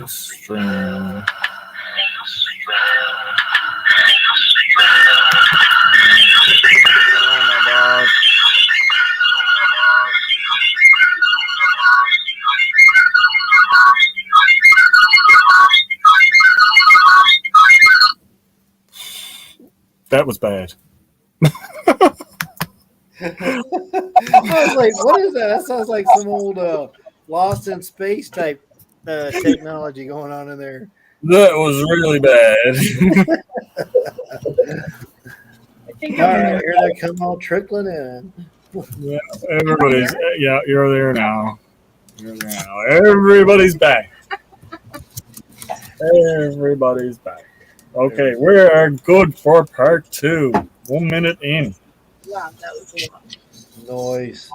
Stream. Oh my god. That was bad. I was like, what is that? That sounds like some old Lost in Space type technology going on in there. That was really bad. All right, here they come all trickling in. Yeah, everybody's. Yeah, you're there now. You're there now. Everybody's back. Everybody's back. Okay, we are good for part 2. 1 minute in. Wow, that was a lot. Noise.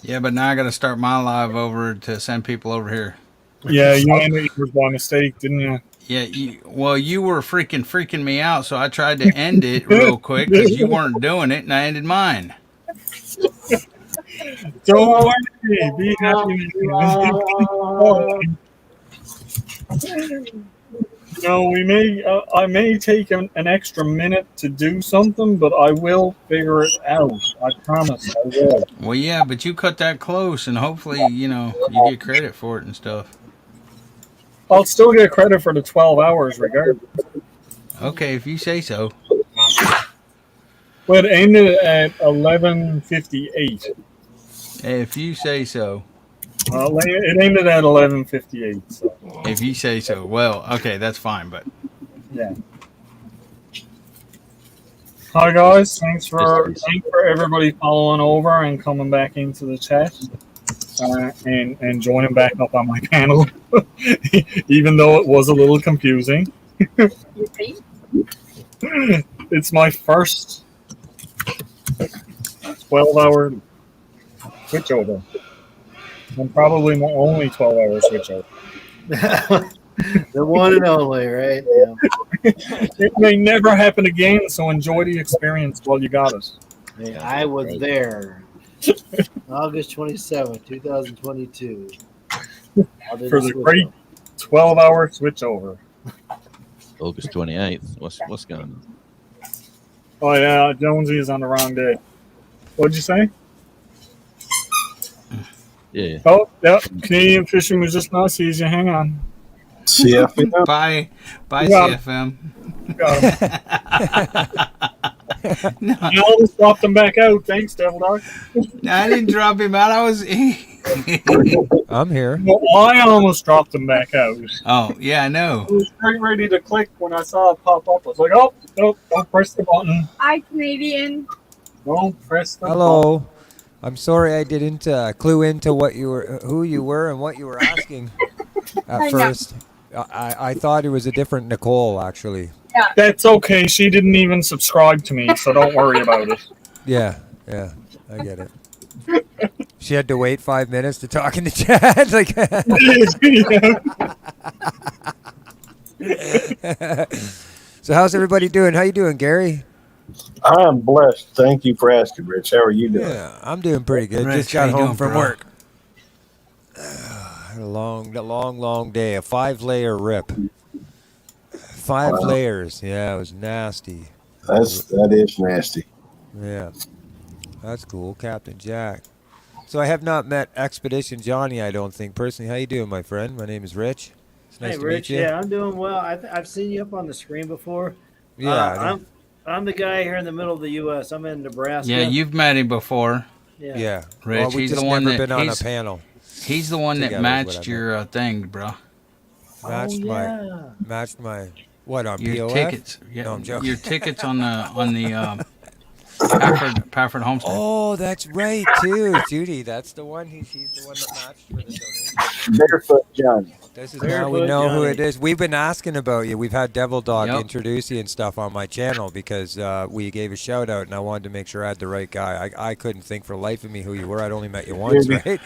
Yeah, but now I got to start my live over to send people over here. Yeah, you ended it by mistake, didn't you? Yeah, you were freaking me out, so I tried to end it real quick because you weren't doing it, and I ended mine. Don't worry, be happy. I may take an extra minute to do something, but I will figure it out. I promise I will. Well, yeah, but you cut that close, and hopefully, you get credit for it and stuff. I'll still get credit for the 12 hours regardless. Okay, if you say so. Well, it ended at 11:58. If you say so. It ended at 11:58. So. If you say so. Well, okay, that's fine, but yeah. Hi guys, thanks for everybody following over and coming back into the chat and joining back up on my panel, even though it was a little confusing. It's my first 12-hour switchover. And probably my only 12-hour switchover. The one and only, right? Yeah. It may never happen again, so enjoy the experience while you got it. Hey, I was there. August 27th, 2022. For the great 12-hour switchover. August 28th. What's going on? Oh, yeah, Jonesy is on the wrong day. What'd you say? Yeah. Oh, yep. Canadian fishing was just now. Sees you. Hang on. CFM. Bye, CFM. No. I almost dropped him back out. Thanks, Devil Dog. No, I didn't drop him out. I was. I'm here. Well, I almost dropped him back out. Oh, yeah, I know. I was pretty ready to click when I saw it pop up. I was like, oh, no, don't press the button. Hi, Canadian. Don't press the Hello. button. I'm sorry I didn't clue into who you were and what you were asking at first. I thought it was a different Nicole, actually. Yeah. That's okay. She didn't even subscribe to me, so don't worry about it. Yeah, I get it. She had to wait 5 minutes to talk in the chat. So how's everybody doing? How you doing, Gary? I'm blessed. Thank you for asking, Rich. How are you doing? Yeah, I'm doing pretty good. Rich, just got how you home doing, from bro? work. A long day. A 5-layer rip. 5 layers. Yeah, it was nasty. That is nasty. Yeah, that's cool, Captain Jack. So I have not met Expedition Johnny, I don't think, personally. How you doing, my friend? My name is Rich. It's nice Hey, to Rich. meet you. Yeah, I'm doing well. I've seen you up on the screen before. Yeah, I'm the guy here in the middle of the U.S. I'm in Nebraska. Yeah, you've met him before. Yeah. Rich, Well, he's just the one never that been on a panel. He's the one that together, matched whatever. your thing, bro. Matched my what on Your POF? tickets. Yeah, No, I'm joking. your tickets on the Pafford Homestead. Oh, that's right too, Judy. That's the one. She's the one that matched for the donation. Barefoot Johnny. This is Barefoot now we know who Johnny. it is. We've been asking about you. We've had Devil Dog Yep. introduce you and stuff on my channel because we gave a shout out, and I wanted to make sure I had the right guy. I couldn't think for the life of me who you were. I'd only met you once, right?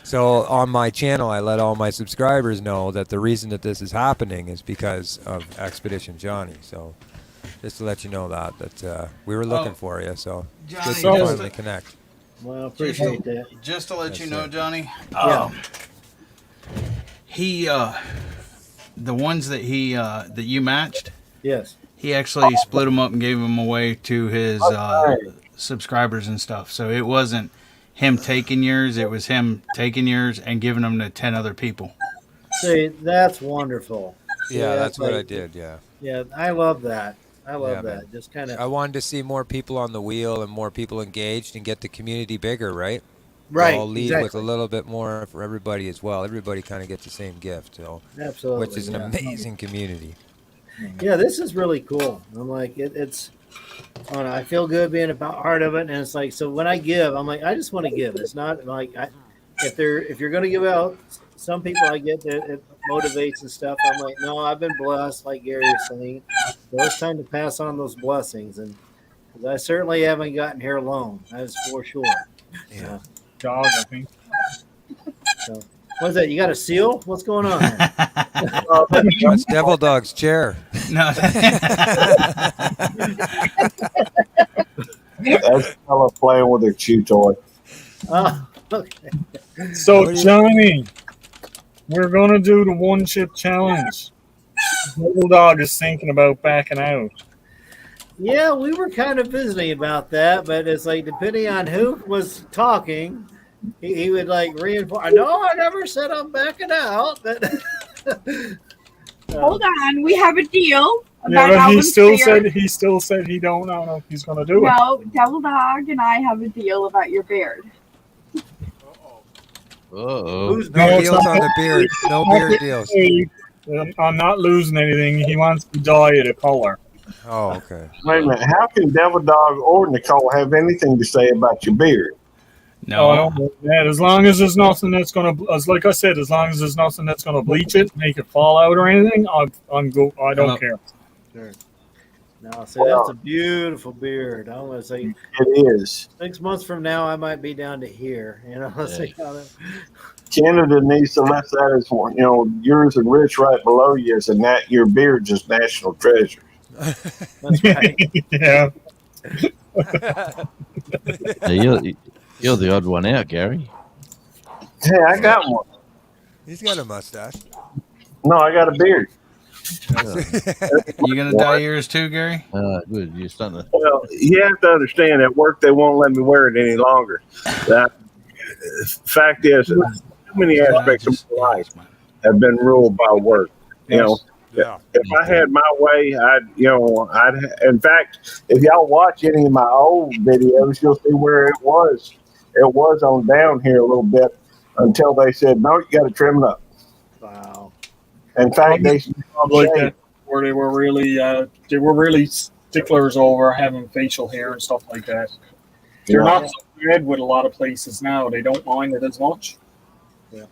So on my channel, I let all my subscribers know that the reason that this is happening is because of Expedition Johnny. So just to let you know that we were looking for you. So Johnny, it's good to finally connect. Well, appreciate that. Just to let you know, Johnny. Yeah. He the ones that that you matched, Yes. he actually split them up and gave them away to his subscribers and stuff. So it wasn't him taking yours; it was him taking yours and giving them to 10 other people. See, that's wonderful. See, Yeah, that's what I like- did. Yeah. Yeah, I love that. I love Yeah, that. man. Just kind I of wanted to see more people on the wheel and more people engaged and get the community bigger, right? right. I'll lead with a Exactly. little bit more for everybody as well. Everybody kind of gets the same gift, so Absolutely. which is an yeah. amazing community. Yeah, this is really cool. I'm like, it's. I don't know, I feel good being a part of it, and it's like, so when I give, I'm like, I just want to give. It's not like if you're going to give out, some people I get that it motivates and stuff. I'm like, no, I've been blessed, like Gary was saying. So it's time to pass on those blessings, and because I certainly haven't gotten here alone. That's for sure. Yeah. Dog, I think. So, what's that? You got a seal? What's going on there? That's Devil Dog's chair. No, That's a fellow playing with their chew toy. Oh, okay. So, What do you- Johnny, we're going to do the one chip challenge. Bulldog is thinking about backing out. Yeah, we were kind of visiting about that, but it's like depending on who was talking, he would like reinforce. No, I never said I'm backing out. But Hold on, we have a deal Yeah, about but Alvin's beard. he still said he don't know if he's going to do it. No, Devil Dog and I have a deal about your beard. Uh-oh. Who's No No, it's deals not- on the beard. No beard deals. Hey, I'm not losing anything. He wants to dye it a color. Oh, okay. Wait a minute. How can Devil Dog or Nicole have anything to say about your beard? Oh, I no. don't know that. As long as there's nothing that's gonna, as like I said, as long as there's nothing that's gonna bleach it, make it fall out or anything, I'm go. I don't care. No, see, that's a beautiful beard. I want to say It is. 6 months from now, I might be down to here. You know, let's see how that. Canada needs to let that as one. You know, yours and Rich right below you is, and that your beard's just national treasure. That's right. Yeah. Hey, you're the odd one out, Gary. Hey, I got one. He's got a mustache. No, I got a beard. You gonna dye yours too, Gary? Good. You're starting to. Well, you have to understand at work they won't let me wear it any longer. That fact is, too many aspects of my life have been ruled by work. You know, Yeah. if I had my way, I'd. In fact, if y'all watch any of my old videos, you'll see where it was. It was on down here a little bit until they said, no, you got to trim it up. Wow. In fact, they Like that, where they were really sticklers over having facial hair and stuff like that. They're not so bad with a lot of places now. They don't mind it as much. Yeah,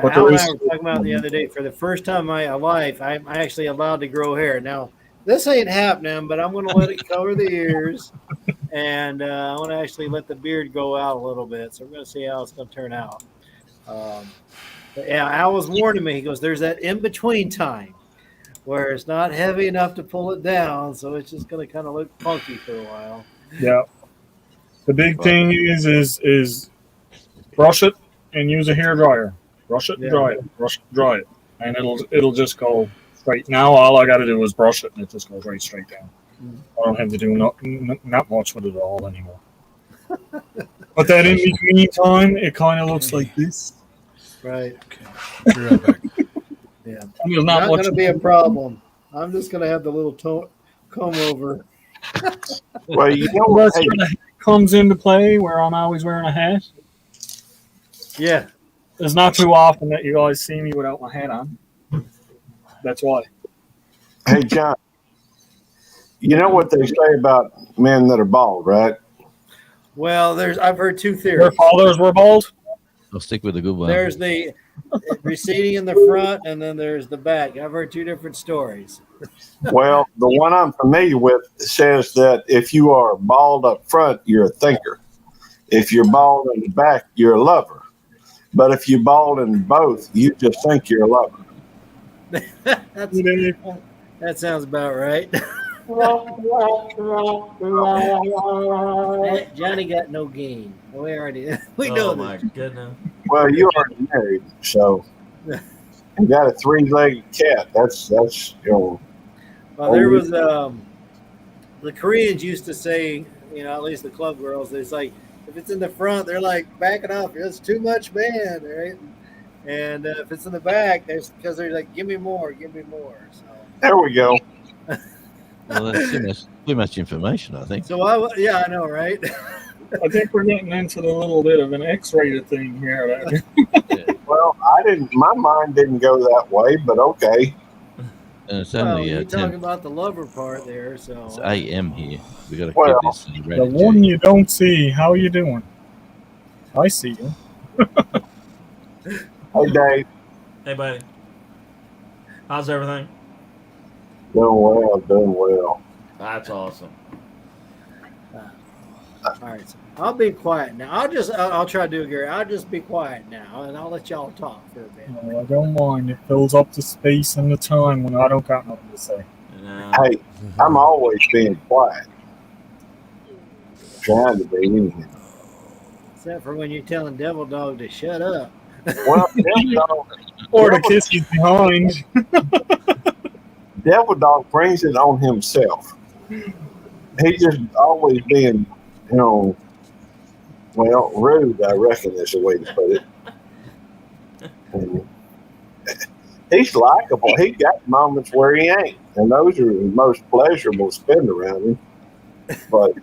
But Al there and I is- were talking about the other day. For the first time in my life, I'm actually allowed to grow hair. Now, this ain't happening, but I'm going to let it cover the ears, and I want to actually let the beard go out a little bit. So we're going to see how it's going to turn out. But yeah, Al was warning me. He goes, "There's that in between time where it's not heavy enough to pull it down, so it's just going to kind of look funky for a while." Yeah. The big thing is brush it and use a hair dryer. Brush it and Yeah. dry it. Brush it and dry it. And it'll just go straight. Now all I gotta do is brush it and it just goes right straight down. I don't have to do not much with it at all anymore. But that in between time, it kind of looks like this. Right. Be right back. Yeah. And there's Not not going much. to be a problem. I'm just going to have the little comb over. well, you know Well, what? that's where the hat comes into play where I'm always wearing a hat. Yeah. It's not too often that you guys see me without my hat on. That's why. Hey, John, you know what they say about men that are bald, right? Well, I've heard two Their theories. fathers were bald. I'll stick with the good one. There's the receding in the front, and then there's the back. I've heard two different stories. Well, the one I'm familiar with says that if you are bald up front, you're a thinker. If you're bald in the back, you're a lover. But if you're bald in both, you just think you're a lover. That sounds about right. Johnny got no game. We already we know Oh my that. goodness. Well, you're already married, so. You got a 3-legged cat. That's Well, there was the Koreans used to say, at least the club girls, it's like if it's in the front, they're like backing off. It's too much man, right? And if it's in the back, because they're like, give me more. So there we go. Well, that's too much information, I think. So I know, right? I think we're getting into a little bit of an X-rated thing here. Well, my mind didn't go that way, but okay. And it's Well, only you're 10. talking about the lover part there, so It's AM here. We got to Well, keep this The ready. one you don't see, how you doing? I see you. Hey, Dave. Hey, buddy. How's everything? Doing well. That's awesome. all right. So I'll be quiet now. I'll try to do it, Gary. I'll just be quiet now, and I'll let y'all talk for a bit. No, I don't mind. It fills up the space and the time when I don't got nothing to say. Hey, I'm always being quiet. Trying to be anything. Except for when you're telling Devil Dog to shut up. Well, Or the kisses behind. Devil Dog brings it on himself. He just always being, rude, I reckon is the way to put it. And he's likable. He got moments where he ain't. And those are the most pleasurable to spend around him. But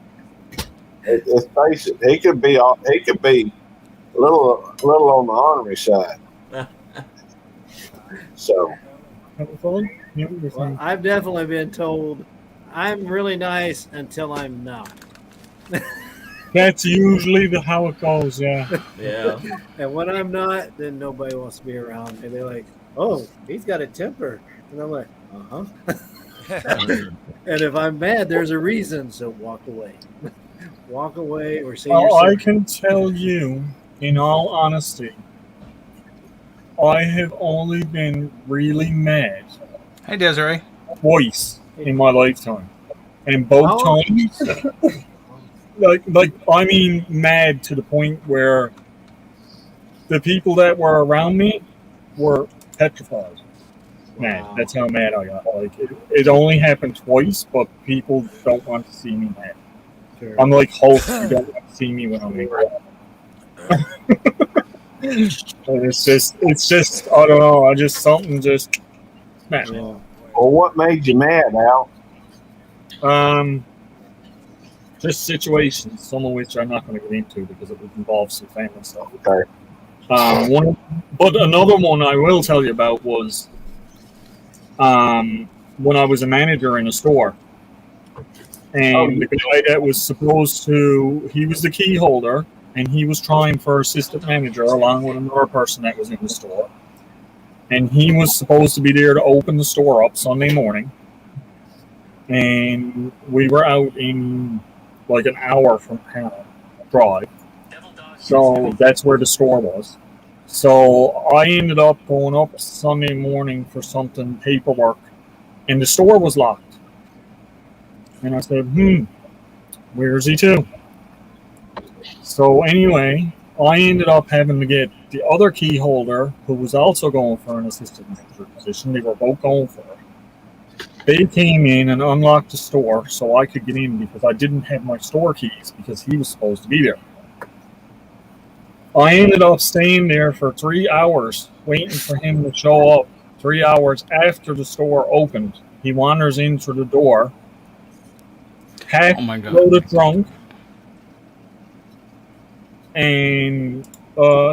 let's face it, he could be a little on the ornery side. So Fun? Yeah, Well, I've definitely been told I'm really nice until I'm not. that's usually how it goes, yeah. Yeah. And when I'm not, then nobody wants to be around me. They're like, oh, he's got a temper. And I'm like, uh-huh. And if I'm mad, there's a reason, so walk away. Walk away or say you're Well, I sorry. can tell you, in all honesty, I have only been really mad Hey, Desiree. twice in my lifetime. And both How- times, I mean, mad to the point where the people that were around me were petrified. Mad. Wow. That's how mad I got. It only happened twice, but people don't want to see me mad. Sure. I'm like Hulk. You don't want to see me when I'm angry. And it's just, I don't know. Something just smashed me. Yeah. well, what made you mad, Al? Just situations, some of which I'm not going to get into because it would involve some family stuff. Okay. But another one I will tell you about was when I was a manager in a store. And the guy that was supposed to, he was the key holder, and he was trying for assistant manager along with another person that was in the store. And he was supposed to be there to open the store up Sunday morning. And we were out in like an hour from town drive. So that's where the store was. So I ended up going up Sunday morning for something paperwork, and the store was locked. And I said, where's he to? So anyway, I ended up having to get the other key holder, who was also going for an assistant manager position. They were both going for it. They came in and unlocked the store so I could get in because I didn't have my store keys because he was supposed to be there. I ended up staying there for 3 hours waiting for him to show up. 3 hours after the store opened, he wanders in through the door, half Oh my God. loaded drunk, and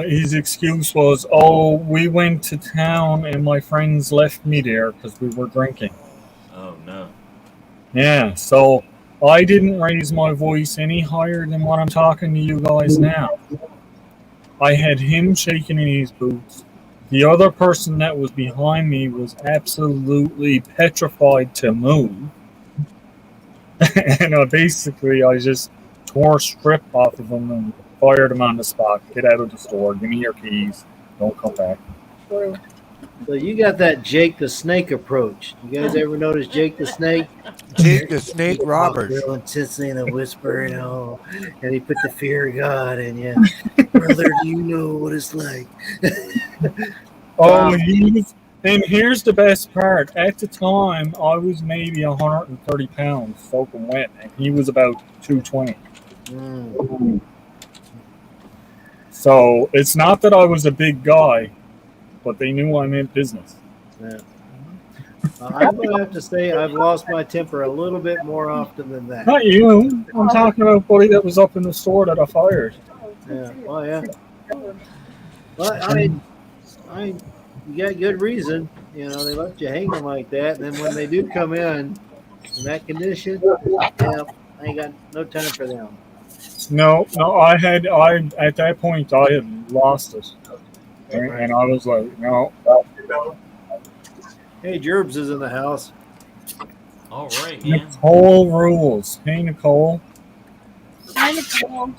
his excuse was, "Oh, we went to town and my friends left me there because we were drinking." Oh, no. Yeah, so I didn't raise my voice any higher than what I'm talking to you guys now. I had him shaking in his boots. The other person that was behind me was absolutely petrified to move. And I just tore a strip off of him and fired him on the spot. Get out of the store. Give me your keys. Don't come back. So you got that Jake the Snake approach. You guys ever notice Jake the Snake? Jake the Snake Roberts. Real intensely in a whisper, and he put the fear of God in you. Brother, do you know what it's like? Oh, he And here's the best part. At the time, I was maybe 130 pounds soaking wet, and he was about 220. Mm. So it's not that I was a big guy, but they knew I meant business. Yeah. I'm gonna have to say I've lost my temper a little bit more often than that. Not you. I'm talking about buddy that was up in the store that I fired. Yeah. Oh yeah. Well, I you got good reason. You know, they let you hang them like that, and then when they do come in that condition, yeah, I ain't got no time for them. No, I at that point I had lost it, and I was like, no. Hey, Gerbs is in the house. All right, yeah. Nicole rules. Hey, Nicole. Hi, Nicole.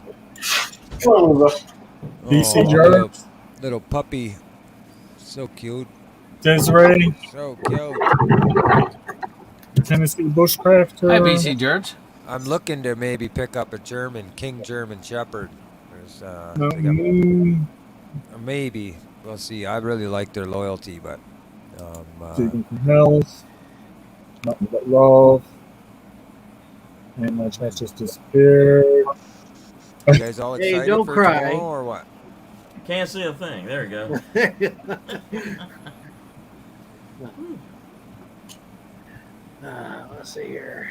DC little, Gerbs. little puppy. So cute. Desiree. So cute. Tennessee Bushcrafter. Hi, BC George. I'm looking to maybe pick up a King German Shepherd. There's, No, they got- maybe. We'll see. I really like their loyalty, but Digging for health. Nothing but love. And my chat just disappeared. you guys all Hey, excited don't for cry. tomorrow or what? Can't see a thing. There you go. Let's see here.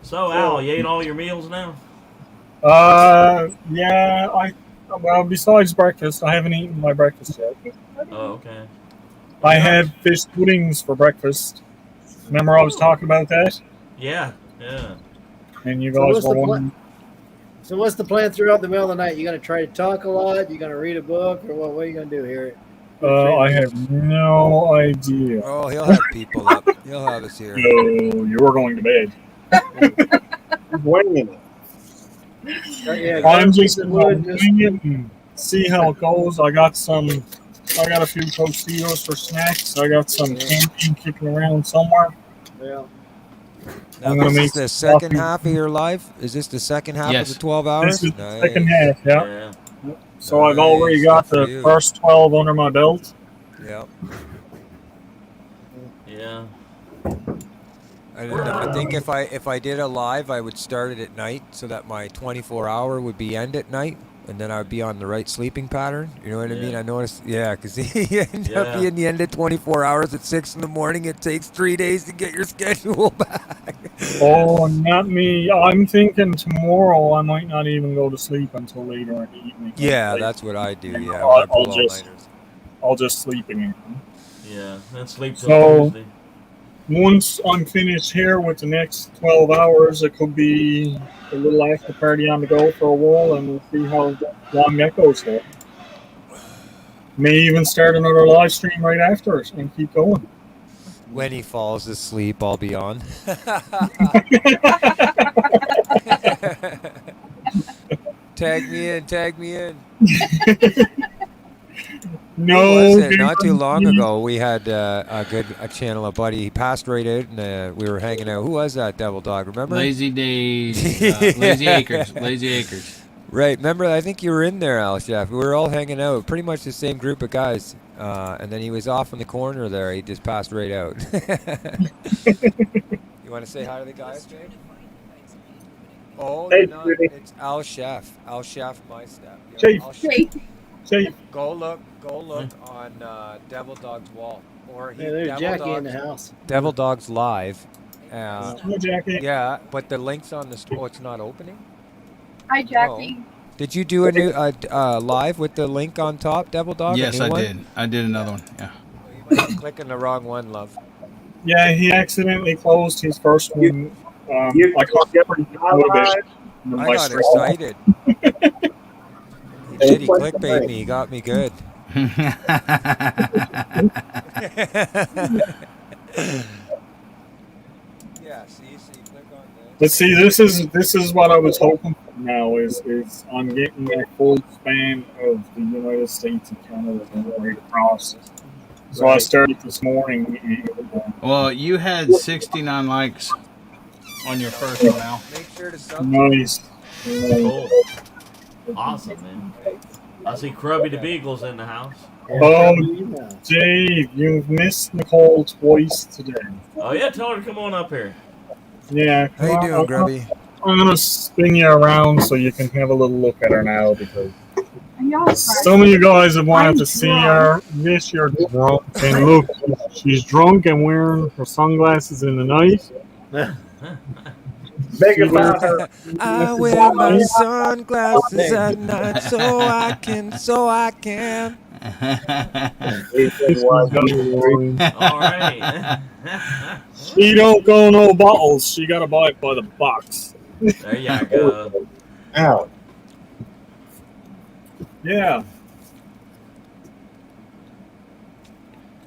So, Al, you ate all your meals now? Yeah, well, besides breakfast, I haven't eaten my breakfast yet. Oh, okay. I had fish puddings for breakfast. Remember I was talking about that? Yeah, yeah. And you So guys what's were the wondering. So what's the plan throughout the middle of the night? You gonna try to talk a lot? You gonna read a book, or what are you gonna do here? I have no idea. Oh, he'll have people up. He'll have us here. So you're going to bed. Winging it. Yeah, I'm just Jason going Wood to just- wing it and see how it goes. I got a few Tostitos for snacks. I got some camping kicking around somewhere. Yeah. Now, I'm gonna this make is the second coffee. half of your life? Is this the second half Yes. of the 12 hours? This is the Nice. second half, yeah. Yeah. So I've already Nice. got Good for the you. first 12 under my belt. Yeah. Yeah. I think if I did a live, I would start it at night so that my 24-hour would be end at night, and then I would be on the right sleeping pattern. You know what I mean? I noticed, yeah, because you end up being the end of 24 hours at 6 in the morning. It takes 3 days to get your schedule back. Oh, not me. I'm thinking tomorrow I might not even go to sleep until later in the evening. Yeah, that's what I do. Yeah, I'll, I pull I'll just sleep again. Yeah. Then sleep till So Tuesday. once I'm finished here with the next 12 hours, it could be a little after party on the go for a while, and we'll see how long that goes for. May even start another live stream right after it and keep going. When he falls asleep, I'll be on. Tag me in. No, Who was it? Not too long ago, we had a channel, a buddy. He passed right out, and we were hanging out. Who was that, Devil Dog? Remember? Lazy Days. Lazy Acres. Lazy Acres. Right. Remember, I think you were in there, Al Chef. We were all hanging out, pretty much the same group of guys. And then he was off in the corner there. He just passed right out. You want to say hi to the guys, Jake? Oh, Hey, no, Judy. it's Al Chef. Al Chef, my step. Yeah, Chief. Al Chef. Chief. Go look on Devil Dog's wall. Or Yeah, there's Jackie in the house. Devil Dog's live. Hello, Jackie. Yeah, but the link's on the oh, it's not opening? Hi, Jackie. Did you do a new live with the link on top, Devil Dog? Yes, a new I one? did. I did another one. Yeah. You might be clicking the wrong one, love. Yeah, he accidentally closed his first one. I can't get pretty motivated. I got excited. He did. He clickbait me. He got me good. Yeah, see, click on this. But see, this is what I was hoping for now is I'm getting a full span of the United States and Canada right across. So I started this morning. And, Well, you had 69 likes on your first email. Make sure to sub. nice. Cool. Awesome, man. I see Krubby the Beagle's in the house. Oh, Dave, you've missed Nicole twice today. Oh yeah, tell her to come on up here. Yeah, How you doing, Grubby? I'm gonna spin you around so you can have a little look at her now because And y'all some of you guys have wanted I'm to see drunk. her. Miss, you're drunk. And look, she's drunk and wearing her sunglasses in the night. Big about her. I wear my sunglasses at night so I can. All right. She don't go no bottles. She gotta buy it by the box. There you go. Out. Yeah.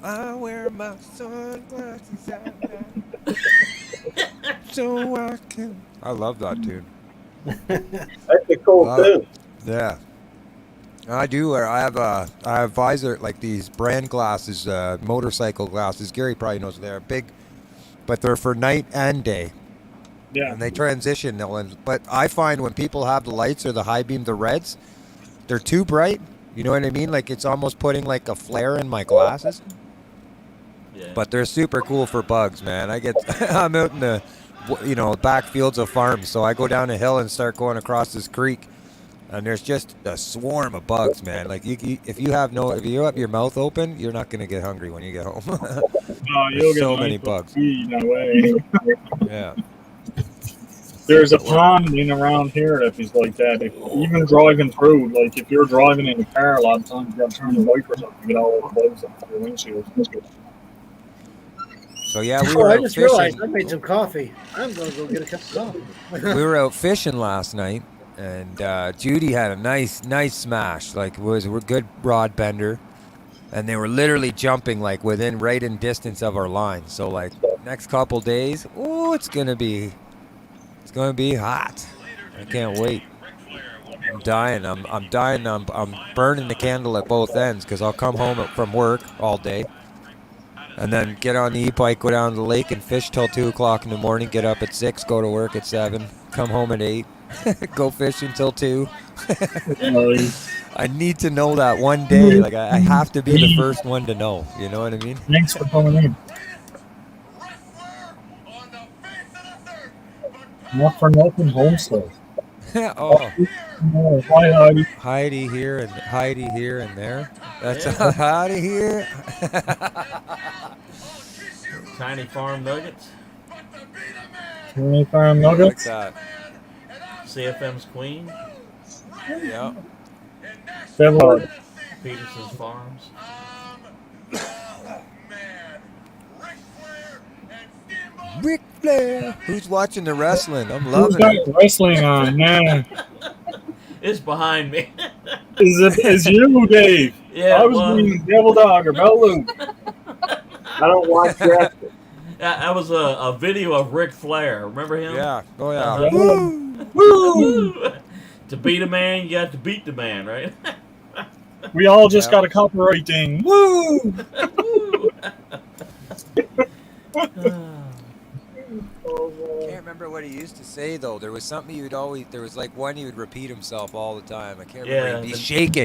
I wear my sunglasses at night so I can. I love that tune. That's a cool Love tune. Yeah. I do. I have visor, like these brand glasses, motorcycle glasses. Gary probably knows they're big, but they're for night and day, Yeah. and they transition. But I find when people have the lights or the high beam, the reds, they're too bright. You know what I mean? Like it's almost putting like a flare in my glasses. Yeah. But they're super cool for bugs, man. I'm out in the, back fields of farms, so I go down a hill and start going across this creek. And there's just a swarm of bugs, man. Like if you have your mouth open, you're not gonna get hungry when you get home. You'll get so a many nice bugs. feed that way. Yeah. There's a pond in around here that is like that. Even driving through, like if you're driving in a car, a lot of times you got to turn the wipers up to get all the bugs off your windshield. So yeah, we Oh, were I out just realized fishing. I made some coffee. I'm going to go get a cup of coffee. We were out fishing last night, and Judy had a nice smash. Like it was a good rod bender, and they were literally jumping like right in distance of our line. So like next couple days, it's gonna be hot. I can't wait. I'm dying. I'm dying. I'm burning the candle at both ends because I'll come home from work all day, and then get on the e-bike, go down to the lake and fish till 2 o'clock in the morning. Get up at 6, go to work at 7, come home at 8, go fishing till 2. I need to know that one day. Like I have to be the first one to know. You know what I mean? Thanks for coming in. Not for nothing, homestead. Oh, Oh, hi, Heidi. Heidi here and there. That's Yeah. Heidi here. Tiny Farm Nuggets. Tiny Farm Like Nuggets. that. CFM's Queen. Yeah. Devil. Peterson's Farms. Ric Flair. Who's watching the wrestling? I'm Who's loving got it. wrestling on now? It's behind me. Is you, Dave? Yeah, I was well, reading Devil Dog or Bell I don't watch wrestling. that was a video of Ric Flair. Remember him? Yeah. Oh yeah. Uh-huh. Woo! To beat a man, you have to beat the man, right? We all just Yeah. got a copyright thing. Woo! Can't remember what he used to say though. There was something there was like one he would repeat himself all the time. I can't remember. Yeah,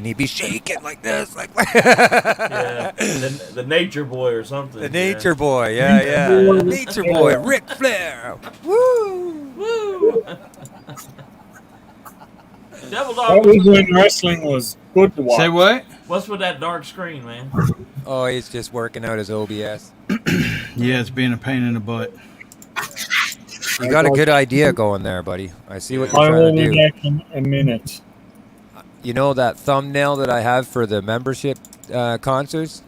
He'd be shaking like this, like Yeah, the Nature Boy or something. the Nature Boy. Yeah. Nature Boy, Ric Flair. Woo! Woo! Devil That Dog. was when wrestling was good to watch. Say what? What's with that dark screen, man? Oh, he's just working out his OBS. Yeah, it's being a pain in the butt. You got a good idea going there, buddy. I see what you're I will trying to be do. back in a minute. You know that thumbnail that I have for the membership concerts?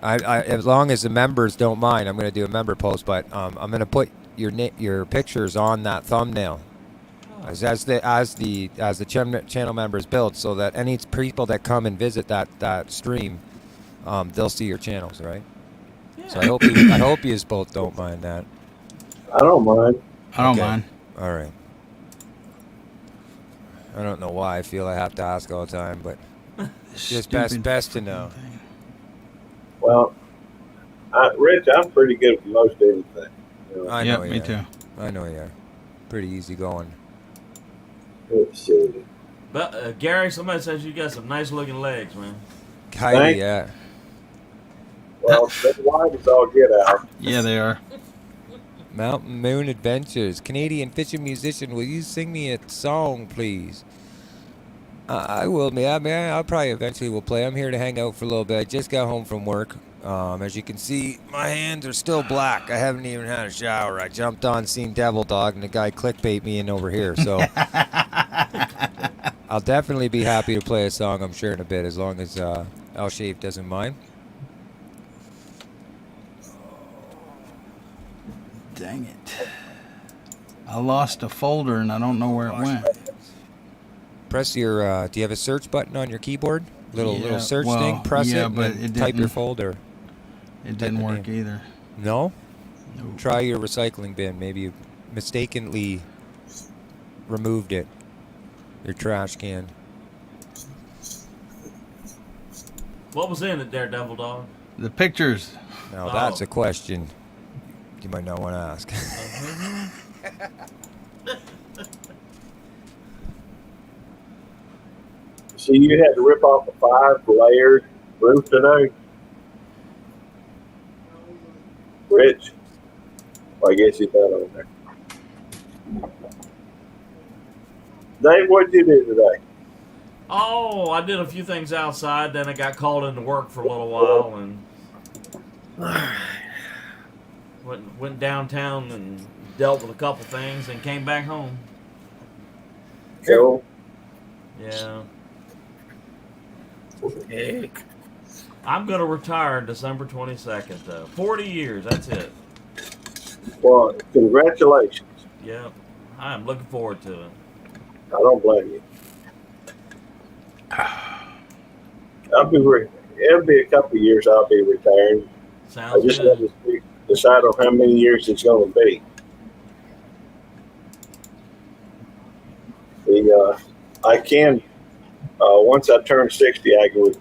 I as long as the members don't mind, I'm going to do a member post, but I'm going to put your pictures on that thumbnail as the channel members build, so that any people that come and visit that stream, they'll see your channels, right? Yeah. So I hope you both don't mind that. I don't mind. I don't Okay. mind. All right. I don't know why I feel I have to ask all the time, but it's just Stupid best to know. thing. Well, Rich, I'm pretty good with most anything. You know, I know Yep, you me are. too. I know you are. Pretty easy going. it's silly. But Gary, somebody says you got some nice looking legs, man. Kinda, Thank- yeah. Well, the wide is all get out. Yeah, they are. Mountain Moon Adventures. Canadian fishing musician, will you sing me a song, please? I will, man. I probably eventually will play. I'm here to hang out for a little bit. I just got home from work. As you can see, my hands are still black. I haven't even had a shower. I jumped on Seen Devil Dog, and the guy clickbait me in over here. So I'll definitely be happy to play a song, I'm sure, in a bit, as long as Al Shave doesn't mind. Dang it. I lost a folder and I don't know where it went. Press your, do you have a search button on your keyboard? Little search thing? Press it, but and type your folder. It didn't work either. No? No. Try your recycling bin. Maybe you mistakenly removed it. Your trash can. What was in it there, Devil Dog? The pictures. Now that's a question you might not want to ask. So you had to rip off a 5-layered roof today? Rich? Well, I guess you thought on there. Dave, what'd you do today? Oh, I did a few things outside. Then I got called into work for a little while and went downtown and dealt with a couple things and came back home. Cool. Yeah. Heck. I'm going to retire December 22nd, though. 40 years, that's it. Well, congratulations. Yep. I'm looking forward to it. I don't blame you. It'll be a couple of years I'll be retiring. I Sounds just good. got to decide on how many years it's going to be. I can, once I turn 60, I can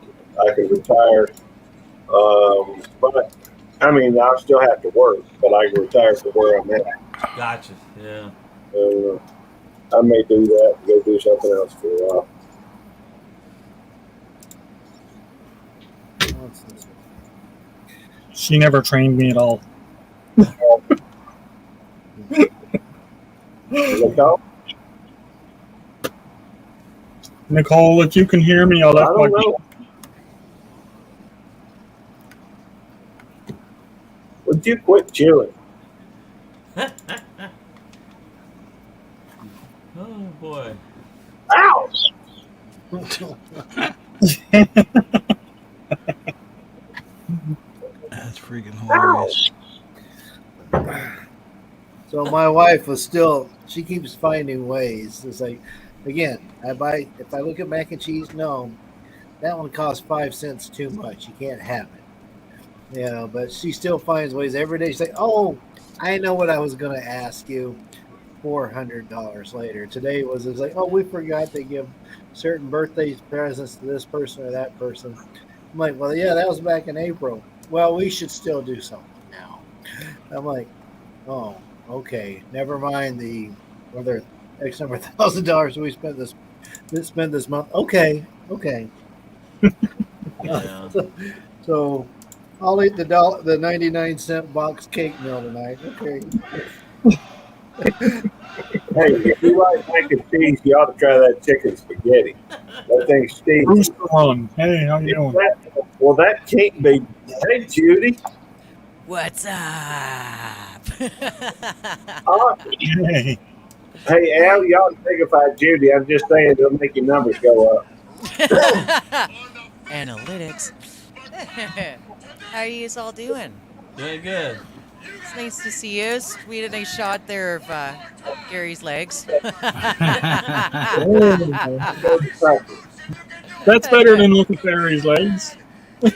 retire. But I mean, I'll still have to work, but I can retire from where I'm at. Gotcha. Yeah. I may do that and go do something else for a while. She never trained me at all. Nicole? Nicole, if you can hear me, I I left my don't know. Would you quit chilling? Oh, boy. Ow! That's freaking hilarious. So my wife was still, she keeps finding ways. It's like, again, if I look at mac and cheese, no, that one costs 5 cents too much. You can't have it. You know, but she still finds ways every day. She's like, oh, I know what I was going to ask you. $400 later. Today it was like, oh, we forgot to give certain birthday presents to this person or that person. I'm like, well, yeah, that was back in April. Well, we should still do something now. I'm like, oh, okay, never mind the other X number of $1,000 we spent this month. Okay. Yeah. So I'll eat the 99-cent box cake meal tonight. Okay. Hey, if you like mac and cheese, you ought to try that chicken spaghetti. That thing's steamy. Rooster Run. Hey, how you doing? That can't be. Hey, Judy. What's up? Hey. Hey, Al, y'all can signify Judy. I'm just saying it'll make your numbers go up. Analytics. How are you all doing? Very good. It's nice to see you. We had a nice shot there of Gary's legs. That's better than looking at Barry's legs. Much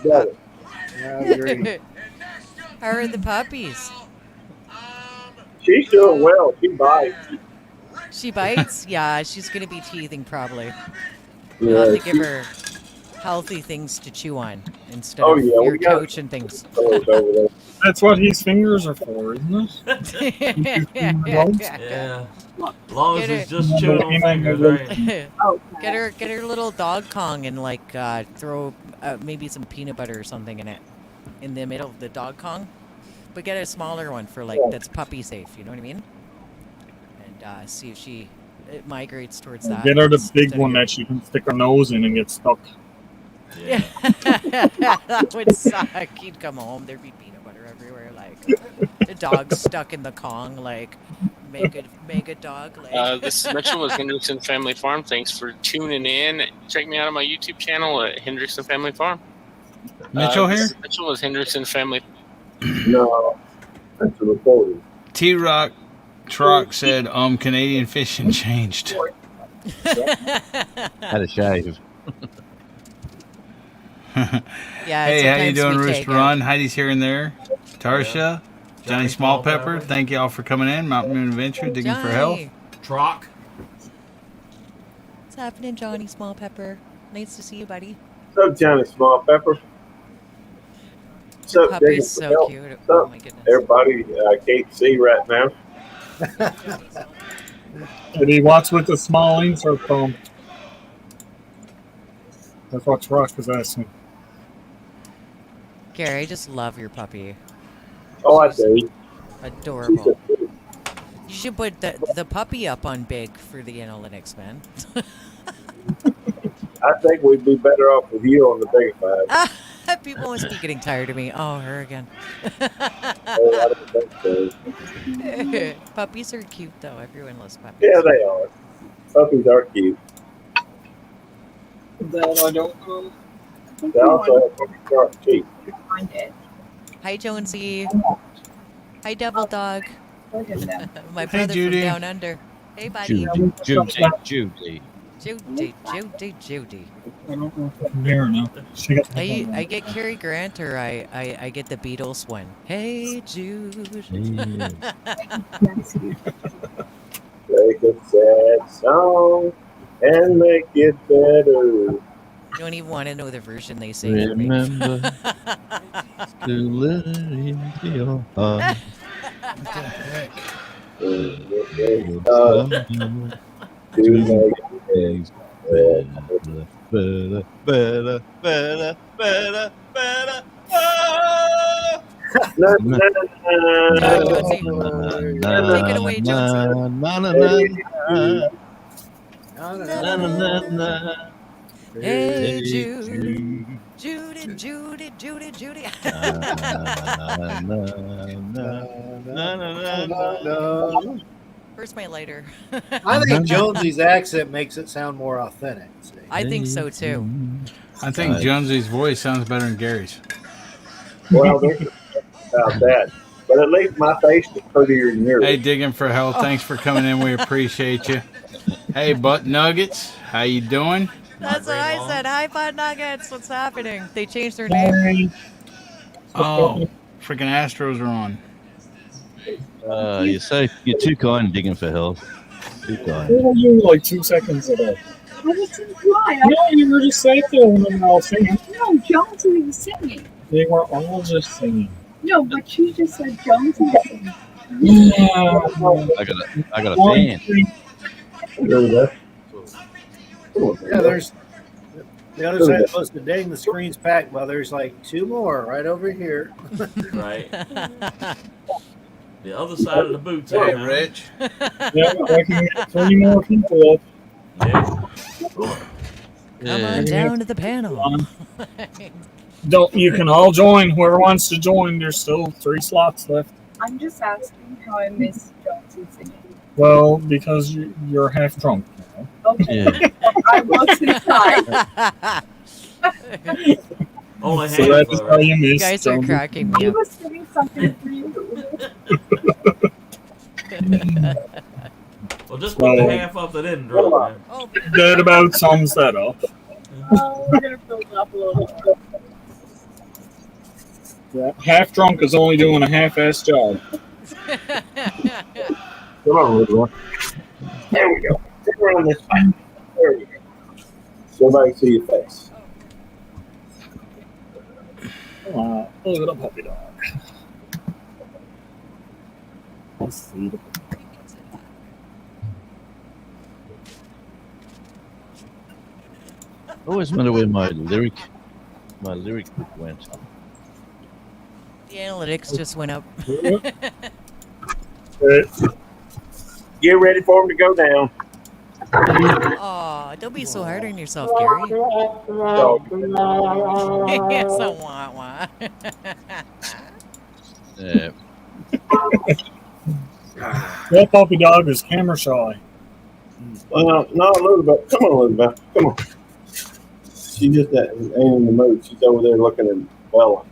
better. I agree. How are the puppies? She's doing well. She bites. She bites? Yeah, she's going to be teething probably. You'll have to give her healthy things to chew on instead of your couch and things. That's what his fingers are for, isn't it? Yeah. As long as Get he's just chewing on fingers, right? Get her little dog Kong and like throw maybe some peanut butter or something in it, in the middle of the dog Kong, but get a smaller one for like that's puppy safe. You know what I mean? And see if it migrates towards that. Get her the big instead of one your- that she can stick her nose in and get stuck. Yeah, that would suck. He'd come home, there'd be peanut butter everywhere, like the dog stuck in the Kong, like mega dog. Like. This is Mitchell with Henderson Family Farm. Thanks for tuning in. Check me out on my YouTube channel at Henderson Family Farm. Mitchell This here? is Mitchell with Henderson Family. No, that's a recording. T-Rock Truck said, Canadian fishing changed. Had a shave. Yeah. Hey, how you sometimes doing, we Rooster take it. Run? Heidi's here and there. Tarsha, Johnny Small Pepper. Thank y'all for coming in. Mountain Moon Adventure, digging for health. Johnny. Trock. What's happening, Johnny Small Pepper? Nice to see you, buddy. What's up, Johnny Small Pepper? What's up, Puppy's Digging so for Help? cute. What's Oh up, my goodness. everybody? I can't see right now. Did he watch with the small insert phone? That's what Truck was asking. Gary, I just love your puppy. Oh, I do. Adorable. You should put the puppy up on big for the analytics, man. I think we'd be better off with you on the big five. People must be getting tired of me. Oh, her again. Oh, I don't think so. Puppies are cute, though. Everyone loves puppies. Yeah, they are. Puppies are cute. That I don't know. They also have pretty sharp teeth. Find it. Hi, Jonesy. Hi, Devil Dog. Look at them. My Hey, brother Judy. from down under. Hey, buddy. Judy. Judy, Judy. I don't know if I can hear her now. She got the I get Cary Grant or I get the Beatles one. Hey, Jude. Take a sad song and make it better. You don't even want to know the version they sing for me. Remember to let it into your heart. To make it Better, better, better, better, better. Oh! na, na, Jonesy. Take it away, Jonesy. Hey, Jude. Judy, Judy, Judy, Judy. Where's my lighter? I think Jonesy's accent makes it sound more authentic. See? I think so too. I think Jonesy's voice sounds better than Gary's. Well, there's about that. But at least my face is prettier than yours. Hey, digging for health. Thanks for coming in. We appreciate you. Hey, Butt Nuggets. How you doing? That's what I said. Hi, Butt Nuggets. What's happening? They changed their name. Oh, freaking Astros are on. You're too kind digging for health. Too kind. Where were you like 2 seconds ago? I was too quiet. No, you were just sat there when they were all singing. No, Jonesy was singing. They were all just singing. No, but you just said Jonesy was singing. Yeah. I got a fan. Yeah, there's the other side supposed to dang the screen's packed, well, there's like two more right over here. Right. The other side of the boots. Hey, huh? Rich. Yeah, I can get 3 more people up. Yeah. Come on down to the panel. Don't you can all join. Whoever wants to join, there's still 3 slots left. I'm just asking how I missed Jonesy singing. Well, because you're half drunk. Okay. Yeah. I wasn't tired. Only So half that's of how it. you You missed. guys are Jonesy. cracking me He up. was singing something for you. Well, just put the half up that isn't drunk. Man. Oh, That about sums that up. Oh, we're gonna build up a little bit. Yeah. Half drunk is only doing a half-ass job. Come on, Roosevelt. There we go. Sit around this way. There we go. So everybody can see your face. Look at a puppy dog. I always wonder where my lyric book went. The analytics just went up. Get ready for him to go down. Aw, don't be so hard on yourself, Gary. It's a wah-wah. Yeah. That puppy dog is camera shy. Well, no, Elizabeth. Come on, Elizabeth. Come on. She just ain't in the mood. She's over there looking at Bella.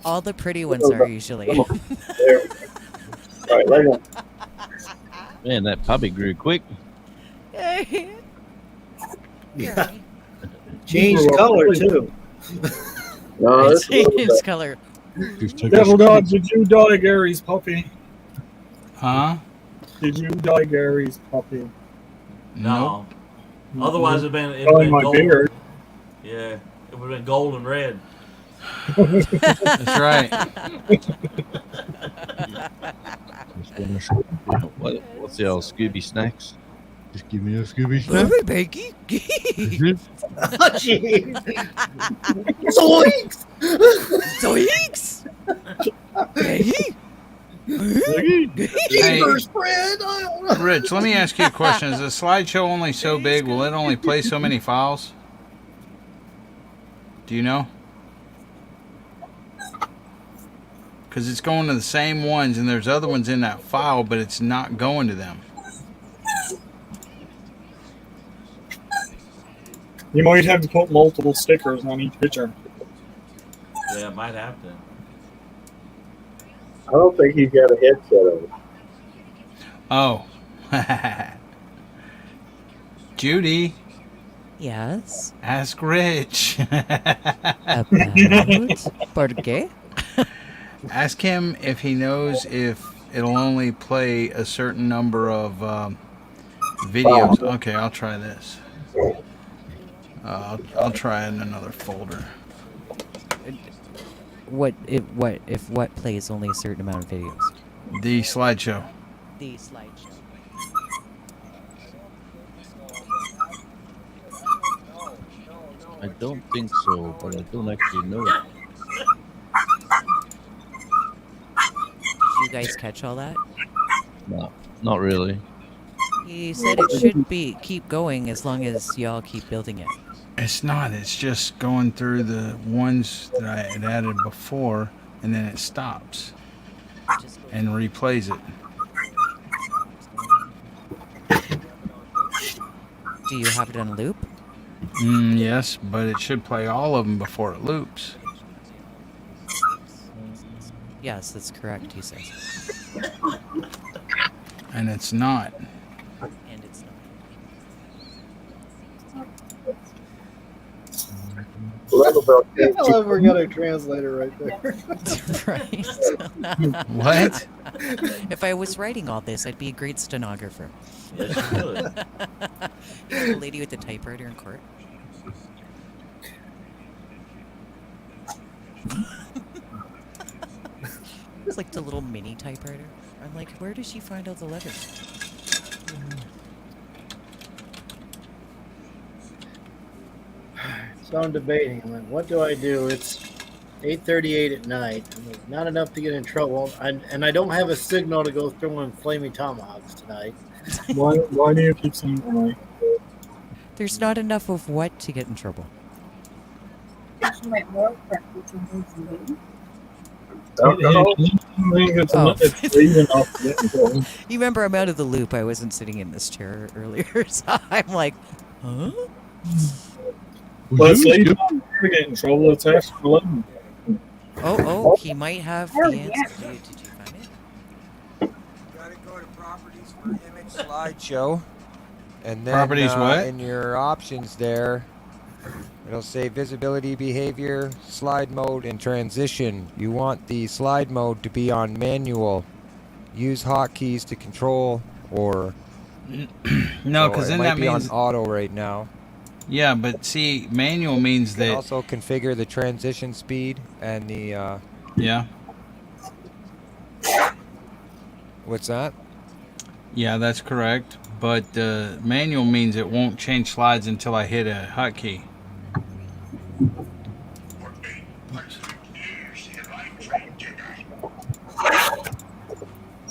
All the pretty ones are usually. Come on. There we go. All right, lay down. Man, that puppy grew quick. Changed color too. No, It's this is his color. Devil dog, did you dye Gary's puppy? Huh? Did you dye Gary's puppy? No. Otherwise, it'd been Dyeing my golden. beard. Yeah, it would have been gold and red. That's right. What's the old Scooby snacks? Just give me a Scooby snack. Perfect, Becky. Oh, jeez. Zoinks! Zoinks! Becky? Hey, Spread. I don't know. Rich, let me ask you a question. Is the slideshow only so big? Will it only play so many files? Do you know? Because it's going to the same ones, and there's other ones in that file, but it's not going to them. You might have to put multiple stickers on each picture. Yeah, it might have to. I don't think he's got a headset on. Oh. Judy, Yes. ask Rich. About ¿Por qué? Ask him if he knows if it'll only play a certain number of videos. Okay, I'll try this. I'll try in another folder. What if plays only a certain amount of videos? The slideshow. The slideshow. I don't think so, but I don't actually know it. Did you guys catch all that? No, not really. He said it should keep going as long as y'all keep building it. It's not. It's just going through the ones that I had added before, and then it stops and replays it. Do you have it on loop? Yes, but it should play all of them before it loops. Yes, that's correct, he says. And it's not. And it's I love we got a translator right there. not. Right. What? If I was writing all this, I'd be a great stenographer. Yes, you would. You know the lady with the typewriter in court? It's like the little mini typewriter. I'm like, where does she find all the letters? So I'm debating. I'm like, what do I do? It's 8:38 at night. I'm like, not enough to get in trouble. And I don't have a signal to go through on flaming tomahawks tonight. Why do you keep saying that? There's not enough of what to get in trouble. It's even enough to get in trouble. You remember I'm out of the loop. I wasn't sitting in this chair earlier, so I'm like, huh? Let's leave it to get in trouble. It's after 11. Oh, he might have the answer. Did you find it? Gotta go to properties for image slideshow. And then Properties what? in your options there, it'll say visibility, behavior, slide mode, and transition. You want the slide mode to be on manual. Use hotkeys to control, or No, so because it then might that be means. on auto right now. Yeah, but see, manual means You can that. also configure the transition speed and the Yeah. What's that? Yeah, that's correct. But manual means it won't change slides until I hit a hotkey.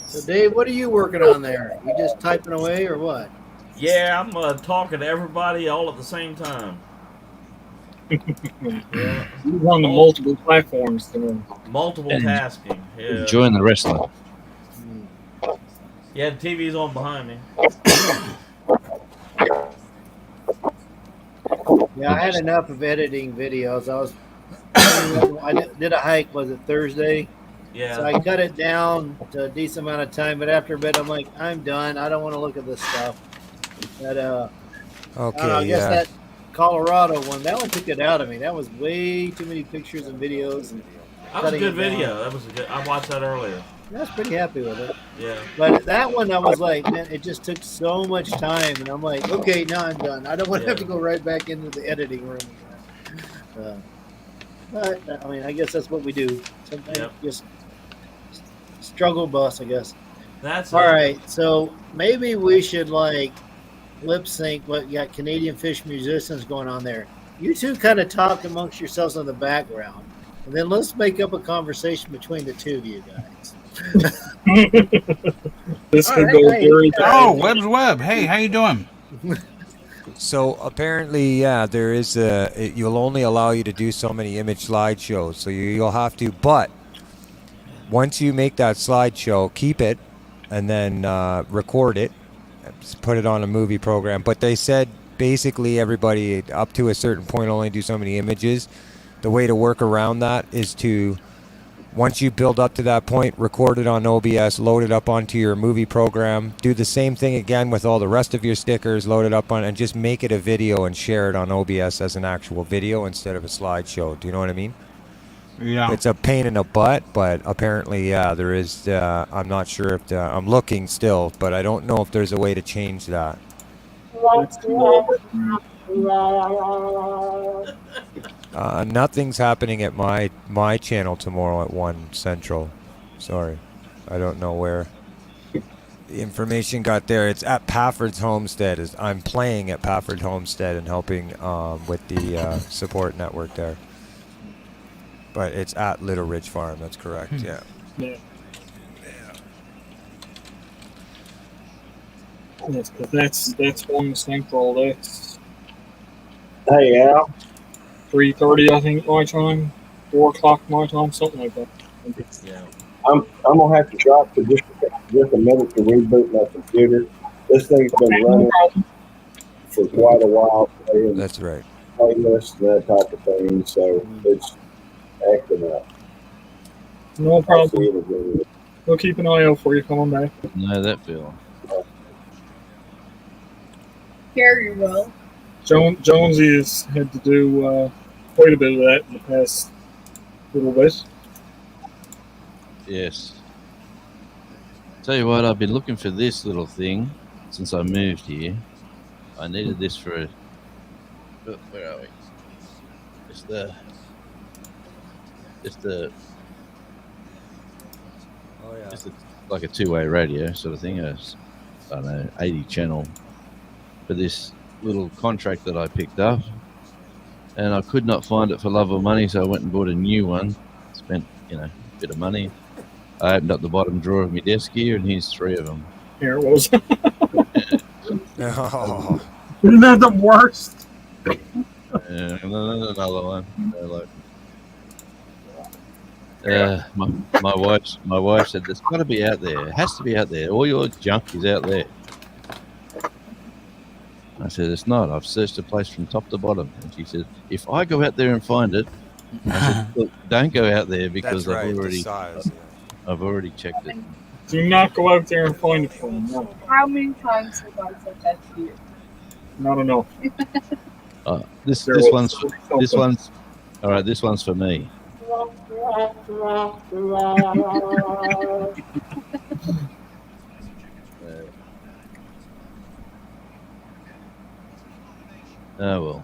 So, Dave, what are you working on there? You just typing away or what? Yeah, I'm talking to everybody all at the same time. Yeah. He's on the multiple platforms. Multiple And tasking. Yeah. join the wrestler. Yeah, the TV's on behind me. Yeah, I had enough of editing videos. I did a hike. Was it Thursday? Yeah. So I cut it down to a decent amount of time. But after a bit, I'm like, I'm done. I don't want to look at this stuff. But I don't know, I guess that Colorado one, that one took it out of me. That was way too many pictures and videos. And That was a cutting good it down. video. That was a good. I watched that earlier. I was pretty happy with it. Yeah. But that one, I was like, man, it just took so much time. And I'm like, okay, now I'm done. I don't want to have to go right back into the editing room again. But, I mean, I guess that's what we do. Sometimes just struggle bus, I guess. That's all right. So maybe we should like lip sync what you got Canadian Fish musicians going on there. You two kind of talk amongst yourselves in the background. And then let's make up a conversation between the two of you guys. This could go very bad. Oh, Webb's Web. Hey, how you doing? So apparently, yeah, there is you'll only allow you to do so many image slideshows. So you'll have to, but once you make that slideshow, keep it and then record it, put it on a movie program. But they said basically everybody up to a certain point only do so many images. The way to work around that is to, once you build up to that point, record it on OBS, load it up onto your movie program, do the same thing again with all the rest of your stickers, load it up on, and just make it a video and share it on OBS as an actual video instead of a slideshow. Do you know what I mean? Yeah. It's a pain in the butt, but apparently, yeah, there is. I'm not sure if I'm looking still, but I don't know if there's a way to change that. Nothing's happening at my channel tomorrow at 1 Central. Sorry. I don't know where the information got there. It's at Pafford's Homestead. I'm playing at Pafford Homestead and helping with the support network there. But it's at Little Ridge Farm. That's correct, yeah. Yes, but that's 1 Central. That's Hey, Al. 3:30, I think, my time. 4 o'clock my time, something like that. Yeah. I'm gonna have to drop for just a minute to reboot my computer. This thing's been running for quite a while. That's right. Playlists and that type of thing, so it's acting up. No problem. We'll keep an eye out for you coming back. Know that feeling. Very well. Jonesy has had to do quite a bit of that in the past little bit. Yes. Tell you what, I've been looking for this little thing since I moved here. I needed this for a... Oh, where are we? It's the... Oh, yeah. It's like a two-way radio sort of thing. I don't know, 80 channel. For this little contract that I picked up. And I could not find it for love or money, so I went and bought a new one. Spent, a bit of money. I opened up the bottom drawer of my desk here, and here's 3 of them. Here it was. Oh. Isn't that the worst? Another one. My wife said, "There's got to be out there. It has to be out there. All your junk is out there." I said, "It's not. I've searched the place from top to bottom." And she said, "If I go out there and find it," I said, "Look, don't go out there because That's right, I've already, the size, I've already checked it." Do not go out there and find it for them. No. How many times have I said that to you? Not enough. This There was one's something. all right. This one's for me. Oh well.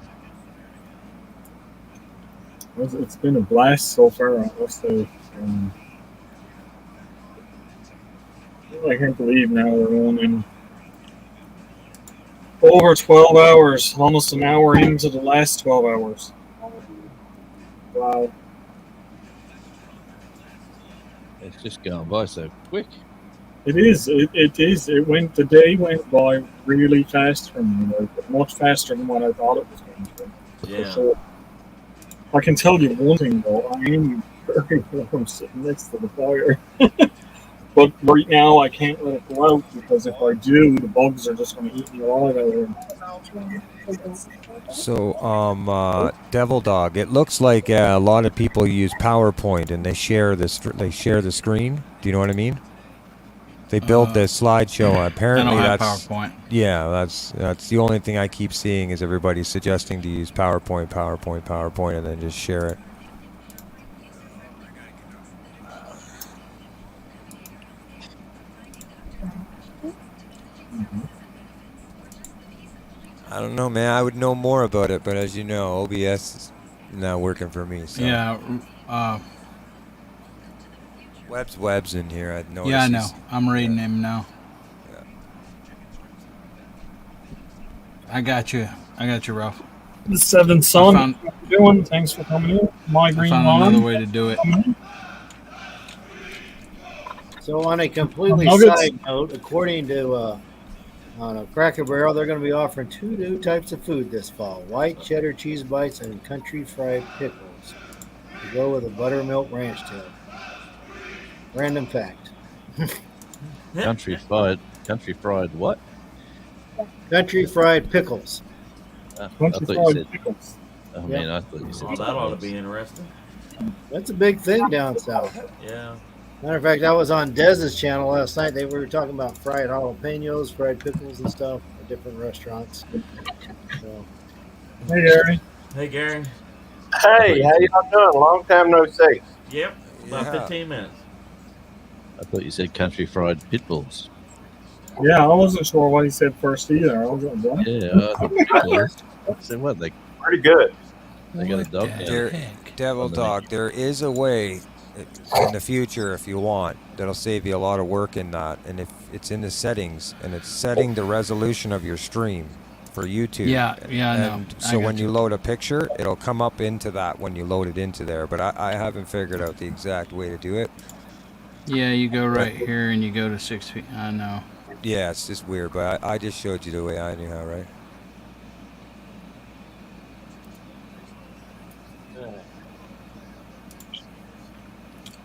It's been a blast so far. What's the I can't believe now we're going in over 12 hours, almost an hour into the last 12 hours. Wow. It's just going by so quick. It is. It is. The day went by really fast for me, like, much faster than what I thought it was going to. For Yeah. sure. I can tell you one thing though, I am very warm sitting next to the fire. But right now I can't let it go out because if I do, the bugs are just going to eat me alive out here. So, Devil Dog, it looks like a lot of people use PowerPoint and they share this. They share the screen. Do you know what I mean? They build the slideshow. Apparently, I don't have that's PowerPoint. yeah. That's the only thing I keep seeing is everybody suggesting to use PowerPoint, and then just share it. I don't know, man. I would know more about it, but as you know, OBS is not working for me. So. Yeah. Webb's in here. I'd noticed. Yeah, I know. I'm reading him now. Yeah. I got you, Ralph. The seventh son, how you doing? Thanks for coming in. My I green found line. another way to do it. So on a completely Nuggets. side note, according to Cracker Barrel, they're going to be offering 2 new types of food this fall: white cheddar cheese bites and country fried pickles to go with a buttermilk ranch tail. Random fact. Country fried what? Country fried pickles. I Country thought you fried said. pickles. I mean, I thought you said. Well, that ought to be interesting. That's a big thing down south. Yeah. Matter of fact, I was on Dez's channel last night. We were talking about fried jalapenos, fried pickles, and stuff at different restaurants. So, Hey, Gary. Hey, Gary. Hey, how y'all doing? Long time no see. Yep. About Yeah. 15 minutes. I thought you said country fried pit bulls. Yeah, I wasn't sure what he said first either. I was like, what? Yeah, pit bulls. So what? They Pretty good. got a dog down. There, Devil Dog, there is a way in the future, if you want, that'll save you a lot of work in that. And if it's in the settings, and it's setting the resolution of your stream for YouTube. Yeah, I know. And I so got when you you. load a picture, it'll come up into that when you load it into there. But I haven't figured out the exact way to do it. Yeah, you go right here and you go to 6 feet. I know. Yeah, it's just weird, but I just showed you the way I knew how, right?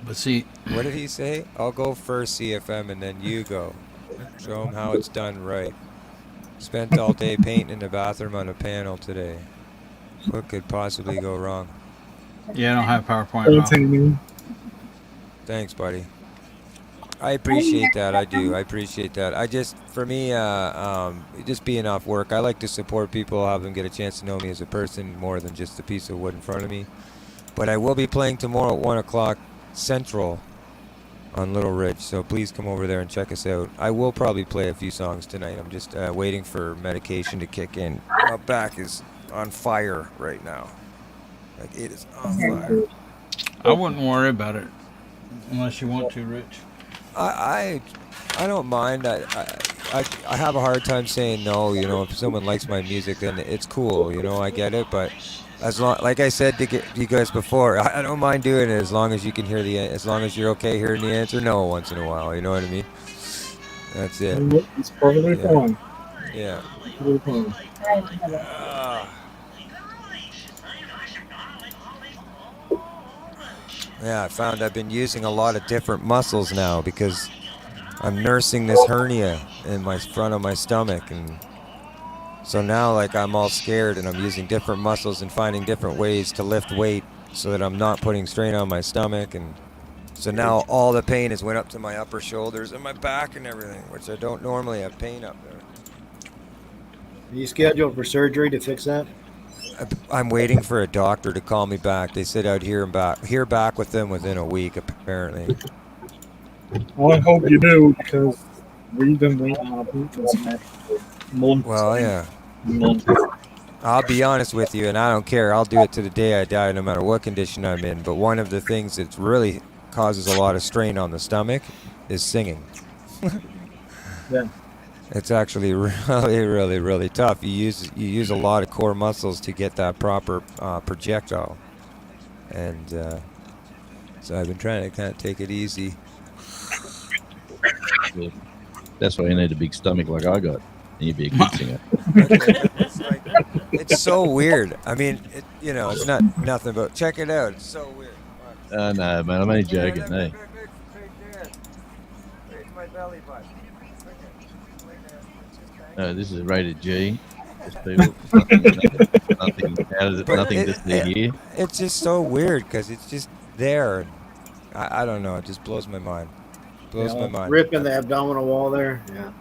But see, What did he say? I'll go first, CFM, and then you go. Show him how it's done right. Spent all day painting in the bathroom on a panel today. What could possibly go wrong? yeah, I don't have PowerPoint. Ralph. Entertaining. Thanks, buddy. I appreciate that. I do. I appreciate that. I just, for me, just being off work, I like to support people, have them get a chance to know me as a person more than just a piece of wood in front of me. But I will be playing tomorrow at 1 o'clock Central on Little Ridge, so please come over there and check us out. I will probably play a few songs tonight. I'm just waiting for medication to kick in. My back is on fire right now. Like, it is on fire. I wouldn't worry about it unless you want to, Rich. I don't mind. I have a hard time saying no. You know, if someone likes my music, then it's cool. You know, I get it. But as long, like I said to you guys before, I don't mind doing it as long as you can hear as long as you're okay hearing the answer no once in a while. You know what I mean? That's it. It's perfectly fine. Yeah. Perfectly fine. Yeah, I found I've been using a lot of different muscles now because I'm nursing this hernia in my front of my stomach, and so now like I'm all scared and I'm using different muscles and finding different ways to lift weight so that I'm not putting strain on my stomach, and so now all the pain has went up to my upper shoulders and my back and everything, which I don't normally have pain up there. are you scheduled for surgery to fix that? I'm waiting for a doctor to call me back. They said I'd hear back with them within a week, apparently. Well, I hope you do because we've been waiting on appointments for months. Well, yeah. Months. I'll be honest with you, and I don't care. I'll do it to the day I die, no matter what condition I'm in. But one of the things that really causes a lot of strain on the stomach is singing. Yeah. It's actually really, really, really tough. You use a lot of core muscles to get that proper projectile, and so I've been trying to kind of take it easy. Yeah. That's why you need a big stomach like I got, and you'd be a good singer. It's like it's so weird. I mean, it's not nothing but check it out. It's so weird. No, man, I'm only joking. Hey. Right there. Right, my belly button. No, this is rated G. Just people, nothing out of it, nothing to see here. It's just so weird because it's just there. I don't know. It just blows my mind. Blows my mind. Ripping the abdominal wall there. Yeah.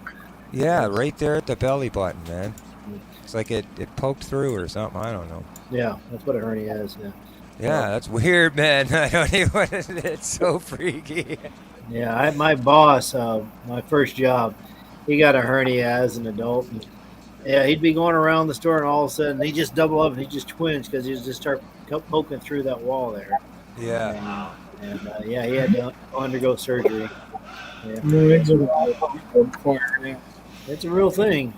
Yeah, right there at the belly button, man. It's like it poked through or something. I don't know. Yeah, that's what a hernia is. Yeah. Yeah, that's weird, man. I don't even. It's so freaky. Yeah, my boss, my first job, he got a hernia as an adult. And, yeah, he'd be going around the store, and all of a sudden he'd just double up and he'd just twinge because he'd just start poking through that wall there. Yeah. And he had to undergo surgery. Yeah. It's a real thing.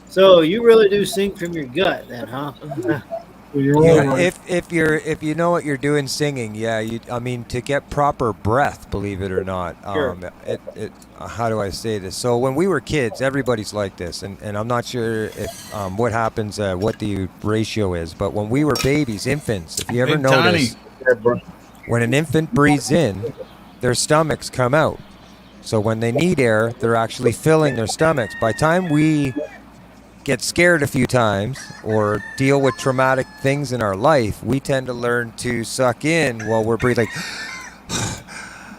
So you really do sing from your gut, then, huh? Yeah, if you know what you're doing singing, yeah, I mean, to get proper breath, believe it or not. Sure. How do I say this? So when we were kids, everybody's like this, and I'm not sure if what happens, what the ratio is, but when we were babies, infants, if you ever notice, when an infant breathes in, their stomachs come out. So when they need air, they're actually filling their stomachs. By the time we get scared a few times or deal with traumatic things in our life, we tend to learn to suck in while we're breathing.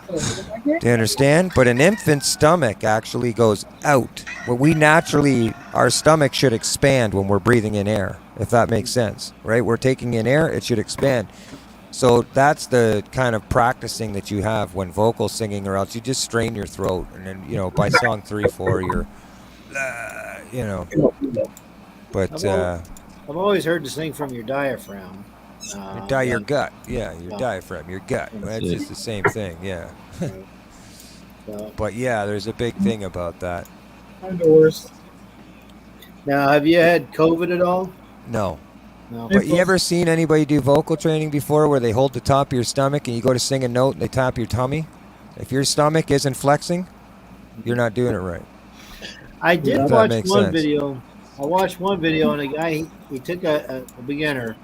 Do you understand? But an infant's stomach actually goes out. Well, our stomach should expand when we're breathing in air, if that makes sense, right? We're taking in air, it should expand. So that's the kind of practicing that you have when vocal singing, or else you just strain your throat. And then, by song 3, 4, you're, But I've always heard to sing from your diaphragm. Your gut. Yeah, your diaphragm, your gut. That's just the same thing, yeah. But yeah, there's a big thing about that. Now, have you had COVID at all? No. No. But you ever seen anybody do vocal training before where they hold the top of your stomach and you go to sing a note and they tap your tummy? If your stomach isn't flexing, you're not doing it right. I did watch one video. I watched one video, and a guy, he took a beginner,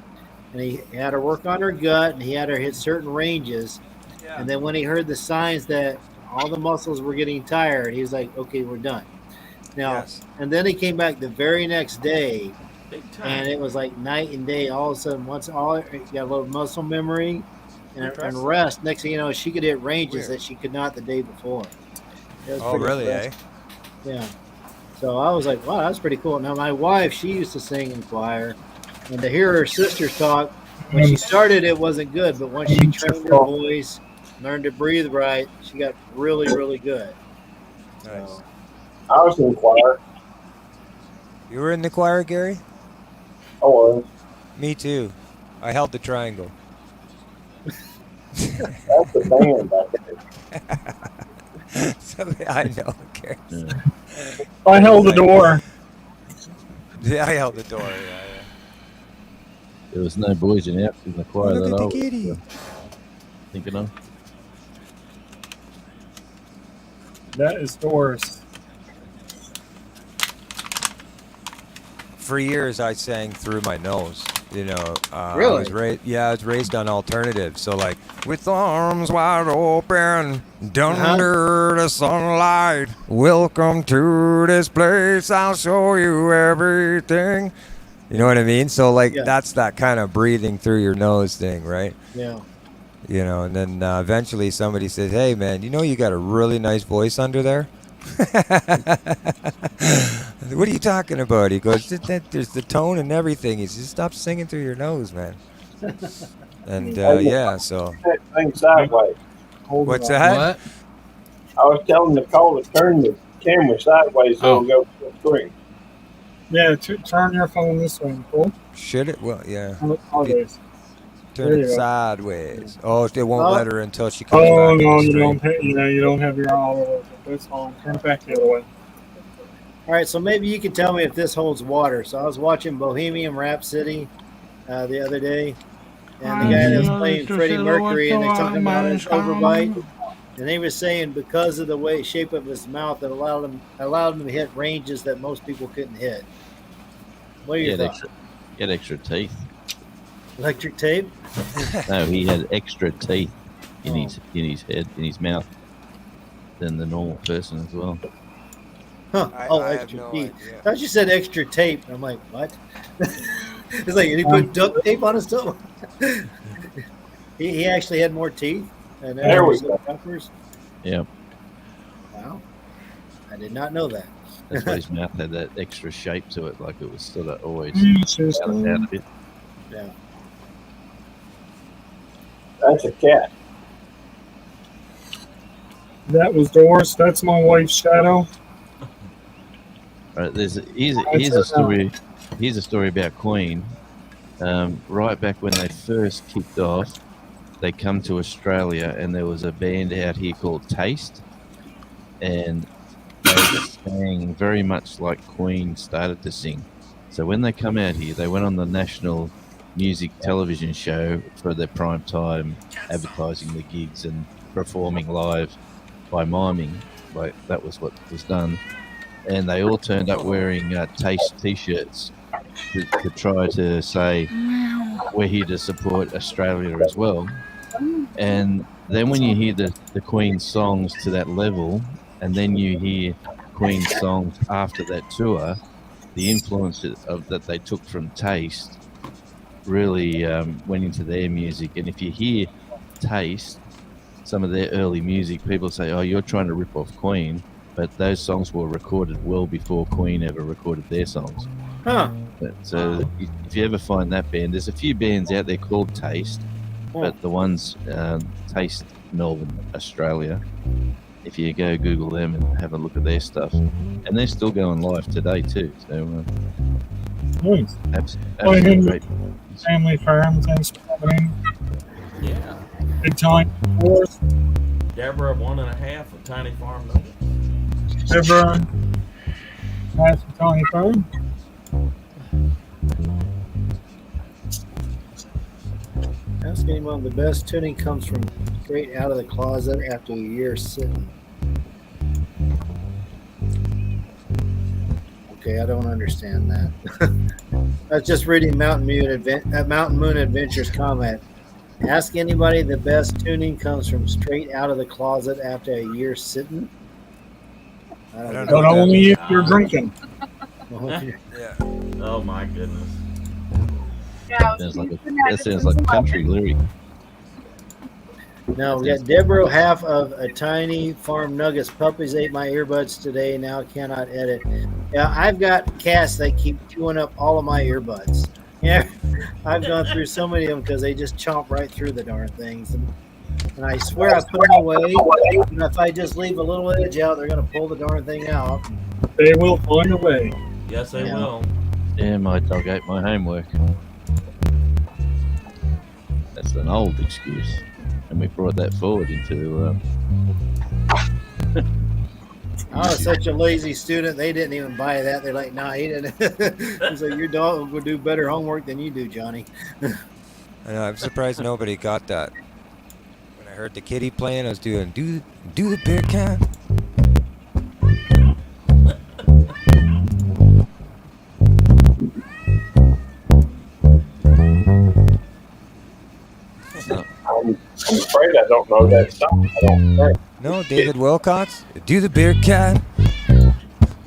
and he had her work on her gut, and he had her hit certain ranges. Yeah. And then when he heard the signs that all the muscles were getting tired, he was like, okay, we're done. Now, and then he came back the very next day, and it was like night and day. All of a sudden, once you got a little muscle memory and rest, next thing you know, she could hit ranges that she could not the day before. Oh, really, impressive. Yeah. So I was like, wow, that's pretty cool. Now, my wife, she used to sing in choir, and to hear her sisters talk, when she started, it wasn't good, but once she trained her voice, learned to breathe right, she got really, really good. Nice. So, I was in choir. You were in the choir, Gary? I was. Me too. I held the triangle. That's the band back there. So, I know, Gary. Yeah. I held the door. Yeah, I held the door. Yeah. There was no boys in the choir Look that at I the was kitty. thinking of. That is Doris. For years, I sang through my nose. Really? I was raised on alternative. So, like, with arms wide open, under the sunlight, welcome to this place, I'll show you everything. You know what I mean? So, like, that's that kind of breathing through your nose thing, right? Yeah. And then eventually somebody says, hey, man, you got a really nice voice under there? What are you talking about? He goes, there's the tone and everything. He says, stop singing through your nose, man. And so. Thing sideways. What's that? What? I was telling Nicole to turn the camera sideways so it'll go to the screen. Yeah, turn your phone this way, Nicole. Should it? Well, yeah. Turn There it you go. sideways. Oh, it won't Oh. let her until she comes Oh back. no, in you the don't. straight. You don't have your auto working. That's fine. Turn it back the other way. All right, so maybe you can tell me if this holds water. So I was watching Bohemian Rhapsody the other day, and the guy that's playing Freddie Mercury, and they're talking about his overbite, and they were saying because of the way shape of his mouth, it allowed him to hit ranges that most people couldn't hit. What are He your had thoughts? extra teeth. Electric tape? No, he had extra teeth in Oh. his head, in his mouth, than the normal person as well. Huh. I have Extra no teeth. idea. I thought you said extra tape. I'm like, what? It's like he put duct tape on his tongue. he actually had more teeth than There we some peppers. Yeah, Wow. I did not know that. that's why his mouth had that extra shape to it, like it was sort of always Just, out a bit. Yeah. That's a cat. that was Doris. That's my wife's shadow. Right, here's a story. Here's a story about Queen. Right back when they first kicked off, they come to Australia, and there was a band out here called Taste, and they sang very much like Queen started to sing. So when they come out here, they went on the national music television show for their prime time, advertising the gigs and performing live by miming. Like that was what was done, and they all turned up wearing Taste T-shirts to try to say we're here to support Australia as well. And then when you hear the Queen songs to that level, and then you hear Queen songs after that tour, the influence of that they took from Taste really went into their music. And if you hear Taste, some of their early music, people say, "Oh, you're trying to rip off Queen," but those songs were recorded well before Queen ever recorded their songs. Huh. So if you ever find that band, there's a few bands out there called Taste, but the ones Taste Melbourne, Australia, if you go Google them and have a look at their stuff, and they're still going live today too. So Nice. absolutely great. Family farm. Thanks for coming in. Yeah. Big time. Doris. Deborah, 1.5 of Tiny Farm Nuggets. Deborah. Nice and tiny farm. Asking him one of the best tuning comes from straight out of the closet after a year sitting. Okay, I don't understand that. I was just reading Mountain Moon Adventures comment. Ask anybody the best tuning comes from straight out of the closet after a year sitting. I don't But know. only if you're drinking. Yeah. Oh my goodness. Yeah, That sounds like a country lyric. Now we got Deborah, half of a Tiny Farm Nuggets. Puppies ate my earbuds today. Now cannot edit. Yeah, I've got cats that keep chewing up all of my earbuds. Yeah, I've gone through so many of them because they just chomp right through the darn things. And I swear I put them away. And if I just leave a little edge out, they're going to pull the darn thing out. They will find a way. Yes, they Yeah. will. Yeah, my dog ate my homework. That's an old excuse, and we brought that forward into. I was such a lazy student. They didn't even buy that. They're like, "Nah, he didn't." It's like your dog will do better homework than you do, Johnny. I know, I'm surprised nobody got that. When I heard the kitty playing, I was doing do the bear cat. I'm afraid I don't know that song. I don't think. No, David Wilcox. Do the bear cat.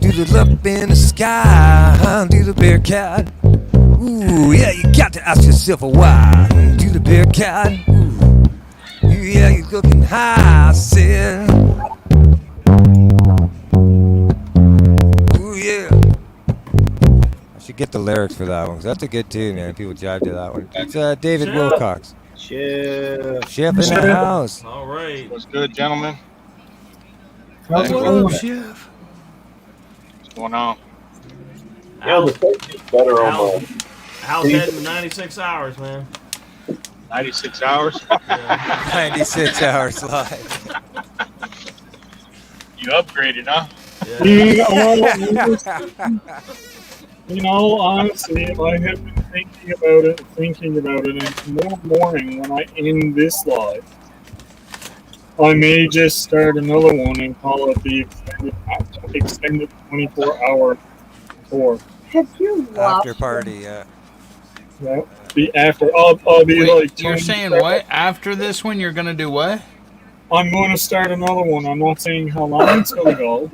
Do the look in the sky. Do the bear cat. Ooh, yeah, you got to ask yourself a why. Do the bear cat. Ooh, yeah, you're looking high, I said. Ooh, yeah. I should get the lyrics for that one, 'cause that's a good tune, man. People jive to that one. It's David Chef. Wilcox. Chef. Chef in the house. All right. What's good, gentlemen? How's it What going? up, Chef? What's going on? Yeah, the safety's better on How's heading 96 hours, man? 96 hours. 96 hours live. You upgraded, huh? Honestly, I have been thinking about it, and tomorrow morning when I end this live, I may just start another one and call it the extended 24-hour tour. After party, yeah. Yeah, be after. I'll be Wait, like. you're saying what? After this one, you're gonna do what? I'm going to start another one. I'm not saying how long it's going to go,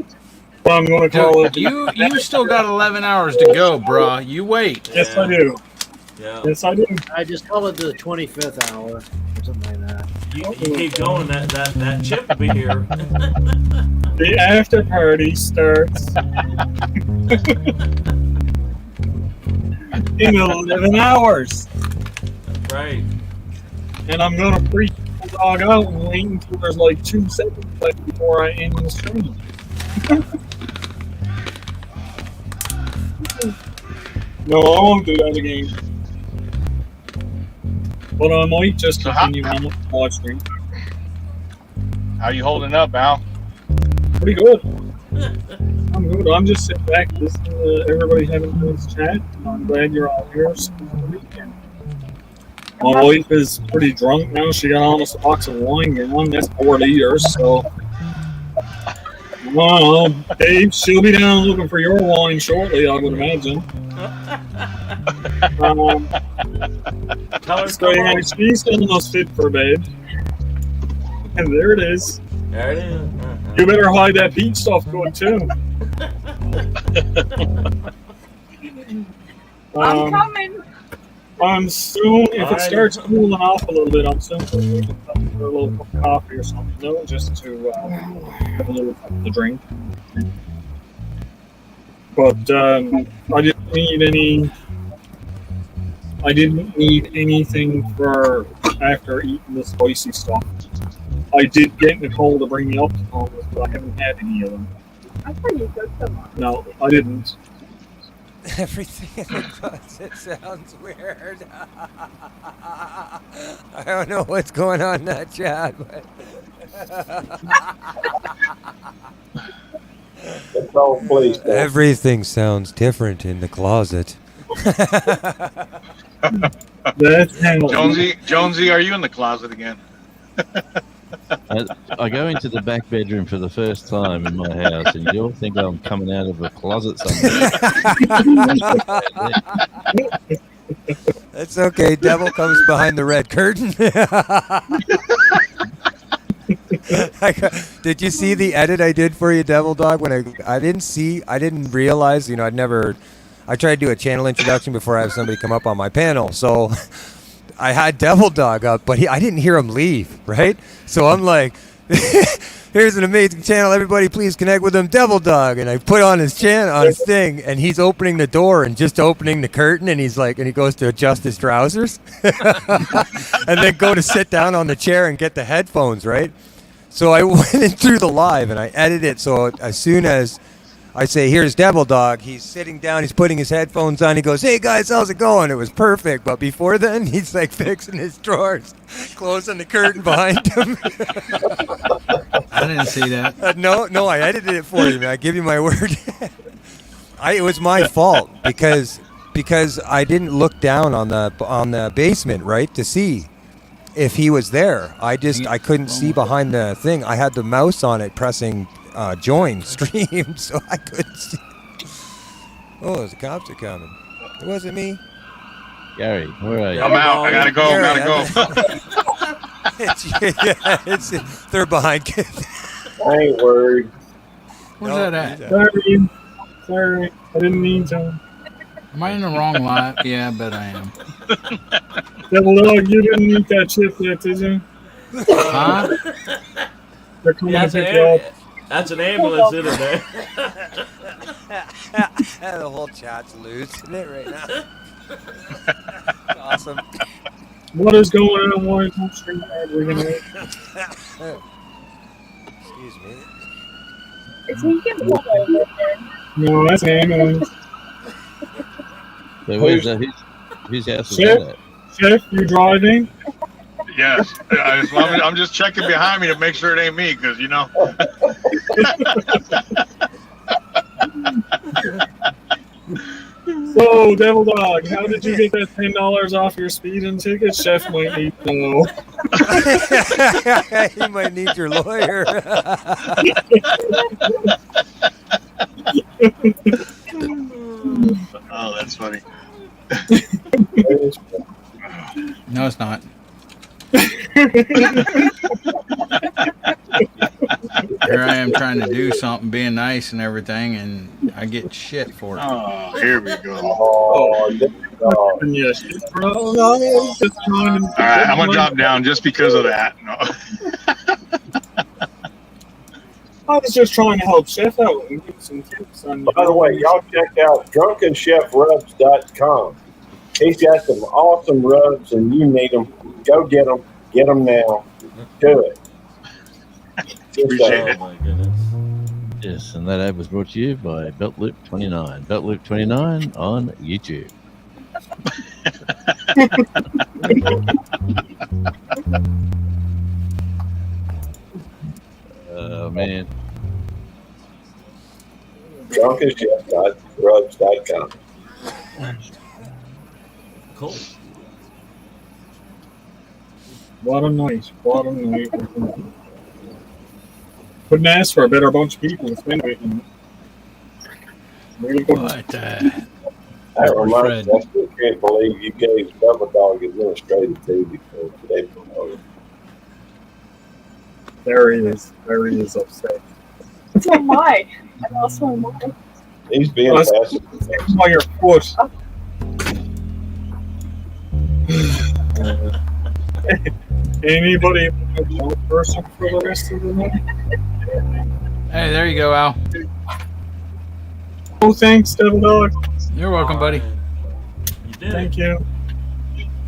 but I'm going to call it. You still got 11 hours to go, brah. You wait. Yes, I do. Yeah. Yes, I do. I just call it the 25th hour or something like that. You keep going, that chip will be here. The after party starts in 11 hours. Right. And I'm going to freak the dog out and wait until there's like 2 seconds left before I end the stream. No, I won't do that again. But I might just continue on watching. How you holding up, Al? Pretty good. I'm good. I'm just sitting back listening to everybody having this chat. I'm glad you're all here. My wife is pretty drunk now. She got almost a box of wine gone. That's 4 liters, so. Well, Dave, she'll be down looking for your wine shortly, I would imagine. So yeah, she's almost fit for bed. And there it is. There it is. You better hide that peach stuff good too. I'm coming. I'm soon, if it starts cooling off a little bit, I'm soon going to come for a little cup of coffee or something, no, just to have a little something to drink. But I didn't need anything for after eating the spicy stuff. I did get Nicole to bring me up to Thomas, but I haven't had any of them. I thought you took them. No, I didn't. Everything in the closet sounds weird. I don't know what's going on in that chat, but everything sounds different in the closet. Jonesy, are you in the closet again? I go into the back bedroom for the first time in my house, and you all think I'm coming out of a closet somewhere. That's okay. Devil comes behind the red curtain. Did you see the edit I did for you, Devil Dog? When I didn't realize, I try to do a channel introduction before I have somebody come up on my panel. So I had Devil Dog up, but I didn't hear him leave, right? So I'm like, here's an amazing channel. Everybody please connect with him, Devil Dog. And I put on his thing, and he's opening the door and just opening the curtain, and he's like, and he goes to adjust his trousers and then go to sit down on the chair and get the headphones, right? So I went in through the live and I edited it. So as soon as I say, here's Devil Dog, he's sitting down, he's putting his headphones on, he goes, hey guys, how's it going? It was perfect. But before then, he's like fixing his drawers, closing the curtain behind him. I didn't see that. No, I edited it for you, man. I give you my word. It was my fault because I didn't look down on the basement, right, to see if he was there. I couldn't see behind the thing. I had the mouse on it pressing join stream, so I couldn't see. Oh, the cops are coming. It wasn't me. Gary, where are you? I'm out. I gotta go. They're behind. I ain't worried. Where's that at? Sorry, I didn't mean to. Am I in the wrong lot? Yeah, I bet I am. Devil Dog, you didn't eat that chip yet, did you? Huh? They're coming to pick you up. That's an ambulance in there. The whole chat's loose, isn't it, right now? Awesome. What is going on? Why is my stream Excuse me. Is he getting pulled over there? No, that's an ambulance. So where's whose house is Chef? that at? Chef, you driving? Yes. I'm just checking behind me to make sure it ain't me, because, you know. So, Devil Dog, how did you get that $10 off your speeding ticket? Chef might need to know. You might need your lawyer. Oh, that's funny. No, it's not. Here I am trying to do something, being nice and everything, and I get shit for it. Oh, here we go. Oh, Yes, bro. No, just trying to- All right, I'm gonna drop down just because of that. No. I was just trying to help Chef out and give some tips on. by the way, y'all check out drunkenchefrubs.com. He's got some awesome rubs, and you need them. Go get them. Get them now. Do it. Appreciate it. Oh my goodness. Yes, and that ad was brought to you by BeltLoop29. BeltLoop29 on YouTube. Oh, man. Drunkenchef.rubs.com. Cool. What a night. What a night. Couldn't ask for a better bunch of people to spend it. Really good. But That reminds me, I still can't believe you gave Double Dog administrative fee before today. There he is. There he is upset. So am I. I'm also mine. He's being That's- passive. By your foot. Anybody want a person for the rest of the night? hey, there you go, Al. Oh, thanks, Devil Dog. You're welcome, buddy. You did Thank it. you.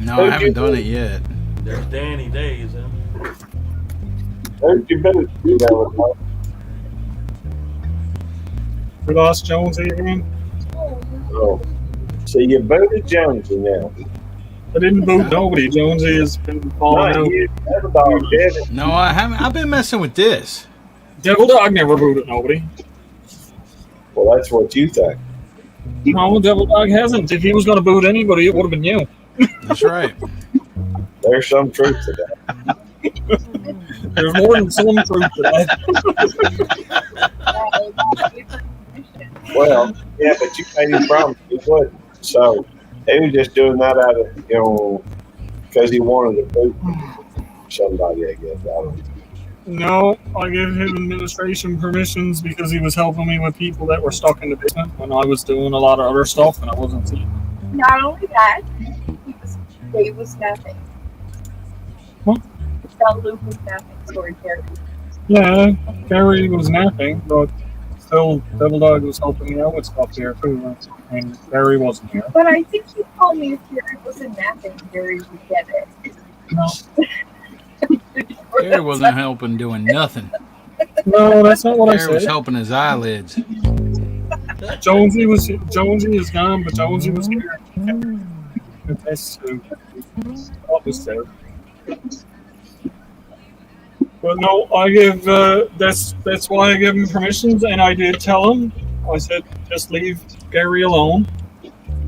No, I haven't done it yet. There's Danny Days. Huh? There's your business, Devil Dog. We lost Jonesy again. Oh. So you booted Jonesy now. I didn't boot nobody. Jonesy has been falling Not out. you. Devil Dog did it. No, I haven't. I've been messing with this. Devil Dog never booted nobody. Well, that's what you think. No, Devil Dog hasn't. If he was going to boot anybody, it would have been you. That's right. There's some truth to that. There's more than some truth to that. Well, yeah, but you made him promise he wouldn't. So he was just doing that out of, because he wanted to boot somebody, I guess. I don't know. No, I gave him administration permissions because he was helping me with people that were stuck in the basement when I was doing a lot of other stuff and I wasn't seeing. Not only that, Dave was snapping. What? That Luke was snapping. Sorry, Terry. Yeah, Gary was napping, but still, Devil Dog was helping me out with stuff here too, and Gary wasn't here. But I think you told me if Terry wasn't napping, Terry would get it. No, Gary wasn't helping doing nothing. no, that's not what I Gary was said. helping his eyelids. Jonesy is gone, but Jonesy was here. That's what was said. But no, I give that's why I gave him permissions, and I did tell him. I said just leave Gary alone.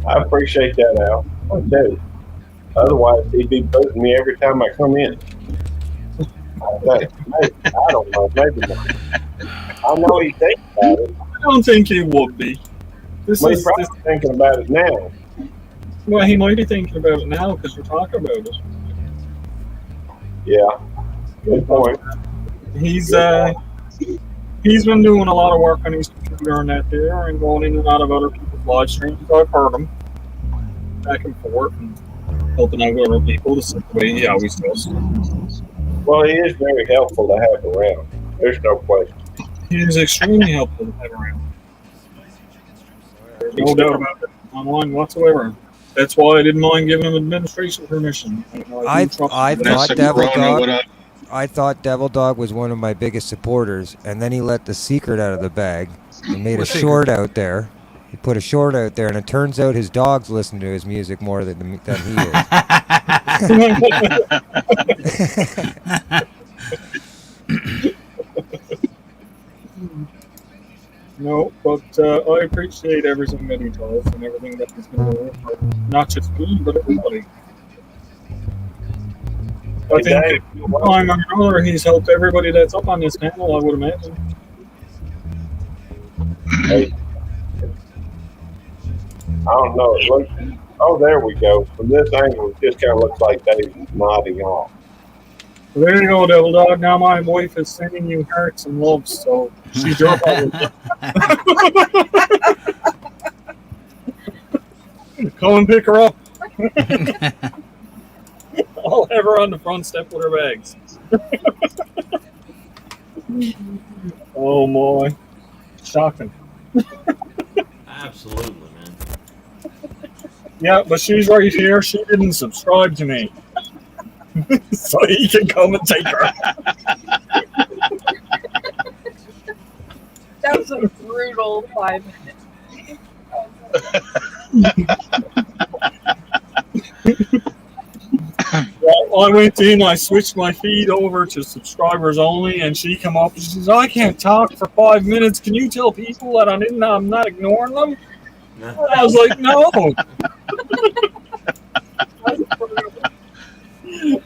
I appreciate that, Al. I do. Otherwise, he'd be booting me every time I come in. Maybe, I don't know. Maybe not. I know he thinks about it. I don't think he would be. He's probably thinking about it now. Well, he might be thinking about it now because we're talking about it. Yeah. Good point. He's been doing a lot of work on his computer and that there, and going in and out of other people's live streams. I've heard him back and forth and helping out other people the same way he always does. Well, he is very helpful to have around. There's no question. He is extremely helpful to have around. There's no doubt about it online whatsoever. That's why I didn't mind giving him administration permission. I thought Devil Dog. I thought Devil Dog was one of my biggest supporters, and then he let the secret out of the bag and made a short out there. He put a short out there, and it turns out his dogs listen to his music more than he is. No, but I appreciate everything that he does and everything that he's been doing for not just me, but everybody. I think at one time or another, he's helped everybody that's up on this panel, I would imagine. Hey, I don't know. It looks, oh, there we go. From this angle, it just kind of looks like Dave's nodding off. Well, there you go, Devil Dog. Now my wife is sending you hearts and loves, so she's your problem. Come and pick her up. I'll have her on the front step with her bags. Oh, my. Shocking. Absolutely, man. Yeah, but she's right here. She didn't subscribe to me. So he can come and take her. That was a brutal 5 minutes. Well, I went in, I switched my feed over to subscribers only, and she come up and she says, I can't talk for 5 minutes. Can you tell people that I'm not ignoring them? No. I was like, no.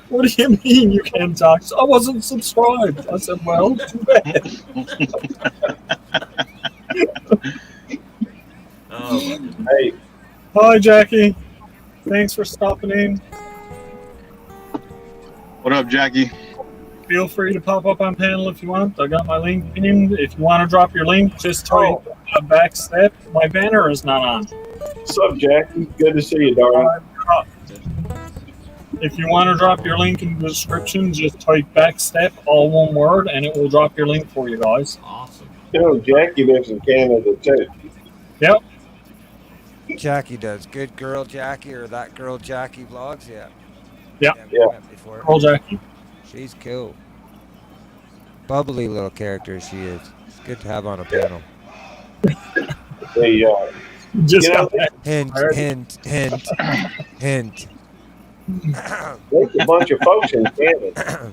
What do you mean you can't talk? I wasn't subscribed. I said, well, too bad. Hey. Hi, Jackie. Thanks for stopping in. What up, Jackie? Feel free to pop up on panel if you want. I got my link pinned. If you want to drop your link, just type back step. My banner is not on. What's up, Jackie? Good to see you, darling. If you want to drop your link in the description, just type backstep, all one word, and it will drop your link for you guys. Awesome. You know, Jackie lives in Canada, too. Yep. Jackie does. Good girl Jackie, or that girl Jackie vlogs, yeah. Yeah. Before. Girl Jackie. She's cool. Bubbly little character she is. It's good to have on a panel. Just got hint, hint, hint. There's a bunch of folks in Canada.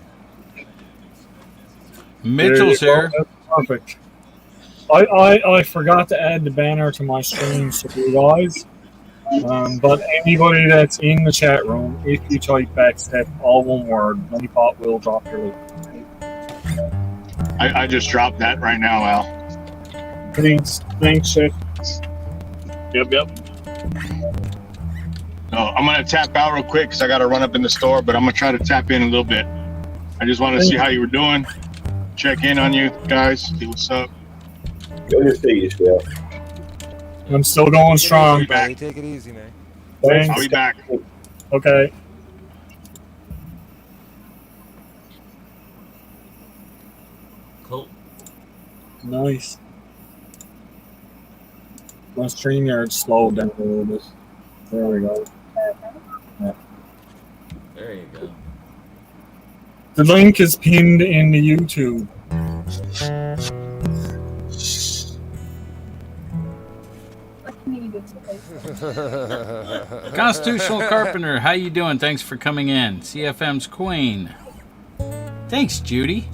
Mitchell's here. That's perfect. I forgot to add the banner to my stream, so you guys. But anybody that's in the chat room, if you type backstep, all one word, Honeypot will drop your link. I just dropped that right now, Al. Thanks, Chef. Yep. No, I'm gonna tap out real quick because I gotta run up in the store, but I'm gonna try to tap in a little bit. I just want to see how you were doing, check in on you guys, see what's up. Good to see you, Chef. I'm still going strong. Take it easy, man. Thanks. I'll be back. Okay. Cool. Nice. My StreamYard slowed down a little bit. There we go. Yeah. There you go. The link is pinned in the YouTube. Constitutional Carpenter, how you doing? Thanks for coming in. CFM's Queen. Thanks, Judy.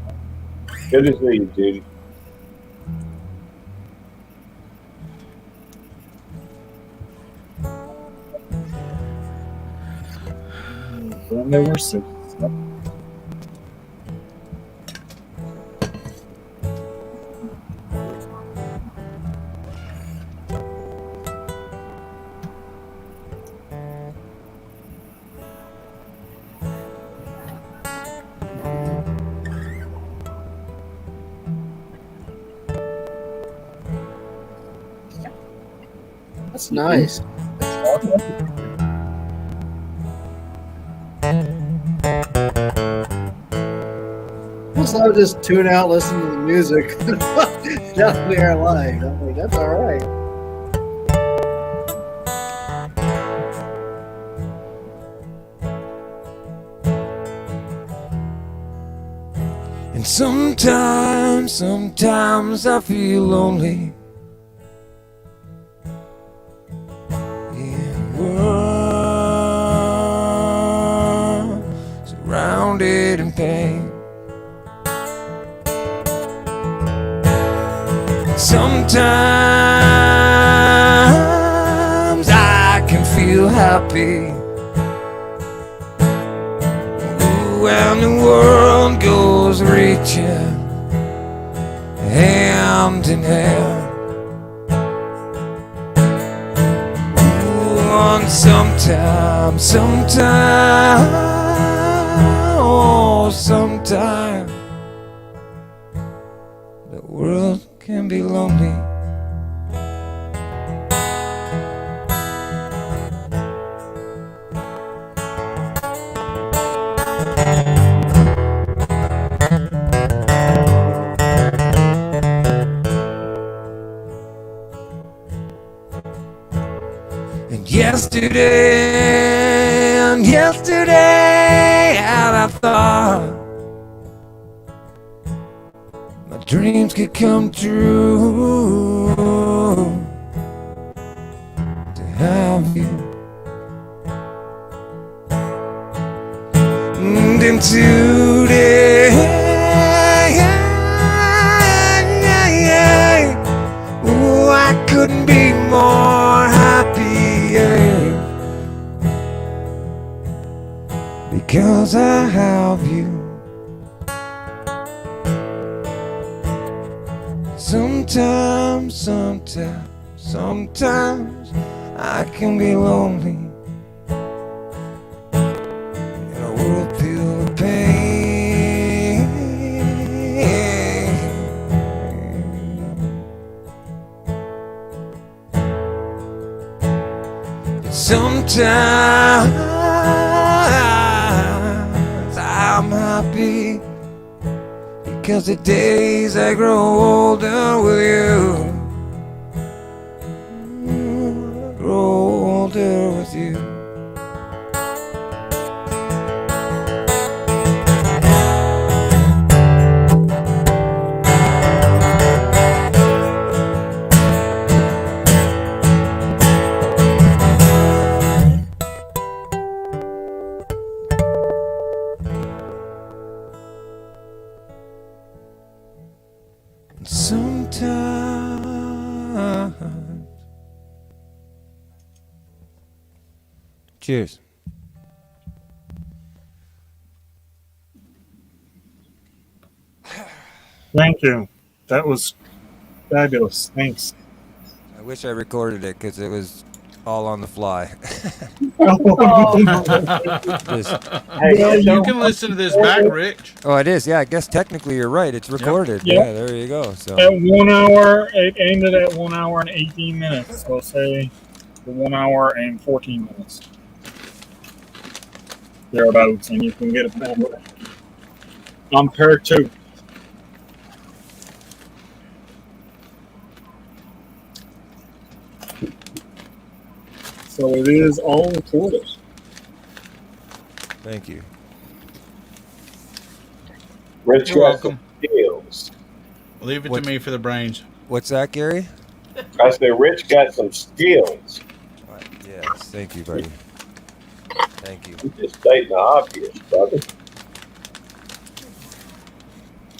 Good to see you, Judy. When they were six. That's nice. Plus, I would just tune out, listen to the music down there live. I'm like, that's all right. And sometimes I feel lonely. in pain. Sometimes I can feel happy when the world goes reaching hand in hand. And sometimes, sometimes the world can be lonely. Yesterday, had I thought my dreams could come true, to have you. And then today, oh, I couldn't be more happy. Because I have you. Sometimes I can be lonely in a world filled with pain. Sometimes I'm happy because the days I grow older with you, grow older with you. Sometimes. Cheers. Thank you. That was fabulous. Thanks. I wish I recorded it because it was all on the fly. You can listen to this back, Rich. Oh, it is. Yeah, I guess technically you're right. It's recorded. Yep. Yeah, there you go. So at 1 hour, it ended at 1 hour and 18 minutes. So say 1 hour and 14 minutes. Thereabouts, and you can get it back on pair 2. So it is all recorded. thank you. Rich You're welcome. skills. Leave it to me for the brains. What's that, Gary? I said, Rich got some skills. Yes, thank you, buddy. Thank you. You just stating the obvious, brother.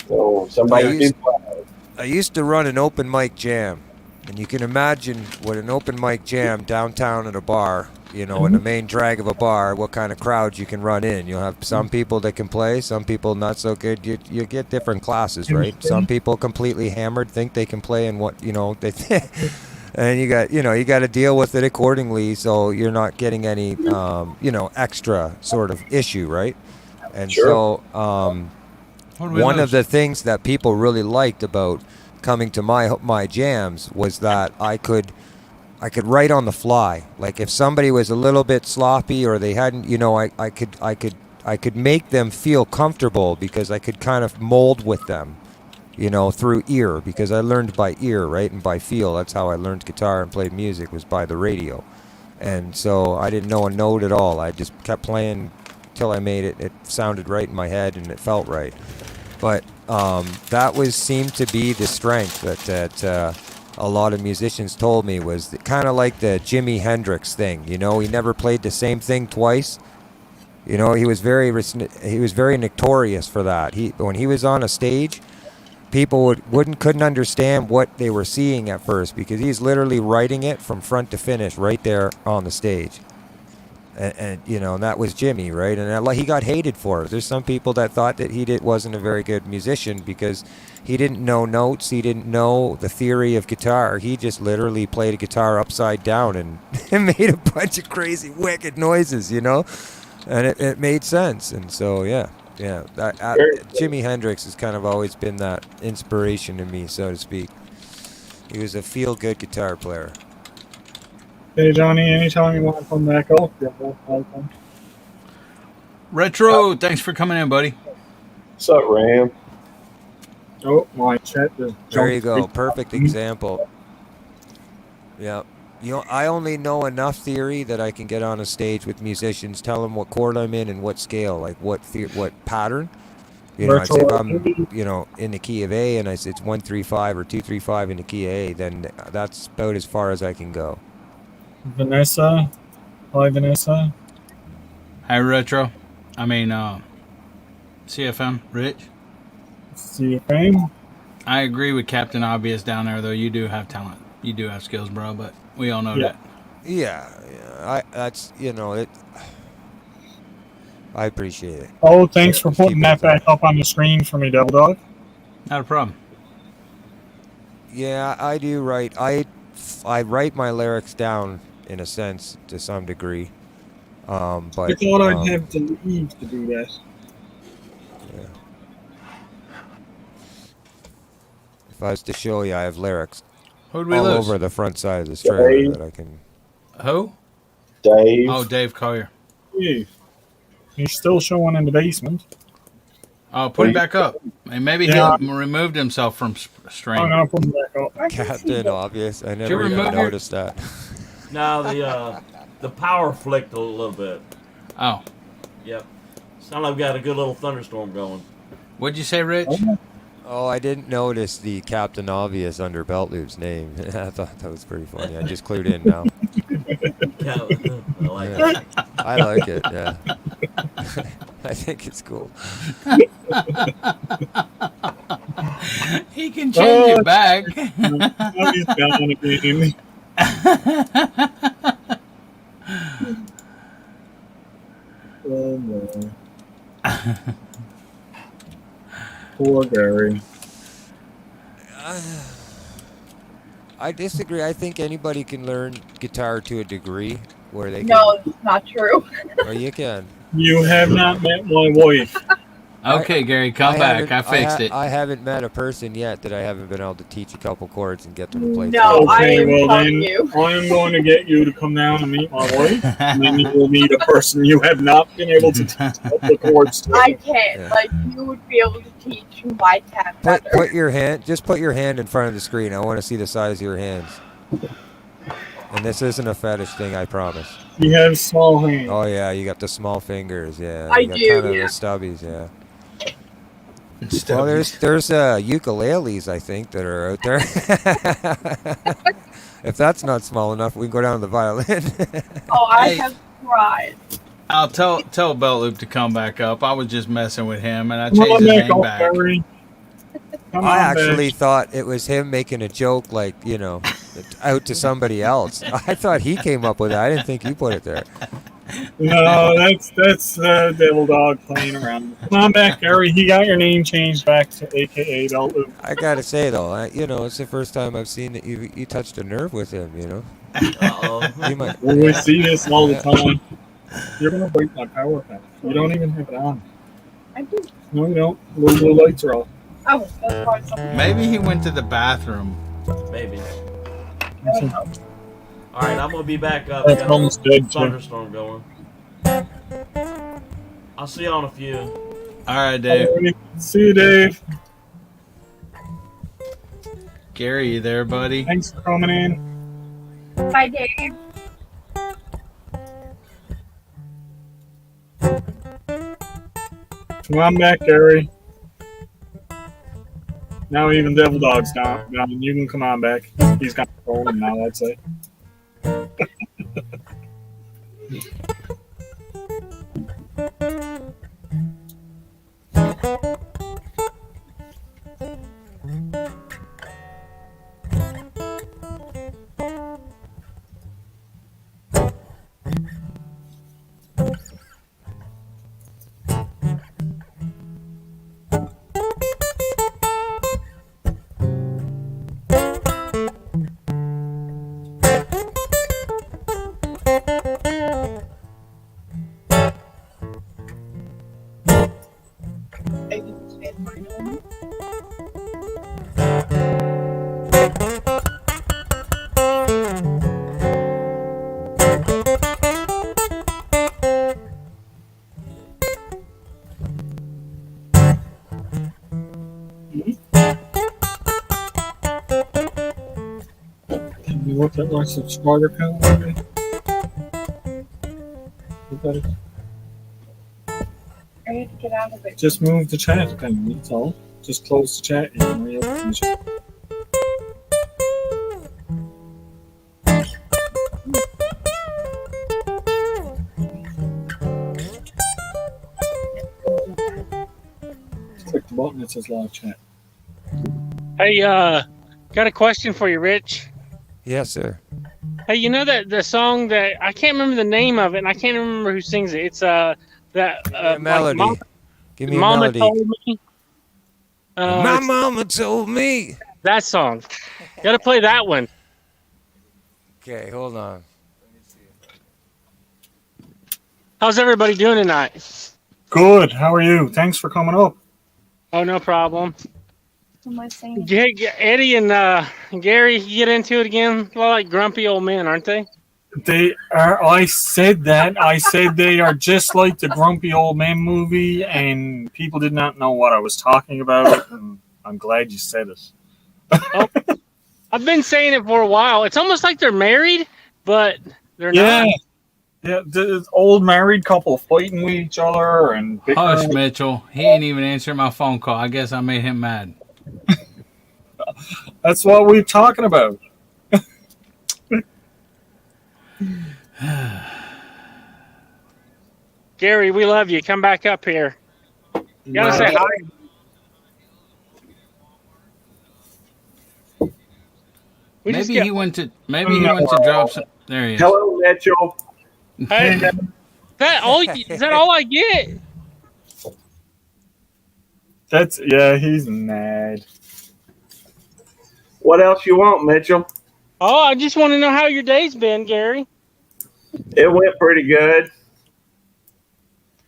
So somebody I used to run an open mic jam, and you can imagine what an open mic jam downtown at a bar, you know, in the main drag of a bar, what kind of crowds you can run in. You'll have some people that can play, some people not so good. You get different classes, right? Some people completely hammered think they can play in what, you know, they and you got to deal with it accordingly, so you're not getting any, extra sort of issue, right? And so one of the things that people really liked about coming to my jams was that I could write on the fly. Like if somebody was a little bit sloppy or they hadn't, I could make them feel comfortable because I could kind of mold with them. Through ear, because I learned by ear, right, and by feel. That's how I learned guitar and played music, was by the radio. And so I didn't know a note at all. I just kept playing till I made it. It sounded right in my head and it felt right. But that seemed to be the strength that a lot of musicians told me, was kind of like the Jimi Hendrix thing. He never played the same thing twice. You know, he was very notorious for that. When he was on a stage, people couldn't understand what they were seeing at first because he's literally writing it from front to finish right there on the stage. And you know, and that was Jimmy, right? And he got hated for it. There's some people that thought that wasn't a very good musician because he didn't know notes, he didn't know the theory of guitar. He just literally played a guitar upside down and made a bunch of crazy, wicked noises, you know? And it made sense. And so, yeah. Jimi Hendrix has kind of always been that inspiration to me, so to speak. He was a feel-good guitar player. Hey, Johnny, anytime you want to come back up, you're most welcome. Retro, thanks for coming in, buddy. What's up, Ram? Oh, my chat just There you jumped. go. Perfect example. Yeah. You know, I only know enough theory that I can get on a stage with musicians, tell them what chord I'm in and what scale, like what pattern. You know, I'd say if I'm, you know, in the key of A and I say it's 1-3-5 or 2-3-5 in the key of A, then that's about as far as I can go. Vanessa. Hi, Vanessa. Hi, Retro. I mean, CFM. Rich. CFM. I agree with Captain Obvious down there, though. You do have talent. You do have skills, bro, but we all know that. Yeah. That's, you know, it. I appreciate it. Oh, thanks for putting that back up on the screen for me, Devil Dog. Not a problem. Yeah, I do write. I write my lyrics down in a sense to some degree. But I thought I'd have to leave to do that. Yeah. If I was to show you, I have lyrics Who'd we all lose? over the front side of this trailer that I can. Who? Dave. Oh, Dave Collier. Yeah. He's still showing in the basement. Oh, put it back up. And maybe he removed himself from stream. I'm gonna put him back up. Captain Obvious. I Did you never even remove noticed that. No, the power flicked a little bit. Oh. Yep. Sound like we got a good little thunderstorm going. What'd you say, Rich? Oh, I didn't notice the Captain Obvious under Belt Loop's name. I thought that was pretty funny. I just clued in now. I like it. I like it, yeah. I think it's cool. He can change it back. Now he's down again. Oh, no. Poor Gary. I disagree. I think anybody can learn guitar to a degree where they can. No, it's not true. Oh, you can. You have not met my wife. Okay, Gary, come back. I fixed it. I haven't met a person yet that I haven't been able to teach a couple chords and get them to play. No, Okay, well then, you. I am going to get you to come down and meet my wife, and then you will meet a person you have not been able to teach the chords to. I can't. Like, you would be able to teach my cat better. Put your hand in front of the screen. I want to see the size of your hands. And this isn't a fetish thing, I promise. You have small hands. Oh yeah, you got the small fingers. Yeah, I you got do, kind of yeah. the stubbies. Yeah. Well, there's ukuleles I think that are out there. If that's not small enough, we can go down to the violin. Oh, I have tried. I'll tell Belt Loop to come back up. I was just messing with him, and I changed his name back. I actually thought it was him making a joke, like, you know, out to somebody else. I thought he came up with it. I didn't think you put it there. No, that's Devil Dog playing around. Come on back, Gary. He got your name changed back to AKA Belt Loop. I gotta say though, you know, it's the first time I've seen that you touched a nerve with him. You know. We see this all the time. You're gonna break my power pack. You don't even have it on. I do. No, you don't. The lights are off. Oh, that's probably something. Maybe he went to the bathroom. Maybe. All right, I'm gonna be back up. That's almost dead, Thunderstorm going. I'll see you on a few. All right, Dave. See you, Dave. Gary, you there, buddy? Thanks for coming in. Bye, Dave. Come on back, Gary. Now even Devil Dog's down. You can come on back. He's got the phone now, I'd say. look at my subscriber count? Maybe? You better I need to get out of it. just move the chat down, that's all. Just close the chat. You can reopen the chat. Click the button that says live chat. Hey, got a question for you, Rich. Yes, sir. Hey, you know that the song that I can't remember the name of it, and I can't remember who sings it. It's that Melody. Like, Give me a Mama melody. told me. My mama told me. That song. Got to play that one. Okay, hold on. How's everybody doing tonight? Good. How are you? Thanks for coming up. Oh, no problem. What am I saying? Eddie and Gary, you get into it again? A lot like grumpy old men, aren't they? They are. I said that. I said they are just like the Grumpy Old Man movie, and people did not know what I was talking about. And I'm glad you said it. Oh, I've been saying it for a while. It's almost like they're married, but they're Yeah. not. Yeah, the old married couple fighting with each other and Hush, bickering. Mitchell. He ain't even answering my phone call. I guess I made him mad. That's what we're talking about. Gary, we love you. Come back up here. You gotta say hi. We just Maybe got- he went to drop some. There he is. Hello, Mitchell. Hey, is that all I get? Yeah, he's mad. What else you want, Mitchell? Oh, I just want to know how your day's been, Gary. It went pretty good.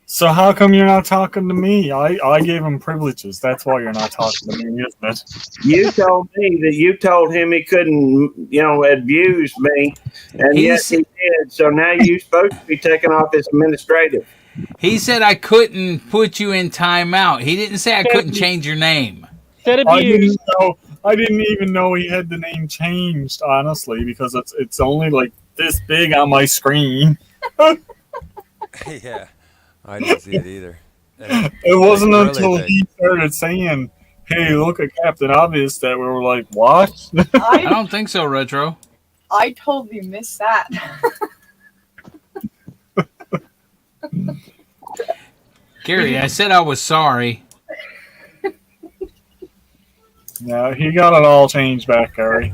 So how come you're not talking to me? I gave him privileges. That's why you're not talking to me, isn't it? You told me that you told him he couldn't, abuse me, and yes, he did. So now you're supposed to be taking off his administrative. He said I couldn't put you in timeout. He didn't say I couldn't change your name. I didn't even know he had the name changed, honestly, because it's only like this big on my screen. Yeah, I didn't see it either. It wasn't Really until big. he started saying, "Hey, look at Captain Obvious," that we were like, "What?" I don't think so, Retro. I totally missed that. Gary, I said I was sorry. No, he got it all changed back, Gary.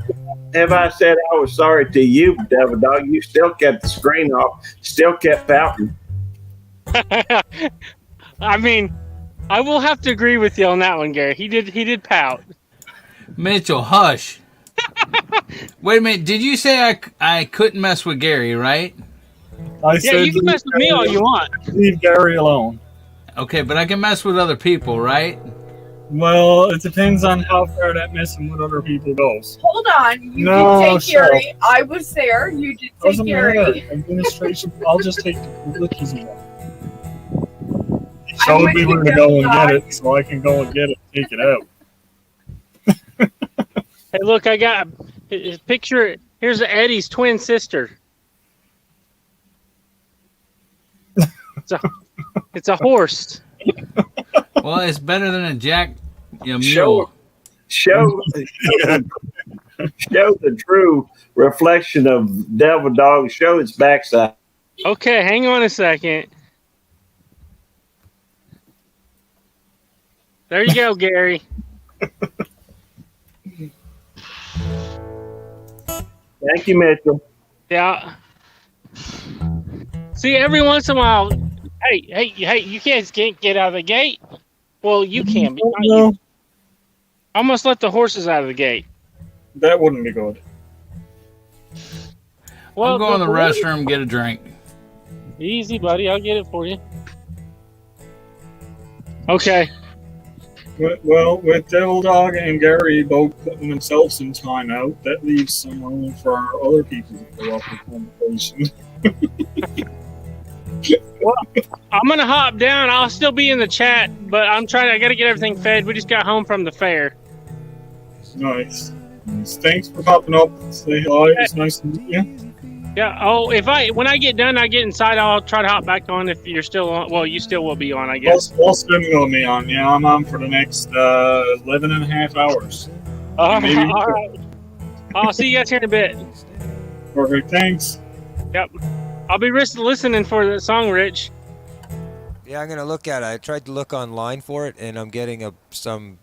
If I said I was sorry to you, Devil Dog, you still kept the screen off, still kept pouting. I mean, I will have to agree with you on that one, Gary. He did pout. Mitchell, hush. Wait a minute. Did you say I couldn't mess with Gary, right? Yeah, you can mess with me all you want. Leave Gary alone. Okay, but I can mess with other people, right? Well, it depends on how far that messing with other people goes. Hold on. You No, did say shut Gary. I was there. You did say Doesn't Gary. matter. Administration. I'll just take the privileges away. He showed me where to go and get it, so I can go and get it, take it out. Hey, look, I got a picture. Here's Eddie's twin sister. It's a horse. Well, it's better than a mule. Show the true reflection of Devil Dog. Show its backside. Okay, hang on a second. There you go, Gary. Thank you, Mitchell. Yeah. See, every once in a while, hey, you can't get out of the gate. Well, you can, but not you. I must let the horses out of the gate. That wouldn't be good. Well, I'll go in the restroom and get a drink. Easy, buddy. I'll get it for you. Okay. Well, with Devil Dog and Gary both putting themselves in timeout, that leaves some room for other people to fill up the conversation. Well, I'm gonna hop down. I'll still be in the chat, but I gotta get everything fed. We just got home from the fair. Nice. Thanks for popping up. Say hi. It's nice to meet you. Yeah. Oh, when I get done, I get inside. I'll try to hop back on if you're still on. Well, you still will be on, I guess. What's been with me on? Yeah, I'm on for the next 11 and a half hours. All Maybe. right. I'll see you guys here in a bit. Perfect. Thanks. Yep. I'll be listening for the song, Rich. Yeah, I'm gonna look at it. I tried to look online for it, and I'm getting some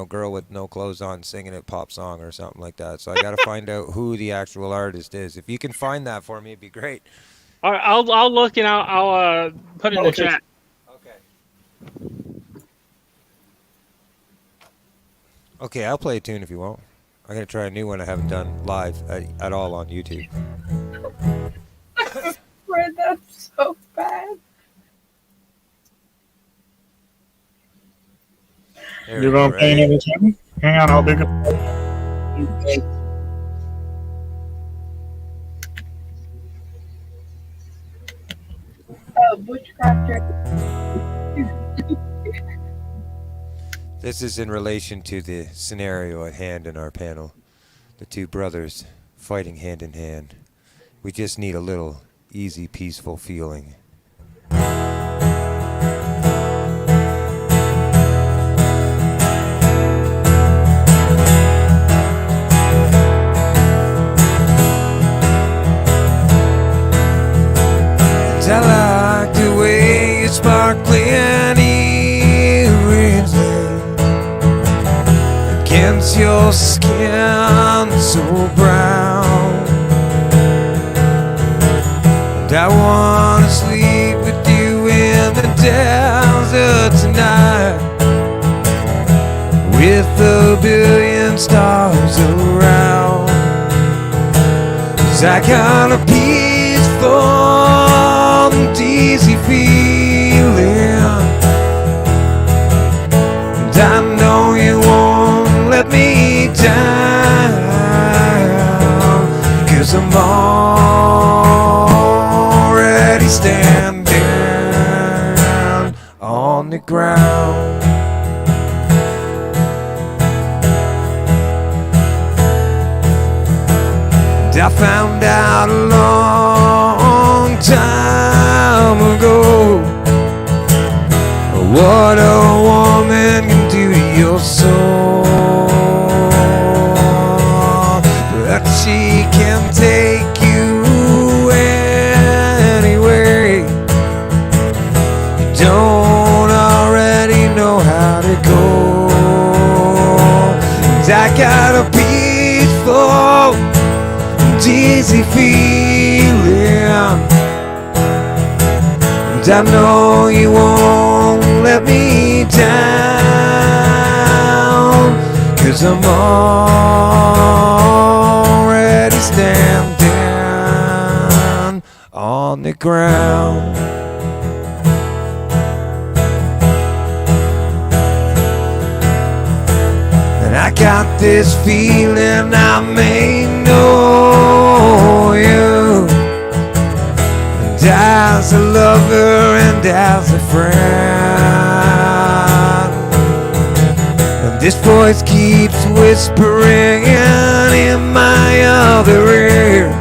girl with no clothes on singing a pop song or something like that. So I got to find out who the actual artist is. If you can find that for me, it'd be great. All right, I'll look and I'll put it in the chat. Okay, I'll play a tune if you want. I'm gonna try a new one I haven't done live at all on YouTube. Read that so bad. You're going to play another tune? Hang on, I'll pick up. Bushcrafter. This is in relation to the scenario at hand in our panel. The two brothers fighting hand in hand. We just need a little easy, peaceful feeling. I like the way your sparkling earrings lay against your skin so brown. And I wanna sleep with you in the desert tonight, with a billion stars around. 'Cause I got a peaceful, easy feeling, and I know you won't let me down, 'cause I'm already standing on the ground. And I found out a long time ago what a woman can do to your soul, but she can take you anywhere you don't already know how to go. And I got a peaceful, dizzy feeling, and I know you won't let me down, 'cause I'm already standing on the ground. And I got this feeling I may know you, as a lover and as a friend. And this voice keeps whispering in my other ear,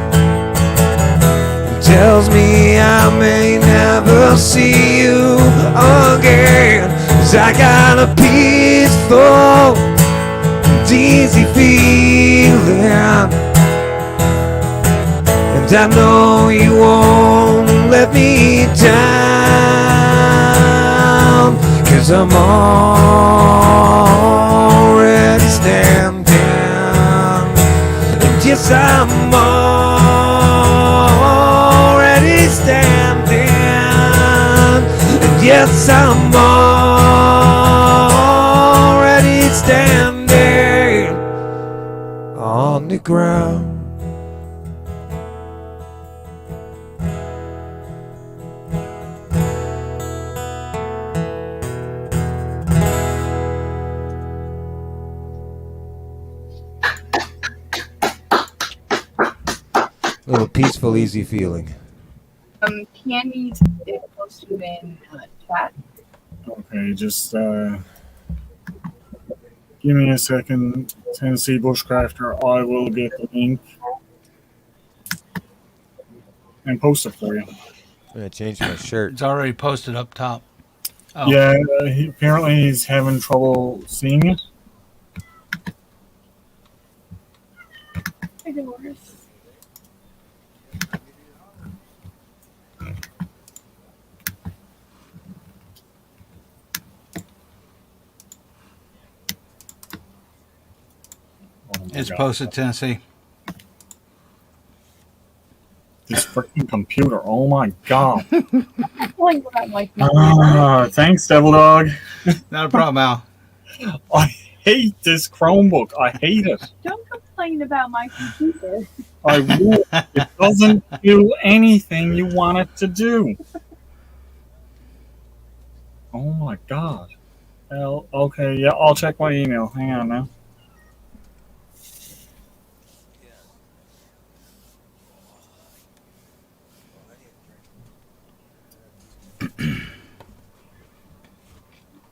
and tells me I may never see you again. 'Cause I got a peaceful, easy feeling, and I know you won't let me down, 'cause I'm already standing, and yes, I'm already standing, and yes, I'm already standing on the ground. A little peaceful, easy feeling. Candy is posted in chat. Okay, just Give me a second, Tennessee Bushcrafter. I will get the link and post it for you. I'm gonna change my shirt. It's already posted up top. Oh. Yeah, apparently he's having trouble seeing it. Hi, Dolores. It's posted, Tennessee. This freaking computer. Oh my god. Like what I'm like. Thanks, Devil Dog. Not a problem, Al. I hate this Chromebook. I hate it. Don't complain about my computer. I will. It doesn't do anything you want it to do. Oh my god. Well, okay, yeah, I'll check my email. Hang on now.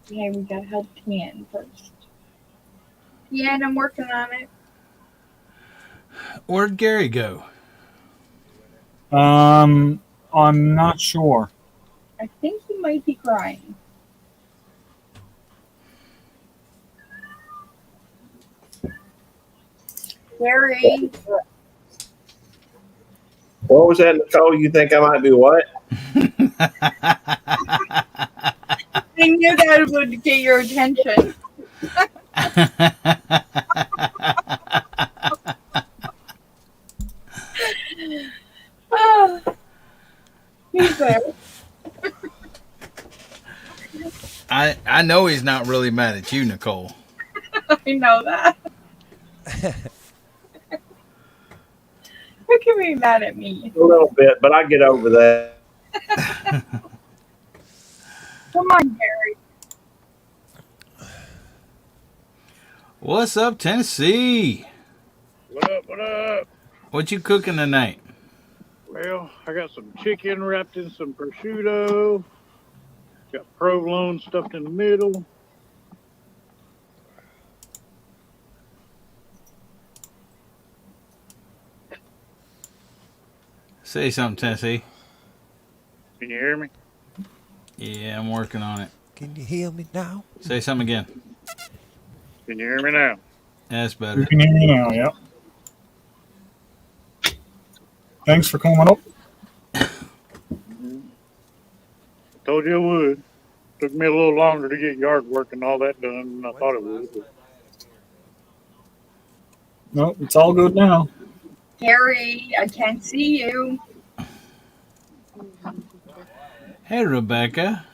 Yeah, we gotta help Tan first. Yeah, and I'm working on it. Where'd Gary go? I'm not sure. I think he might be crying. Gary. What was that, Nicole? You think I might be what? I knew that would get your attention. He's there. I know he's not really mad at you, Nicole. I know that. Who can be mad at me? A little bit, but I get over that. Come on, Gary. What's up, Tennessee? What up? What up? What you cooking tonight? Well, I got some chicken wrapped in some prosciutto. Got provolone stuffed in the middle. Say something, Tennessee. Can you hear me? Yeah, I'm working on it. Can you hear me now? Say something again. Can you hear me now? That's You better. can hear me now, yep. Thanks for coming up. Told you I would. Took me a little longer to get yard work and all that done than I thought it would. No, it's all good now. Gary, I can't see you. Hey, Rebecca.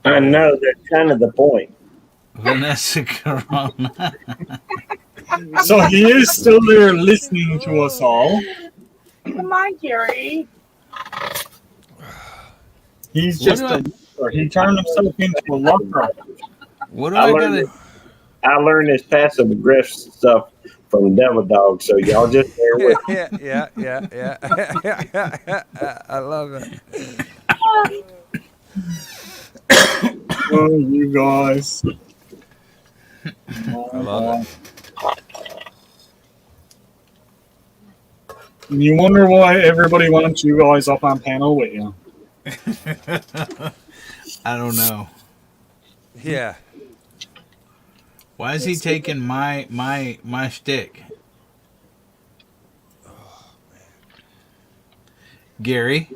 I know, that's kind of the point. Vanessa Corona. So he is still there listening to us all. Come on, Gary. He's What just do a lover. He turned himself into a lover. What do I I learned, gotta? I learned this passive aggressive stuff from Devil Dog, so y'all just bear with me. Yeah. I love it. Oh, you guys. I love You wonder why everybody wants you guys up on panel with you. I don't know. it. Yeah. Why is he taking my shtick? Gary,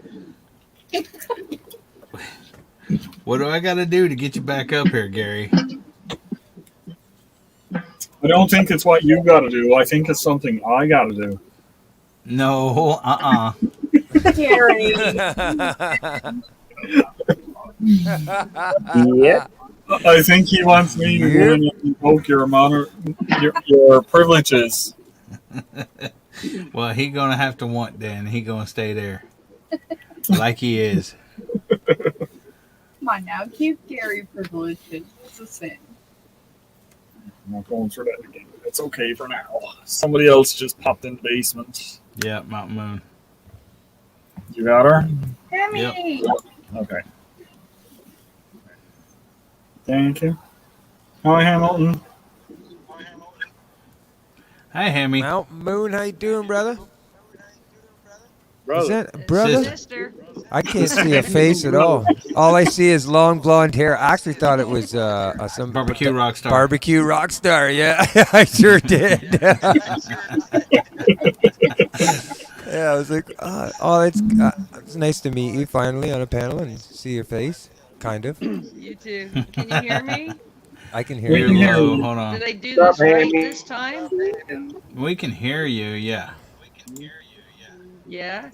what do I got to do to get you back up here, Gary? I don't think it's what you got to do. I think it's something I got to do. No, Gary. Yeah. I think he wants me to go in and invoke your privileges. Well, he gonna have to want then. He gonna stay there, like he is. Come on now, keep Gary privileges. It's a sin. I'm not going through that again. It's okay for now. Somebody else just popped in the basement. Yeah, Mountain Moon. You got her? Tammy! Yep. Okay. Thank you. Hi, Hamilton. Hi, Hammy. Mount Moon, how you doing, brother? Brother. Is that brother? Sister. I can't see a face at all. All I see is long blonde hair. I actually thought it was some Barbecue rock star. Barbecue rock star. Yeah, I sure did. Yeah, I was like, oh, it's nice to meet you finally on a panel and see your face, kind of. You too. Can you hear me? I can hear You're you. low. Hold on. Did I do this right this time? We can hear you. Yeah. Yeah.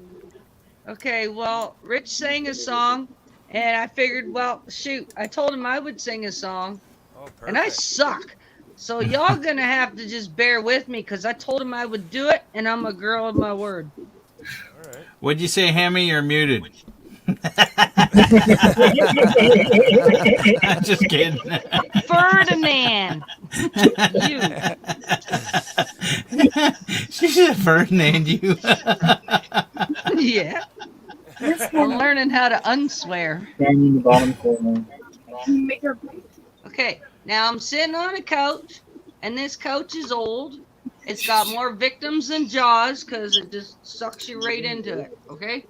Okay. Well, Rich sang a song, and I figured, well, shoot, I told him I would sing a song, and I suck. So y'all gonna have to just bear with me because I told him I would do it, and I'm a girl of my word. What'd you say, Hammy? You're muted. Just kidding. Ferdinand. You. She said Ferdinand, you. Yeah. I'm learning how to unswear. In the bottom corner. Okay, now I'm sitting on a couch, and this couch is old. It's got more victims than Jaws because it just sucks you right into it. Okay,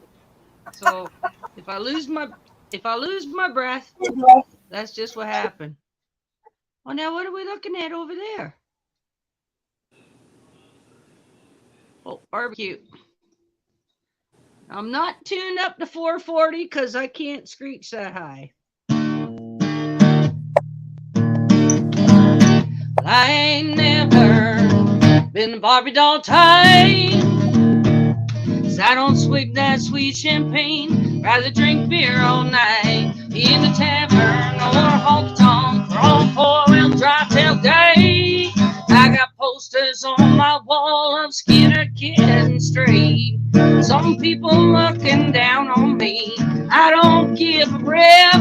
so if I lose my breath, that's just what happened. Well, now what are we looking at over there? Oh, barbecue. I'm not tuned up to 440 because I can't screech that high. I ain't never been a Barbie doll type. 'Cause I don't swig that sweet champagne. Rather drink beer all night in the tavern or honky tonk or on four-wheel drive tailgate. I got posters on my wall of Skinner getting straight. Some people looking down on me. I don't give a rip.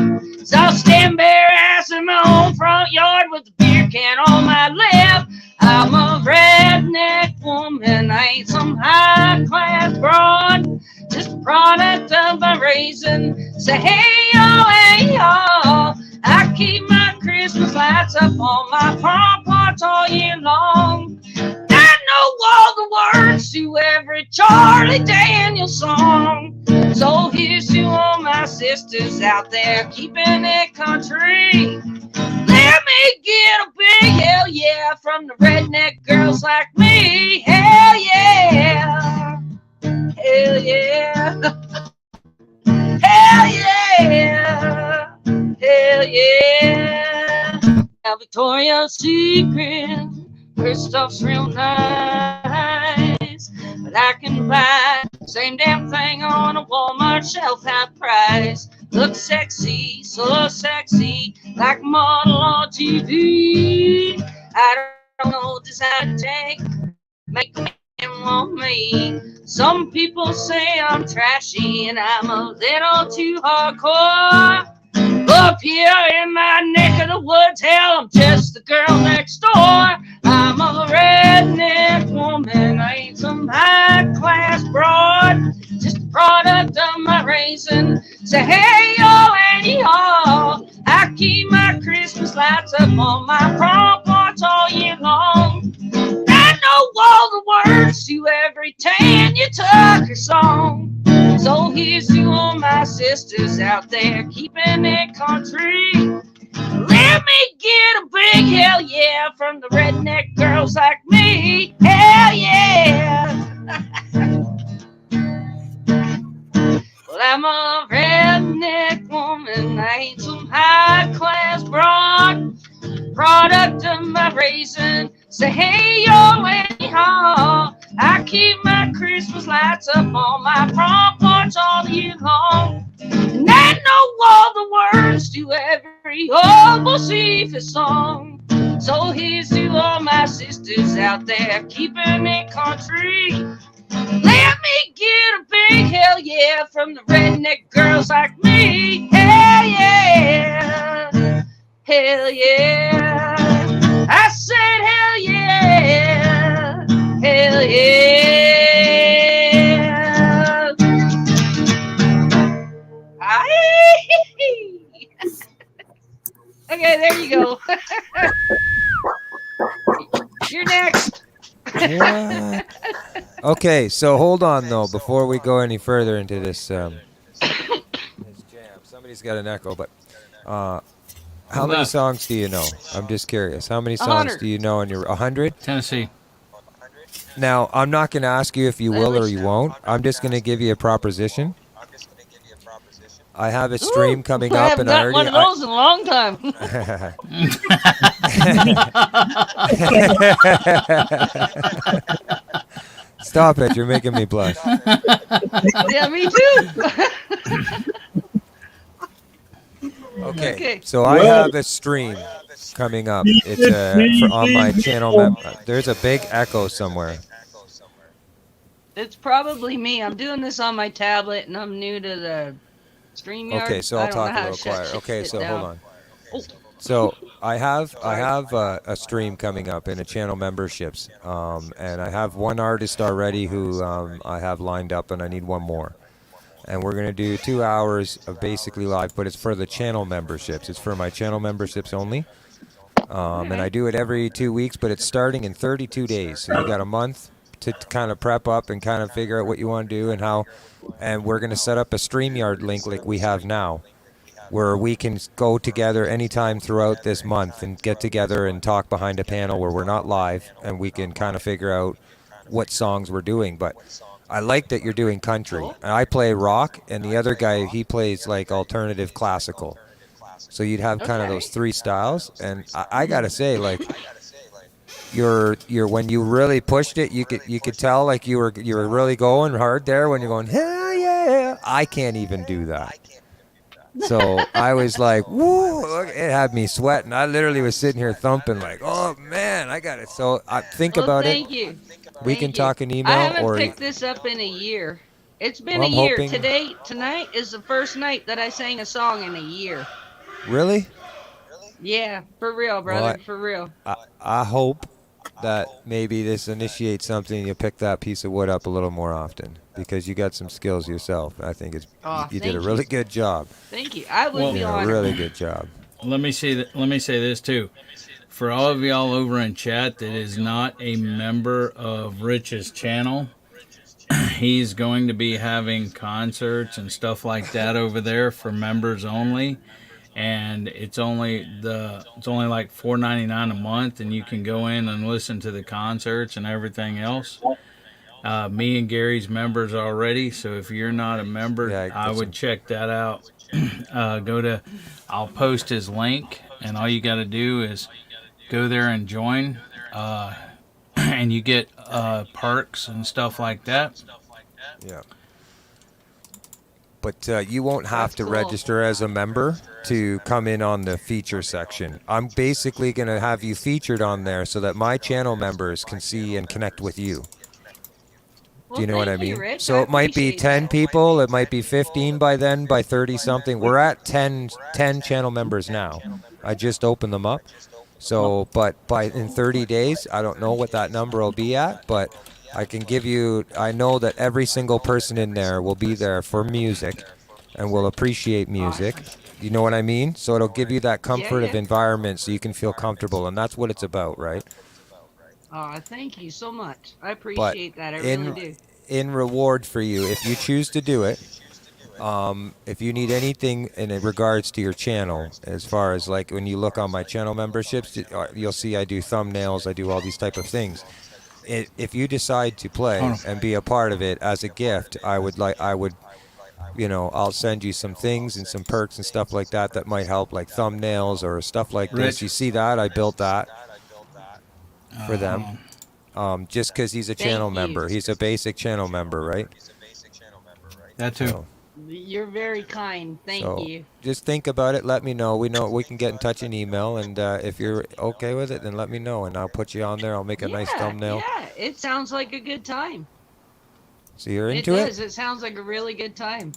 So I'll stand bare ass in my own front yard with a beer can on my lip. I'm a redneck woman. I ain't some high class broad. Just a product of my raising. Say hey y'all. I keep my Christmas lights up on my front porch all year long. I know all the words to every Charlie Daniel song. So here's to all my sisters out there keeping it country. Let me get a big hell yeah from the redneck girls like me. Hell yeah. Hell yeah. Hell yeah. Hell yeah. Now Victoria's Secret, her stuff's real nice, but I can buy the same damn thing on a Walmart shelf half price. Look sexy, so sexy, like a model on TV. I don't know just how to take, make them want me. Some people say I'm trashy and I'm a little too hardcore. Up here in my neck of the woods, hell, I'm just the girl next door. I'm a redneck woman, I ain't some high-class broad. Just a product of my raising. Say hey, yo, and y'all. I keep my Christmas lights up on my front porch all year long. I know all the words to every Tanya Tucker song. So here's to all my sisters out there keeping it country. Let me get a big hell yeah from the redneck girls like me. Hell yeah. Well, I'm a redneck woman, I ain't some high-class broad. Product of my raising. Say hey yo anyhow. I keep my Christmas lights up on my front porch all year long. And I know all the words to every old Josephus song. So here's to all my sisters out there keeping it country. Let me get a big hell yeah from the redneck girls like me. Hell yeah. Hell yeah. I said hell yeah. Hell yeah. Okay, there you go. You're next. Wow. Okay, so hold on though before we go any further into this this jam. Somebody's got an echo, but how many songs do you know? I'm just curious. How many songs 100. do you know in your 100? Tennessee. Now, I'm not going to ask you if you will or you won't. I'm just going to give you a proposition. I have a stream coming I up, haven't and I got one already. of those in a long time. Stop it! You're making me blush. Yeah, me too. Okay, so I have a stream coming up. It's on my channel. There's a big echo somewhere. It's probably me. I'm doing this on my tablet, and I'm new to the StreamYard. Okay, so I'll talk a little quieter. Okay, so hold on. So I have a stream coming up in a channel memberships, and I have one artist already who I have lined up, and I need one more. And we're gonna do 2 hours of basically live, but it's for the channel memberships. It's for my channel memberships only, and I do it every 2 weeks, but it's starting in 32 days. So you got a month to kind of prep up and kind of figure out what you want to do and how. And we're gonna set up a StreamYard link like we have now, where we can go together anytime throughout this month and get together and talk behind a panel where we're not live, and we can kind of figure out what songs we're doing. But I like that you're doing country. And I play rock, and the other guy, he plays like alternative classical. So you'd have kind of those three styles. And I gotta say, like, you're when you really pushed it, you could tell like you were really going hard there when you're going, hell yeah. I can't even do that. So I was like, woo, it had me sweating. I literally was sitting here thumping like, oh man, I got it. So think about thank it. you. We can talk an email I haven't or picked this up in a year. It's been Well, a I'm year. hoping- Tonight is the first night that I sang a song in a year. Really? Yeah, for real, brother, for real. I hope that maybe this initiates something and you pick that piece of wood up a little more often because you got some skills yourself. I think you did a really good job. Thank you. I would be You know, honored. really good job. Let me say this too. For all of y'all over in chat that is not a member of Rich's channel, he's going to be having concerts and stuff like that over there for members only. And it's only like $4.99 a month, and you can go in and listen to the concerts and everything else. Me and Gary's members already, so if you're not a member, I would check that out. I'll post his link, and all you got to do is go there and join, and you get perks and stuff like that. Yeah. But you won't have to register as a member to come in on the feature section. I'm basically going to have you featured on there so that my channel members can see and connect with you. Do you know what I mean? Rich. So it might be 10 people, it might be 15 by then, by 30 something. We're at 10 channel members now. I just opened them up. So, but in 30 days, I don't know what that number will be at, but I can give you, I know that every single person in there will be there for music and will appreciate music. You know what I mean? So it'll give you that comfort of environment so you can feel comfortable, and that's what it's about, right? Oh, thank you so much. I appreciate that. I really do. In reward for you, if you choose to do it, if you need anything in regards to your channel, as far as like when you look on my channel memberships, you'll see I do thumbnails, I do all these type of things. If you decide to play and be a part of it as a gift, I would, you know, I'll send you some things and some perks and stuff like that might help, like thumbnails or stuff like this. You see that? I built that for them. Just because he's a channel member. He's a basic channel member, right? That too. So, You're very kind. Thank you. just think about it. Let me know. We can get in touch in email, and if you're okay with it, then let me know, and I'll put you on there. I'll make a nice thumbnail. Yeah, it sounds like a good time. So you're into It it? does. It sounds like a really good time.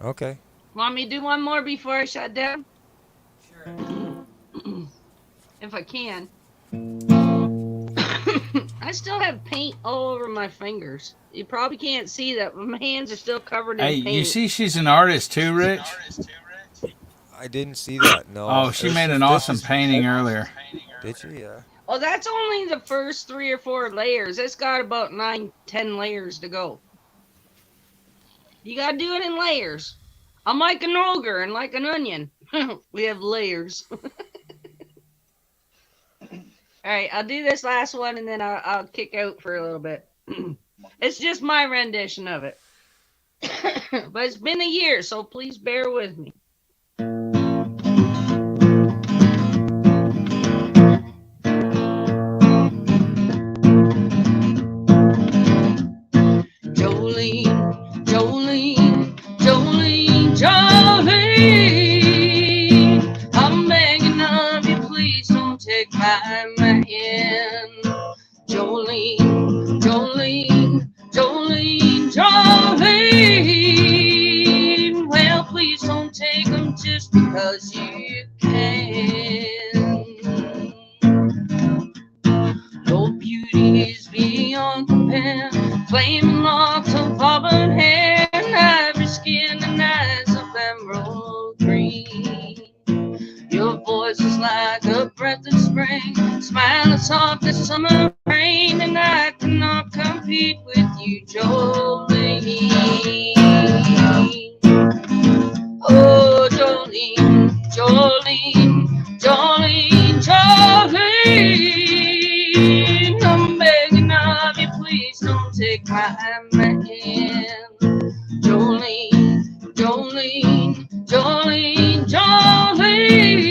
Okay. Want me to do one more before I shut down? Sure. If I can. I still have paint all over my fingers. You probably can't see that, but my hands are still covered in paint. You see she's an artist too, Rich? I didn't see that, no. Oh, she made an awesome painting earlier. Did she? Yeah. Oh, that's only the first 3 or 4 layers. It's got about 9, 10 layers to go. You gotta do it in layers. I'm like an ogre and like an onion. We have layers. All right, I'll do this last one and then I'll kick out for a little bit. It's just my rendition of it. But it's been a year, so please bear with me. Jolene, Jolene, Jolene, Jolene, I'm begging of you, please don't take my hand. Jolene, Jolene, Jolene, Jolene, well, please don't take them just because you can. Your beauty is beyond compare, flaming locks of auburn hair, ivory skin and eyes of emerald green. Your voice is like a breath of spring, smile as soft as summer rain, and I cannot compete with you, Jolene. Oh, Jolene, Jolene, Jolene, Jolene, I'm begging of you, please don't take my hand. Jolene, Jolene, Jolene, Jolene,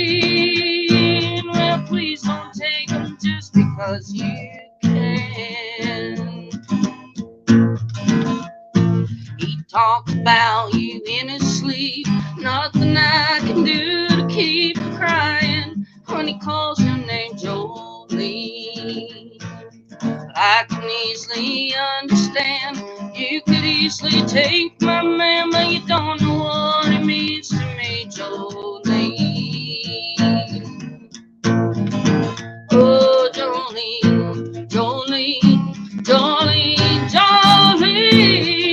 well, please don't take them just because you can. He talks about you in his sleep, nothing I can do to keep from crying when he calls your name, Jolene. I can easily understand, you could easily take my man, but you don't know what it means to me, Jolene. Oh, Jolene, Jolene, Jolene, Jolene,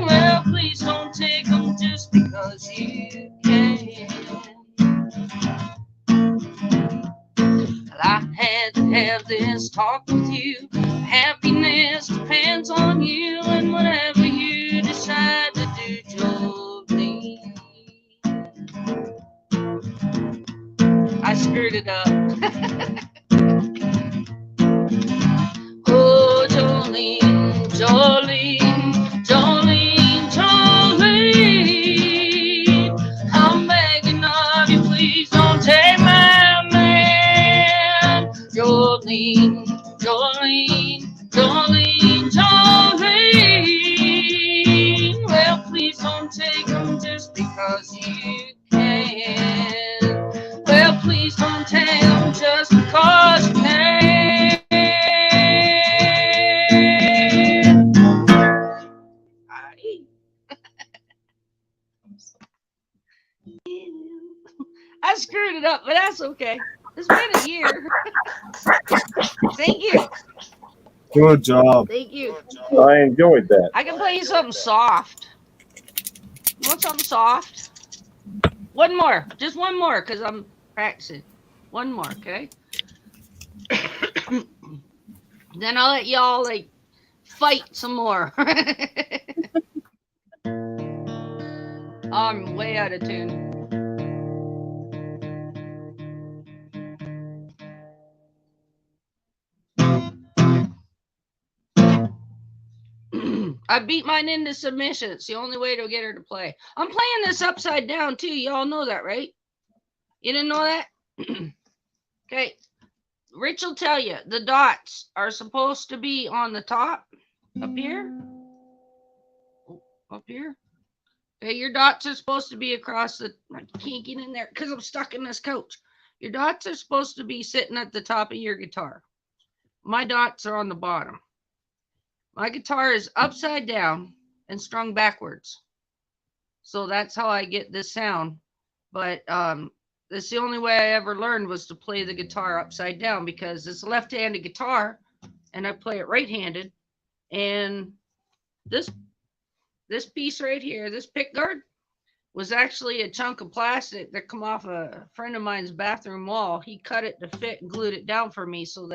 well, please don't take them just because you can. I had to have this talk with you. Happiness depends on you and whatever you decide to do, Jolene. I screwed it up. Oh, Jolene, Jolene, Jolene, Jolene, I'm begging of you, please don't take my man. Jolene, Jolene, Jolene, Jolene, well, please don't take them just because you can. Well, please don't take them just because you can. I screwed it up, but that's okay. It's been a year. Thank you. Good job. Thank you. I enjoyed that. I can play you something soft. You want something soft? One more. Just one more, because I'm practicing. One more, okay? Then I'll let y'all, like, fight some more. I'm way out of tune. I beat mine into submission. It's the only way to get her to play. I'm playing this upside down too. Y'all know that, right? You didn't know that? Okay. Rich will tell you the dots are supposed to be on the top up here. Up here. Okay, your dots are supposed to be across the. I can't get in there because I'm stuck in this couch. Your dots are supposed to be sitting at the top of your guitar. My dots are on the bottom. My guitar is upside down and strung backwards. So that's how I get this sound. But that's the only way I ever learned was to play the guitar upside down because it's a left-handed guitar and I play it right-handed. And this piece right here, this pick guard, was actually a chunk of plastic that come off a friend of mine's bathroom wall. He cut it to fit and glued it down for me, so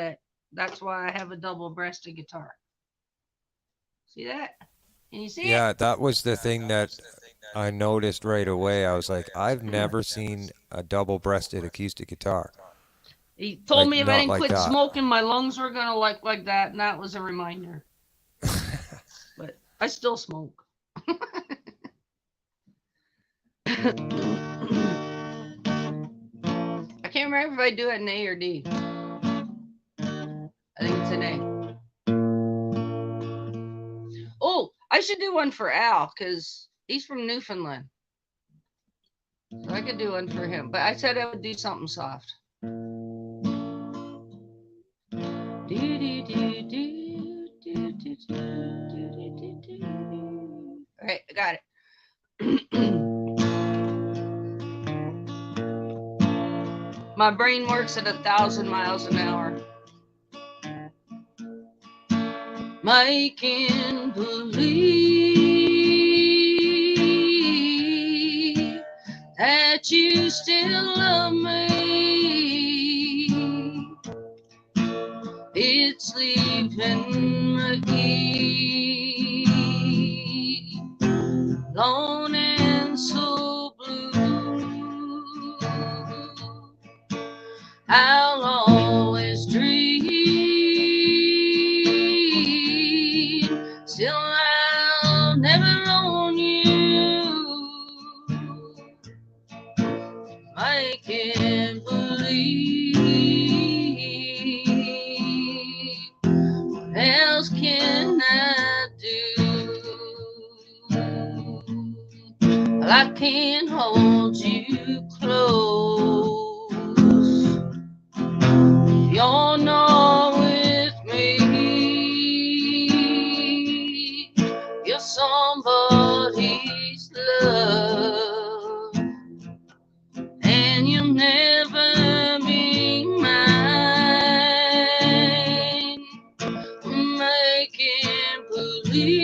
that's why I have a double-breasted guitar. See that? Can you see it? Yeah, that was the thing that I noticed right away. I was like, I've never seen a double-breasted acoustic guitar. He told Like, me if I not didn't like quit that. smoking, my lungs were gonna like that, and that was a reminder. But I still smoke. I can't remember if I do it in A or D. I think it's an A. Oh, I should do one for Al because he's from Newfoundland. So I could do one for him. But I said I would do something soft. Alright, I got it. My brain works at 1,000 miles an hour. Making believe that you still love me. It's leaving me alone and so blue. I'll always dream, still I'll never own you. I can't believe, what else can I do? Well, I can't hold you close. You're not with me. You're somebody's love, and you'll never be mine. Making believe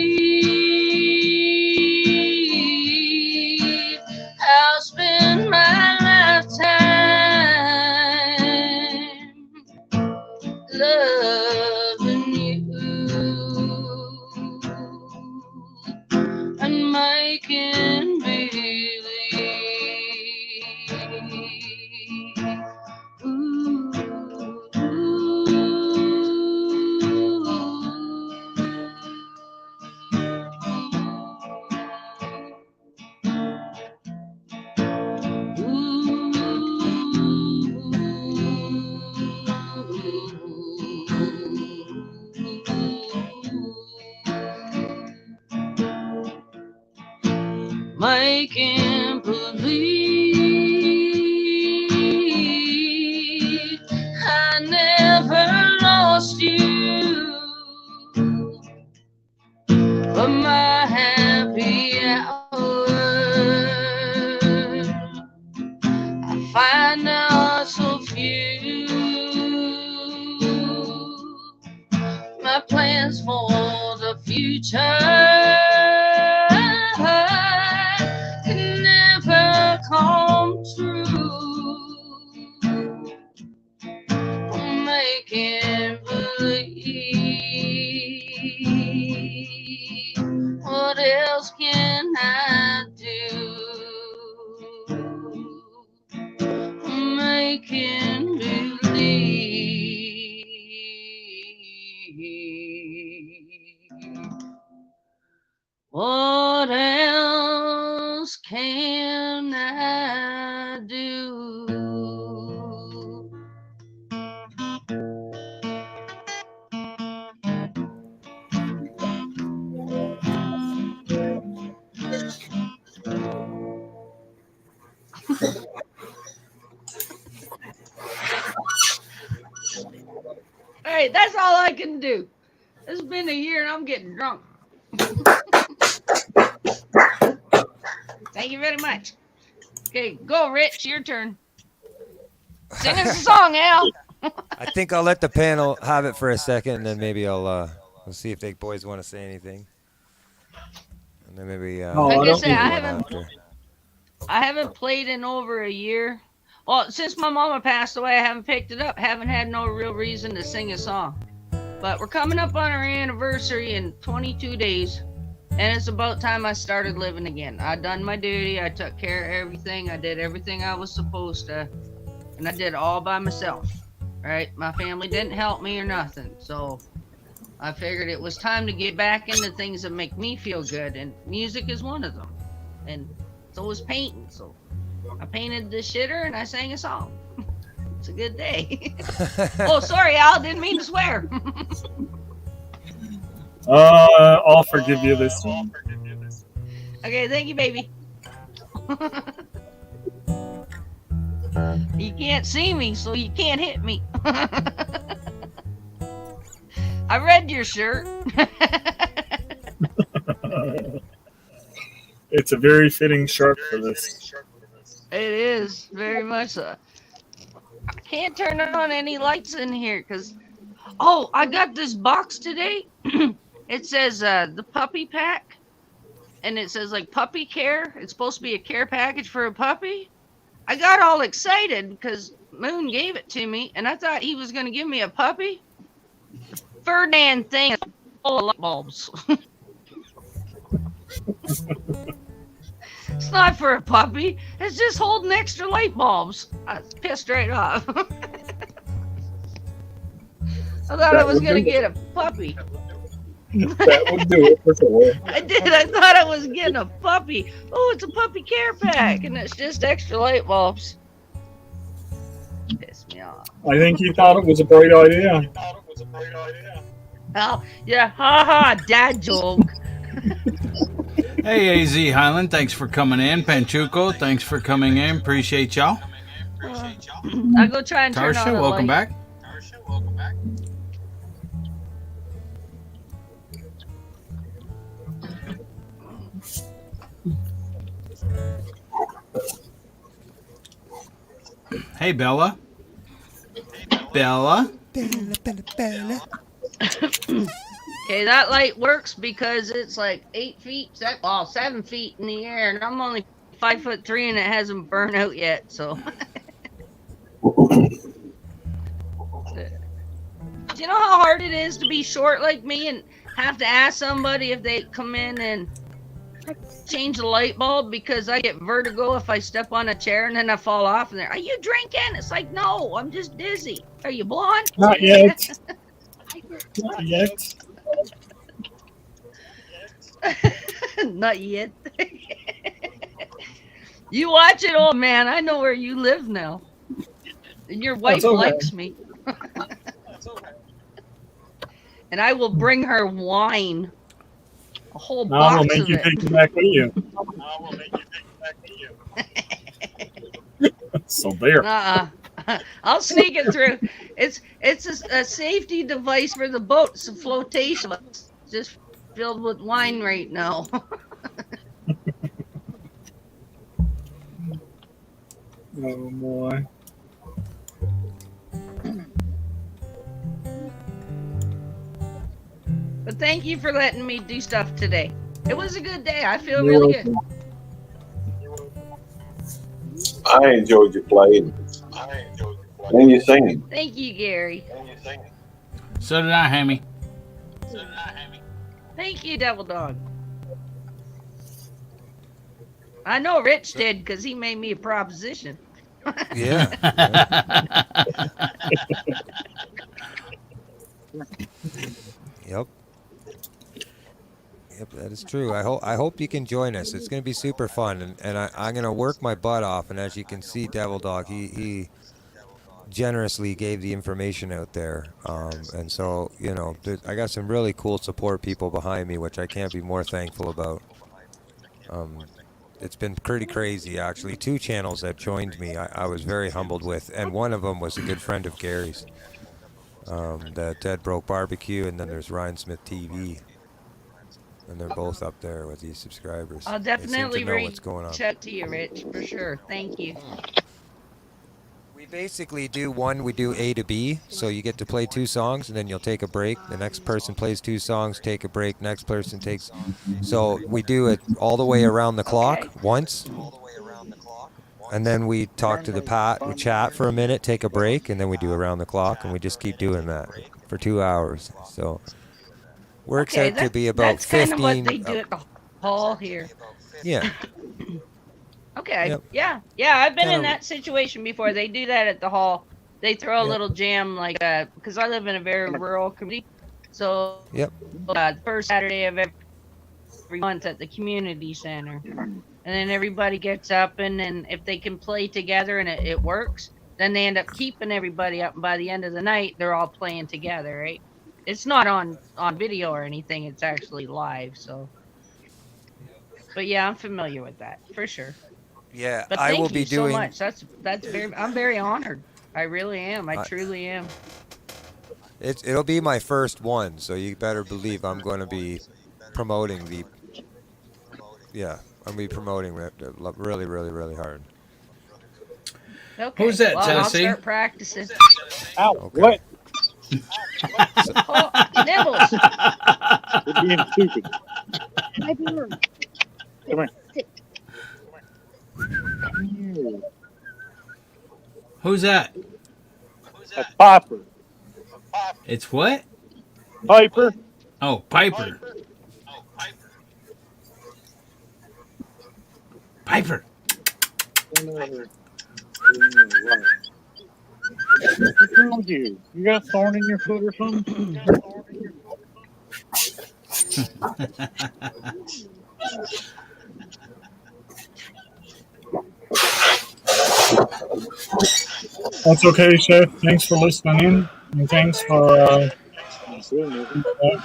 I'll spend my lifetime loving you and making believe. Making believe I never lost you, but my happy hour I find out so few. My plans for the future can never come true. Making believe, what else can I do? Making believe, what else can I do? Hey, that's all I can do. It's been a year and I'm getting drunk. Thank you very much. Okay, go, Rich. Your turn. Sing us a song, Al. I think I'll let the panel have it for a second, and then maybe we'll see if the boys want to say anything, and then maybe Like I said, I one haven't. after. I haven't played in over a year. Well, since my mama passed away, I haven't picked it up. Haven't had no real reason to sing a song. But we're coming up on our anniversary in 22 days. And it's about time I started living again. I done my duty. I took care of everything. I did everything I was supposed to. And I did it all by myself. Right? My family didn't help me or nothing. So I figured it was time to get back into things that make me feel good. And music is one of them. And so was painting. So I painted the shitter and I sang a song. It's a good day. Oh, sorry, Al. Didn't mean to swear. I'll forgive you this one. Okay, thank you, baby. You can't see me, so you can't hit me. I read your shirt. It's a very fitting shirt for this. It is very much so. I can't turn on any lights in here because, oh, I got this box today. It says the puppy pack, and it says like puppy care. It's supposed to be a care package for a puppy. I got all excited because Moon gave it to me, and I thought he was going to give me a puppy. Ferdinand thing is full of light bulbs. It's not for a puppy. It's just holding extra light bulbs. I was pissed right off. I thought I was going to get a puppy. That would do it for sure. I did. I thought I was getting a puppy. Oh, it's a puppy care pack, and it's just extra light bulbs. Pissed me off. I think he thought it was a great idea. Oh, yeah. Ha ha. Dad joke. Hey, AZ Highland, thanks for coming in. Panchuco, thanks for coming in. Appreciate y'all. I'll go try and turn on Tarsha, the welcome light. back. Hey, Bella. Bella. Okay, that light works because it's like 8 feet, 7 feet in the air, and I'm only 5'3", and it hasn't burned out yet. So, do you know how hard it is to be short like me and have to ask somebody if they come in and change the light bulb because I get vertigo if I step on a chair and then I fall off and they're, are you drinking? It's like, no, I'm just dizzy. Are you blonde? Not yet. Not yet. Not yet. You watch it, old man. I know where you live now. And your wife okay. likes me. And I will bring her wine. A whole No, I'm box gonna make of you it. take it back with you. So there. I'll sneak it through. It's a safety device for the boat. It's a flotation. It's just filled with wine right now. Oh boy. But thank you for letting me do stuff today. It was a good day. I feel You're really welcome. good. I enjoyed your playing. And your singing. Thank you, Gary. So did I, Hammy. Thank you, Devil Dog. I know Rich did because he made me a proposition. Yeah. Yep. Yep, that is true. I hope you can join us. It's going to be super fun, and I'm going to work my butt off. And as you can see, Devil Dog, he generously gave the information out there. And so, you know, I got some really cool support people behind me, which I can't be more thankful about. It's been pretty crazy, actually. 2 channels that joined me I was very humbled with, and one of them was a good friend of Gary's. The Dead Broke Barbecue, and then there's Ryan Smith TV. And they're both up there with these subscribers. I'll They seem definitely to know what's going on. reach out to you, Rich, for sure. Thank you. We basically we do A to B, so you get to play 2 songs, and then you'll take a break. The next person plays 2 songs, take a break, next person takes... So we do it all the way around the clock once, and then we talk to we chat for a minute, take a break, and then we do around the clock, and we just keep doing that for 2 hours. So works Okay, out to be about that's kind of what 15. they do at the hall here. Yeah. Okay. Yep. Yeah. Yeah. I've been in Kinda- that situation before. They do that at the hall. They throw a Yep. little jam like because I live in a very rural community. So Yep. the first Saturday of every month at the community center. And then everybody gets up and then if they can play together and it works, then they end up keeping everybody up. And by the end of the night, they're all playing together, right? It's not on video or anything. It's actually live. So, but yeah, I'm familiar with that for sure. Yeah, But I will thank be you so doing. much. I'm very honored. I really am. I truly am. It'll be my first one, so you better believe I'm going to be promoting the. Yeah, I'm going to be promoting it really, really, really hard. Okay. Who's that, well, Tennessee? I'll start practicing. Ow, Okay. what? Oh, Nibbles. You're being stupid. Come here. Come here. Who's that? That's Piper. It's what? Piper. Oh, Piper. Piper. What's wrong with you? You got a thorn in your foot or something? That's okay, Chef. Thanks for listening in, and thanks for that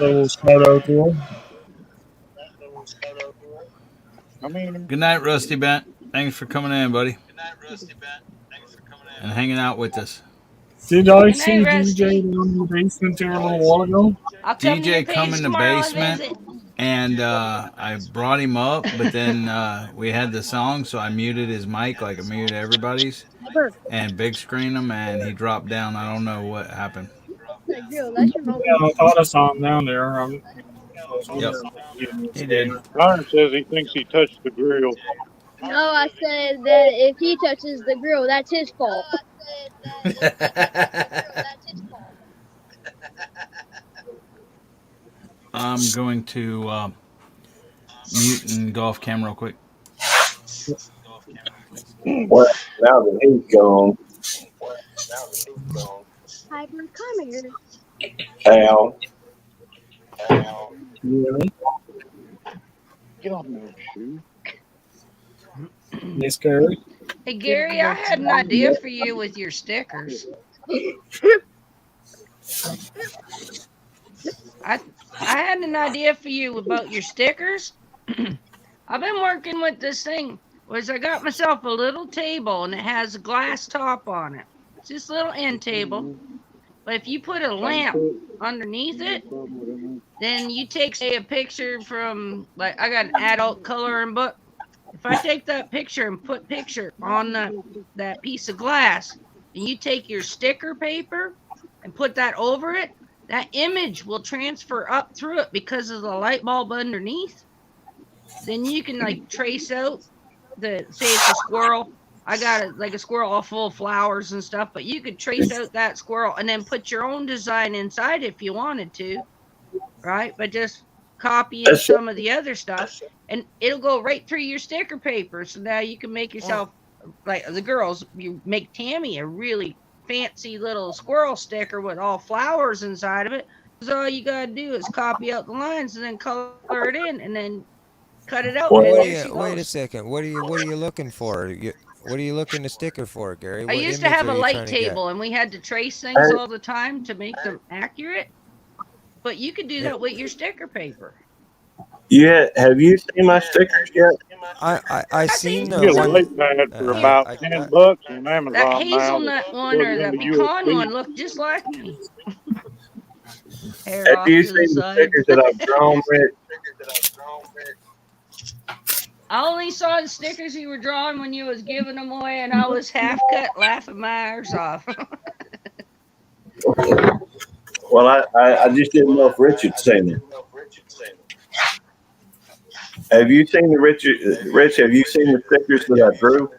little shout out to her. I mean, Good night, Rusty Bent. Thanks for coming in, buddy. And hanging out with us. Did I Good see night, Rusty. DJ down in the basement there a little while ago? I'll come to your DJ come page in the tomorrow and basement, visit. and I brought him up, but then we had the song, so I muted his mic like I muted everybody's, and big screen him, and he dropped down. I don't know what happened. Yeah, I thought I saw him down there. I was Yep, wondering. he did. Connor says he thinks he touched the grill. No, I said that if he touches the grill, that's his fault. I'm going to mute and go off camera real quick. Well, now that he's gone, Piper, come here. Al. Really? Get off my shoe. Miss Gary? Hey Gary, I had an idea for you with your stickers. I had an idea for you about your stickers. I've been working with this thing. I got myself a little table and it has a glass top on it. It's this little end table. But if you put a lamp underneath it, then you take, say, a picture from, like, I got an adult coloring book. If I take that picture and put picture on that piece of glass, and you take your sticker paper and put that over it, that image will transfer up through it because of the light bulb underneath. Then you can like trace out say it's a squirrel. I got like a squirrel all full of flowers and stuff, but you could trace out that squirrel and then put your own design inside if you wanted to, right? But just copy in some of the other stuff and it'll go right through your sticker paper. So now you can make yourself, like the girls, you make Tammy a really fancy little squirrel sticker with all flowers inside of it. So all you gotta do is copy out the lines and then color it in and then cut it out. Wait a second. What are you looking for? What are you looking to sticker for, Gary? I used to have a light table and we had to trace things all the time to make them accurate. But you could do that with your sticker paper. Yeah, have you seen my stickers yet? I seen You get a light pad for about $10 on Amazon. That hazelnut one or that pecan one looked just like me. Have you seen the stickers that I've drawn, Rick? I only saw the stickers you were drawing when you was giving them away, and I was half cut laughing my arse off. Well, I just didn't know if Richard's seen it. Have you seen the Rich? Have you seen the stickers that I drew?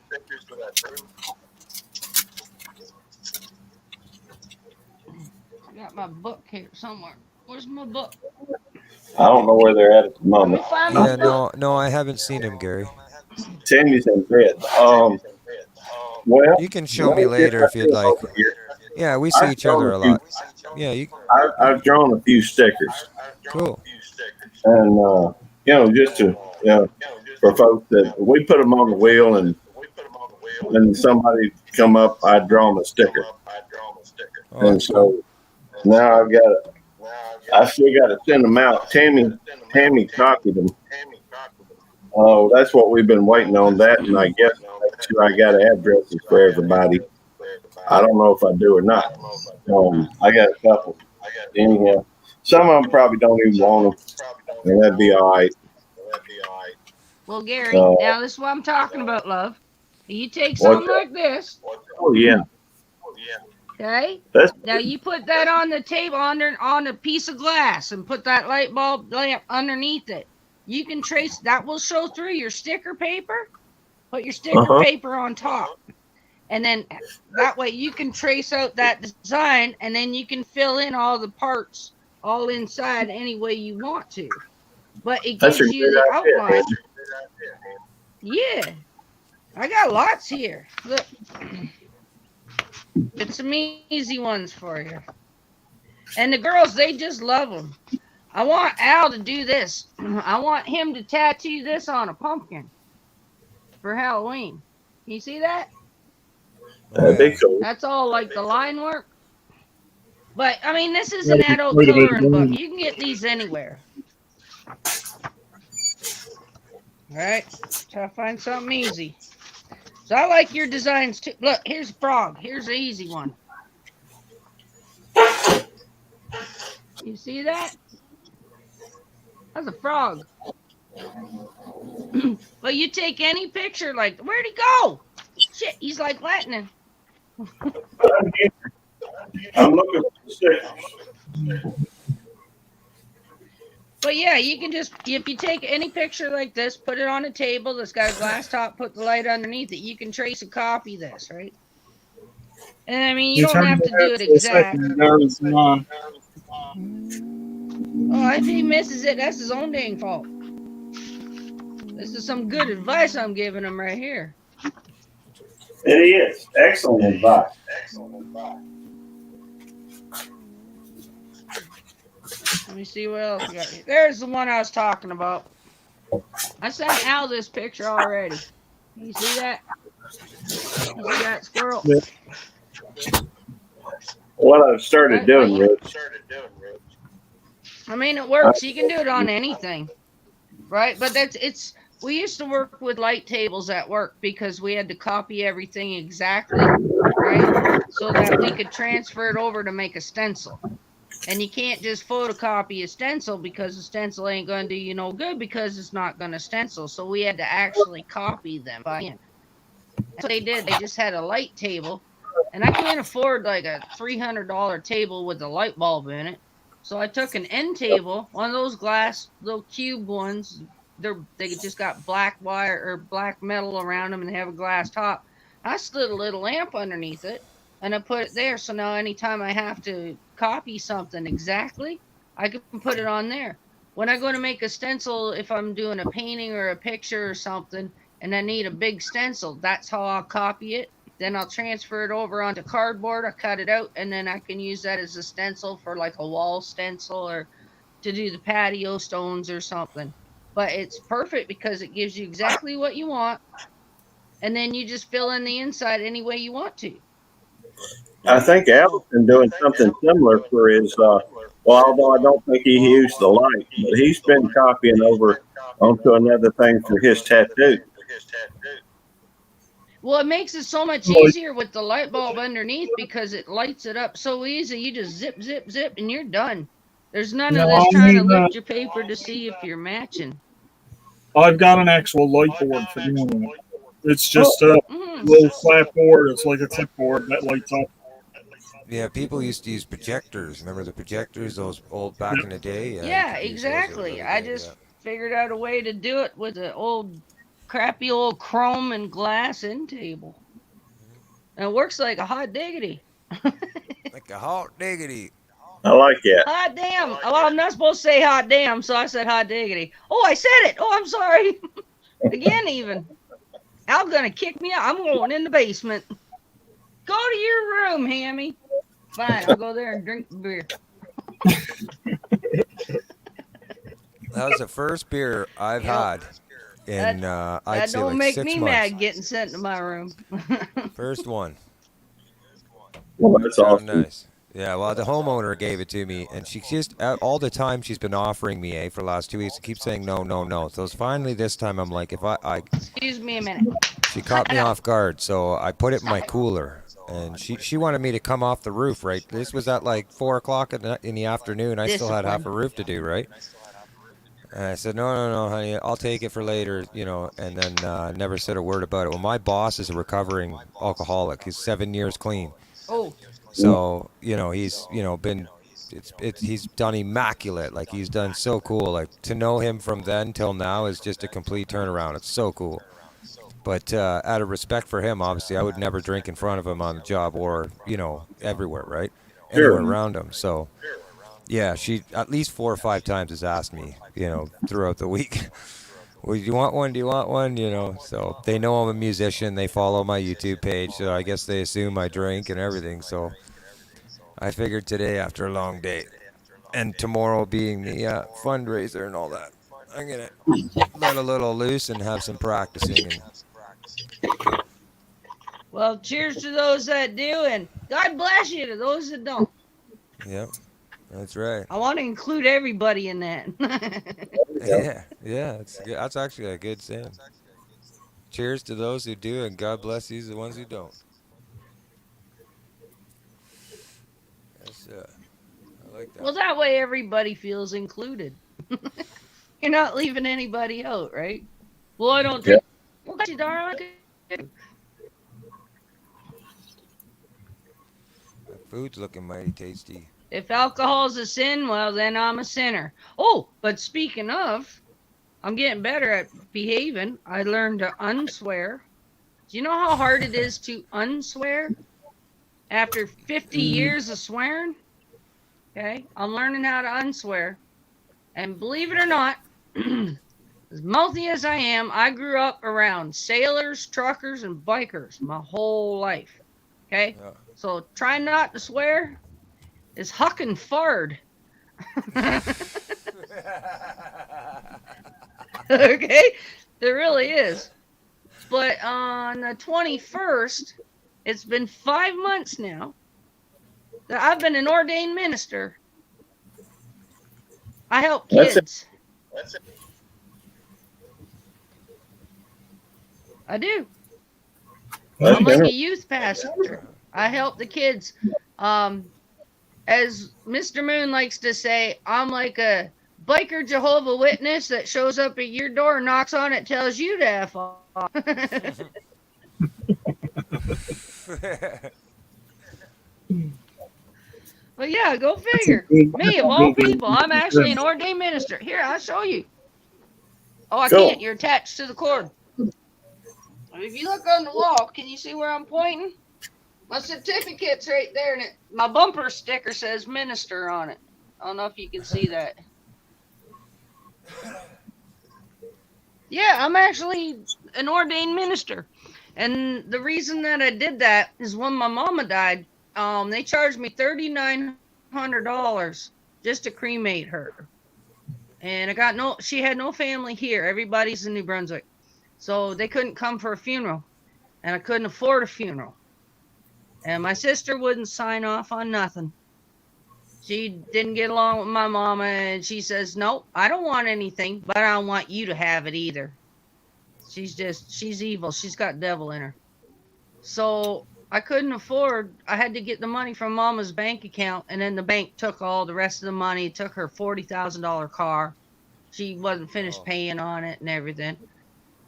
somewhere. Where's my book? I don't know where they're at the Let me moment. find my Yeah, book. no, I haven't seen him, Gary. Tammy's in bed. Well, You can show let me me see if later I if you'd do like. over here. Yeah, we see I've each drawn other a a few. lot. Yeah, you I've drawn a few stickers, cool. and just to for folks that we put them on the wheel, and when somebody come up, I draw them a sticker, Oh, and that's cool. so now I've got to. I still got to send them out. Tammy copied them. Oh, that's what we've been waiting on. That, and I guess make sure I got addresses for everybody. I don't know if I do or not. I got a couple. Anyhow, some of them probably don't even want them, and that'd be all right. Well, Gary, Uh, now this is what I'm talking about, love. You take what? something like this, Oh yeah, okay? that's Now you put that on the table on a piece of glass and put that light bulb lamp underneath it. You can trace that will show through your sticker paper. Put your sticker uh-huh. paper on top. And then that way you can trace out that design and then you can fill in all the parts all inside any way you want to. But it That's a gives great you the idea. outline. Yeah. I got lots here. Look. It's some easy ones for you. And the girls, they just love them. I want Al to do this. I want him to tattoo this on a pumpkin for Halloween. You see that? Oh That'd be yeah. cool. That's all like the line work. But I mean, this is an That'd be adult quite a bit of coloring book. money. You can get these anywhere. All right. Try to find something easy. So I like your designs too. Look, here's a frog. Here's an easy one. You see that? That's a frog. But you take any picture, like, where'd he go? Shit, he's like lightning. I'm looking for the stickers. But yeah, you can just, if you take any picture like this, put it on a table that's got a glass top, put the light underneath it, you can trace and copy this, right? And I mean, you You don't turned have it to do out it for a exact. second. There was none. Oh, if he misses it, that's his own dang fault. This is some good advice I'm giving him right here. It is excellent advice. Let me see what else we got here. There's the one I was talking about. I sent Al this picture already. You see that? You see that squirrel? Yeah. What I've started doing, Rich. I mean, it works. You can do it on anything, right? But it's. We used to work with light tables at work because we had to copy everything exactly, right? So that we could transfer it over to make a stencil. And you can't just photocopy a stencil because the stencil ain't going to do you no good because it's not going to stencil. So we had to actually copy them by hand. That's what they did. They just had a light table, and I can't afford like a $300 table with a light bulb in it. So I took an end table, one of those glass little cube ones. They just got black wire or black metal around them and they have a glass top. I slid a little lamp underneath it and I put it there. So now anytime I have to copy something exactly, I can put it on there. When I go to make a stencil, if I'm doing a painting or a picture or something, and I need a big stencil, that's how I'll copy it. Then I'll transfer it over onto cardboard. I cut it out, and then I can use that as a stencil for like a wall stencil or to do the patio stones or something. But it's perfect because it gives you exactly what you want, and then you just fill in the inside any way you want to. I think Al's been doing something similar for his. Well, although I don't think he used the light, but he's been copying over onto another thing for his tattoo. Well, it makes it so much Like, easier with the light bulb underneath because it lights it up so easy. You just zip, zip, zip, and you're done. There's none of no, this I trying to mean, lift your paper to see if you're matching. I've got an actual light board for doing it. It's just a little flat board. It's like a clipboard that lights up. Yeah, people used to use projectors. Remember the projectors, those old back in the day? Yeah, exactly. I just figured out a way to do it with an old, crappy old chrome and glass end table. And it works like a hot diggity. Like a hot diggity. I like that. Hot damn. Well, I'm not supposed to say hot damn, so I said hot diggity. Oh, I said it. Oh, I'm sorry. Again, even. Al's gonna kick me out. I'm going in the basement. Go to your room, Hammy. Fine, I'll go there and drink the beer. That was the first beer I've had in I'd That say don't like make 6 me months. mad getting sent to my room. First one. Well, that's So awesome. nice. Yeah, well, the homeowner gave it to me, and she just all the time she's been offering me, for the last 2 weeks, keeps saying no, no, no. So it's finally this time I'm like, if I Excuse me a minute. she caught me off guard, so I put it in my cooler, and she wanted me to come off the roof. Right, this was at like 4 o'clock in the afternoon. I still had half a roof to do. Right, and I said, no, no, no, honey, I'll take it for later, and then never said a word about it. Well, my boss is a recovering alcoholic. He's 7 years clean. Oh. So, he's, been, he's done immaculate. Like, he's done so cool. Like, to know him from then till now is just a complete turnaround. It's so cool. But out of respect for him, obviously, I would never drink in front of him on the job or, everywhere, right? Sure. Anywhere around him. So, yeah, she at least 4 or 5 times has asked me, throughout the week. Well, do you want one? Do you want one? So they know I'm a musician. They follow my YouTube page, so I guess they assume I drink and everything. So I figured today, after a long day, and tomorrow being the fundraiser and all that, I'm gonna let a little loose and have some practicing. Well, cheers to those that do, and God bless you to those that don't. Yep, that's right. I want to include everybody in that. Yeah, that's actually a good saying. Cheers to those who do, and God bless these the ones who don't. That's I like that. Well, that way everybody feels included. You're not leaving anybody out, right? Well, I don't drink. Well, you darn good. Food's looking mighty tasty. If alcohol's a sin, well, then I'm a sinner. Oh, but speaking of, I'm getting better at behaving. I learned to unswear. Do you know how hard it is to unswear after 50 years of swearing? Okay, I'm learning how to unswear. And believe it or not, as mouthy as I am, I grew up around sailors, truckers, and bikers my whole life. Okay, so try not to swear is huck and fard. Okay, there really is. But on the 21st, it's been 5 months now that I've been an ordained minister. I help kids. That's it. I do. That's I'm like good. a youth pastor. I help the kids. As Mr. Moon likes to say, I'm like a biker Jehovah Witness that shows up at your door, knocks on it, tells you to F off. But yeah, go figure. Me, of all people, I'm actually an ordained minister. Here, I'll show you. Oh, I can't. You're attached to the cord. If you look on the wall, can you see where I'm pointing? My certificate's right there, and my bumper sticker says minister on it. I don't know if you can see that. Yeah, I'm actually an ordained minister. And the reason that I did that is when my mama died, they charged me $3,900 just to cremate her. And she had no family here. Everybody's in New Brunswick. So they couldn't come for a funeral. And I couldn't afford a funeral. And my sister wouldn't sign off on nothing. She didn't get along with my mama, and she says, nope, I don't want anything, but I don't want you to have it either. She's evil. She's got devil in her. So I couldn't afford, I had to get the money from mama's bank account, and then the bank took all the rest of the money, took her $40,000 car. She wasn't finished paying on it and everything.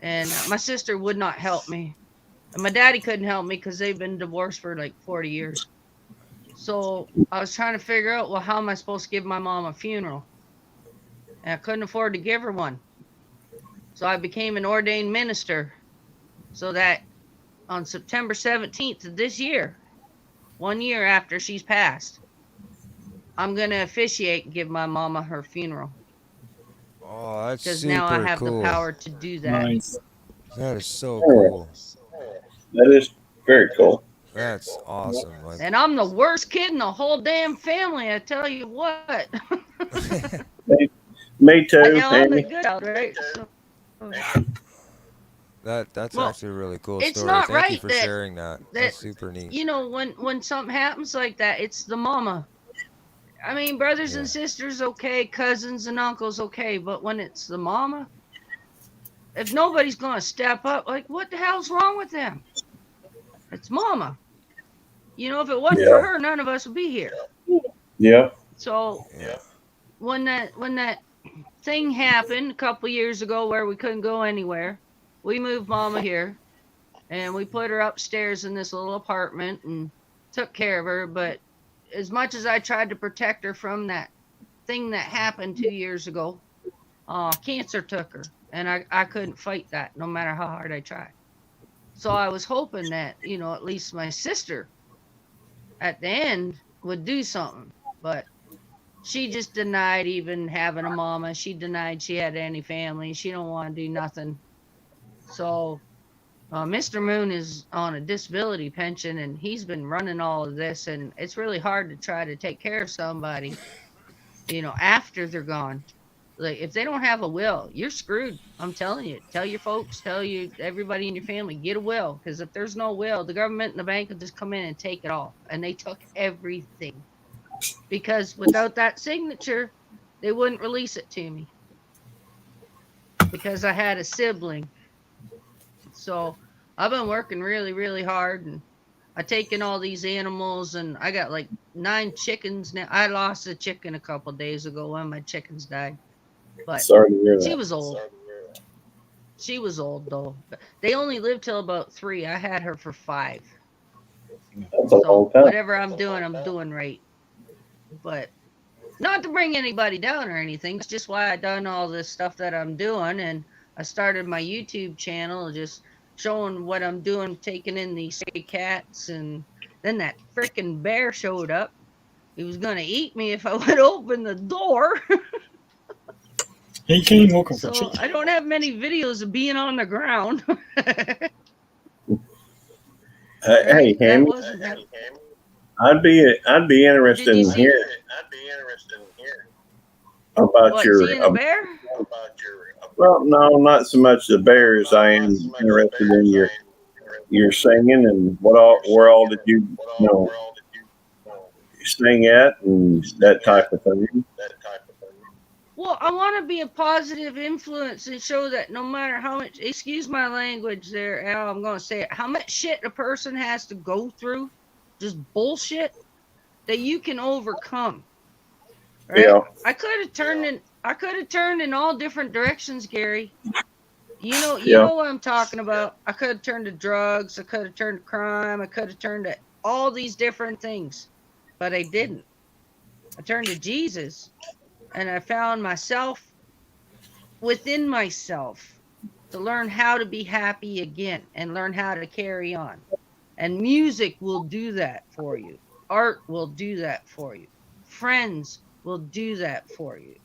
And my sister would not help me. And my daddy couldn't help me because they've been divorced for like 40 years. So I was trying to figure out, well, how am I supposed to give my mom a funeral? And I couldn't afford to give her one. So I became an ordained minister so that on September 17th of this year, 1 year after she's passed, I'm gonna officiate and give my mama her funeral Oh, that's because now I super have the cool. power to do that. Nice. That is so Yeah, cool. that is very cool. That's awesome. Like, And I'm the worst kid in the whole damn family. I tell you what. Me, me I too, know I'm the Amy. good child, right? So, that's well, actually a really cool it's story. not Thank you right for that sharing that. that That's super neat. when something happens like that, it's the mama. I mean, brothers and Yeah. sisters, okay, cousins and uncles, okay, but when it's the mama, if nobody's gonna step up, like what the hell's wrong with them? It's mama. If it wasn't for Yeah, her, none of us would be here. yeah. So Yeah. when that thing happened a couple years ago where we couldn't go anywhere, we moved mama here and we put her upstairs in this little apartment and took care of her. But as much as I tried to protect her from that thing that happened 2 years ago, cancer took her, and I couldn't fight that no matter how hard I tried. So I was hoping that at least my sister at the end would do something, but she just denied even having a mama. She denied she had any family. She don't want to do nothing. So Mr. Moon is on a disability pension, and he's been running all of this, and it's really hard to try to take care of somebody, after they're gone. Like if they don't have a will, you're screwed. I'm telling you. Tell your folks, everybody in your family, get a will, because if there's no will, the government and the bank will just come in and take it all, and they took everything. Because without that signature, they wouldn't release it to me because I had a sibling. So I've been working really, really hard, and I taken all these animals, and I got like 9 chickens now. I lost a chicken a couple days ago. One of my chickens died, but Sorry to hear she that. was old. She was old though. But they only lived till about 3. I had her for 5. That's a long So time. whatever I'm doing right. But not to bring anybody down or anything. It's just why I done all this stuff that I'm doing, and I started my YouTube channel just showing what I'm doing, taking in these stray cats, and then that freaking bear showed up. He was gonna eat me if I would open the door. He came looking for So chicken. I don't have many videos of being on the ground. Hey, Right? That Hammy, wasn't that. I'd be interested Did you in see hearing about what? your. Seeing a bear? Well, no, not so much the bears. I am interested in your singing and where all did you sing at and that type of thing. Well, I want to be a positive influence and show that no matter how much, excuse my language there, Al, I'm going to say it, how much shit a person has to go through, just bullshit, that you can overcome. Right? Yeah, I could have turned in all different directions, Gary. You yeah. know what I'm talking about. I could have turned to drugs, I could have turned to crime, I could have turned to all these different things, but I didn't. I turned to Jesus, and I found myself within myself to learn how to be happy again and learn how to carry on. And music will do that for you. Art will do that for you. Friends will do that for you.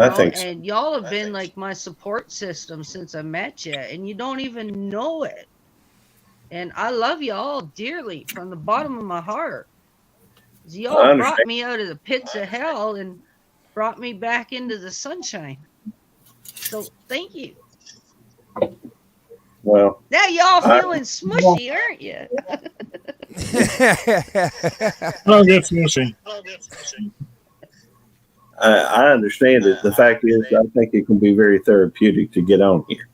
I think so. And y'all have been like my support system since I met you, and you don't even know it. And I love you all dearly from the bottom of my heart. I Y'all brought understand. me out of the pits of hell and brought me back into the sunshine. So thank you. Well, Now y'all I, feeling smushy, aren't you? Don't get smushy. I understand it. The fact is, I think it can be very therapeutic to get on here.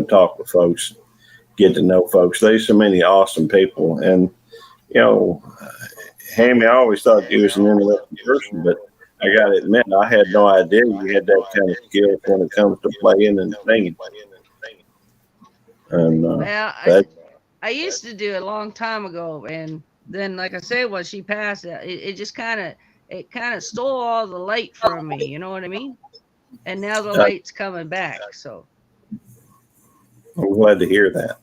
Talk with folks, get to know folks. There's so many awesome people, and you know, Hammy, I always thought you was an interesting person, but I got to admit, I had no idea you had that kind of skill when it comes to playing and singing. And Well, I used to do it a long time ago, and then, like I said, when she passed, it just kind of stole all the light from me. You know what I mean? And now the light's coming back. So I'm glad to hear that.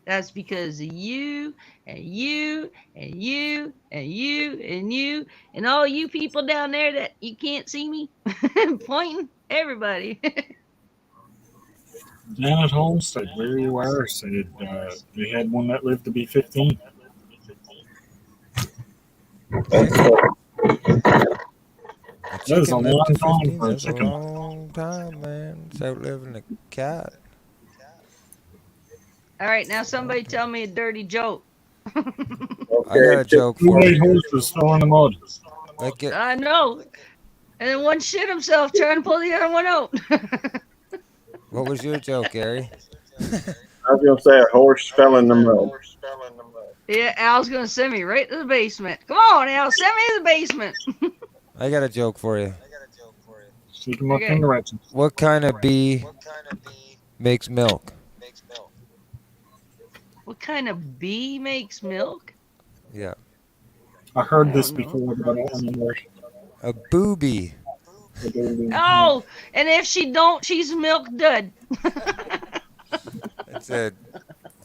That's because of you and you and you and you and you and all you people down there that you can't see me pointing. Everybody. Janet Homestead, where you are, said they had one that lived to be 15. A That is a chicken lived to long time 15. for a That's a chicken. long time, man. It's outliving a cat. All right, now somebody tell me a dirty joke. I got a joke Two for white you. horses fell in the mud. Like it. I know. And then one shit himself trying to pull the other one out. What was your joke, Gary? I was gonna say a horse fell in the mud. Yeah, Al's gonna send me right to the basement. Come on, Al, send me to the basement. I got a joke for you. She can look Okay. in directions. What kind of bee makes milk? What kind of bee makes milk? Yeah. I heard I this don't know. before, but I don't remember. A booby. Oh, and if she don't, she's milk dud. It's a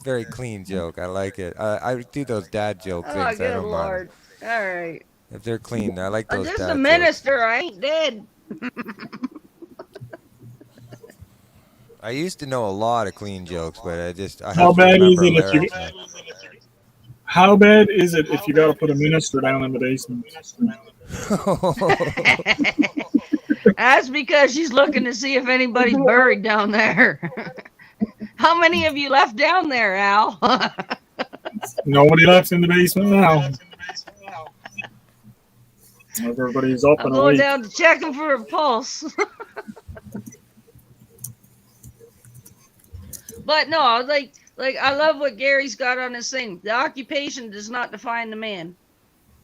very clean joke. I like it. I do those dad joke Oh, things. I good don't mind. lord. All right. If they're clean, I like I'm those just dad a jokes. minister. I ain't dead. I used to know a lot of clean jokes, but I How have to bad is remember it if you? lyrics now. How bad is it if you got to put a minister down in the basement? That's because she's looking to see if anybody's buried down there. How many of you left down there, Al? Nobody left in the basement now. Everybody's up I'm and going awake. down to check him for a pulse. But no, like I love what Gary's got on his thing. The occupation does not define the man.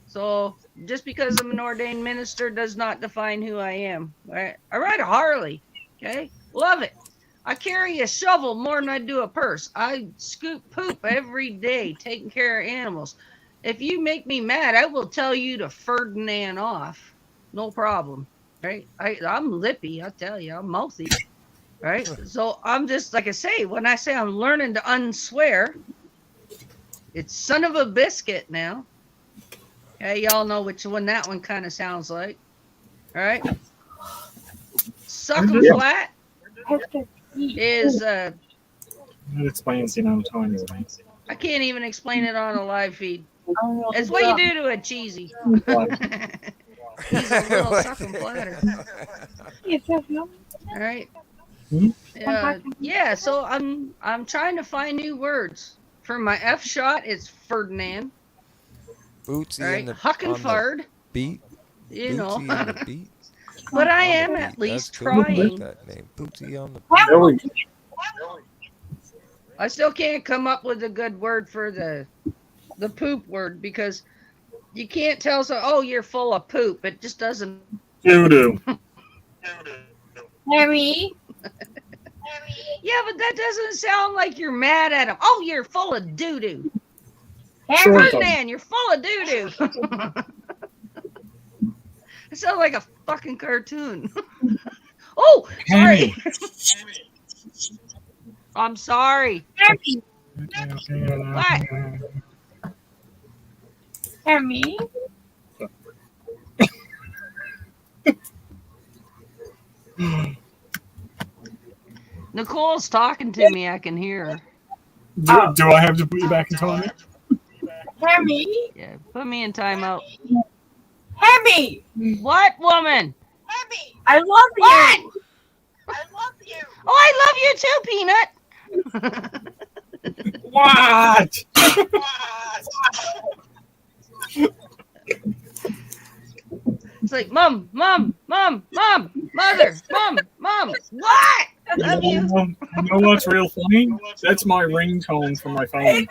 So just because I'm an ordained minister does not define who I am. Right? I ride a Harley. Okay, love it. I carry a shovel more than I do a purse. I scoop poop every day, taking care of animals. If you make me mad, I will tell you to Ferdinand off. No problem. Right? I'm lippy. I tell you, I'm mouthy. Right? So I'm just, like I say, when I say I'm learning to unswear, it's son of a biscuit now. Okay, y'all know which one that one kind of sounds like. All right? Suck 'em flat is, That explains, time is nice. I can't even explain it on a live feed. It's what you do to a cheesy. He's a little suck 'em flatter. All right. Yeah, so I'm trying to find new words. For my F shot, it's Ferdinand. Bootsy Right? in the Huck and on the Fard. beat. You know. Bootsy on the beat. But I On the am beat. at least That's cool. I like trying. that name. Bootsy on the beat. I still can't come up with a good word for the poop word because you can't tell you're full of poop. It just doesn't. Doo-doo. Harry. Yeah, but that doesn't sound like you're mad at him. Oh, you're full of doo-doo. Harry. Ferdinand, you're full of doo-doo. It sounds like a fucking cartoon. Oh, sorry. I'm sorry. Harry. What? Harry. Nicole's talking to me. I can hear her. Do I have to put you back in time? Harry. Yeah, put me in timeout. Harry. What, woman? I love What? you. I love you. Oh, I love you too, Peanut. What? It's like, mom, mother, mom. What? I love you. You know what's real funny? That's my ringtone for my phone.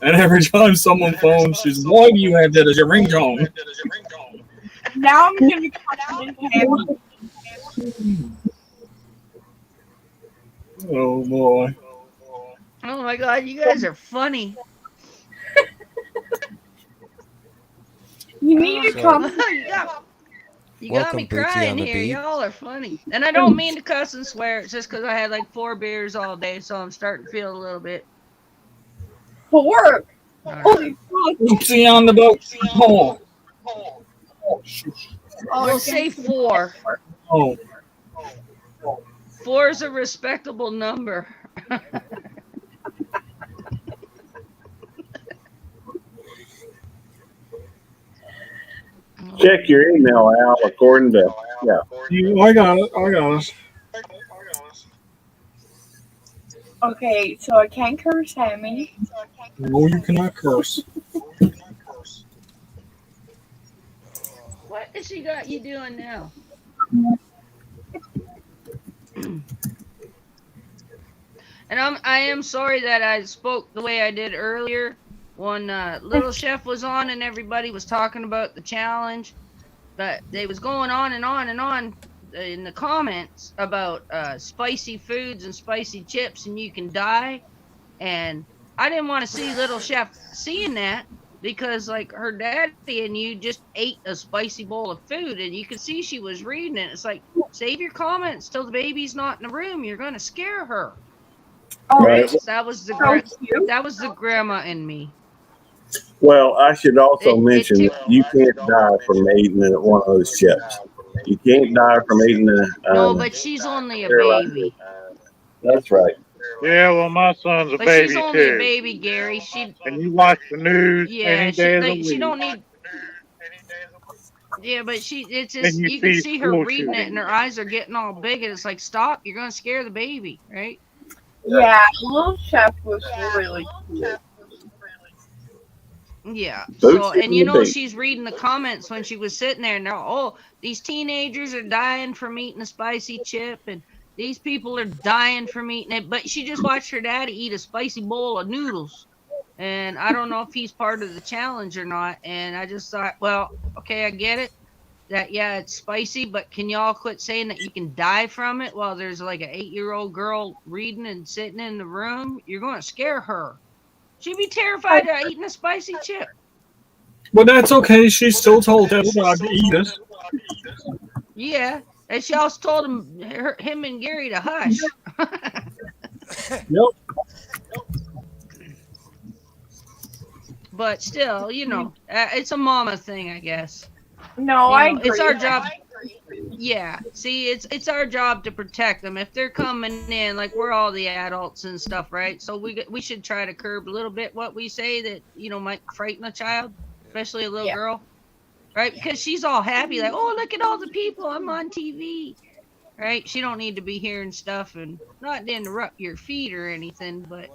And every time someone phones, she's, why do you have that as your ringtone? Now I'm gonna call Harry. Oh boy. Oh my god, you guys are funny. You need to come. You got me crying here. Y'all are funny. And I don't mean to cuss and swear. It's just because I had like 4 beers all day, so I'm starting to feel a little bit. 4? Holy fuck. Oopsie on the boat. Oh. We'll say 4. Oh. 4 is a respectable number. Check your email, Al, according to, I got it. I got it. Okay, so I can't curse Hammy. No, you cannot curse. What has she got you doing now? And I am sorry that I spoke the way I did earlier when Little Chef was on and everybody was talking about the challenge. But they was going on and on and on in the comments about spicy foods and spicy chips and you can die. And I didn't want to see Little Chef seeing that because like her daddy and you just ate a spicy bowl of food and you could see she was reading it. It's like, save your comments till the baby's not in the room. You're going to scare her. Right. That was the that was the grandma in me. Well, I should also mention that you can't die from eating one of those chips. You can't die from eating a. No, but she's only a baby. That's right. Yeah, well, my son's a But baby she's only too. a baby, Gary. She And you watch the news yeah, any day of the week. she don't need. Yeah, but it's And just you you can see see her school reading it, shootings. and her eyes are getting all big, and it's like, stop! You're gonna scare the baby, right? Yeah, Little Chef was really cute. Yeah. Those So, and you people know, are she's reading the comments when she was sitting there. Now, oh, these teenagers are dying from eating a spicy chip, and these people are dying from eating it. But she just watched her daddy eat a spicy bowl of noodles, and I don't know if he's part of the challenge or not. And I just thought, well, okay, I get it. That yeah, it's spicy, but can y'all quit saying that you can die from it while there's like an 8-year-old girl reading and sitting in the room? You're going to scare her. She'd be terrified of eating a spicy chip. But that's okay. She's still told everybody to eat it. Yeah, and she also told him and Gary to hush. Yep. But still, you know, it's a mama thing, I guess. No, You I know, agree. it's our job. Yeah, see, it's our job to protect them. If they're coming in, like we're all the adults and stuff, right? So we should try to curb a little bit what we say that might frighten a child, especially a little girl, right? Because she's all happy, like, oh, look at all the people, I'm on TV, right? She don't need to be hearing stuff and not to interrupt your feed or anything, but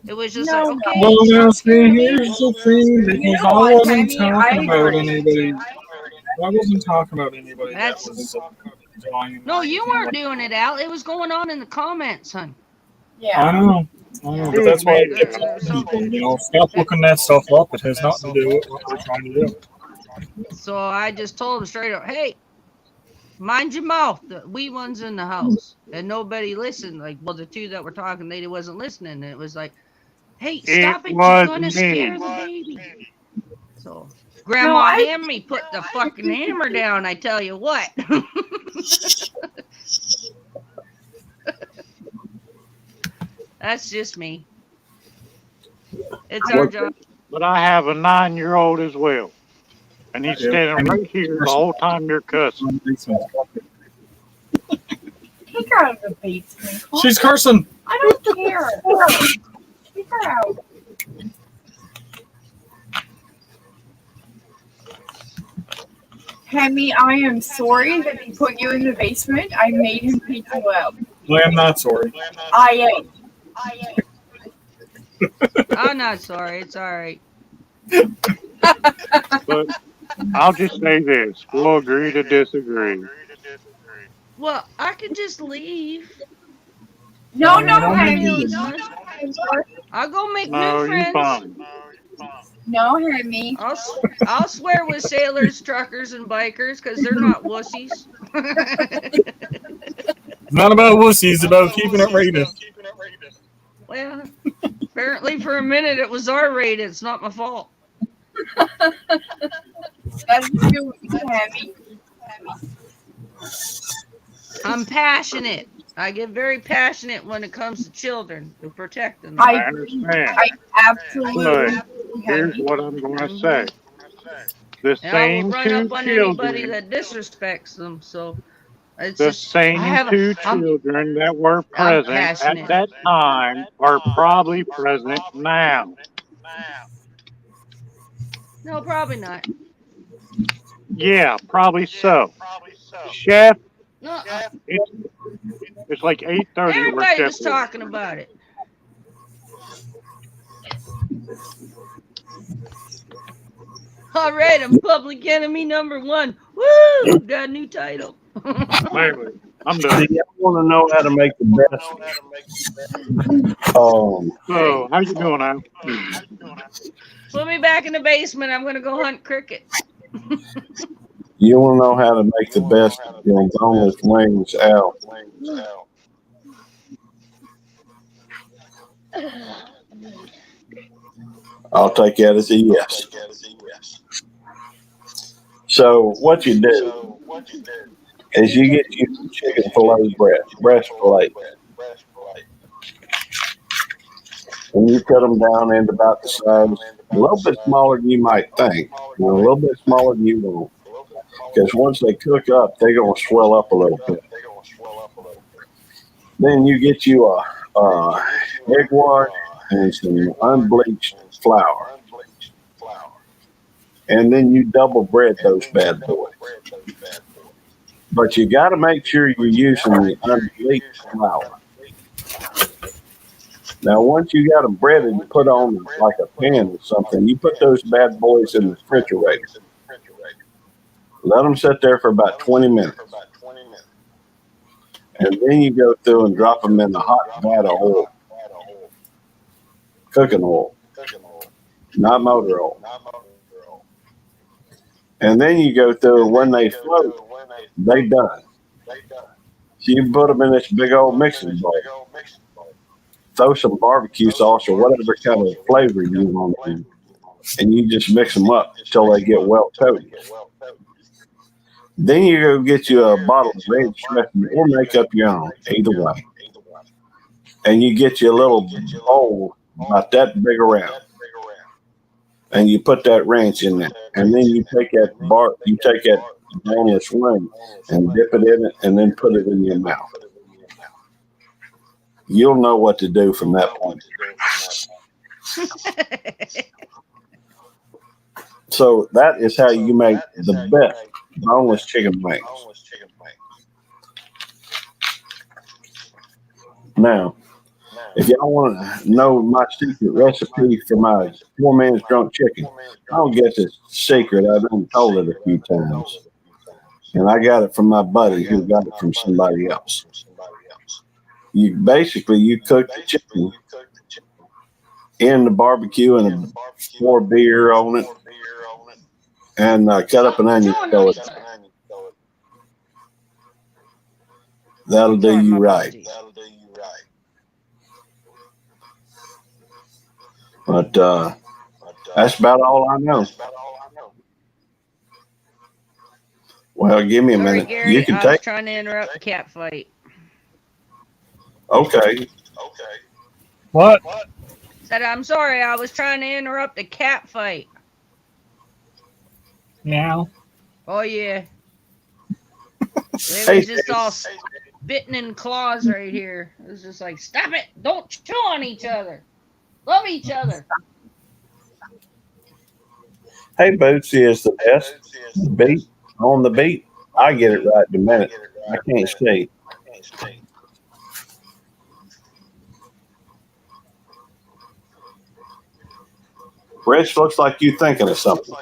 it was just like, okay. Well, now, see, here's the thing, because I wasn't Tammy, talking I about agree. anybody. I wasn't talking about anybody That's- that was joining. No, you weren't doing it, Al. It was going on in the comments, hon. Yeah. I know, but that's why I get people, stop looking that stuff up. It has nothing to do with what we're trying to do. So I just told him straight up, hey, mind your mouth. The wee one's in the house. And nobody listened. Like, well, the two that were talking, they wasn't listening. And it was like, hey, stop it. You're was going to me. scare the baby. So Grandma No, Hammy put the fucking hammer down, I tell you what. That's just me. It's our job. But I have a 9-year-old as well. And he's standing right here the whole time you're cussing. Take her out of the basement. She's cursing. I don't care. Take her out. Hemi, I am sorry that he put you in the basement. I made him pick you up. I am not sorry. I am. I'm not sorry. It's all right. But I'll just say this. We'll agree to disagree. Well, I could just leave. No, Hemi. Hemi. I'll go make No, new you're friends. fine. No, Hemi. I'll swear with sailors, truckers, and bikers because they're not wussies. It's not about wussies, it's about keeping it rated. Well, apparently for a minute it was R-rated. It's not my fault. That's true, Hemi. I'm passionate. I get very passionate when it comes to children and protecting them. I understand. I absolutely But here's what I'm going to say. The And I will same run two up on anybody children, that disrespects them. So it's the just I same have two I'm children that were I'm present at passionate. that time are probably present now. No, probably not. Yeah, probably so. Chef, No, it's like 8:30 where everybody Chef was is. talking about it. All right, I'm public enemy #1. Woo! Got a new title. Anyway, I'm Do done. y'all want to know how to make the best? So, how you doing, Al? Put me back in the basement. I'm gonna go hunt crickets. You want to know how to make the best boneless wings, Al? I'll take that as a yes. So what you do is you get you some chicken fillet breast fillet, and you cut them down into about the size, a little bit smaller than you might think, and a little bit smaller than you want. Because once they cook up, they're going to swell up a little bit. Then you get you a egg wash and some unbleached flour. And then you double bread those bad boys. But you got to make sure you're using the unbleached flour. Now, once you got them breaded and put on like a pan or something, you put those bad boys in the refrigerator. Let them sit there for about 20 minutes. And then you go through and drop them in a hot vat of oil, cooking oil, not motor oil. And then you go through, and when they float, they done. So you put them in this big old mixing bowl. Throw some barbecue sauce or whatever kind of flavor you want in, and you just mix them up until they get well coated. Then you go get you a bottle of red dressing or make up your own, either way. And you get you a little bowl about that big around. And you put that ranch in there. And then you take that boneless wing and dip it in it and then put it in your mouth. You'll know what to do from that point. So that is how you make the best boneless chicken wings. Now, if y'all want to know my secret recipe for my poor man's drunk chicken, I don't guess it's secret. I've done told it a few times. And I got it from my buddy who got it from somebody else. You cook the chicken in the barbecue and pour beer on it and cut up an onion. So that'll do you right. But that's about all I know. Well, give me a minute. Gary, You can I was take. trying to interrupt the cat fight. Okay. What? Said I'm sorry, I was trying to interrupt the cat fight. Meow. Oh yeah. They Hey, was just all spitting in claws right here. It was just like, stop it! Don't chew on each other. Love each other. Hey, Bootsy is the best. Beat on the beat. I get it right in a minute. I can't see. Rich, looks like you thinking of something.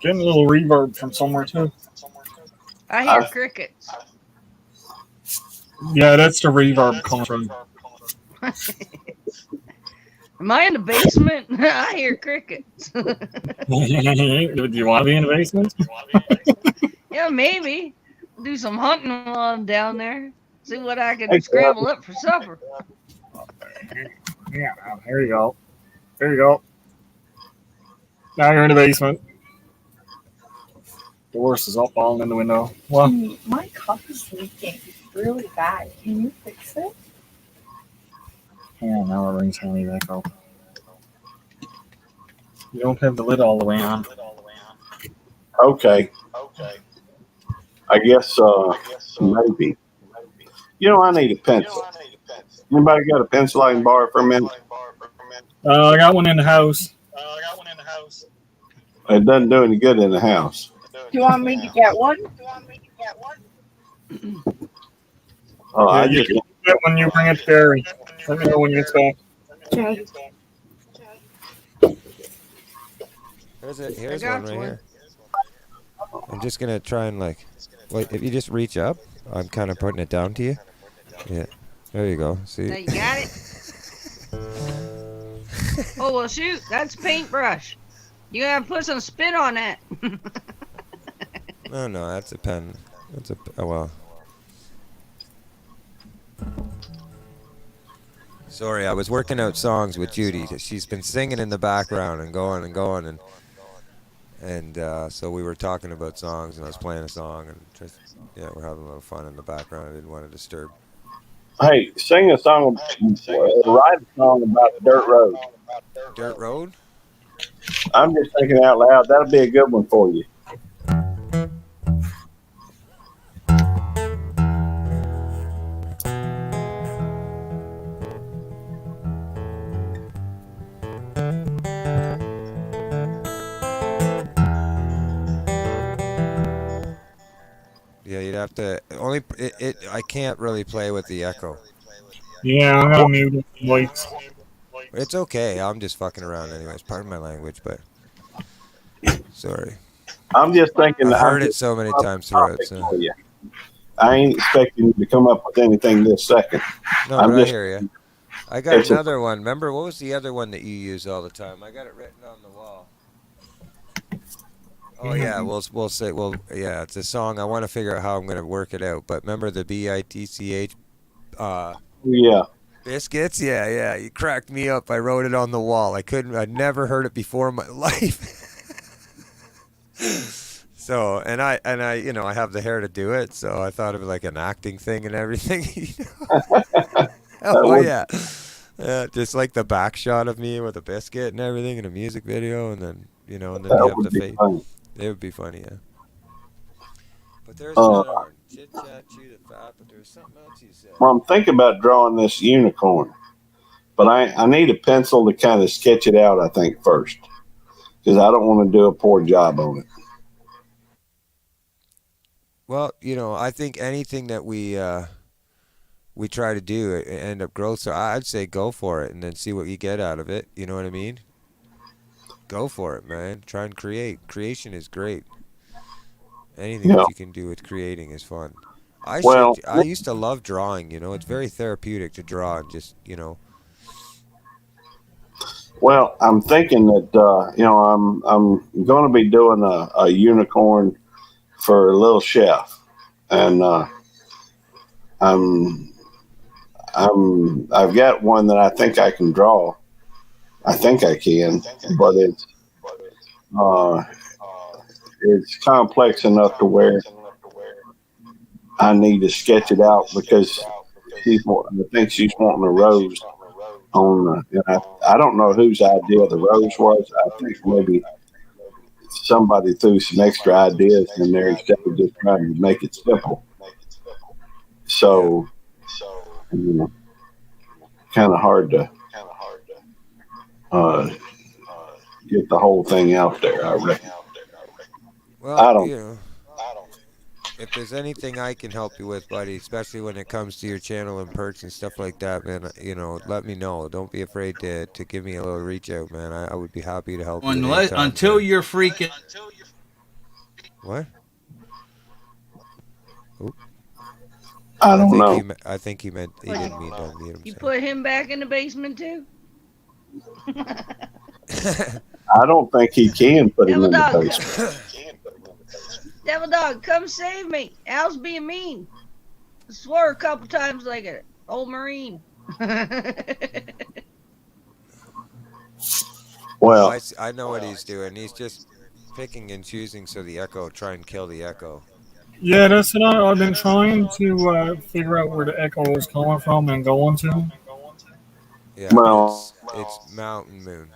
Getting a little reverb from somewhere too. I hear crickets. Yeah, that's the reverb coming from. Am I in the basement? I hear crickets. Do you want to be in the basement? Yeah, maybe. Do some hunting while I'm down there. See what I can scramble up for supper. Yeah, there you go. There you go. Now you're in the basement. horse is up falling in the window. Well, My cup is leaking really bad. Can you fix it? yeah, now it brings Honey back up. You don't have the lid all the way on. Okay. I guess maybe. You know, I need a pencil. Anybody got a pencil I can borrow for a minute? I got one in the house. It doesn't do any good in the house. Do you want me to get one? Oh, Yeah, I you just can do that when you bring it to Gary. Let me know when you get back. Okay. Here's got one right one. here. I'm just gonna try and wait. If you just reach up, I'm kind of putting it down to you. Yeah, there you go. See. Now you got it. Oh well, shoot, that's a paintbrush. You gotta put some spit on that. No, that's a pen. Oh well. Sorry, I was working out songs with Judy. She's been singing in the background and going and so we were talking about songs, and I was playing a song, and just we're having a little fun in the background. I didn't want to disturb. Hey, sing a song, write a song about Dirt Road. Dirt Road? I'm just thinking out loud. That'll be a good one for you. Yeah, you'd have to I can't really play with the echo. Yeah, I'm gonna mute it. Wait. It's okay. I'm just fucking around anyways. Pardon my language, but sorry. I'm just thinking. I've heard it so many times throughout. So. I ain't expecting you to come up with anything this second. No, but I hear you. I got another one. Remember, what was the other one that you use all the time? I got it written on the wall. Oh yeah, we'll say yeah, it's a song. I want to figure out how I'm gonna work it out. But remember the BITCH? Yeah. Biscuits? Yeah. You cracked me up. I wrote it on the wall. I'd never heard it before in my life. So, and I, I have the hair to do it. So I thought of it like an acting thing and everything. Oh yeah. Yeah, just like the back shot of me with a biscuit and everything in a music video, and then and then you have the face. It would be funny, yeah. But there's another one. Chit chat, chew the fat, but there's something else you said. Well, I'm thinking about drawing this unicorn, but I need a pencil to kind of sketch it out. I think first, because I don't want to do a poor job on it. Well, I think anything that we try to do end up growth. So I'd say go for it and then see what you get out of it. You know what I mean? Go for it, man. Try and create. Creation is great. Anything that you can do with creating is fun. I used to love drawing. It's very therapeutic to draw and just. Well, I'm thinking that I'm going to be doing a unicorn for a little chef, and I've got one that I think I can draw. I think I can, but it's complex enough to where I need to sketch it out because I think she's wanting a rose on. I don't know whose idea the rose was. I think maybe somebody threw some extra ideas in there instead of just trying to make it simple. So, kind of hard to get the whole thing out there, I reckon. Well, I don't. If there's anything I can help you with, buddy, especially when it comes to your channel and perks and stuff like that, man, let me know. Don't be afraid to give me a little reach out, man. I would be happy to help you. Until you're freaking. What? Oop. I don't know. I think he meant he didn't mean to unmute himself. You put him back in the basement too? I don't think he can put him in the basement. Devil dog, come save me. Al's being mean. I swore a couple times like an old Marine. Well, I know what he's doing. He's just picking and choosing so the echo try and kill the echo. Yeah, that's what I've been trying to figure out where the echo is coming from and going to. Yeah, Well, it's Mountain Moon.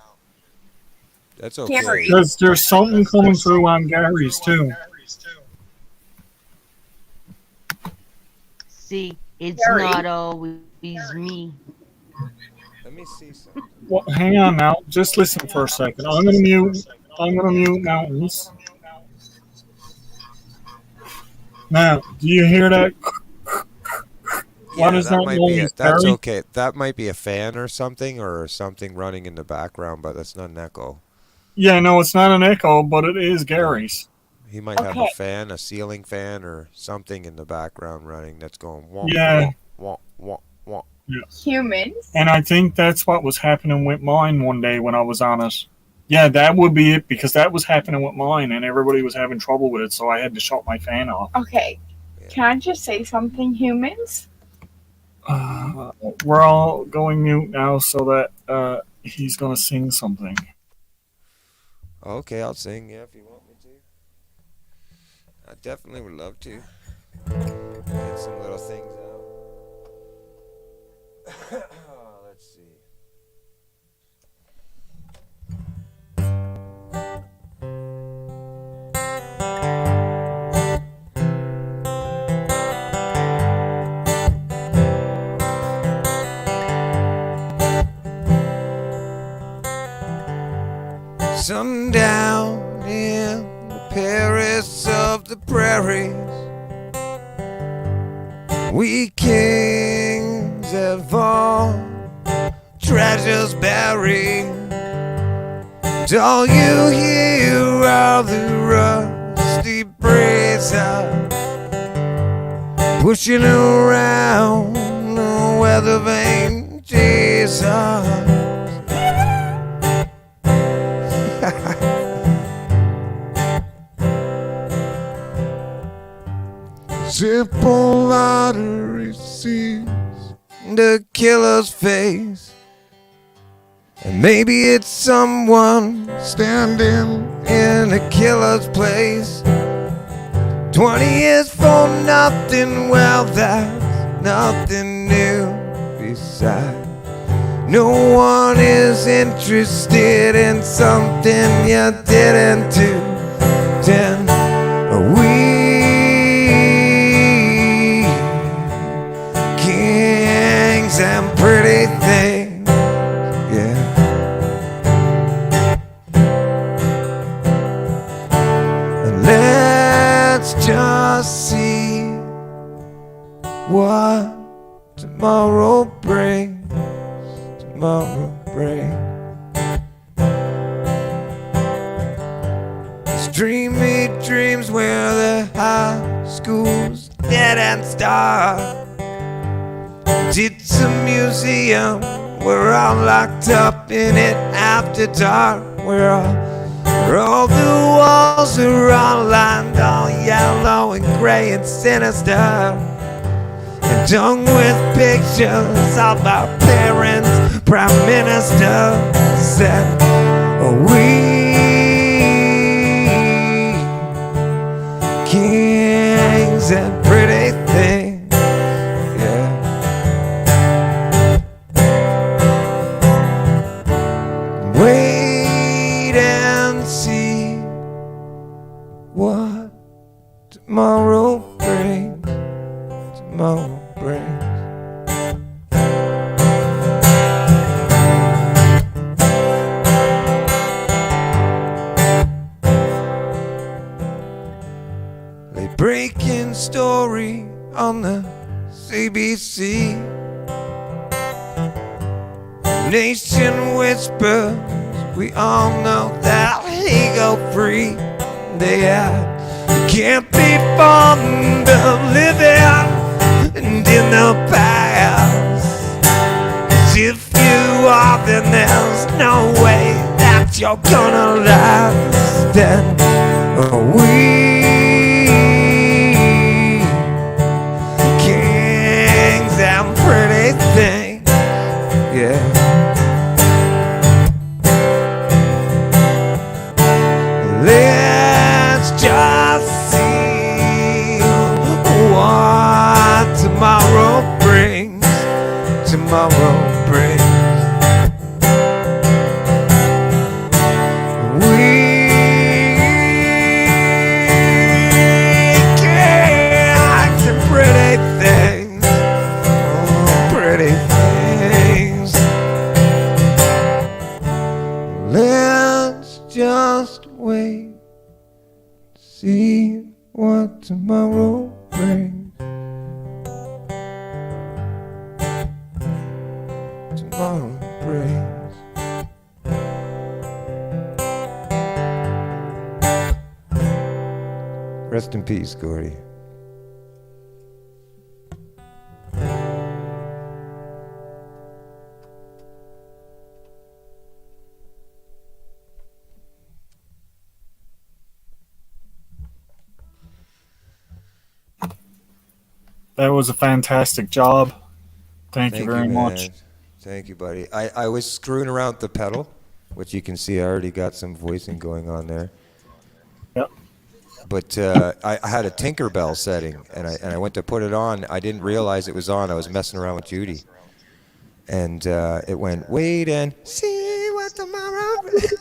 That's Gary. okay. Because there's something coming through on Gary's too. See, it's Gary. not always me. Let me see something. Well, hang on now. Just listen for a second. I'm gonna mute. I'm gonna mute Mountains. Now, do you hear that? What Yeah, is that that might be noise, it. That's Gary? okay. That might be a fan or something running in the background, but that's not an echo. Yeah, no, it's not an echo, but it is Gary's. He might have a Okay. fan, a ceiling fan, or something in the background running that's going womp Yeah. womp womp womp womp. Humans. And I think that's what was happening with mine one day when I was on it. Yeah, that would be it because that was happening with mine and everybody was having trouble with it, so I had to shut my fan off. Okay. Can I just say something, humans? We're all going mute now so that he's going to sing something. Okay, I'll sing. Yeah, if you want me to. I definitely would love to. Get some little things out. Let's see. Sundown in the Paris of the prairies, we kings have all treasures buried. And all you hear are the rusty breezes pushing around the weather vane, Jesus. Simple lottery sees the killer's face, and maybe it's someone standing in a killer's place. 20 years for nothing, well that's nothing new. Besides, no one is interested in something you didn't do. Then we kings and pretty things, yeah. And let's just see what tomorrow brings. Tomorrow brings. These dreamy dreams where the high school's dead and starved. It's a museum, we're all locked up in it after dark. Where all the walls are all lined all yellow and gray and sinister, and hung with pictures of our parents, prime minister. Said we kings and pretty things, yeah. Wait and see what tomorrow brings. Tomorrow brings. They breaking story on the CBC. Nation whispers, we all know that he go free. They can't be fond of living in the past. 'Cause if you are, then there's no way that you're gonna last. Then we kings and pretty things, yeah. Yeah. tomorrow brings. Some pretty things, oh, pretty things. Let's just wait, see what tomorrow brings. Tomorrow brings. Rest in peace, Gordy. That was a fantastic job. Thank you very much. Man. Thank you, buddy. I was screwing around with the pedal, which you can see I already got some voicing going on there. Yep. But I had a Tinkerbell setting, and I went to put it on. I didn't realize it was on. I was messing around with Judy. And it went, wait and see what tomorrow brings.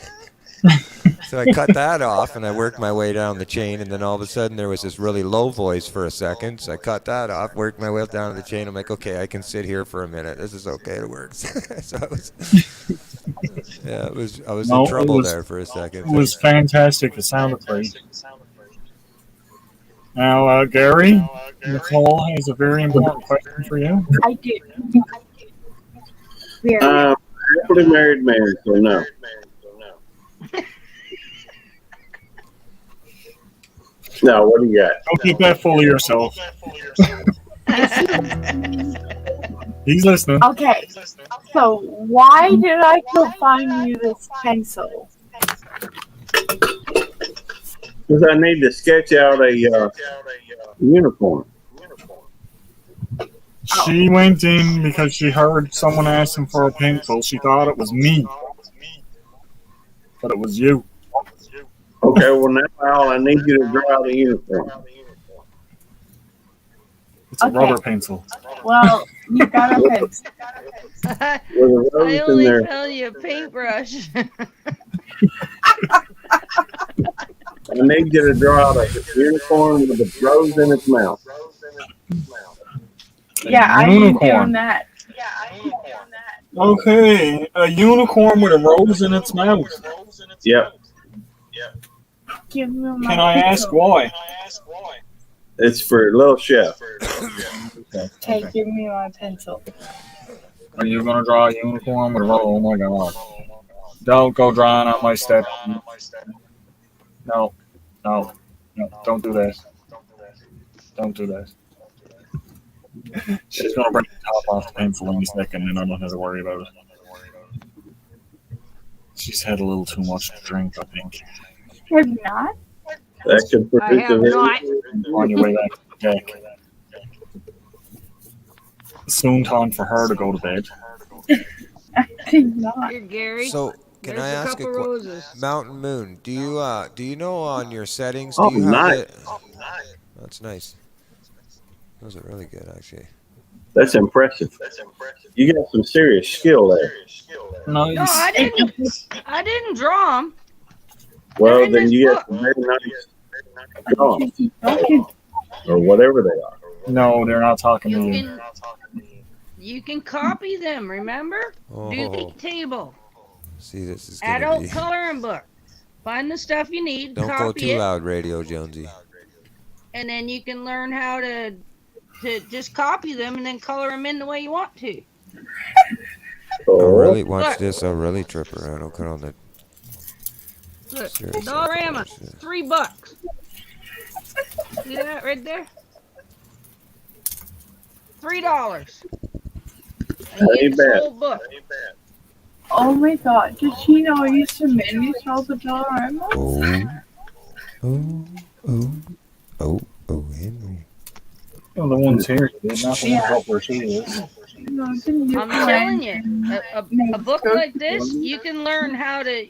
So I cut that off, and I worked my way down the chain, and then all of a sudden there was this really low voice for a second. So I cut that off, worked my way up down the chain. I'm like, okay, I can sit here for a minute. This is okay. It works. So I was, yeah, I was in trouble there for a second. It was fantastic. It sounded great. Now, Gary, Nicole has a very important question for you. I do. Happily married man, so no. No, what do you got? Don't keep that full of yourself. He's listening. Okay, so why did I go find you this pencil? Because I need to sketch out a uniform. She went in because she heard someone asking for a pencil. She thought it was me, but it was you. Okay, well now Al, I need you to draw out a uniform. It's a rubber pencil. Well, you got a pencil. With a I rose in only there. tell you a paintbrush. I need you to draw out a unicorn with a rose in its mouth. Yeah, I ain't doing that. Okay, a unicorn with a rose in its mouth. Yep. Give me my Can I ask why? It's for Little Chef. Okay, give me my pencil. Are you gonna draw a unicorn with a rose? Oh my god! Don't go drawing on my step. No, don't do that. Don't do that. She's gonna break the top off the pencil in a second, and I don't have to worry about it. She's had a little too much to drink, I think. Have you not? That could produce have not. On your way back, Jack. Soon time for her to go to bed. I think not. Here, Gary. So can There's I a ask couple roses. Mountain Moon, do you know on your settings? Oh, do you have nice. That's nice. Those are really good, actually. That's impressive. You got some serious skill there. Nice. No, I didn't draw them. Well, in then this you book. got some very nice drawings, or whatever they are. No, they're not talking to you. You can copy them, remember? Oh. Do the table. See, this is gonna Adult be. coloring book. Find the stuff you need, Don't go copy too it, loud, Radio Jonesy. and then you can learn how to just copy them and then color them in the way you want to. I'll really watch Look. this. I'll really trip around. I'll cut on the. Look, Seriously, Dollarama, watch this. $3. See that right there? $3. And Ain't get the bad. whole book. Oh my god, did she know I used to manuscript the Dollarama? Oh, Henry. Well, the one's here. There's nothing to help where she is. No, didn't you I'm find telling you, a make book cookies? like this, you can learn how to.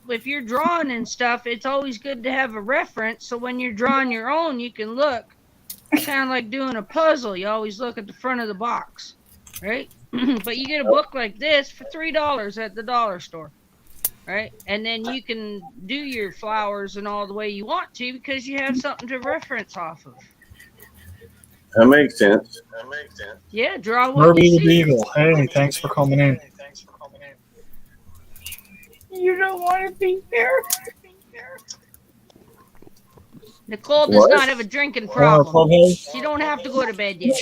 If you're drawing and stuff, it's always good to have a reference. So when you're drawing your own, you can look. Kind of like doing a puzzle. You always look at the front of the box, right? But you get a book like this for $3 at the dollar store, right? And then you can do your flowers and all the way you want to because you have something to reference off of. That makes sense. Yeah, draw what Herbie you the see. Beagle. Hey, thanks for coming in. You don't want to be here. Nicole does What? not have a drinking Want a problem. clubhouse? She don't have to go to bed yet.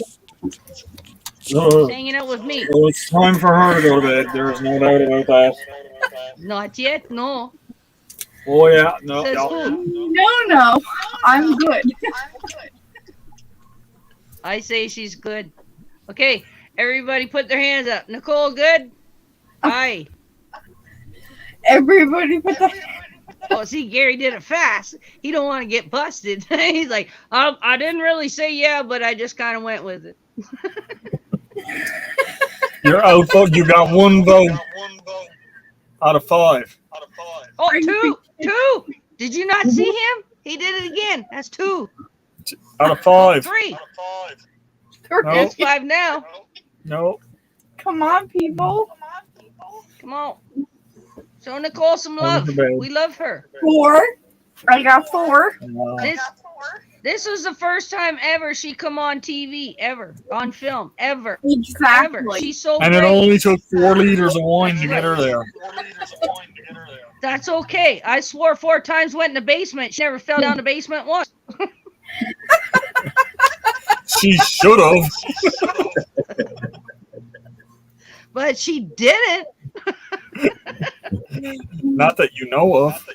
She's Uh, hanging out with me. well, it's time for her to go to bed. There is no doubt about that. Not yet, no. Oh yeah, no, Says no. who? No, I'm good. I say she's good. Okay, everybody put their hands up. Nicole, good? Aye. Everybody put the. Oh, see, Gary did it fast. He don't want to get busted. He's like, I didn't really say yeah, but I just kind of went with it. You're out vote. You got one vote out of 5. Oh, two. Did you not see him? He did it again. That's 2. Out of 5. 3. No, That's 5 now. no. Come on, people. Come on. Show Nicole some love. We love her. 4. I got 4. This was the first time ever she come on TV, ever. On film, ever. Exactly. Ever. She's so And it brave. only took 4 liters of wine to get her there. That's okay. I swore 4 times, went in the basement. She never fell down the basement once. She should have. But she didn't. Not that you know of.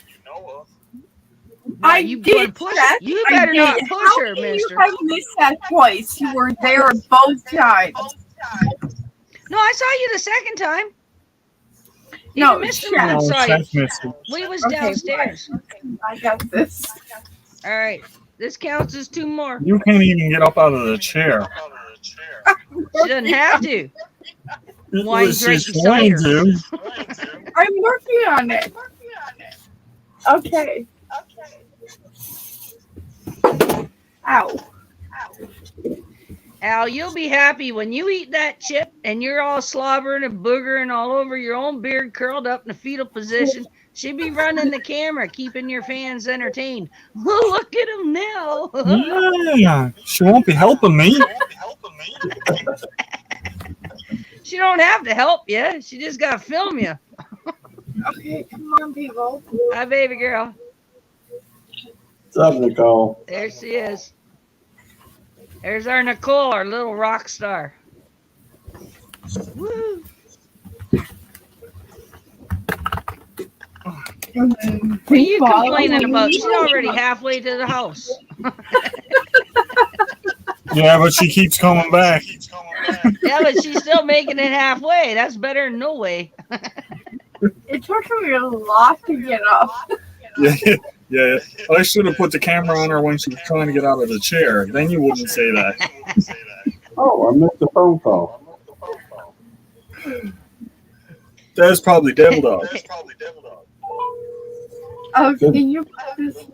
You did push her. You better not push How her, can mister. You have missed that twice. You were there both times. No, I saw you the second time. No, Even Mr. Chef. Man saw Chef you. missed it. We was Okay, downstairs. I got this. All right. This counts as 2 more. You can't even get up out of the chair. She doesn't have to. Wine's right She's beside trying her. to. I'm working on it. Okay. Ow. Al, you'll be happy when you eat that chip and you're all slobbering and boogering all over your own beard, curled up in a fetal position. She'll be running the camera, keeping your fans entertained. Look at him now. Yeah, she won't be helping me. She don't have to help you. She just got to film you. Okay, come on, people. Hi, baby girl. What's up, Nicole? There she is. There's our Nicole, our little rock star. Woo. What are you complaining about? She's already halfway to the house. Yeah, but she keeps coming back. Yeah, but she's still making it halfway. That's better than no way. It took me a lot to get up. Yeah. I should have put the camera on her when she was trying to get out of the chair. Then you wouldn't say that. Oh, I missed the phone call. That's probably Devil Dog. Oh, can you put this?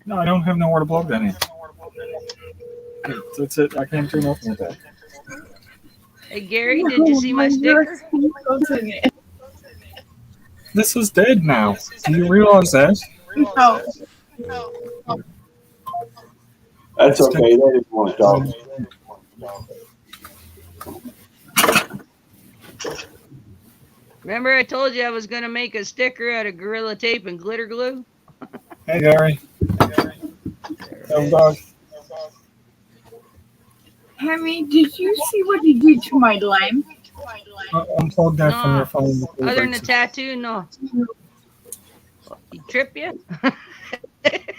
No, I don't have nowhere to plug that in. That's it. I can't do nothing with that. Hey, Gary, did you see my sticker? This is dead now. Do you realize that? No. That's okay. They didn't want to talk. Remember I told you I was going to make a sticker out of Gorilla Tape and glitter glue? Hey, Gary. Devil Dog. Hammy, did you see what he did to my lamp? Unplug that from your phone. Other than the tattoo, no. He trip you?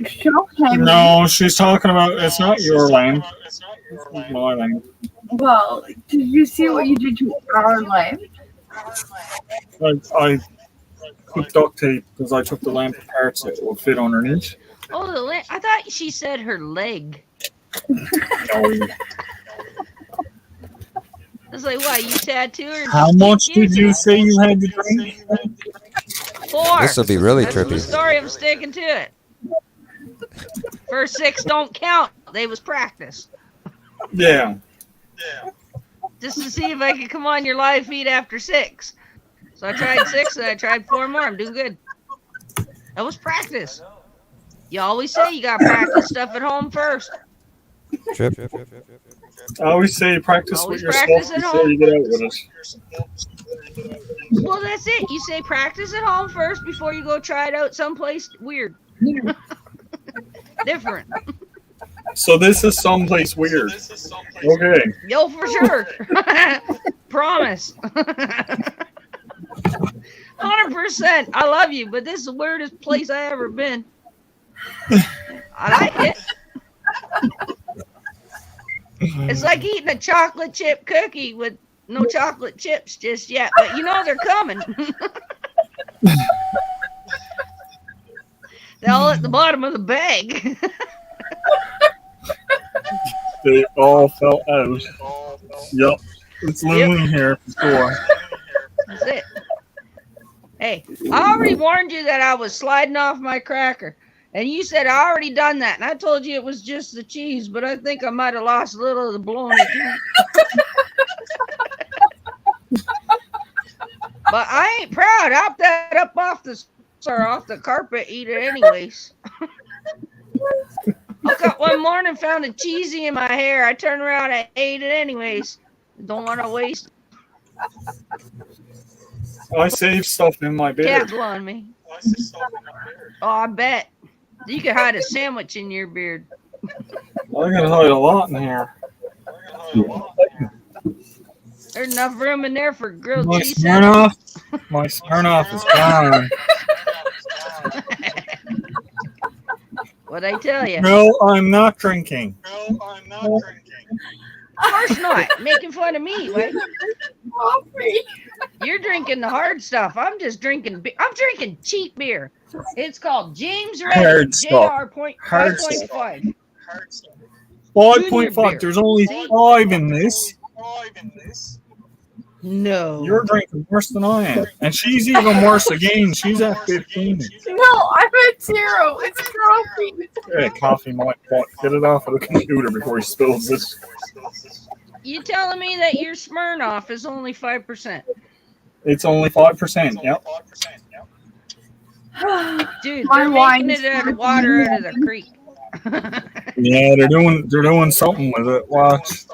Show him. No, she's talking about it's not your lamp. It's my lamp. Well, did you see what you did to our lamp? I put duct tape because I took the lamp apart so it would fit underneath. Oh, the leg. I thought she said her leg. No. I was like, what, you tattooed her? How much did you say you had to drink? 4. This will be really That's trippy. the story. I'm sticking to it. First 6 don't count. They was practice. Yeah. just to see if I could come on your live feed after 6. So I tried 6 and I tried 4 more. I'm doing good. That was practice. You always say you gotta practice stuff at home first. Trip. I always say practice Always with practice yourself at before home. you get out with it. Well, that's it. You say practice at home first before you go try it out someplace weird. Different. So this is someplace weird. Okay. Yo, for sure. Promise. 100%. I love you, but this is the weirdest place I ever been. I like it. It's like eating a chocolate chip cookie with no chocolate chips just yet, but you know they're coming. They're all at the bottom of the bag. They all fell out. Yep. It's lonely here for sure. That's it. Hey, I already warned you that I was sliding off my cracker. And you said I already done that. And I told you it was just the cheese, but I think I might have lost a little of the bologna too. But I ain't proud. I'll that up off the carpet, eat it anyways. I woke up one morning, found a cheesy in my hair. I turned around and ate it anyways. Don't want to waste. I saved stuff in my beard. Cat's on me. Oh, I bet. You could hide a sandwich in your beard. I gotta hide a lot in here. There's enough room in there for grilled My cheese sandwich. My Smirnoff is gone. What'd I tell you? No, I'm not drinking. Of course not. Making fun of me, right? You're drinking the hard stuff. I'm just drinking. I'm drinking cheap beer. It's called James Red Hard stuff. JR point Hard 5.5. 5.5. There's only 5 in this. No. You're drinking worse than I am. And she's even worse again. She's at 15. No, I'm at 0. It's coffee. Yeah, coffee might get it off of the computer before he spills it. You telling me that your Smirnoff is only 5%? It's only 5%. Yep. Dude, My they're wine making it is out of water out of the creek. Yeah, they're doing something with it. Watch.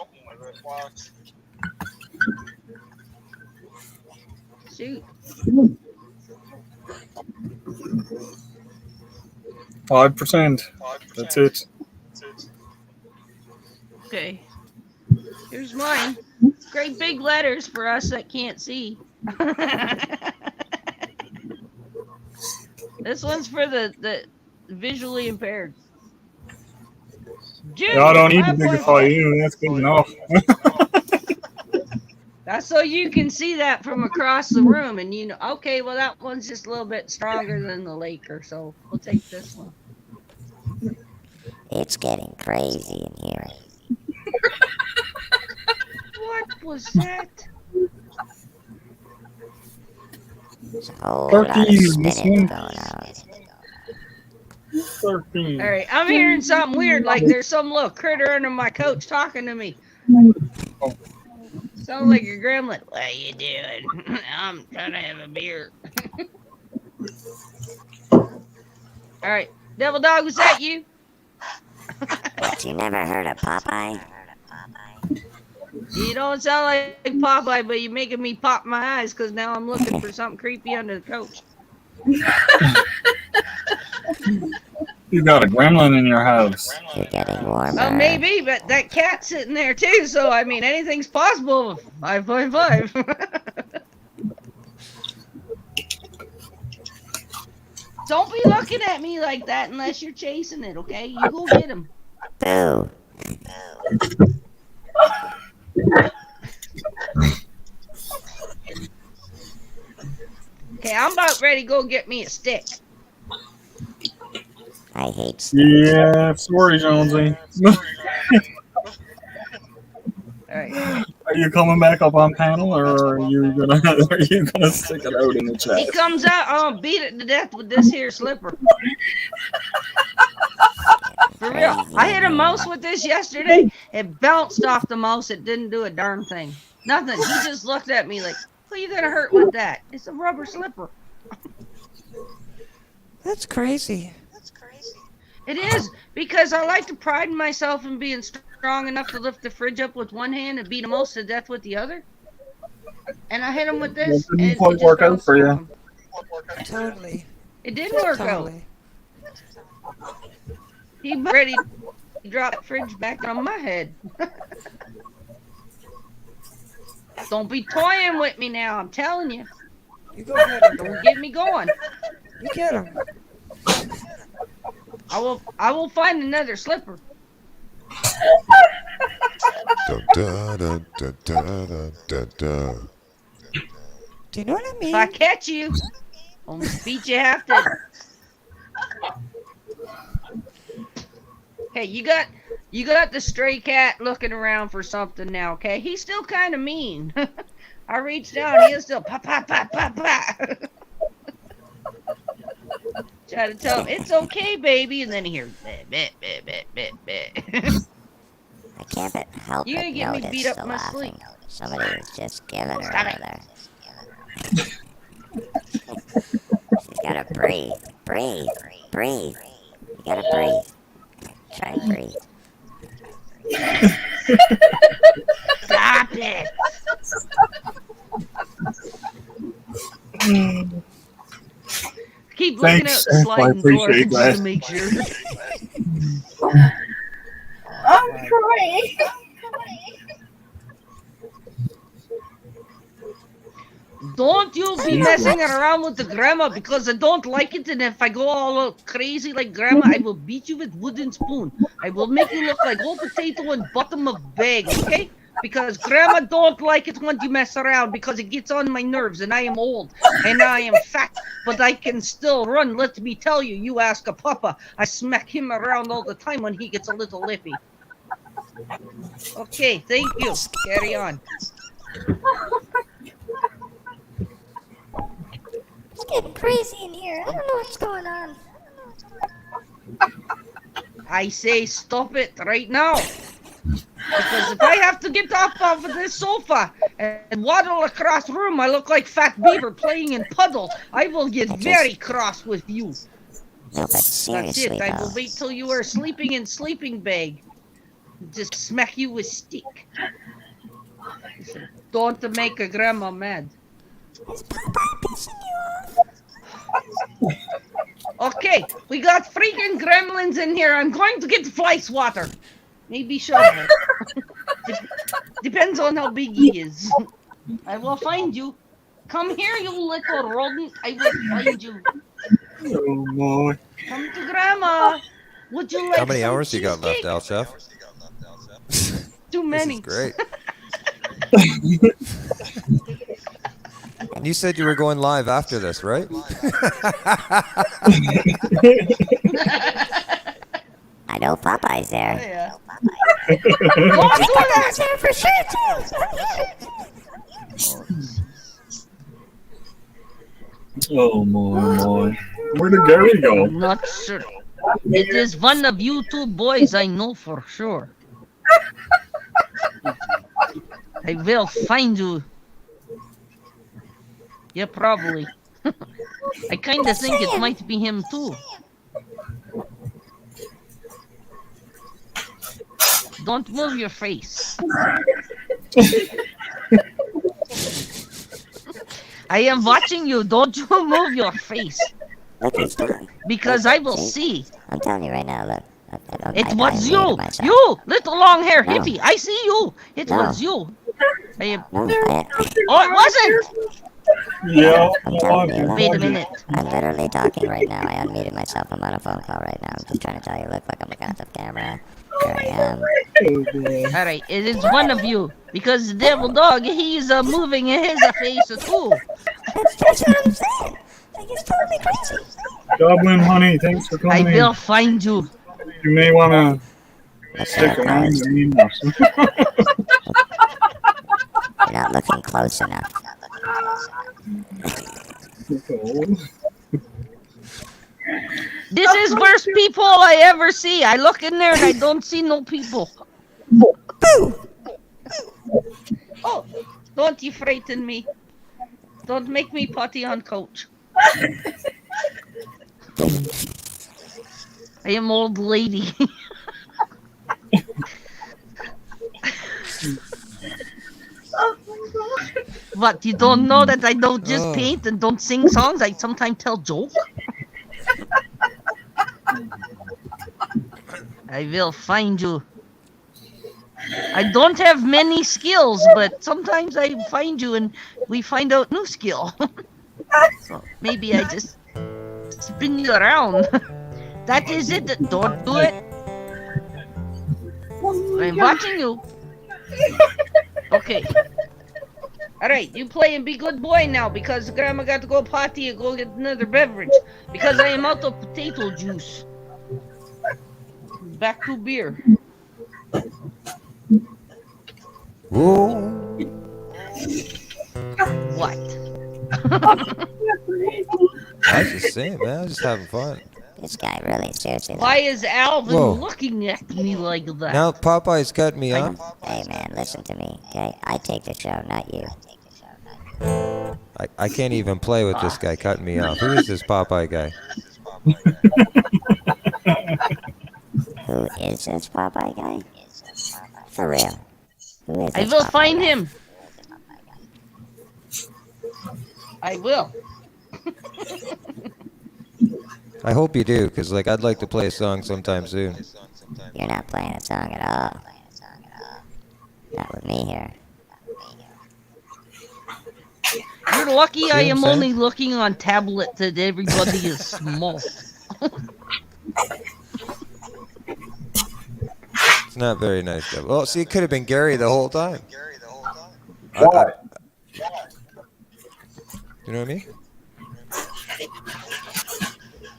Shoot. 5%. That's it. Okay. Here's mine. Great big letters for us that can't see. This one's for the visually impaired. Dude, I don't need to bigify you. That's good enough. That's so you can see that from across the room, and you know, okay, well that one's just a little bit stronger than the Laker, so we'll take this one. It's getting crazy in here. What was that? There's a whole lot of spinning going on. 13. All right, I'm hearing something weird, like there's some little critter under my couch talking to me. Sounds like your gremlin. What you doing? I'm trying to have a beer. All right, Devil Dog, was that you? What, you never heard of Popeye? You don't sound like Popeye, but you're making me pop my eyes because now I'm looking for something creepy under the couch. You got a gremlin in your house. You're getting warmer. Well, maybe, but that cat's sitting there too, so I mean, anything's possible. 5.5. Don't be looking at me like that unless you're chasing it, okay? You go get him. Boo. Okay, I'm about ready to go get me a stick. I hate sticks. Yeah, sorry, Jonesy. Alright. Are you coming back up on panel, or are you gonna stick it out in the chat? He comes out, I'll beat it to death with this here slipper. For real. I hit a mouse with this yesterday. It bounced off the mouse. It didn't do a darn thing. Nothing. He just looked at me like, who are you gonna hurt with that? It's a rubber slipper. That's crazy. It is, because I like to pride myself in being strong enough to lift the fridge up with one hand and beat him almost to death with the other. And I hit him with this, That didn't and quite it just work out bounced for off you. him. Totally. It didn't work Totally. out. He ready to drop the fridge back on my head. Don't be toying with me now, I'm telling you. You go get him. Don't get me going. You get him. I will find another slipper. Da, da, da, da, da, da, da. Do you know what I mean? If I catch you, I'll beat you half to. Hey, you got the stray cat looking around for something now, okay? He's still kind of mean. I reached down, he is still pa pa pa pa pa. Try to tell him it's okay, baby, and then he hears bit bit bit bit bit bit. I can't help You're gonna but get me notice beat up the in my laughing. sleep. Somebody is just giving her Stop over there. She's gotta breathe. Breathe. Breathe. You gotta breathe. Try and breathe. Stop it! Keep looking Thanks, at the I sliding door appreciate just to that. make sure. I'm crying. Don't you be messing around with the grandma, because I don't like it, and if I go all crazy like grandma, I will beat you with wooden spoon. I will make you look like old potato and bottom of bag, okay? Because grandma don't like it when you mess around, because it gets on my nerves, and I am old, and I am fat, but I can still run. Let me tell you, you ask a papa, I smack him around all the time when he gets a little lippy. Okay, thank you. Carry on. It's getting crazy in here. I don't know what's going on. I say stop it right now. Because if I have to get up off of this sofa and waddle across the room, I look like Fat Beaver playing in puddle. I will get very cross with you. No, but That's seriously, it. I will though. wait till you are sleeping in sleeping bag. Just smack you with stick. Don't make a grandma mad. Okay, we got freaking gremlins in here. I'm going to get fly swatter. Maybe shovel. Depends on how big he is. I will find you. Come here, you little rodent. I will find you. Oh my. Come to grandma. Would you like How many some hours you got left, cheesecake? Al Chef? Too many. This is great. And you said you were going live after this, right? I know Popeye's there. Oh, yeah. Popeye's there for sure, too. Oh my. Where did Gary go? I'm not sure. It is one of you two boys, I know for sure. I will find you. Yeah, probably. I kind of think it might be him too. Don't move your face. I am watching you. Don't you move your face. Look, he's done. Because I will see. I'm telling you right now, look. It was you! You! Little long hair No. hippie! I see you! It No. was you! I am... No, Oh, it wasn't! Yeah. I'm telling you, look. Wait a minute. I'm literally talking right now. I unmuted myself. I'm on a phone call right now. I'm just trying to tell you, look like I'm looking at the camera. Here I am. Alright, it is one of you. Because the devil dog, he's moving his face too. That's what I'm saying. Like, it's totally crazy. Goblin honey, thanks for I coming will in. find you. You may want to stick around. You're not looking close enough. This is worst people I ever see. I look in there and I don't see no people. Oh, Don't you frighten me. Don't make me potty on couch. I am old lady. Oh my god. What, you don't know that I don't just paint and don't sing songs? I sometimes tell joke. I will find you. I don't have many skills, but sometimes I find you and we find out new skill. So maybe I just spin you around. That is it. Don't do it. I'm watching you. Okay. Alright, you play and be good boy now because Grandma got to go potty and go get another beverage because I am out of potato juice. Back to beer. Whoa. What? I was just saying, man. I was just having fun. This guy really, seriously. Why is Alvin Whoa. looking at me like that? Now Popeye's cut me off. Hey, man, listen to me, okay? I take the show, not you. I can't even play with this guy cutting me off. Who is this Popeye guy? Who is this Popeye guy? For real. Who is I this will Popeye find guy? him. I will. I hope you do, because like I'd like to play a song sometime soon. You're not playing a song at all. Not with me here. You're lucky I what I'm am saying? only looking on tablet that everybody is small. It's not very nice, though. Well, see, it could have been Gary the whole time. What? You know what I mean?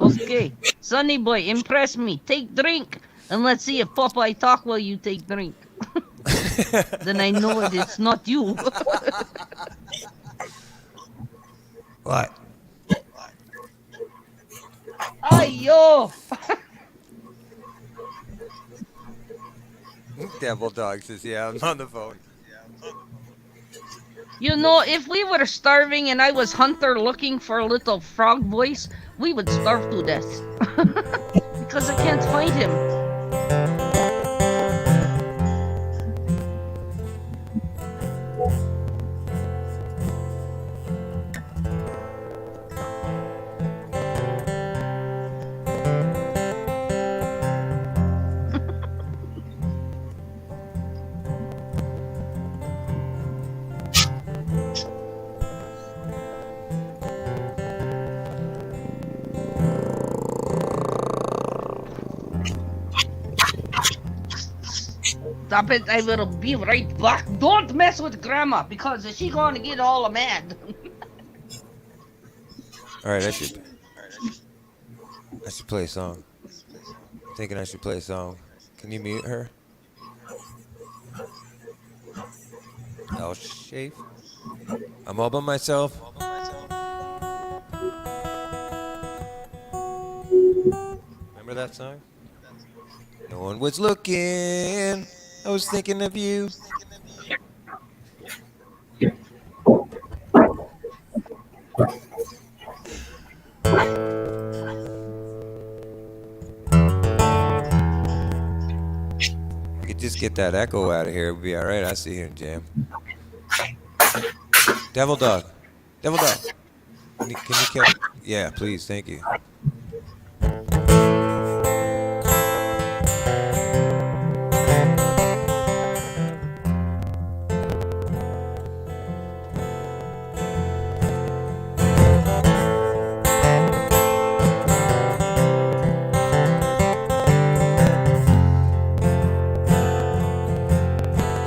Okay, Sonny boy, impress me. Take drink, and let's see if Popeye talk while you take drink. Then I know it's not you. What? Ayo! Devil Dog says, yeah, I'm on the phone. You know, if we were starving and I was Hunter looking for a little frog voice, we would starve to death. Because I can't find him. Stop it, I will be right back. Don't mess with Grandma, because she gonna get all mad. Alright, I should play a song. Thinking I should play a song. Can you mute her? I'll shave. I'm all by myself. Remember that song? No one was looking. I was thinking of you. We could just get that echo out of here. We'll be all right. I see you in jam. Devil Dog. Devil Dog. Can you kill? Yeah, please. Thank you.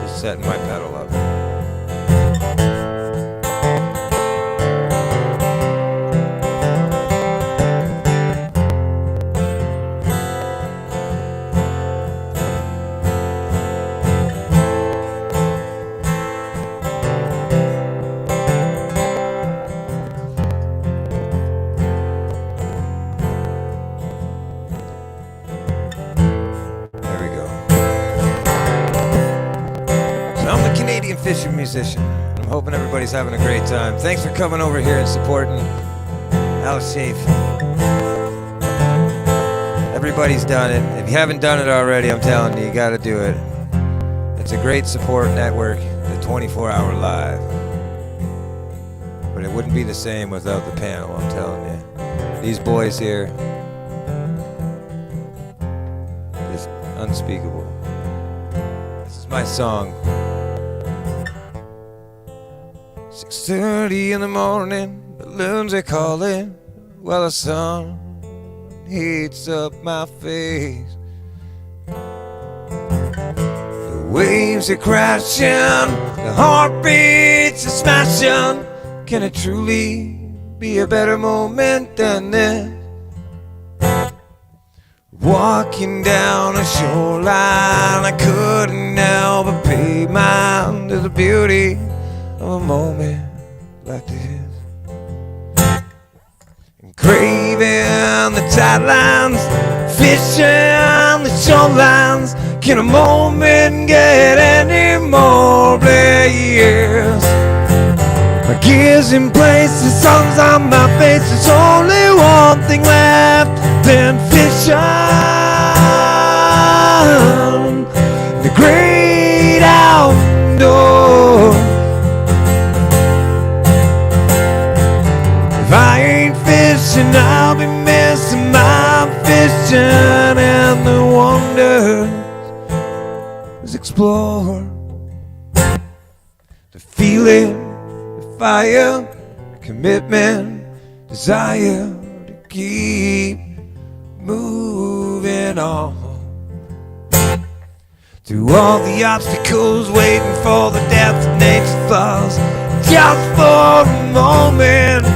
Just setting my pedal up. There we go. So I'm the Canadian Canadian fishing musician. I'm hoping everybody's having a great time. Thanks for coming over here and supporting Alice Shafe. Everybody's done it. If you haven't done it already, I'm telling you, you got to do it. It's a great support network, the 24-hour live. But it wouldn't be the same without the panel, I'm telling you. These boys here, just unspeakable. This is my song. 6:30 in the morning, balloons are calling, while the sun heats up my face. The waves are crashing, the heartbeats are smashing. Can it truly be a better moment than this? Walking down a shoreline, I couldn't help but pay mind to the beauty of a moment like this. Craving the tide lines, fishing the shorelines. Can a moment get any more bliss? My gears in place, the sun's on my face. There's only one thing left than fishing. The great outdoors. If I ain't fishing, I'll be missing my fishing and the wonders explore. The feeling, the fire, commitment, desire to keep moving on. Through all the obstacles, waiting for the depth of nature's flaws, just for a moment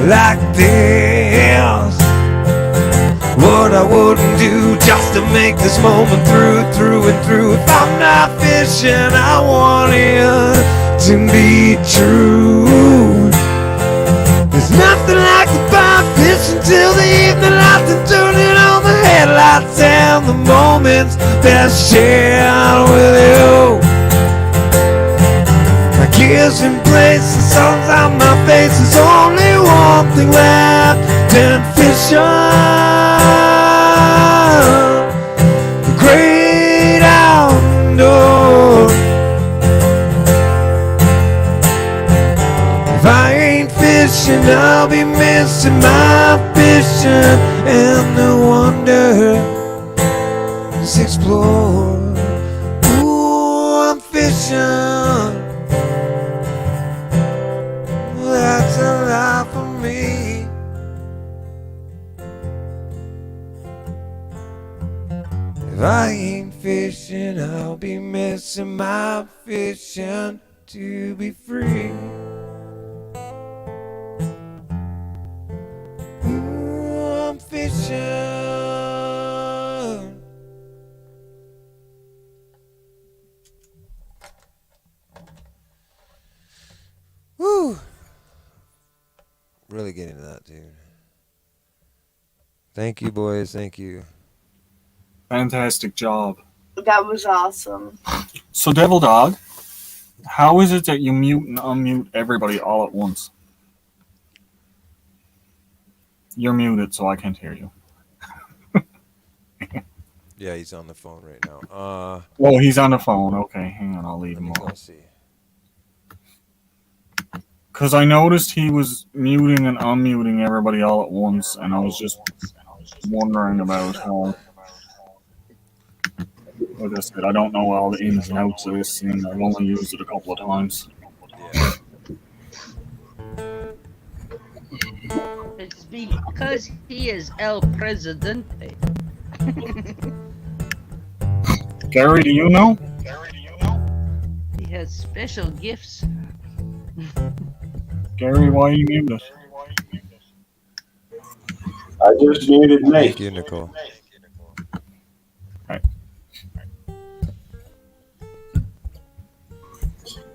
like this. What I wouldn't do just to make this moment through and through. If I'm not fishing, I want it to be true. There's nothing like the fire fishing till the evening lights and turning on the headlights and the moments that shared with you. My gears in place, the sun's on my face. There's only one thing left than fishing. The great outdoors. If I ain't fishing, I'll be missing my fishing and the wonders explore. Ooh, I'm fishing. That's a life for me. If I ain't fishing, I'll be missing my fishing to be free. Ooh, I'm fishing. Woo! Really getting to that, dude. Thank you, boys. Thank you. Fantastic job. That was awesome. So, Devil Dog, how is it that you mute and unmute everybody all at once? You're muted, so I can't hear you. Yeah, he's on the phone right now. Oh, he's on the phone. Okay, hang on. I'll leave him Let's on. see. Because I noticed he was muting and unmuting everybody all at once, and I was just wondering about how. Like I said, I don't know all the ins and outs of this thing. I've only used it a couple of times. Yeah. It's because he is El Presidente. Gary, do you know? He has special gifts. Gary, why are you muted? I just muted me. Thank you, Nicole.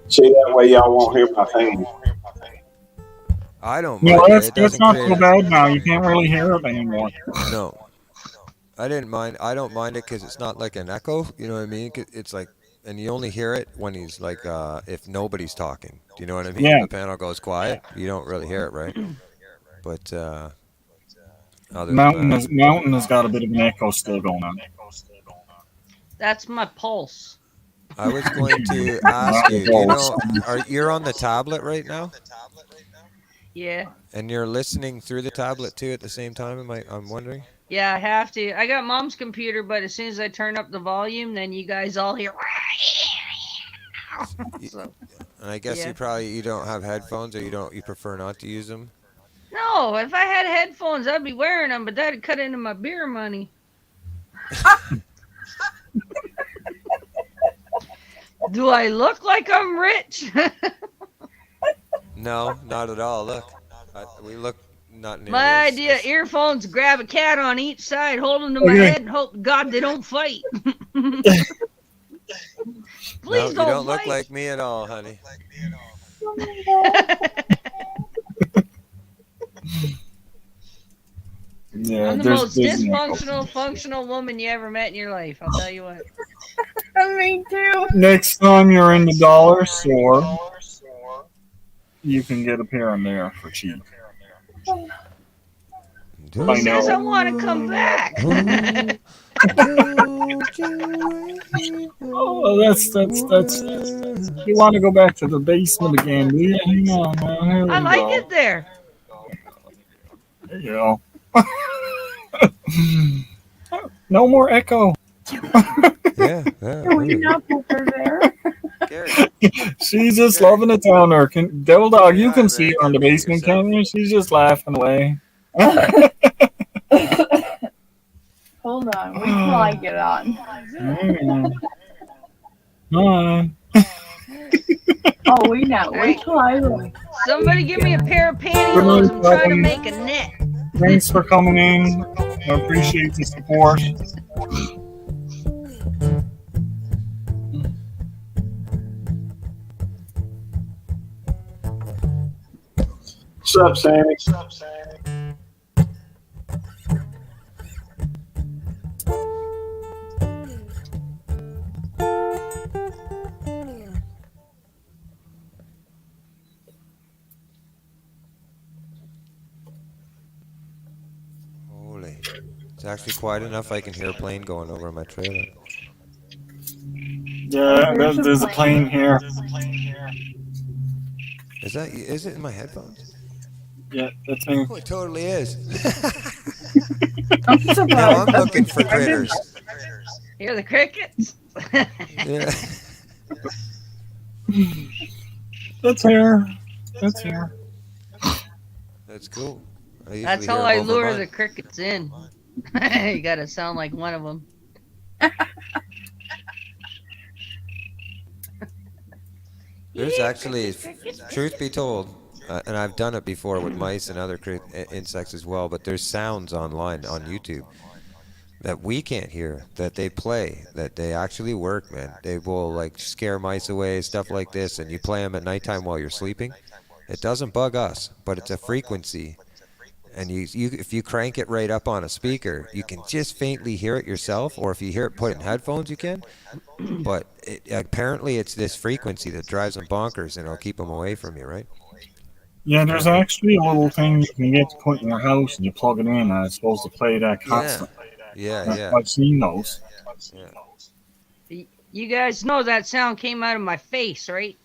See, that way y'all won't hear my thing. I don't mind No, it. that's It doesn't not create so a- bad now. You can't really hear it anymore. No. I didn't mind. I don't mind it because it's not like an echo. You know what I mean? It's like and you only hear it when he's like, if nobody's talking. Do you know what I mean? Yeah. The panel goes quiet. You don't really hear it, right? But other than that, Mountain has got a bit of an echo still going on. That's my pulse. I was going to ask you. Do you know? You're on the tablet right now? Yeah. And you're listening through the tablet too at the same time? I'm wondering. Yeah, I have to. I got mom's computer, but as soon as I turn up the volume, then you guys all hear. So, And I guess yeah. you don't have headphones, or you prefer not to use them. No, if I had headphones, I'd be wearing them, but that'd cut into my beer money. Do I look like I'm rich? No, not at all. Look, we look not nearly. My idea: earphones, grab a cat on each side, hold them to my Okay. head, and hope to God they don't fight. Please No, you don't fight. look like me at all, honey. Yeah, I'm the most dysfunctional, functional woman you ever met in your life. I'll tell you what. Me too. Next time you're in the dollar store, you can get a pair in there for cheap. Who says I want to come back? Oh, that's. You want to go back to the basement again? Do you? Hang on, now. Here we I like go. it there. There you go. No more echo. Yeah. Can we not put her there? She's just loving it down there. Devil Dog, you can see her on the basement camera. She's just laughing away. Hold on, wait till I get on. Hi. Oh, wait now, wait till I. Somebody give me a pair of pantyhose. I'm trying to make a net. Thanks for coming in. I appreciate the support. What's up, Sammy? Holy. It's actually quiet enough I can hear a plane going over my trailer. Yeah, there's a plane here. Is it in my headphones? Yeah, that's me. Oh, it totally is. I'm surprised. Now I'm looking for critters. Hear the crickets? Yeah. That's here. That's here. That's cool. That's how I lure the crickets in. You gotta sound like one of them. There's actually, truth be told, and I've done it before with mice and other insects as well, but there's sounds online on YouTube that we can't hear, that they play, that they actually work, man. They will like scare mice away, stuff like this, and you play them at nighttime while you're sleeping. It doesn't bug us, but it's a frequency. And if you crank it right up on a speaker, you can just faintly hear it yourself, or if you hear it put in headphones, you can. But apparently it's this frequency that drives them bonkers, and it'll keep them away from you, right? Yeah, there's actually a little thing you can get to put in your house, and you plug it in, and it's supposed to play that constantly. Yeah. I've seen those. Yeah. You guys know that sound came out of my face, right?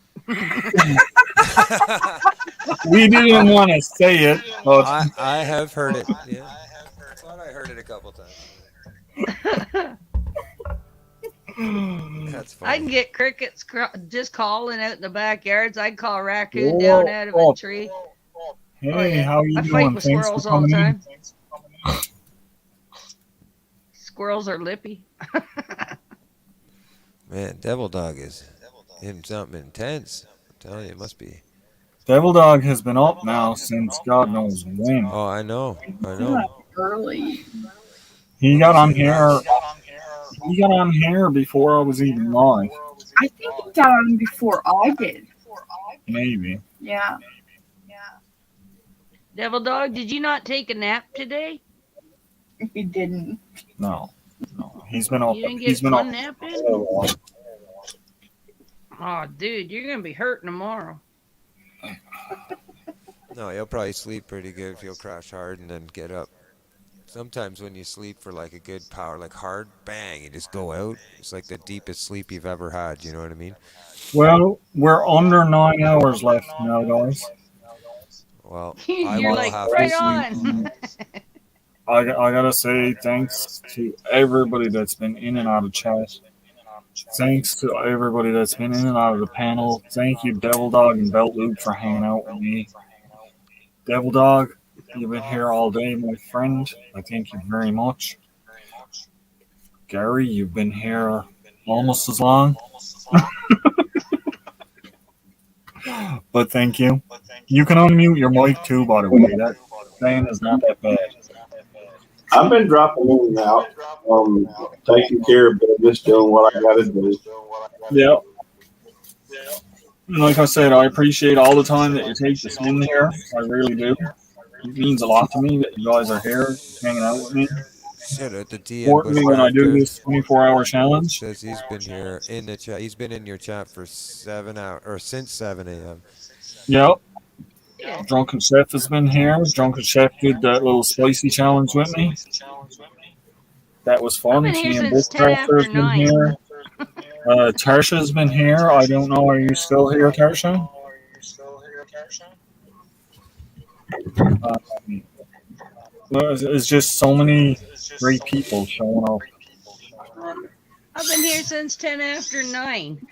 We didn't want to say it, but I have heard it. Yeah, I thought I heard it a couple times. That's funny. I can get crickets just calling out in the backyards. I can call a raccoon down out of a tree. Hey, how are you I doing? fight with Thanks for squirrels all the coming time. Squirrels are lippy. Man, Devil Dog is him something intense. I'm telling you, it must be. Devil Dog has been up now since God knows when. Oh, I know. Early. He got on here. He got on here before I was even live. I think he got on before I did. Maybe. Yeah. Devil Dog, did you not take a nap today? He didn't. No. He's been up. You didn't get He's been one up nap in? so long. Oh, dude, you're gonna be hurting tomorrow. No, you'll probably sleep pretty good if you'll crash hard and then get up. Sometimes when you sleep for like a good power, like hard, bang, you just go out. It's like the deepest sleep you've ever had. You know what I mean? Well, we're under 9 hours left now, guys. Well, I You're will like, have right to sleep. on. I gotta say thanks to everybody that's been in and out of chat. Thanks to everybody that's been in and out of the panel. Thank you, Devil Dog and Belt Loop, for hanging out with me. Devil Dog, you've been here all day, my friend. I thank you very much. Gary, you've been here almost as long. But thank you. You can unmute your mic too, by the way. That fan is not that bad. I've been dropping in and out, taking care of business, doing what I got to do. Yeah. And like I said, I appreciate all the time that you take to spend here. I really do. It means a lot to me that you guys are here hanging out with me. Shout out to TM Supporting me when I do Bushcrafter. this 24-hour challenge. Says he's been here in the chat. He's been in your chat for 7 hours or since 7 a.m. Yep. Drunken Chef has been here. Drunken Chef did that little spicy challenge with me. That was fun. I've been here TM since 10 Bushcrafter after has been 9. here. Tarsha's been here. I don't know. Are you still here, Tarsha? Well, it's just so many great people showing up. I've been here since 10 after 9.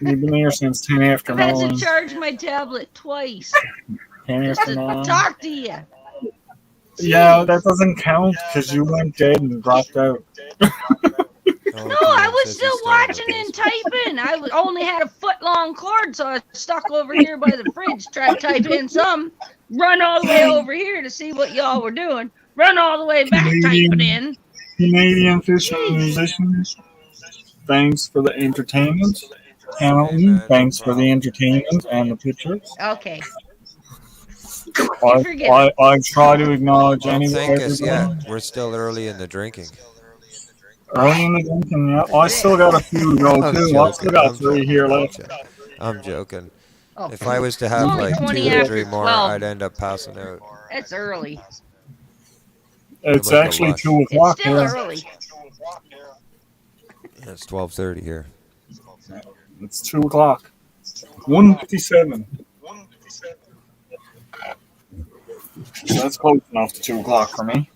You've been here since 10 after I've had 9. to charge my tablet twice 10 just after to 9. talk to you. Yeah, that doesn't count because you went dead and dropped out. No, I was still watching and typing. Only had a foot-long cord, so I was stuck over here by the fridge trying to type in some. Run all the way over here to see what y'all were doing. Run all the way back typing in. Canadian fishermen musicians, thanks for the entertainment. Hamilton, thanks for the entertainment and the pictures. Okay. I try to acknowledge Don't thank us everybody. yet. We're still early in the drinking. Early in the drinking, yeah. I still got a few to go I'm too. I still got 3 here left. I'm joking. Oh, If I was to it's have only like 20 2 or after 3 more, 12. I'd end up passing out. It's early. It's Like a actually lush. 2 o'clock It's still here. early. Yeah, it's 12:30 here. It's 2 o'clock. 1:57. That's close enough to 2 o'clock for me.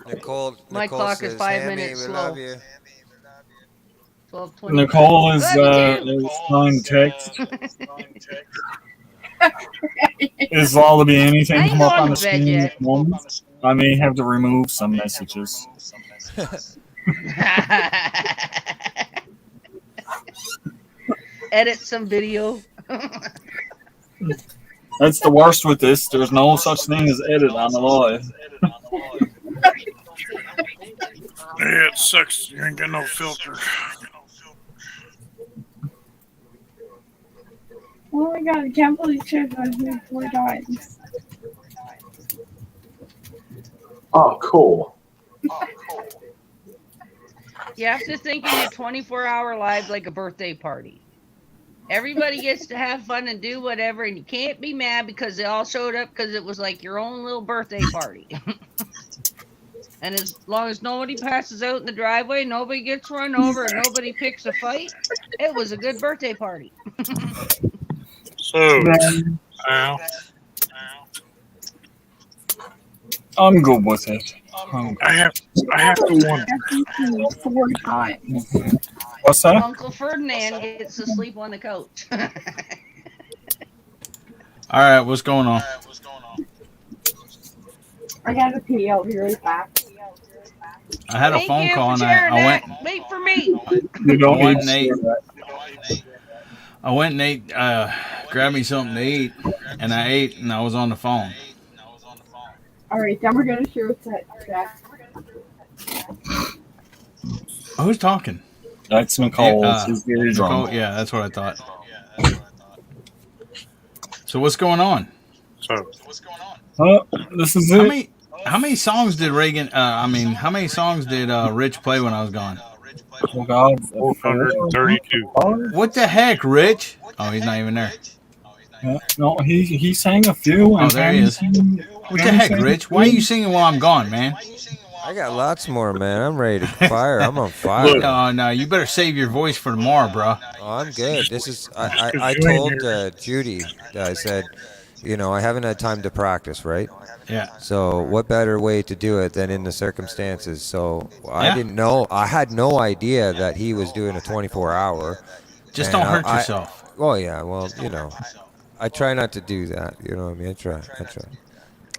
Nicole My clock is says, 5 "Hammy, minutes we slow. love you." 12:20. Nicole is Love you too. trying to text. Is all to be anything I ain't come up on going the to bed screen yet. this moment? I may have to remove some messages. Edit some video. That's the worst with this. There's no such thing as edit on the live. Yeah, it sucks. You ain't got no filter. Oh my god, I can't believe Chip has moved 4 times. Oh, cool. You have to think of your 24-hour lives like a birthday party. Everybody gets to have fun and do whatever, and you can't be mad because they all showed up because it was like your own little birthday party. And as long as nobody passes out in the driveway, nobody gets run over, and nobody picks a fight, it was a good birthday party. So, I'm good with it. I have to wonder. 4 times. What's that? Uncle Ferdinand gets to sleep on the couch. All right, what's going on? I gotta pee. I'll be right back. I had a Thank phone you call for and sharing I went. that. Wait for me. You don't I went need and to ate. share that. I went and ate. Grabbed me something to eat, and I ate, and I was on the phone. Alright, then we're gonna share with that. Who's talking? That's Nicole. She's very drunk. Nicole, yeah, that's what I thought. So what's going on? This is it. How many songs did Reagan? How many songs did Rich play when I was gone? Oh God, 432. What the heck, Rich? Oh, he's not even there. No, he sang a few. And Oh, there he is. What the heck, Rich? Why are you singing while I'm gone, man? I got lots more, man. I'm ready to fire. I'm on fire. No, you better save your voice for tomorrow, bro. Oh, I'm good. This is. I told Judy. I said, I haven't had time to practice, right? Yeah. So what better way to do it than in the circumstances? So I Yeah. didn't know. I had no idea that he was doing a 24-hour. Just don't hurt yourself. Oh yeah. Well, I try not to do that. You know what I mean? I try.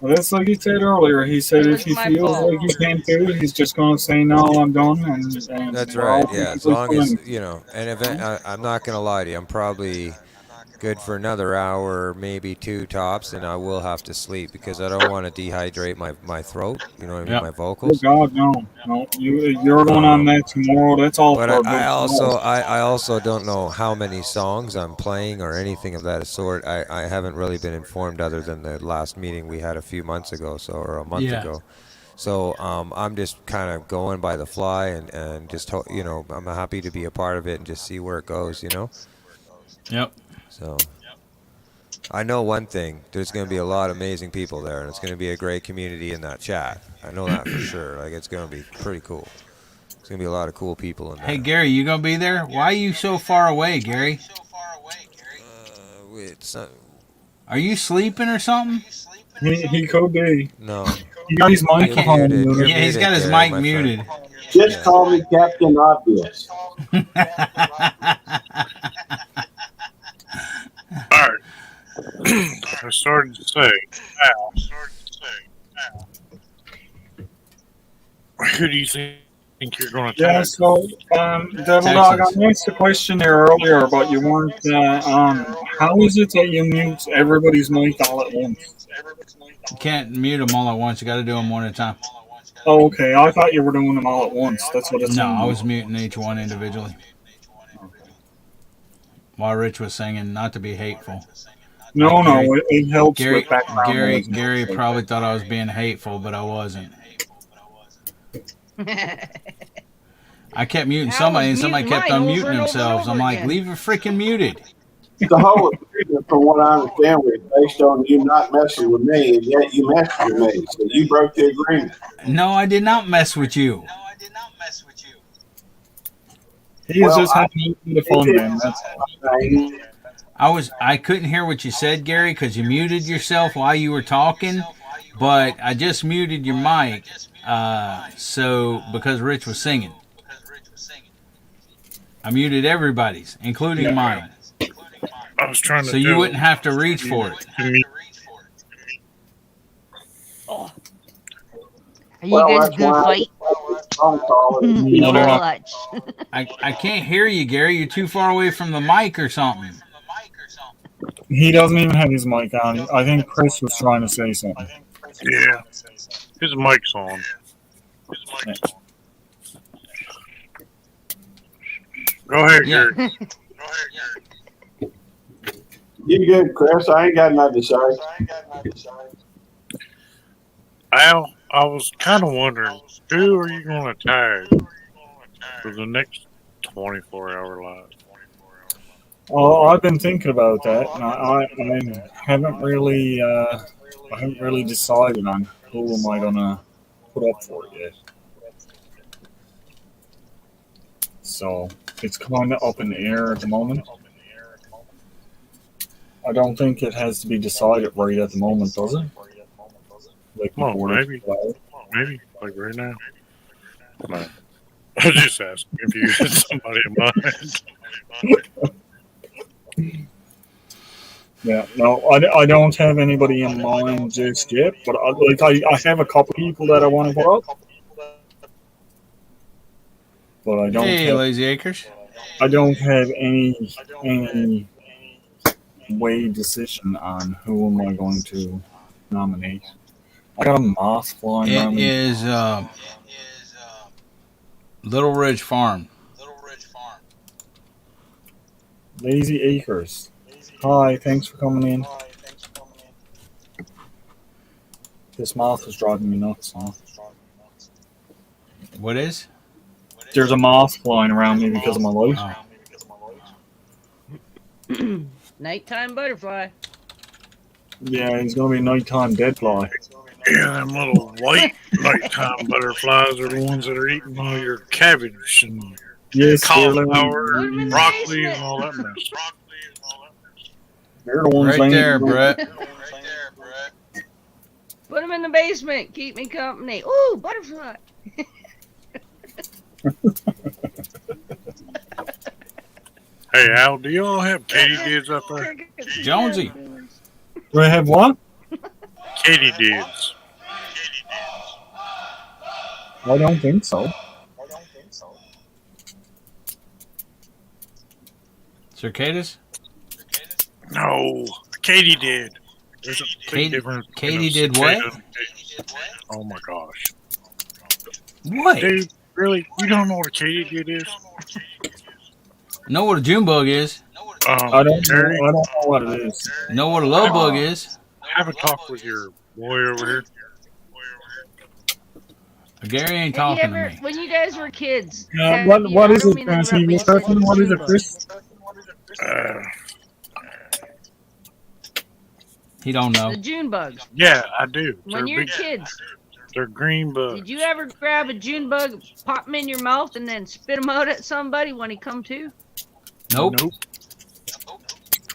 Well, that's like he said earlier. He said if he feels like he can't do it, he's just going to say, no, I'm done. And That's we're all right. Yeah. As basically long as fine. and I'm not gonna lie to you. I'm probably good for another hour, maybe two tops, and I will have to sleep because I don't want to dehydrate my throat. You know what I mean? My Oh vocals. God, no. You're going on that tomorrow. That's all But for a I good also tomorrow. I also don't know how many songs I'm playing or anything of that sort. I haven't really been informed other than the last meeting we had a few months ago, or a month Yeah. ago. So I'm just kind of going by the fly and just I'm happy to be a part of it and just see where it goes. Yep. So I know one thing: there's going to be a lot of amazing people there, and it's going to be a great community in that chat. I know that for sure. Like it's going to be pretty cool. There's going to be a lot of cool people in there. Hey, Gary, you gonna be there? Why are you so far away, Gary? Are you sleeping or something? He could be. No. He got his microphone muted. Yeah, he's got his mic muted. Just call me Captain Obvious. All right. I started to say, who do you think you're going to Yeah, tag? so, Devil Dog, I asked a question there earlier, but you weren't how is it that you mute everybody's mic all at once? You can't mute them all at once. You got to do them one at a time. Oh, okay. I thought you were doing them all at once. That's what it No, sounded I like. was muting each one individually. While Rich was singing, not to be hateful. No, Like it helps Gary, with background noise. Gary probably thought I was being hateful, but I wasn't. I kept muting somebody, and somebody kept unmuting themselves. I'm like, leave it freaking muted. The whole agreement, from what I understand, was based on you not messing with me, and yet you messed with me. So you broke the agreement. No, I did not mess with you. He is just having the fun, man. That's all. I couldn't hear what you said, Gary, because you muted yourself while you were talking, but I just muted your mic, so because Rich was singing. I muted everybody's, including mine. I was trying to so you wouldn't have to reach for it. Are you guys gonna fight? I can't hear you, Gary. You're too far away from the mic or something. He doesn't even have his mic on. I think Chris was trying to say something. Yeah. His mic's on. Go ahead, Gary. You good, Chris? I ain't got nothing to say. Al, I was kind of wondering, who are you going to tag for the next 24-hour live? Well, I've been thinking about that, and I haven't really decided on who am I gonna put up for it yet. So it's kind of up in the air at the moment. I don't think it has to be decided right at the moment, does it? Like maybe, like right now. No. I was just asking if you had somebody in mind. Yeah, no, I don't have anybody in mind just yet, but I have a couple people that I want to put up, but I don't. Hey, Lazy Acres. I don't have any way decision on who am I going to nominate. I got a moth flying around. It is Little Ridge Farm. Lazy Acres. Hi, thanks for coming in. This moth is driving me nuts, huh? What is? there's a moth flying around me because of my light. Nighttime butterfly. Yeah, he's gonna be a nighttime dead fly. Yeah, them little white nighttime butterflies are the ones that are eating all your cabbage and Yes, cauliflower and broccoli and all that mess. They're the ones Right laying- there, Brett. Put him in the basement. Keep me company. Ooh, butterfly. Hey, Al, do you all have katydids up there? Jonesy. Do I have what? Katydids. I don't think so. Cicadas? No, katydid. There's a big difference. Katydid what? Oh my gosh. What? Dude, really? You don't know what a katydid is? Know what a June bug is. I don't know what it is. Know what a love bug is. Have a talk with your boy over here. Gary ain't Have you talking to ever, me. when you guys were kids? What is it, Transceiver Surfing? What is it, Chris? He don't know. The June bugs. Yeah, I do. When They're you're big. kids, They're green bugs. did you ever grab a June bug, pop them in your mouth, and then spit them out at somebody when he come to? Nope.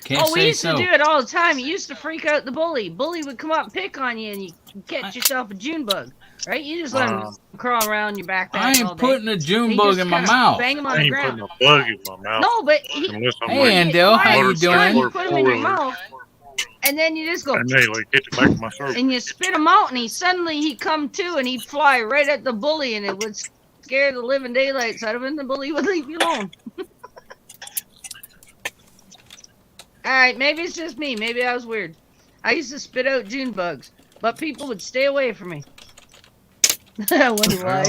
Can't Oh, we say used so. to do it all the time. You used to freak out the bully. Bully would come up and pick on you, and you catch yourself a June bug. Right? You just let him crawl around your backpack I ain't all day. putting a June You bug just in my kinda mouth. Bang him on I the ain't ground. putting a bug in my mouth. No, but he, Unless I'm Hey, Andel, how you doing? you put him in your mouth, and then you just go, And they like hit the back of my throat. and you spit him out, and he'd come to, and he'd fly right at the bully, and it would scare the living daylights out of him, and the bully would leave you alone. All right, maybe it's just me. Maybe I was weird. I used to spit out June bugs, but people would stay away from me. I wonder why.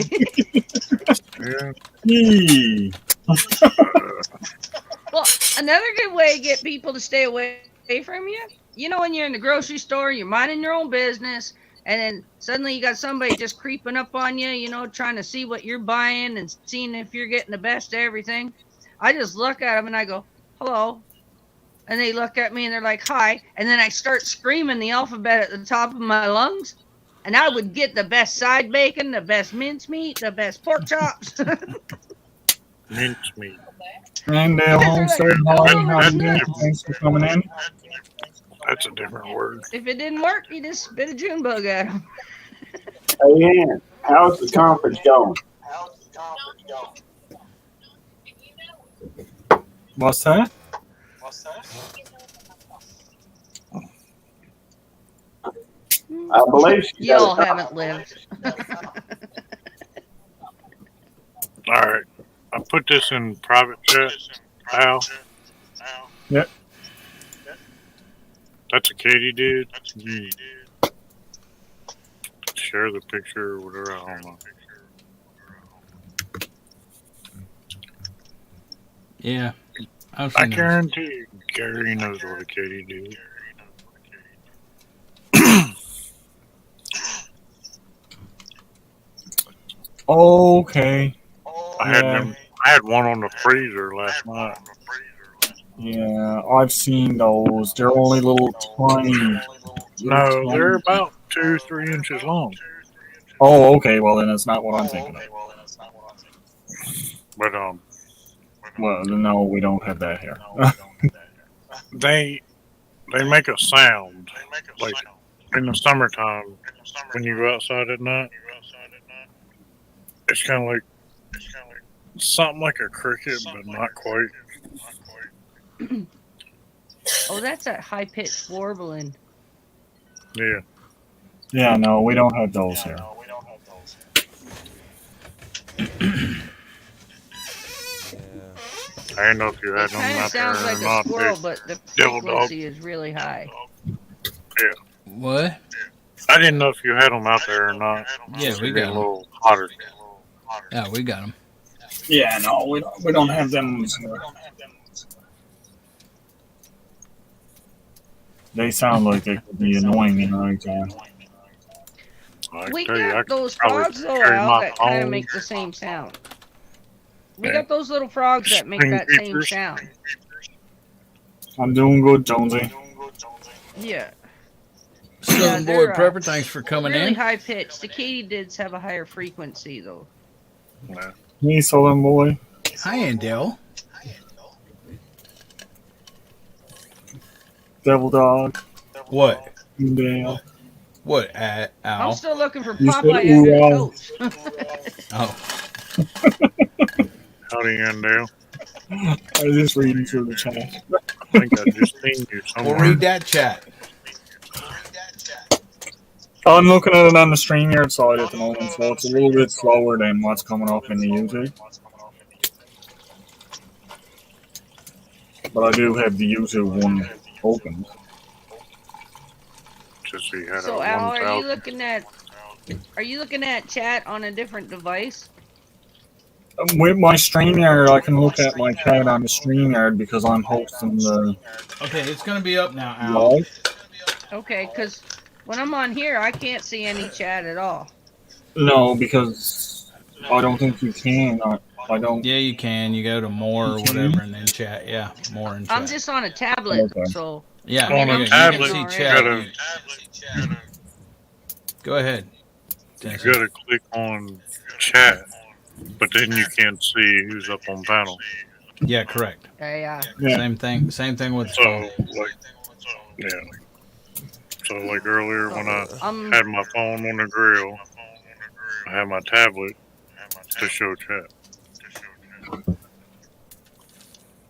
Well, another good way to get people to stay away from you, you know, when you're in the grocery store, you're minding your own business, and then suddenly you got somebody just creeping up on you, you know, trying to see what you're buying and seeing if you're getting the best of everything. I just look at them and I go, hello. And they look at me and they're like, hi. And then I start screaming the alphabet at the top of my lungs. And I would get the best side bacon, the best mincemeat, the best pork chops. Mincemeat. And Homestead Holly, how you doing? Thanks for coming in. That's a different word. If it didn't work, you just spit a June bug at them. Hey, Ann, how's the conference going? What's that? I believe she Y'all does. haven't lived. All right. I put this in private chat. Al. Yep. That's a katydid. Share the picture or whatever. I don't know. Yeah. I guarantee you, Gary knows what a katydid is. Okay. I had one on the freezer last night. Yeah, I've seen those. They're only little tiny. No, they're about 2-3 inches long. Oh, okay. Well, then it's not what I'm thinking of. But well, no, we don't have that here. they make a sound like in the summertime when you go outside at night. It's kind of like something like a cricket, but not quite. Oh, that's that high pitched warbling. Yeah. Yeah, no, we don't have those here. I don't know if you had It them kind of out there sounds like or a not. squirrel, but the devil dog. frequency is really high. Yeah. What? I didn't know if you had them out there or not. Yeah, It's we getting got a 'em. little hotter. Yeah, we got them. Yeah, no, we don't have them here. They sound like they could be annoying in the right time. I We tell you, I got could those probably frogs though, carry Al, my that kind of phone. make the same sound. We got those little frogs that make String that same creepers. sound. I'm doing good, Jonesy. Yeah. Southern Boy they're, Prepper, thanks for coming really in. high pitched. The katydids have a higher frequency though. Hey, Southern Boy. Hi, Andell. Devil Dog. What? Dale. What, I'm Al? still looking for You said, Popeye ooh, under the wow. coach. Oh. Howdy, Andale. I was just reading through the chat. I think I just seen you somewhere. We'll read that chat. I'm looking at it on the StreamYard side at the moment, so it's a little bit slower than what's coming up in the YouTube. But I do have the YouTube one open. Just so you had So a Al, 1,000. are you looking at chat on a different device? With my StreamYard, I can look at my chat on the StreamYard because I'm hosting the Okay, it's going to be up now, Al. live. Okay, because when I'm on here, I can't see any chat at all. No, because I don't think you can. I don't. Yeah, you can. You go to more or whatever and then chat. Yeah, more and chat. I'm just on a tablet, Okay. so Yeah, I mean, On I'm a seeing tablet, it you already. gotta, Go ahead. you gotta click on chat, but then you can't see who's up on panel. Yeah, correct. Yeah. Same thing. Same thing with the So, phone. yeah. So, like earlier when I Um, had my phone on the grill, I had my tablet to show chat.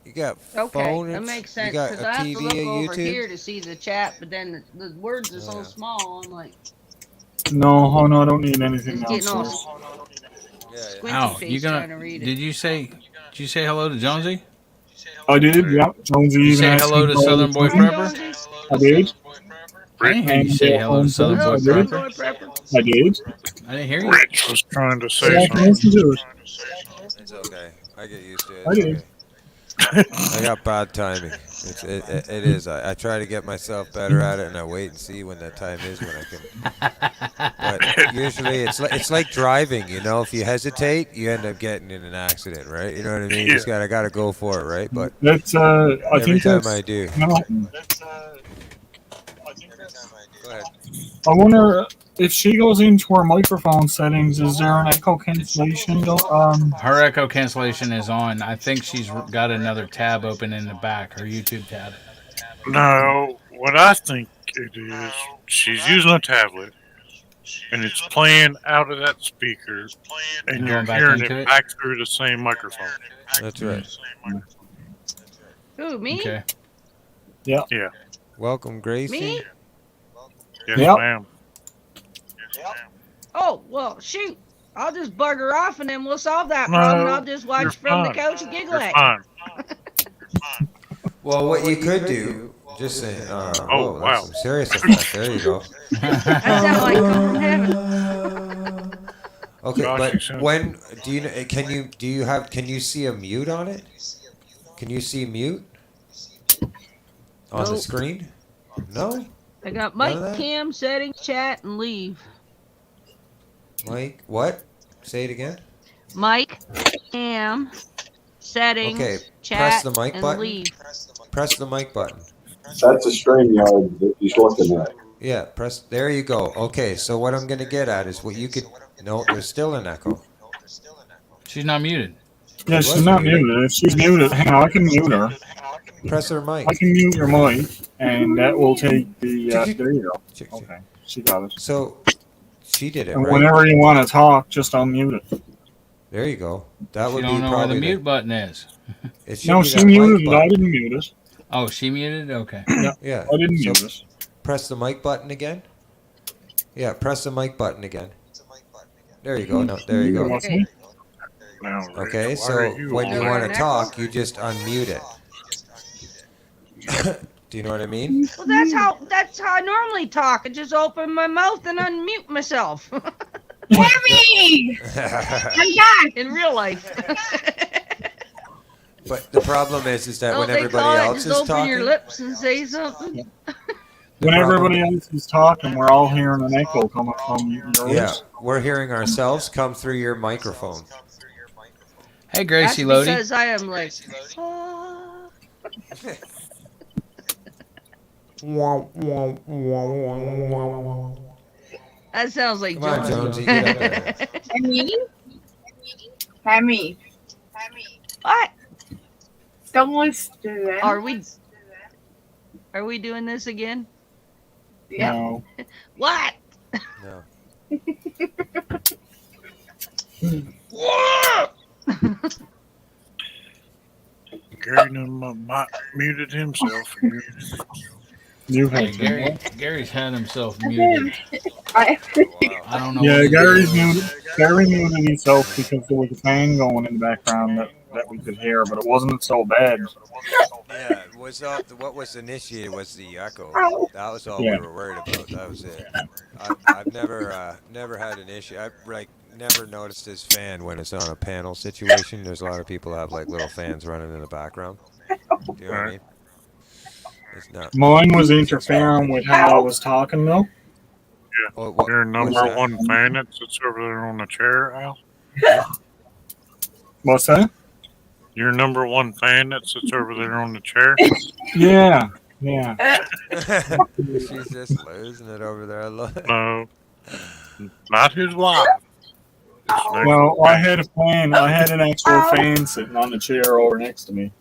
You got Okay, phone. that makes sense You got because a I have TV, to look a over YouTube. here to see the chat, but then the words are so small. I'm like No, oh no, I don't need anything it's else. getting all squinty Al, face you trying to gonna? read it. Did you say hello to Jonesy? I did, yeah. Jonesy You even say asked hello me to if I Southern was Boy listening. Prepper? I did. I didn't hear you And say hello to Southern Boy I did. Prepper. I did. I didn't hear you. Rich was trying to So say I can listen something. to it. It's okay. I get used to it. I It's did. okay. I got bad timing. It is. I try to get myself better at it, and I wait and see when that time is when I can. But usually, it's like driving. You know, if you hesitate, you end up getting in an accident, right? You know what I mean? You just gotta go for it, right? But That's I every think time that's I do. Mountain. Go ahead. I wonder if she goes into her microphone settings, is there an echo cancellation? Her echo cancellation is on. I think she's got another tab open in the back, her YouTube tab. No, what I think it is, she's using a tablet, and it's playing out of that speaker, and And you're going back hearing into it it? back through the same microphone. That's right. Who, me? Okay. Yeah. Yeah. Welcome, Gracie. Me? Yes, Yep. ma'am. Oh, well, shoot. I'll just bugger off and then we'll solve that No, problem. I'll just you're watch from the fine. couch and giggle You're at fine. Well, what you could do, just saying. Oh, Whoa, wow. that's some serious effect. There you go. That sound like come from heaven. Okay, Gosh, you but sound- when can you see a mute on it? Can you see mute on the Nope. screen? No, I got None of mic, that? cam, settings, chat, and leave. Mike. What? Say it again. Mic, cam, settings, Okay, chat, press the mic and button. leave. Press the mic button. That's a StreamYard that he's looking at. Yeah, press. There you go. Okay, so what I'm gonna get at is what you could. No, there's still an echo. She's not muted. Yeah, She she's was not muted. muted. If she's muted, hang on, I can mute her. Press her mic. I can mute your mic, and that will take the. There you go. Okay, she got it. So she did it And right. whenever you want to talk, just unmute it. There you go. That She would don't be know where probably the mute button is. It should No, be she that mic muted it. I button. didn't mute it. Oh, she muted? Okay. Yeah. I didn't So mute it. press the mic button again. Yeah, press the mic button again. There you go. No, there you go. Okay. Now, Okay, Rich, why so are you when all you Is there want an to echo? talk, you just unmute it. Do you know what I mean? Well, that's how I normally talk. I just open my mouth and unmute myself. Harry! I'm back! In real life. But the problem is that Don't when they everybody call it else just is open your talking, lips and say something? When problem- everybody else is talking, we're all hearing an echo coming from yours. yeah, we're hearing ourselves come through your microphone. Hey, That's Gracie Lodi. because I am like. That sounds like Come on, Jonesy. Jonesy, get up there. Hammy. What? Don't listen to them. Are we doing this again? Yeah. No. What? No. Gary muted himself. You Hey, have Gary's had himself muted. I don't know. Yeah, what he Gary's did. muted. Gary muted himself because there was a fan going in the background that we could hear, but it wasn't so bad. Yeah, what was initiated was the echo. That was all Yeah. we were worried about. That was it. I've never had an issue. I've never noticed this fan when it's on a panel situation. There's a lot of people that have like little fans running in the background. Do you know what I mean? It's not. Mine was interfering with how I was talking, though. Yeah. Your number one fan that sits over there on the chair, Al? What's that? Your number one fan that sits over there on the chair? Yeah. She's just losing it over there. I love it. No. Not his wife. No, I had a fan. I had an actual fan sitting on the chair over next to me.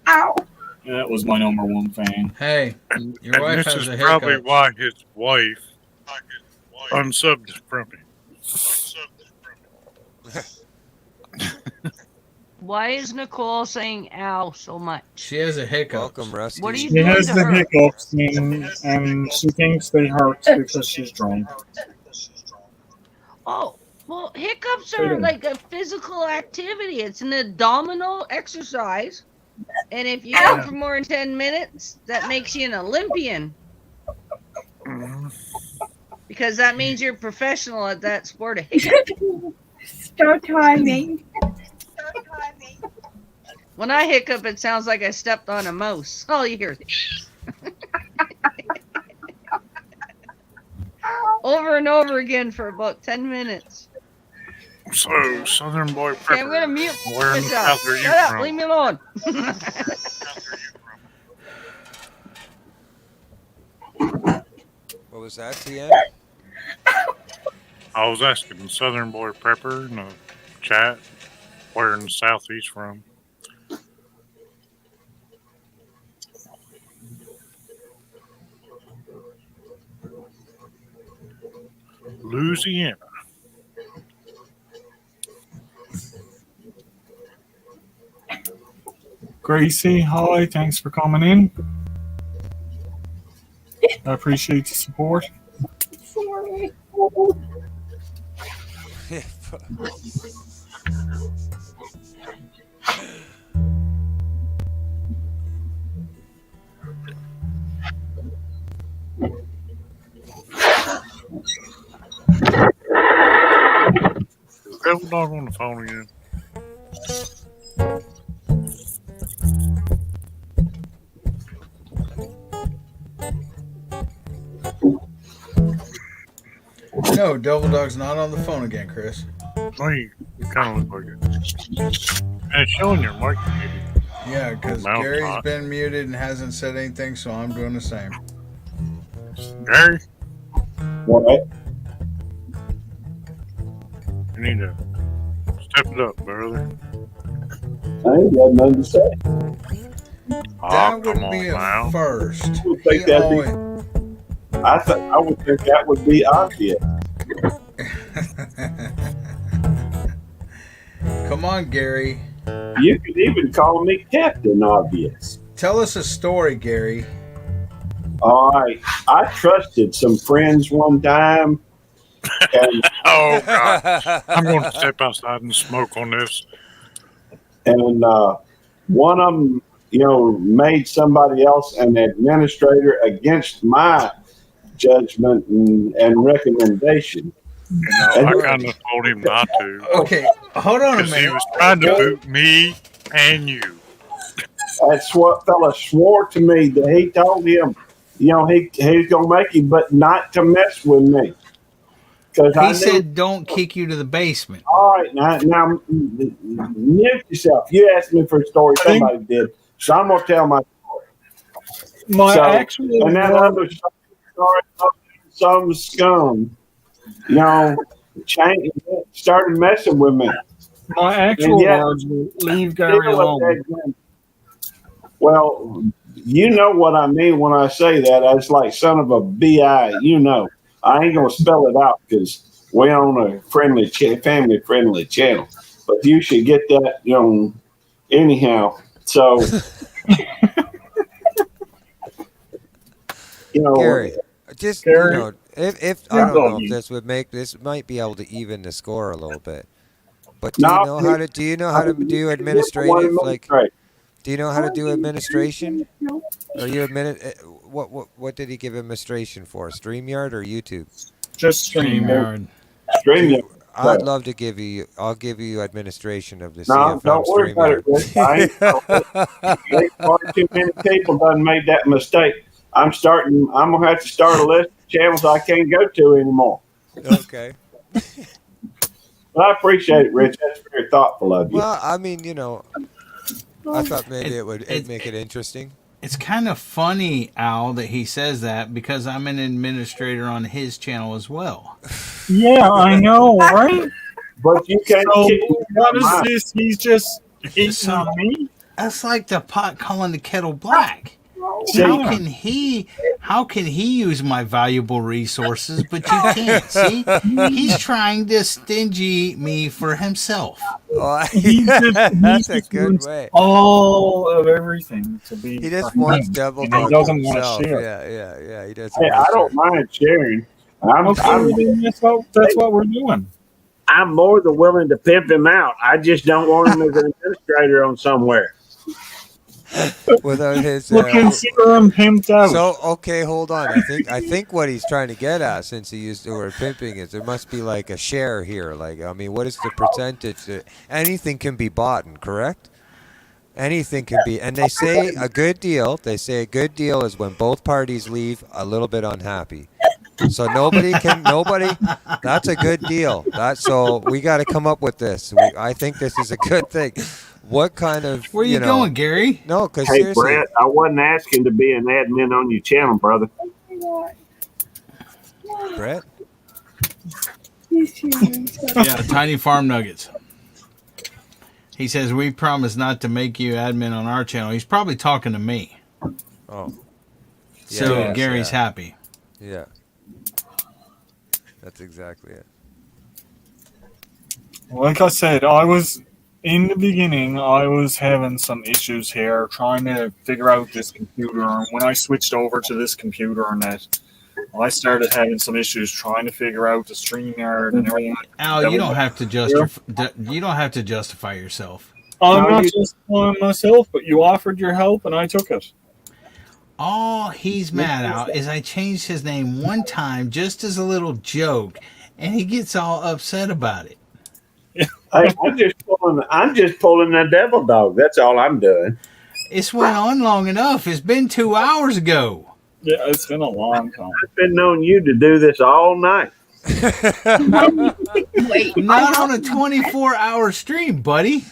Ow. And that was my number one fan. Hey, your And wife this has is a probably hiccup. why his wife unsubbed from him. Why is Nicole saying ow so much? She has a hiccup. Welcome, Rusty. What are you She doing has to the her? hiccups, and she thinks they hurt because she's drunk. Oh, well, hiccups They are don't. like a physical activity. It's an abdominal exercise. And if you go for more than 10 minutes, that makes you an Olympian. Because that means you're professional at that sport of hiccup. Start timing. When I hiccup, it sounds like I stepped on a mouse. All you hear is over and over again for about 10 minutes. So, Southern Boy Prepper. Okay, I'm going to mute Where in the myself. South are you Shut up. from? Leave me alone. What was that, TN? I was asking Southern Boy Prepper in the chat where in the Southeast from. Louisiana. Gracie, hi, thanks for coming in. I appreciate the support. Sorry. Devil Dog on the phone again. No, Devil Dog's not on the phone again, Chris. No, you kind of look like it. And it's showing your mic muted. Yeah, because Mouth Gary's hot. been muted and hasn't said anything, so I'm doing the same. Gary, What? you need to step it up, brother. I ain't got nothing to say. That Oh, would come on be a now. first. I would think He that'd always- I would think that would be obvious. Come on, Gary. You could even call me Captain Obvious. Tell us a story, Gary. All right. I trusted some friends one time. And, Oh, God. I'm going to step outside and smoke on this. and one of them, made somebody else an administrator against my judgment and recommendation. I kind of told him not to. Okay, hold on a Because he minute. was trying to boot me and you. That's what fella swore to me that he told him, he's going to make him, but not to mess with me. Because He said, "Don't kick you to the basement." All right, now mute yourself. You asked me for a story. Somebody did, so I'm gonna tell my story. My So, actual and that word, other story, some scum, you know, started messing with me. my And actual yet, words were, leave deal Gary with alone. that. Well, you know what I mean when I say that. It's like son of a bi. You know, I ain't gonna spell it out because we're on a friendly, family friendly channel. But you should get that, you know. Anyhow, so you know, Gary, just you Gary, know, if we I don't love know if you. this would make this might be able to even the score a little bit. But do you no, know how to do you know how to do administrative? Like, do you know how to do administration? Are you what did he give administration for? StreamYard or YouTube? Just StreamYard. StreamYard. I'd love to give you. I'll give you administration of the No, CFM don't worry about it, Rick. I ain't. Far too many people done made that mistake. I'm gonna have to start a list of channels I can't go to anymore. Okay. But I appreciate it, Rich. That's very thoughtful of you. Well, I mean, you know, I thought maybe it'd make it interesting. It's kind of funny, Al, that he says that because I'm an administrator on his channel as well. Yeah, I know, right? But you can't. So, keep what is mind. this? He's just hating on me. That's like the pot calling the kettle black. See, How can he use my valuable resources, but you can't? See, he's trying to stingy me for himself. Oh, he that's a just good wants way. all of everything to be. He just for wants him, double and he dog doesn't for want himself. to share. Yeah. He doesn't. Hey, wanna I share. don't mind sharing. That's what we're doing. I'm more than willing to pimp him out. I just don't want him as an administrator on somewhere. Without his. We'll consider him pimped out. So okay, hold on. I think what he's trying to get at, since he used the word pimping, is there must be like a share here. Like, I mean, what is the percentage? Anything can be bought, correct? Anything can be, and they say a good deal. They say a good deal is when both parties leave a little bit unhappy. So nobody. That's a good deal. So we got to come up with this. I think this is a good thing. What kind of? Where you going, Gary? No, because Hey, seriously, Brett, I wasn't asking to be an admin on your channel, brother. Brett. Yeah, Tiny Farm Nuggets. He says we promise not to make you admin on our channel. He's probably talking to me. Oh. So Yes, Gary's happy. Yeah. That's exactly it. Like I said, I was in the beginning. I was having some issues here trying to figure out this computer. And when I switched over to this computer and that, I started having some issues trying to figure out the StreamYard and everything. Al, you don't have to justify yourself. I'm not justifying myself, but you offered your help and I took it. All he's mad at is I changed his name one time just as a little joke, and he gets all upset about it. Hey, I'm just pulling the devil dog. That's all I'm doing. It's went on long enough. It's been 2 hours ago. Yeah, it's been a long time. I've been knowing you to do this all night. Wait, not on a 24-hour stream, buddy.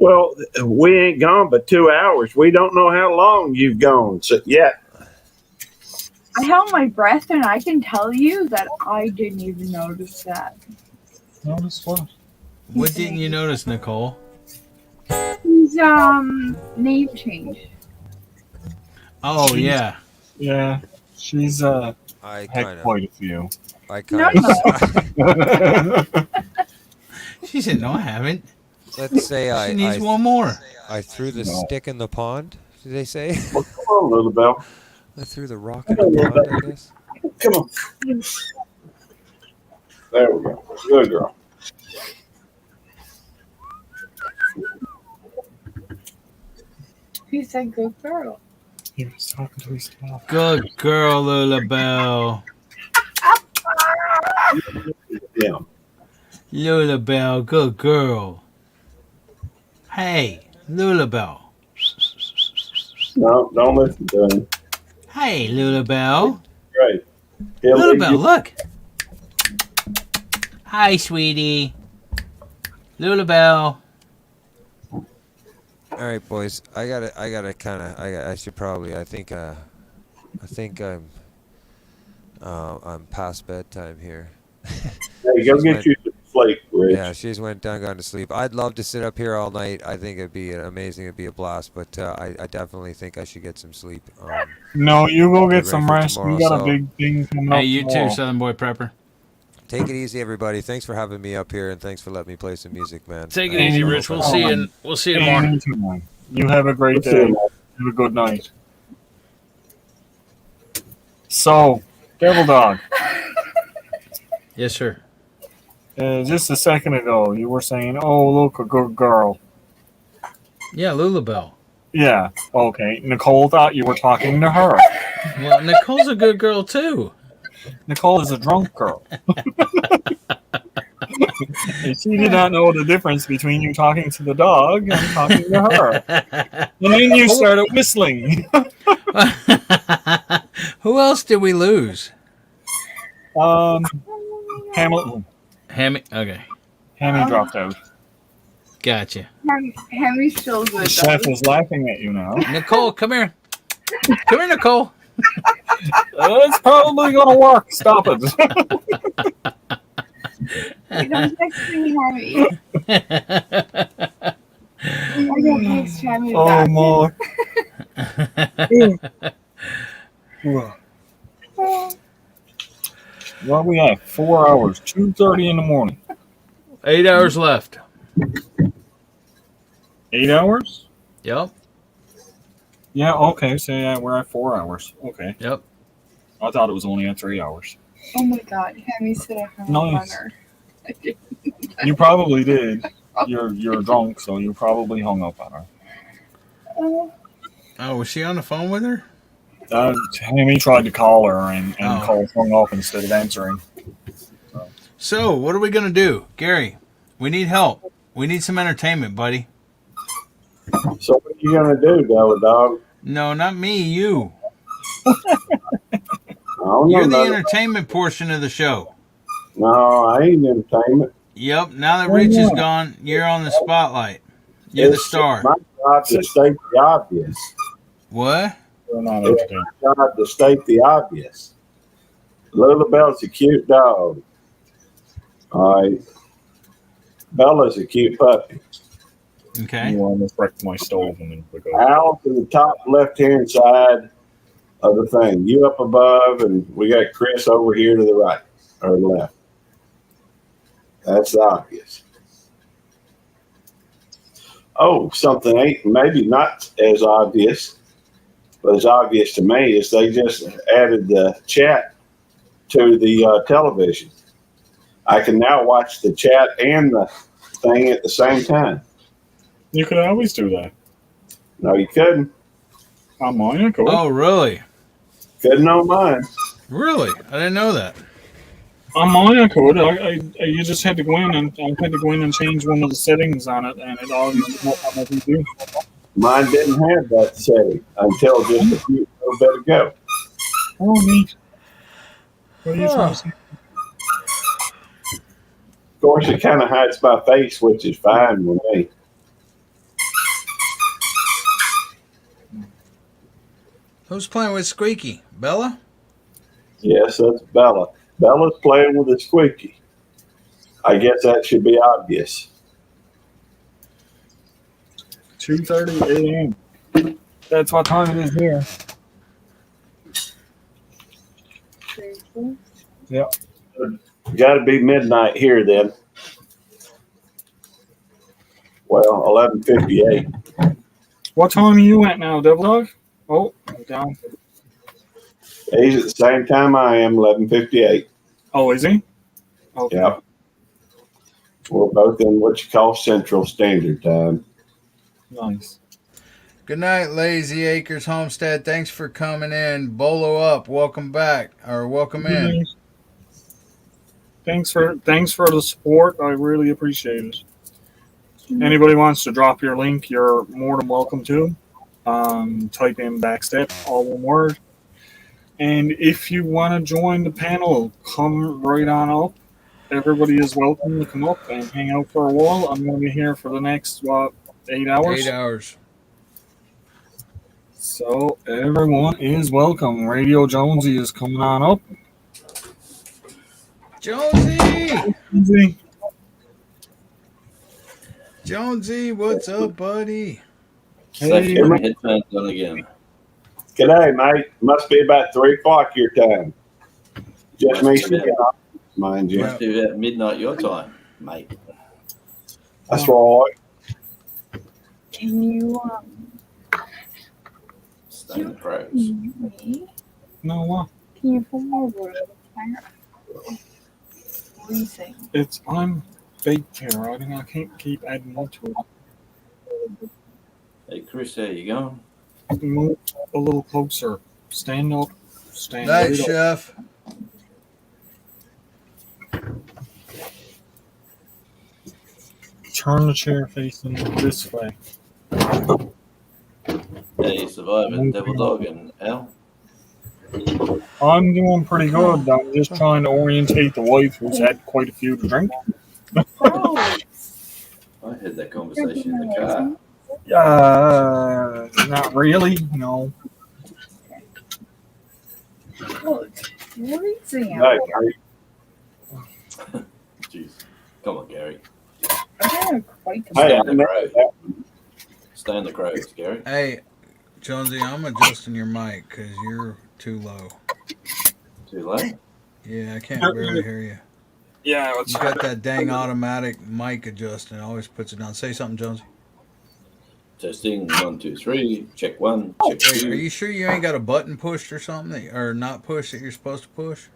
Well, we ain't gone but 2 hours. We don't know how long you've gone yet. I held my breath, and I can tell you that I didn't even notice that. Notice what? What didn't you notice, Nicole? His name change. Oh, yeah. Yeah, she's had kinda- quite a few. I kind of. She said, "No, I haven't." Let's say She needs one more. I threw the stick in the pond. Did they say? Well, come on, little Bell. I threw the rock in the pond. I guess. Come on. There we go. Good girl. He said, "Good girl." He was talking to his mom. Good girl, Lulabelle. Yeah. Lulabelle, good girl. Hey, Lulabelle. No, don't listen to him. Hey, Lulabelle. Great. He'll leave Lulabelle, you- look. Hi, sweetie. Lulabelle. All right, boys. I should probably. I think I'm past bedtime here. Hey, go get you some sleep, Rich. Yeah, she's went down, gone to sleep. I'd love to sit up here all night. I think it'd be amazing. It'd be a blast. But I definitely think I should get some sleep. No, you go Get get ready some for rest. tomorrow, You got a so- big thing coming Hey, up you tomorrow. too, Southern Boy Prepper. Take it easy, everybody. Thanks for having me up here, and thanks for letting me play some music, man. Take it easy, Rich. We'll see you. We'll see you tomorrow. Anytime. You have a great We'll see you day. tomorrow. Have a good night. So, Devil Dog, Yes, sir. just a second ago, you were saying, "Oh, look, a good girl." Yeah, Lulabelle. Yeah. Okay. Nicole thought you were talking to her. Well, Nicole's a good girl too. Nicole is a drunk girl. And she did not know the difference between you talking to the dog and talking to her. And then you started whistling. Who else did we lose? Hamilton. Okay. Hammy dropped out. Gotcha. Hammy's still The good. chef is laughing at you now. Nicole, come here. Come here, Nicole. It's probably going to work. Stop it. Don't text me, Hammy. I don't text Hammy Oh, back. Mark. Well, we have 4 hours, 2:30 in the morning. 8 hours left. 8 hours? Yep. Yeah, okay. So, yeah, we're at 4 hours. Okay. Yep. I thought it was only at 3 hours. Oh my god, Hammy said I hung up on Nice. her. You probably did. You're drunk, so you probably hung up on her. Oh, was she on the phone with her? Hammy tried to call her, and Oh. Cole hung up instead of answering. So, what are we going to do? Gary, we need help. We need some entertainment, buddy. So what are you gonna do, Devil Dog? No, not me, you. I don't You're the know. entertainment portion of the show. No, I ain't entertainment. Yep, now that Rich is gone, you're on the spotlight. You're the It's star. my job to state the obvious. What? We're not It's entertained. my job to state the obvious. Lulabelle's a cute dog. All right. Bella's a cute puppy. Okay. You almost wrecked my stove a minute ago. Al to the top left-hand side of the thing. You up above, and we got Chris over here to the right or the left. That's obvious. Oh, something ain't maybe not as obvious, but as obvious to me is they just added the chat to the television. I can now watch the chat and the thing at the same time. You could always do that. No, you couldn't. On mine, I could. Oh, really? Couldn't on mine. Really? I didn't know that. On mine, I could. You just had to go in and I had to go in and change one of the settings on it, and it all what we do. Mine didn't have that setting until just a few little bit ago. Oh, neat. What are you trying to say? Of course, it kind of hides my face, which is fine with me. Who's playing with Squeaky? Bella? Yes, that's Bella. Bella's playing with a squeaky. I guess that should be obvious. 2:30 a.m. That's what time it is here. Yep. Got to be midnight here then. Well, 11:58. What time are you at now, Devil Dog? Oh, I'm down. He's at the same time I am, 11:58. Oh, is he? Okay. Yep. We're both in what you call Central Standard Time. Nice. Good night, Lazy Acres Homestead. Thanks for coming in. Bolo up. Welcome back. Or welcome in. Thanks for the support. I really appreciate it. Anybody wants to drop your link, you're more than welcome to. Type in Backstep, all one word. And if you want to join the panel, come right on up. everybody is welcome to come up and hang out for a while. I'm going to be here for the next 8 hours. 8 hours. So everyone is welcome. Radio Jonesy is coming on up. Jonesy! Jonesy, what's up, buddy? Hey, Get my headphones on again. G'day, mate. Must be about 3 o'clock your time. Just me speaking up, mind you. Must be about midnight your time, mate. That's right. Can you Stay in the crows. me? No, what? Can you pull more wood out of the fire? Freezing. I'm baked here. I can't keep adding more to it. Hey, Chris, how you going? Move a little closer. Stand up. Stand Night, right up. Chef. Turn the chair facing this way. How you surviving, Devil Dog and Al? I'm doing pretty good. I'm just trying to orientate the wife who's had quite a few to drink. I had that conversation in the car. Not really, no. Look, freezing No, out. Gary. Jeez. Come on, Gary. I'm quite Stay I in the know crows. that. Stay in the crows, Gary. Hey, Jonesy, I'm adjusting your mic because you're too low. Too late? Yeah, I can't barely hear you. Yeah, You got that dang automatic mic adjusting. It always puts it down. Say something, Jonesy. Testing 1, 2, 3. Check 1. Check Wait, 2. are you sure you ain't got a button pushed or something, or not pushed that you're supposed to push?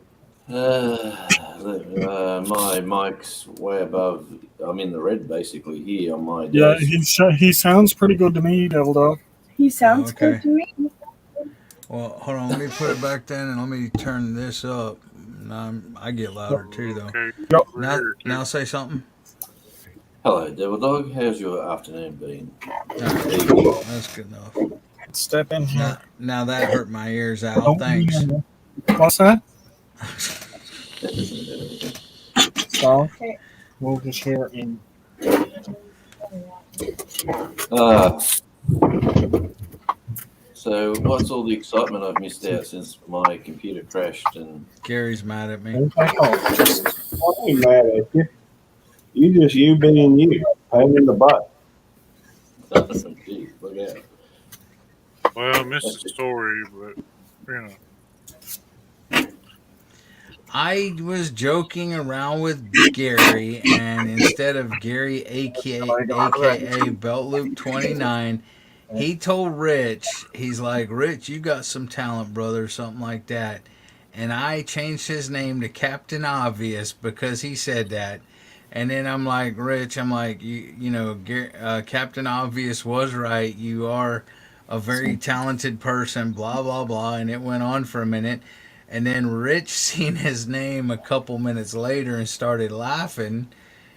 My mic's way above. I'm in the red basically here on my Yeah, desk. he sounds pretty good to me, Devil Dog. He sounds Okay. good to me. Well, hold on. Let me put it back then, and let me turn this up. Now I get louder too, though. Yep. Now say something. Hello, Devil Dog. How's your afternoon been? That's good enough. Step in here. Now that hurt my ears out. Don't Thanks. What's that? So, we'll just hear in. So what's all the excitement I've missed out since my computer crashed and Gary's mad at me. I ain't mad at you. You being you. Pain in the butt. Geez, look out. Well, I missed the story, but you know. I was joking around with Gary, and instead of Gary, aka Belt Loop 29, he told Rich, he's like, Rich, you got some talent, brother, something like that. And I changed his name to Captain Obvious because he said that. And then I'm like, Rich, I'm like, you know, Captain Obvious was right. You are a very talented person, blah, blah, blah. And it went on for a minute. And then Rich seen his name a couple minutes later and started laughing.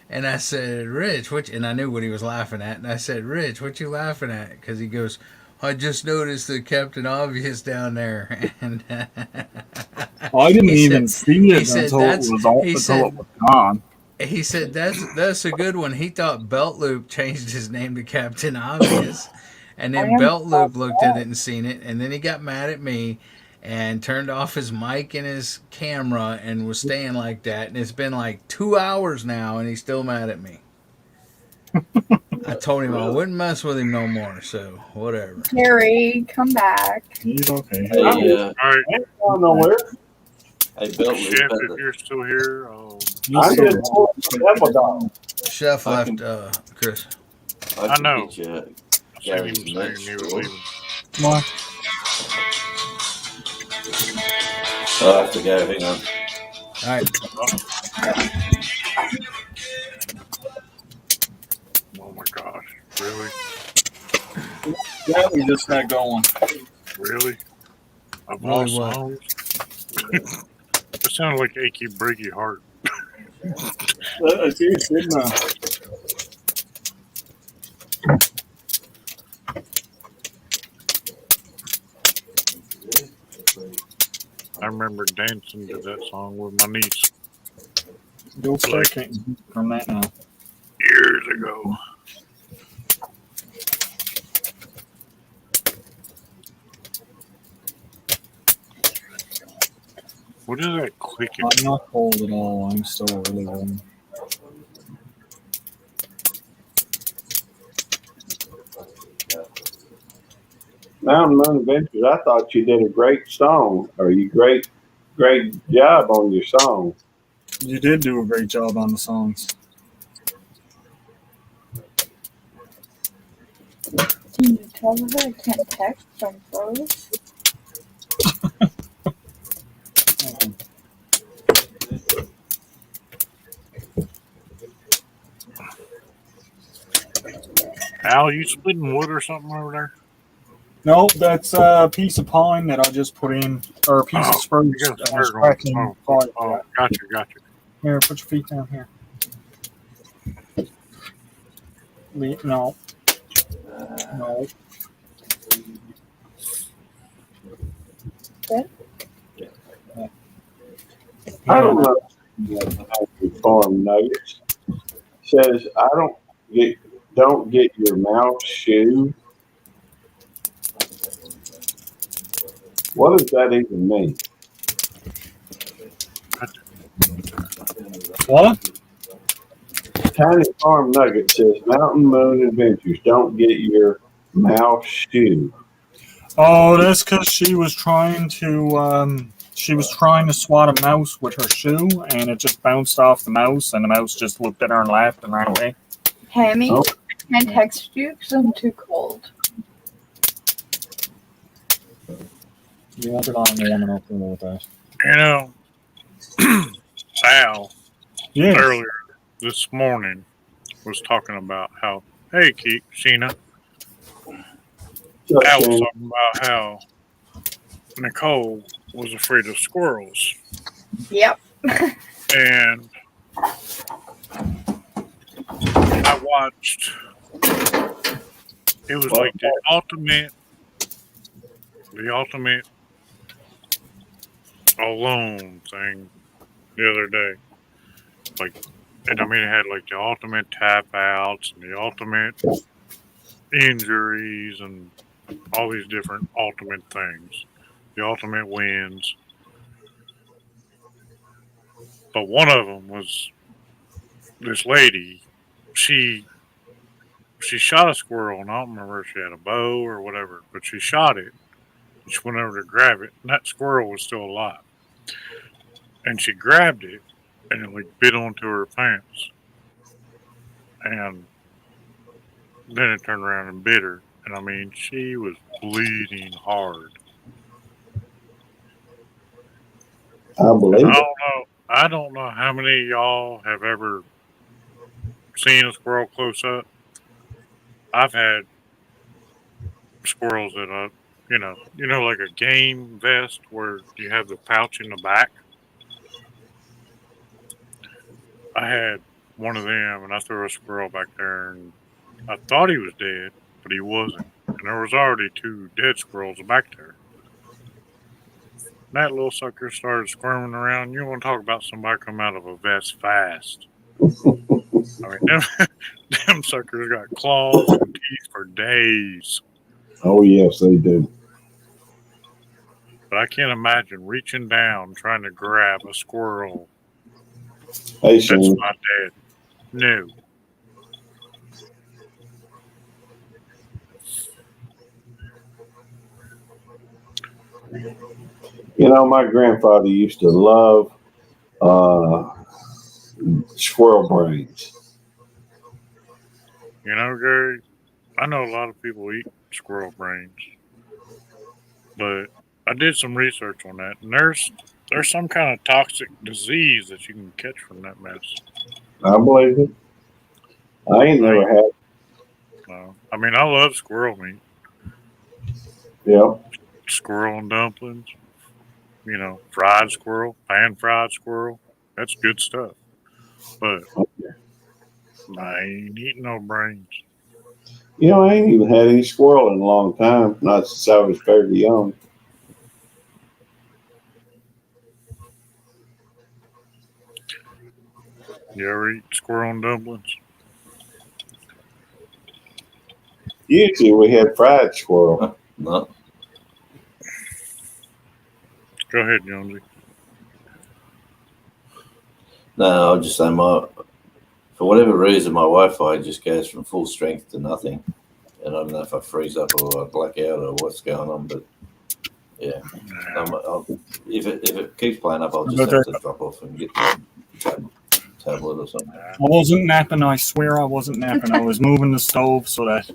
And I said, Rich, and I knew what he was laughing at. And I said, Rich, what you laughing at? Because he goes, I just noticed the Captain Obvious down there. And I didn't even see it until it was gone. He said, that's a good one. He thought Belt Loop changed his name to Captain Obvious. And then Belt Loop looked at it and seen it. And then he got mad at me and turned off his mic and his camera and was staying like that. And it's been like 2 hours now, and he's still mad at me. I told him I wouldn't mess with him no more, so whatever. Gary, come back. He's okay. Hey, All right. Ain't going nowhere. Hey, Belt Chef, Loop, if you're still here, I'm just pulling the Devil Dog. Chef left, Chris. I know. Get you Gary's Gary's saying next you were door. leaving. Come on. I have to go. Hang on. All right. Oh my gosh. Really? Yeah, we just got going. Really? I've Really lost what? songs. That sounded like achy breaky heart. It's you, Sigma. I remember dancing to that song with my niece. You'll start Like getting from that now. years ago. What is that clicking? I'm not cold at all. I'm still really warm. Mountain Moon Adventures, I thought you did a great song, or you great job on your song. You did do a great job on the songs. Can you tell her I can't text from froze? Al, you splitting wood or something over there? No, that's a piece of pine that I just put in, or a piece of You spruce got a that fire was going. cracking fire. Yeah. Gotcha. Here, put your feet down here. No. No. Good. I don't know. Farm Nuggets says, I don't get your mouth shoe. What does that even mean? What? Tiny Farm Nugget says, Mountain Moon Adventures, don't get your mouth shoe. Oh, that's because she was trying to swat a mouse with her shoe, and it just bounced off the mouse, and the mouse just looked at her and laughed and ran away. Hammy, Oh. I can't text you because I'm too cold. You won't be long warm enough to deal with that. You know, Al Yes. earlier this morning was talking about how, hey, Sheena. Al was talking about how Nicole was afraid of squirrels. Yep. And I watched, it was like the ultimate alone thing the other day. Like, and I mean, it had like the ultimate tap outs and the ultimate injuries and all these different ultimate things, the ultimate wins. But one of them was this lady. She shot a squirrel, and I don't remember if she had a bow or whatever, but she shot it. She went over to grab it, and that squirrel was still alive. And she grabbed it, and it like bit onto her pants. And then it turned around and bit her. And I mean, she was bleeding hard. I believe And it. I don't know how many of y'all have ever seen a squirrel close up. I've had squirrels that like a game vest where you have the pouch in the back. I had one of them, and I threw a squirrel back there, and I thought he was dead, but he wasn't. And there was already 2 dead squirrels back there. And that little sucker started squirming around. You want to talk about somebody come out of a vest fast? I mean, them suckers got claws and teeth for days. Oh, yes, they do. But I can't imagine reaching down trying to grab a squirrel. Hey, That's Shane. my dad. No. You know, my grandfather used to love squirrel brains. You know, Gary, I know a lot of people eat squirrel brains, but I did some research on that, and there's some kind of toxic disease that you can catch from that mess. I believe it. I ain't never had. No, I mean, I love squirrel meat. Yeah. Squirrel and dumplings. You know, fried squirrel, pan-fried squirrel. That's good stuff. But I ain't eating no brains. You know, I ain't even had any squirrel in a long time. Not since I was fairly young. You ever eat squirrel and dumplings? Usually we had fried squirrel. No. Go ahead, Jonesy. No, I'll just say for whatever reason, my Wi-Fi just goes from full strength to nothing, and I don't know if I freeze up or I black out or what's going on. But yeah, if it keeps playing up, I'll just have to drop off and get the tablet or something. I wasn't napping. I swear I wasn't napping. I was moving the stove so that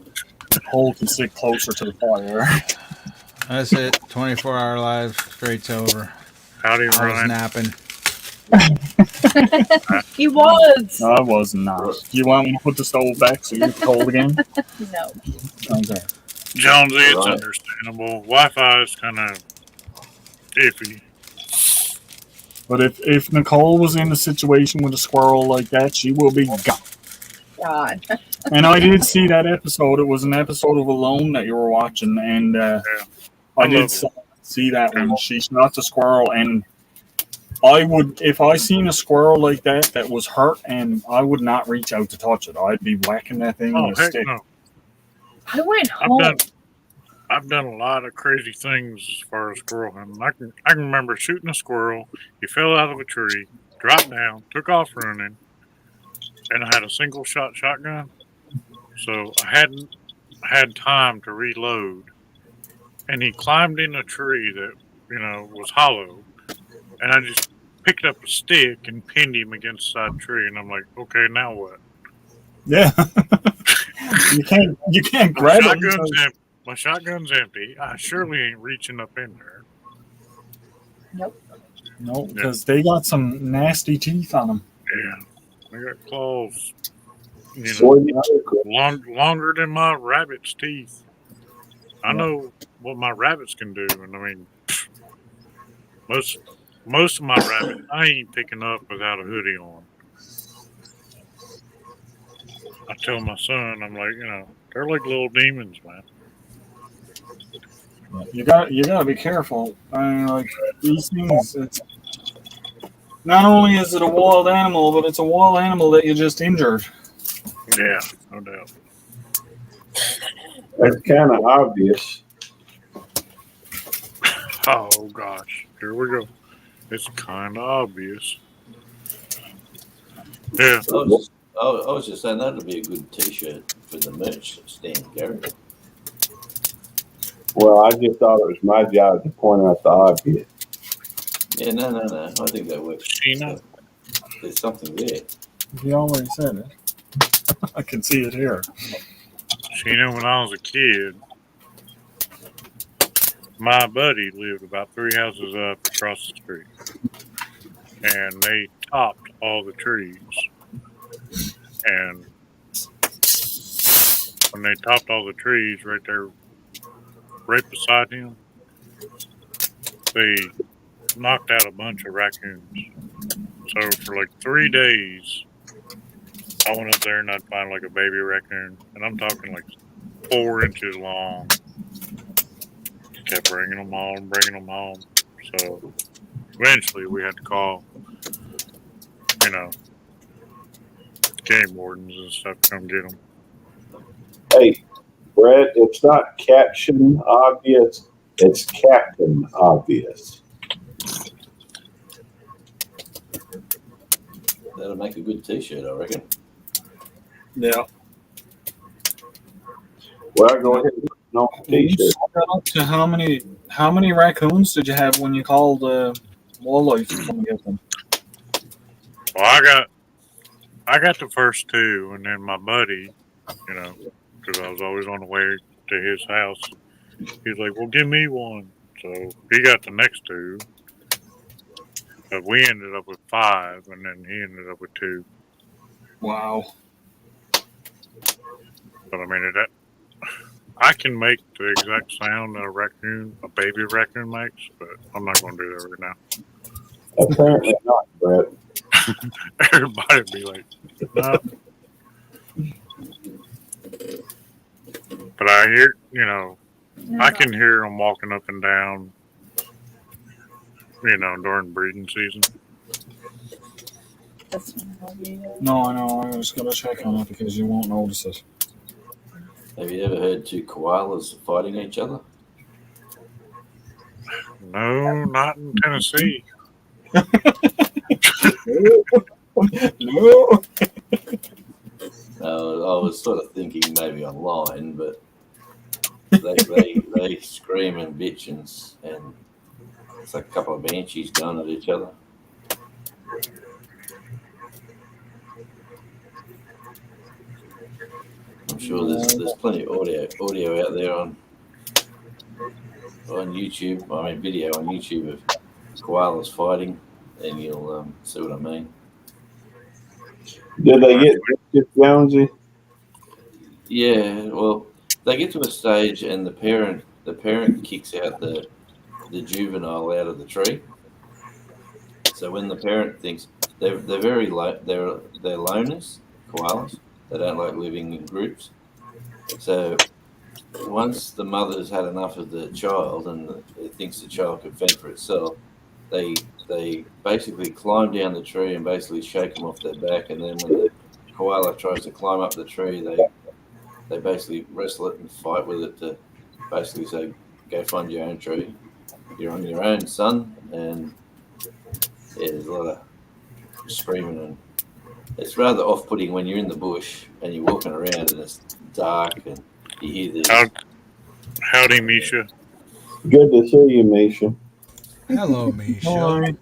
the coal can sit closer to the fire. That's it. 24-hour live. Straight's over. Howdy, I was Ryan. napping. He was. I was not. Do you want me to put the stove back so you get cold again? No. Okay. Jonesy, it's understandable. Wi-Fi is kind of iffy. But if Nicole was in a situation with a squirrel like that, she will be gone. God. And I did see that episode. It was an episode of Alone that you were watching, and I did see that one. She shot the squirrel, and I would, if I seen a squirrel like that was hurt, and I would not reach out to touch it. I'd be whacking that thing with a stick. No. I went home. I've done a lot of crazy things as far as squirrel hunting. I can remember shooting a squirrel. He fell out of a tree, dropped down, took off running, and I had a single shot shotgun. So I hadn't had time to reload. And he climbed in a tree that, was hollow. And I just picked up a stick and pinned him against the side tree. And I'm like, okay, now what? Yeah. you can't grab it. My shotgun's empty. I surely ain't reaching up in there. Nope. No, because they got some nasty teeth on them. Yeah. They got claws. Longer Longer than my rabbit's teeth. I know what my rabbits can do, and I mean, most of my rabbits I ain't picking up without a hoodie on. I tell my son, I'm like, they're like little demons, man. You gotta be careful. I mean, like these things. It's not only is it a wild animal, but it's a wild animal that you just injured. Yeah, no doubt. That's kind of obvious. Oh gosh, here we go. It's kind of obvious. Yeah. I was just saying that would be a good T-shirt for the merch stand, Gary. Well, I just thought it was my job to point out the obvious. Yeah, no. I think that works. There's something there. You already said it. I can see it here. When I was a kid, my buddy lived about 3 houses up across the street. And they topped all the trees. And when they topped all the trees right there, right beside him, they knocked out a bunch of raccoons. So for like 3 days, I went up there and I'd find like a baby raccoon. And I'm talking like 4 inches long. Kept bringing them home. So eventually we had to call, game wardens and stuff to come get them. Hey, Brett, it's not caption obvious, it's Captain Obvious. That'll make a good T-shirt, I reckon. Yeah. Well, go ahead and put it on the T-shirt. So how many raccoons did you have when you called wildlife to come get them? Well, I got the first 2, and then my buddy, because I was always on the way to his house, he's like, well, give me one. So he got the next 2. But we ended up with 5, and then he ended up with 2. Wow. But I mean, I can make the exact sound that a baby raccoon makes, but I'm not going to do that right now. Apparently not, Brett. Everybody would be like, no. But I hear, I can hear them walking up and down, during breeding season. No, I know. I was gonna check on it because you won't notice it. Have you ever heard two koalas fighting each other? No, not in Tennessee. No. I was sort of thinking maybe online, but they scream and bitch and it's like a couple of banshees going at each other. I'm sure there's plenty of audio out there on YouTube. I mean, video on YouTube of koalas fighting, and you'll see what I mean. Did they get Jonesy? Yeah, well, they get to a stage, and the parent kicks out the juvenile out of the tree. So when the parent thinks they're very they're loners, koalas. They don't like living in groups. So once the mother's had enough of the child and it thinks the child can fend for itself, they basically climb down the tree and basically shake them off their back. And then when the koala tries to climb up the tree, they basically wrestle it and fight with it to basically say, "Go find your own tree. You're on your own, son." And yeah, there's a lot of screaming, and it's rather off-putting when you're in the bush and you're walking around and it's dark and you hear this. Howdy, Misha. Good to see you, Misha. Hello, Misha. Hi.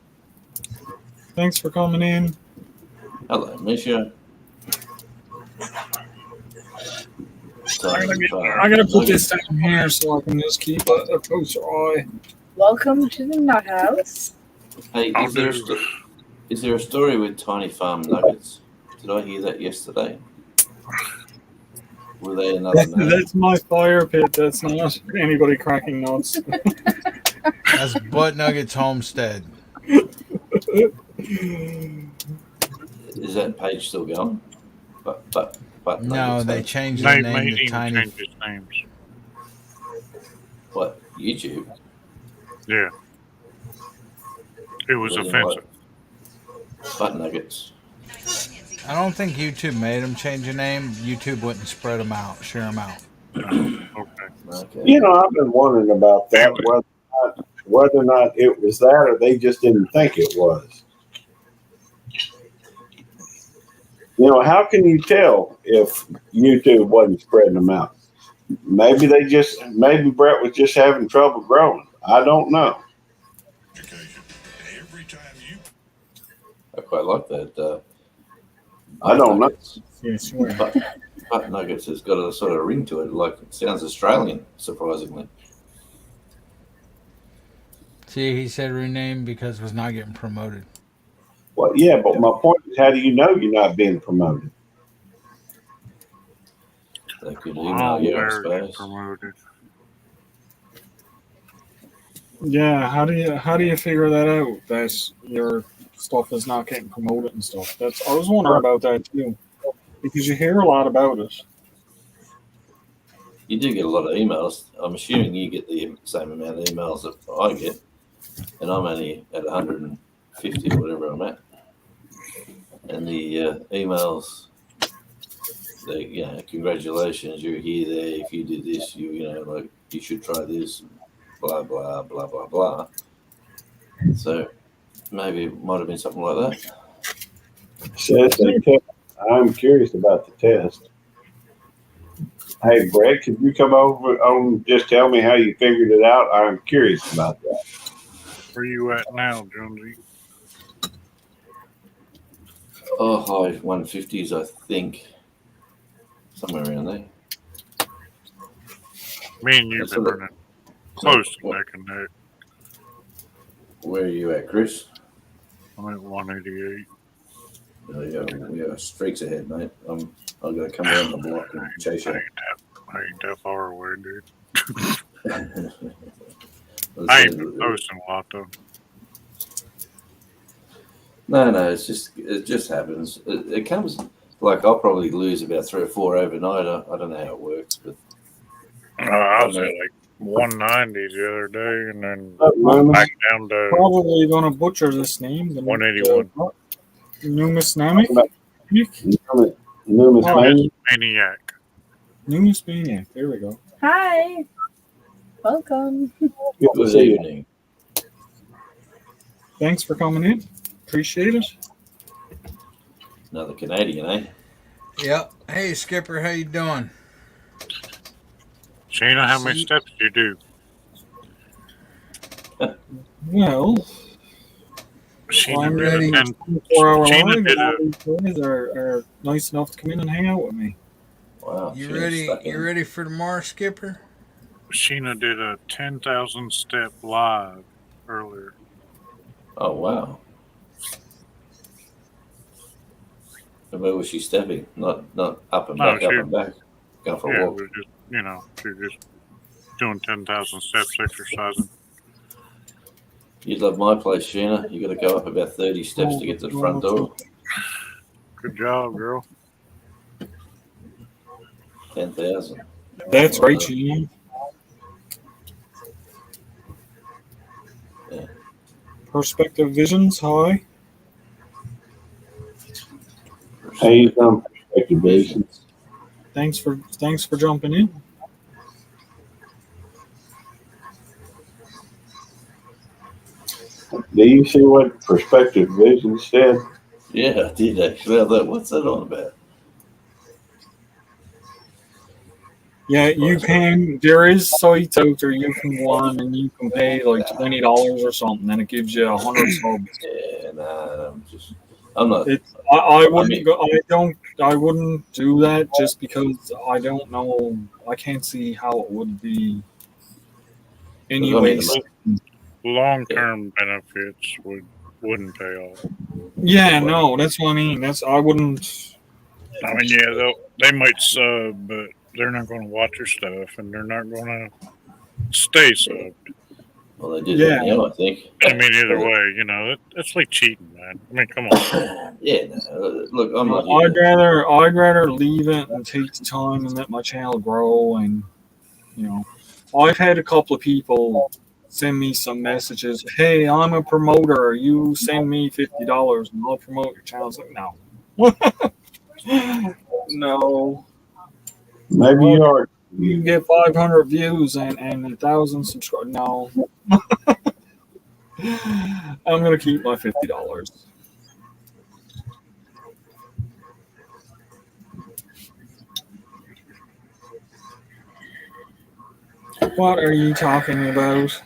Thanks for coming in. Hello, Misha. I'm gonna put this down here so I can just keep a closer eye. Welcome to the nut house. Hey, is there a story with tiny farm nuggets? Did I hear that yesterday? Were they another name? That's my fire pit. That's not anybody cracking nuts. That's Butt Nuggets Homestead. Is that page still going? But No, they changed the name to Tiny. Changed its names. What, YouTube? Yeah. It was offensive. Butt nuggets. I don't think YouTube made them change the name. YouTube wouldn't spread them out, share them out. Okay. You know, I've been wondering about that, whether or not it was that or they just didn't think it was. You know, how can you tell if YouTube wasn't spreading them out? Maybe Brett was just having trouble growing. I don't know. I quite like that. I don't know. Yes, Butt nuggets has got a sort of ring to it. Like, it sounds Australian, surprisingly. See, he said rename because it was not getting promoted. Well, yeah, but my point is, how do you know you're not being promoted? They could email you, I suppose. Promoted. Yeah, how do you figure that out? That your stuff is not getting promoted and stuff. I was wondering about that too, because you hear a lot about it. You do get a lot of emails. I'm assuming you get the same amount of emails that I get, and I'm only at 150 or whatever I'm at. And the emails, congratulations, you're here, there. If you did this, like you should try this. Blah blah blah blah blah. So maybe it might have been something like that. I'm curious about the test. Hey, Brett, could you come over and just tell me how you figured it out? I'm curious about that. Where you at now, Jonesy? Oh, high 150s, I think. Somewhere around there. Me and you've been running close to neck and neck. Where are you at, Chris? I'm at 188. We are streaks ahead, mate. I'm going to come around the block and chase you. I ain't that far away, dude. I ain't been posting a lot, though. No, it just happens. It comes, like, I'll probably lose about 3 or 4 overnight. I don't know how it works, but I was at like 190 the other day, and then back down to probably going to butcher this name. 181. Numismatic? Maniac. Numismaniac. There we go. Hi. Welcome. Good evening. Thanks for coming in. Appreciate it. Another Canadian, eh? Yep. Hey, Skipper, how you doing? Shayna, how many steps do you do? Well, Sheena I'm did ready. a 10 4-hour Sheena live, did and all a these guys are nice enough to come in and hang out with me. Wow. You ready? You ready for tomorrow, Skipper? Sheena did a 10,000 step live earlier. Oh wow. And where was she stepping? Not up and back, up and back. Going for a walk. We're just she's just doing 10,000 steps exercising. You'd love my place, Sheena. You got to go up about 30 steps to get to the front door. Good job, girl. 10,000. That's right, Gene. Yeah. Perspective Visions, hi. Hey, Perspective Visions. Thanks for jumping in. Do you see what Perspective Vision said? Yeah, I did actually. What's that on about? Yeah, you can. There is sites out there you can go on and you can pay like $20 or something, and it gives you 100 subs. Yeah, I'm not. I wouldn't go. I wouldn't do that just because I don't know. I can't see how it would be. Anyways, Long-term benefits wouldn't pay off. yeah, no, that's what I mean. I wouldn't. I mean, yeah, they might sub, but they're not going to watch your stuff, and they're not going to stay subbed. Well, they did that now, I think. I mean, either way, that's like cheating, man. I mean, come on. Yeah, look, I'm not. I'd rather leave it and take the time and let my channel grow. And I've had a couple of people send me some messages. Hey, I'm a promoter. You send me $50 and I'll promote your channel. It's like, no. No. Maybe you are. You can get 500 views and 1,000 subscribers. No. I'm going to keep my $50. What are you talking about?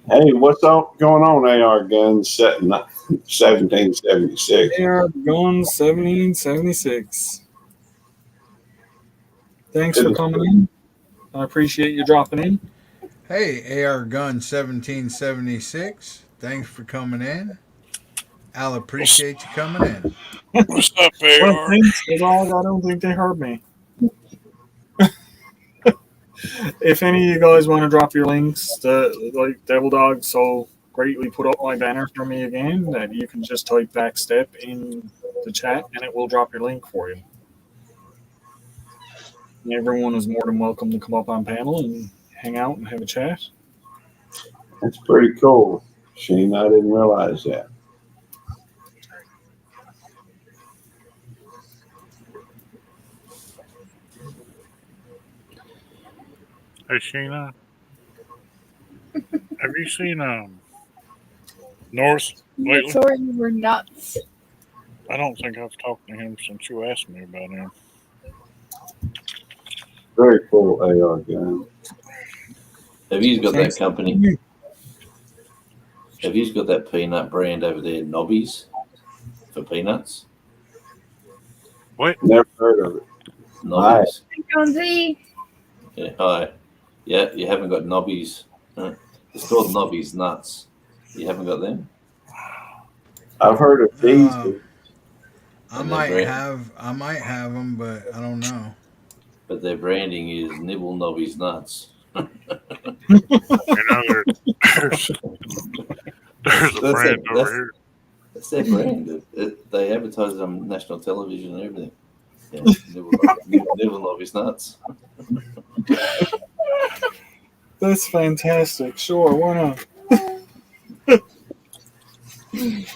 Hey, what's going on, AR Guns setting 1776? AR Guns 1776. Thanks for coming in. I appreciate you dropping in. Hey, AR Gun 1776. Thanks for coming in. I'll appreciate you coming in. What's up, AR? Well, thanks, dog. I don't think they heard me. If any of you guys want to drop your links, like Devil Dog so greatly put up my banner for me again, that you can just type backstep in the chat and it will drop your link for you. And everyone is more than welcome to come up on panel and hang out and have a chat. That's pretty cool, Shane. I didn't realize that. Hey, Sheena. Have you seen North lately? Sorry, you were nuts. I don't think I've talked to him since you asked me about him. Very cool, AR Gun. Have you got that company? Have you got that peanut brand over there, Nobbies, for peanuts? What? Never heard of it. Nobbies. Jonesy. Yeah, hi. Yeah, you haven't got Nobbies. It's called Nobbies Nuts. You haven't got them? I've heard of these. I might have them, but I don't know. But their branding is Nibble Nobbies Nuts. There's a brand over here. That's their brand. They advertise it on national television and everything. Yeah, Nibble Nobbies Nuts. That's fantastic. Sure, why not?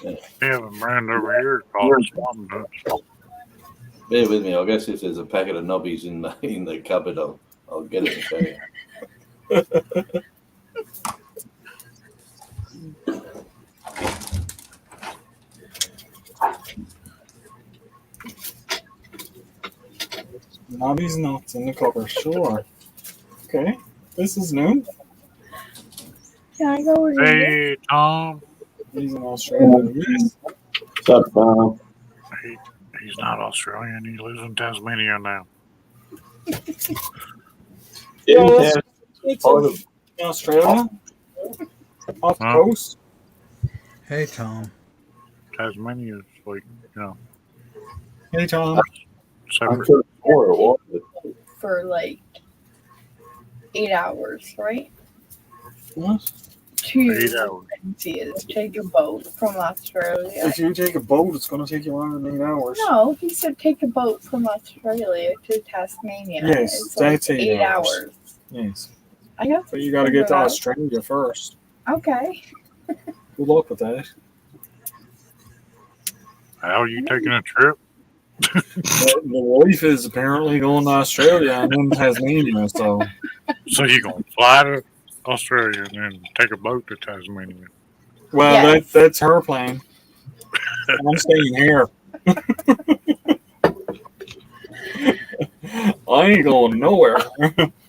We have a brand over here called Swamp Nuts. Bear with me. I'll go see if there's a packet of knobbies in the cupboard. I'll get it and show you. Nobby's nuts in the cupboard. Sure. Okay. This is new. Can I go over here? Hey, Tom. He's in Australia. Yes. What's up, Tom? He's not Australian. He lives in Tasmania now. Yeah, it's in Australia. Off the coast. Hey, Tom. Tasmania's like, Hey, Tom. separate. For like 8 hours, right? What? 8 hours. Take a boat from Australia. If you take a boat, it's going to take you longer than 8 hours. No, he said take a boat from Australia to Tasmania. Yes, it's that's like 8 hours. Yes. I got. But you got to get to Australia first. Okay. Good luck with that. How are you taking a trip? The wife is apparently going to Australia and then Tasmania, so. So you're going to fly to Australia and then take a boat to Tasmania? Well, that's her plan. I'm staying here. I ain't going nowhere.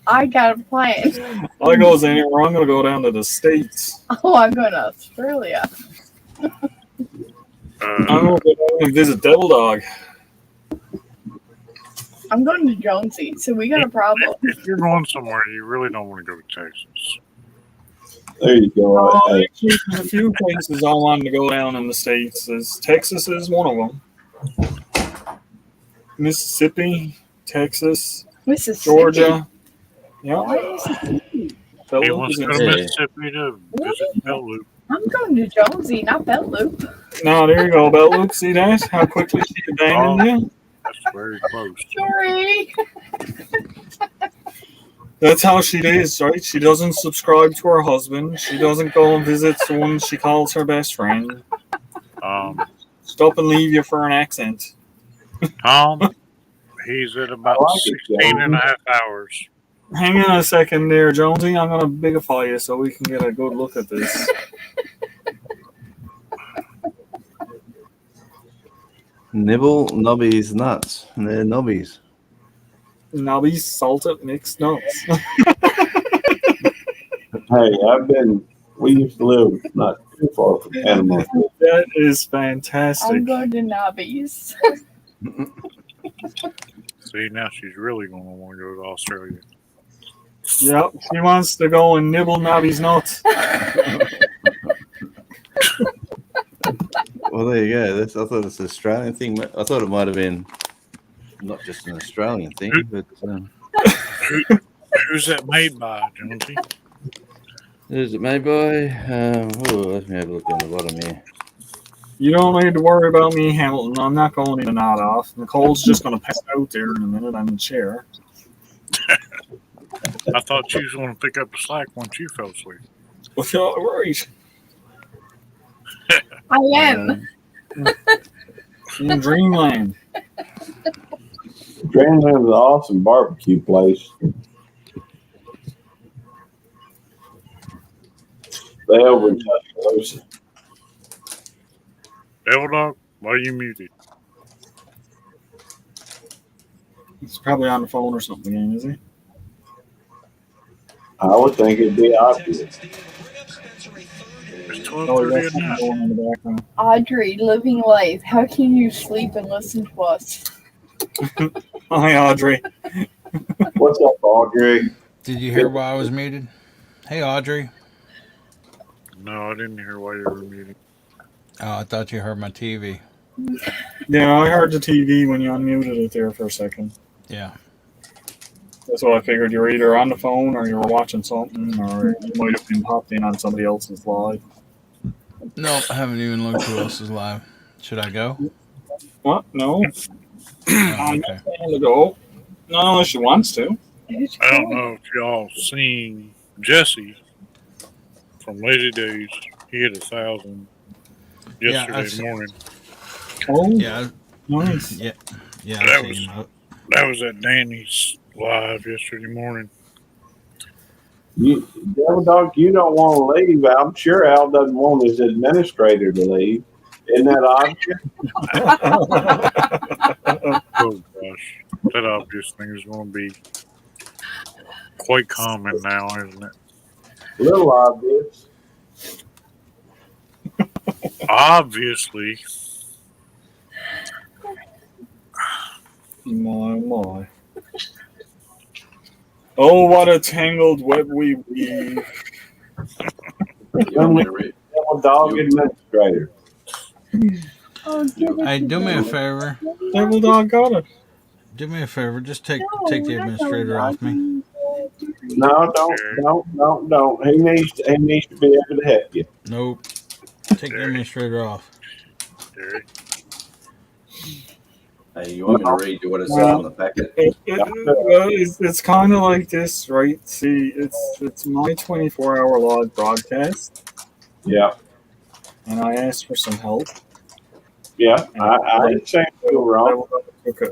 I got a plan. I goes anywhere. I'm going to go down to the States. Oh, I'm going to Australia. I'm going to go down and visit Devil Dog. I'm going to Jonesy, so we got a problem. If you're going somewhere, you really don't want to go to Texas. There you go. Hey. Actually, there's a few places I wanted to go down in the States. Texas is one of them. Mississippi, Texas, Georgia. Yeah. He wants to go to Mississippi to visit Belt Loop. I'm going to Jonesy, not Belt Loop. No, there you go, Belt Loop. See that? How quickly she abandoned you? That's very close. Sorry. That's how she is, right? She doesn't subscribe to her husband. She doesn't go and visit someone she calls her best friend. Stop and leave you for an accent. Tom, he's at about 16 and a half hours. Hang on a second there, Jonesy. I'm going to bigify you so we can get a good look at this. Nibble Nobby's nuts. They're Nobbies. Nobby's salted mixed nuts. Hey, we used to live not too far from Panama. That is fantastic. I'm going to Nobby's. See, now she's really going to want to go to Australia. Yep, she wants to go and nibble Nobby's nuts. Well, there you go. I thought it's an Australian thing. I thought it might have been not just an Australian thing, but who's that made by, Jonesy? Who's it made by? Let me have a look on the bottom here. You don't need to worry about me, Hamilton. I'm not going in and out off. Nicole's just going to pass out there in a minute on the chair. I thought you was going to pick up the slack once you fell asleep. Well, right. I am. In Dreamland. Dreamland is an awesome barbecue place. They over in Tuscaloosa. Devil Dog, why are you muted? He's probably on the phone or something again, is he? I would think it'd be obvious. It's Oh, 12:30 that's at something night. going on in the background. Audrey, living life. How can you sleep and listen to us? Hi, Audrey. What's up, Audrey? Did you hear why I was muted? Hey, Audrey. No, I didn't hear why you were muted. Oh, I thought you heard my TV. Yeah, I heard the TV when you unmuted it there for a second. Yeah. That's what I figured. You were either on the phone or you were watching something, or you might have been popped in on somebody else's live. No, I haven't even looked who else is live. Should I go? What? No. I'm okay. not going to go. Not unless she wants to. I don't know if y'all seen Jesse from Lady Days. He hit 1,000 yesterday morning. Oh, Yeah, nice. yeah, yeah. That I've was seen him. that was at Danny's live yesterday morning. You, Devil Dog, you don't want to leave. I'm sure Al doesn't want his administrator to leave. Isn't that obvious? Oh gosh, that obvious thing is going to be quite common now, isn't it? A little obvious. Obviously. My. Oh, what a tangled web we weave. Devil Dog administrator. Oh, Hey, do me a favor. Devil Dog got it. Do me a favor. Just take the administrator off me. No, don't. He needs to be able to help you. Nope. Take the administrator off. Jerry. Hey, you want me to read you what it says on the packet? It's kind of like this, right? See, it's my 24-hour live broadcast. Yeah. And I asked for some help. Yeah, I ain't saying you were wrong. Okay.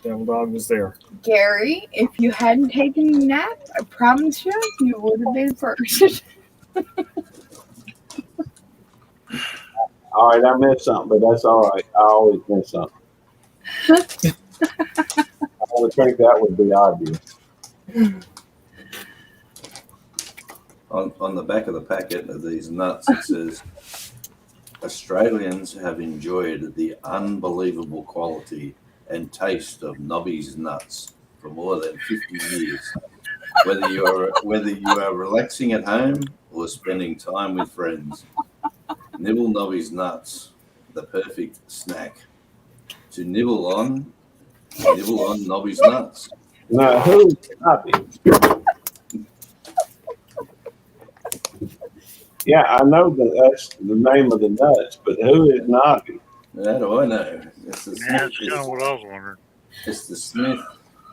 Devil Dog was there. Gary, if you hadn't taken a nap, I promise you would have been first. All right, I missed something, but that's all right. I always miss something. I would think that would be obvious. On the back of the packet of these nuts, it says, Australians have enjoyed the unbelievable quality and taste of Nobby's nuts for more than 50 years. Whether you are relaxing at home or spending time with friends, nibble Nobby's nuts, the perfect snack. To nibble on Nobby's nuts. Now, who's Nobby? Yeah, I know that's the name of the nuts, but who is Nobby? How do I know? It's the Yeah, that's kind of what I was wondering. It's the Smith.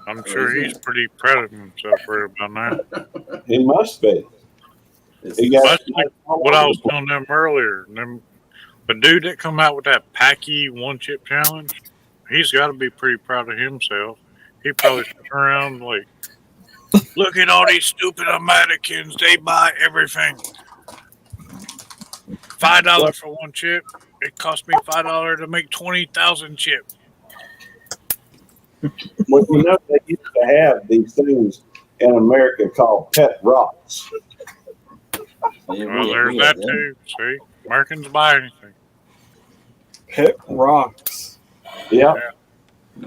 I'm sure he's pretty proud of himself right about that. He must be. It's He got That's like what I was telling them earlier. The dude that come out with that Packy one chip challenge, he's got to be pretty proud of himself. He probably sits around like, look at all these stupid Americans. They buy everything. $5 for one chip. It cost me $5 to make 20,000 chips. Well, you know, they used to have these things in America called pet rocks. Well, there's that too. See, Americans buy anything. Pet rocks. Yeah.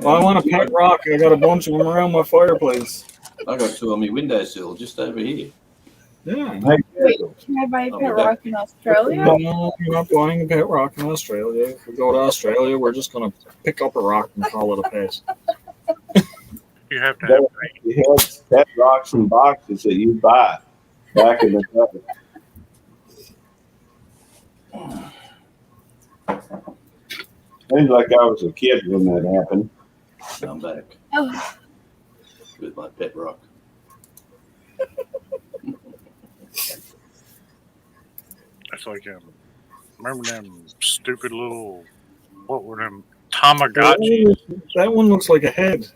Well, I want a pet rock. I got a bunch of them around my fireplace. I got two on my windowsill just over here. Yeah. Wait, can I buy a pet rock in Australia? No, you're not buying a pet rock in Australia. If we go to Australia, we're just going to pick up a rock and call it a pet. You have to have You had pet rocks and boxes that you buy back in the day. Seems like I was a kid when that happened. I'm back Oh, with my pet rock. That's like remember them stupid little, what were them, Tamagotchi? That one looks like a head.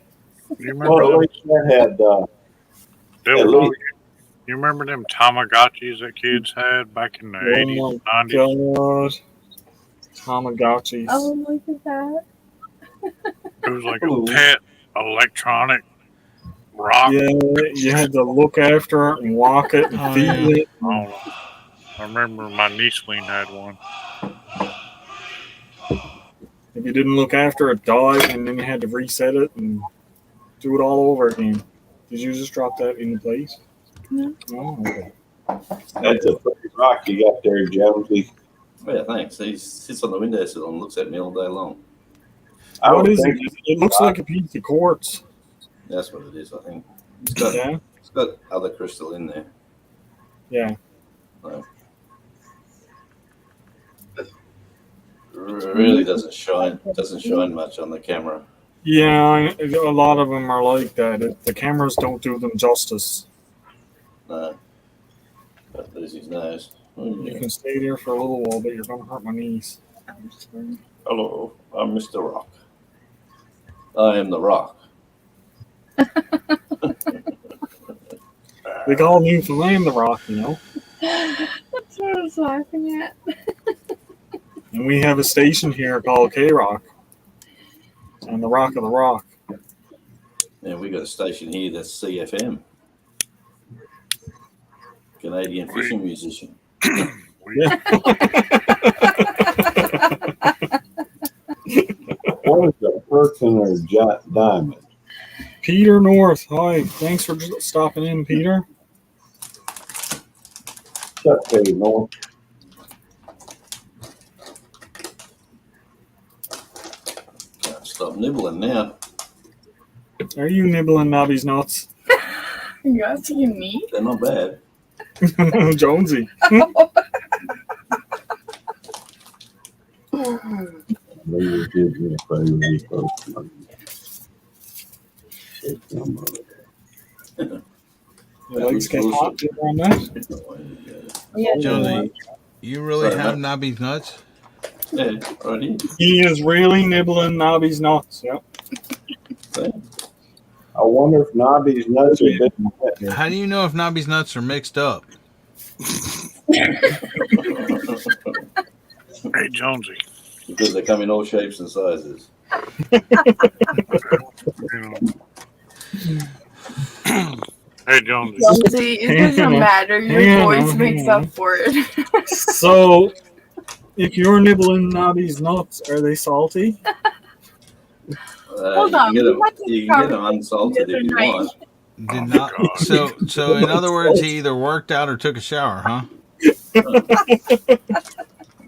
You remember Well, at them? least that had Devil at Dog, least- you remember them Tamagotchis that kids had back in the 80s, Oh 90s? my God. Tamagotchis. oh, look at that. It was like a pet electronic rock. Yeah, you had to look after it and walk it and Oh, feed yeah. it. I don't know. I remember my nieceling had one. If you didn't look after it, died, and then you had to reset it and do it all over again. Did you just drop that into place? No. Oh, okay. That's a pretty rock you got there, Jonesy. Oh, yeah, thanks. He sits on the windowsill and looks at me all day long. What is it? It looks like a piece of quartz. That's what it is, I think. Yeah. It's got other crystal in there. Yeah. So. It really doesn't shine much on the camera. Yeah, a lot of them are like that. The cameras don't do them justice. No. But there's his nose. You can stay there for a little while, but you're gonna hurt my knees. Hello, I'm Mr. Rock. I am the Rock. We call Newfoundland the Rock, you know. That's what I was laughing at. And we have a station here called K Rock. And the Rock of the Rock. And we got a station here that's CFM. Canadian fishing musician. Yeah. What is a person or diamond? Peter North. Hi. Thanks for stopping in, Peter. Shut there, North. Stop nibbling now. Are you nibbling Nobby's nuts? You asking me? They're not bad. Jonesy. Your legs get hot on that? Yeah, Jonesy, you really Sorry, have mate. Nobby's nuts? Yeah, right here. He is really nibbling Nobby's nuts. Yep. I wonder if Nobby's nuts are big. How do you know if Nobby's nuts are mixed up? Hey, Jonesy. Because they come in all shapes and sizes. Hey, Jonesy. Jonesy, it doesn't matter. Your voice makes up for it. So, if you're nibbling Nobby's nuts, are they salty? Hold You on, can get we them, had this you can get them unsalted the if you other want. Did not. So in other words, he either worked out or took a shower, huh?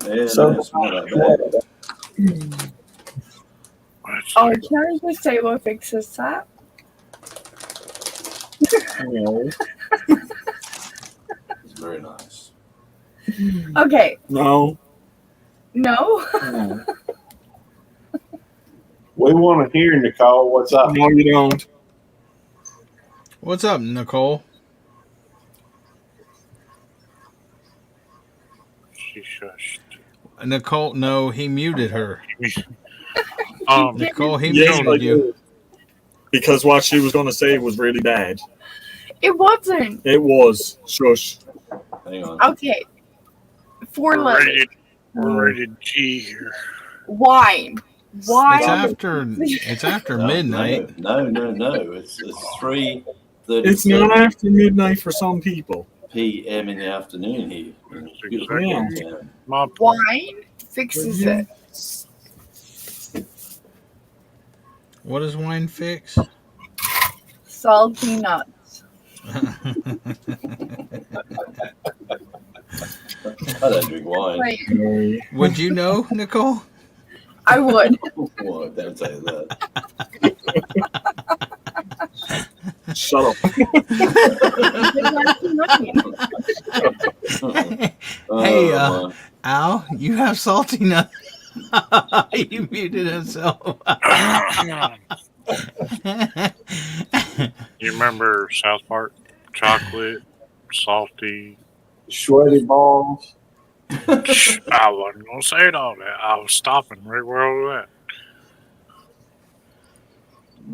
Yeah, So- no, it's not like that. Oh, can I just say what fixes that? No. It's very nice. Okay, No. no? No. We want to hear, Nicole. What's up? No, you don't. What's up, Nicole? She shushed. Nicole, no, he muted her. Nicole, he Yes, muted you. Because what she was going to say was really bad. It wasn't. It was. Shush. Hang on. Okay. 4 letters. We're rated G here. Wine. Wine. It's after midnight. No. It's 3:37 It's not after midnight for some people. p.m. in the afternoon here. In beautiful Yeah. town. Wine fixes it. What does wine fix? Salty nuts. I don't drink wine. Wait, Would you know, Nicole? I would. Well, don't say that. Shut up. Hey, my. Al, you have salty nuts. He muted himself. You remember South Park? Chocolate, salty. Sweaty balls. I wasn't going to say all that. I was stopping right where I was at.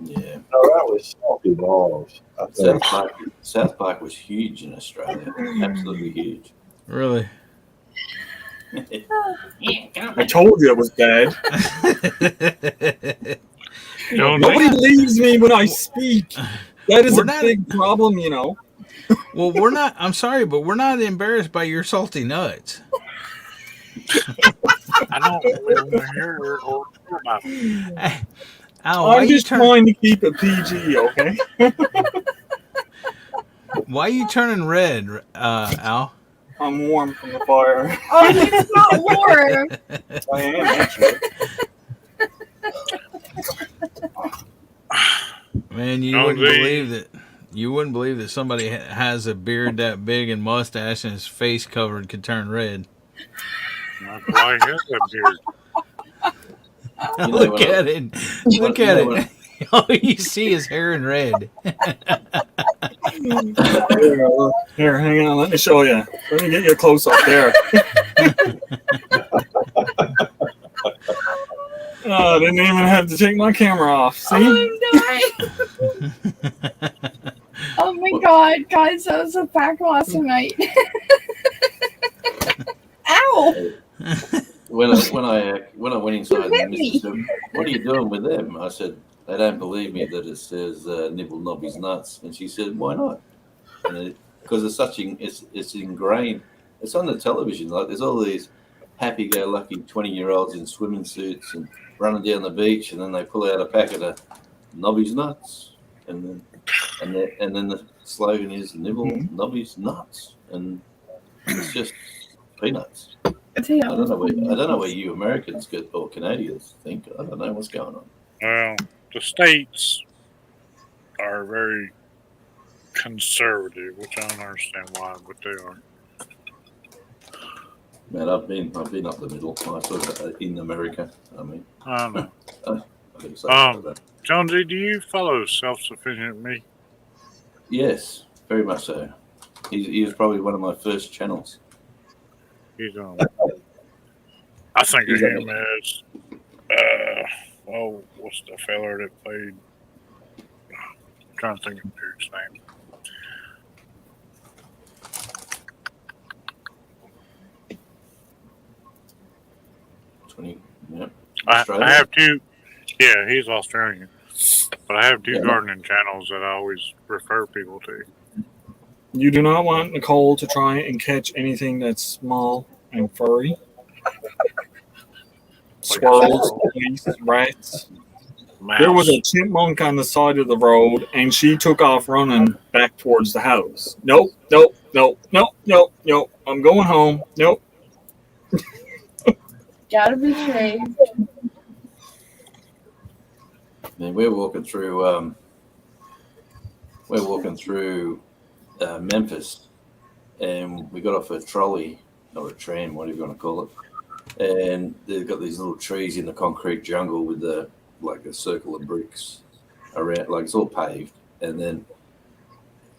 Yeah. No, that was salty balls. I think. South Park was huge in Australia. Absolutely huge. Really? I told you it was bad. Nobody believes me when I speak. That is We're a not- big problem, you know. Well, we're not. I'm sorry, but we're not embarrassed by your salty nuts. I don't remember here or about it. Al, why I'm you just turn? trying to keep it PG, okay? Why you turning red, Al? I'm warm from the fire. Oh, it's not warm. I am actually. Man, you Don't wouldn't they- believe that. You wouldn't believe that somebody has a beard that big and mustache and his face covered could turn red. That's why he has that beard. You know, Look when I- at it. Look you at know, it. All you see is hair and red. Here, hang on. Let me show you. Let me get you a close up there. Oh, I didn't even have to take my camera off. See? I'm dying. Oh my god, guys, that was a fact last night. Ow! When I went inside, You hit and Mr. me. said, "What are you doing with them?" I said, "They don't believe me that it says nibble Nobby's nuts." And she said, "Why not?" And because it's ingrained. It's on the television. Like there's all these happy-go-lucky 20-year-olds in swimming suits and running down the beach, and then they pull out a packet of Nobby's nuts, and then the slogan is "Nibble Nobby's nuts," and it's just peanuts. I don't know where you Americans get or Canadians think. I don't know what's going on. Well, the states are very conservative, which I don't understand why, but they are. Man, I've been up the middle. I sort of in America. I mean, I don't know. I think so. Jonesy, do you follow Self-Sufficient Me? Yes, very much so. He was probably one of my first channels. He's I think of He's him as what's the feller that played? I'm trying to think of his name. I have two. Yeah, he's Australian, but I have two gardening channels that I always refer people to. You do not want Nicole to try and catch anything that's small and furry. Squirrels, geese, rats. There was a chipmunk on the side of the road, and she took off running back towards the house. Nope, nope, nope, nope, nope, nope. I'm going home. Nope. Gotta be safe. Man, we're walking through Memphis, and we got off a trolley or a tram, whatever you want to call it, and they've got these little trees in the concrete jungle with like a circle of bricks around, like it's all paved, and then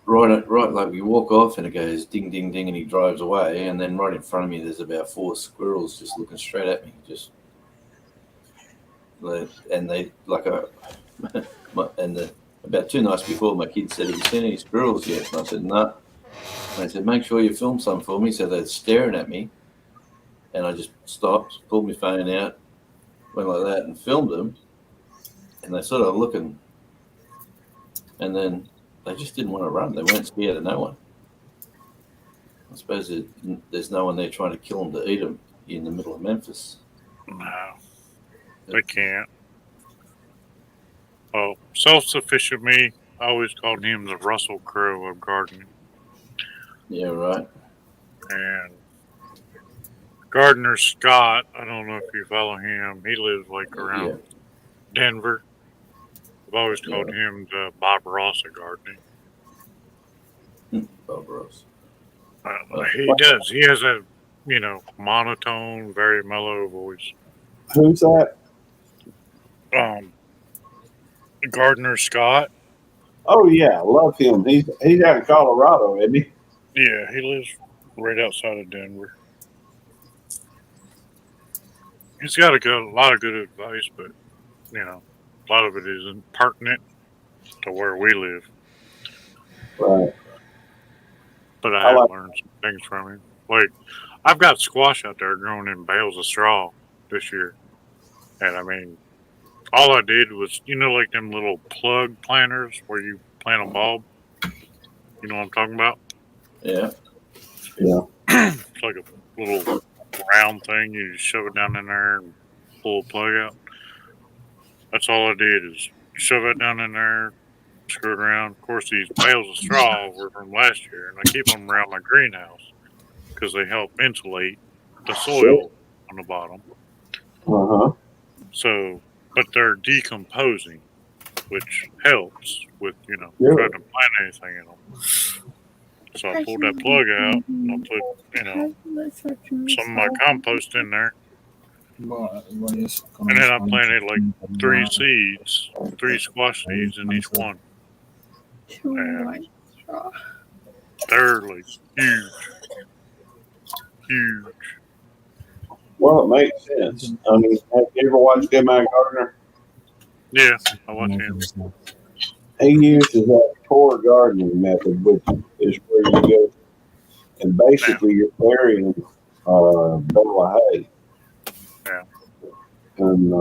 right like we walk off and it goes ding ding ding and he drives away, and then right in front of me there's about 4 squirrels just looking straight at me, and they like about 2 nights before, my kid said, "Have you seen any squirrels yet?" And I said, "No." And I said, "Make sure you film some for me." So they're staring at me, and I just stopped, pulled my phone out, went like that, and filmed them. And they sort of looking, and then they just didn't want to run. They weren't scared of no one. I suppose there's no one there trying to kill them to eat them in the middle of Memphis. No, they can't. Well, Self-Sufficient Me, I always called him the Russell Crowe of gardening. Yeah, right. And Gardner Scott, I don't know if you follow him. He lives like around Denver. I've always called him the Bob Ross of gardening. Bob Ross. He does. He has a, monotone, very mellow voice. Who's that? Gardner Scott. Oh yeah, love him. He's out in Colorado, isn't he? Yeah, he lives right outside of Denver. He's got a lot of good advice, but a lot of it isn't pertinent to where we live. Right. But I have learned some things from him. Like, I've got squash out there growing in bales of straw this year. And I mean, all I did was, like them little plug planters where you plant a bulb. You know what I'm talking about? Yeah. Yeah. It's like a little round thing. You just shove it down in there and pull a plug out. That's all I did is shove it down in there, screw it around. Of course, these bales of straw were from last year, and I keep them around my greenhouse because they help insulate the soil on the bottom. Uh-huh. So, but they're decomposing, which helps with, trying to plant anything in them. So I pulled that plug out, and I put, some of my compost in there. And then I planted like 3 seeds, 3 squash seeds in each one. And They're like huge. Huge. Well, it makes sense. I mean, have you ever watched M.I. Gardner? Yeah, I watch him. He uses that core gardening method, which is where you go and basically you're burying bale of hay. Yeah. And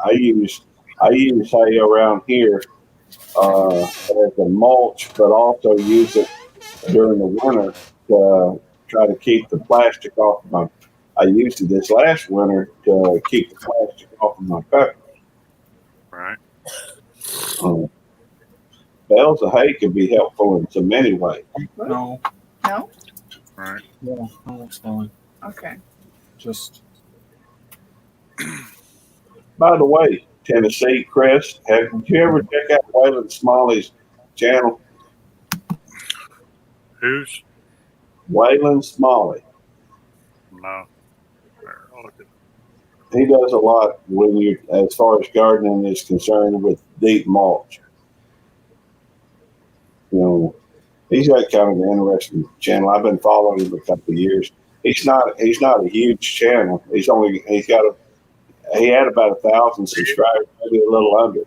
I use hay around here as a mulch, but also use it during the winter to try to keep the plastic off of my. I used it this last winter to keep the plastic off of my peppers. Right. Bales of hay can be helpful in so many ways. No. No? Right. Yeah, no, it's fine. Okay. Just. By the way, Tennessee, Chris, did you ever check out Waylon Smalley's channel? Who's? Waylon Smalley. No. He does a lot when you, as far as gardening is concerned, with deep mulch. You know, he's got kind of an interesting channel. I've been following him a couple of years. He's not a huge channel. He had about 1,000 subscribers, maybe a little under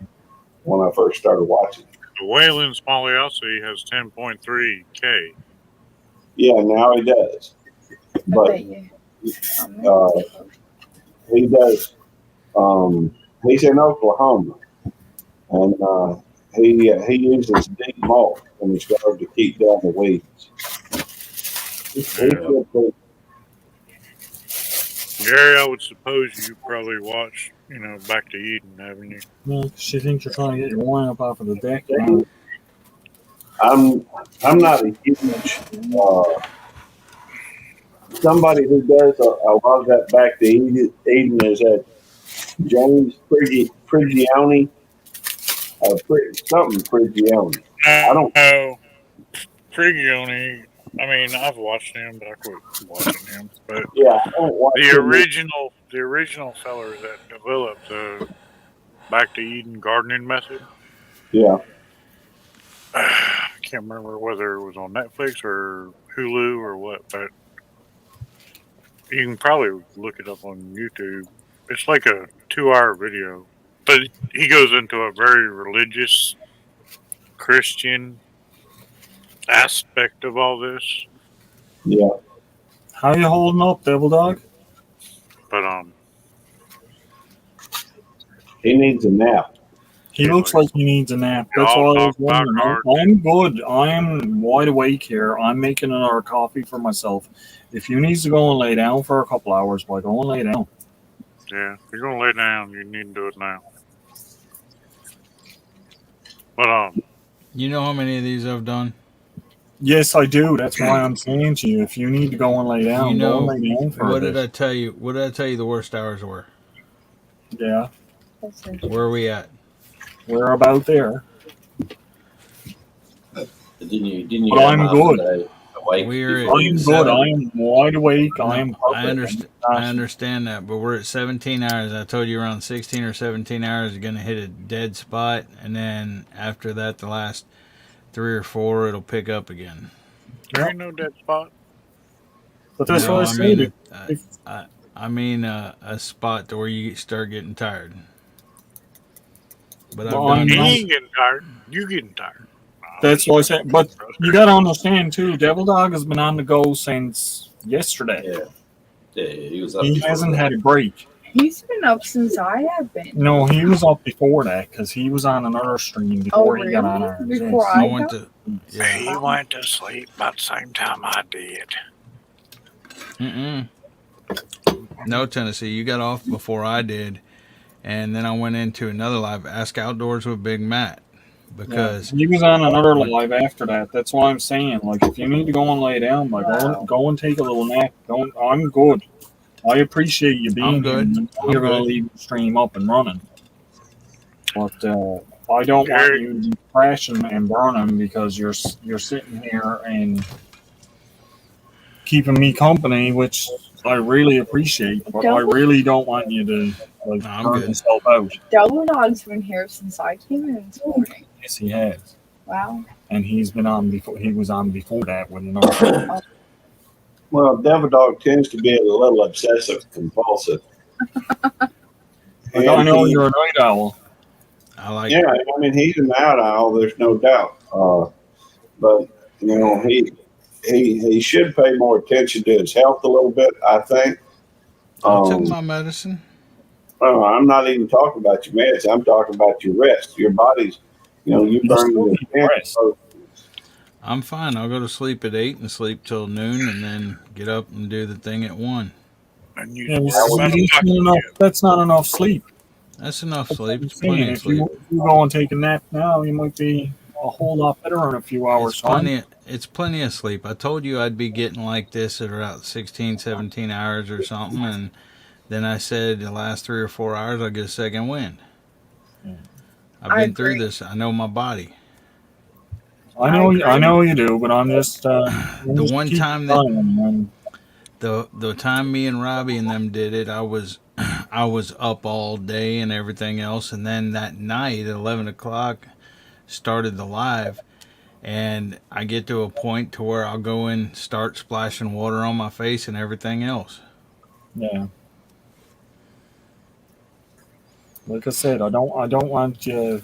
when I first started watching. The Waylon Smalley also has 10.3K. Yeah, now he does. But he does. He's in Oklahoma, and he uses deep mulch in his garden to keep down the weeds. Gary, I would suppose you probably watched, Back to Eden, haven't you? Well, she thinks you're trying to get your wine up off of the deck. I'm not a huge somebody who does a lot of that Back to Eden is that James Prigioni, something Prigioni. I don't know. Prigioni. I mean, I've watched him, but I quit watching him. But yeah, I don't watch the him. original fella that developed the Back to Eden gardening method. Yeah. I can't remember whether it was on Netflix or Hulu or what, but you can probably look it up on YouTube. It's like a 2-hour video, but he goes into a very religious Christian aspect of all this. Yeah. How you holding up, Devil Dog? But he needs a nap. He looks like he needs a nap. That's why I was wondering. I'm good. I'm wide awake here. I'm making another coffee for myself. If you need to go and lay down for a couple hours, why go and lay down? yeah, if you're gonna lay down, you need to do it now. But you know how many of these I've done? Yes, I do. That's why I'm saying to you, if you need to go and lay down, go and lay down for what a did bit. I tell you? What did I tell you the worst hours were? Yeah. Where are we at? We're about there. Didn't you? But I'm good. I'm good. I am wide awake. I am perfect. I understand that, but we're at 17 hours. I told you around 16 or 17 hours you're going to hit a dead spot, and then after that, the last 3 or 4, it'll pick up again. there ain't no dead spot. But that's No, what I said. I mean a spot to where you start getting tired. But He ain't getting tired. You getting tired. That's what I said. But you got to understand, too, Devil Dog has been on the go since yesterday. Yeah, he was up. He hasn't had a break. He's been up since I have been. No, he was up before that because he was on another stream before he got on ours. Before yes. I went to. Yeah. He went to sleep about the same time I did. No, Tennessee, you got off before I did, and then I went into another live, Ask Outdoors with Big Matt, because he was on another live after that. That's why I'm saying, like, if you need to go and lay down, like, go and take a little nap. I'm good. I appreciate you being I'm good. here. You're going to leave the stream up and running. But I don't want you to be crashing and burning because you're sitting here and keeping me company, which I really appreciate. But I really don't want you to burn yourself out. Double Dog's been here since I came in this morning. Yes, he has. Wow. and he's been on before. He was on before that with another. Well, Devil Dog tends to be a little obsessive compulsive. I know you're a night owl. I like. Yeah, I mean he's a night owl. There's no doubt. But you know he should pay more attention to his health a little bit. I think. I took my medicine. Well, I'm not even talking about your meds. I'm talking about your rest. Your body's, you burn the rest. I'm fine. I'll go to sleep at 8 and sleep till noon, and then get up and do the thing at 1. And you Yeah, that's not enough sleep. That's enough sleep. It's Saying, plenty of if sleep. you go and take a nap now, you might be a whole lot better in a few hours. It's plenty of sleep. I told you I'd be getting like this at about 16, 17 hours or something, and then I said the last 3 or 4 hours I'll get a second wind. I've been through this. I know my body. I know you do, but I'm just the one time the time me and Robbie and them did it, I was up all day and everything else, and then that night at 11 o'clock started the live, and I get to a point to where I'll go in, start splashing water on my face and everything else. Yeah. Like I said, I don't want you.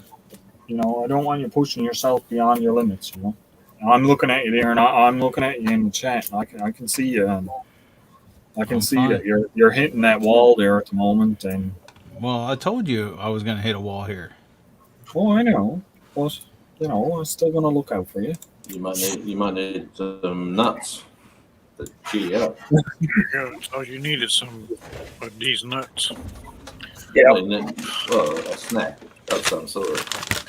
I don't want you pushing yourself beyond your limits. I'm looking at you there, and I'm looking at you in the chat. And I can see you. I can see fine. that you're hitting that wall there at the moment. And well, I told you I was going to hit a wall here. Oh, I know. But I'm still going to look out for you. You might need some nuts to cheer you up. There you go. So you needed some of these nuts. Yeah. Well, a snack of some sort.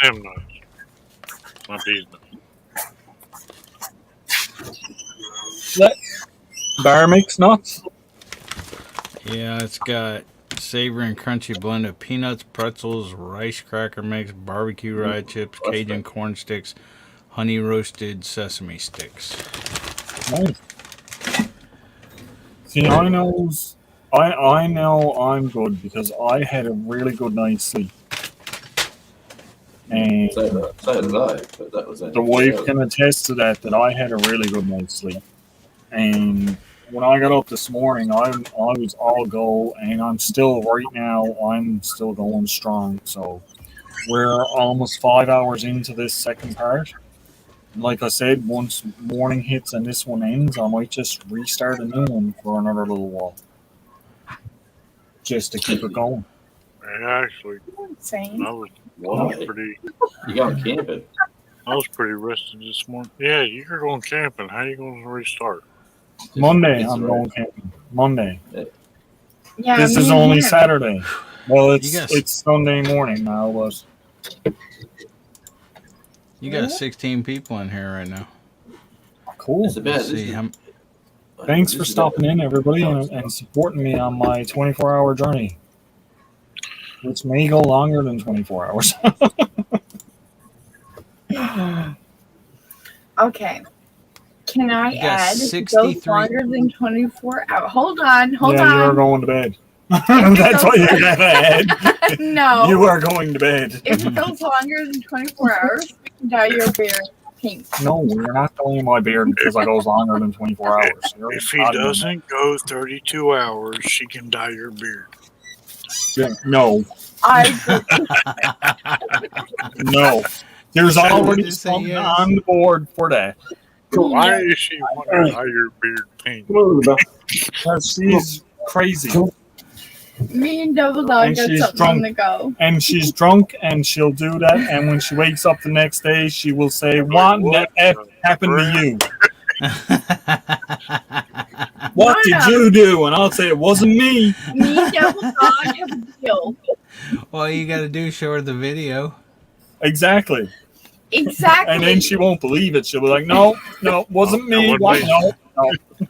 Them nuts. Not these nuts. Bar mix nuts? Yeah, it's got savory and crunchy blend of peanuts, pretzels, rice cracker mix, barbecue rye chips, Cajun corn sticks, honey roasted sesame sticks. Nice. See, I know I'm good because I had a really good night's sleep. And so did I, but that was the wife can attest to that I had a really good night's sleep. And when I got up this morning, I was all go, and I'm still going strong. So we're almost 5 hours into this second part. Like I said, once morning hits and this one ends, I might just restart a new one for another little while, just to keep it going. Yeah, actually, I was pretty. You going camping? I was pretty rested this morning. Yeah, you're going camping. How are you going to restart? Monday, I'm going camping. Monday. Yeah, this is only Saturday. Well, it's Sunday morning now. You got 16 people in here right now. Cool. Thanks for stopping in, everybody, and supporting me on my 24-hour journey, which may go longer than 24 hours. Okay. Can I You got add 63 goes longer than 24 hours? Hold on. Yeah, you're going to bed. That's what you gotta add. No. You are going to bed. If it goes longer than 24 hours, we can dye your beard pink. No, you're not dyeing my beard because it goes longer than 24 hours. If he doesn't go 32 hours, she can dye your beard. Yeah, no. No. There's already something on the board for that. Why is she wanting to dye your beard pink? Because she's crazy. Me and Double Dog got something on the go. And she's drunk, and she'll do that. And when she wakes up the next day, she will say, "What the F happened to you? What did you do?" And I'll say, "It wasn't me." Me and Double Dog have a deal. All you got to do is show her the video. Exactly. Exactly. And then she won't believe it. She'll be like, "No, wasn't me. What? No."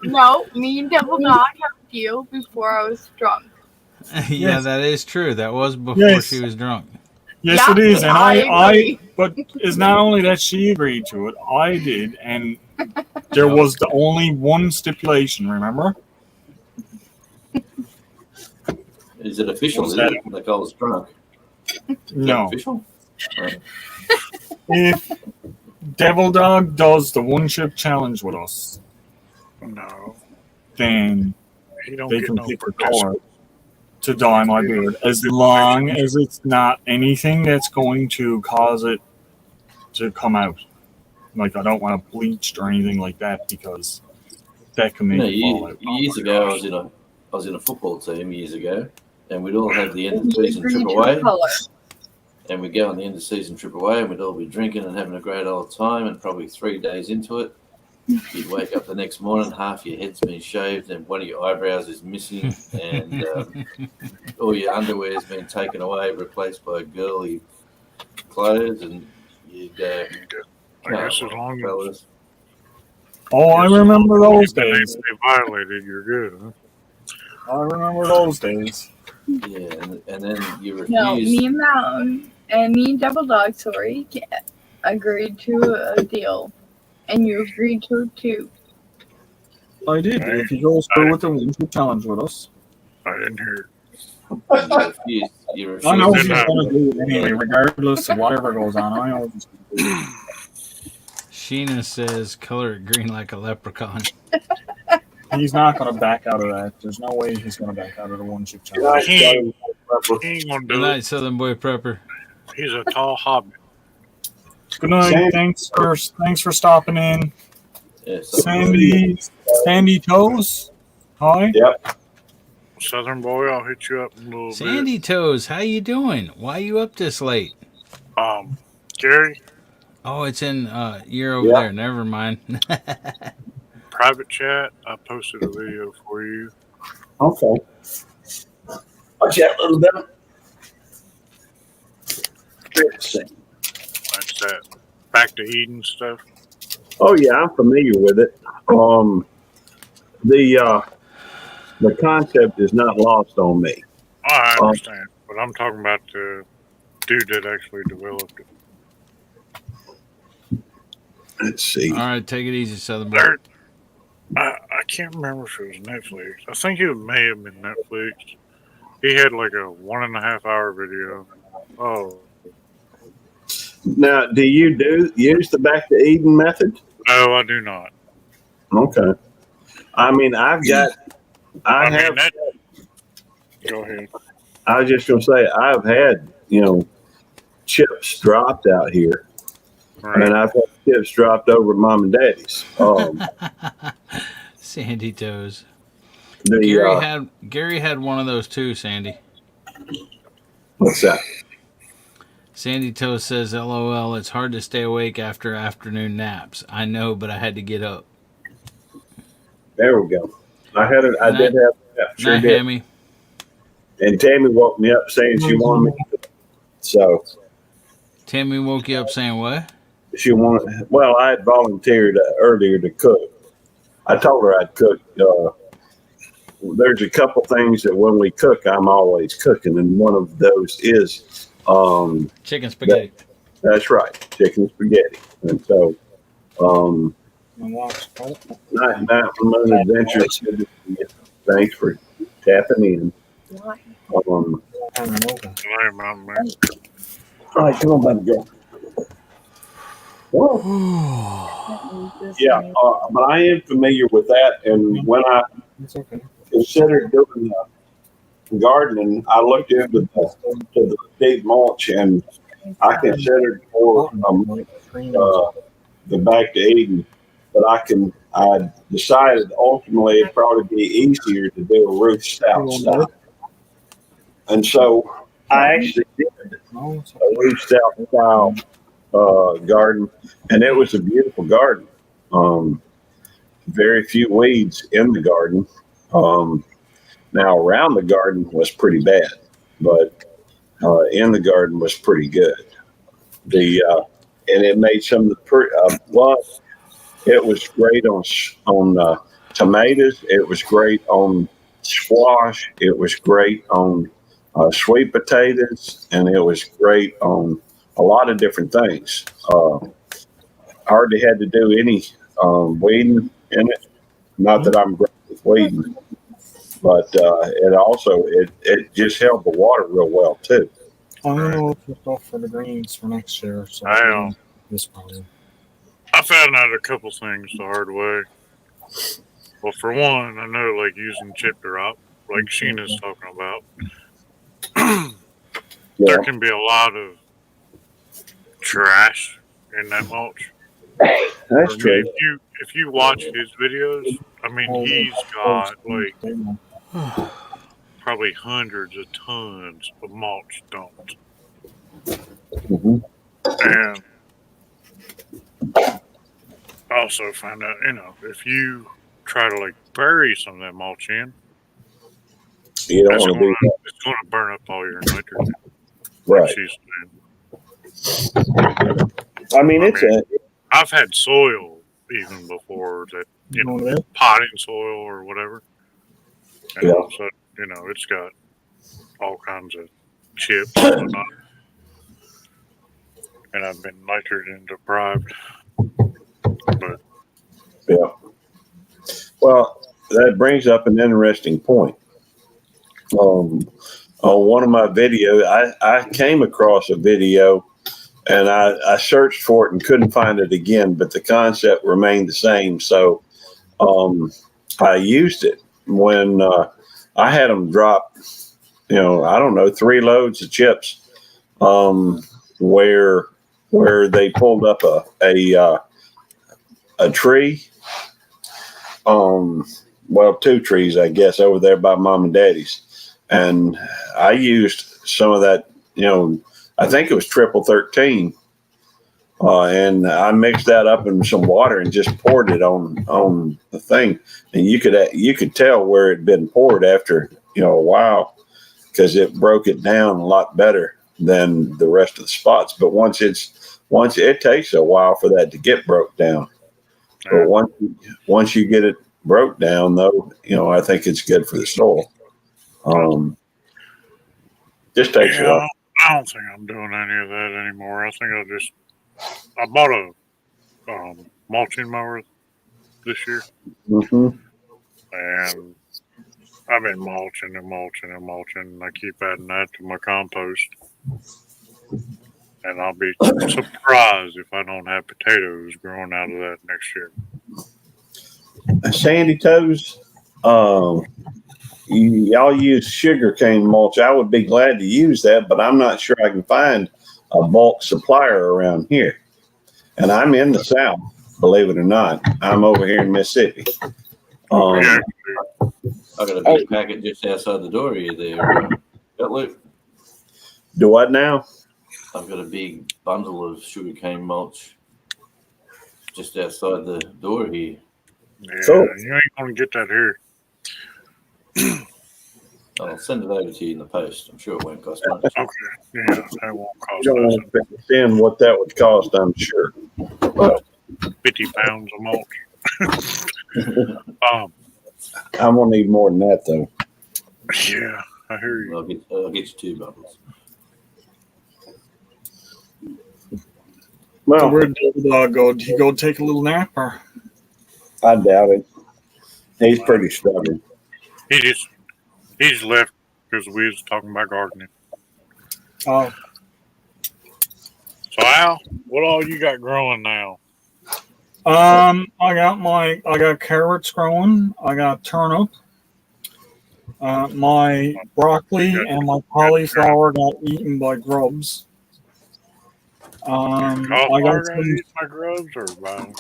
No, me and Double Dog have a deal before I was drunk. Yeah, Yes. that is true. That was before she was drunk. Yes, Yeah, it is. And I but it's not only that she agreed to it, I did. And there was the only one stipulation, remember? Is it official? What's Is that? it? Like I was drunk. Is No. that official? Devil Dog does the one chip challenge with us, No, then he don't they get can no pick a participation. color to dye my beard, as long as it's not anything that's going to cause it to come out. Like, I don't want to bleached or anything like that, because that can You know, make it fall out. years ago, I was in a football team years ago, and we'd all have the end of You season agree trip to away. color. And we'd go on the end of season trip away, and we'd all be drinking and having a great old time. And probably 3 days into it, you'd wake up the next morning, half your head's been shaved, and one of your eyebrows is missing, and all your underwear's been taken away, replaced by girly clothes, and you'd go, I guess as long as fellas. Oh, I remember those you've been days. able to be violated, you're good, huh? I remember those days. Yeah, and then you No, refuse. me and Mountain and me and Double Dog, sorry, agreed to a deal, and you agreed to it too. I did. If he goes through with the one chip challenge with us, I didn't hear You refuse I know to he's do going to do it anyway, regardless of whatever goes on. I know he's going to do it. Sheena says, color it green like a leprechaun. He's not going to back out of that. There's no way he's going to back out of the one chip He challenge. ain't gonna Good do night, it. Southern Boy Prepper. He's a tall hobbit. Good night. Thanks for stopping in. Yeah, Sandy Toes. Hi. Yep. Southern Boy, I'll hit you up in a little Sandy Toes, how you doing? Why you up this late? bit. Gary, Oh, it's in you're over Yeah. there. Never mind. private chat. I posted a video for you. Okay. I'll chat a little bit. That's that back to Eden stuff. Oh yeah, I'm familiar with it. The concept is not lost on me. I understand, but I'm talking about the dude that actually developed it. Let's see. All right, take it easy, Southern Boy. I can't remember if it was Netflix. I think it may have been Netflix. He had like a 1.5 hour video. Oh. Now, do you use the back to Eden method? No, I do not. Okay. I mean, I have. Go ahead. I was just gonna say I've had chips dropped out here, and I've had chips dropped over mom and daddy's. Sandy Toes. The, Gary had one of those too, Sandy. What's that? Sandy Toes says, LOL, it's hard to stay awake after afternoon naps. I know, but I had to get up. There we go. I did have that. Sure Night, did. Hammy. And Tammy woke me up saying she wanted me to. So Tammy woke you up saying what? she wanted. Well, I had volunteered earlier to cook. I told her I'd cook. There's a couple things that when we cook, I'm always cooking, and one of those is chicken spaghetti. That's right, chicken spaghetti. And so, Night Moon Adventures. Thanks for tapping in. All right, come on, baby girl. Yeah, but I am familiar with that, and when I considered doing gardening, I looked into the deep mulch, and I considered for the back to Eden, but I decided ultimately it'd probably be easier to do a roof stout style. And so I actually did a roof stout style garden, and it was a beautiful garden. Very few weeds in the garden. Now around the garden was pretty bad, but in the garden was pretty good. And it made some of the it was great on tomatoes. It was great on squash. It was great on sweet potatoes, and it was great on a lot of different things. Hardly had to do any weeding in it. Not that I'm great with weeding, but it just held the water real well too. I'm going to look for the greens for next year. So I this probably. I found out a couple things the hard way. Well, for one, I know like using chip drop, like Sheena's talking about. There can be a lot of trash in that mulch. That's I mean, true. if you watch his videos, I mean, he's got like probably hundreds of tons of mulch dumped. And I also found out, if you try to like bury some of that mulch in, You don't it's want to do that. it's gonna burn up all your nitrogen. Like Right. she's I mean, it's a. I've had soil even before that, potting soil or whatever. And all of a sudden, it's got all kinds of chips and whatnot. And I've been nitrogen deprived. But Yeah. Well, that brings up an interesting point. On one of my videos, I came across a video and I searched for it and couldn't find it again, but the concept remained the same. So I used it when I had them drop, I don't know, 3 loads of chips where they pulled up a tree. Well, 2 trees, I guess, over there by Mom and Daddy's. And I used some of that, I think it was triple 13. And I mixed that up in some water and just poured it on the thing. And you could tell where it had been poured after, a while, because it broke it down a lot better than the rest of the spots. But once it takes a while for that to get broke down. But once you get it broke down, though, I think it's good for the soil. Just takes a while. I don't think I'm doing any of that anymore. I think I bought a mulching mower this year. And I've been mulching and mulching and mulching. And I keep adding that to my compost. And I'll be surprised if I don't have potatoes growing out of that next year. Sandy Toes, y'all use sugarcane mulch. I would be glad to use that, but I'm not sure I can find a bulk supplier around here. And I'm in the South, believe it or not. I'm over here in Mississippi. I got a big packet just outside the door here there. Luke. Do what now? I've got a big bundle of sugarcane mulch just outside the door here. Yeah, you ain't gonna get that here. I'll send it over to you in the post. I'm sure it won't cost much. Okay, yeah, that won't cost You don't want to understand what that would cost, I'm sure. 50 pounds of mulch. I'm gonna need more than that, though. Yeah, I hear you. I'll get you 2 bundles. Well, where'd Dog go? Did he go take a little nap, or? I doubt it. He's pretty stubborn. He's left because we was talking about gardening. Oh. So Al, what all you got growing now? I got carrots growing. I got turnip. My broccoli and my cauliflower got eaten by grubs. I got some, my grubs or by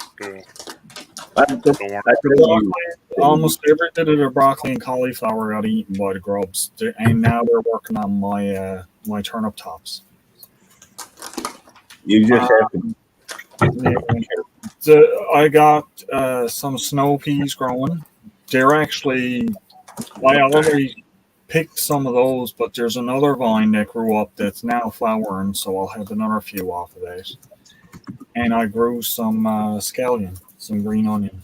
almost every bit of the broccoli and cauliflower got eaten by the grubs, and now they're working on my my turnip tops. You just have to. I got some snow peas growing. They're actually, I already picked some of those, but there's another vine that grew up that's now flowering, so I'll have another few off of that. And I grew some scallion, some green onion.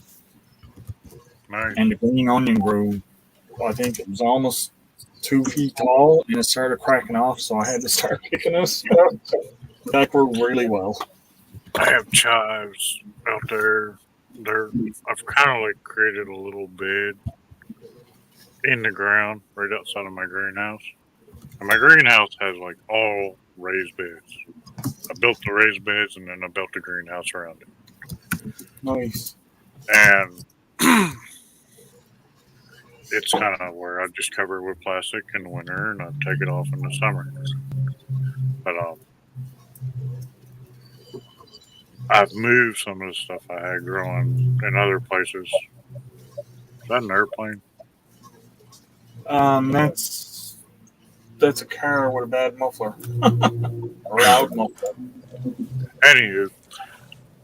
Nice. And the green onion grew, I think it was almost 2 feet tall, and it started cracking off, so I had to start picking this stuff. That grew really well. I have chives out there. I've kind of like created a little bed in the ground right outside of my greenhouse. And my greenhouse has like all raised beds. I built the raised beds and then I built the greenhouse around it. Nice. And it's kind of where I just cover it with plastic in the winter and I take it off in the summer. But I've moved some of the stuff I had growing in other places. Is that an airplane? That's a car with a bad muffler. A loud muffler. Anywho,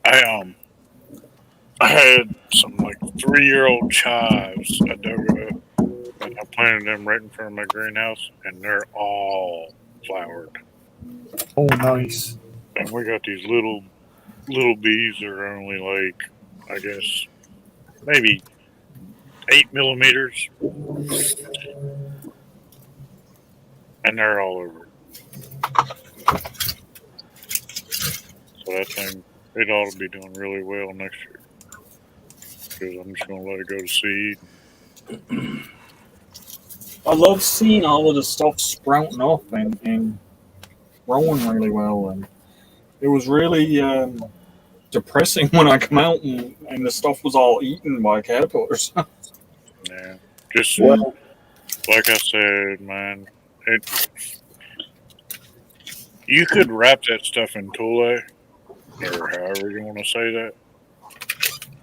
I had some like 3-year-old chives I dug up and I planted them right in front of my greenhouse and they're all flowered. Oh, nice. And we got these little bees that are only like, I guess, maybe 8 millimeters. And they're all over. So that thing, it ought to be doing really well next year. Because I'm just going to let it go to seed. I love seeing all of the stuff sprouting up and growing really well. And it was really depressing when I come out and the stuff was all eaten by caterpillars. Yeah. Just Well, like I said, man, you could wrap that stuff in Tule, or however you want to say that,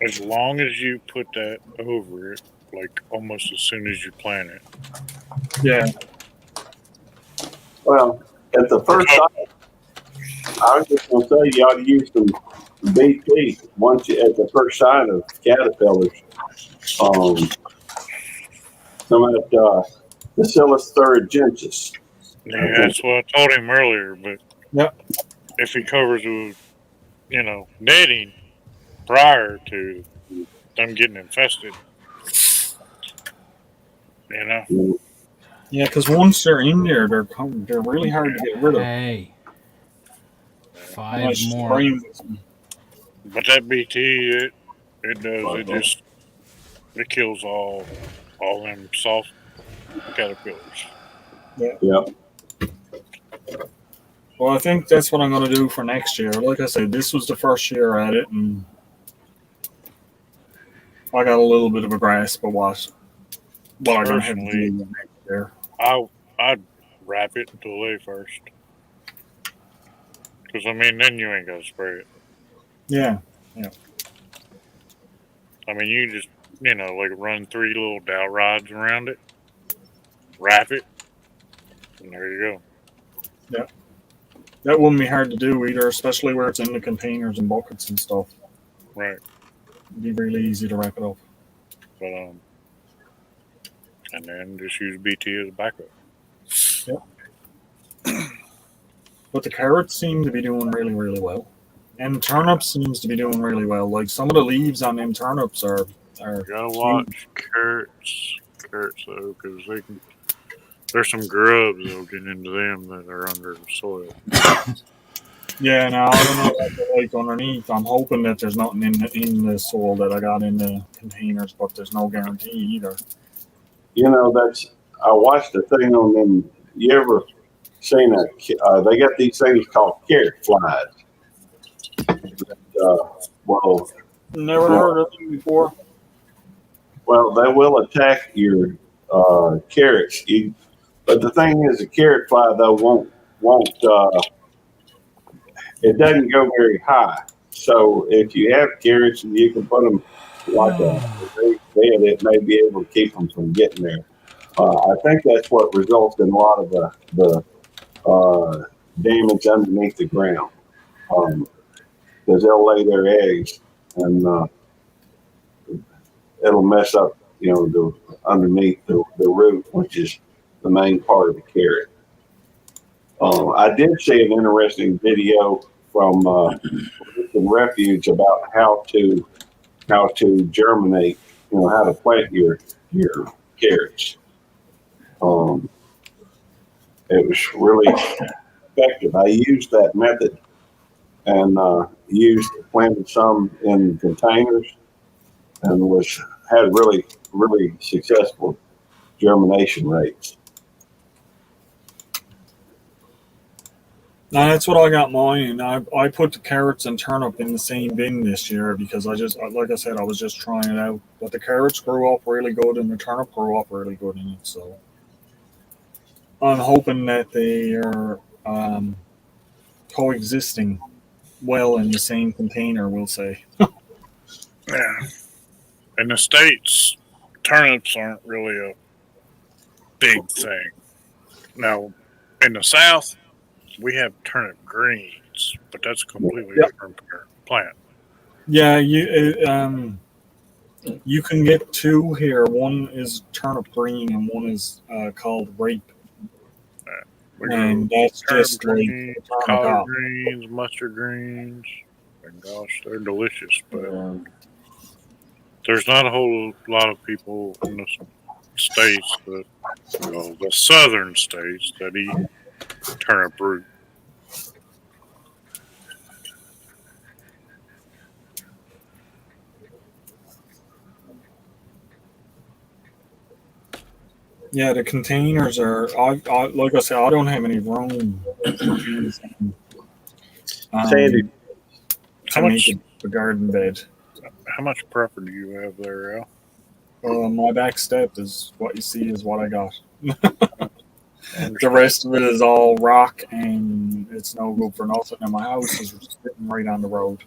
as long as you put that over it, like almost as soon as you plant it. Yeah. well, at the first time, I was just going to say you ought to use some BT once you, at the first sign of caterpillars. Some of that Bacillus thuringiensis. Yeah, that's what I told him earlier, but yep. If he covers with, netting prior to them getting infested, Yeah, because once they're in there, they're really hard to get rid of. Hey. 5 Unless you more. spray 'em with some- But that BT, it does, it kills all them soft caterpillars. Yeah. Well, I think that's what I'm going to do for next year. Like I said, this was the first year at it, and I got a little bit of a grasp of what I'm going to have to do next year. I'd wrap it until lay first. Because, then you ain't got to spray it. Yeah. You just, like run 3 little dowel rods around it, wrap it, and there you go. Yeah. That wouldn't be hard to do either, especially where it's in the containers and buckets and stuff. Right. It'd be really easy to wrap it up. But, and then just use BT as a backup. Yep. But the carrots seem to be doing really, really well. And turnips seems to be doing really well. Like some of the leaves on them turnips are You gotta watch carrots though, because there's some grubs that'll get into them that are under the soil. Yeah, now I don't know what they're like underneath. I'm hoping that there's nothing in the soil that I got in the containers, but there's no guarantee either. I watched a thing on them. You ever seen they got these things called carrot flies. Never heard of them before. Well, they will attack your carrots. But the thing is, a carrot fly though won't it doesn't go very high. So if you have carrots and you can put them like a bed, it may be able to keep them from getting there. I think that's what results in a lot of the damage underneath the ground, because they'll lay their eggs and it'll mess up, the underneath the root, which is the main part of the carrot. I did see an interesting video from Refuge about how to germinate, how to plant your carrots. It was really effective. I used that method and planted some in containers and had really, really successful germination rates. Now that's what I got mine. I put the carrots and turnip in the same bin this year because like I said, I was just trying it out. But the carrots grew up really good and the turnip grew up really good in it. So I'm hoping that they are coexisting well in the same container. We'll say. Yeah. In the States, turnips aren't really a big thing. Now, in the South, we have turnip greens, but that's a completely Yep. different plant. Yeah, you can get two here. One is turnip green and one is called rape, We and grow that's turnip just like greens, on the collard top. greens, mustard greens, and gosh, they're delicious. But there's not a whole lot of people in the states that, the southern states that eat turnip root. Yeah, the containers are. Like I said, I don't have any room for anything, Sandy, How to make much? a garden bed. How much prepper do you have there, Al? My back step is what you see is what I got. I The understand. rest of it is all rock and it's no good for nothing. And my house is sitting right on the road.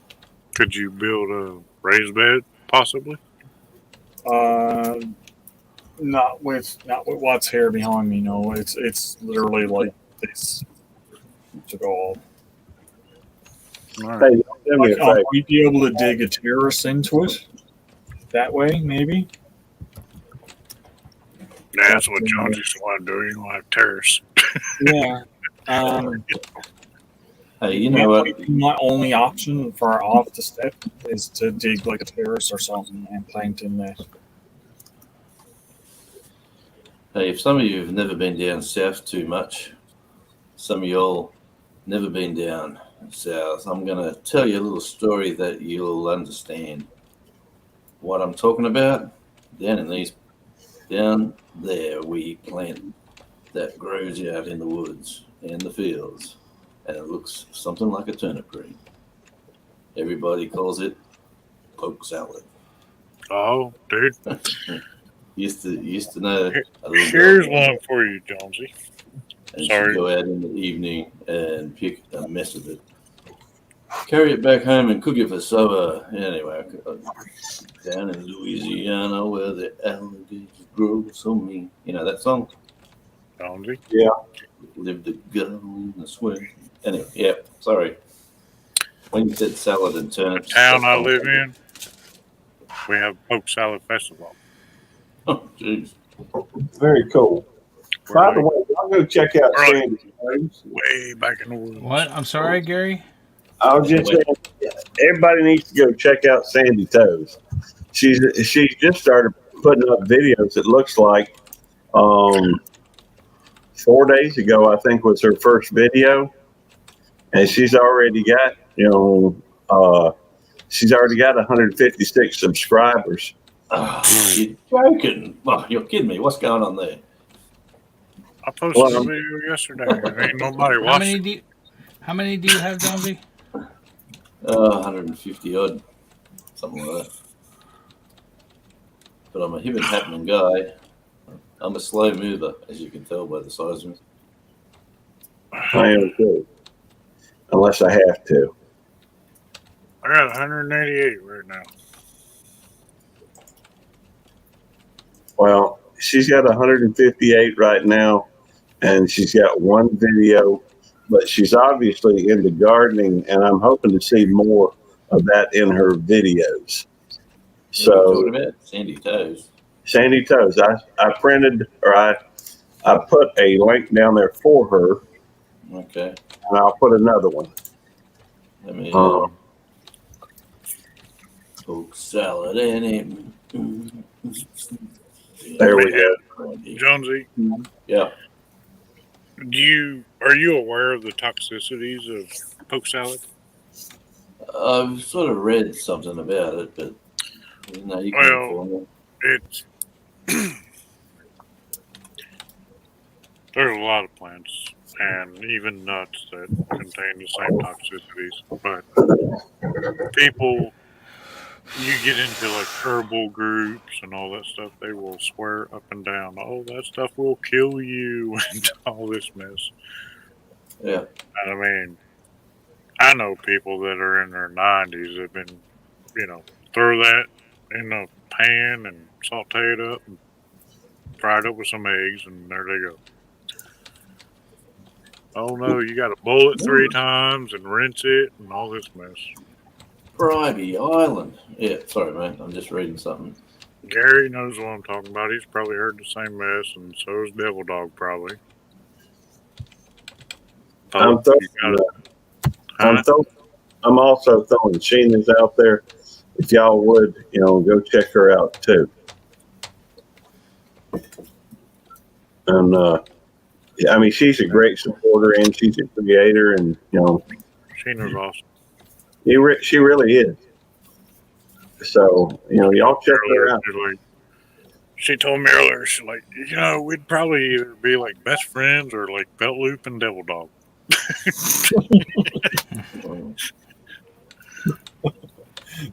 Could you build a raised bed, possibly? Uh, not with what's here behind me. No, it's literally like this to go off. All right. hey, do me a I favor. might be able to dig a terrace into it that way, maybe. That's But what Jones used to want to do. You want to terrace. yeah, um, Hey, you know that what? might be my only option for off the step is to dig like a terrace or something and plant in that. Hey, if some of you have never been down south too much, some of y'all never been down south, I'm going to tell you a little story that you'll understand what I'm talking about. Down there, we plant that grows out in the woods and the fields, and it looks something like a turnip green. Everybody calls it poke salad. Oh, dude. used to know a little Here's girl, one for you, Jonesy. and she'd Sorry. go out in the evening and pick a mess of it, carry it back home and cook it for supper. Anyway, down in Louisiana where the alligators grow so mean. You know that song? Jonesy? Yeah. Live the girl in the swing. Anyway, yeah, sorry. When you said salad and turnips, Town that's I what I'm live thinking. in, we have poke salad festival. Oh, jeez. Very cool. By the way, I'll go check out We're like Sandy Toes. way back in the woods. What? I'm sorry, Gary. I was just saying, everybody needs to go check out Sandy Toes. She's just started putting up videos. It looks like 4 days ago, I think, was her first video, and she's already got she's already got 156 subscribers. Oh, you're joking. Oh, you're kidding me. What's going on there? I posted Well, a video yesterday and ain't nobody How watched many it. do you, how many do you have, Jonesy? 150 odd, something like that. But I'm a hip and happening guy. I'm a slow mover, as you can tell by the size of me. I am too, unless I have to. I got 188 right now. Well, she's got 158 right now, and she's got one video, but she's obviously into gardening, and I'm hoping to see more of that in her videos. What are you So, talking about? Sandy Toes. Sandy Toes, I printed or I put a link down there for her, Okay. and I'll put another one. Let me Um, poke salad in it. There we Man, go. Jonesy, Yeah. are you aware of the toxicities of poke salad? I've sort of read something about it, but you can Well, inform me. it's there's a lot of plants and even nuts that contain the same toxicities. But people, you get into like herbal groups and all that stuff, they will swear up and down, oh, that stuff will kill you and all this mess. Yeah. And I mean, I know people that are in their 90s that have been, throw that in a pan and saute it up and fry it up with some eggs, and there they go. Oh no, you got to boil it 3 times and rinse it and all this mess. Bribey Island. Yeah, sorry, man. I'm just reading something. Gary knows what I'm talking about. He's probably heard the same mess, and so is Devil Dog probably. I'm also throwing Sheena's out there. If y'all would, go check her out too. And I mean, she's a great supporter and she's a creator, and Sheena's awesome. She really is. So y'all check her out. She told me earlier, she's like, we'd probably either be like best friends or like Belt Loop and Devil Dog.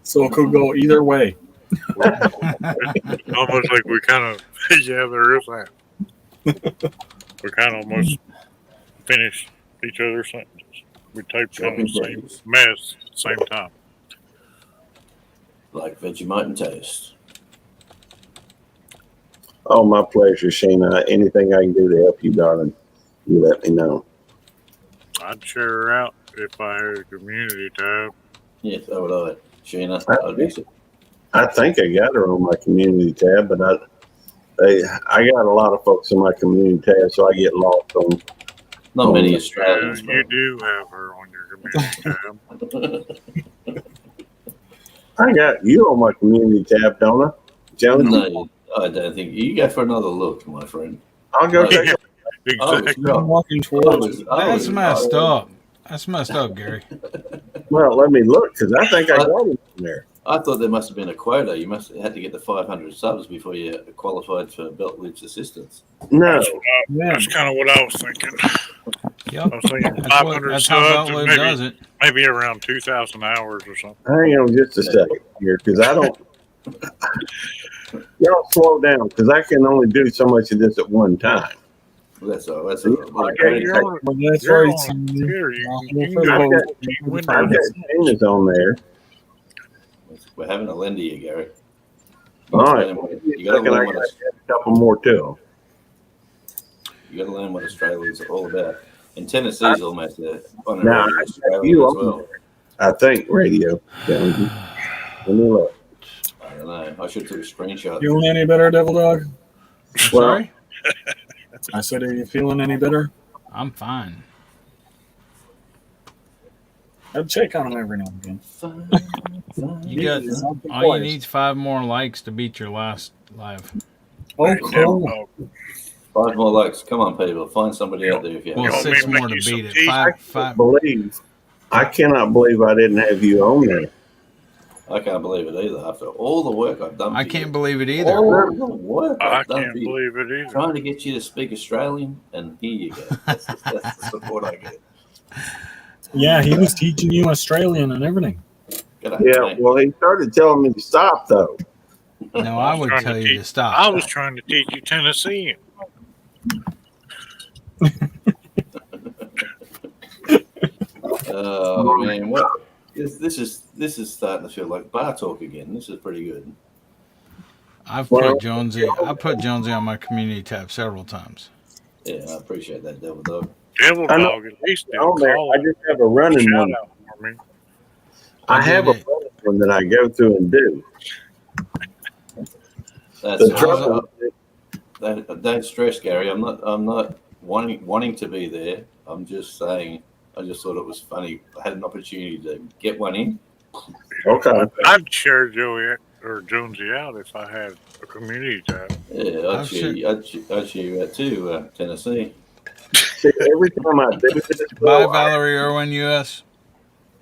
So it could go either way. Almost like we kind of, yeah, there is that. We kind of almost finish each other's sentences. We typed on the same mess at the same time. Like Vegemite and toast. Oh, my pleasure, Sheena. Anything I can do to help you, darling, you let me know. I'd share her out if I had a community tab. Yeah, so would I. Sheena, I think I got her on my community tab, but I got a lot of folks in my community tab, so I get lost on. Not many Australians. You do have her on your community tab. I got you on my community tab, don't I? Jones? No, I don't think. You go for another look, my friend. I'll go take a Exactly. I'm walking towards it. That's messed up. That's messed up, Gary. Well, let me look, because I think I got him in there. I thought there must have been a quota. You must have had to get the 500 subs before you qualified for Belt Loop's assistance. No. That's kind of what I was thinking. Yep. I was thinking That's 500 that's how subs Belt and Loop does it. maybe around 2,000 hours or something. Hang on just a second here, because I don't. Y'all slow down, because I can only do so much of this at one time. That's all. That's I've all. got Sheena's on there. We're having a lend you, Gary. All right. You got to learn I got a couple more too. You got to learn what Australia's all about. And Tennessee's almost on Now, a I Australia got you as on well. there. I think radio. Let me look. I don't know. I should take a screenshot. Feeling any better, Devil Dog? Sorry? I said, are you feeling any better? I'm fine. I'd check on him every now and again. You got all you need is 5 more likes to beat your last live. Oh, cool. 5 more likes. Come on, people. Find somebody out there if you have. Well, 6 more to beat it. I cannot believe I didn't have you on there. I can't believe it either. After all the work I've done, I can't believe it either. All the work I I've done can't for you. believe it either. Trying to get you to speak Australian, and here you go. That's the support I get. Yeah, he was teaching you Australian and everything. Yeah, well, he started telling me to stop, though. No, I would tell you to stop. I was trying to teach you Tennessean. Oh man, what? This is starting to feel like bar talk again. This is pretty good. I've put Jonesy on my community tab several times. Yeah, I appreciate that, Devil Dog. Devil Dog, at least On there, I just have a running one. Shout out for me. I have a running one that I go through and do. That's The trouble. don't stress, Gary. I'm not wanting to be there. I'm just saying. I just thought it was funny. I had an opportunity to get one in. Okay. I'd share Joey or Jonesy out if I had a community tab. Yeah, I'd share you out too, Tennessee. See, every time I do this, Bye, Valerie Irwin, U.S.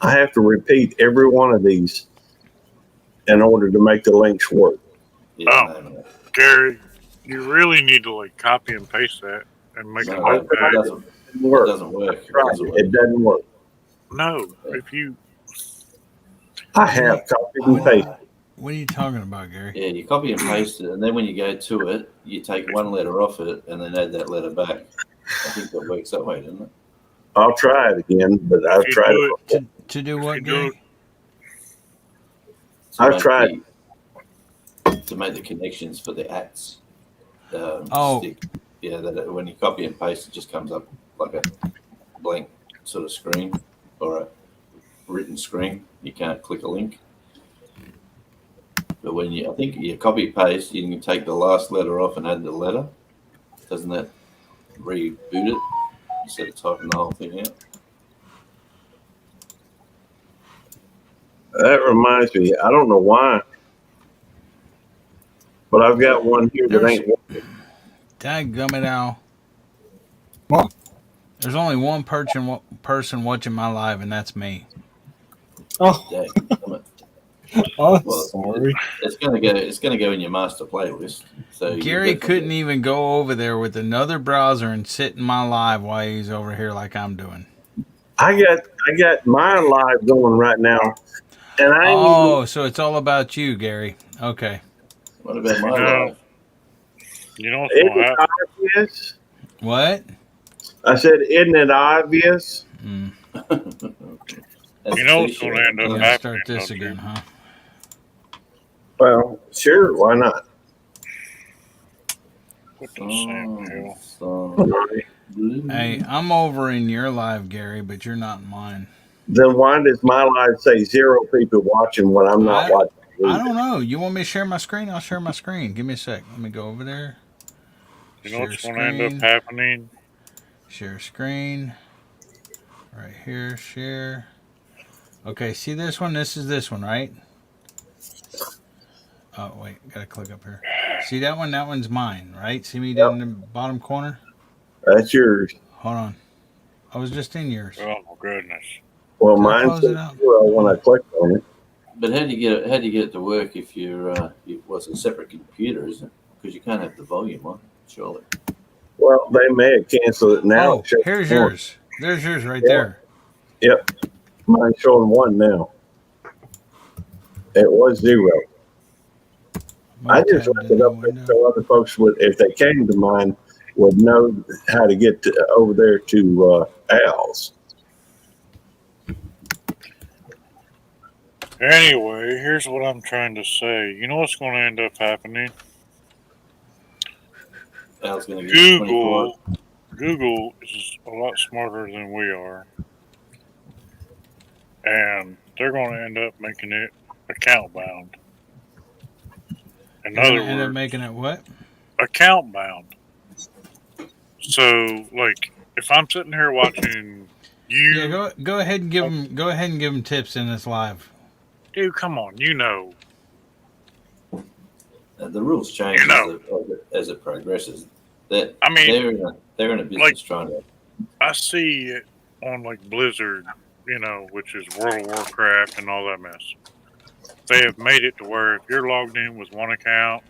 I have to repeat every one of these in order to make the links work. Yeah, Gary, you really need to copy and paste that and make it like that. work. It doesn't work. It Tried doesn't it. work. It doesn't work. No, if you I have copied and pasted. What are you talking about, Gary? Yeah, you copy and paste it, and then when you go to it, you take one letter off it and then add that letter back. I think that works that way, doesn't it? I'll try it again, but I've you tried do it. To do what, you do Gary? To I've make tried. to make the connections for the ats Oh. stick. Yeah, that when you copy and paste, it just comes up like a blank sort of screen or a written screen. You can't click a link. But when I think you copy paste, you can take the last letter off and add the letter. Doesn't that reboot it instead of typing the whole thing out? That reminds me. I don't know why, but I've got one here that ain't working. Dadgummit, Al. What? There's only one person watching my live, and that's me. Oh, Dadgummit. oh, Well, sorry. it's gonna go in your master playlist. So Gary you'll couldn't even go over there with another browser and sit in my live while he's over here like I'm doing. I got mine live going right now, and I ain't Oh, so it's all about you, Gary. Okay. What about my know, you know what's isn't gonna it happen? obvious? What? I said, isn't it obvious? Mm. That's You a know what's t-shirt. gonna end up You gotta happening, start this don't you? again, huh? Well, sure, why not? What the Sam hell? Hey, I'm over in your live, Gary, but you're not in mine. Then why does my live say 0 people watching when I'm not watching? I don't know. You want me to share my screen? I'll share my screen. Give me a sec. Let me go over there. You know Share what's gonna end up screen. happening? Share screen. Right here, share. Okay, see this one? This is this one, right? Oh, wait. Gotta click up here. See that one? That one's mine, right? See me down in the bottom corner? That's yours. Hold on. I was just in yours. Oh my goodness. Well, Did I mine close says it out? 0 when I clicked on it. But how do you get it? How do you get it to work if it's a separate computer, isn't it? Because you can't have the volume on, surely. Well, they may have canceled it now. Oh, here's yours. There's yours right Yeah. there. Yep. Mine's showing 1 now. It was 0. I just left it up there so other folks would, if they came to mine, would know how to get over there to Al's. Anyway, here's what I'm trying to say. You know what's gonna end up happening? Al's gonna get 24. Google is a lot smarter than we are, and they're gonna end up making it account bound. In They're gonna other end up words, making it what? account bound. So, like, if I'm sitting here watching you, Yeah, go ahead and give them tips in this live. dude, come on, you know. The rules change as it progresses. That I mean, they're in a business trying to. I see it on like Blizzard, you know, which is World of Warcraft and all that mess. They have made it to where if you're logged in with one account,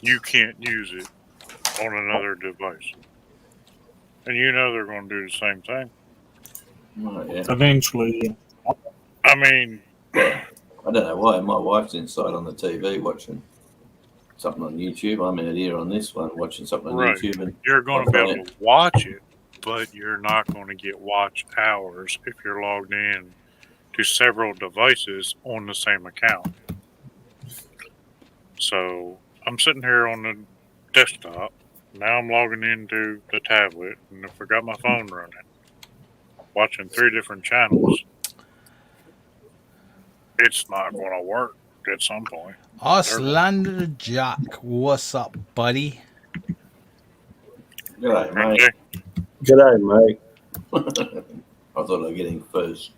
you can't use it on another device. And you know they're going to do the same thing. Oh, yeah. Eventually. I mean, I don't know why. My wife's inside on the TV watching something on YouTube. I'm out here on this one watching something on right. YouTube. And You're going to be able to watch it, but you're not going to get watch hours if you're logged in to several devices on the same account. So I'm sitting here on the desktop. Now I'm logging into the tablet, and if I got my phone running, watching 3 different channels, it's not going to work at some point. Auslander Jack, what's up, buddy? G'day, mate. G'day, mate. I thought I'd get in first.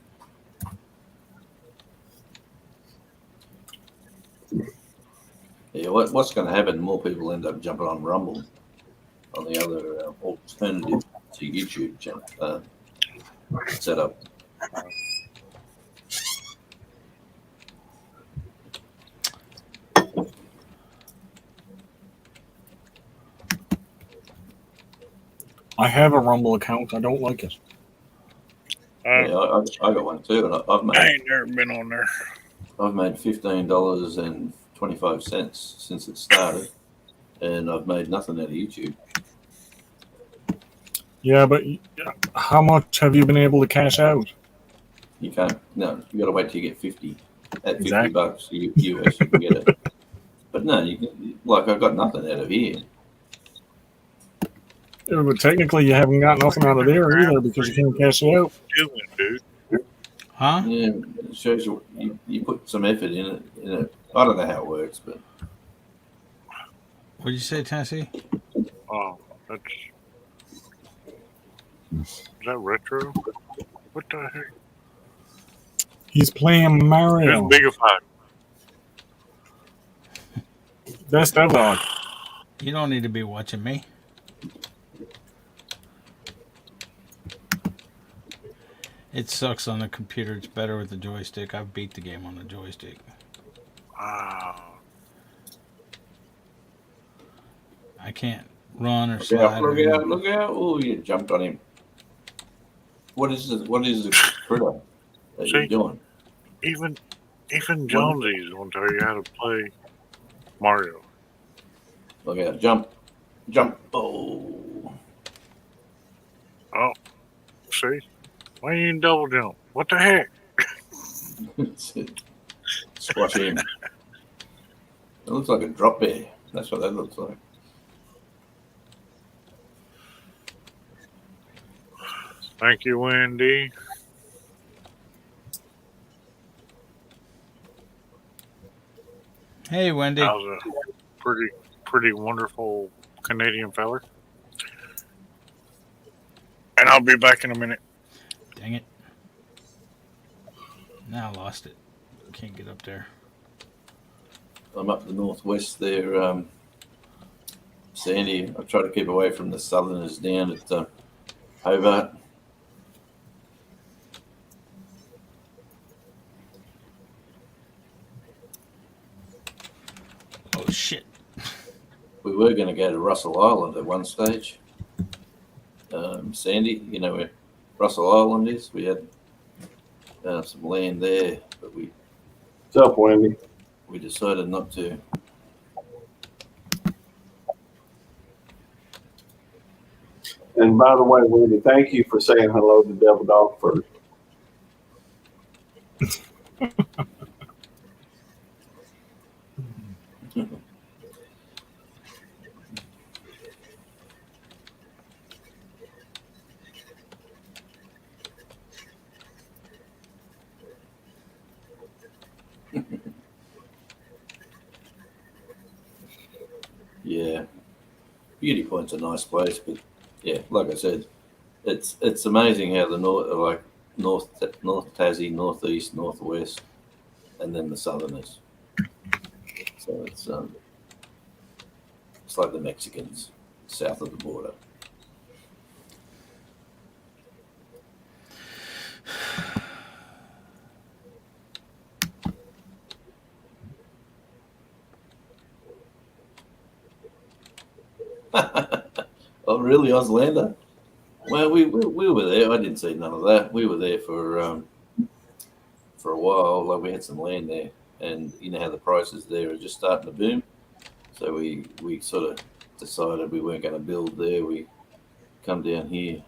Yeah, what's going to happen? More people end up jumping on Rumble, on the other alternative to YouTube channel setup. I have a Rumble account. I don't like it. Yeah, I got one too, and I've I made ain't never been on there. I've made $15.25 since it started, and I've made nothing out of YouTube. Yeah, but how much have you been able to cash out? You can't. No, you got to wait till you get 50. At Exactly. $50 US, you can get it. But no, you can, like I got nothing out of here. Yeah, but technically, you haven't got nothing out of there either because you can't cash it out. Doing, dude. Huh? Yeah, it shows you put some effort in it. I don't know how it works, but What did you say, Tennessee? Oh, that's. Is that retro? What the heck? He's playing Mario. There's Bigify. That's that dog. You don't need to be watching me. It sucks on the computer. It's better with the joystick. I've beat the game on the joystick. Wow. I can't run or look slide. out! Or Look out! Look out! Oh, you jumped on him. What is this? What is the critter that you're See? doing? Even Jonesy's won't tell you how to play Mario. Look out! Jump! Jump! Oh! Oh, see? Why you didn't double jump? What the heck? Squash him. It looks like a drop bear. That's what that looks like. Thank you, Wendy. Hey, Wendy. That was a pretty wonderful Canadian feller. And I'll be back in a minute. Dang it. Now I lost it. Can't get up there. I'm up the northwest there, Sandy. I try to keep away from the southerners down at Hobart. Oh, shit. We were going to go to Russell Island at one stage. Sandy, you know where Russell Island is? We had some land there, but What's up, Wendy? we decided not to. And by the way, Wendy, thank you for saying hello to Devil Dog first. Yeah, Beauty Point's a nice place, but yeah, like I said, it's amazing how the north Tassie, northeast, northwest, and then the southerners. So it's like the Mexicans south of the border. Oh, really, Auslander? Well, we were there. I didn't see none of that. We were there for a while. Like we had some land there, and you know how the prices there are just starting to boom. So we sort of decided we weren't going to build there. We come down here.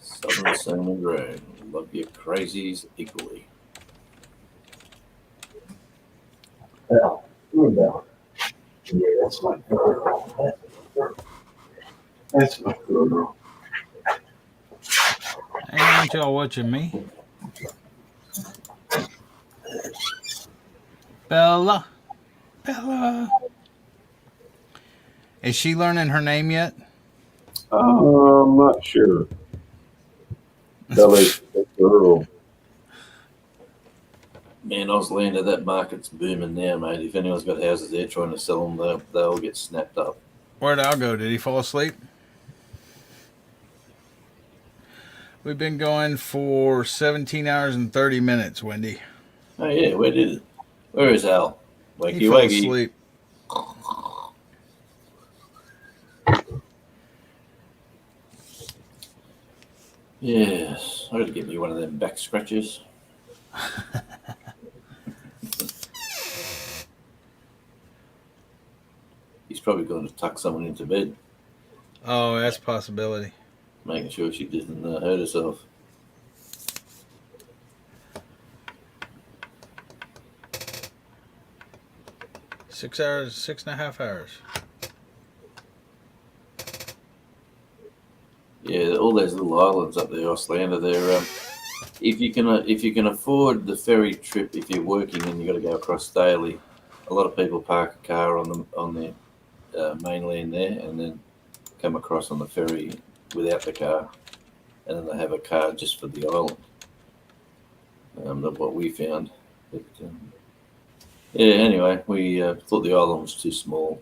Southern Salmon Dragon. Love your crazies equally. Yeah, good dog. Yeah, that's my girl. That's my girl. Ain't y'all watching me? Bella. Bella. Is she learning her name yet? I'm not sure. Bella's a girl. Man, Auslander, that market's booming now, mate. If anyone's got houses there trying to sell them, they'll get snapped up. Where'd Al go? Did he fall asleep? We've been going for 17 hours and 30 minutes, Wendy. Oh yeah, where is Al? Wakey He fell wakey. asleep. Yes, I got to get me one of them back scratchers. He's probably going to tuck someone into bed. Oh, that's a possibility. Making sure she doesn't hurt herself. Six hours, 6.5 hours. Yeah, all those little islands up there, Auslander. They're if you can afford the ferry trip, if you're working and you got to go across daily, a lot of people park a car on the mainland there, and then come across on the ferry without the car, and then they have a car just for the island. That's what we found. But, yeah. Anyway, we thought the island was too small,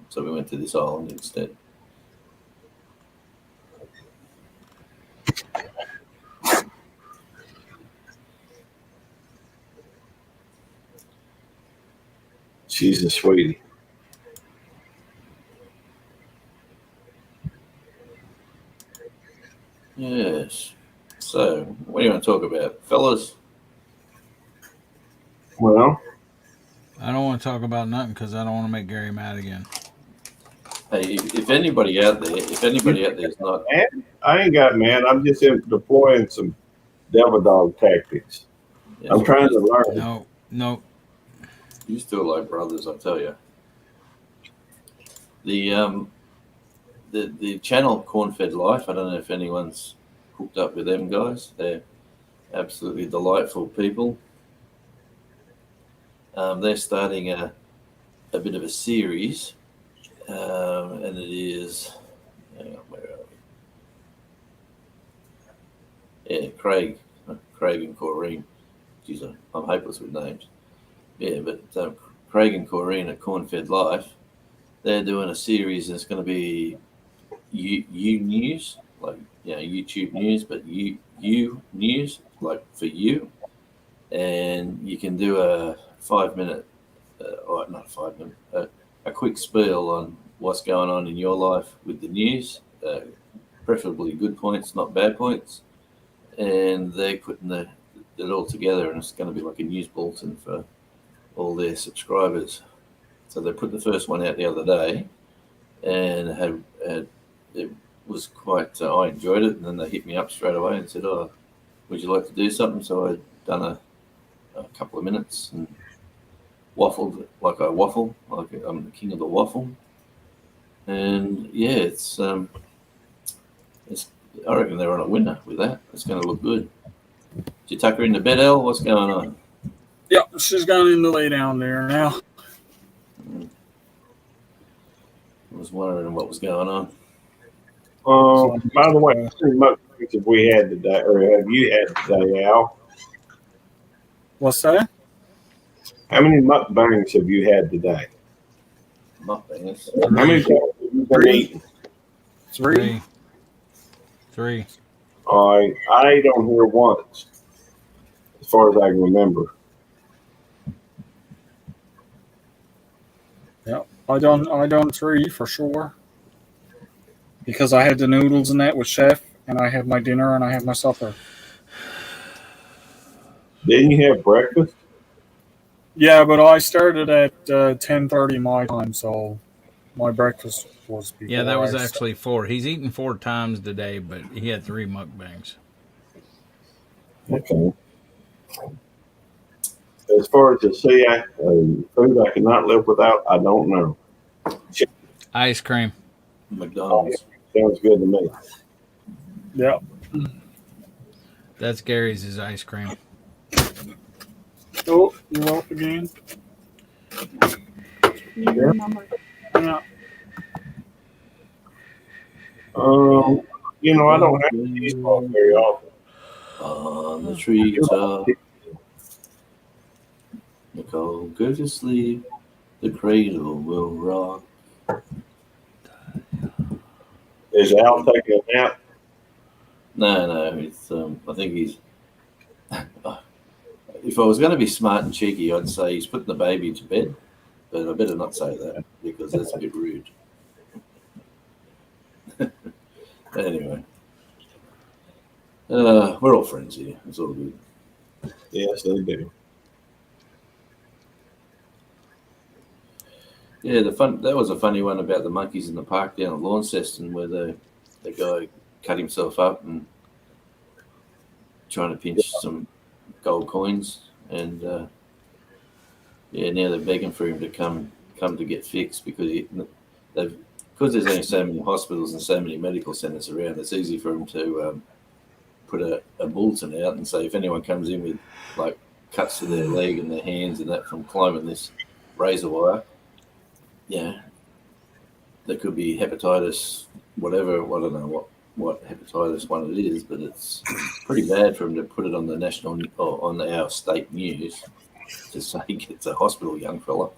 so we went to this island instead. She's a sweetie. Yes. So, what do you want to talk about, fellas? Well, I don't want to talk about nothing because I don't want to make Gary mad again. Hey, if anybody out there is not, I ain't got mad. I'm just deploying some devil dog tactics. Yes, I'm trying to learn. No. You still like brothers, I tell you. The channel Corn-Fed Life. I don't know if anyone's hooked up with them guys. They're absolutely delightful people. They're starting a bit of a series, and it is. Hang on, where are we? Yeah, Craig and Corrine. Geez, I'm hopeless with names. Yeah, but Craig and Corrine at Corn-Fed Life, they're doing a series, and it's going to be you news, like YouTube news, but you news, like for you, and you can do a 5-minute, or not a 5-minute, a quick spiel on what's going on in your life with the news, preferably good points, not bad points, and they're putting it all together, and it's going to be like a news bulletin for all their subscribers. So they put the first one out the other day, and had it was quite. I enjoyed it, and then they hit me up straight away and said, "Oh, would you like to do something?" So I'd done a couple of minutes and waffled like I waffle, like I'm the king of the waffle. And yeah, it's I reckon they're on a winner with that. It's going to look good. Did you tuck her into bed, Elle? What's going on? Yep, she's gone in to lay down there now. I was wondering what was going on. By the way, how many mukbangs have we had today, or have you had today, Al? What's that? How many mukbangs have you had today? Mukbangs? How many times have you been eating? Three. I ate on here once, as far as I can remember. Yep, I done 3 for sure. Because I had the noodles and that with Chef, and I had my dinner and I had my supper. Didn't you have breakfast? Yeah, but I started at 10:30 my time, so my breakfast was before. Yeah, that was I actually 4. He's eaten 4 times today, but he had 3 mukbangs. Okay. As far as the food I cannot live without, I don't know. Ice cream. McDonald's. Sounds good to me. Yep. That's Gary's his ice cream. Oh, you're up again. Yeah. Yeah. I don't have to eat ball very often. On the treetop, Nicole, go to sleep. The cradle will rock. Is Al taking a nap? No. It's I think he's. If I was going to be smart and cheeky, I'd say he's putting the baby to bed, but I better not say that because that's a bit rude. Anyway, we're all friends here. It's all good. Yes, they do. Yeah, that was a funny one about the monkeys in the park down at Launceston, where the guy cut himself up and trying to pinch some gold coins, and yeah, now they're begging for him to come to get fixed because there's only so many hospitals and so many medical centres around. It's easy for them to put a bulletin out and say if anyone comes in with like cuts to their leg and their hands and that from climbing this razor wire, yeah, there could be hepatitis, whatever. I don't know what hepatitis one it is, but it's pretty bad for them to put it on the national or on our state news to say get to hospital, young fella.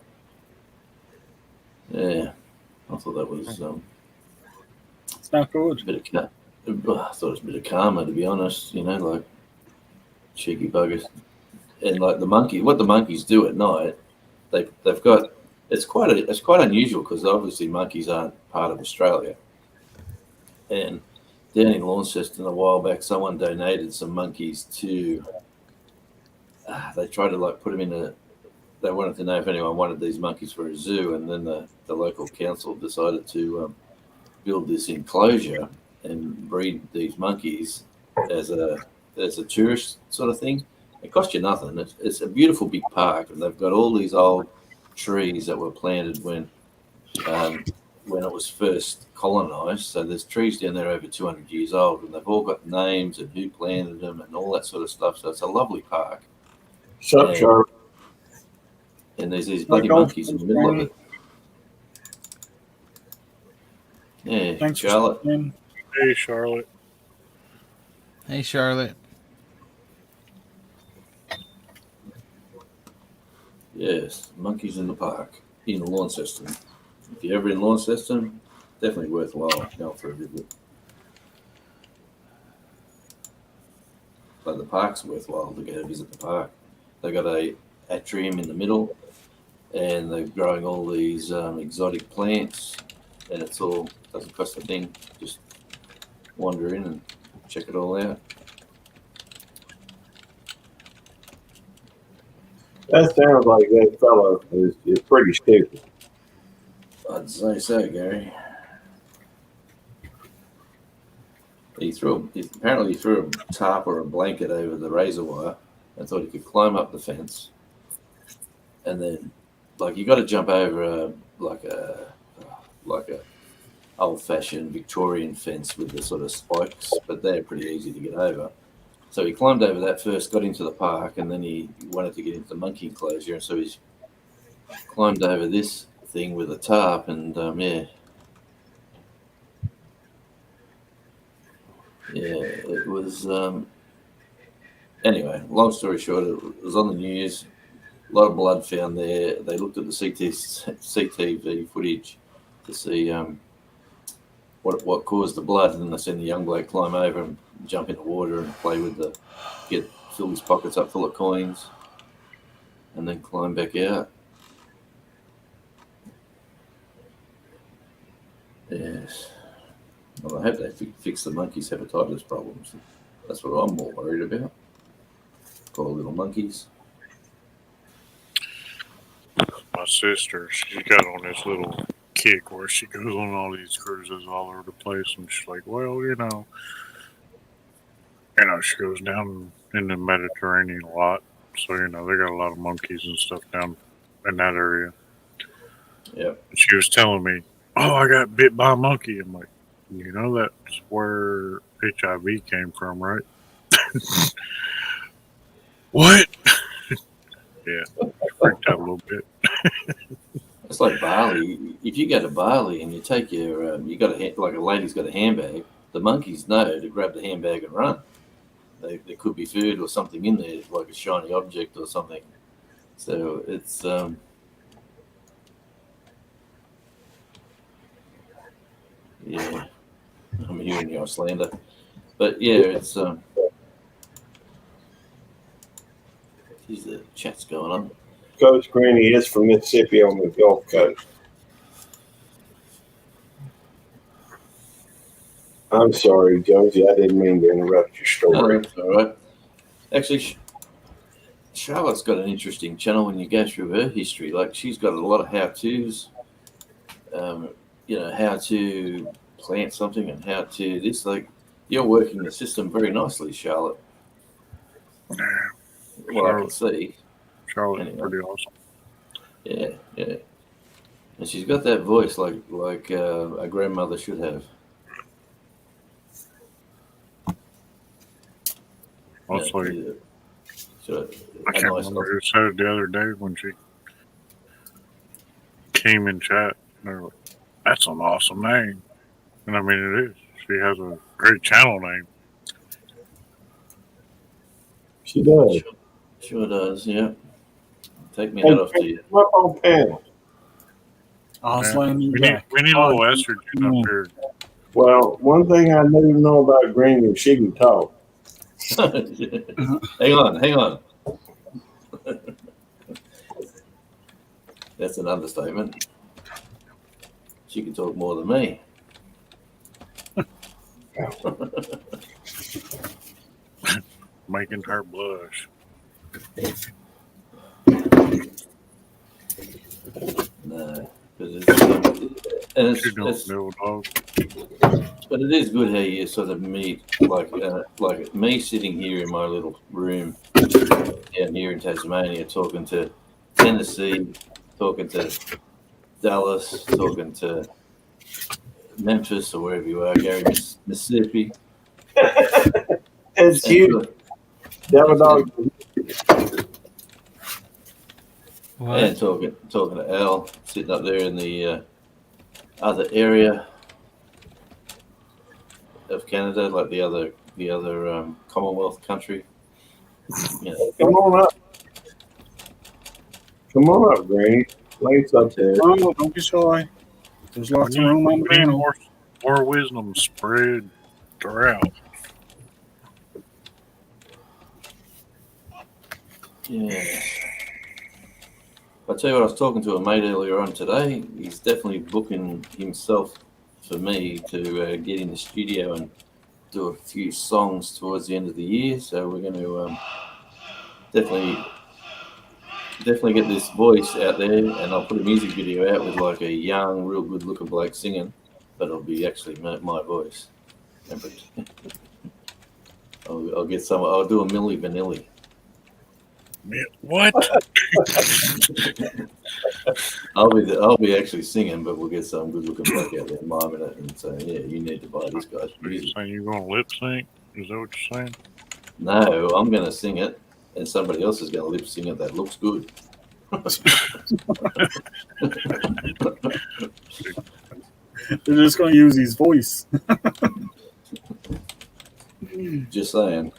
Yeah, I thought that was it's not good. I thought it was a bit of karma, to be honest. Like cheeky buggers, and like what the monkeys do at night, they've got. It's quite unusual because obviously monkeys aren't part of Australia, and down in Launceston a while back, someone donated some monkeys to. They tried to like put them in a. They wanted to know if anyone wanted these monkeys for a zoo, and then the local council decided to build this enclosure and breed these monkeys as a tourist sort of thing. It cost you nothing. It's a beautiful big park, and they've got all these old trees that were planted when it was first colonised. So there's trees down there over 200 years old, and they've all got names and who planted them and all that sort of stuff. So it's a lovely park. Shut up, Charlie. And there's these bloody monkeys in the middle of it. Yeah, Thanks, Charlotte. Hey, Charlotte. Hey, Charlotte. Yes, monkeys in the park in Launceston. If you're ever in Launceston, definitely worthwhile going for a visit. But the park's worthwhile to go visit the park. They got a atrium in the middle, and they're growing all these exotic plants, and it's all doesn't cost a thing. Just wander in and check it all out. That sounds like that fellow is pretty stupid. I'd say so, Gary. Apparently he threw a tarp or a blanket over the razor wire and thought he could climb up the fence. And then, like, you got to jump over like a old-fashioned Victorian fence with the sort of spikes, but they're pretty easy to get over. So he climbed over that first, got into the park, and then he wanted to get into the monkey enclosure, and so he's climbed over this thing with a tarp, and it was. Anyway, long story short, it was on the news. A lot of blood found there. They looked at the CCTV footage to see what caused the blood, and then they seen the young bloke climb over and jump in the water and play with fill his pockets up full of coins, and then climb back out. Yes. Well, I hope they fix the monkeys' hepatitis problems. That's what I'm more worried about. Poor little monkeys. My sister, she got on this little kick where she goes on all these cruises all over the place, and she's like, well, she goes down in the Mediterranean a lot, so they got a lot of monkeys and stuff down in that area. Yeah. She was telling me, oh, I got bit by a monkey. I'm like, that's where HIV came from, right? What? Yeah, freaked out a little bit. It's like Bali. If you go to Bali and you take your, like a lady's got a handbag, the monkeys know to grab the handbag and run. There could be food or something in there, like a shiny object or something. So it's yeah. I'm here in the Icelander. But yeah, it's geez, the chat's going on. Coach Greeny is from Mississippi on the Gulf Coast. I'm sorry, Josie. I didn't mean to interrupt your No, story. that's all right. Actually, Charlotte's got an interesting channel when you go through her history. Like she's got a lot of how-tos. How to plant something and how to this. Like you're working the system very nicely, Charlotte. Well, I can see. Charlotte's Anyway. pretty awesome. Yeah, yeah. And she's got that voice like a grandmother should have. Also, So, I can't remember who said it the other day when she came in chat. They were like, that's an awesome name. And I mean, it is. She has a great channel name. She does. Sure does, yeah. Take me head off to you. Up on panel. Auslan, we need a little estrogen up here. Well, one thing I do know about Greeny is she can talk. Hang on. That's an understatement. She can talk more than me. Making her blush. No, but it is good how you sort of meet, like me sitting here in my little room down here in Tasmania, talking to Tennessee, talking to Dallas, talking to Memphis or wherever you are, Gary, Mississippi. It's huge. Devil dog. What? And talking to Al, sitting up there in the other area of Canada, like the other Commonwealth country. You know. Come on up, Greeny. Lane's up there. Oh, don't be shy. There's lots of room on the panel. More wisdom spread throughout. Yeah. I tell you what, I was talking to a mate earlier on today. He's definitely booking himself for me to get in the studio and do a few songs towards the end of the year. So we're going to definitely get this voice out there, and I'll put a music video out with like a young, real good looking bloke singing, but it'll be actually my voice. I'll get some. I'll do a Milli Vanilli. What? I'll be actually singing, but we'll get some good looking bloke out there miming it and saying, "Yeah, you need to buy this guy's music." Saying you're going to lip sync? Is that what you're saying? No, I'm going to sing it, and somebody else is going to lip sync it. That looks good. They're just going to use his voice. Just saying.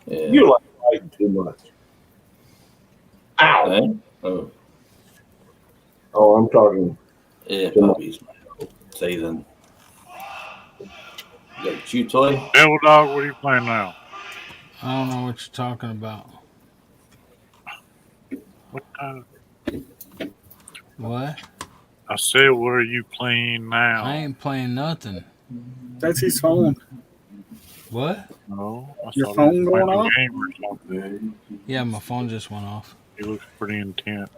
Yeah. You like fighting too much. Ow! Eh? Oh. Oh, I'm talking. Yeah, puppies. See then. You got a chew toy? Devil Dog, what are you playing now? I don't know what you're talking about. What kind of... What? I said, what are you playing now? I ain't playing nothing. That's his phone. What? No. Your phone going off? Game or something. Yeah, my phone just went off. He looks pretty intent.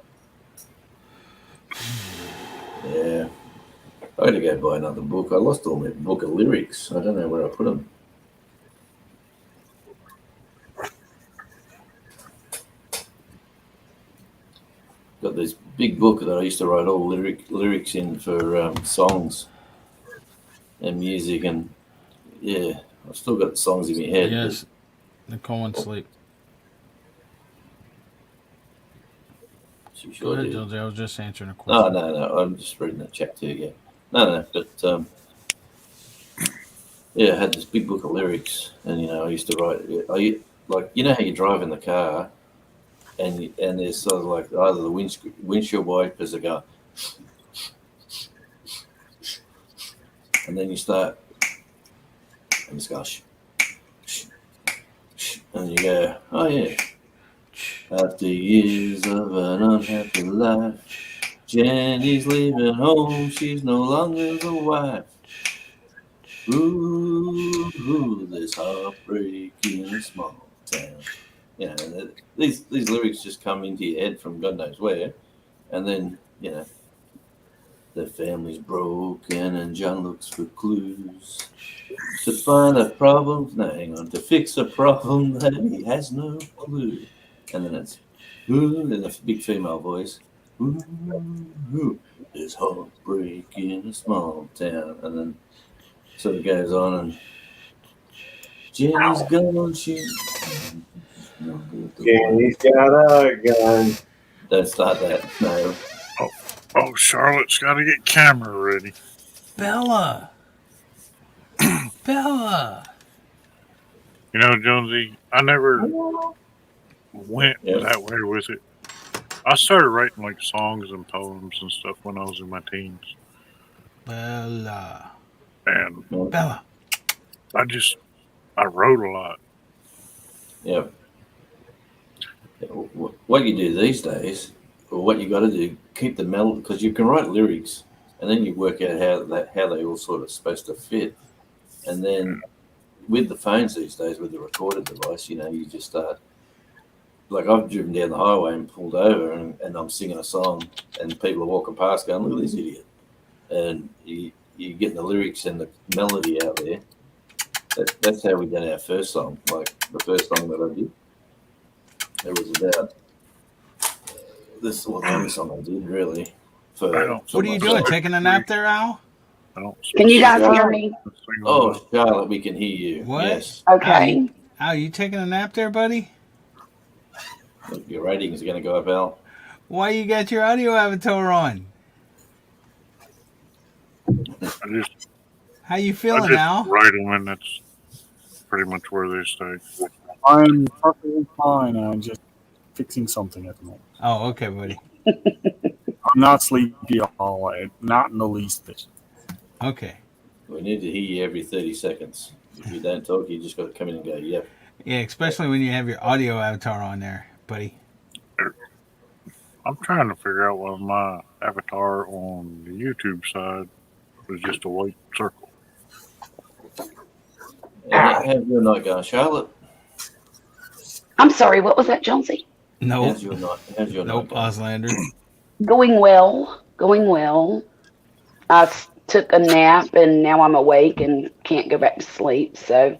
Yeah. I got to go buy another book. I lost all my book of lyrics. I don't know where I put them. Got this big book that I used to write all lyrics in for songs and music, and yeah, I've still got the songs in my head. Yes, Nicole went to sleep. She Go sure ahead, did. Josie. I was just answering a question. No. I'm just reading the chat too. Yeah. No. But yeah, I had this big book of lyrics, and I used to write. Like how you drive in the car, and there's sort of like either the windshield wipers that go, and then you start, and it's going, and you go, oh yeah. After years of an unhappy life, Jenny's leaving home, she's no longer the wife. Ooh, there's heartbreak in a small town. You know, these lyrics just come into your head from God knows where, and then, you know, the family's broken and John looks for clues to find a problem. No, hang on, to fix a problem that he has no clue. And then it's, ooh, in a big female voice, ooh, there's heartbreak in a small town. And then sort of goes on and Jenny's gone, Jenny's got a gun. Don't start that, no. Oh, Charlotte's got to get camera ready. Bella. Bella. You know, Jonesy, I never went that way with it. I started writing like songs and poems and stuff when I was in my teens. Bella. And Bella. I wrote a lot. Yeah. What you do these days, or what you got to do, keep the melody, because you can write lyrics, and then you work out how they all sort of supposed to fit, and then with the phones these days, with the recorded device, you know, you just start. Like I've driven down the highway and pulled over, and I'm singing a song, and people are walking past, going, "Look at this idiot," and you're getting the lyrics and the melody out there. That's how we done our first song. Like the first song that I did, it was about this. Well, the only song I did really. What are you doing? Taking a nap there, Al? Can you guys hear me? Oh, Charlotte, we can hear you. What? Yes. Okay. Al, you taking a nap there, buddy? Look, your ratings are going to go up, Al. Why you got your audio avatar on? How you feeling, Al? Write them, and that's pretty much where they stay. I'm perfectly fine. I'm just fixing something at the moment. Oh, okay, buddy. I'm not sleepy at all. Not in the least bit. Okay. We need to hear you every 30 seconds. If you don't talk, you just got to come in and go, yep. Yeah, especially when you have your audio avatar on there, buddy. I'm trying to figure out why my avatar on the YouTube side was just a white circle. How's your night going, Charlotte? I'm sorry, what was that, Jonesy? No. How's your night? Nope, Auslander. Going well. I took a nap and now I'm awake and can't go back to sleep. So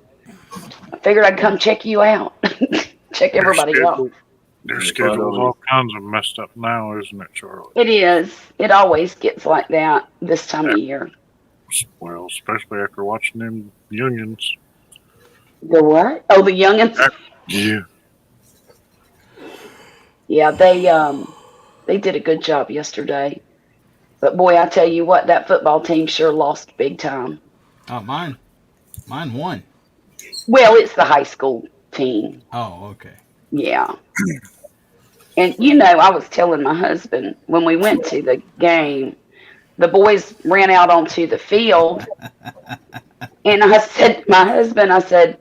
I figured I'd come check you out. Check everybody out. Their schedule's all kinds of messed up now, isn't it, Charlotte? It is. It always gets like that this time of year. Well, especially after watching them youngins. The what? Oh, the youngins? Yeah. Yeah, they did a good job yesterday. But boy, I tell you what, that football team sure lost big time. Oh, mine won. Well, it's the high school team. Oh, okay. Yeah. And you know, I was telling my husband when we went to the game, the boys ran out onto the field. And I said to my husband, I said,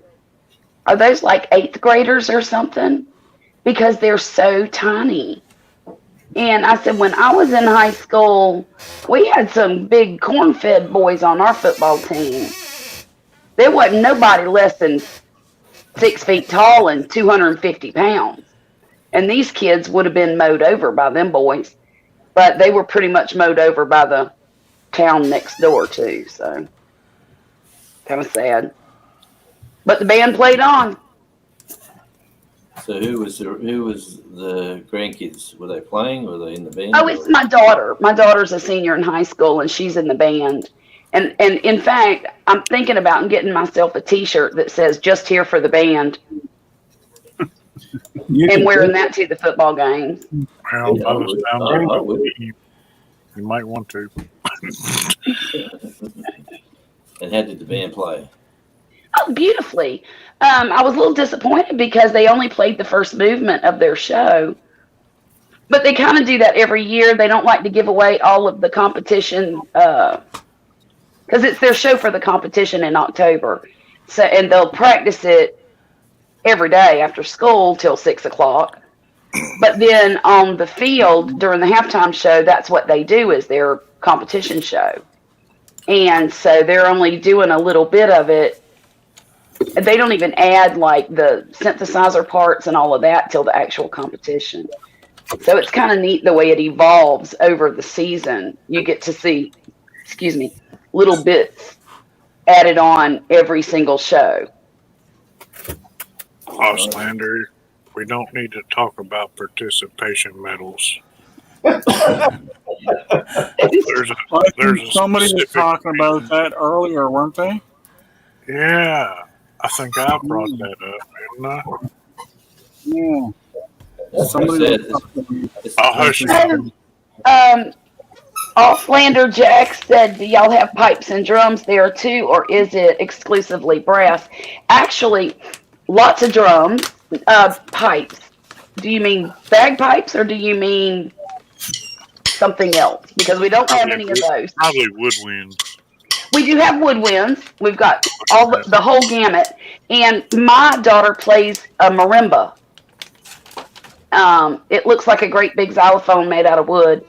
are those like 8th graders or something? Because they're so tiny. And I said, when I was in high school, we had some big corn-fed boys on our football team. There wasn't nobody less than 6 feet tall and 250 pounds. And these kids would have been mowed over by them boys. But they were pretty much mowed over by the town next door, too. So, kind of sad. But the band played on. So who was the grandkids? Were they playing? Were they in the band? Oh, it's my daughter. My daughter's a senior in high school, and she's in the band. And in fact, I'm thinking about getting myself a T-shirt that says "Just here for the band," and wearing that to the football games. Well, you might want to. And how did the band play? Oh, beautifully. I was a little disappointed because they only played the first movement of their show. But they kind of do that every year. They don't like to give away all of the competition because it's their show for the competition in October. So, and they'll practice it every day after school till 6 o'clock. But then on the field during the halftime show, that's what they do is their competition show. And so they're only doing a little bit of it. They don't even add like the synthesizer parts and all of that till the actual competition. So it's kind of neat the way it evolves over the season. You get to see, little bits added on every single show. Auslander, we don't need to talk about participation medals. Somebody was talking about that earlier, weren't they? Yeah, I think I brought that up, didn't I? Yeah. I'll hush you. Offlander Jack said, do y'all have pipes and drums there too, or is it exclusively brass? Actually, lots of drums, pipes. Do you mean bagpipes or do you mean something else? Because we don't have any of those. Probably woodwind. We do have woodwinds. We've got all the whole gamut. And my daughter plays a marimba. It looks like a great big xylophone made out of wood.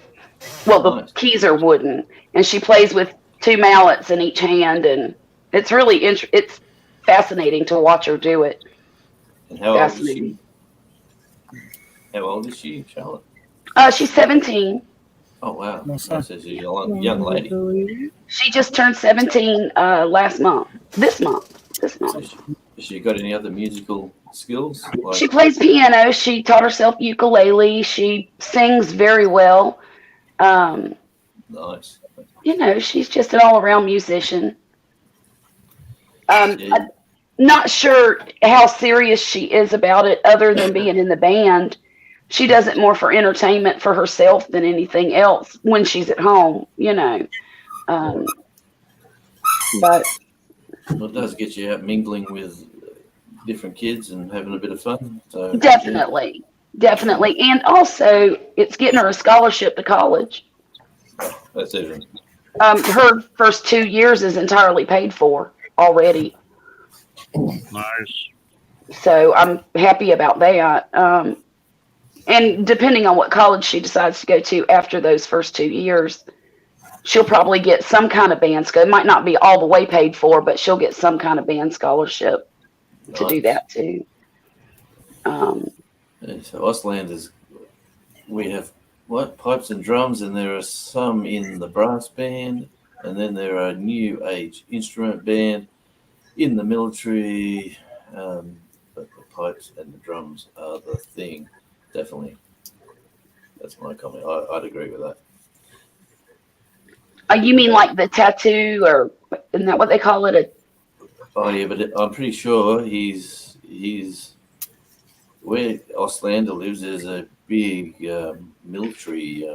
Well, the keys are wooden, and she plays with 2 mallets in each hand, and it's really it's fascinating to watch her do it. And how old is she? How old is she, Charlotte? She's 17. Oh wow, so she's a young lady. She just turned 17 last month. This month. Has she got any other musical skills? She plays piano. She taught herself ukulele. She sings very well. Nice. She's just an all-around musician. I'm not sure how serious she is about it other than being in the band. She does it more for entertainment for herself than anything else when she's at home, but well, it does get you out mingling with different kids and having a bit of fun. So definitely. And also, it's getting her a scholarship to college. That's it. Her first 2 years is entirely paid for already. Nice. So I'm happy about that. And depending on what college she decides to go to after those first 2 years, she'll probably get some kind of band scholarship. It might not be all the way paid for, but she'll get some kind of band scholarship to do that too. So Auslanders, we have pipes and drums, and there are some in the brass band, and then there are new age instrument band in the military. But the pipes and the drums are the thing. Definitely, that's my comment. I'd agree with that. You mean like the tattoo, or isn't that what they call it? Oh yeah, but I'm pretty sure he's where Auslander lives. There's a big military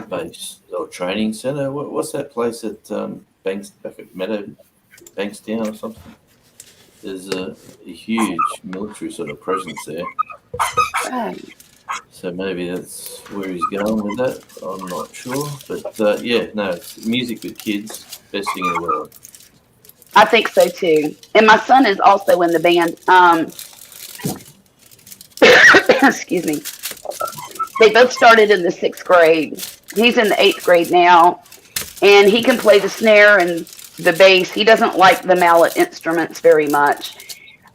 base or training center. What's that place at back at Bankstown or something? There's a huge military sort of presence there. Right. So maybe that's where he's going with that. I'm not sure. But it's music with kids, best thing in the world. I think so too. And my son is also in the band. Excuse me. They both started in the 6th grade. He's in the 8th grade now. And he can play the snare and the bass. He doesn't like the mallet instruments very much.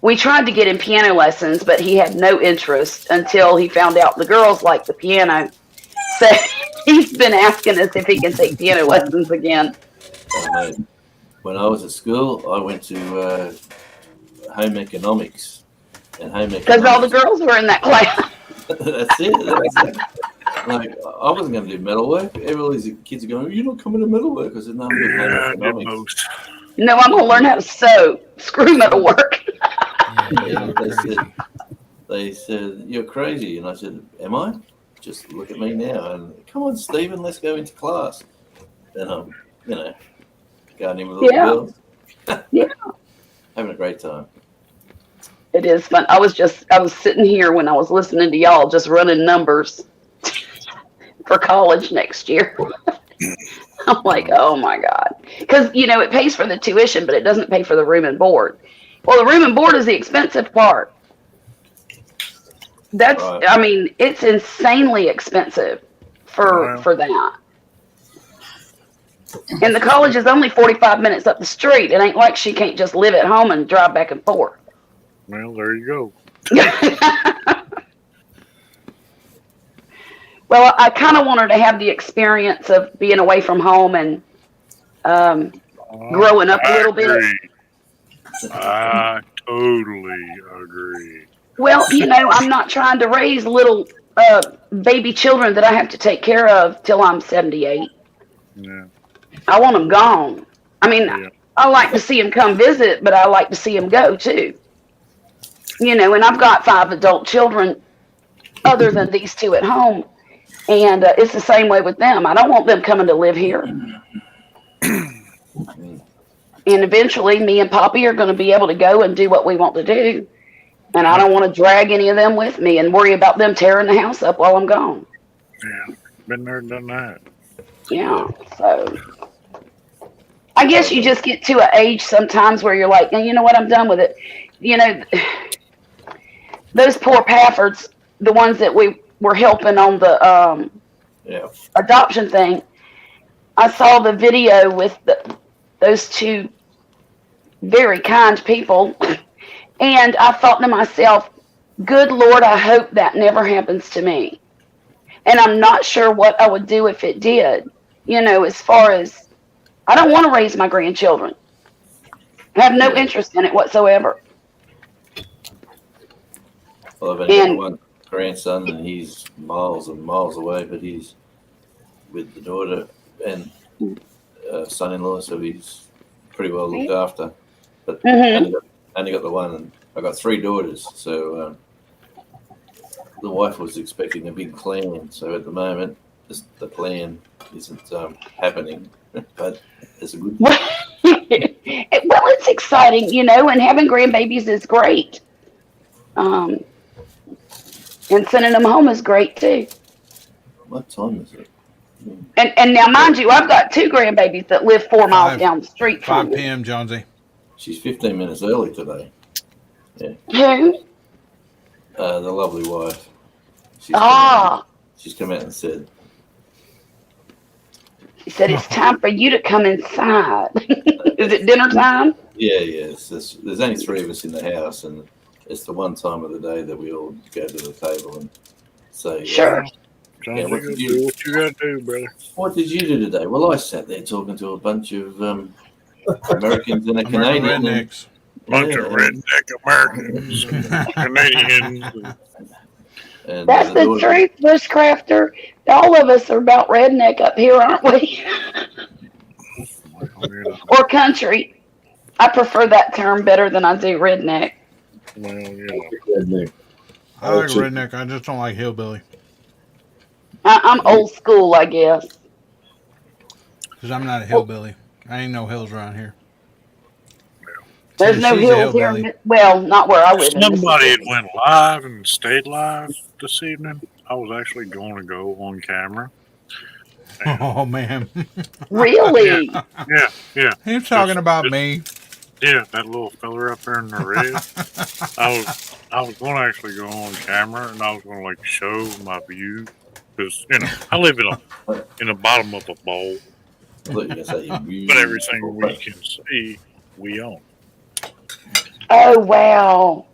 We tried to get him piano lessons, but he had no interest until he found out the girls like the piano. So he's been asking us if he can take piano lessons again. When I was at school, I went to home economics. Because all the girls were in that class. That's it. Like, I wasn't going to do metalwork. All these kids are going, "You're not coming to metalwork." I said, "No, I'm doing home economics." No, I'm going to learn how to sew. Screw metalwork. They said, "You're crazy." And I said, "Am I? Just look at me now." And, "Come on, Stephen, let's go into class." And I'm, going in with all the girls. Yeah. Having a great time. It is fun. I was sitting here when I was listening to y'all just running numbers for college next year. I'm like, oh my God. Because, it pays for the tuition, but it doesn't pay for the room and board. Well, the room and board is the expensive part. Right. It's insanely expensive for that. And the college is only 45 minutes up the street. It ain't like she can't just live at home and drive back and forth. Well, there you go. Well, I kind of want her to have the experience of being away from home and growing up a little bit. I totally agree. Well, I'm not trying to raise little baby children that I have to take care of till I'm 78. Yeah. I want them gone. I like to see them come visit, but I like to see them go too. And I've got 5 adult children other than these 2 at home. And it's the same way with them. I don't want them coming to live here. And eventually, me and Poppy are going to be able to go and do what we want to do. And I don't want to drag any of them with me and worry about them tearing the house up while I'm gone. Yeah, been there, done that. Yeah, so I guess you just get to an age sometimes where you're like, you know what, I'm done with it. Those poor Paffords, the ones that we were helping on the adoption thing, I saw the video with those 2 very kind people, and I thought to myself, good Lord, I hope that never happens to me. And I'm not sure what I would do if it did. As far as, I don't want to raise my grandchildren. I have no interest in it whatsoever. Well, I've only got one grandson, and he's miles and miles away, but he's with the daughter and son-in-law, so he's pretty well looked after. But only got the one, and I got 3 daughters, so the wife was expecting a big clan. So at the moment, the plan isn't happening, but it's a good thing. Well, it's exciting, and having grandbabies is great. And sending them home is great too. What time is it? And now, mind you, I've got 2 grandbabies that live 4 miles down the street from 5 p.m., Jonesy. She's 15 minutes early today. Yeah. Who? The lovely wife. She's come out and said. She said it's time for you to come inside. Is it dinner time? Yeah. There's only 3 of us in the house, and it's the one time of the day that we all go to the table and say, sure. Yeah, what you got to do, brother? What did you do today? Well, I sat there talking to a bunch of Americans and a Canadian. Rednecks. Bunch of redneck Americans, Canadians. And that's the truth, Bushcrafter. All of us are about redneck up here, aren't we? Or country. I prefer that term better than I do redneck. Well, redneck. I like redneck. I just don't like hillbilly. I'm old school, I guess. Because I'm not a hillbilly. I ain't no hills around here. There's no hills here. Well, not where I live. Somebody had went live and stayed live this evening. I was actually going to go on camera. Oh man! Really? Yeah. He's talking about me. Yeah, that little fella up there in the red. I was going to actually go on camera, and I was going to show my view because I live in the bottom of a bowl. But everything we can see, we own. Oh wow!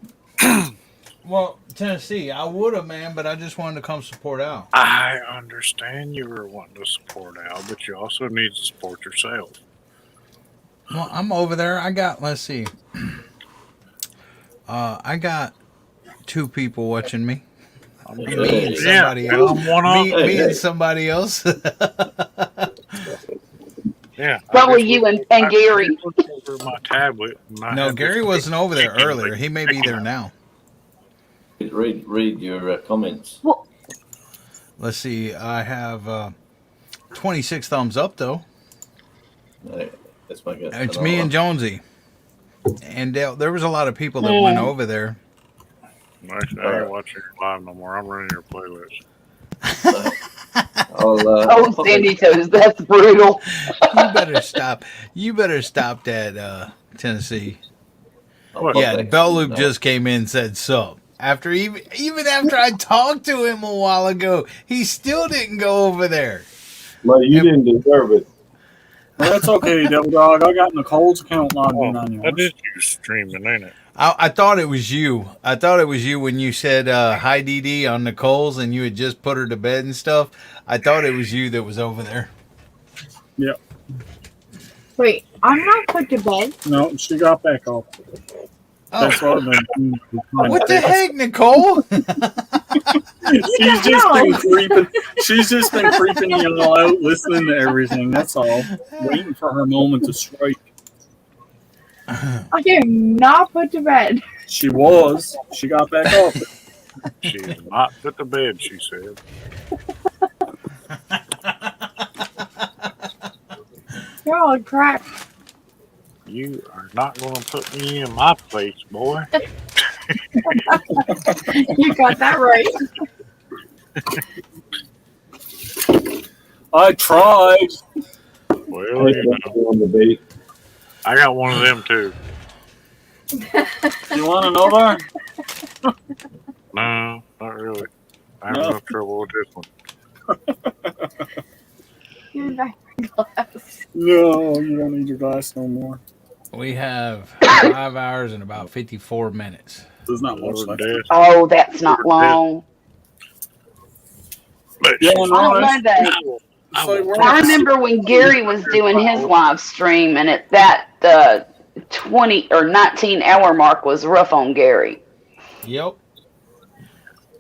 Well, Tennessee, I would have, man, but I just wanted to come support Al. I understand you were wanting to support Al, but you also need to support yourself. Well, I'm over there. I got, let's see. I got 2 people watching me. Me and somebody else. Me and somebody else. Yeah. Probably you and Gary. My tablet. No, Gary wasn't over there earlier. He may be there now. Read your comments. Let's see. I have 26 thumbs up, though. That's my guess. It's me and Jonesy. And there was a lot of people that went over there. Actually, I ain't watching your live no more. I'm running your playlist. Oh, Sandy Toes, that's brutal. You better stop. You better stop that, Tennessee. Yeah, Bell Loop just came in and said sup. After even after I talked to him a while ago, he still didn't go over there. Well, you didn't deserve it. Well, that's okay, Devil Dog. I got Nicole's account logged in on That yours. is you streaming, ain't it? I thought it was you. I thought it was you when you said hi DD on Nicole's and you had just put her to bed and stuff. I thought it was you that was over there. Yep. Wait, I'm not put to bed. No, she got back up. That's what I've been. What the heck, Nicole? She's just been creeping. She's just been creeping you all out, listening to everything. That's all. Waiting for her moment to strike. I am not put to bed. She was. She got back up. She is not put to bed, she said. You're all crap. You are not going to put me in my place, boy. You got that right. I tried. Well, you know, I got one of them too. You want another? No, not really. I have enough trouble with this one. Give me back my glass. No, you don't need your glass no more. We have 5 hours and about 54 minutes. There's not much left. Oh, that's not long. Yeah, I don't know that. I remember when Gary was doing his live stream, and at that 20 or 19-hour mark was rough on Gary. Yep.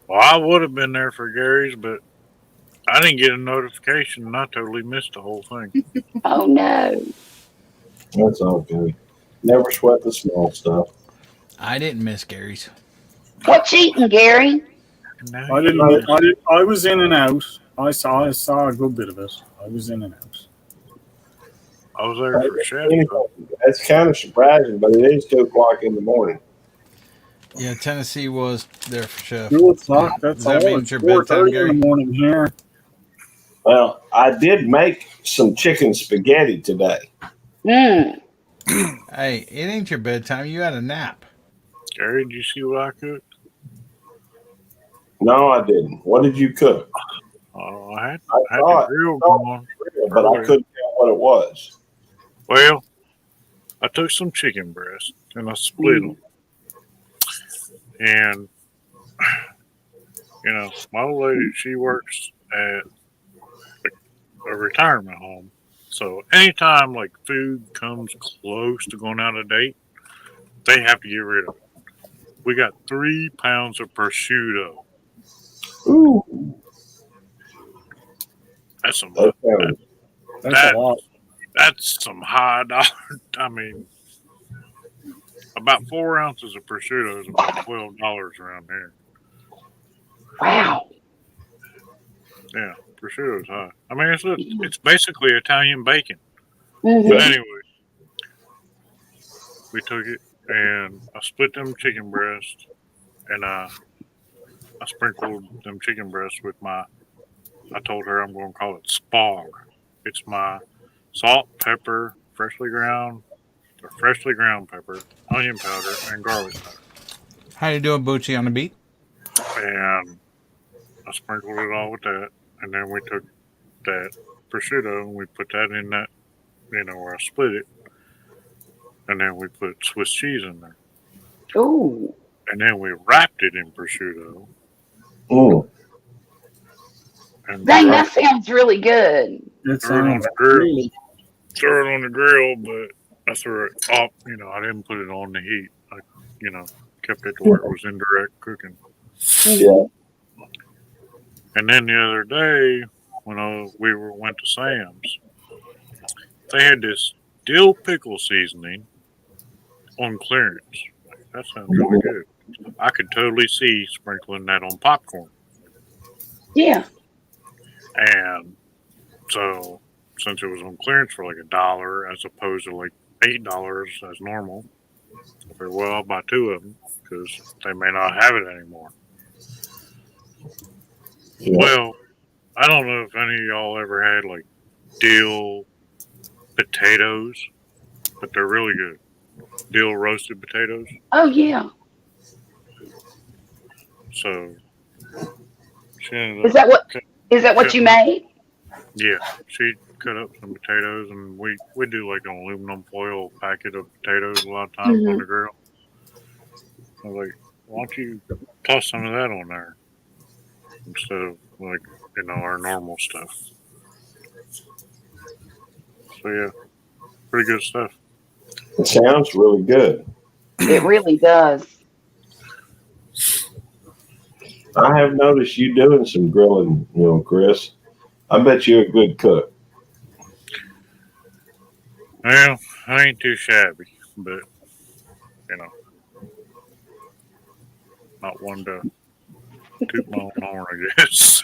Well, I would have been there for Gary's, but I didn't get a notification, and I totally missed the whole thing. Oh no. That's all good. Never sweat the small stuff. I didn't miss Gary's. What you eating, Gary? I didn't. I was in and out. I saw a good bit of it. I was in and out. I was there for chef. That's kind of surprising, but it is 2 o'clock in the morning. Yeah, Tennessee was there for chef. 2 o'clock. That's Does that all. mean It's it's your bedtime, 4:30 Gary? in the morning here. Well, I did make some chicken spaghetti today. Mm. Hey, it ain't your bedtime. You had a nap. Gary, did you see what I cooked? No, I didn't. What did you cook? Oh, I had saw the it. grill going. But I couldn't tell what it was. Well, I took some chicken breast and I split them. And, you know, my old lady, she works at a retirement home. So anytime like food comes close to going out of date, they have to get rid of it. We got 3 pounds of prosciutto. Ooh. That's some. That's a lot. That's some high dollar. I mean, about 4 ounces of prosciutto is about $12 around here. Wow. Yeah, prosciutto is high. I mean, it's basically Italian bacon. Mm-hmm. But anyway, we took it and I split them chicken breasts and I sprinkled them chicken breasts with I told her I'm going to call it spog. It's my salt, pepper, freshly ground pepper, onion powder, and garlic powder. How you doing, Boochie, on the beat? And I sprinkled it all with that. And then we took that prosciutto and we put that in that, where I split it. And then we put Swiss cheese in there. Ooh. And then we wrapped it in prosciutto. Ooh. And Dang, that sounds really good. threw it on the grill. Threw it on the grill, but I threw it off. I didn't put it on the heat. I, kept it to where it was indirect cooking. Yeah. And then the other day, when we went to Sam's, they had this dill pickle seasoning on clearance. That sounds really good. I could totally see sprinkling that on popcorn. Yeah. And so, since it was on clearance for like $1 as opposed to like $8 as normal, I figured, well, I'll buy 2 of them because they may not have it anymore. Yeah. Well, I don't know if any of y'all ever had like dill potatoes, but they're really good. Dill roasted potatoes. Oh yeah. So she ended Is up that what you cutting up. made? Yeah, she cut up some potatoes, and we do like an aluminum foil packet of potatoes a lot of times on Hmm. the grill. I was like, why don't you toss some of that on there instead of like our normal stuff? So yeah, pretty good stuff. It sounds really good. It really does. I have noticed you doing some grilling, Chris. I bet you're a good cook. Well, I ain't too shabby, but you know, not one to toot my own horn, I guess.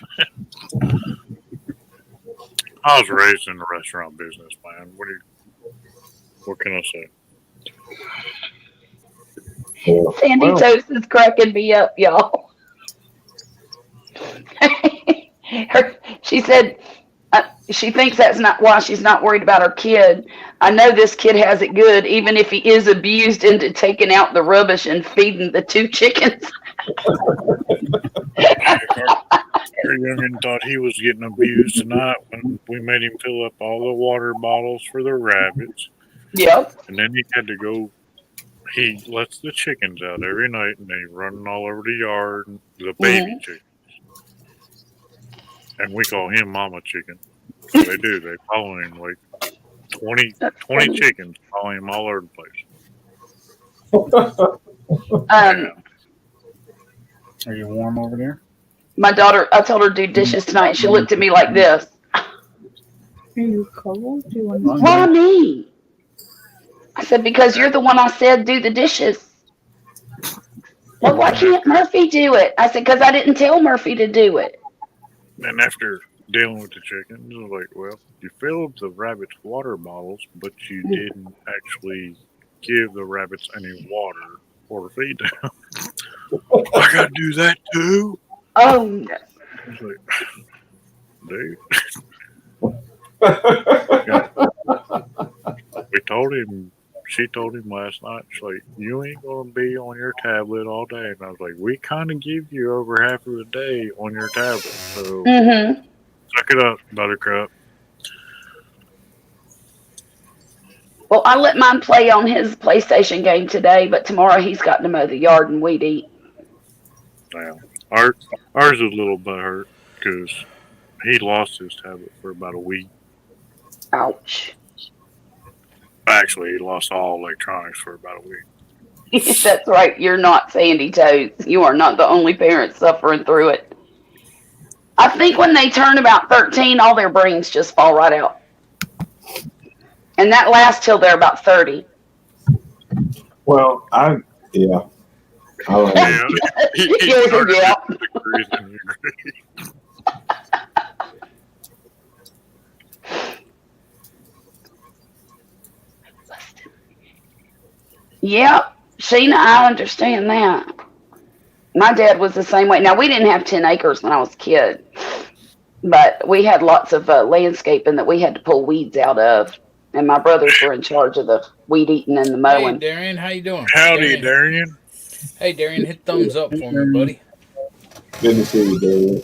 I was raised in the restaurant business, man. What can I say? Sandy Well, Toast is cracking me up, y'all. She said she thinks that's not why she's not worried about her kid. I know this kid has it good, even if he is abused into taking out the rubbish and feeding the 2 chickens. Our youngin thought he was getting abused tonight when we made him fill up all the water bottles for the rabbits. Yep. And then he had to go. He lets the chickens out every night, and they running all over the yard. The baby chicken, and we call him Mama Chicken. So they do. They follow him like 20 chickens follow him all over the place. Are you warm over there? My daughter, I told her to do dishes tonight. She looked at me like this. Are you cold? Do you want Why me? I said, because you're the one I said do the dishes. Well, why can't Murphy do it? I said, because I didn't tell Murphy to do it. And after dealing with the chickens, I was like, well, you filled the rabbits' water bottles, but you didn't actually give the rabbits any water or feed them. I gotta do that too. Oh. I was like, dude. We told him. She told him last night. She's like, "You ain't gonna be on your tablet all day." And I was like, "We kind of give you over half of the day on your tablet, so suck it up, Buttercup." Well, I let mine play on his PlayStation game today, but tomorrow he's got to mow the yard and weed eat. Now, ours is a little butthurt because he lost his tablet for about a week. Ouch. Actually, he lost all electronics for about a week. That's right. You're not Sandy Toes. You are not the only parent suffering through it. I think when they turn about 13, all their brains just fall right out. And that lasts till they're about 30. Well, yeah. Yeah, Sheena, I understand that. My dad was the same way. Now, we didn't have 10 acres when I was a kid, but we had lots of landscaping that we had to pull weeds out of, and my brothers were in charge of the weed eating and the mowing. Hey, Darian, how you doing? Howdy, Darian. Hey, Darian, hit thumbs up for me, buddy. Good to see you, Darian.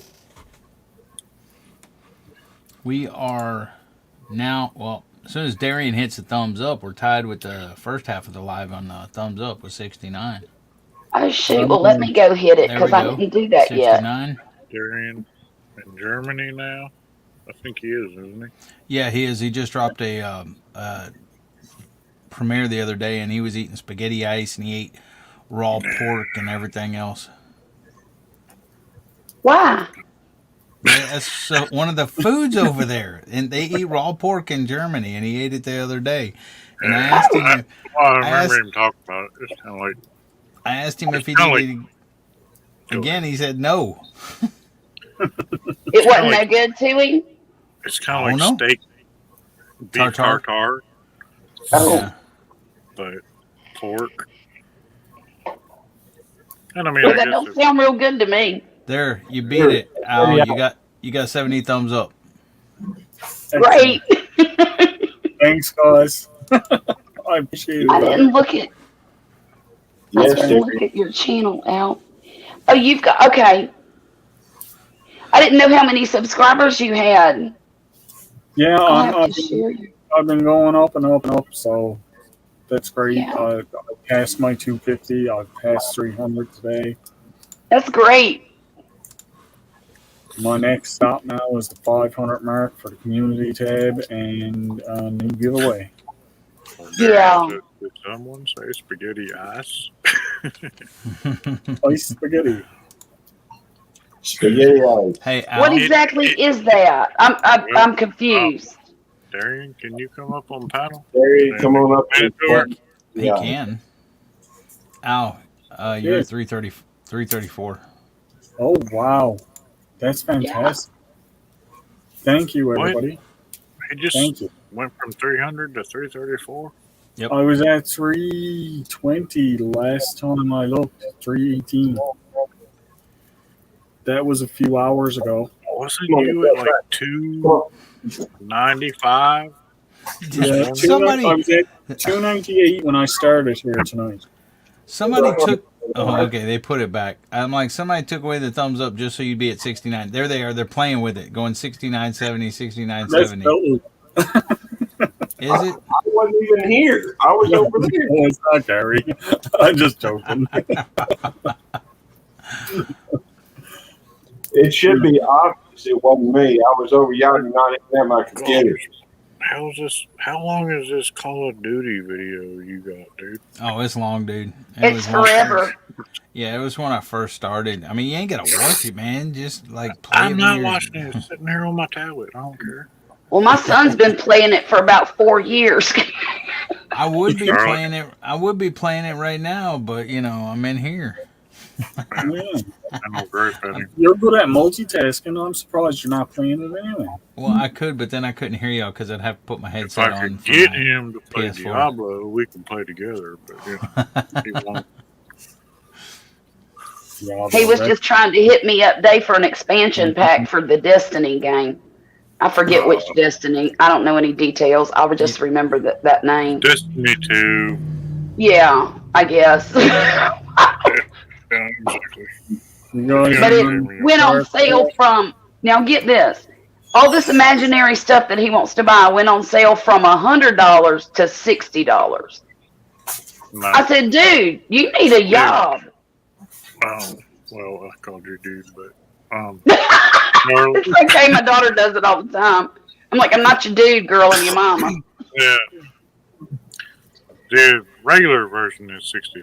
We are now, well, as soon as Darian hits the thumbs up, we're tied with the first half of the live on the thumbs up with 69. Oh, shoot. Well, let me go hit it because I didn't do that 69. yet. Darian in Germany now? I think he is, isn't he? Yeah, he is. He just dropped a premiere the other day, and he was eating spaghetti ice, and he ate raw pork and everything else. Why? That's one of the foods over there, and they eat raw pork in Germany, and he ate it the other day. And I asked him. I remember him talking about it. It's kind of like. I asked him if he needed it again. He said no. It wasn't no good to him. It's kind of like steak, beef tartare. Oh. Yeah. But pork. And I mean, Well, that don't sound real good to me. There, you beat it, Al. You got 70 thumbs up. Great. Thanks, guys. I appreciate it. I didn't look at. I Yes, didn't dear. look at your channel, Al. Oh, you've got okay. I didn't know how many subscribers you had. Yeah, I'll have to share you. I've been going up and up and up, so that's great. Yeah. I passed my 250. I've passed 300 today. That's great. My next stop now is the 500 mark for the community tab and a new giveaway. Yeah. Did someone say spaghetti ice? Ice spaghetti. Spaghetti eyes. Hey, Al. What exactly is that? I'm confused. Darian, can you come up on panel? Darian, come on up. He can. Al, you're Yeah. at 334. Oh, wow. That's fantastic. Thank you, everybody. He just Thank you. went from 300 to 334. Yep. I was at 320 last time I looked. 318. That was a few hours ago. Wasn't you at like 295? Yeah, I was at 298 when I started here tonight. Somebody took. Oh, okay. They put it back. I'm like, somebody took away the thumbs up just so you'd be at 69. There they are. They're playing with it, going 69, 70, 69, That's 70. Belton. Is it? I wasn't even here. I was over there. No, it's not Gary. I'm just joking. It should be obvious it wasn't me. I was over yonder, not even at my computer. How's this? How long is this Call of Duty video you got, dude? Oh, it's long, dude. It's forever. Yeah, it was when I first started. I mean, you ain't gotta watch it, man. Just like play I'm it. not watching it. It's sitting here on my tablet. I don't care. Well, my son's been playing it for about 4 years. I would be playing it. I would be playing it right now, but you know, I'm in here. Yeah. I'm a great fan. You're good at multitasking. I'm surprised you're not playing it anyway. Well, I could, but then I couldn't hear y'all because I'd have to put my If headset I on. could for get my him to play PS4. Diablo, we can play together. But he won't. He was just trying to hit me up day for an expansion pack for the Destiny game. I forget which Destiny. I don't know any details. I would just remember that name. Destiny 2. Yeah, I guess. Yeah, exactly. But it went on sale from, now get this, all this imaginary stuff that he wants to buy went on sale from $100 to $60. I said, dude, you need a job. Well, I called you dude, but It's okay, my daughter does it all the time. I'm like, I'm not your dude, girl, and your mama. yeah. The regular version is $60.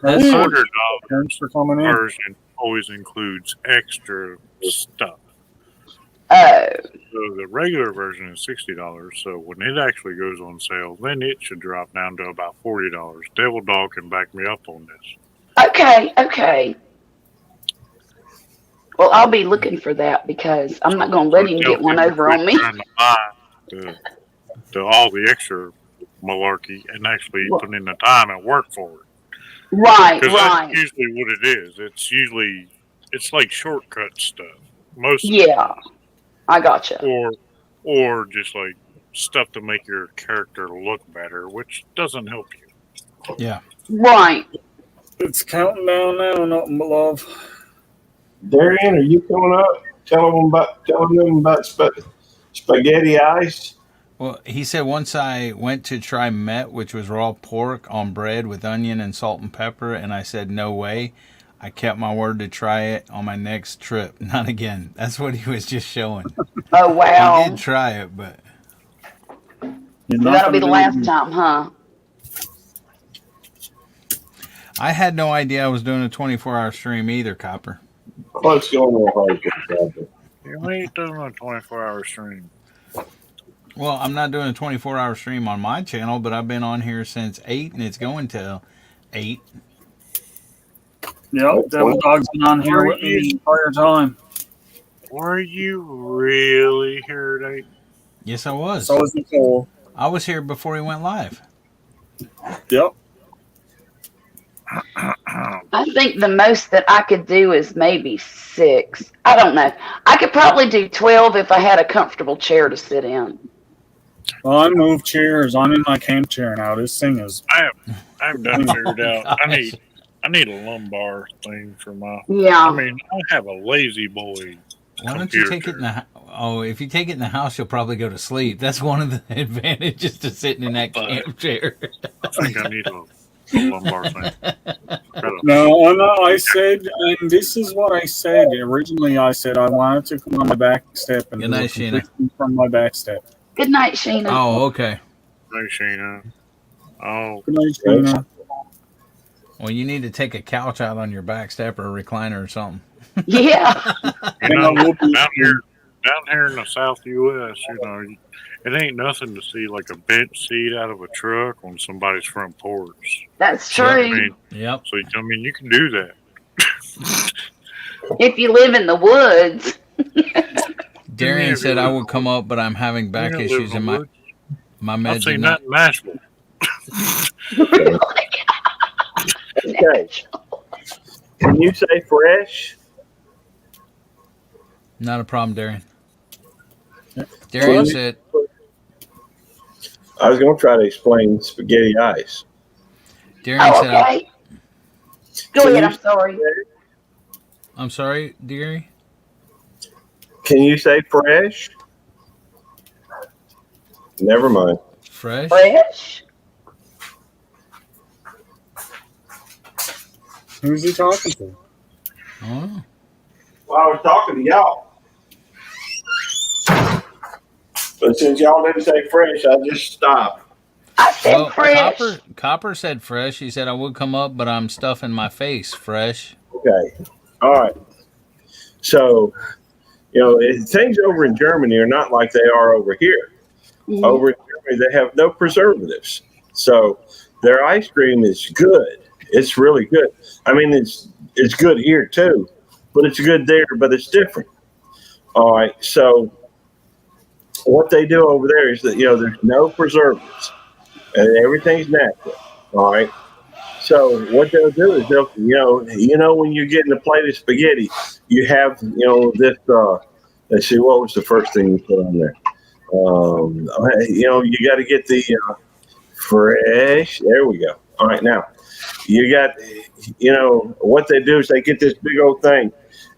The $100 version always includes extra stuff. Oh. So the regular version is $60. So when it actually goes on sale, then it should drop down to about $40. Devil Dog can back me up on this. Okay. Well, I'll be looking for that because I'm not going to let him get one over on me. Trying to buy all the extra malarkey and actually put in the time and work for it. Right. That's usually what it is. It's like shortcut stuff. Yeah, I gotcha. Or just like stuff to make your character look better, which doesn't help you. Yeah. Right. It's counting down now, nothing but love. Darian, are you coming up? Telling them about spaghetti ice. Well, he said once I went to try met, which was raw pork on bread with onion and salt and pepper, and I said no way. I kept my word to try it on my next trip. Not again. That's what he was just showing. Oh, wow. He did try it, but that'll be the last time, huh? I had no idea I was doing a 24-hour stream either, Copper. What's going on? You ain't doing a 24-hour stream. Well, I'm not doing a 24-hour stream on my channel, but I've been on here since 8, and it's going till 8. Yep, Devil Dog's been on here with me the entire time. Were you really here at 8? Yes, I was. So was Nicole. I was here before he went live. Yep. I think the most that I could do is maybe 6. I don't know. I could probably do 12 if I had a comfortable chair to sit in. Well, I moved chairs. I'm in my camp chair now. This thing is. I have done figured out. Oh, I need a lumbar thing for my. Yeah. I mean, I have a lazy boy. Why don't you take it in the? If you take it in the house, you'll probably go to sleep. That's one of the advantages to sitting in that camp chair. I think I need a lumbar thing. No, I said, and this is what I said originally. I said I wanted to come on my back step and Good night, Sheena. From my back step. Good night, Sheena. Oh, okay. Good night, Sheena. Oh, good night, Sheena. Well, you need to take a couch out on your back step or a recliner or something. Yeah. You know, down here in the South U.S., you know, it ain't nothing to see like a bench seat out of a truck on somebody's front porch. That's true. I mean, yep. So I mean, you can do that. If you live in the woods. Darian said I would come up, but I'm having back issues in my meds. I've seen that in Nashville. Okay. Can you say fresh? Not a problem, Darian. Darian said. I was going to try to explain spaghetti ice. Darian said. Okay. Go ahead. I'm sorry. I'm sorry, Darian. Can you say fresh? Never mind. Fresh? Fresh? Who's he talking to? Oh. Well, I was talking to y'all. But since y'all didn't say fresh, I just stopped. I said Well, fresh. Copper said fresh. He said I would come up, but I'm stuffing my face. Fresh. Okay. All right. So, you know, things over in Germany are not like they are over here. Mm-hmm. Over in Germany, they have no preservatives. So their ice cream is good. It's really good. I mean, it's good here too, but it's good there, but it's different. All right. So what they do over there is that, you know, there's no preservatives and everything's natural. All right. So what they'll do is they'll, you know, when you're getting a plate of spaghetti, you have, you know, this, let's see, what was the first thing you put on there? You know, you got to get the fresh. There we go. All right. Now you got, you know, what they do is they get this big old thing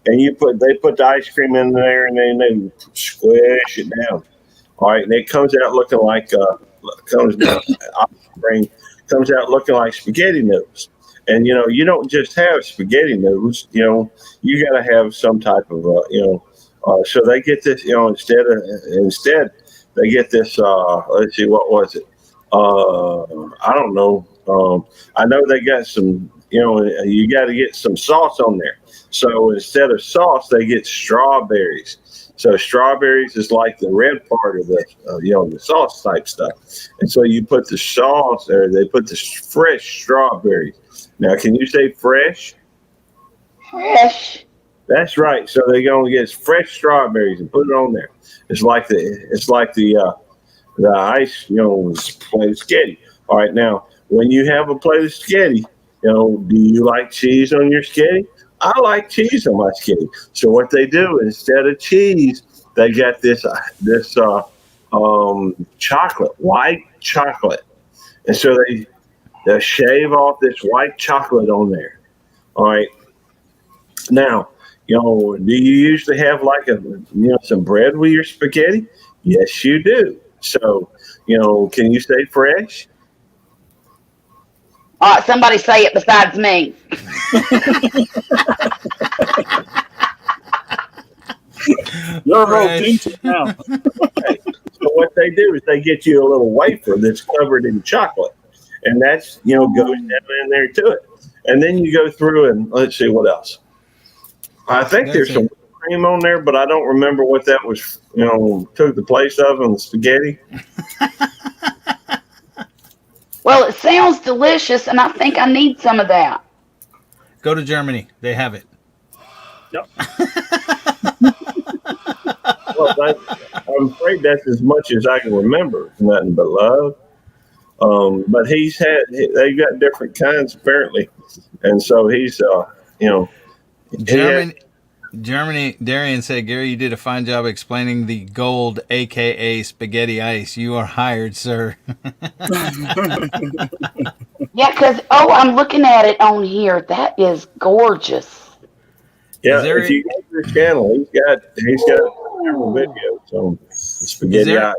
and they put the ice cream in there and then they squish it down. All right. And it comes out looking like, comes out looking like spaghetti noodles. And, you know, you don't just have spaghetti noodles, you know, you got to have some type of, you know, so they get this, you know, instead they get this, let's see, what was it? I don't know. I know they got some, you know, you got to get some sauce on there. So instead of sauce, they get strawberries. So strawberries is like the red part of the, you know, the sauce type stuff. And so you put the sauce there. They put the fresh strawberries. Now, can you say fresh? Fresh. That's right. So they're going to get fresh strawberries and put it on there. It's like the ice, you know, plate of spaghetti. All right. Now, when you have a plate of spaghetti, you know, do you like cheese on your spaghetti? I like cheese on my spaghetti. So what they do instead of cheese, they got this chocolate, white chocolate, and so they shave off this white chocolate on there. All right. Now, you know, do you usually have like some bread with your spaghetti? Yes, you do. So, you know, can you say fresh? Somebody say it besides me. You're voting now. Okay. So what they do is they get you a little wafer that's covered in chocolate, and that's, you know, goes down in there to it. And then you go through and let's see what else. I think there's some cream on there, but I don't remember what that was, you know, took the place of on the spaghetti. Well, it sounds delicious, and I think I need some of that. Go to Germany. They have it. Yep. Well, I'm afraid that's as much as I can remember. Nothing but love. But they got different kinds apparently. And so he's, you know, Germany, Darian said, Gary, you did a fine job explaining the gold, aka spaghetti ice. You are hired, sir. Yeah, because I'm looking at it on here. That is gorgeous. Yeah, if you go to his channel, he's got several videos on spaghetti ice.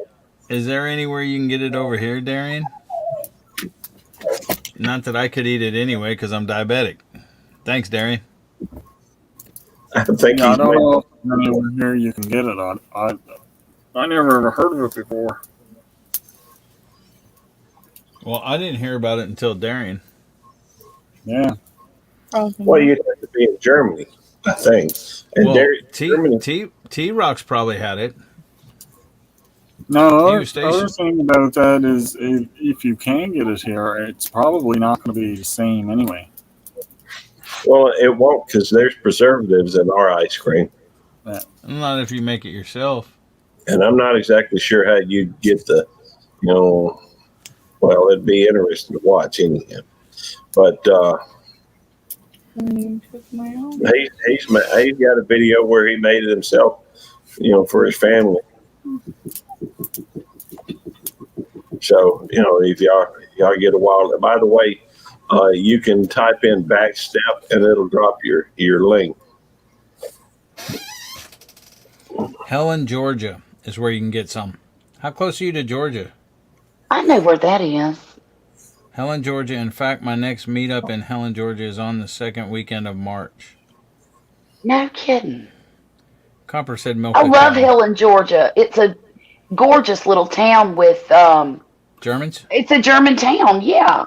Is there anywhere you can get it over here, Darian? Not that I could eat it anyway, because I'm diabetic. Thanks, Darian. I think I don't know if anywhere here you can get it on. I never ever heard of it before. Well, I didn't hear about it until Darian. Yeah. Well, you'd have to be in Germany, I think. And well, T-Rock's probably had it. No, other thing about that is if you can get it here, it's probably not going to be the same anyway. Well, it won't because there's preservatives in our ice cream. Not if you make it yourself. And I'm not exactly sure how you get the, well, it'd be interesting to watch anyhow. But he's got a video where he made it himself, for his family. So, if y'all get a while. By the way, you can type in backstep and it'll drop your link. Helen, Georgia is where you can get some. How close are you to Georgia? I know where that is. Helen, Georgia. In fact, my next meetup in Helen, Georgia is on the second weekend of March. No kidding. Copper said milk. I love Helen, Georgia. It's a gorgeous little town with Germans? It's a German town, yeah.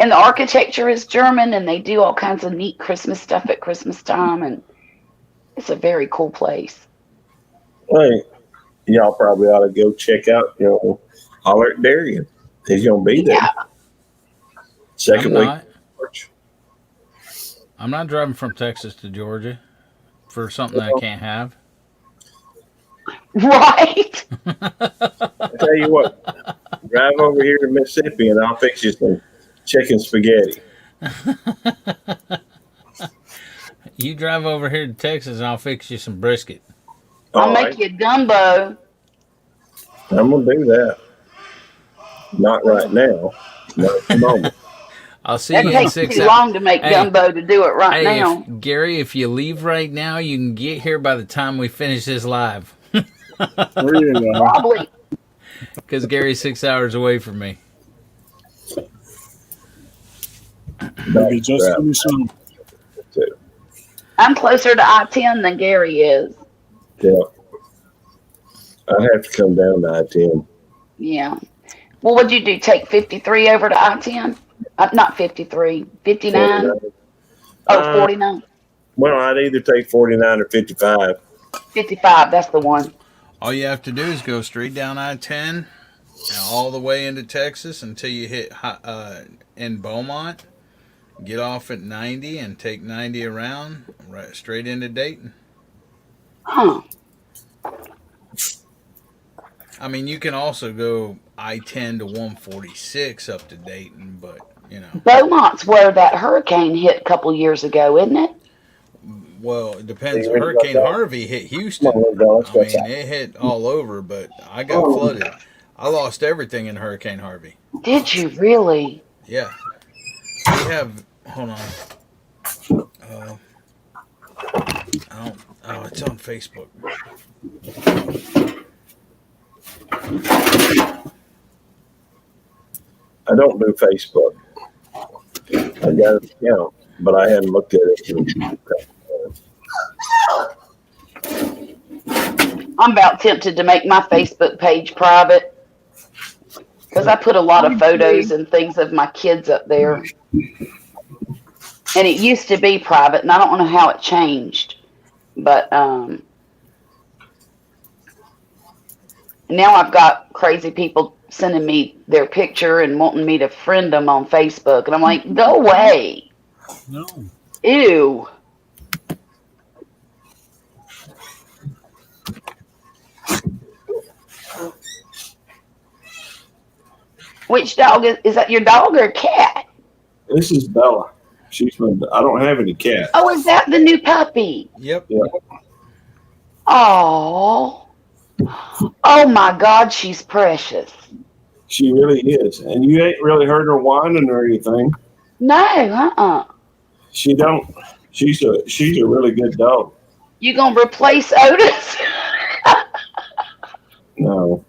And the architecture is German, and they do all kinds of neat Christmas stuff at Christmas time, and it's a very cool place. Well, y'all probably ought to go check out, holler at Darian. He's going to be there. Yeah. Second week. I'm not driving from Texas to Georgia for something that I can't have. Right. I tell you what, drive over here to Mississippi and I'll fix you some chicken spaghetti. You drive over here to Texas and I'll fix you some brisket. I'll make you a gumbo. I'm going to do that. Not right now. Not at the moment. I'll see that you takes in 6 too hours. long to make gumbo to do it right now. Gary, if you leave right now, you can get here by the time we finish this live. Probably. Because Gary's 6 hours away from me. Maybe just finishing. I'm closer to I-10 than Gary is. Yeah. I'd have to come down to I-10. Yeah. Well, what'd you do? Take 53 over to I-10? Not 53, 59? 49. 49. Well, I'd either take 49 or 55. 55, that's the one. All you have to do is go straight down I-10 and all the way into Texas until you hit in Beaumont. Get off at 90 and take 90 around, right straight into Dayton. Huh. I mean, you can also go I-10 to 146 up to Dayton, but, Beaumont's where that hurricane hit a couple years ago, isn't it? Well, it depends. Hurricane Harvey hit Houston. I mean, it hit all over, but I got flooded. I lost everything in Hurricane Harvey. Did you really? Yeah. We have, hold on. It's on Facebook. I don't do Facebook. I got an account, but I hadn't looked at it. I'm about tempted to make my Facebook page private because I put a lot of photos and things of my kids up there. And it used to be private, and I don't know how it changed. But now I've got crazy people sending me their picture and wanting me to friend them on Facebook. And I'm like, go away. No. Ew. Which dog is that? Your dog or a cat? This is Bella. I don't have any cats. Oh, is that the new puppy? Yep. Yeah. Oh. Oh my God, she's precious. She really is. And you ain't really heard her whining or anything. No, She don't. She's a really good dog. You gonna replace Otis? No.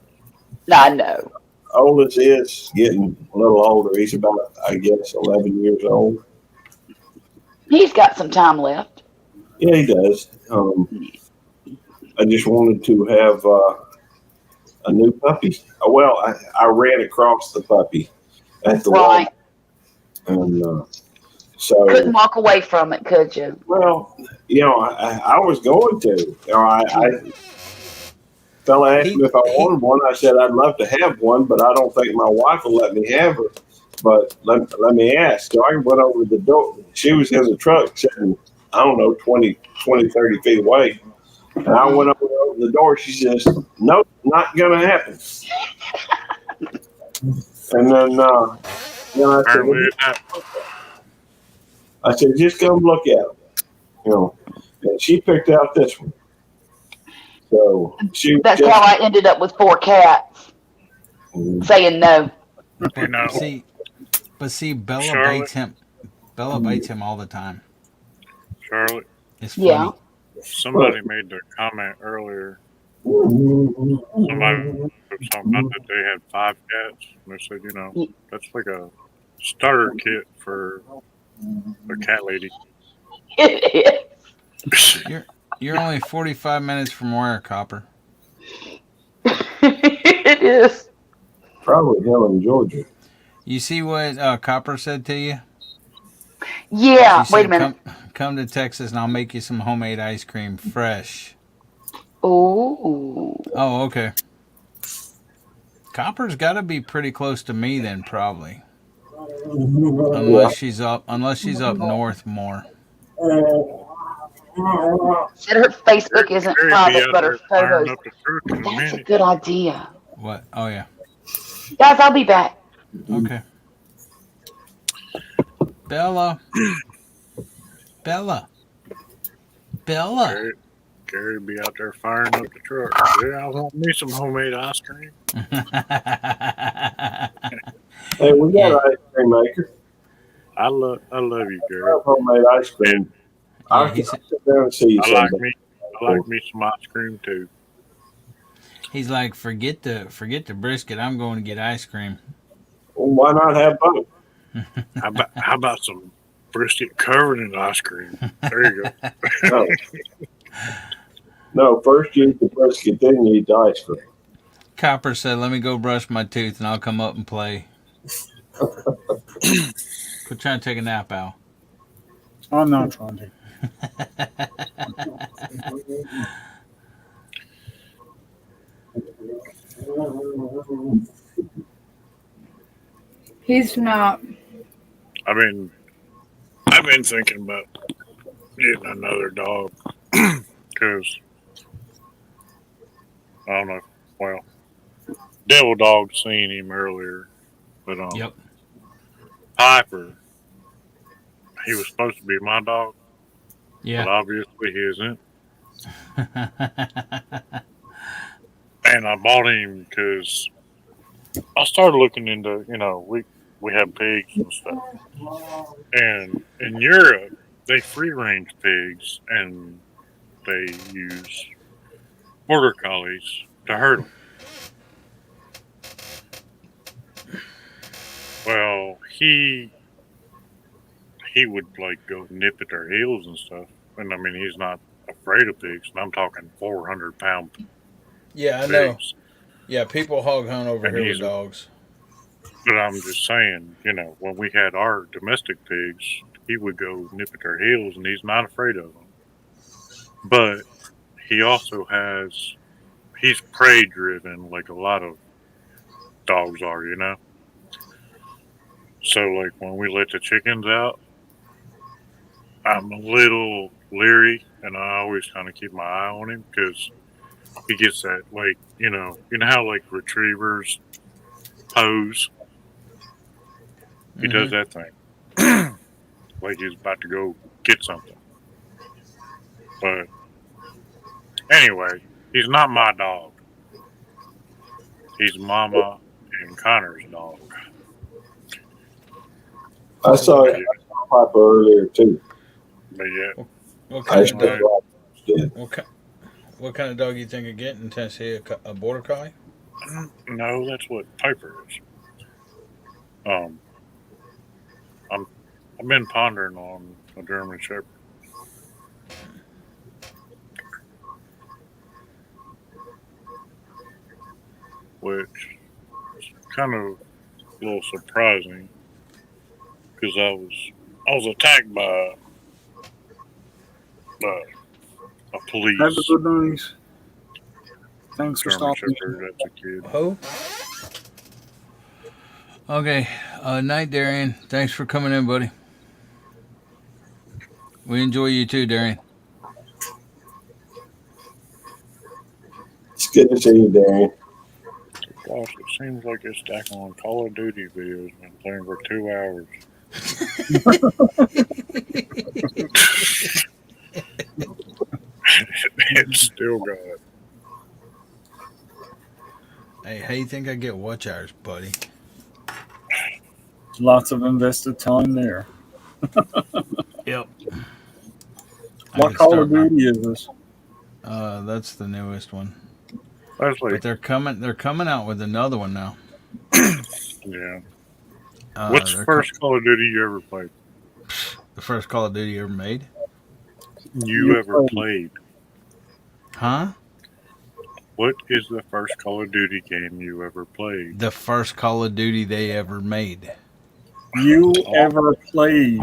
I know. Oldest is getting a little older. He's about, I guess, 11 years old. He's got some time left. Yeah, he does. I just wanted to have a new puppy. Well, I ran across the puppy at the Right. and so Couldn't walk away from it, could you? well, I was going to. Fella asked me if I wanted one. I said I'd love to have one, but I don't think my wife will let me have her. But let me ask. So I went over to the door. She was in the truck sitting, I don't know, 20, 30 feet away. And I went over the door. She says, nope, not going to happen. And then I said, just come look at them. And she picked out this one. So That's how I ended up with 4 cats. Saying no. See, Bella Charlotte. bites him. Bella bites him all the time. Charlotte. It's funny. Somebody made the comment earlier. Somebody was talking about that they had 5 cats. And they said, that's like a starter kit for a cat lady. You're only 45 minutes from where, Copper? It is. Probably Helen, Georgia. You see what Copper said to you? Yeah, She said, wait a minute. Come to Texas and I'll make you some homemade ice cream, fresh. Ooh. Oh, okay. Copper's got to be pretty close to me then, probably. Unless she's up north more. Said her Facebook isn't Gary'd be private, out but her there firing photos. up the truck in a That's a minute. good idea. What? Oh yeah. Guys, I'll be back. Okay. Bella. Gary'd be out there firing up the truck. Yeah, I want me some homemade ice cream. Hey, we got an ice cream maker. I love you, I Gary. love homemade ice cream. I'll sit down and see you I someday. like me some ice cream too. He's like, forget the brisket. I'm going to get ice cream. Well, why not have both? How about some brisket covered in ice cream? There you go. No, first you eat the brisket, then you eat the ice cream. Copper said, let me go brush my tooth and I'll come up and play. Quit trying to take a nap, Al. I'm not trying to. He's not. I've been thinking about getting another dog because I don't know. Well, Devil Dog seen him earlier, but Yep. Piper, he was supposed to be my dog. Yeah. But obviously he isn't. And I bought him because I started looking into, we have pigs and stuff. And in Europe, they free range pigs and they use border collies to herd them. Well, he would go nip at their heels and stuff. And I mean, he's not afraid of pigs. And I'm talking 400-pound Yeah, I know. Yeah, people hog hunt over here with dogs. But I'm just saying, when we had our domestic pigs, he would go nip at their heels, and he's not afraid of them. But he also he's prey driven, like a lot of dogs are, So, when we let the chickens out, I'm a little leery, and I always kind of keep my eye on him because he gets that, you know how retrievers pose. He does that thing. like he's about to go get something. But anyway, he's not my dog. He's Mama and Connor's dog. I saw it pop earlier too. But yeah, What I kind of dog? did. What kind of dog you think of getting, Tennessee? A border collie? No, that's what Piper is. I've been pondering on a German Shepherd. Which is kind of a little surprising because I was attacked by a police Have a good night. Thanks for German stopping. Shepherd as a kid. Who? Okay. Night, Darian. Thanks for coming in, buddy. We enjoy you too, Darian. It's good to see you, Darian. Gosh, it seems like this on Call of Duty video has been playing for 2 hours. It's still going. Hey, how you think I get watch hours, buddy? Lots of invested time there. Yep. What Call of Duty is this? That's the newest one. Leslie. But they're coming out with another one now. Yeah. What's the first Call of Duty you ever played? The first Call of Duty ever made? You ever played? Huh? What is the first Call of Duty game you ever played? The first Call of Duty they ever made. You ever played?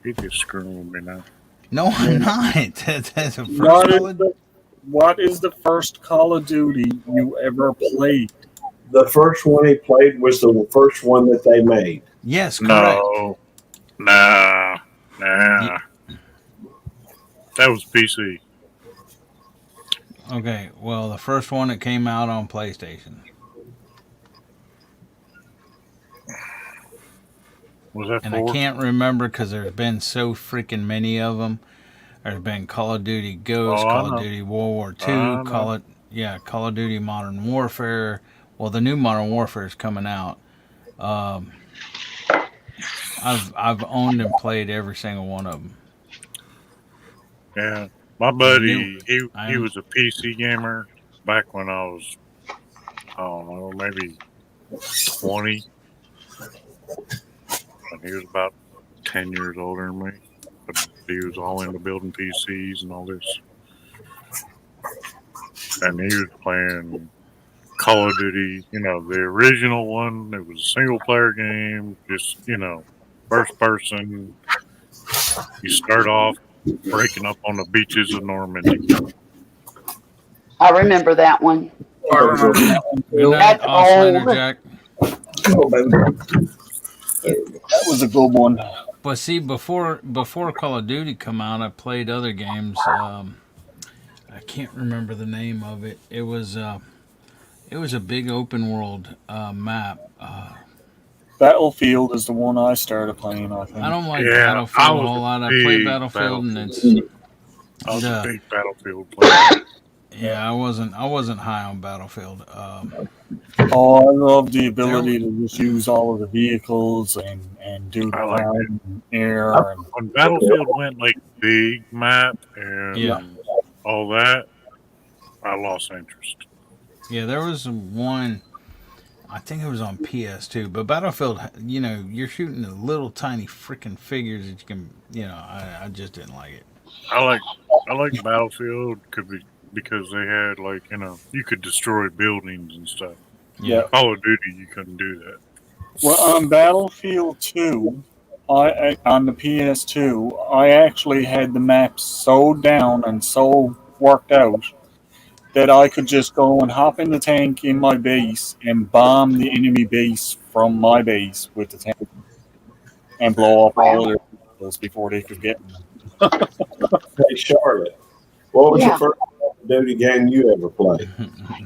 He just screwing with me now. No, I'm not. That's the first What is the first Call of Duty you ever played? The first one he played was the first one that they made. Yes, correct. No. Nah. That was PC. Okay, well, the first one that came out on PlayStation. Was that And 4? I can't remember because there's been so freaking many of them. There's been Call of Duty Ghost, Call of Duty World War II, Call of Duty Modern Warfare. Well, the new Modern Warfare is coming out. I've owned and played every single one of them. Yeah, my buddy, he was a PC gamer back when I was, I don't know, maybe 20. And he was about 10 years older than me. But he was all into building PCs and all this. And he was playing Call of Duty, the original one. It was a single player game, just, first person. You start off breaking up on the beaches of Normandy. I remember that one. Good night, Auslander Jack. That was a good one. But see, before Call of Duty come out, I played other games. I can't remember the name of it. It was a big open world map. Battlefield is the one I started playing, I think. I don't like Battlefield a whole lot. I play Battlefield, and it's. I was a big Battlefield player. Yeah, I wasn't high on Battlefield. I love the ability to just use all of the vehicles and do the ground and air. When Battlefield went like big map and all that, I lost interest. Yeah, there was one. I think it was on PS2, but Battlefield, you're shooting the little tiny freaking figures that you can, I just didn't like it. I like Battlefield because they had you could destroy buildings and stuff. Yeah. Call of Duty, you couldn't do that. Well, on Battlefield 2, on the PS2, I actually had the map so down and so worked out that I could just go and hop in the tank in my base and bomb the enemy base from my base with the tank and blow up all their vehicles before they could get them. Hey, Charlotte, what was your first Call of Duty game you ever played?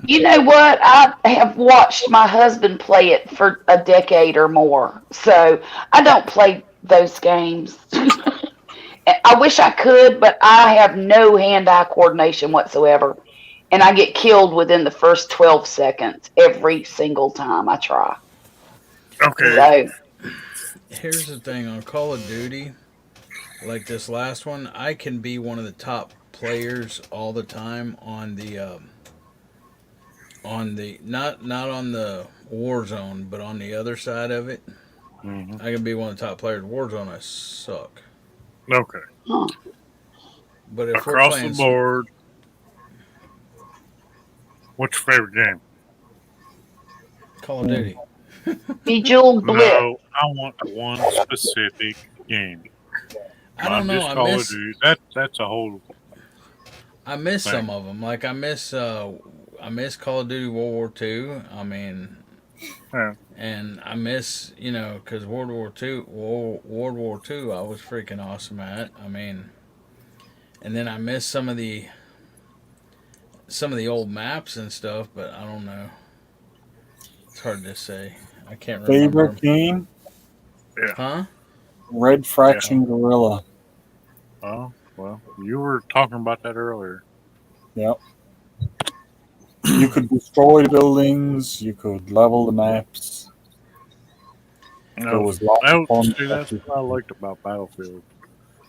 You know what? I have watched my husband play it for a decade or more. So I don't play those games. I wish I could, but I have no hand-eye coordination whatsoever, and I get killed within the first 12 seconds every single time I try. Okay. So, Here's the thing on Call of Duty, like this last one, I can be one of the top players all the time on the not on the Warzone, but on the other side of it. Mm-hmm. I can be one of the top players. Warzone, I suck. Okay. But if we're Across the playing board, what's your favorite game? Call of Duty. Bejeweled Blitz. No, I want one specific game. I don't Not know. just I Call of miss Duty. That's a whole thing. some of them. Like I miss Call of Duty World War II. I mean, Yeah. and I miss because World War II, I was freaking awesome at. I mean, and then I miss some of the old maps and stuff, but I don't know. It's hard to say. I can't remember. Favorite game? Yeah. Huh? Red Fraction Gorilla. Oh, well, you were talking about that earlier. Yep. You could destroy buildings. You could level the maps. There was lots of fun. That's what I liked about Battlefield.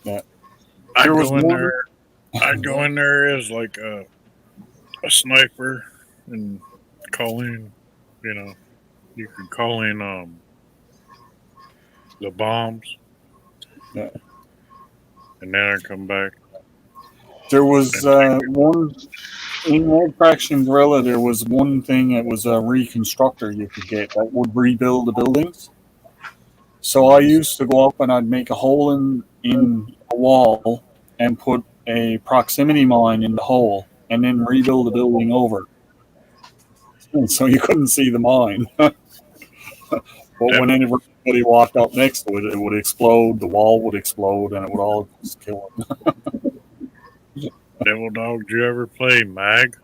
Yeah. I'd There was go in one- there. I'd go in there as like a sniper and call in. You could call in the bombs. Yeah. And then I'd come back. There was one in Red Fraction Gorilla. There was one thing that was a reconstructor you could get that would rebuild the buildings. So I used to go up and I'd make a hole in a wall and put a proximity mine in the hole and then rebuild the building over. And so you couldn't see the mine. But when anybody walked up next to it, it would explode, the wall would explode, and it would all just kill them. Devil Dog, did you ever play Mag?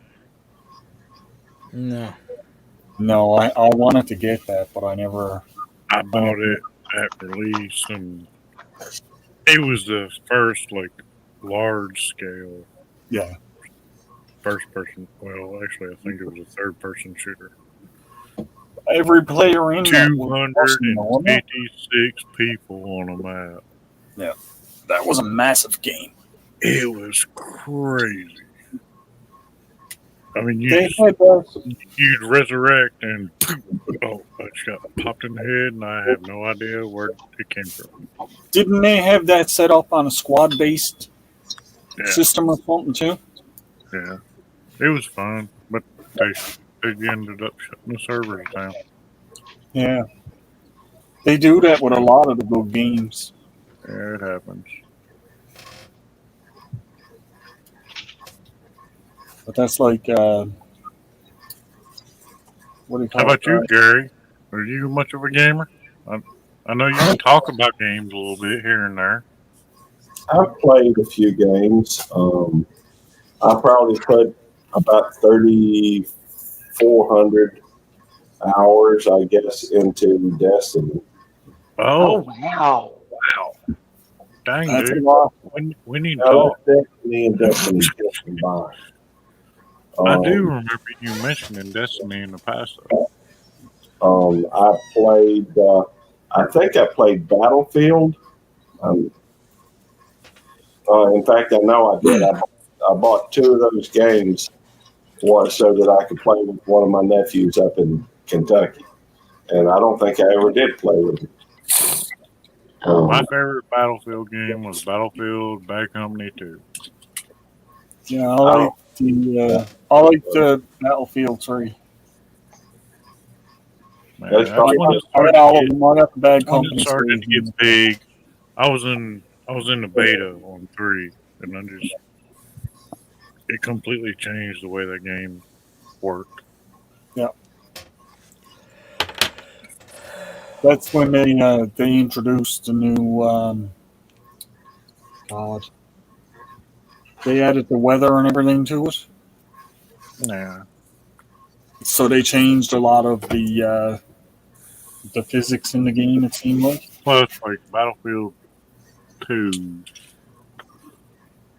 No. No, I wanted to get that, but I never. I bought it at release, and it was the first large scale. Yeah. First person. Well, actually, I think it was a third person shooter. Every player in that was 256 people on a map. Yeah, that was a massive game. It was crazy. I mean, you'd resurrect and I just got popped in the head, and I have no idea where it came from. Didn't they have that set up on a squad-based system or something too? Yeah, it was fun, but they ended up shutting the servers down. Yeah, they do that with a lot of the good games. Yeah, it happens. But that's like, what do you call How about you, Gary? Are you much of a gamer? I know you can talk about games a little bit here and there. I've played a few games. I probably put about 3,400 hours, I guess, into Destiny. Oh, wow. Dang, That's dude. a lot. We need to Now, talk. that's Destiny and Destiny just combined. I do remember you mentioning Destiny in the past, though. I played, I think I played Battlefield. In fact, I know I did. I bought two of those games so that I could play with one of my nephews up in Kentucky. And I don't think I ever did play with him. My favorite Battlefield game was Battlefield Bad Company 2. Yeah, I like the Battlefield 3. Man, that's when it started to get big. I was in the beta on 3, and it completely changed the way that game worked. Yeah. That's when they introduced the new they added the weather and everything to it. Yeah. So they changed a lot of the physics in the game, it seemed like. Plus, like Battlefield 2,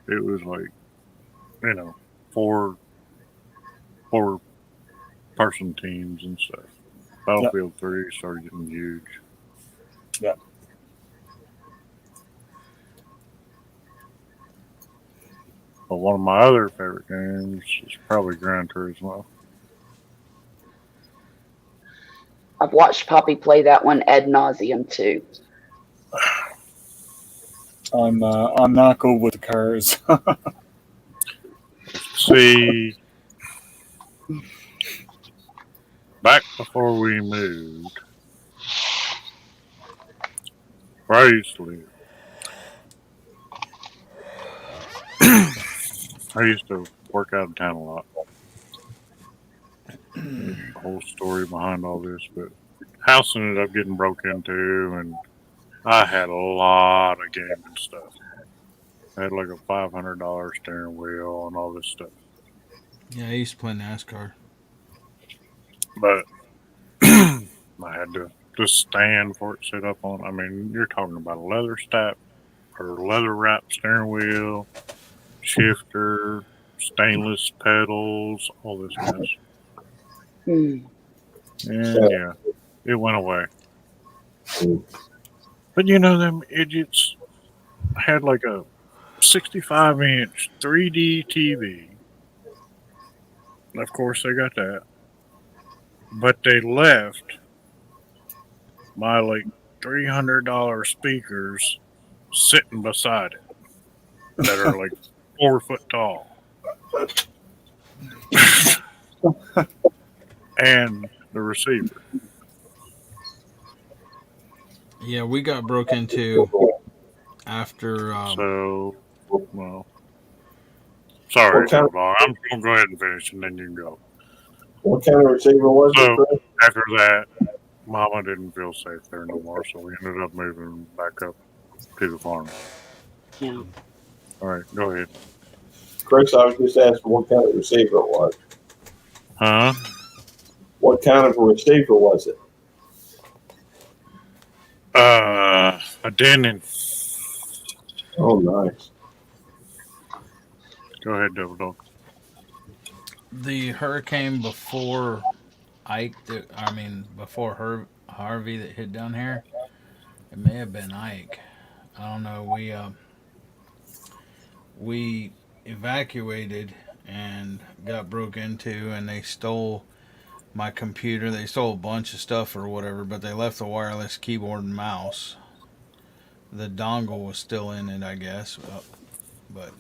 it was like, four person teams and stuff. Battlefield 3 started getting huge. Yeah. But one of my other favorite games is probably Gran Turismo. I've watched Poppy play that one ad nauseum too. I'm not good with the cars. See, back before we moved, where I used to live, I used to work out of town a lot. There's a whole story behind all this, but house ended up getting broke into, and I had a lot of gaming stuff. I had like a $500 steering wheel and all this stuff. Yeah, I used to play NASCAR. But I had to just stand for it, sit up on. I mean, you're talking about a leather strap or leather wrapped steering wheel, shifter, stainless pedals, all this mess. And yeah, it went away. But them idiots had like a 65-inch 3D TV. And of course, they got that. But they left my like $300 speakers sitting beside it that are like 4 foot tall. And the receiver. Yeah, we got broke into after. Well, sorry, What kind of- Dog. I'm going to go ahead and finish, and then you can go. What kind of receiver was it, So Chris? after that, Mama didn't feel safe there no more, so we ended up moving back up to the farm. Yeah. All right, go ahead. Chris, I was just asking what kind of receiver it was. Huh? What kind of a receiver was it? A Denon. Oh, nice. Go ahead, Double Dog. The hurricane before Ike, before Harvey that hit down here, it may have been Ike. I don't know. We evacuated and got broke into, and they stole my computer. They stole a bunch of stuff or whatever, but they left the wireless keyboard and mouse. The dongle was still in it, I guess, but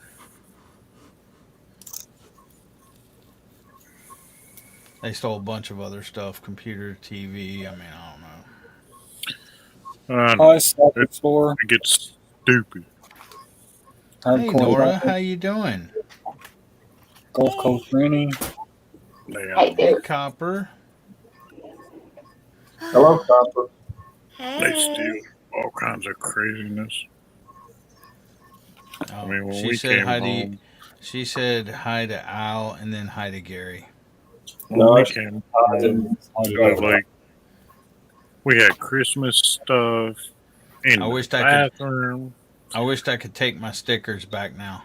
they stole a bunch of other stuff, computer, TV. I don't know. Hi, Self Explorer. It gets stupid. Hey, Nora, how you doing? Gulf Coast Rennie. Hey, Copper. Hello, Copper. They steal all kinds of craziness. I mean, when we came home, she said hi to Al and then hi to Gary. When we came home, we had Christmas stuff in the bathroom. I wished I could take my stickers back now.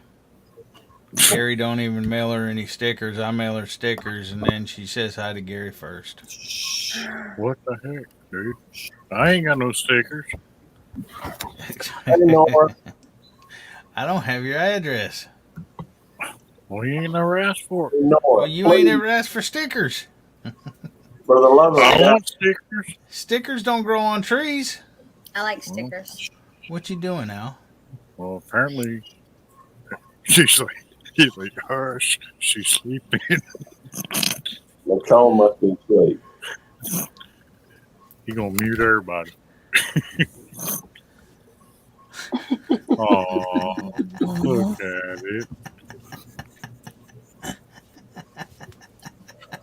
Gary don't even mail her any stickers. I mail her stickers, and then she says hi to Gary first. What the heck, dude? I ain't got no stickers. Hey, Nora. I don't have your address. Well, you ain't never asked for it. Well, you ain't ever asked for stickers. For the love of I God. want stickers. Stickers don't grow on trees. I like stickers. What you doing, Al? Well, apparently, he's like, hush, she's sleeping. The cone must be asleep. He gonna mute everybody. Oh, look at it.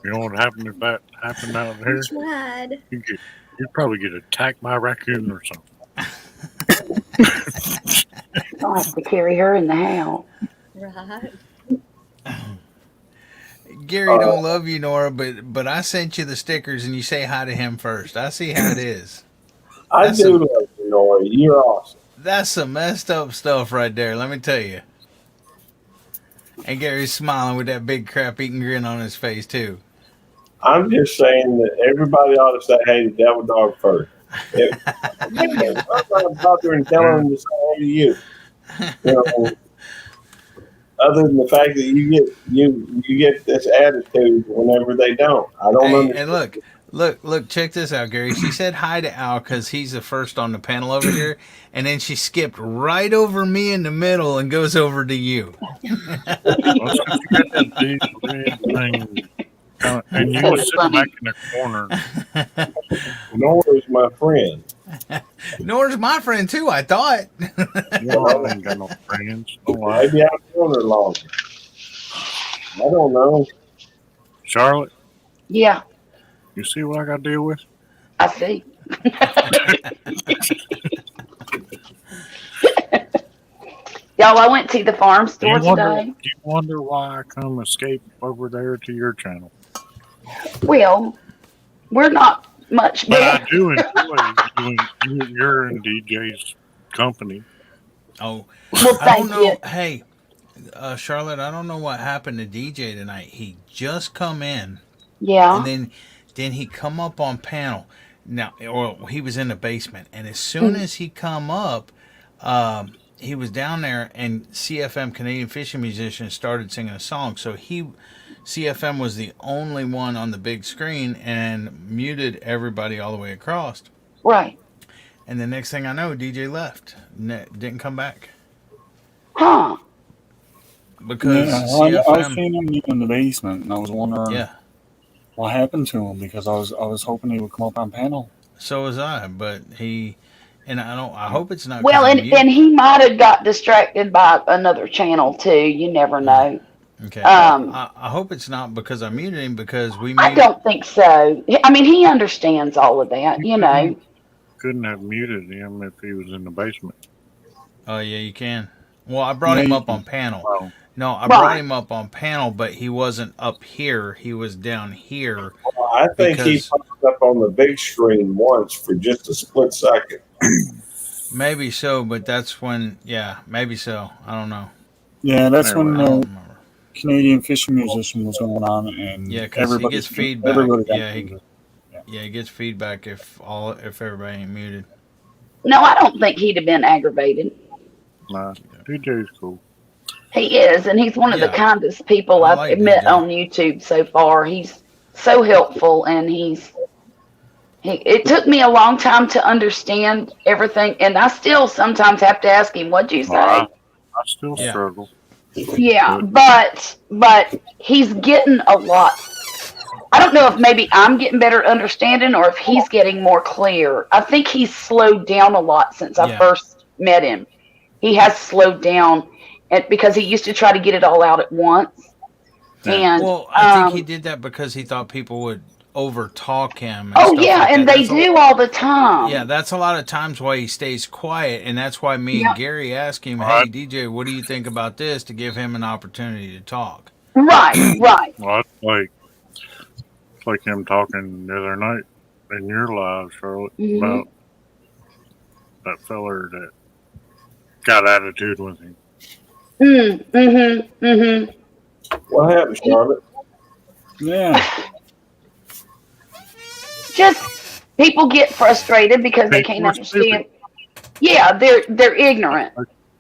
You know what happened if that happened out here? Tried. You'd probably get attacked by a raccoon or something. I'll have to carry her in the house. Right. Gary don't love you, Nora, but I sent you the stickers and you say hi to him first. I see how it is. I do love you, Nora. You're awesome. That's some messed up stuff right there, let me tell you. And Gary's smiling with that big crap eating grin on his face, too. I'm just saying that everybody ought to say hey to Devil Dog first. I'm not bothering telling them to say hey to you. You know, other than the fact that you get this attitude whenever they don't. I don't Hey, understand. and look, check this out, Gary. She said hi to Al because he's the first on the panel over here, and then she skipped right over me in the middle and goes over to you. And you were sitting back in the corner. Nora's my friend. Nora's my friend too, I thought. I ain't got no friends. No lie. Maybe I've known her longer. I don't know. Charlotte, Yeah, you see what I got to deal with? I see. Y'all, I went to the farm store Do today. you wonder why I come escape over there to your channel? Well, we're not much But better. I do enjoy you're in DJ's company. Oh, Well, I don't thank know. you. Hey, Charlotte, I don't know what happened to DJ tonight. He just come in, Yeah. and then he come up on panel. Now, or he was in the basement, and as soon as he come up, he was down there, and CFM Canadian Fishing Musicians started singing a song. So CFM was the only one on the big screen and muted everybody all the way across. Right. And the next thing I know, DJ left. Didn't come back. Huh. Because Yeah, CFM. I seen him in the basement, and I was wondering Yeah. what happened to him because I was hoping he would come up on panel. So was I, but he, and I hope it's not. 'Cause Well, I'm and mute. he might have got distracted by another channel too. You never know. Okay. I I hope it's not because I muted him because we don't think so. I mean, he understands all of that, you know. Couldn't have muted him if he was in the basement. Oh yeah, you can. Well, I brought him up on panel. Well, No, I Right. brought him up on panel, but he wasn't up here. He was down here. Well, I think he because popped up on the big screen once for just a split second. maybe so, but that's when. Yeah, maybe so. I don't know. Yeah, that's Anyway, when I the don't remember. Canadian Fishing Musician was going on, and Yeah, because he gets feedback. Everybody got Yeah, muted. he gets feedback if everybody ain't muted. No, I don't think he'd have been aggravated. nah, DJ's cool. He is, and he's one of the Yeah. kindest people I I've like met DJ. on YouTube so far. He's so helpful, and it took me a long time to understand everything, and I still sometimes have to ask him, "What'd you say?" I still Yeah. struggle. Yeah, but he's getting a lot. I don't know if maybe I'm getting better understanding or if he's getting more clear. I think he's slowed down a lot since I Yeah. first met him. He has slowed down, and because he used to try to get it all out at once. And Well, I think he did that because he thought people would over talk him. And oh stuff yeah, like and that. they do all the time. Yeah, that's a lot of times why he stays quiet, and that's why me Yeah. and Gary ask him, "Hey, Right. DJ, what do you think about this?" to give him an opportunity to talk. Right, right. Well, it's like him talking the other night in your live, Charlotte, Mhm. about that feller that got attitude with him. Mm-hmm. What happened, Charlotte? Yeah. Just people get frustrated because they People can't are understand. Yeah, they're ignorant,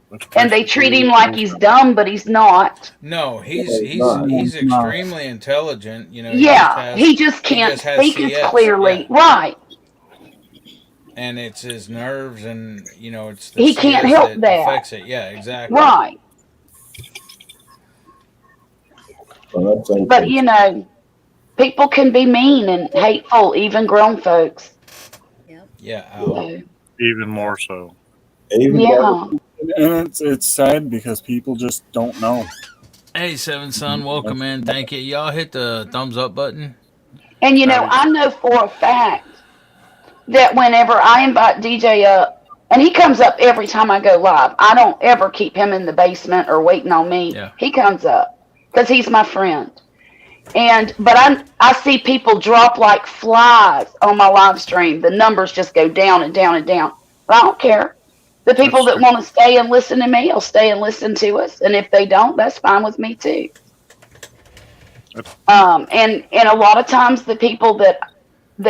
That's and they treat him like he's dumb, but he's not. No, he's No. extremely intelligent. You know. Yeah, he just can't has speak as CS, clearly. yeah. Right. And it's his nerves, and it's the He CS can't help that. affects it. Yeah, exactly. Right. Well, that's okay. But people can be mean and hateful, even grown folks. Yeah. Al. So, Even more so. Even yeah. better. And it's sad because people just don't know. Hey, Seven Son, welcome in. Thank you. Y'all hit the thumbs up button. And I know for a fact that whenever I invite DJ up, and he comes up every time I go live, I don't ever keep him in the basement or waiting on me. Yeah. He comes up because he's my friend. But I see people drop like flies on my live stream. The numbers just go down and down and down. I don't care. The people that want to stay and listen to me will stay and listen to us, and if they don't, that's fine with me too. And a lot of times the people that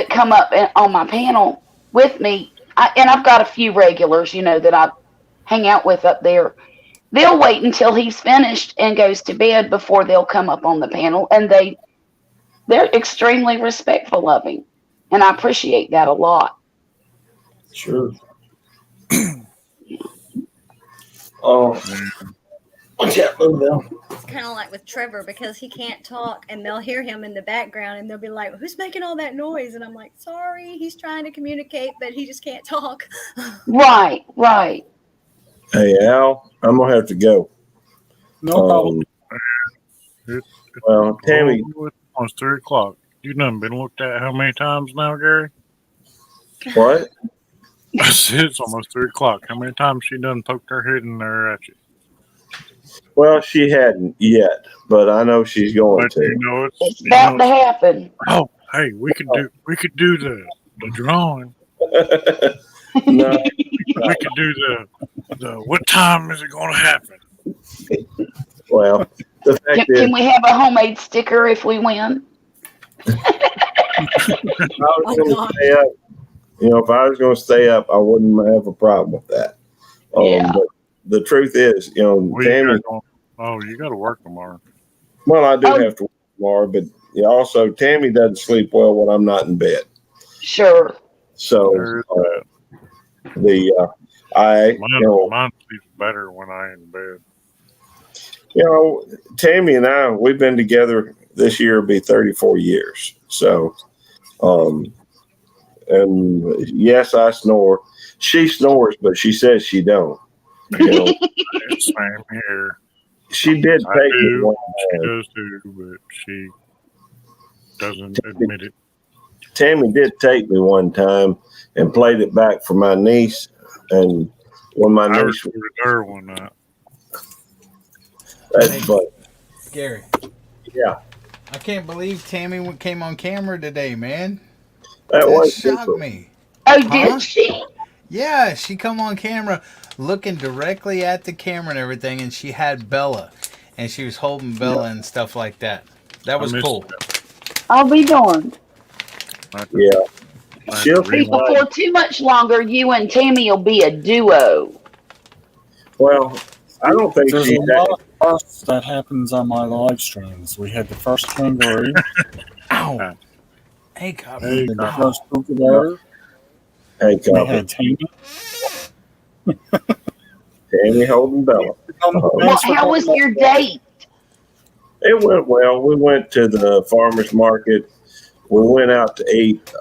come up on my panel with me, and I've got a few regulars, that I hang out with up there. They'll wait until he's finished and goes to bed before they'll come up on the panel, and they're extremely respectful of him, and I appreciate that a lot. Sure. Oh, what's that, Bluebell? It's kind of like with Trevor because he can't talk, and they'll hear him in the background, and they'll be like, "Who's making all that noise?" And I'm like, "Sorry, he's trying to communicate, but he just can't talk." Right. Hey, Al, I'm gonna have to go. No problem. Well, Tammy, it's almost 3 o'clock. You done been looked at how many times now, Gary? what? I said it's almost 3 o'clock. How many times she done poked her head in there at you? Well, she hadn't yet, but I know she's going to. You know It's about to happen. Oh, hey, we could do the drawing. No. We could do the what time is it going to happen? Well, the fact Can we have a homemade sticker if we win? if I was going to stay up, I wouldn't have a problem with that. But the truth is, Tammy. You got to work tomorrow. Well, I do have to work tomorrow, but also Tammy doesn't sleep well when I'm not in bed. Sure. So Mine sleeps better when I am in bed. Tammy and I, we've been together this year, will be 34 years. So, and yes, I snore. She snores, but she says she don't. Same here. She did take me one She time. does too, but she doesn't admit it. Tammy did take me one time and played it back for my niece, and when my niece was her one night. That's funny. Gary. Yeah. I can't believe Tammy came on camera today, man. That was shocked different. me. Oh, did she? Yeah, she come on camera looking directly at the camera and everything, and she had Bella, and she was holding Bella and stuff like that. That was cool. I'll be darned. Yeah. Before too much longer, you and Tammy will be a duo. Well, I don't think There's she a lot of firsts that happens on my live streams. We had the first kangaroo. Ow. Hey, Copper. We had the first kookaburra. Hey, We Copper. had Tammy. Tammy holding Bella. Well, how was your date? It went well. We went to the farmer's market. We went out to eat.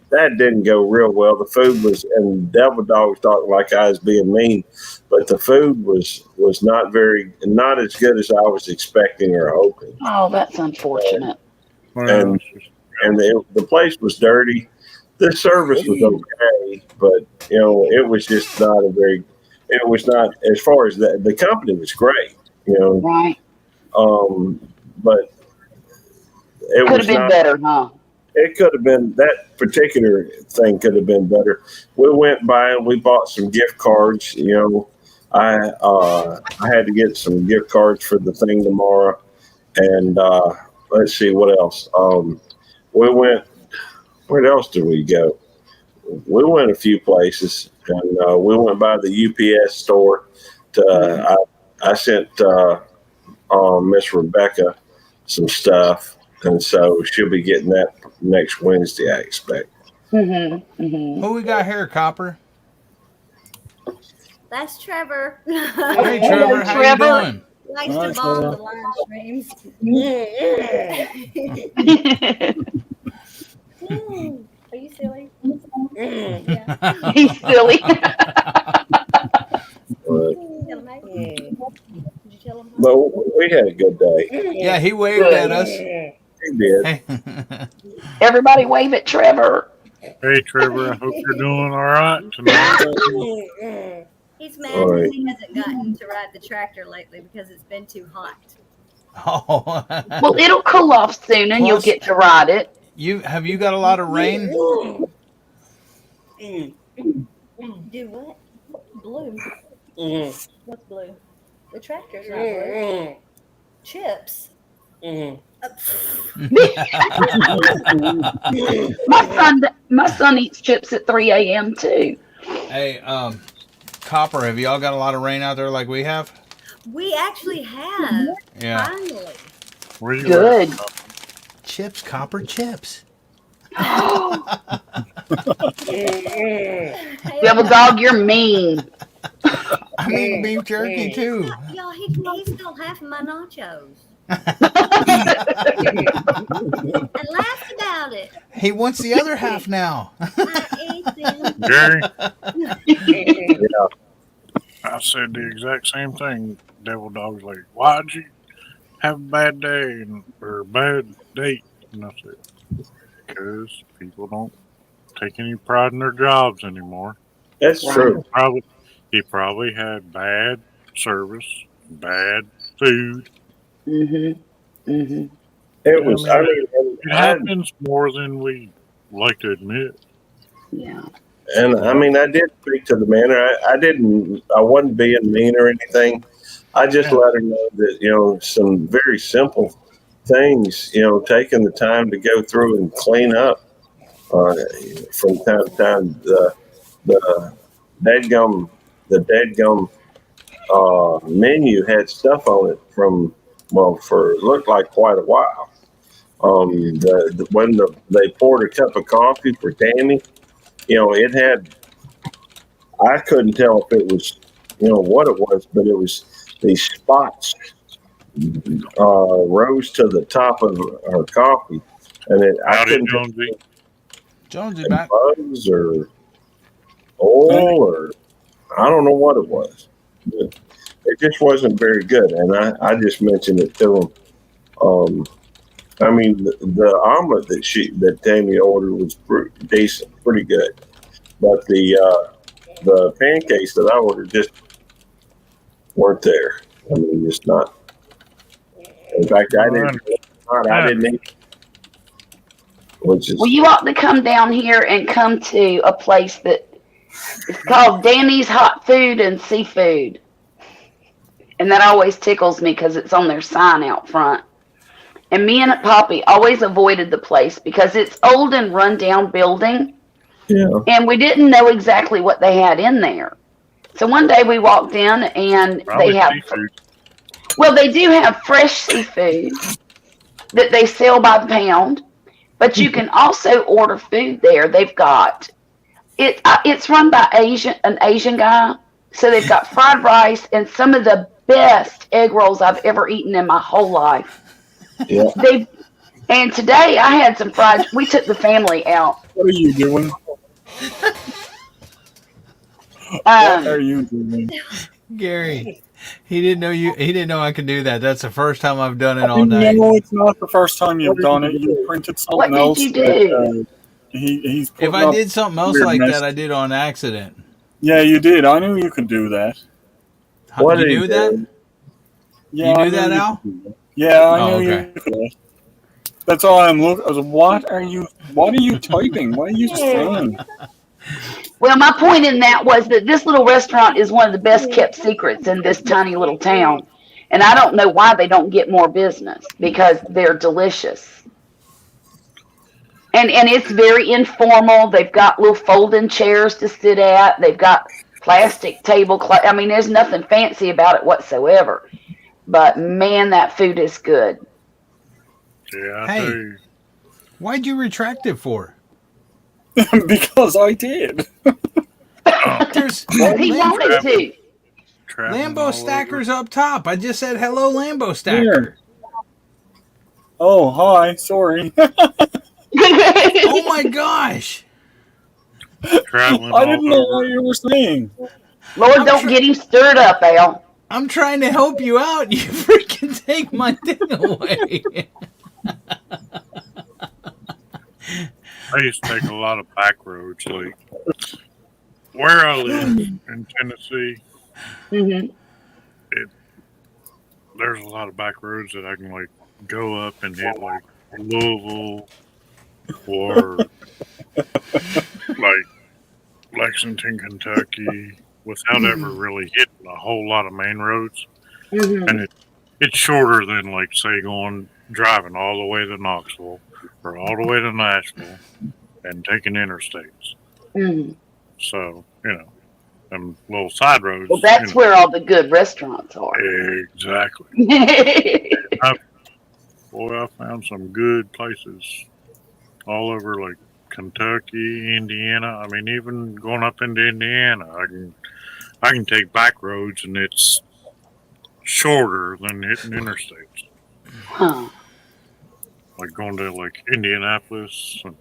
That didn't go real well. The food was, and Devil Dog's talking like I was being mean, but the food was not as good as I was expecting or hoping. Oh, that's unfortunate. And the place was dirty. The service was okay, but it was just not it was not, as far as the company was great, Right. but it Could have been better, huh? It could have been, that particular thing could have been better. We went by and we bought some gift cards. I had to get some gift cards for the thing tomorrow, and let's see what else. We went. Where else did we go? We went a few places, and we went by the UPS store. I sent Miss Rebecca some stuff, and so she'll be getting that next Wednesday, I expect. Who we got here, Copper? That's Trevor. Hey, Trevor. How you doing? He likes to bomb the live streams. Are you silly? Yeah. He's silly. But we had a good day. Yeah, he waved at us. He did. Everybody wave at Trevor. Hey, Trevor, I hope you're doing all right tonight. He's mad because he hasn't gotten to ride the tractor lately because it's been too hot. Oh. Well, it'll cool off soon, and you'll get to ride it. Have you got a lot of rain? Do what? Blue. Mm-hmm. What's blue? The tractor's not blue. Chips. Mm-hmm. my son eats chips at 3 a.m. too. Hey, Copper, have y'all got a lot of rain out there like we have? We actually have. Yeah. Finally. Where you Good. at? Chips, Copper, chips. Devil dog, you're mean. I mean beef jerky too. Y'all, he stole half of my nachos. And laughed about it. He wants the other half now. I ate them. Gary, Yeah. I said the exact same thing. Devil Dog's like, why'd you have a bad day or a bad date? And I said, because people don't take any pride in their jobs anymore. That's true. He probably had bad service, bad food. Mhm. Mhm. It was. I mean, It happens more than we like to admit. Yeah. and I mean, I did speak to the man. I didn't. I wasn't being mean or anything. I just let her know that some very simple things. Taking the time to go through and clean up from time to time. The dadgum menu had stuff on it from for looked like quite a while. When they poured a cup of coffee for Tammy, it had. I couldn't tell if it was, what it was, but it was these spots rose to the top of her coffee, and I Howdy, couldn't Jonesy. Jonesy back. bugs or oil or I don't know what it was. But it just wasn't very good, and I just mentioned it to him. I mean, the omelet that Tammy ordered was decent, pretty good, but the pancakes that I ordered just weren't there. I mean, just not. In fact, I didn't eat, which is Well, you ought to come down here and come to a place that is called Danny's Hot Food and Seafood. And that always tickles me because it's on their sign out front. And me and Poppy always avoided the place because it's old and run down building. Yeah. And we didn't know exactly what they had in there. So one day we walked in and Probably they have, seafood. well, they do have fresh seafood that they sell by the pound, but you can also order food there. They've got it's run by an Asian guy, so they've got fried rice and some of the best egg rolls I've ever eaten in my whole life. Yeah. And today I had some fried. We took the family out. What are you doing? What are you doing? Gary, he didn't know you. He didn't know I could do that. That's the first time I've done it all night. No, it's not the first time you've done it. You printed something What did else. you do? He's If putting I up did something else weird like mess- that, I did on accident. Yeah, you did. I knew you could do that. How, you knew that? Yeah, You I knew that, you Al? could do that. Yeah, I Oh, knew okay. you could. That's all I'm looking. I was, what are you typing? What are you saying? Well, my point in that was that this little restaurant is one of the best kept secrets in this tiny little town. And I don't know why they don't get more business because they're delicious. And it's very informal. They've got little folding chairs to sit at. They've got plastic tablecloth. I mean, there's nothing fancy about it whatsoever. But man, that food is good. Yeah, Hey, why'd you retract it for? Because I did. There's He wanted to. Lambo Stacker's up top. I just said hello, Lambo Stacker. Oh, hi. Sorry. Oh my gosh. Traveling I didn't know what you were saying. Lord, don't get him stirred up, Al. I'm trying to help you out. You freaking take my thing away. I used to take a lot of back roads, like where I live in Tennessee. There's a lot of back roads that I can like go up and hit, like Louisville or like Lexington, Kentucky, without ever really hitting a whole lot of main roads. Mhm. And it's shorter than, like, say, driving all the way to Knoxville or all the way to Nashville and taking interstates. Mhm. So, them little side roads. Well, that's where all the good restaurants are. Exactly. I found some good places all over, like Kentucky, Indiana. I mean, even going up into Indiana, I can take back roads, and it's shorter than hitting interstates. Huh. Like going to like Indianapolis, and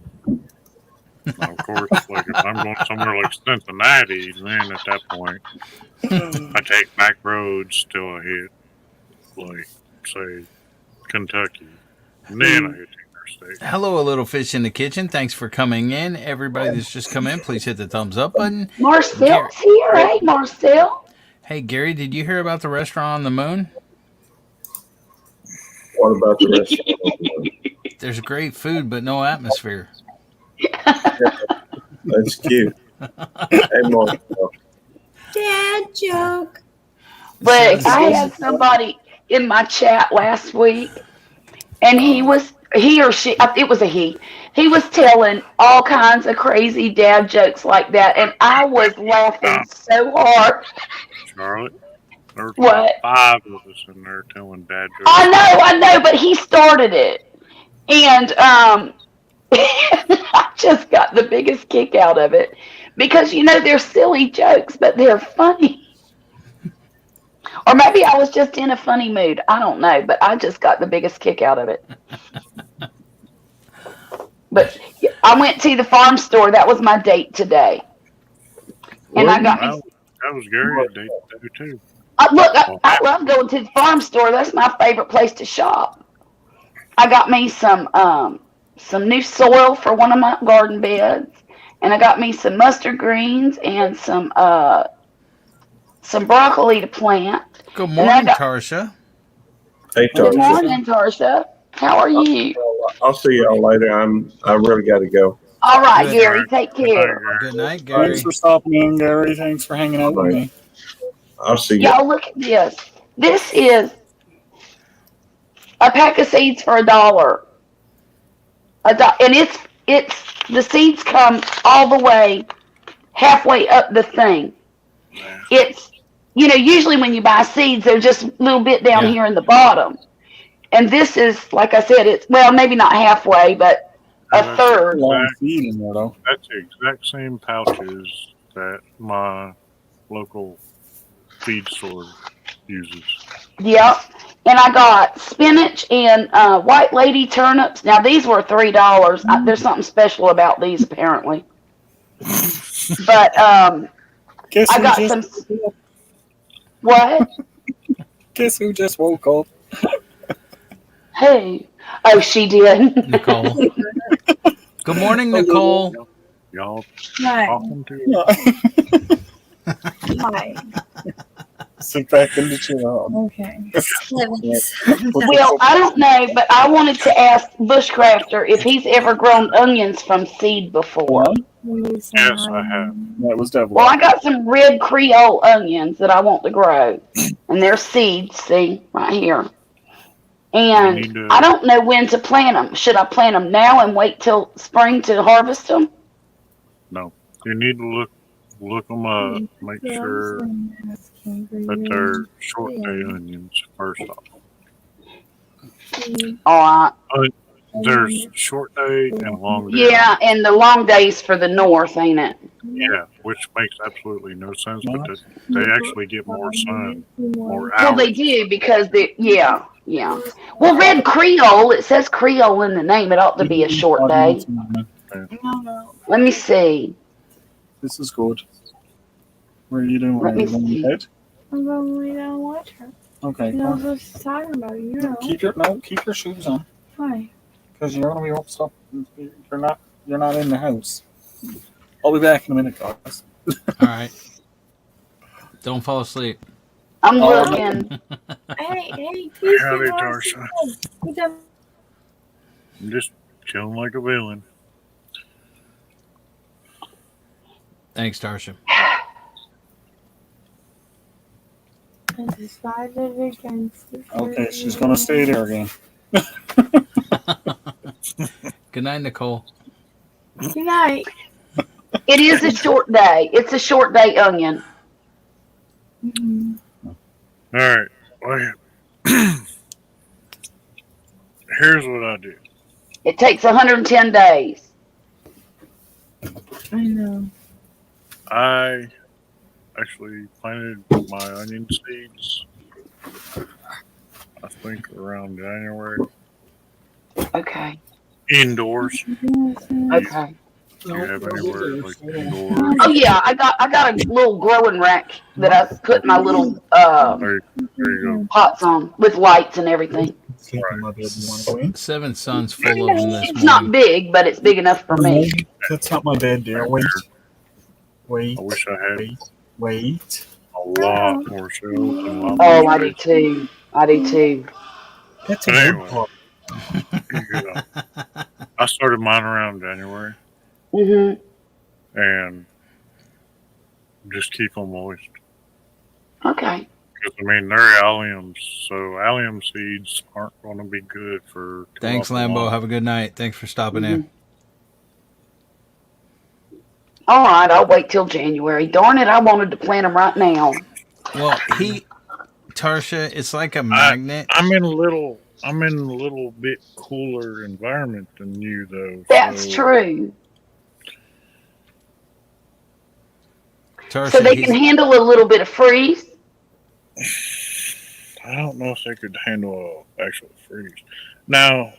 of course, like if I'm going somewhere like Cincinnati, then at that point, I take back roads till I hit, like, say, Kentucky, and then I hit the interstate. Hello, a little fish in the kitchen. Thanks for coming in. Everybody that's just come in, please hit the thumbs up button. Marcel's here. Hey, Marcel. Hey, Gary, did you hear about the restaurant on the moon? What about the restaurant? There's great food, but no atmosphere. That's cute. Hey, Marcel. Dad joke. But I had somebody in my chat last week, and he or she, it was a he. He was telling all kinds of crazy dad jokes like that, and I was laughing so hard. Charlotte, there's What? like 5 of us in there telling dad jokes. I know, but he started it, and I just got the biggest kick out of it because they're silly jokes, but they're funny. Or maybe I was just in a funny mood. I don't know, but I just got the biggest kick out of it. But I went to the farm store. That was my date today, and I got me. That was Gary's date too. I love going to the farm store. That's my favorite place to shop. I got me some new soil for one of my garden beds, and I got me some mustard greens and some broccoli to plant. Good morning, Tarsha. Hey, Good Tarsha. morning, Tarsha. How are you? I'll see y'all later. I really got to go. All right, Gary. Take care. Good night, Gary. Thanks for stopping in, Gary. Thanks for hanging out with me. I'll see you. Y'all look at this. This is a pack of seeds for $1. And it's the seeds come all the way halfway up the thing. It's usually when you buy seeds, they're just a little bit down here in the bottom. And this is, like I said, it's maybe not halfway, but a third. That's the exact same pouches that my local feed store uses. Yep. And I got spinach and white lady turnips. Now these were $3. There's something special about these apparently. But I got some. What? Guess who just woke up? Hey. Oh, she did. Nicole. Good morning, Nicole. Y'all Hi. talking to Hi. Sit back in the chair. Okay. Well, I don't know, but I wanted to ask Bushcrafter if he's ever grown onions from seed before. Yes, I have. That was definitely. Well, I got some red Creole onions that I want to grow, and they're seeds. See right here. And I don't know when to plant them. Should I plant them now and wait till spring to harvest them? No, you need to look them up. Make sure that they're short day onions first off. All right. There's short day and long day. Yeah, and the long days for the north, ain't it? Yeah, which makes absolutely no sense, but they actually get more sun, more Well, hours. they do because yeah. Well, red Creole, it says Creole in the name. It ought to be a short day. Let me see. This is good. What are you doing? Let Are me you going see. to bed? I'm going to lay down and watch her. Okay. You know what she's talking about, Keep your shoes on. Why? Because you're gonna be up stuff. You're not in the house. I'll be back in a minute, guys. All right. Don't fall asleep. I'm looking. Hey, please. Howdy, Tarsha. I'm just chilling like a villain. Thanks, Tarsha. I decided against it. Okay, she's gonna stay there again. Good night, Nicole. Good night. It is a short day. It's a short day, Onion. Mhm. All right. Well, here's what I do. It takes 110 days. I know. I actually planted my onion seeds, I think around January, Okay. indoors. Okay. Do you have anywhere like indoors? Oh yeah, I got a little growing rack that I put my little There you pots on with lights and everything. Sleep in my bed. You want to go in? Seven Sons full of them this It's not morning. big, but it's big enough for me. That's not my bed, dear. Wait. Wait. I wish I had Wait. a lot more shelves and a lot Oh, more I do space. too. I do too. That's But a good anyway, part. I started mine around January Mhm. and just keep them moist. Okay. Because, I mean, they're alliums, so allium seeds aren't going to be good for too Thanks, awful Lambo. long. Have a good night. Thanks for stopping in. All right, I'll wait till January. Darn it, I wanted to plant them right now. Well, Tarsha, it's like a magnet. I'm in a little bit cooler environment than you, though. That's so true. Tarsha, So they can handle a little bit of freeze. I don't know if they could handle a actual freeze. Now,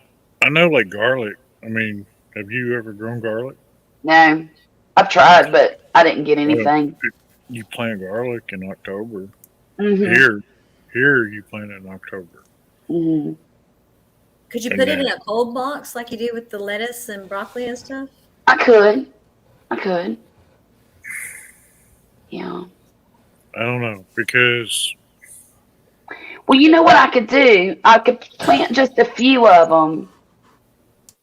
I know like garlic. I mean, have you ever grown garlic? No, I've tried, but I didn't get anything. You plant garlic in October. Mhm. Here you plant it in October. Mhm. Could you And put it in then- a cold box like you do with the lettuce and broccoli and stuff? I could. Yeah. I don't know because Well, you know what I could do? I could plant just a few of them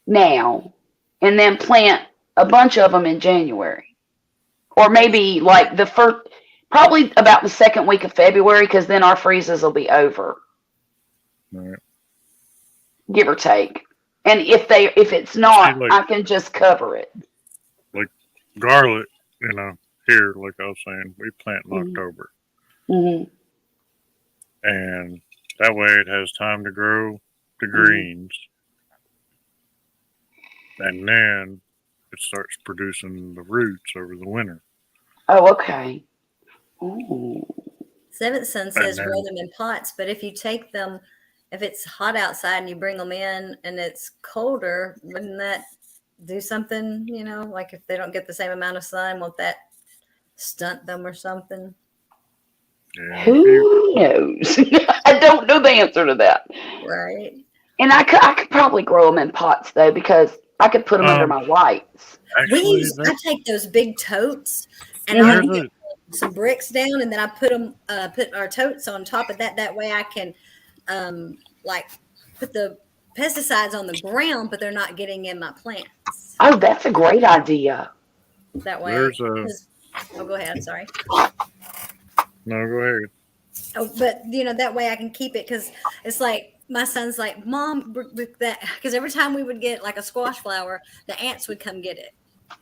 now, and then plant a bunch of them in January, or maybe like probably about the second week of February, because then our freezes will be over, right. give or take. And if it's not, like- I can just cover it. like garlic, here, like I was saying, we plant in October. Hmm. And that way it has time to grow the greens. And then it starts producing the roots over the winter. Oh, okay. Ooh. Seventh Son says And grow then- them in pots, but if you take them, if it's hot outside and you bring them in and it's colder, wouldn't that do something? Like if they don't get the same amount of sun, won't that stunt them or something? Yeah, Who knows? I don't know the answer to that. Right. And I could probably grow them in pots though, because I could put them under my lights. Actually, I take those big totes and Mhm. I get some bricks down, and then I put our totes on top of that. That way I can like put the pesticides on the ground, but they're not getting in my plants. Oh, that's a great idea. That way. There's Oh, go ahead. Sorry. No, go ahead. Oh, but that way I can keep it, because it's like my son's like, Mom, that, because every time we would get like a squash flower, the ants would come get it.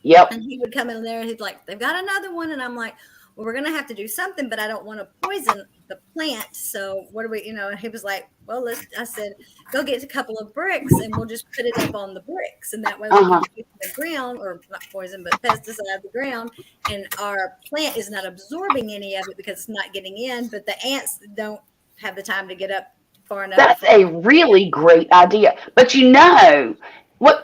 Yep. And he would come in there and he'd like, they've got another one. And I'm like, well, we're going to have to do something, but I don't want to poison the plant. So what do we, and he was like, well, I said, go get a couple of bricks and we'll just put it up on the bricks. And that way we can poison the ground, or not poison, but pesticide the ground. And our plant is not absorbing any of it because it's not getting in, but the ants don't have the time to get up far enough. That's a really great idea. But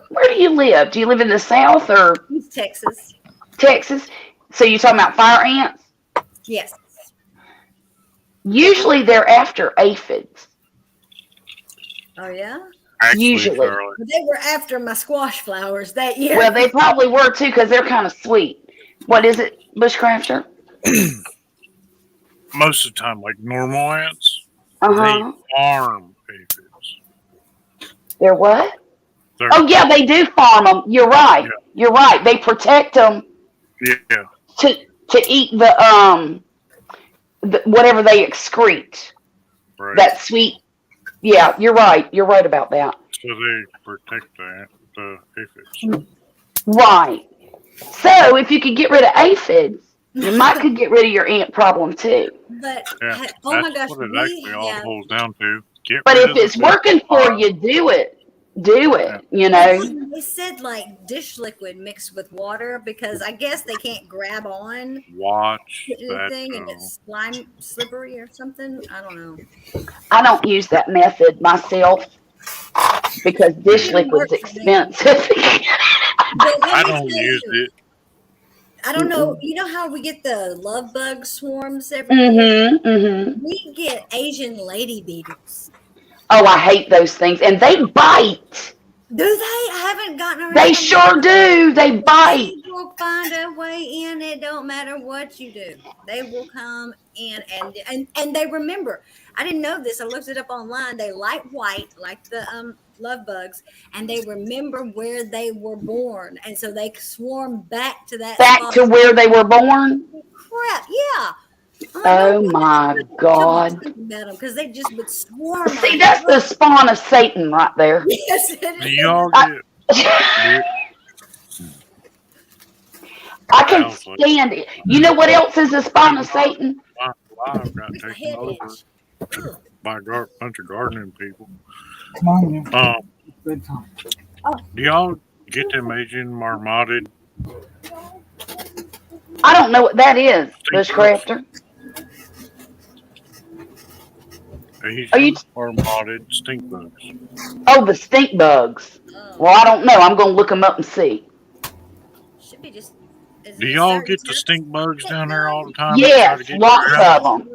where do you live? Do you live in the South or East Texas? Texas? So you're talking about fire ants? Yes. Usually they're after aphids. Oh, yeah? Usually. But they were after my squash flowers that year. Well, they probably were too, because they're kind of sweet. What is it, Bushcrafter? Most of the time, like normal ants, Uh-huh. they farm aphids. They're what? They're- Oh, yeah, they do farm them. You're right. Yeah. You're right. They protect them. Yeah. to eat the whatever they excrete. Right. That sweet. Yeah, you're right. You're right about that. So they protect the aphids. Right. So if you could get rid of aphids, you might could get rid of your ant problem too. But Yeah, oh my that's gosh, what it we actually all have. boils down to. Get But rid if of the it's working for you, do it. Do Yeah. it. You Well, know. they said like dish liquid mixed with water because I guess they can't grab on Watch to that. anything and it's slime slippery or something. I don't know. I don't use that method myself because dish It didn't liquid's work for me. expensive. But let I me don't tell use you, it. I don't know. You know how we get the love bug swarms every year? Mm-hmm. We get Asian lady beetles. Oh, I hate those things, and they bite. Do they? I haven't gotten around. They sure do. They bite. They will find a way in. It don't matter what you do. They will come in and they remember. I didn't know this. I looked it up online. They like white, like the love bugs, and they remember where they were born, and so they swarm back to that Back spot. to where they were born. Crap, yeah. Oh my God. About them because they just would swarm. See, that's the spawn of Satan right there. Yes, it Do is. y'all get? I can stand it. You know what else is a spawn of Satan? My life got taken over by a bunch of gardening people. Come on, man. Good time. Do y'all get them Asian marmoted? I don't know what that is, Bushcrafter. Asian marmoted stink bugs. Oh, the stink bugs. Well, I don't know. I'm going to look them up and see. Should be just. Do y'all get the stink bugs down there all the time? Yes, lots of them.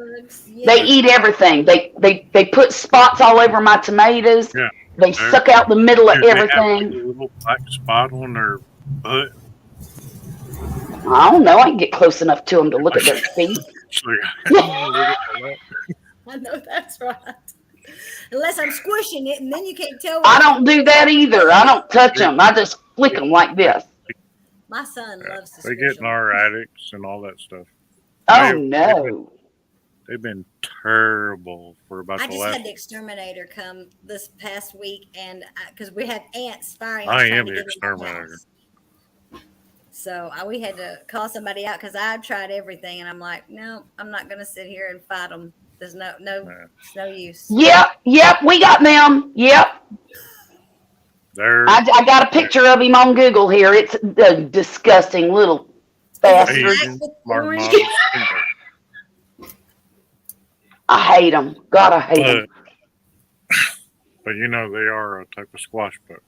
They eat everything. They put spots all over my tomatoes. Yeah. They suck out the middle of Do they have everything. a little black spot on their butt? I don't know. I can get close enough to them to look at their feet. I know that's right. Unless I'm squishing it, and then you can't tell. I don't do that either. I don't touch them. I just flick them like this. My son loves to They get in our attics and all that stuff. Oh no! They've been terrible for about I the just last. had the exterminator come this past week, and because we have ants, fire ants. I trying am to the get in our exterminator. house. So we had to call somebody out because I tried everything, and I'm like, no, I'm not going to sit here and fight them. There's no use. Yep. We got them. Yep. I got a picture of him on Google here. It's a disgusting little bastard. Asian marmoted stink bug. I hate them. God, I hate them. But you know they are a type of squash bug.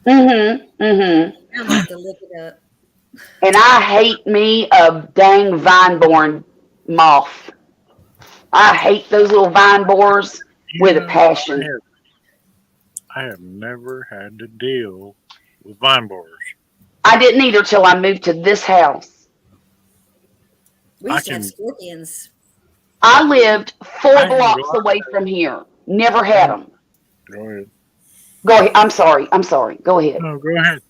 I'm going to have to look it up. And I hate me a dang vine-born moth. I hate those little vine borers with a passion. I have never had to deal with vine borers. I didn't either till I moved to this house. We used to have scorpions. I lived 4 blocks away from here. Never had them. Go ahead. Go ahead. I'm sorry. Go ahead. No, go ahead.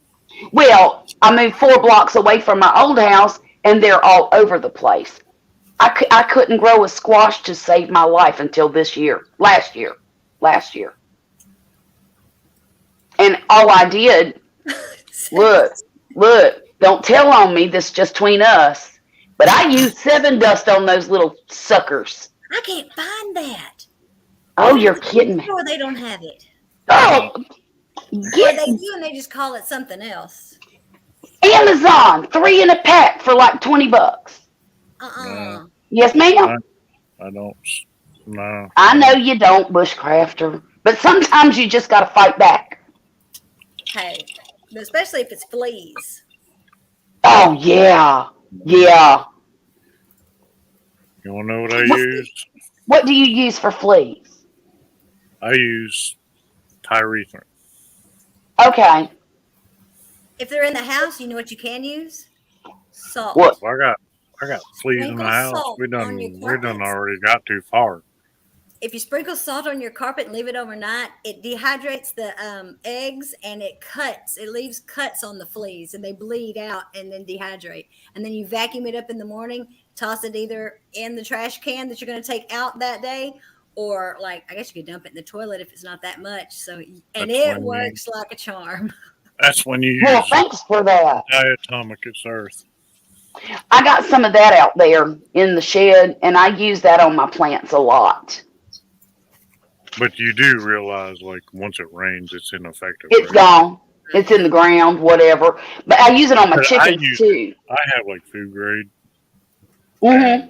Well, I moved 4 blocks away from my old house, and they're all over the place. I couldn't grow a squash to save my life until last year. And all I did, look, don't tell on me, this is just between us, but I used 7 dust on those little suckers. I can't find that. Oh, you're kidding me. Or they don't have it. Oh, Or they do, and they just call it something else. Amazon, 3 in a pack for like $20. Yes, ma'am. I don't. No. I know you don't, Bushcrafter, but sometimes you just got to fight back. Hey, especially if it's fleas. Oh yeah. You want to know what I use? What do you use for fleas? I use tyrethrin. Okay. If they're in the house, you know what you can use? Salt. What? I got fleas in the house. We done already got too far. if you sprinkle salt on your carpet and leave it overnight, it dehydrates the eggs and it leaves cuts on the fleas and they bleed out and then dehydrate. And then you vacuum it up in the morning, toss it either in the trash can that you're going to take out that day, or like, I guess you could dump it in the toilet if it's not that much. So, and it works like a charm. That's when you Well, use thanks for that. diatomic earth. I got some of that out there in the shed, and I use that on my plants a lot. But you do realize, like, once it rains, it's ineffective. It's gone. It's in the ground, whatever. But I use it on my chickens too. I have like food grade. Yeah.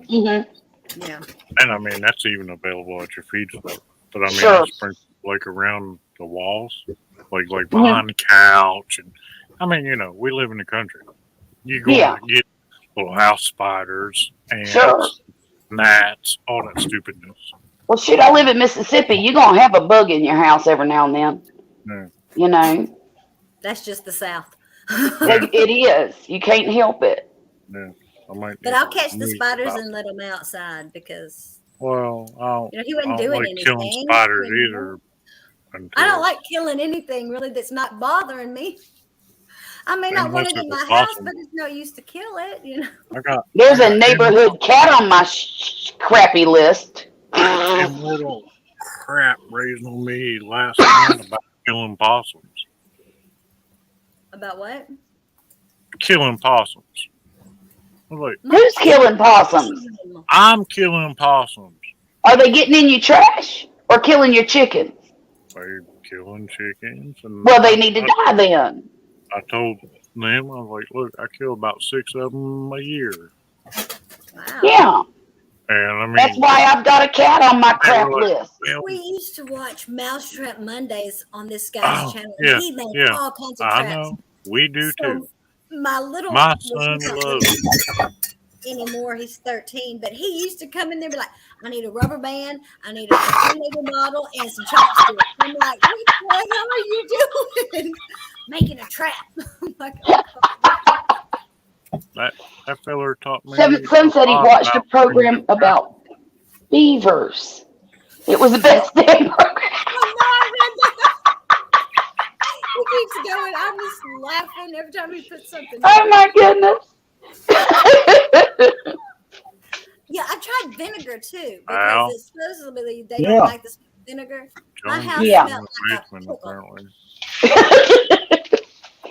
And I mean, that's even available at your feed store. But I mean, Sure. I sprinkle like around the walls, like behind the couch, and I mean, you know, we live in the country. You go and get little house spiders, ants, gnats, all that stupidness. Well, shoot, I live in Mississippi. You're going to have a bug in your house every now and then. Yeah. You know? That's just the South. It is. You can't help it. Yeah. I might. But I'll catch the spiders and let them outside because. Well, he wasn't I don't doing like anything. killing spiders either. I don't like killing anything really that's not bothering me. I may not want it in my house, but it's no use to kill it, you know. There's a neighborhood cat on my crappy list. Them little crap raised on me last night about killing possums. About what? Killing possums. I was like, Who's killing possums? I'm killing possums. Are they getting in your trash or killing your chickens? They're killing chickens. And Well, they need to die then. I told them, I was like, look, I kill about 6 of them a year. Wow. Yeah. And I mean, That's why I've got a cat on my crap list. We used to watch Mousetrap Mondays on this guy's channel. Yeah, He made yeah. all kinds of I traps. know. We do too. My son loves it. Anymore, he's 13, but he used to come in there and be like, I need a rubber band, I need a tornado bottle, and some chopsticks. I'm like, what the hell are you doing? Making a trap. Like, That feller taught me. Seventh Son said he watched a program about beavers. It was the best damn program. He keeps going. I'm just laughing every time he puts something. Oh my goodness. Yeah, I tried vinegar too Wow. because it's supposedly they don't like the vinegar. My house smelled like a pickle.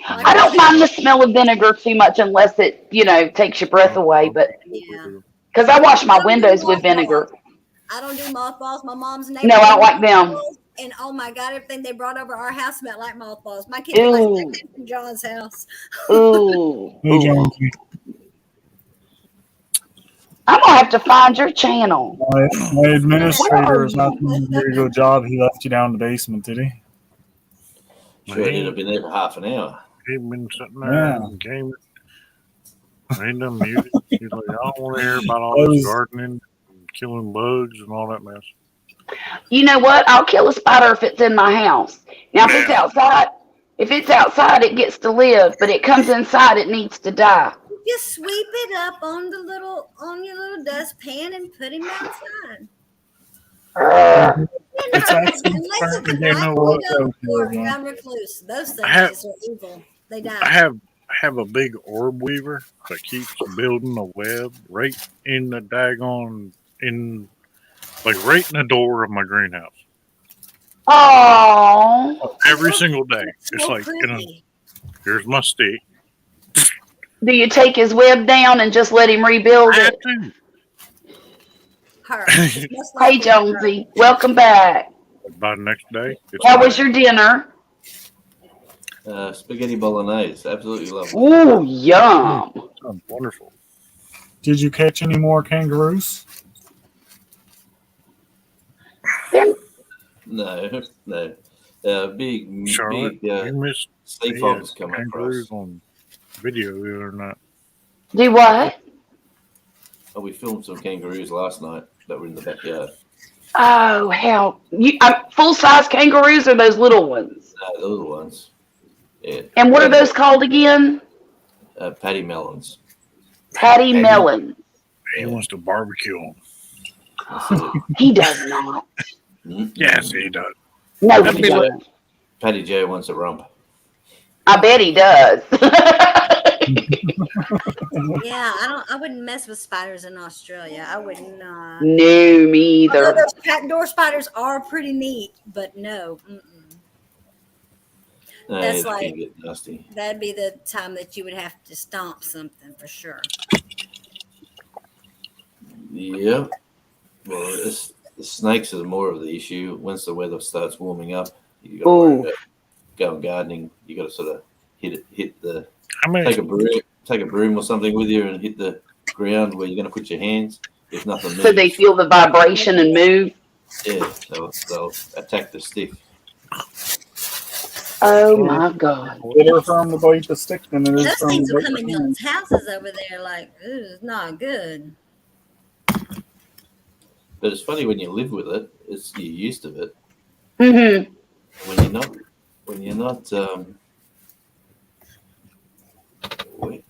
I don't mind the smell of vinegar too much unless it, you know, takes your breath away. But because I wash my windows with vinegar. I don't do mothballs. My mom's neighbor. No, I don't like them. And oh my God, everything they brought over our house smelled like mothballs. My kids were like that from John's house. Ooh. Hey, John. I'm gonna have to find your channel. My administrator is not doing a very good job. He left you down in the basement, did he? Sure, it had been there for half an hour. He'd been sitting there and gaming. Made them music. He's like, I don't want to hear about all this gardening, and killing bugs, and all that mess. You know what? I'll kill a spider if it's in my house. Now, if it's outside, it gets to live. But it comes inside, it needs to die. Just sweep it up on your little dustpan and put him outside. It's actually Unless it's ground recluse. Those things are evil. They die. I have a big orb weaver that keeps building a web right in the daggone right in the door of my greenhouse. Oh. Every single day. It's like, here's my stick. Do you take his web down and just let him rebuild it? Hey, Jonesy. Welcome back. By the next day. How was your dinner? Spaghetti bolognese. Absolutely lovely. Ooh, yum. Sounds wonderful. Did you catch any more kangaroos? No. Big Charlotte, you missed sea fogs coming kangaroos across. on video the other night. Do what? Oh, we filmed some kangaroos last night that were in the backyard. Oh, hell. Full-size kangaroos or those little ones? The little ones. Yeah. And what are those called again? Patty melons. Patty melons. He wants to barbecue them. That's it. He does not. Yes, he does. No, Patty he J, doesn't. Patty J wants a rump. I bet he does. Yeah, I wouldn't mess with spiders in Australia. I would not. No, me Although either. those cat door spiders are pretty neat, but no. No, That's they like can get nasty. that'd be the time that you would have to stomp something for sure. Yep. Well, the snakes are more of the issue. Once the weather starts warming up, you got to worry Ooh. about going gardening. You got to sort of hit the How many? take a broom or something with you and hit the ground where you're going to put your hands. If nothing So they moves, feel the vibration and move. yeah, they'll attack the stick. Oh my God. Better for them to bite the stick than it is Those for them things to will bite come the in hand. y'all's houses over there like, ooh, it's not good. But it's funny when you live with it, you're used to it. Mm-hmm. When you're not.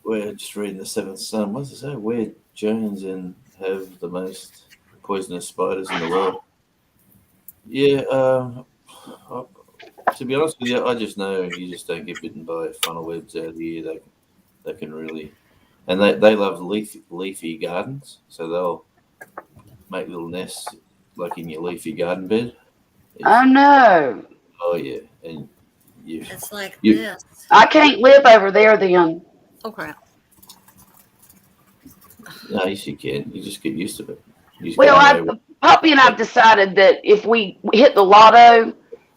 We're just reading the Seventh Son. What does it say? Where joines and have the most poisonous spiders in the world. Yeah. To be honest with you, I just know you just don't get bitten by funnel webs out here. They can really, and they love leafy gardens, so they'll make little nests like in your leafy garden bed. Oh no. Oh yeah, and It's like you this. I can't live over there then. Oh crap. no, yes you can. You just get used to it. You just Well, go away. Puppy and I've decided that if we hit the lotto,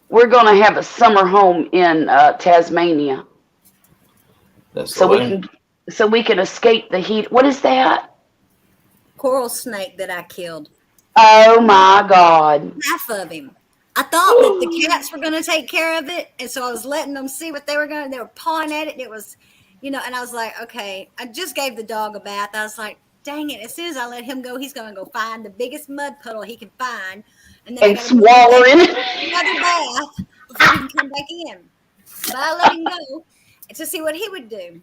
we're going to have a summer home in Tasmania, That's the so way. we can escape the heat. What is that? Coral snake that I killed. Oh my God! Half of him. I thought that the cats were going to take care of it, and so I was letting them see what they were going to. They were pawing at it, and it was, and I was like, okay. I just gave the dog a bath. I was like, dang it! As soon as I let him go, he's going to go find the biggest mud puddle he can find, and then I And got to swallow in it. another bath before he can come back in. But I let him go to see what he would do.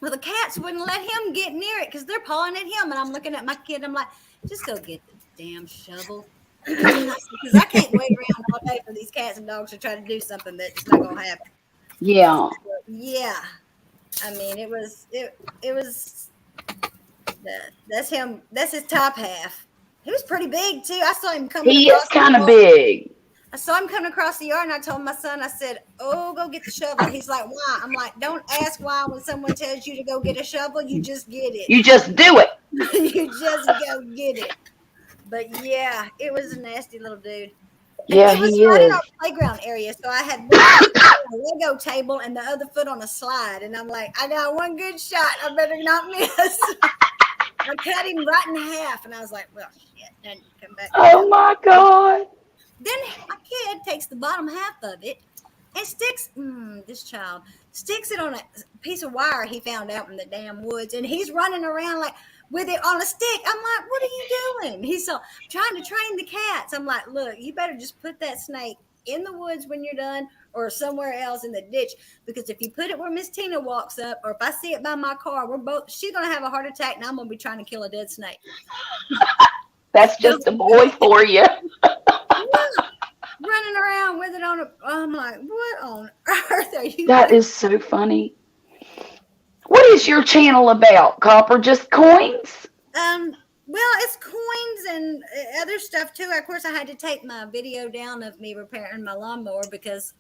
Well, the cats wouldn't let him get near it because they're pawing at him, and I'm looking at my kid. I'm like, just go get the damn shovel. Because I can't wait around all day for these cats and dogs to try to do something that's not gonna happen. Yeah. Yeah, I mean it was that's him. That's his top half. He was pretty big too. I saw him coming. He is across the kind of yard. big. I saw him coming across the yard, and I told my son, I said, "Oh, go get the shovel." He's like, "Why?" I'm like, "Don't ask why when someone tells you to go get a shovel. You just get it. You just do it. You just go get it." But yeah, it was a nasty little dude. And Yeah, it was he right in is. our playground area. So I had one foot on a Lego table and the other foot on a slide. And I'm like, I got one good shot. I better not miss. I cut him right in half. And I was like, well, shit. Then come back. Oh my God. Then my kid takes the bottom half of it and sticks, this child, sticks it on a piece of wire he found out in the damn woods. And he's running around like, with it on a stick. I'm like, what are you doing? He's so trying to train the cats. I'm like, look, you better just put that snake in the woods when you're done or somewhere else in the ditch. Because if you put it where Miss Tina walks up, or if I see it by my car, she's going to have a heart attack and I'm going to be trying to kill a dead snake. That's just a boy for you. Running around with it on a, I'm like, what on earth are you That doing? is so funny. What is your channel about, Copper? Just coins? Well, it's coins and other stuff too. Of course, I had to take my video down of me repairing my lawnmower because,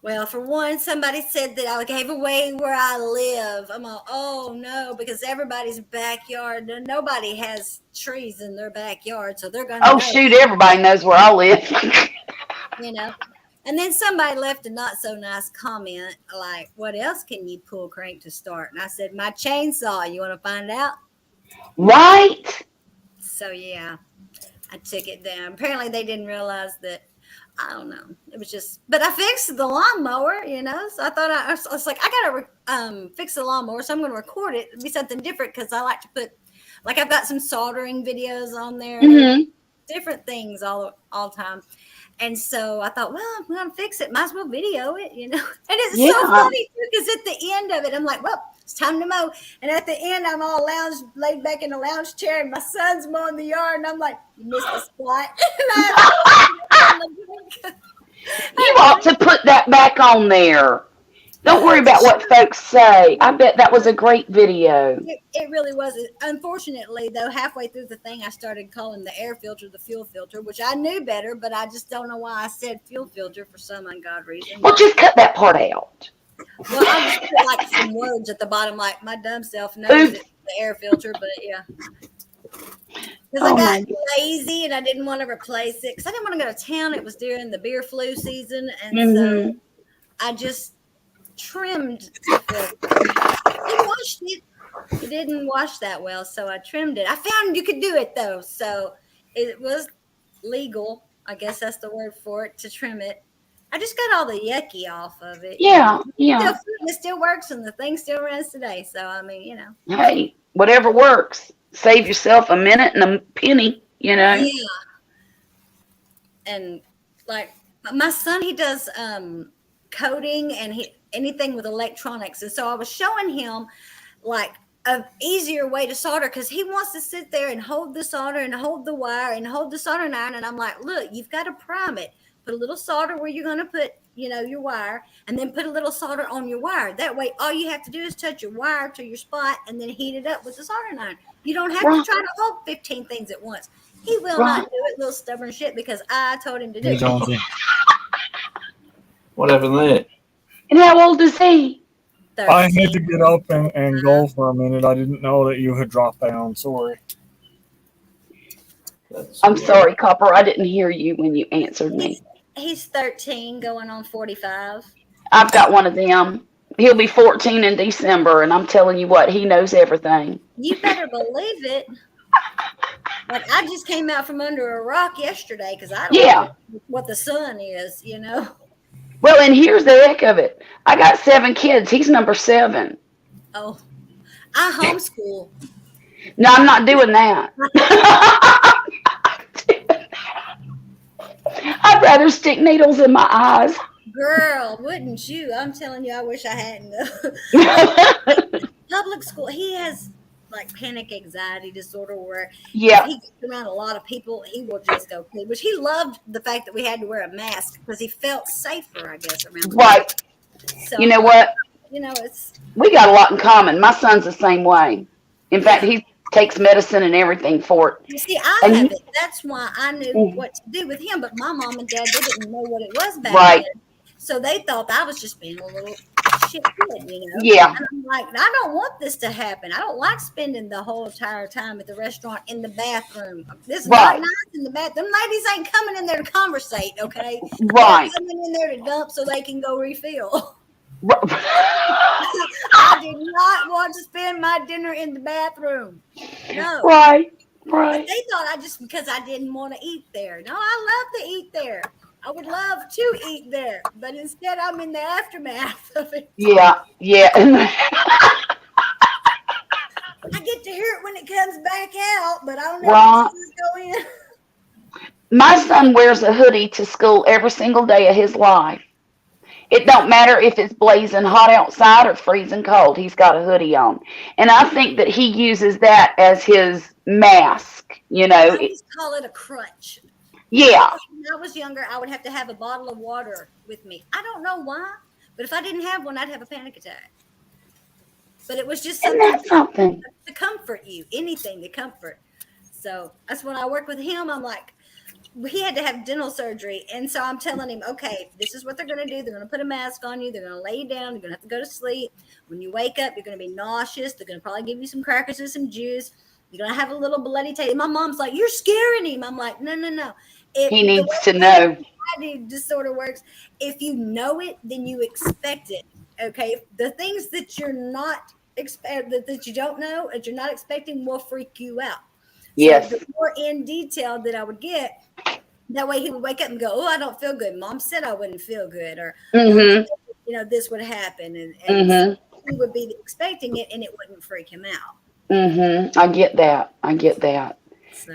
well, for one, somebody said that I gave away where I live. I'm like, oh no, because everybody's backyard, nobody has trees in their backyard, so they're gonna Oh, know. shoot, everybody knows where I live. And then somebody left a not so nice comment like, what else can you pull crank to start? And I said, my chainsaw. You want to find out? Right? So yeah, I took it down. Apparently they didn't realize that. I don't know. It was just, but I fixed the lawnmower, So I thought I was like, I gotta fix the lawnmower, so I'm gonna record it. It'd be something different because I like to put, like, I've got some soldering videos on there, different things all the time. And so I thought, well, I'm going to fix it. Might as well video it, And it's so funny because at the end of it, I'm like, well, It's time to mow. And at the end, I'm all laid back in the lounge chair, and my son's mowing the yard, and I'm like, you missed the spot. And I have to You ought to put that back on there. Don't worry about what folks say. I bet that was a great video. It really was. Unfortunately, though, halfway through the thing, I started calling the air filter the fuel filter, which I knew better, but I just don't know why I said fuel filter for some ungodly reason. Well, just cut that part out. Well, I just put like some words at the bottom, like my dumb self knows it's the air filter, but yeah. Because I got lazy and I didn't want to replace it because I didn't want to go to town. It was during the beer flu season, and so I just trimmed the filter. It washed it. It didn't wash that well, so I trimmed it. I found you could do it though, so it was legal. I guess that's the word for it, to trim it. I just got all the yucky off of it. Yeah. It still works, and the thing still runs today. So I mean, you know. Hey, whatever works. Save yourself a minute and a penny. You know. Yeah. And like my son, he does coding and anything with electronics, and so I was showing him like an easier way to solder because he wants to sit there and hold the solder and hold the wire and hold the soldering iron, and I'm like, look, you've got to prime it. Put a little solder where you're going to put, your wire, and then put a little solder on your wire. That way, all you have to do is touch your wire to your spot and then heat it up with the soldering iron. You don't have to try to hold 15 things at once. He will not do it, little stubborn shit, because I told him to do it. What happened there? And how old is he? 13. I had to get up and go for a minute. I didn't know that you had dropped down. Sorry. I'm sorry, Copper. I didn't hear you when you answered me. He's 13, going on 45. I've got one of them. He'll be 14 in December, and I'm telling you what, he knows everything. You better believe it. Like, I just came out from under a rock yesterday because I don't know what the sun is, Well, and here's the heck of it. I got 7 kids. He's number 7. Oh, I homeschool. No, I'm not doing that. I'd rather stick needles in my eyes. Girl, wouldn't you? I'm telling you, I wish I hadn't. Public school, he has like panic anxiety disorder where if he gets around a lot of people, he will just go crazy. Which he loved the fact that we had to wear a mask because he felt safer, I guess, around right. So, you know what? It's we got a lot in common. My son's the same way. In fact, he takes medicine and everything for it. You see, I have it. That's why I knew what to do with him. But my mom and dad, they didn't know what it was back then. So they thought I was just being a little shit kid, Yeah. And I'm like, I don't want this to happen. I don't like spending the whole entire time at the restaurant in the bathroom. This is not nice in the bathroom. Them ladies ain't coming in there to conversate, okay? Right. They're coming in there to dump so they can go refill. I did not want to spend my dinner in the bathroom. No. Right. But they thought because I didn't want to eat there. No, I love to eat there. I would love to eat there, but instead I'm in the aftermath of it. Yeah. I get to hear it when it comes back out, but I don't know if it's go in. My son wears a hoodie to school every single day of his life. It don't matter if it's blazing hot outside or freezing cold. He's got a hoodie on. And I think that he uses that as his mask, I just call it a crutch. Yeah. When I was younger, I would have to have a bottle of water with me. I don't know why, but if I didn't have one, I'd have a panic attack. But it was just something to comfort you, anything to comfort. So that's when I work with him. I'm like, he had to have dental surgery. And so I'm telling him, okay, this is what they're going to do. They're going to put a mask on you. They're going to lay you down. You're going to have to go to sleep. When you wake up, you're going to be nauseous. They're going to probably give you some crackers and some juice. You're going to have a little bloody taste. My mom's like, you're scaring him. I'm like, no. He needs to know. Disorder works. If you know it, then you expect it. Okay. The things that you're not that you don't know, that you're not expecting, will freak you out. Yes. So the more in detail that I would get, that way he would wake up and go, oh, I don't feel good. Mom said I wouldn't feel good, or this would happen, and he would be expecting it, and it wouldn't freak him out. I get that. So,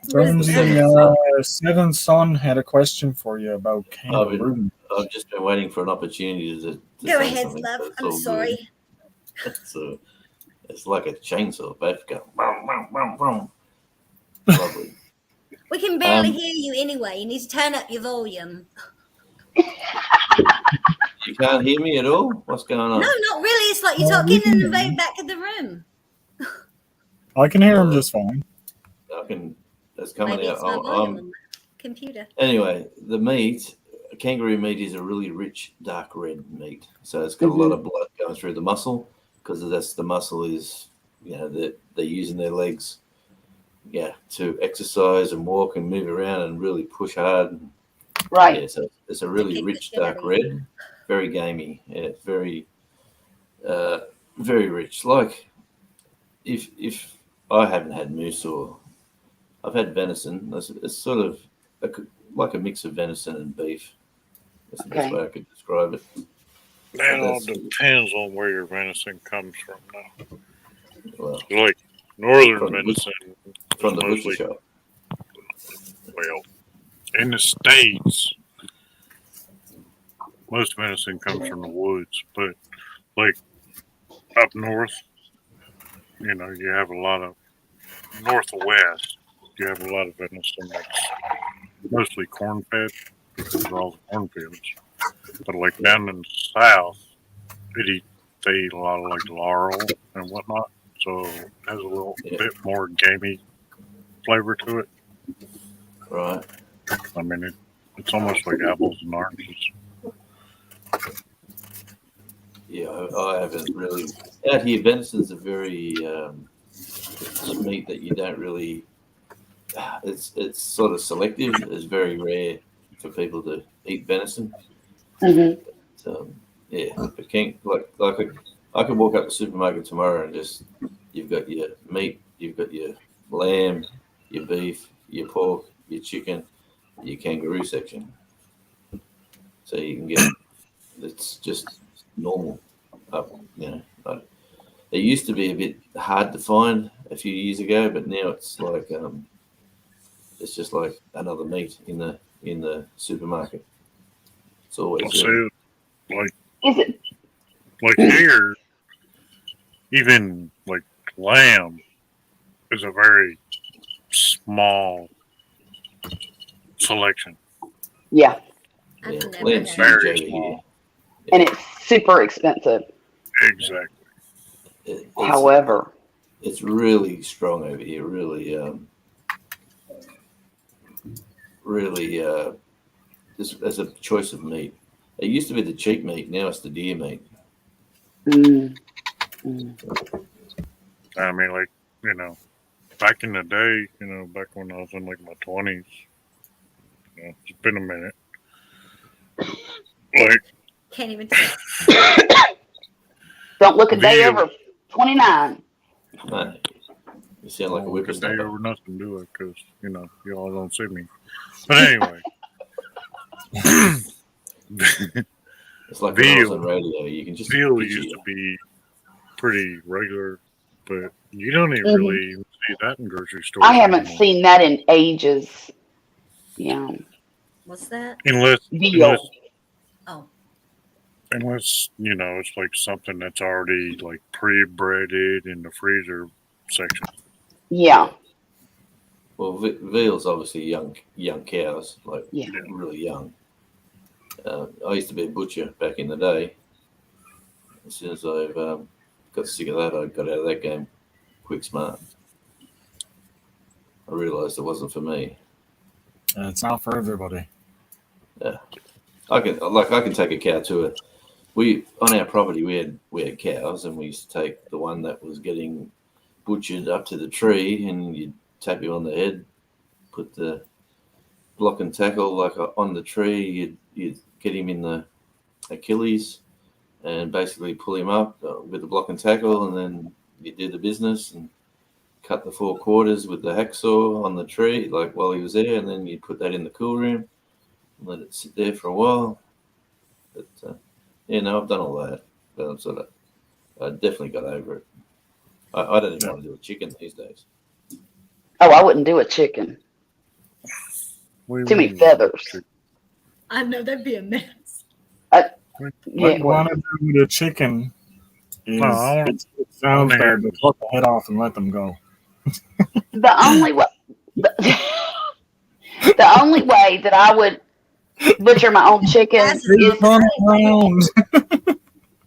the seventh son had a question for you about kangaroo. I've just been waiting for an opportunity to Go say ahead, something, love. but it's I'm all sorry. good. It's like a chainsaw. Both go. Boom, boom, boom, boom. Lovely. We can barely hear you anyway. You need to turn up your volume. You can't hear me at all? What's going on? No, not really. It's like you're No, we talking can in hear the very you. back of the room. I can hear him just fine. I can. It's coming Maybe out. it's my volume on the computer. Anyway, the meat, kangaroo meat, is a really rich, dark red meat. So it's got a lot of blood going through the muscle because that's the muscle is, that they're using their legs, to exercise and walk and move around and really push hard. Right. Yeah, so it's a really rich, dark red, very gamey. Yeah, very, very rich. Like if I haven't had moose or I've had venison. It's sort of like a mix of venison and beef. That's the best way I could describe it. That all depends on where your venison comes from now. Well, like northern from venison from is the butcher mostly, shop. well, in the States, most venison comes from the woods, but like up north, you have a lot of northwest, you have a lot of venison that's mostly corn fed because of all the cornfields. But like down in the south, they eat a lot of like laurel and whatnot, so it has a little bit more gamey flavor to it. Right. I mean, it's almost like apples and oranges. Yeah, I haven't really. Out here, venison's a very meat that you don't really. It's sort of selective. It's very rare for people to eat venison. So yeah, but I could walk up to the supermarket tomorrow and just you've got your meat, you've got your lamb, your beef, your pork, your chicken, your kangaroo section. So you can get it's just normal. It used to be a bit hard to find a few years ago, but now it's like it's just like another meat in the supermarket. It's always there. Like here, even like lamb is a very small selection. Yeah. Lamb's huge Very over small. here. And it's super expensive. Exactly. However, it's really strong over here. Really, as a choice of meat. It used to be the cheap meat. Now it's the deer meat. I mean, like, back in the day, back when I was in like my 20s, it's been a minute. Like, Can't even. don't look a day over 29. No, you sound like a whippersnapper. Day over nothing, do it, because, y'all don't see me. But anyway. It's like when I was on radio. You can just veal picture used you. to be pretty regular, but you don't even really see that in grocery stores. I haven't anymore. seen that in ages. Yeah. What's that? Unless, Oh. unless it's like something that's already like pre-breaded in the freezer section. Yeah. Well, veal's obviously young cows, like really young. I used to be a butcher back in the day. As soon as I've got sick of that, I got out of that game quick smart. I realised it wasn't for me. It's not for everybody. Yeah, I can take a cow to it. On our property we had cows, and we used to take the one that was getting butchered up to the tree, and you'd tap him on the head, put the block and tackle on the tree. You'd get him in the Achilles, and basically pull him up with the block and tackle, and then you do the business and cut the 4 quarters with the hacksaw on the tree, like while he was there, and then you put that in the cool room and let it sit there for a while. But I've done all that, but I definitely got over it. I don't even want to do a chicken these days. Oh, I wouldn't do a chicken. Too many feathers. I know that'd be a mess. What you want to do with a chicken is it sounds bad, but cut the head off and let them go. The only way, the only way that I would butcher my own chickens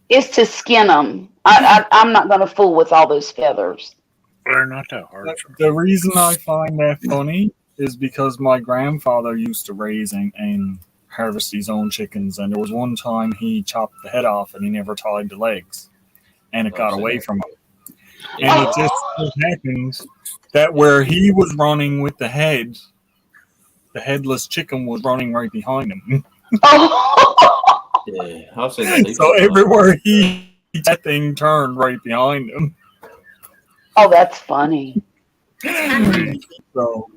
is to skin them. I'm not going to fool with all those feathers. They're not that hard. The reason I find that funny is because my grandfather used to raise and harvest his own chickens, and there was one time he chopped the head off and he never tied the legs, and it got away from him. And it just so happens that where he was running with the head, the headless chicken was running right behind him. Yeah, I've seen that. So everywhere that thing turned right behind him. Oh, that's funny. So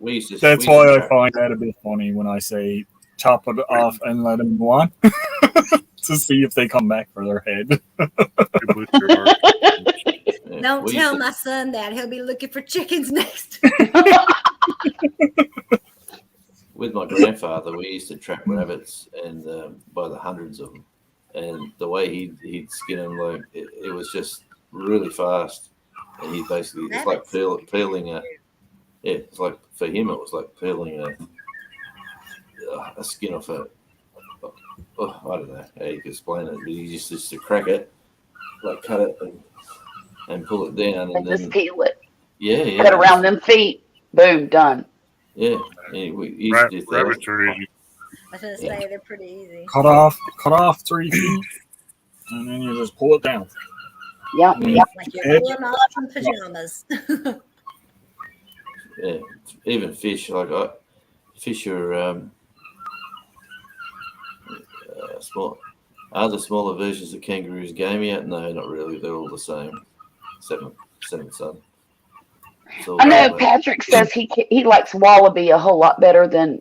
that's why I find that a bit funny when I say chop it off and let them go on to see if they come back for their head. Don't tell my son that. He'll be looking for chickens next. With my grandfather, we used to trap rabbits and by the hundreds of them. And the way he'd skin them, like it was just really fast. And he basically, it's like peeling a, yeah, it's like, for him, it was like peeling a skin off a, I don't know how you can explain it, but he just used to crack it, like cut it and pull it down. And just peel it. Yeah. Cut around them feet. Boom, done. Yeah. We used to do that. Rabbits are easy. I was going to say, they're pretty easy. Cut off 3 feet, and then you just pull it down. Yeah. Like you're pulling off some pajamas. Yeah, even fish, like fish are small. Are the smaller versions of kangaroos game yet? No, not really. They're all the same. Seven son. I know Patrick says he likes wallaby a whole lot better than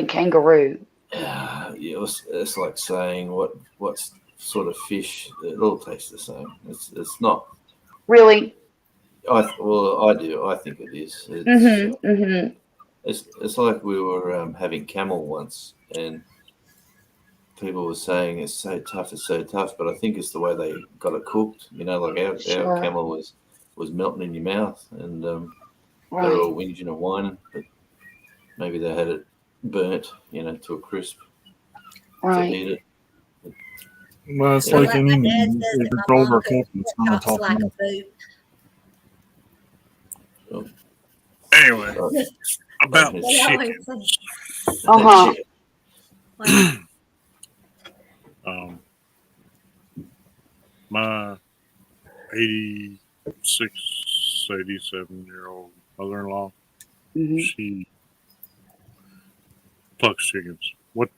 kangaroo. Yeah, it's like saying what sort of fish. It all tastes the same. It's not really. I do. I think it is. It's like we were having camel once, and people were saying it's so tough, but I think it's the way they got it cooked. You know, like our camel was melting in your mouth, and they were all whinging and whining, but maybe they had it burnt, to a crisp to eat it. Well, it's like any meat. If it's overcooked, it's not tough enough. Anyway, about chicken. My 87-year-old mother-in-law, she plucks chickens. What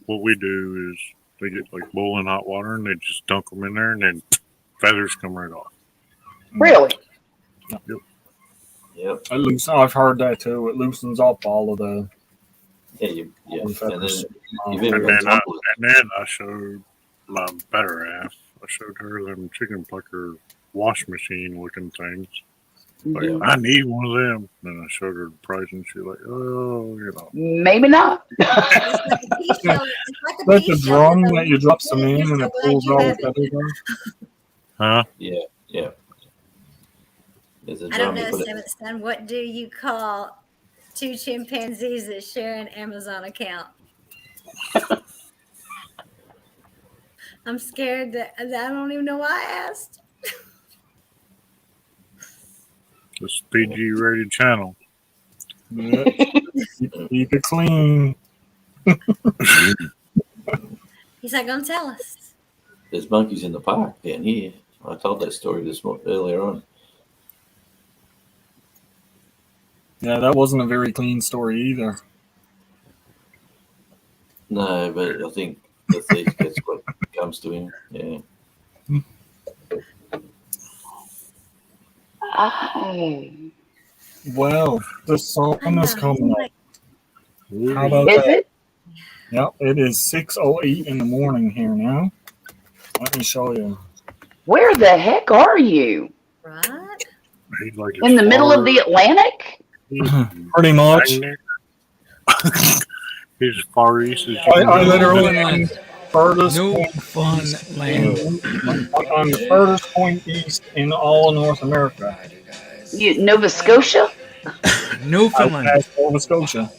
we do is they get like boiling hot water and they just dunk them in there and then feathers come right off. Really? Yep. I've heard that too. It loosens up all of the. Yeah. And then I showed my better half. I showed her them chicken plucker wash machine looking things. Like, I need one of them. Then I showed her the price and she's like, oh, Maybe not. That's a drum that you drop some in and it pulls all the feathers out. Huh? Yeah. I don't know, Seventh Son. What do you call 2 chimpanzees that share an Amazon account? I'm scared that I don't even know why I asked. This PG rated channel. Yeah. Keep it clean. He's not going to tell us. There's monkeys in the park down here. I told that story earlier on. Yeah, that wasn't a very clean story either. No, but I think the thief gets what comes to him. Yeah. Well, the sun is coming up. How about Is that? it? Yep, it is 6:08 in the morning here now. Let me show you. Where the heck are you? Right? In the middle of the Atlantic? Pretty much. He's as far east as you I literally am furthest point Newfoundland. I'm the furthest point east in all of North America. Nova Scotia? Out Newfoundland. past Nova Scotia.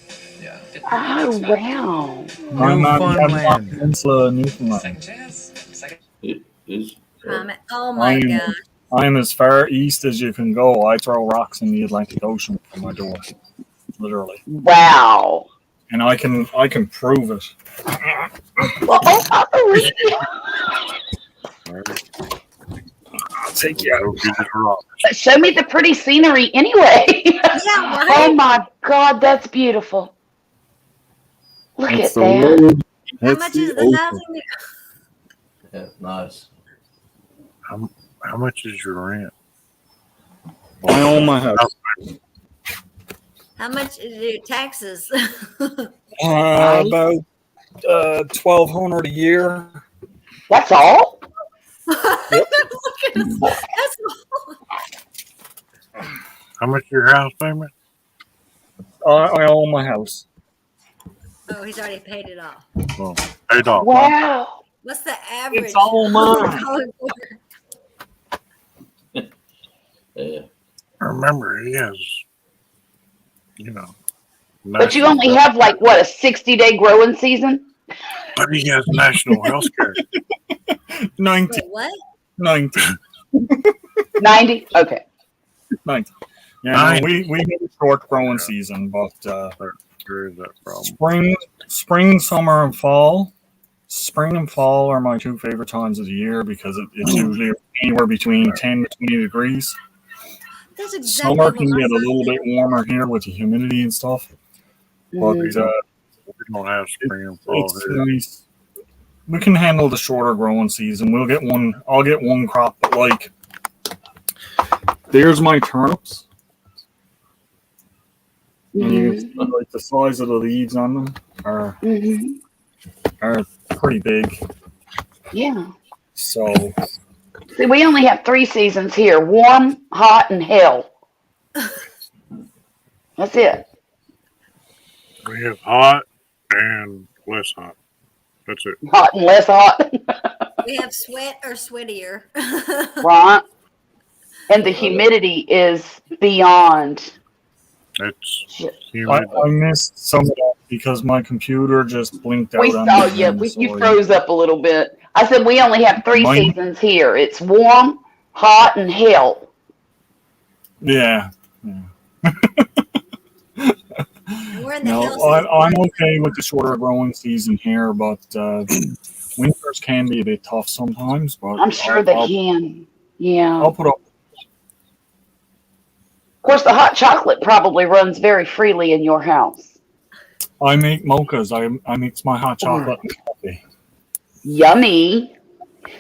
Oh wow. I'm on Newfoundland. Peninsula, Newfoundland. It is. Oh my gosh. I am as far east as you can go. I throw rocks in the Atlantic Ocean from my door, literally. Wow. And I can prove it. Well, I believe you. I'll take you out. Show me the pretty scenery anyway. Yeah, right? Oh my God, that's beautiful. Look It's at the that. road. How It's much the is the ocean. housing? Yeah, nice. How much is your rent? I own my house. How much is your taxes? About $1,200 a year. That's all? Yep. That's How much is your house payment? I own my house. Oh, he's already paid it off. Well, paid off. Wow. What's the average? It's all mine. Yeah. Remember, he has, you know. But you only have like what, a 60-day growing season? But he has national health care. 90. Wait, what? 90. 90? Okay. 90. Yeah, no, 90. we have a short growing season, but there is that problem. spring, summer, and fall. Spring and fall are my two favorite times of the year because it's usually anywhere between 10 to 20 degrees. That's exactly Summer what can get a little bit warmer here with the humidity and stuff. But We don't have spring and fall it's here. nice. We can handle the shorter growing season. We'll get one. I'll get one crop. But like, there's my turnips. And you can see, like the size of the leaves on them are pretty big. Yeah. So See, we only have 3 seasons here: warm, hot, and hell. That's it. We have hot and less hot. That's it. Hot and less hot. We have sweat or sweatier. Right. And the humidity is beyond. It's I missed some of that because my computer just blinked out. We on saw me you. again, You sorry. froze up a little bit. I said we only have 3 Mine- seasons here. It's warm, hot, and hell. Yeah. We're in the No, hills. I'm okay with the shorter growing season here, but winters can be a bit tough sometimes. But I'm sure they can. Yeah. I'll put up. Of course, the hot chocolate probably runs very freely in your house. I make mochas. I mix my hot chocolate and coffee. Yummy.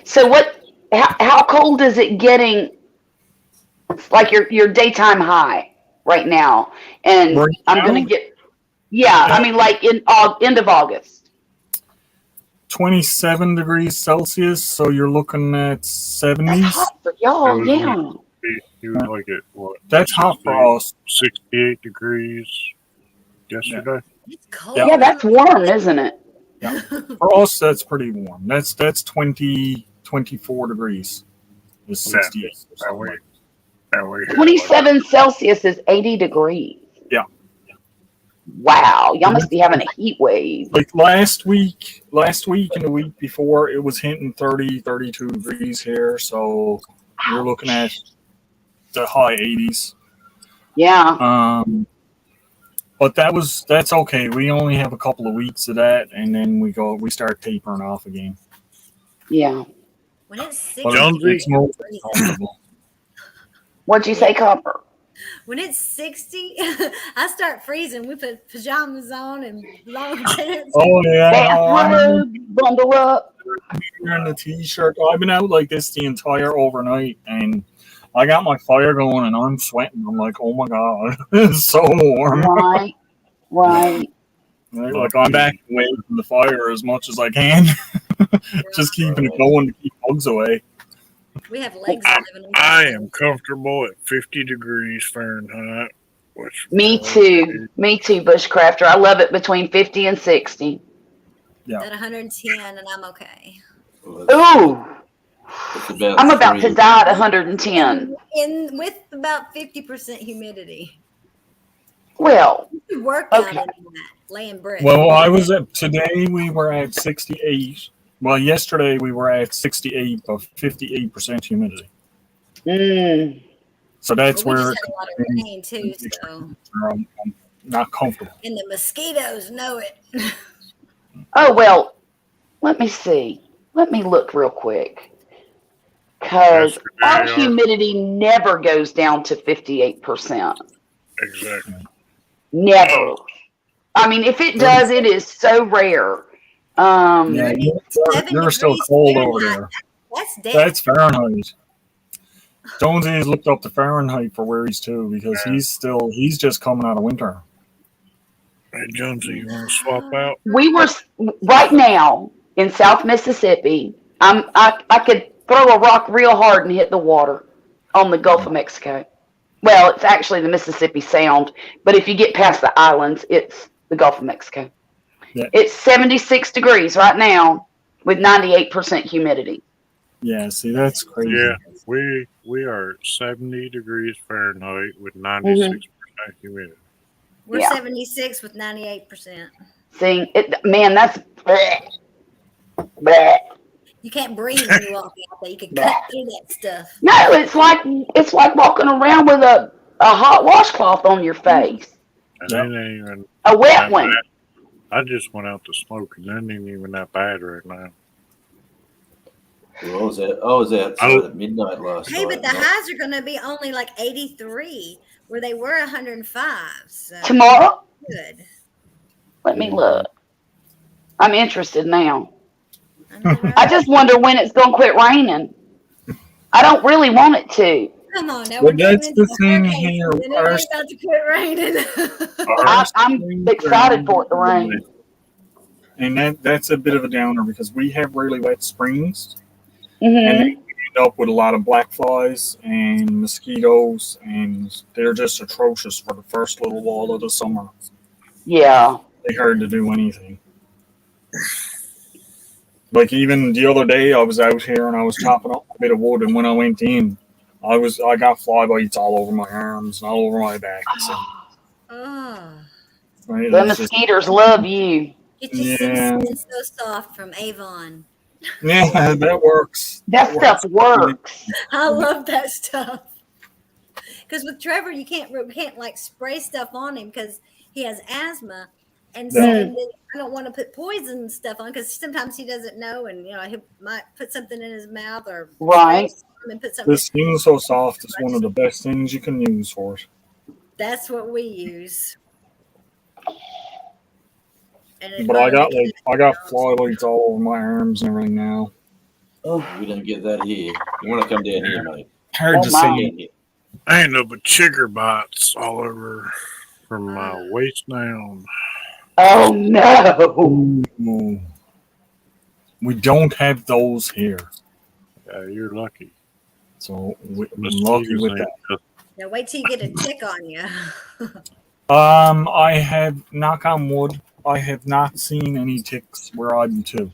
So what? How cold is it getting? It's like your daytime high right now, and Right I'm now? gonna get. Yeah, I mean like in end of August. 27 degrees Celsius, so you're looking at 70s. That's hot for y'all. Yeah. He was like at what? That's hot for us. 68 degrees yesterday. It's cold. Yeah, that's warm, isn't it? Yeah. For us, that's pretty warm. That's 24 degrees. Is 68. And we 27 Celsius is 80 degrees. Yeah. Wow, y'all must be having a heat wave. Like last week and the week before, it was hitting 30, 32 degrees here. So you're looking at the high 80s. Yeah. But that's okay. We only have a couple of weeks of that, and then we start tapering off again. Yeah. When it's 60 But it's more comfortable. What'd you say, Copper? When it's 60, I start freezing. We put pajamas on and long pants. Oh yeah, Bathrobe, bundle up. I'm wearing the t-shirt. I've been out like this the entire overnight, and I got my fire going, and I'm sweating. I'm like, oh my god, it's so warm. Right. Like I'm backing away from the fire as much as I can, just keeping it going to keep bugs away. We have legs living. I am comfortable at 50 degrees Fahrenheit. Me too, Bushcrafter. I love it between 50 and 60. Yeah. At 110, and I'm okay. Ooh, It's about I'm about to 3. die at 110. In with about 50% humidity. Well, You could work out okay. in that, laying bricks. Well, I was at today. We were at 68. Well, yesterday we were at 68, but 58% humidity. Mm. So that's Well, we where just had a lot of rain too, so I'm not comfortable. and the mosquitoes know it. Oh, well, let me see. Let me look real quick. Because our Yesterday, humidity never goes down to 58%. exactly. Never. I mean, if it does, it is so rare. Yeah, Seven you're still degrees cold over Fahrenheit. there. That's death. That's Fahrenheit. Jonesy's looked up the Fahrenheit for where he's to because he's just coming out of winter. Hey, Jonesy, you want to swap out? We were right now in South Mississippi. I could throw a rock real hard and hit the water on the Gulf of Mexico. Well, it's actually the Mississippi Sound, but if you get past the islands, it's the Gulf of Mexico. Yeah. It's 76 degrees right now with 98% humidity. Yeah, see, that's crazy. Yeah, we are 70 degrees Fahrenheit with 96% humidity. We're Yeah. 76 with 98%. See, man, that's bleh, bleh. You can't breathe when you walk out there. You can cut through that stuff. No, it's like walking around with a hot washcloth on your face, And it ain't even a wet that one. bad. I just went out to smoke, and it ain't even that bad right now. Well, I was outside at midnight last Hey, night. but the highs are going to be only like 83, where they were 105. So Tomorrow? good. Let me look. I'm interested now. I just wonder when it's going to quit raining. I don't really want it to. Come on, now Well, we're getting that's into the the thing hurricane here. season. It ain't about to quit raining. I'm excited for it to rain. And that's a bit of a downer because we have really wet springs, and Mm-hmm. then we end up with a lot of black flies and mosquitoes, and they're just atrocious for the first little while of the summer. Yeah. They hard to do anything. Like even the other day, I was out here and I was chopping up a bit of wood, and when I went in, I got fly bites all over my arms and all over my back. So, Oh, right, The it's just mosquitoes love you. get you some Skin So Soft from Avon. yeah, that works. That stuff works. I love that stuff. Because with Trevor, you can't like spray stuff on him because he has asthma, and so Yeah. and then I don't want to put poison stuff on because sometimes he doesn't know, and he might put something in his mouth or Right. and put something. The Skin So Soft is one of the best things you can use for it. That's what we use. And But I got fly bites all over my arms and everything now. We don't get that here. You want to come down here, mate? Hard to see. I ain't no but chigger bites all over from my waist down. Oh no! We don't have those here, You're lucky. so I'm lucky with that. Now wait till you get a tick on you. I have, knock on wood, I have not seen any ticks where I'm to.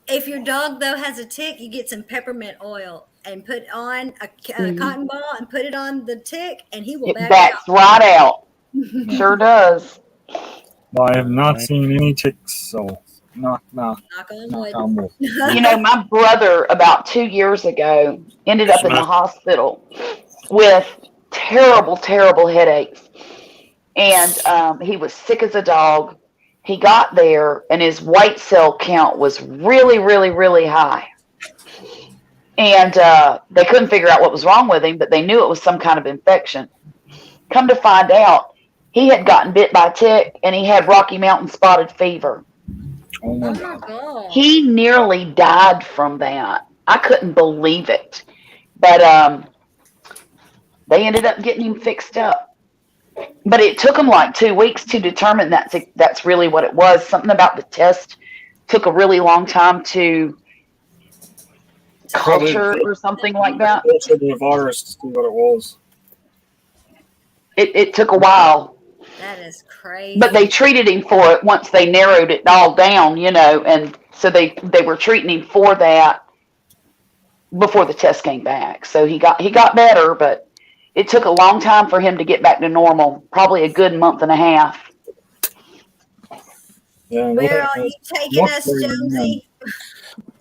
If your dog though has a tick, you get some peppermint oil and put on a cotton ball and put it on the tick, and he will It back backs out. right out. Sure does. I have not seen any ticks, so knock on wood. You know, my brother about 2 years ago ended up in the hospital with terrible, terrible headaches. And he was sick as a dog. He got there and his white cell count was really, really, really high. And they couldn't figure out what was wrong with him, but they knew it was some kind of infection. Come to find out, he had gotten bit by a tick and he had Rocky Mountain spotted fever. Oh my God. He nearly died from that. I couldn't believe it. But they ended up getting him fixed up. But it took them like 2 weeks to determine that's really what it was. Something about the test took a really long time to culture or something like that. Culture the virus to see what it was. It took a while. That is But they crazy. treated him for it once they narrowed it all down, and so they were treating him for that before the test came back. So he got better, but it took a long time for him to get back to normal. Probably a good month and a half. Yeah, Where are you taking much us, better now. Jonesy?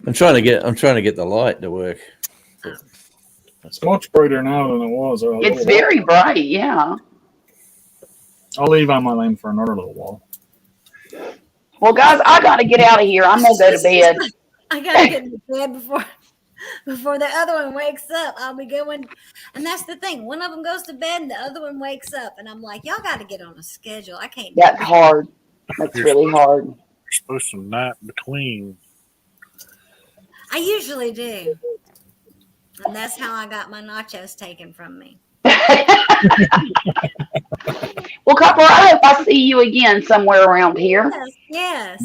I'm trying to get the light to work. It's much brighter now than it was a It's little while. very bright, yeah. I'll leave on my lane for another little while. Well, guys, I got to get out of here. I'm gonna go to bed. I gotta get in bed before the other one wakes up. I'll be going, and that's the thing. One of them goes to bed, and the other one wakes up, and I'm like, y'all got to get on a schedule. I can't do That's this. hard. That's really hard. You're supposed to nap between. I usually do, and that's how I got my nachos taken from me. Well, Copper, I hope I see you again somewhere around here. Yes.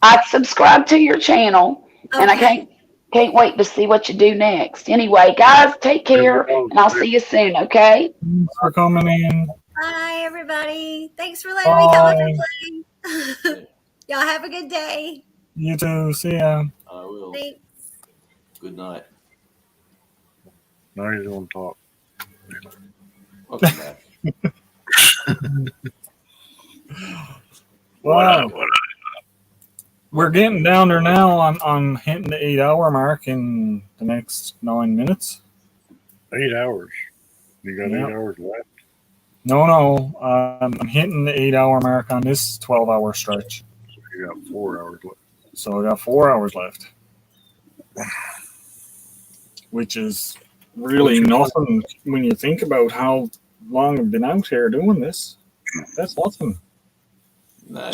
I subscribe to your channel, and I Okay. can't wait to see what you do next. Anyway, guys, take care, and I'll see you soon. Okay? Thanks for coming in. Bye, everybody. Thanks for letting me come up Bye. and play. Y'all have a good day. You too. See ya. I will. Thanks. Good night. Now he's going to talk. Welcome back. Wow. We're getting down there now. I'm hitting the 8-hour mark in the next 9 minutes. 8 hours. You got Yeah. 8 hours left. No. I'm hitting the 8-hour mark on this 12-hour stretch. So you got 4 hours left. So I got 4 hours left, which is really nothing when you think about how long I've been out here doing this. That's nothing. No.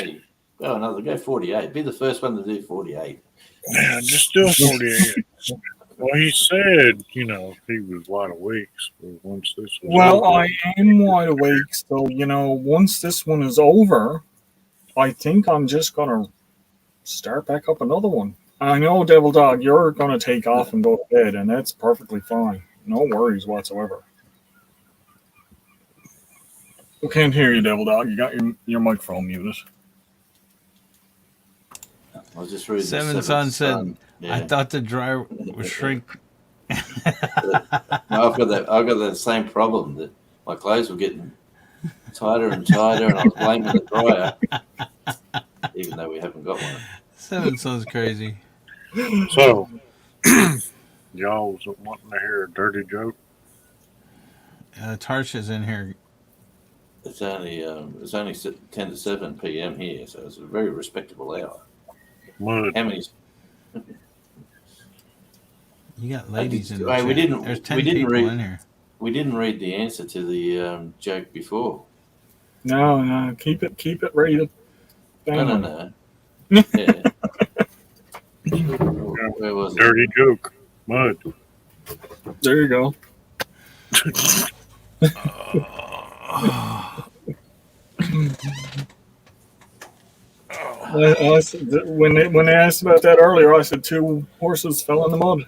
Go another. Go 48. Be the first one to do 48. Yeah, just do 48. Well, he said, he was wide awake. So once this was Well, over, I am wide awake, so once this one is over, I think I'm just gonna start back up another one. I know, Devil Dog, you're gonna take off and go to bed, and that's perfectly fine. No worries whatsoever. I can't hear you, Devil Dog. You got your microphone muted. I was just reading. Seven Son said, Yeah. "I thought the dryer would shrink." No, I've got that same problem. That my clothes were getting tighter and tighter, and I was blaming the dryer, even though we haven't got one. Seven Son's crazy. So, y'all was wanting to hear a dirty joke? Tarsha's in here. It's only 10 to 7 p.m. here, so it's a very respectable hour. Mud. How many? You got ladies in the Hey, chat. There's 10 people in here. We didn't read the answer to the joke before. No, keep it rated. No. Yeah. Where was it? Dirty joke. Mud. There you go. When they asked about that earlier, I said 2 horses fell in the mud.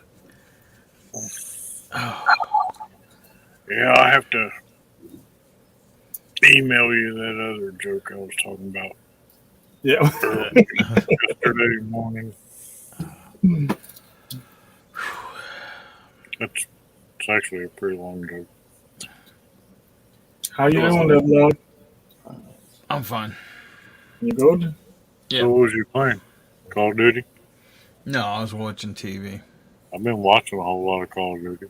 Yeah, I have to email you that other joke I was talking about. Yeah. Yesterday morning. It's actually a pretty long joke. How you doing, Devil Dog? I'm fine. You good? Yeah. So what was you playing? Call of Duty? No, I was watching TV. I've been watching a whole lot of Call of Duty.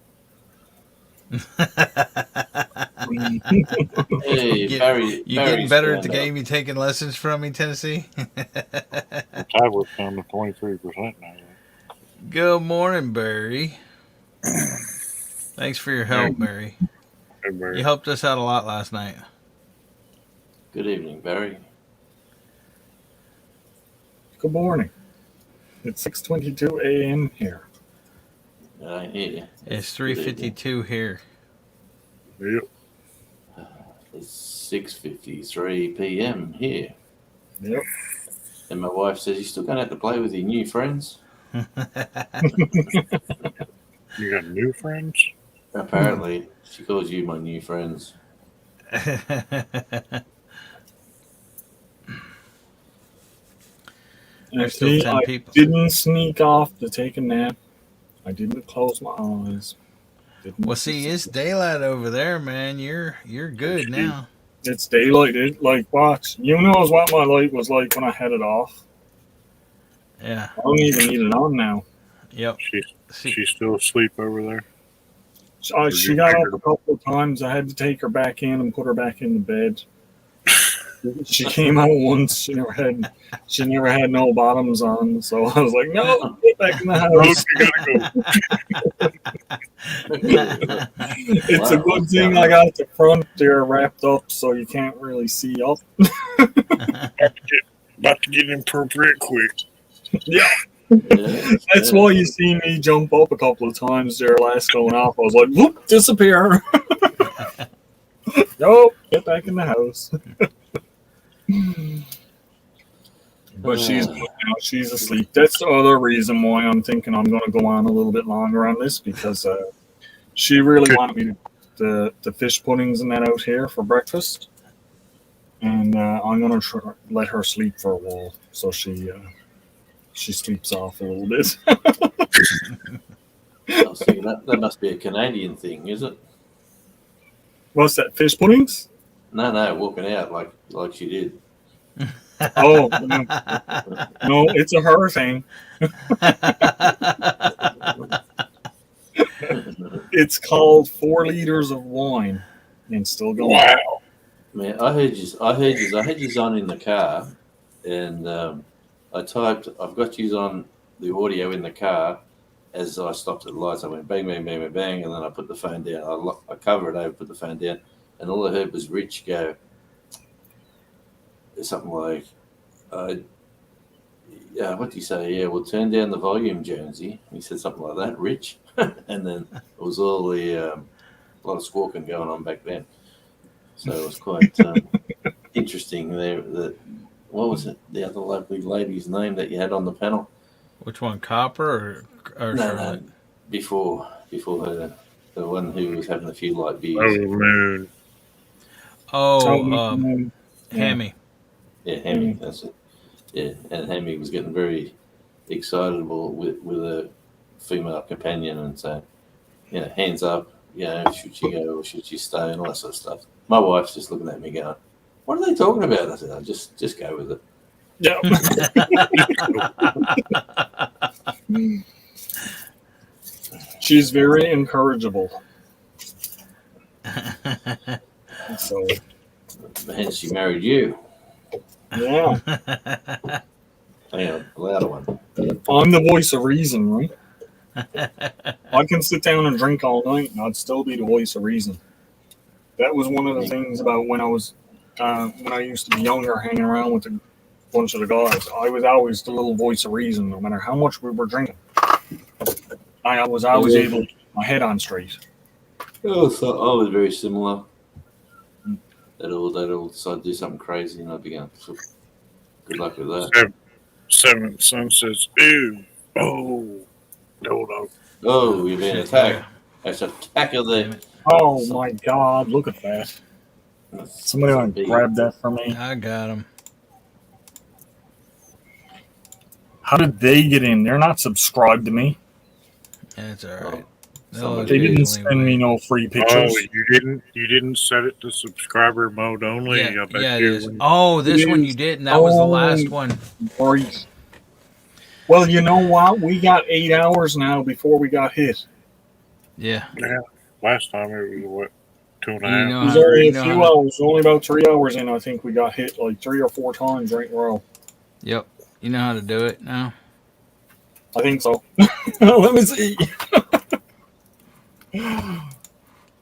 Hey, Barry. You getting better at the game? You taking lessons from me, Tennessee? The tablet's down to 23% now. Good morning, Barry. Thanks for your help, Barry. Hey, Barry. You helped us out a lot last night. Good evening, Barry. Good morning. It's 6:22 a.m. here. I hear you. It's 3:52 here. Yep. It's 6:53 p.m. here. Yep. And my wife says, "You still going to have to play with your new friends?" You got new friends? Apparently, she calls you my new friends. There's I still see, 10 I people. didn't sneak off to take a nap. I didn't close my eyes. Well, see, it's daylight over there, man. You're good now. It's daylight. Like, watch. You knows what my light was like when I had it off. Yeah. I don't even need it on now. Yep. She's still asleep over there. She got up a couple of times. I had to take her back in and put her back in the bed. She came out once. She never had no bottoms on. So I was like, no, get back in the house. It's a good thing I got the front there wrapped up so you can't really see up. About to get inappropriate quick. Yeah. That's why you see me jump up a couple of times there last going off. I was like, whoop, disappear. Nope, get back in the house. But she's good now. She's asleep. That's the other reason why I'm thinking I'm going to go on a little bit longer on this because she really wanted me to the fish puddings and that out here for breakfast. And I'm going to let her sleep for a while so she sleeps off a little bit. I was thinking that must be a Canadian thing, is it? What's that? Fish puddings? No, walking out like she did. Oh, no, it's a her thing. It's called 4 liters of wine and still going. Wow. Man, I had you on in the car, and I've got you on the audio in the car. As I stopped at the lights, I went bang, bang, bang, bang, bang, and then I put the phone down. I covered it over, put the phone down, and all I heard was Rich go something like, yeah, what do you say? Yeah, well, turn down the volume, Jonesy. He said something like that, Rich. And then it was all a lot of squawking going on back then. So it was quite interesting there. What was it? The other lovely lady's name that you had on the panel? Which one, Copper or No, before her, the one who was having a few light beers. Oh, Moon. Oh, Hammy. Yeah, Hammy. That's it. Yeah, and Hammy was getting very excitable with a female companion and saying, hands up, should she go or should she stay and all that sort of stuff. My wife's just looking at me going, what are they talking about? I said, just go with it. Yeah. She's very incorrigible. So, hence she married you. Yeah. Hang on, the louder one. I'm the voice of reason, right? I can sit down and drink all night and I'd still be the voice of reason. That was one of the things about when I was when I used to be younger, hanging around with a bunch of the guys. I was always the little voice of reason, no matter how much we were drinking. I was always able to keep my head on straight. Oh, so I was very similar. They'd all decide to do something crazy, and I'd be going, good luck with that. Seventh Son says, ew, oh, no. Oh, you've been attacked. That's an attack of the... Oh, my God, look at that. Somebody want to grab that for me? I got him. How did they get in? They're not subscribed to me. That's all right. They didn't send me no free pictures. Oh, you didn't set it to subscriber mode only. Yeah, I bet it you. is. Oh, this one you didn't. That was the last one. Right. Well, you know what? We got 8 hours now before we got hit. Yeah. Last time it was what, 2.5? It was only a few hours. Only about 3 hours in, I think we got hit like 3 or 4 times right in a row. Yep. You know how to do it now? I think so. Let me see.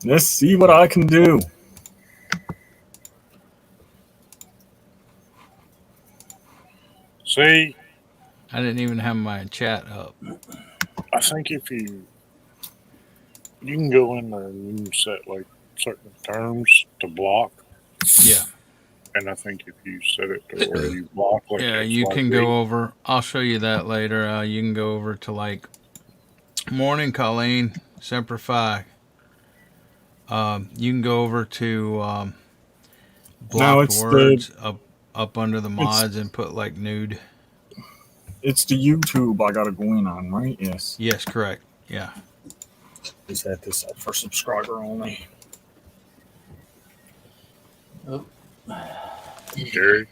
Let's see what I can do. See? I didn't even have my chat up. I think if you can go in there and you can set like certain terms to block. Yeah. And I think if you set it to where you block, like Yeah, you can go over. I'll show you that later. You can go over to like Morning Colleen, Semper Fi. You can go over to blocked words up under the mods and put like nude. it's the YouTube I gotta go in on, right? Yes. Yes, correct. Yeah. Just had this up for subscriber only. Oh. Gary.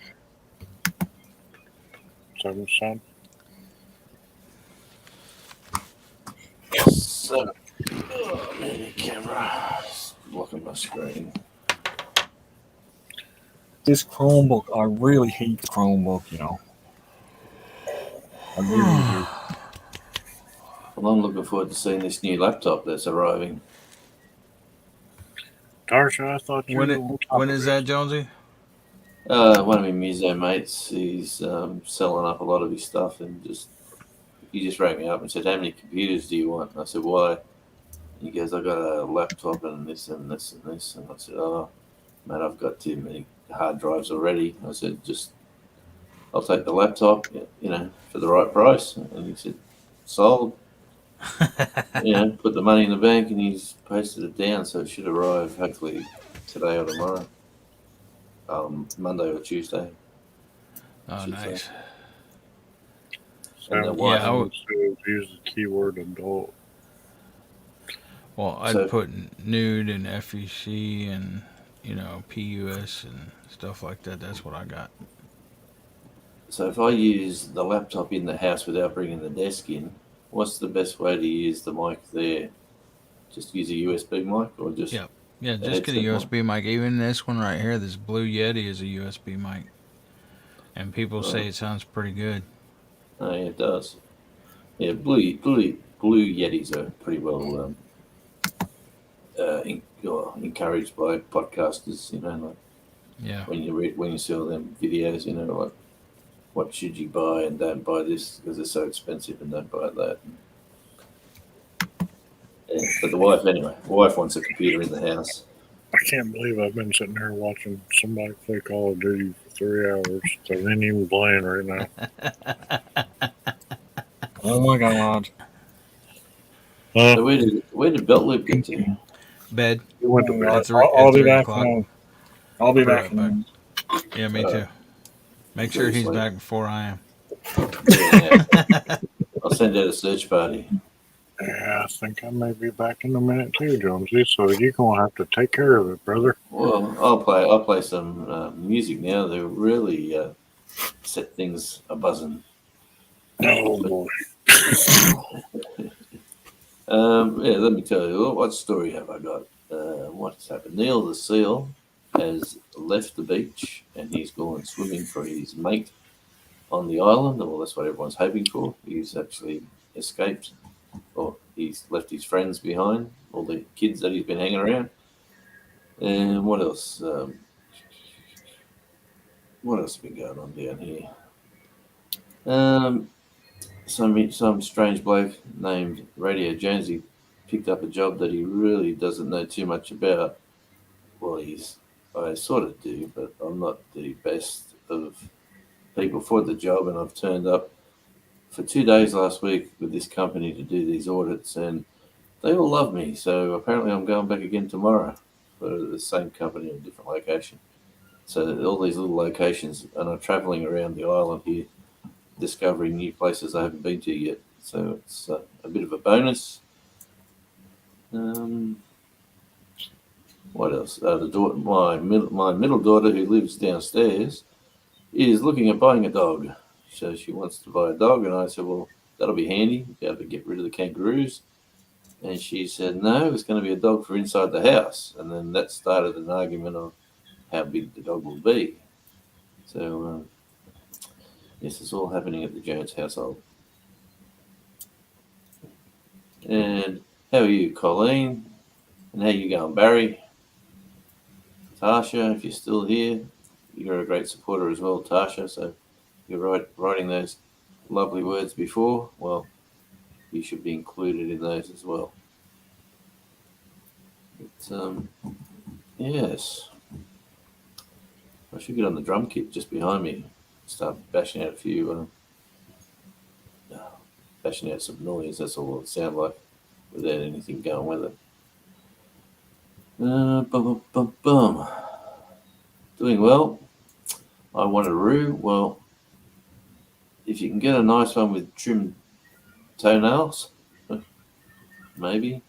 Son. So, oh, man, camera. It's blocking my screen. This Chromebook, I really hate the Chromebook, I really do. Well, I'm looking forward to seeing this new laptop that's arriving. Tarsha, I thought you were on top When of is it. that, Jonesy? One of my muso mates, he's selling up a lot of his stuff, and he just rang me up and said, "How many computers do you want?" And I said, "Why?" He goes, "I got a laptop and this and this and this." And I said, "Oh, mate, I've got too many hard drives already." I said, I'll take the laptop, for the right price." And he said, "Sold." Put the money in the bank, and he's posted it down, so it should arrive hopefully today or tomorrow, Monday or Tuesday. Oh, nice. And the Sounds wife, use the keyword adult. Well, I'd put nude and FEC and PUS and stuff like that. That's what I got. So if I use the laptop in the house without bringing the desk in, what's the best way to use the mic there? Just use a USB mic, or just Yeah, just get a USB mic. Even this one right here, this Blue Yeti, is a USB mic, and people say it sounds pretty good. Oh, yeah, it does. Yeah, Blue Yetis are pretty well encouraged by podcasters. Yeah. When you see all them videos, like what should you buy and don't buy this because it's so expensive, and don't buy that. Yeah, but the wife wants a computer in the house. I can't believe I've been sitting here watching somebody play Call of Duty for 3 hours. So they ain't even playing right now. Oh my god. So where did Belt Loop get to? Bed. He went to bed. At I'll be 3 back. o'clock. I'll be be back. right back. Yeah, me too. Make sure he's back before I am. Yeah. I'll send out a search party. Yeah, I think I may be back in a minute too, Jonesy. So you're gonna have to take care of it, brother. Well, I'll play some music now. They really set things a buzzing. Oh boy. Let me tell you, what story have I got? What's happened? Neil the seal has left the beach, and he's gone swimming for his mate on the island. Well, that's what everyone's hoping for. He's actually escaped, or he's left his friends behind, all the kids that he's been hanging around. And what else? What else has been going on down here? Some strange bloke named Radio Jonesy picked up a job that he really doesn't know too much about. Well, I sort of do, but I'm not the best of people for the job, and I've turned up for 2 days last week with this company to do these audits, and they all love me. So apparently I'm going back again tomorrow for the same company in a different location. So all these little locations, and I'm traveling around the island here, discovering new places I haven't been to yet. So it's a bit of a bonus. What else? My middle daughter, who lives downstairs, is looking at buying a dog. So she wants to buy a dog, and I said, "Well, that'll be handy. Be able to get rid of the kangaroos." And she said, "No, it's going to be a dog for inside the house." And then that started an argument of how big the dog will be. So yes, it's all happening at the Jones household. And how are you, Colleen? And how you going, Barry? Tasha, if you're still here, you're a great supporter as well, Tasha. So you're writing those lovely words before. Well, you should be included in those as well. But, yes. I should get on the drum kit just behind me. Start bashing out a few, bashing out some noise. That's all it sound like, without anything going with it. Bum. Doing well. I want a roo. Well, if you can get a nice one with trimmed toenails, maybe.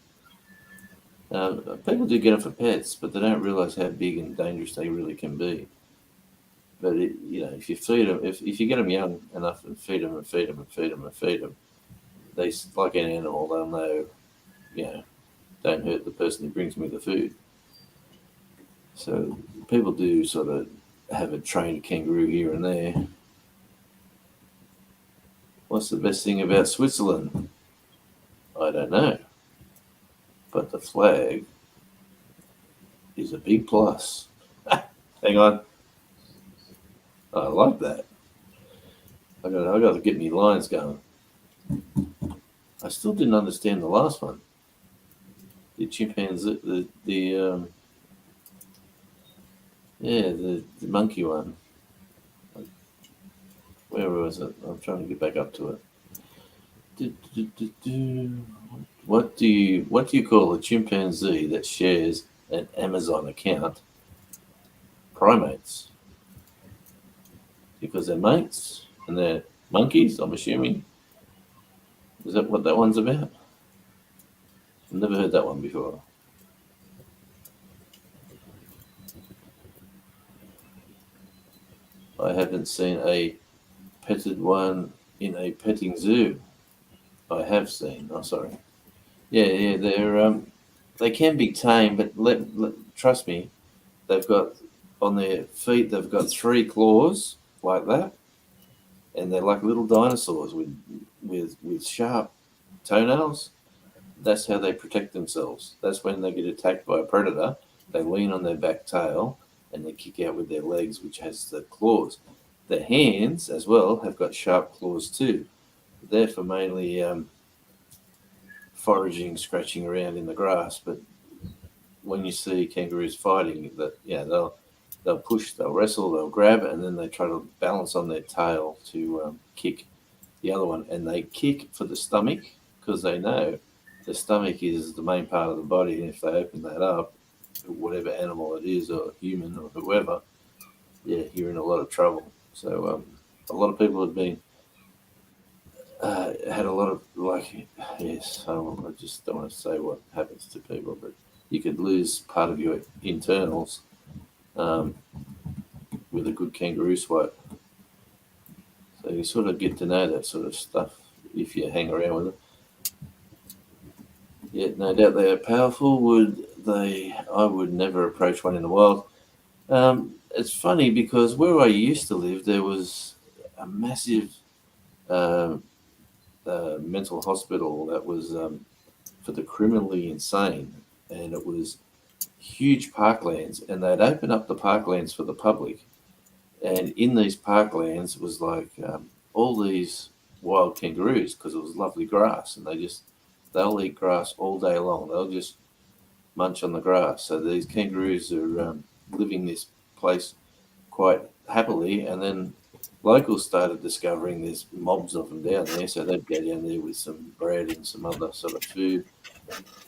People do get them for pets, but they don't realise how big and dangerous they really can be. But if you feed them, if you get them young enough and feed them and feed them and feed them and feed them, they like any animal, they'll know, don't hurt the person who brings me the food. So people do sort of have a trained kangaroo here and there. What's the best thing about Switzerland? I don't know. But the flag is a big plus. Hang on. I like that. I got to get me lines going. I still didn't understand the last one. The chimpanzee, the monkey one. Where was it? I'm trying to get back up to it. What do you call a chimpanzee that shares an Amazon account? Primates. Because they're mates and they're monkeys, I'm assuming. Is that what that one's about? I've never heard that one before. I haven't seen a petted one in a petting zoo. I have seen. Oh, sorry. Yeah. They can be tame, but trust me, they've got on their feet. They've got 3 claws like that, and they're like little dinosaurs with sharp toenails. That's how they protect themselves. That's when they get attacked by a predator. They lean on their back tail and they kick out with their legs, which has the claws. Their hands, as well, have got sharp claws too. They're for mainly foraging, scratching around in the grass. But when you see kangaroos fighting, they'll push, they'll wrestle, they'll grab, and then they try to balance on their tail to kick the other one. And they kick for the stomach because they know the stomach is the main part of the body, and if they open that up, whatever animal it is, or human or whoever, you're in a lot of trouble. So a lot of people have been had a lot of yes. I just don't want to say what happens to people, but you could lose part of your internals with a good kangaroo swipe. So you sort of get to know that sort of stuff if you hang around with them. Yeah, no doubt they are powerful. I would never approach one in the wild. It's funny because where I used to live, there was a massive mental hospital that was for the criminally insane, and it was huge parklands, and they'd open up the parklands for the public. And in these parklands was like all these wild kangaroos because it was lovely grass, and they'll eat grass all day long. They'll just munch on the grass. So these kangaroos are living this place quite happily, and then locals started discovering there's mobs of them down there, so they'd go down there with some bread and some other sort of food,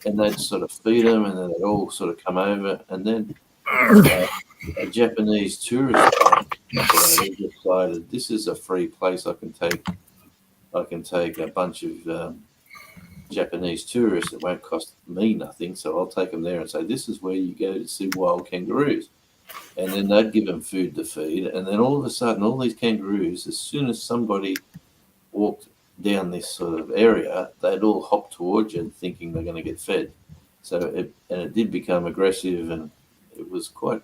and they'd sort of feed them, and then they'd all sort of come over, and then a Japanese tourist decided this is a free place. I can take a bunch of Japanese tourists. It won't cost me nothing, so I'll take them there and say this is where you go to see wild kangaroos. And then they'd give them food to feed, and then all of a sudden, all these kangaroos, as soon as somebody walked down this sort of area, they'd all hop towards you, thinking they're going to get fed. So it did become aggressive, and it was quite.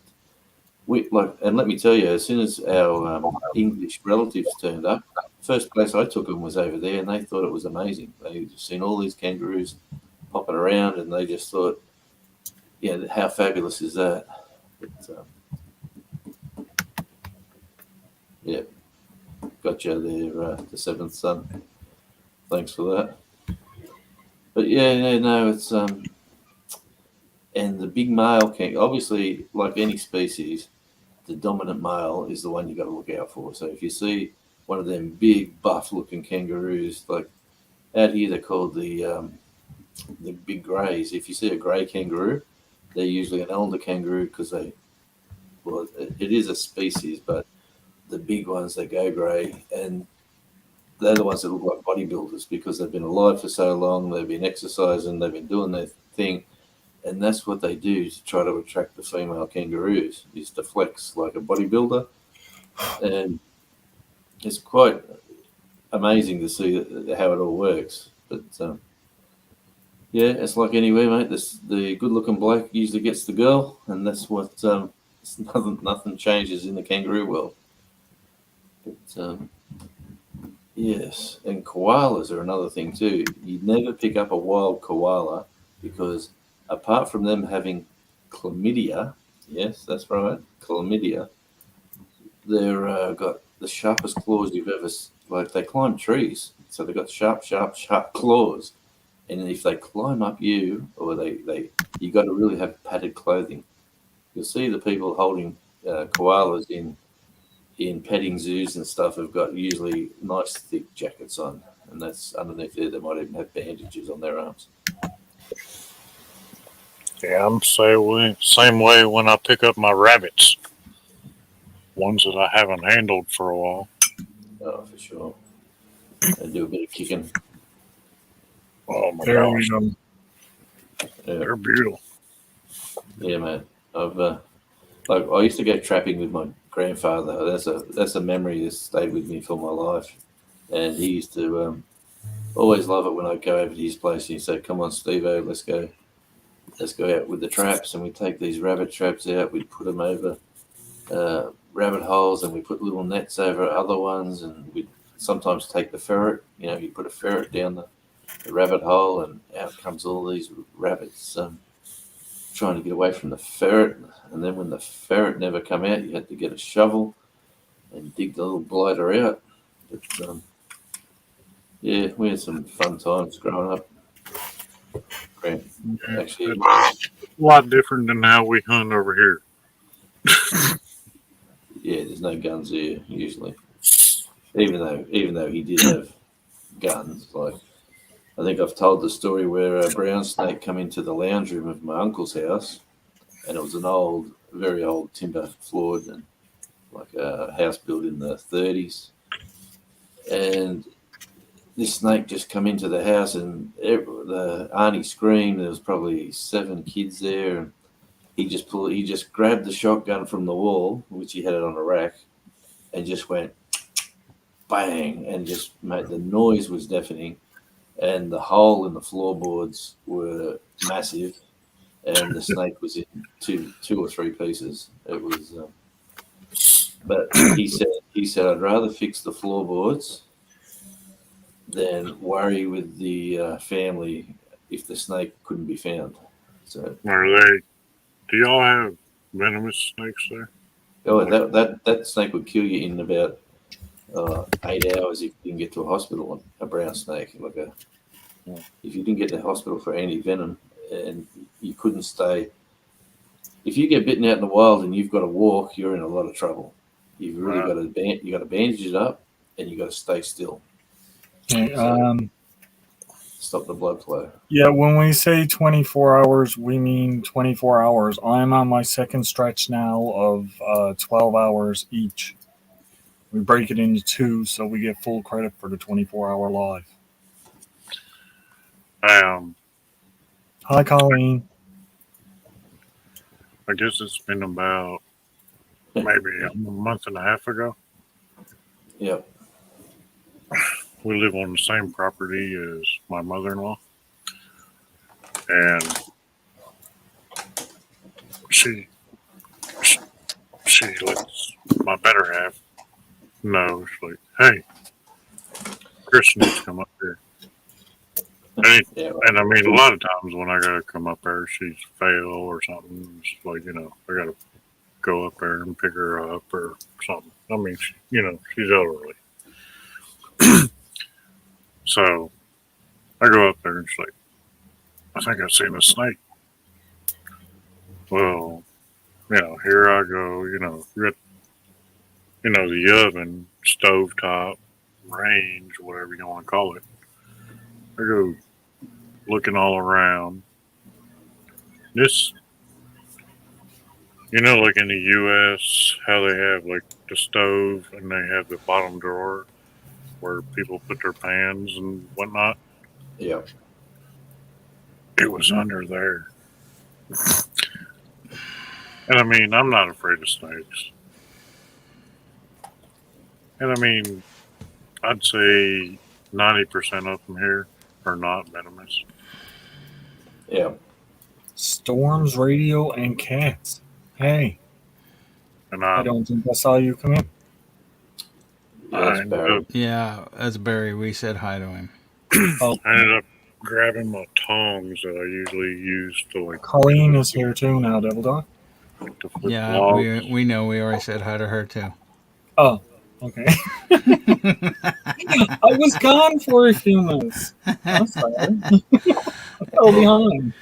And let me tell you, as soon as our English relatives turned up, first place I took them was over there, and they thought it was amazing. They'd seen all these kangaroos popping around, and they just thought, how fabulous is that? But, got you there, the seventh son. Thanks for that. But it's and the big male obviously, like any species, the dominant male is the one you got to look out for. So if you see one of them big buff-looking kangaroos, like out here they're called the big greys. If you see a grey kangaroo, they're usually an elder kangaroo because it is a species, but the big ones, they go grey, and they're the ones that look like bodybuilders because they've been alive for so long, they've been exercising, they've been doing their thing, and that's what they do to try to attract the female kangaroos, is to flex like a bodybuilder. And it's quite amazing to see how it all works. But yeah, it's like anywhere, mate. The good-looking bloke usually gets the girl, and that's what. Nothing changes in the kangaroo world. But yes, and koalas are another thing too. You never pick up a wild koala because apart from them having chlamydia, yes, that's right, chlamydia, they're got the sharpest claws you've ever. Like they climb trees, so they've got sharp, sharp, sharp claws. And if they climb up you, or you got to really have padded clothing. You'll see the people holding koalas in petting zoos and stuff have got usually nice thick jackets on, and that's underneath there. They might even have bandages on their arms. Yeah, I'm same way when I pick up my rabbits, ones that I haven't handled for a while. Oh, for sure. They do a bit of kicking. Oh my There we gosh, go. Yeah. they're beautiful. Yeah, man. I've like I used to go trapping with my grandfather. That's a memory that stayed with me for my life. And he used to always love it when I'd go over to his place and he'd say, "Come on, Steve-O, let's go out with the traps." And we take these rabbit traps out. We'd put them over rabbit holes, and we put little nets over other ones. And we'd sometimes take the ferret. You know, you put a ferret down the rabbit hole, and out comes all these rabbits. Trying to get away from the ferret, and then when the ferret never come out, you had to get a shovel and dig the little blighter out. But yeah, we had some fun times growing up. Great. Yeah, Actually, it's a lot different than how we hunt over here. yeah, there's no guns here usually. Even though he did have guns, like I think I've told the story where a brown snake come into the lounge room of my uncle's house, and it was an old, very old timber floored and like a house built in the 30s. And this snake just come into the house, and the auntie screamed. There was probably 7 kids there, and he just grabbed the shotgun from the wall, which he had it on a rack, and just went bang, and just made the noise was deafening, and the hole in the floorboards were massive, and the snake was in two or three pieces. It was. But he said I'd rather fix the floorboards than worry with the family if the snake couldn't be found. So Do y'all have venomous snakes there? oh, that snake would kill you in about 8 hours if you didn't get to a hospital. A brown snake, if you didn't get to the hospital for anti venom and you couldn't stay. If you get bitten out in the wild and you've got to walk, you're in a lot of trouble. You've really got to bandage it up, and you got to stay still. Okay, Stop the blood flow. yeah, when we say 24 hours, we mean 24 hours. I'm on my second stretch now of 12 hours each. We break it into 2, so we get full credit for the 24-hour live. Hi, Colleen. I guess it's been about maybe a month and a half ago. Yep. We live on the same property as my mother-in-law, and she lets my better half know. She's like, "Hey, Chris needs to come up here." And I mean, a lot of times when I gotta come up there, she's fail or something. It's like, I gotta go up there and pick her up or something. I mean, she's elderly. So I go up there and she's like, "I think I've seen a snake." Well, here I go, you got, the oven, stovetop, range, whatever you want to call it. I go looking all around. This, like in the U.S., how they have like the stove and they have the bottom drawer. where people put their pans and whatnot. Yeah. It was under there. And I mean, I'm not afraid of snakes. And I mean, I'd say 90% of them here are not venomous. Yeah. Storms, radio, and cats. Hey, And I don't think I saw you come in. Yeah, that's Barry. Yeah, that's Barry. We said hi to him. Oh, I ended up grabbing my tongs that I usually use to like Colleen is here too now, Devil Dog. to flip Yeah, logs. we know. We already said hi to her too. Oh, okay. I was gone for a few minutes. I'm sorry. I fell behind.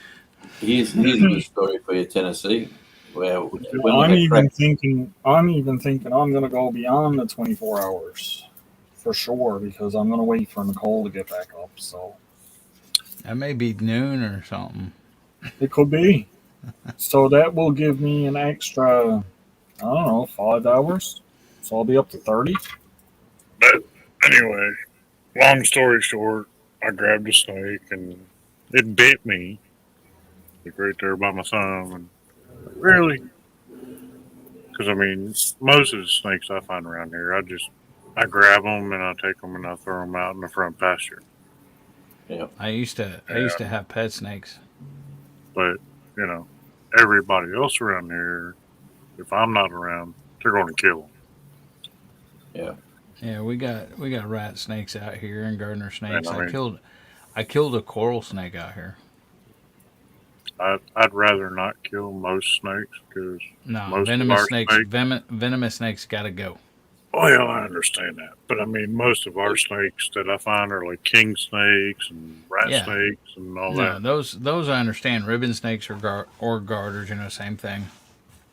Here's a good story for you, Tennessee. Where when we I'm had even thinking. I'm going to go beyond the 24 hours for sure because I'm going to wait for Nicole to get back up. So That may be noon or something. it could be. So that will give me an extra, I don't know, 5 hours. So I'll be up to 30. But anyway, long story short, I grabbed a snake and it bit me, like right there by my thumb. And like, really? Because I mean, most of the snakes I find around here, I grab them and I take them and I throw them out in the front pasture. Yeah. I used to have pet snakes. But you know, everybody else around here, if I'm not around, they're going to kill them. Yeah. Yeah, we got rat snakes out here and gardener snakes. And I mean, I killed a coral snake out here. I'd rather not kill most snakes because No, most of venomous our snakes. snakes. Venomous snakes got to go. Well, I understand that, but I mean, most of our snakes that I find are like king snakes and rat Yeah. snakes and all No, that. those I understand. Ribbon snakes or garters, same thing.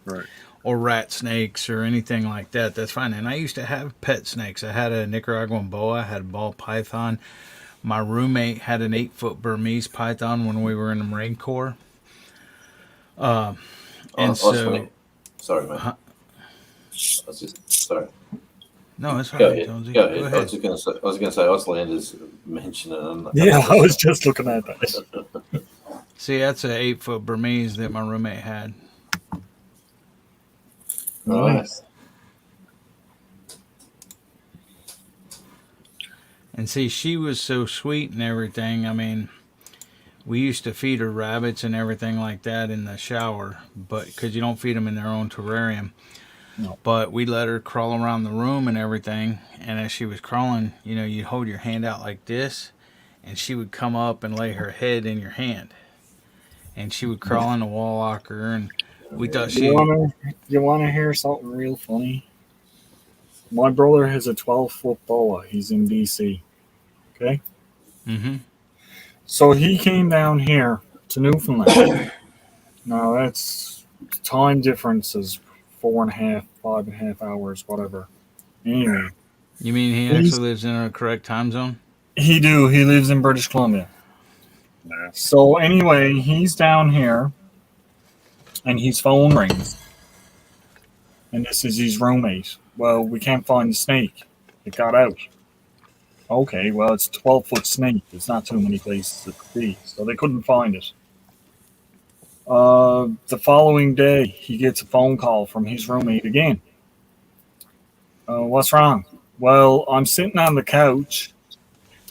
Right. Or rat snakes or anything like that. That's fine. And I used to have pet snakes. I had a Nicaraguan boa, I had a ball python. My roommate had an 8-foot Burmese python when we were in the Marine Corps. And so, sorry, man. huh? Sorry. No, it's all Go right, ahead. Jonesy. Go Go ahead. ahead. I was going to say Auslander's mentioning. Yeah, I was just looking at that. See, that's an 8-foot Burmese that my roommate had. Nice. And see, she was so sweet and everything. I mean, we used to feed her rabbits and everything like that in the shower, but because you don't feed them in their own terrarium. No. But we let her crawl around the room and everything. And as she was crawling, you'd hold your hand out like this, and she would come up and lay her head in your hand. And she would crawl in the wall locker, and we thought she. You wanna hear something real funny? My brother has a 12-foot boa. He's in DC. Okay. Mm-hmm. So he came down here to Newfoundland. Now that's time differences 4.5, 5.5 hours, whatever. Anyway, You mean he actually lives in a correct time zone? he do. He lives in British Columbia. Yeah. So anyway, he's down here, and his phone rings, and this is his roommate. Well, we can't find the snake. It got out. Okay, well, it's a 12-foot snake. There's not too many places it could be, so they couldn't find it. The following day, he gets a phone call from his roommate again. What's wrong? Well, I'm sitting on the couch.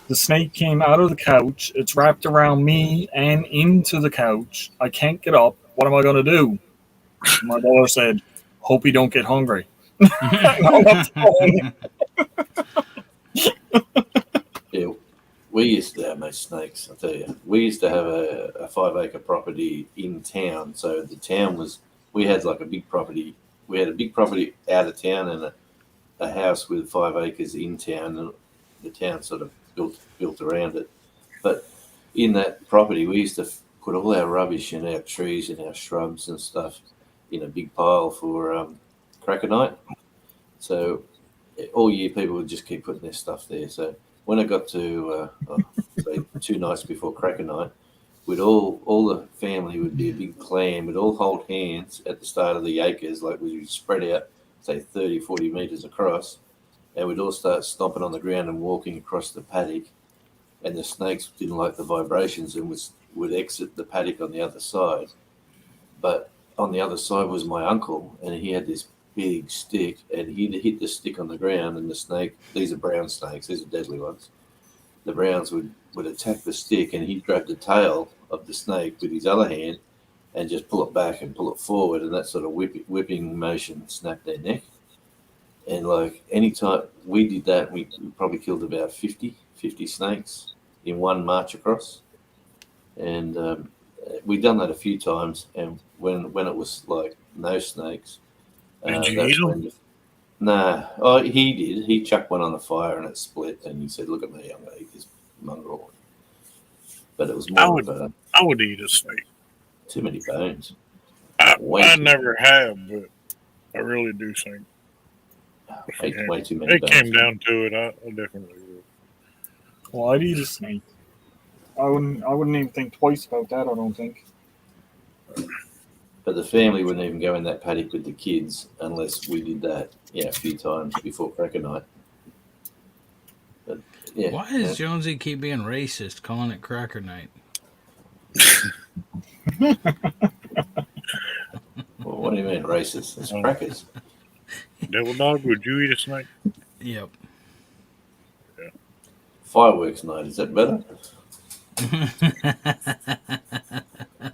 The snake came out of the couch. It's wrapped around me and into the couch. I can't get up. What am I going to do? My brother said, hope you don't get hungry. Yeah, we used to have no snakes. I tell you, we used to have a 5-acre property in town. So the town we had like a big property. We had a big property out of town and a house with 5 acres in town, and the town sort of built around it. But in that property, we used to put all our rubbish and our trees and our shrubs and stuff in a big pile for cracker night. So all year people would just keep putting their stuff there. So when I got to say 2 nights before cracker night, we'd all the family would be a big clan. We'd all hold hands at the start of the acres, like we would spread out, say 30, 40 meters across, and we'd all start stomping on the ground and walking across the paddock, and the snakes didn't like the vibrations and would exit the paddock on the other side. But on the other side was my uncle, and he had this big stick, and he'd hit the stick on the ground, and the snake, these are brown snakes, these are deadly ones, the browns would attack the stick, and he'd grab the tail of the snake with his other hand and just pull it back and pull it forward, and that sort of whipping motion snapped their neck. And like any time we did that, we probably killed about 50 snakes in one march across. And we'd done that a few times. And when it was like no snakes, Did you that's eat when them? nah. Oh, he did. He chucked one on the fire and it split. And he said, "Look at me, I'm going to eat this mongrel." But it was I more would, of I would eat a snake. too many bones. I Way too never have, but I really do think. way too many It came bones. down to it. I definitely would. Well, I'd eat a snake. I wouldn't even think twice about that. I don't think. But the family wouldn't even go in that paddock with the kids unless we did that, a few times before cracker night. But yeah. Why does Jonesy keep being racist, calling it cracker night? Well, what do you mean racist? It's crackers. Devil dog, would you eat a snake? Yep. Fireworks night, is that better?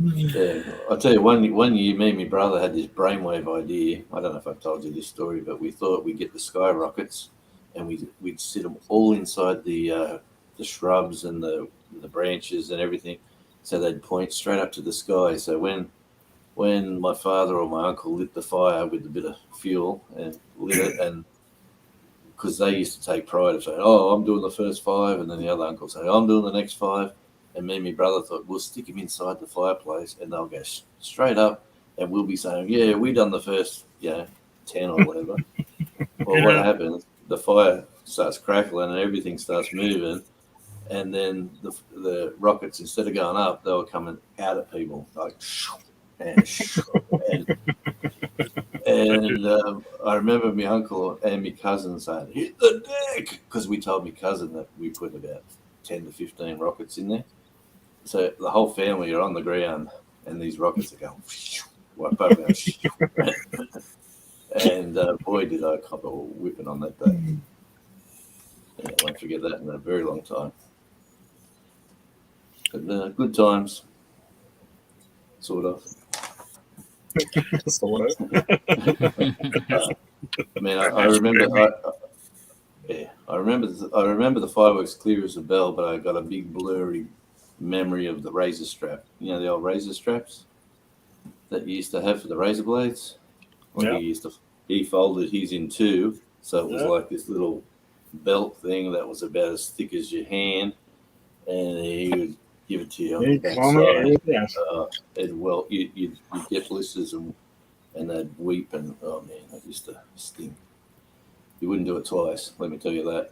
Yeah, I'll tell you, one year, me and my brother had this brainwave idea. I don't know if I've told you this story, but we thought we'd get the skyrockets and we'd sit them all inside the shrubs and the branches and everything, so they'd point straight up to the sky. So when my father or my uncle lit the fire with a bit of fuel and lit it, and because they used to take pride of saying, "Oh, I'm doing the first 5," and then the other uncle saying, "I'm doing the next 5." And me and my brother thought, we'll stick him inside the fireplace and they'll go straight up and we'll be saying, "Yeah, we done the first, 10 or whatever." Well, what happens, the fire starts crackling and everything starts moving. And then the rockets, instead of going up, they were coming out at people like, and I remember my uncle and my cousin saying, "Hit the deck," because we told my cousin that we put about 10 to 15 rockets in there. So the whole family are on the ground, and these rockets are going, right over. And boy, did I cop a whipping on that day. Yeah, I won't forget that in a very long time. But good times, sort of. Sort of. Man, I remember. I remember the fireworks clear as a bell, but I got a big blurry memory of the razor strap. You know the old razor straps that you used to have for the razor blades. Well, he folded his in two, so it was like this little belt thing that was about as thick as your hand, and he would give it to you on the backside. You'd get blisters and they'd weep, and oh man, that used to sting. You wouldn't do it twice, let me tell you that.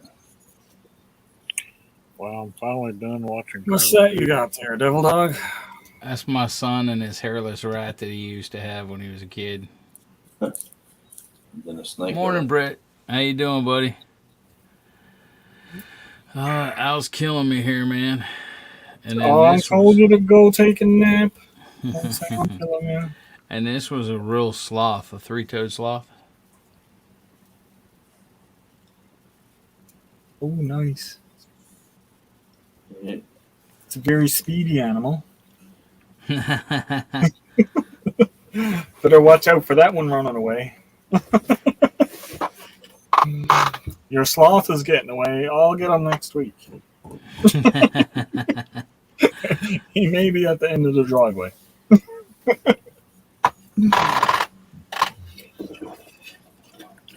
Well, I'm finally done watching. What's that you got there, Devil Dog? That's my son and his hairless rat that he used to have when he was a kid. Then a snake. Morning, Brett. How you doing, buddy? Al's killing me here, man. And then I told you to go take a nap. And this was a real sloth, a 3-toed sloth. Oh, nice. It's a very speedy animal. Better watch out for that one running away. Your sloth is getting away. I'll get him next week. He may be at the end of the driveway.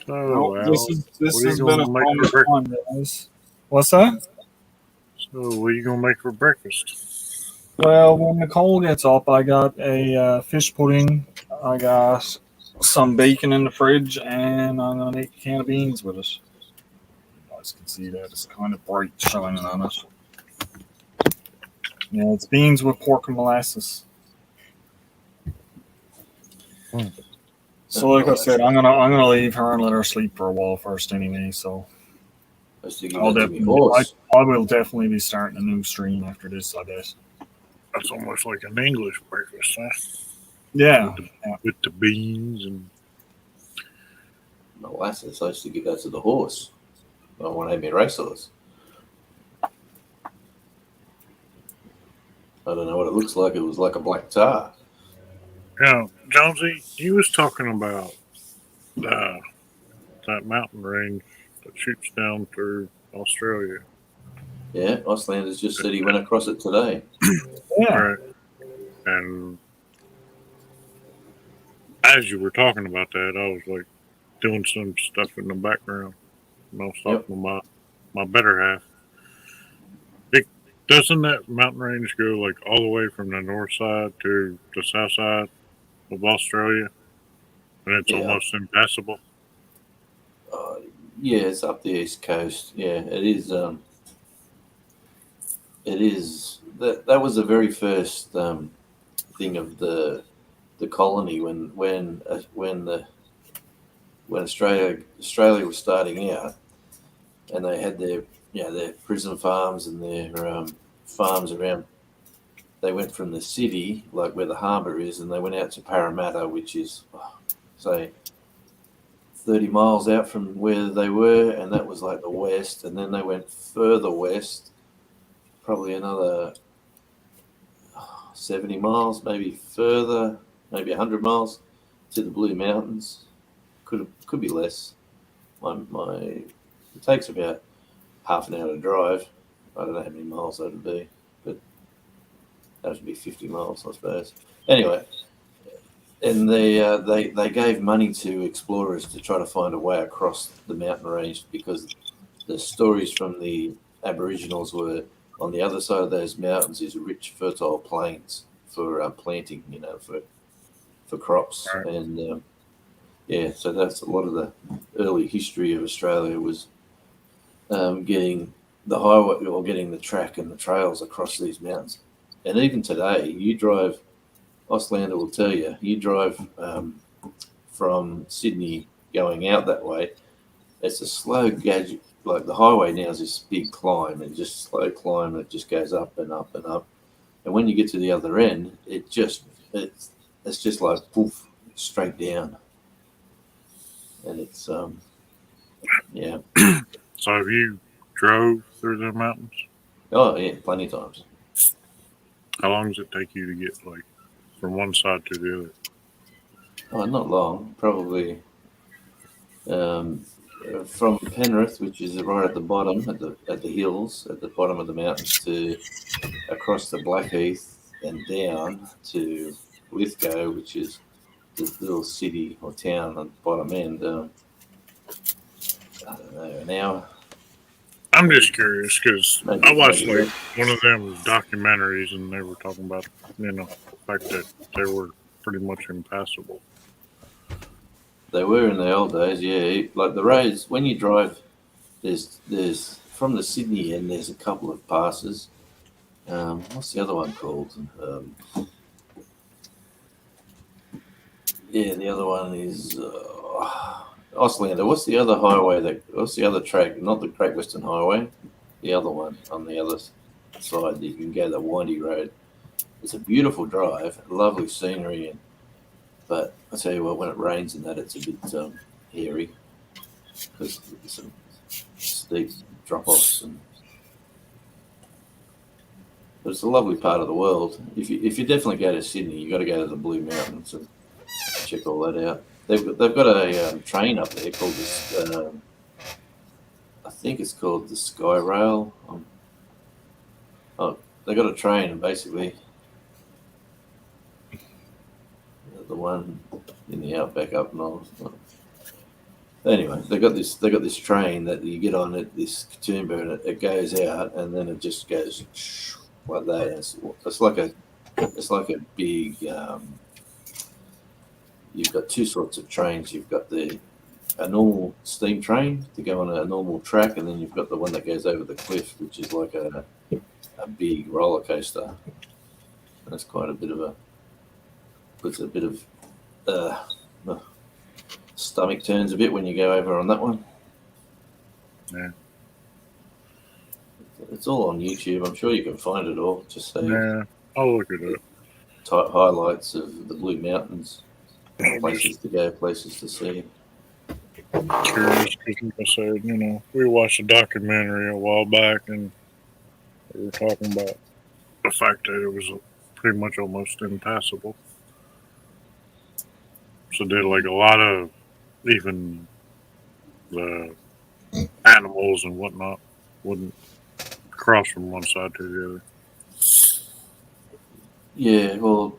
This has been a fun time, guys. What's that? So, what are you gonna make for breakfast? Well, when Nicole gets up, I got a fish pudding. I got some bacon in the fridge, and I'm gonna make a can of beans with it. You guys can see that it's kind of bright shining on it. Yeah, it's beans with pork and molasses. So, like I said, I'm gonna leave her and let her sleep for a while first, anyway. So I used to give I'll that to me definitely, horse. I will definitely be starting a new stream after this, I guess. That's almost like an English breakfast, huh? Yeah. With the beans and Molasses. I used to give that to the horse. I want to have my racehorse. I don't know what it looks like. It was like a black tar. yeah, Jonesy, you was talking about uh, that mountain range that shoots down through Australia. Yeah, Auslanders just said he went across it today. Yeah. Right. And as you were talking about that, I was like doing some stuff in the background. And I was talking to my better half. It, doesn't that mountain range go like all the way from the north side to the south side of Australia? And it's Yeah. almost impassable. Yeah, it's up the east coast. Yeah, it is. It is. That was the very first thing of the colony when Australia was starting out, and they had their prison farms and their farms around. They went from the city, like where the harbour is, and they went out to Parramatta, which is say 30 miles out from where they were, and that was like the west. And then they went further west, probably another 70 miles, maybe further, maybe 100 miles to the Blue Mountains. Could be less. It takes about half an hour to drive. I don't know how many miles that would be, but that would be 50 miles, I suppose. Anyway, and they gave money to explorers to try to find a way across the mountain range, because the stories from the Aboriginals were on the other side of those mountains is rich, fertile plains for planting, for crops. Right. And yeah, so that's a lot of the early history of Australia was getting the highway or getting the track and the trails across these mountains. And even today, you drive, Auslander will tell you, you drive from Sydney going out that way, it's a slow gadget. Like the highway now is this big climb, and just slow climb that just goes up and up and up. And when you get to the other end, it's just like poof, straight down. And it's yeah. So have you drove through the mountains? Oh yeah, plenty of times. How long does it take you to get like from one side to the other? Oh, not long. Probably from Penrith, which is right at the bottom, at the hills, at the bottom of the mountains, to across the Blackheath and down to Lithgow, which is the little city or town on the bottom end. I don't know, an hour. I'm just curious because Maybe- I watched maybe like one of them documentaries, and they were talking about the fact that they were pretty much impassable. They were in the old days, yeah. Like the roads, when you drive, there's from the Sydney end, there's a couple of passes. What's the other one called? Yeah, the other one is Auslander. What's the other highway? What's the other track? Not the Great Western Highway. The other one on the other side. You can go the windy road. It's a beautiful drive, lovely scenery, but I tell you what, when it rains and that, it's a bit hairy because there's some steep drop-offs. But it's a lovely part of the world. If you definitely go to Sydney, you got to go to the Blue Mountains and check all that out. They've got a train up there called this. I think it's called the Sky Rail. They got a train, and basically the one in the outback up north. Anyway, they got this train that you get on at this Katoomba, and it goes out, and then it just goes like that. It's like a big. You've got two sorts of trains. You've got a normal steam train to go on a normal track, and then you've got the one that goes over the cliff, which is like a big roller coaster. That's quite a bit of puts a bit of stomach turns a bit when you go over on that one. Yeah. It's all on YouTube. I'm sure you can find it all. Just say Yeah, I'll look it up. highlights of the Blue Mountains, I'm places to go, places to see. just curious because, like I said, we watched a documentary a while back and we were talking about the fact that it was pretty much almost impassable. So did like a lot of even the animals and whatnot wouldn't cross from one side to the other. Yeah, well,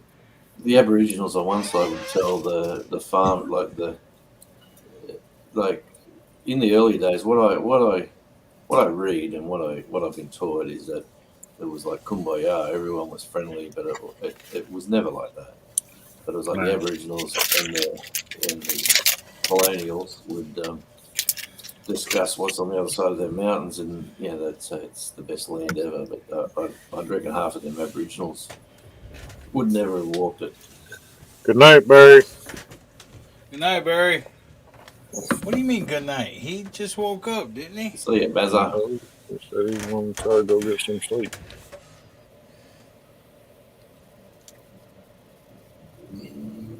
the Aboriginals on one side would tell the farm like in the early days. What I read and what I've been taught is that it was like kumbaya. Everyone was friendly, but it was never like that. But it was like the Right. Aboriginals and the colonials would discuss what's on the other side of their mountains, and they'd say it's the best land ever. But I'd reckon half of them Aboriginals would never have walked it. Good night, Barry. Good night, Barry. What do you mean good night? He just woke up, didn't he? See you, Bazza. He said he wanted to try to go get some sleep.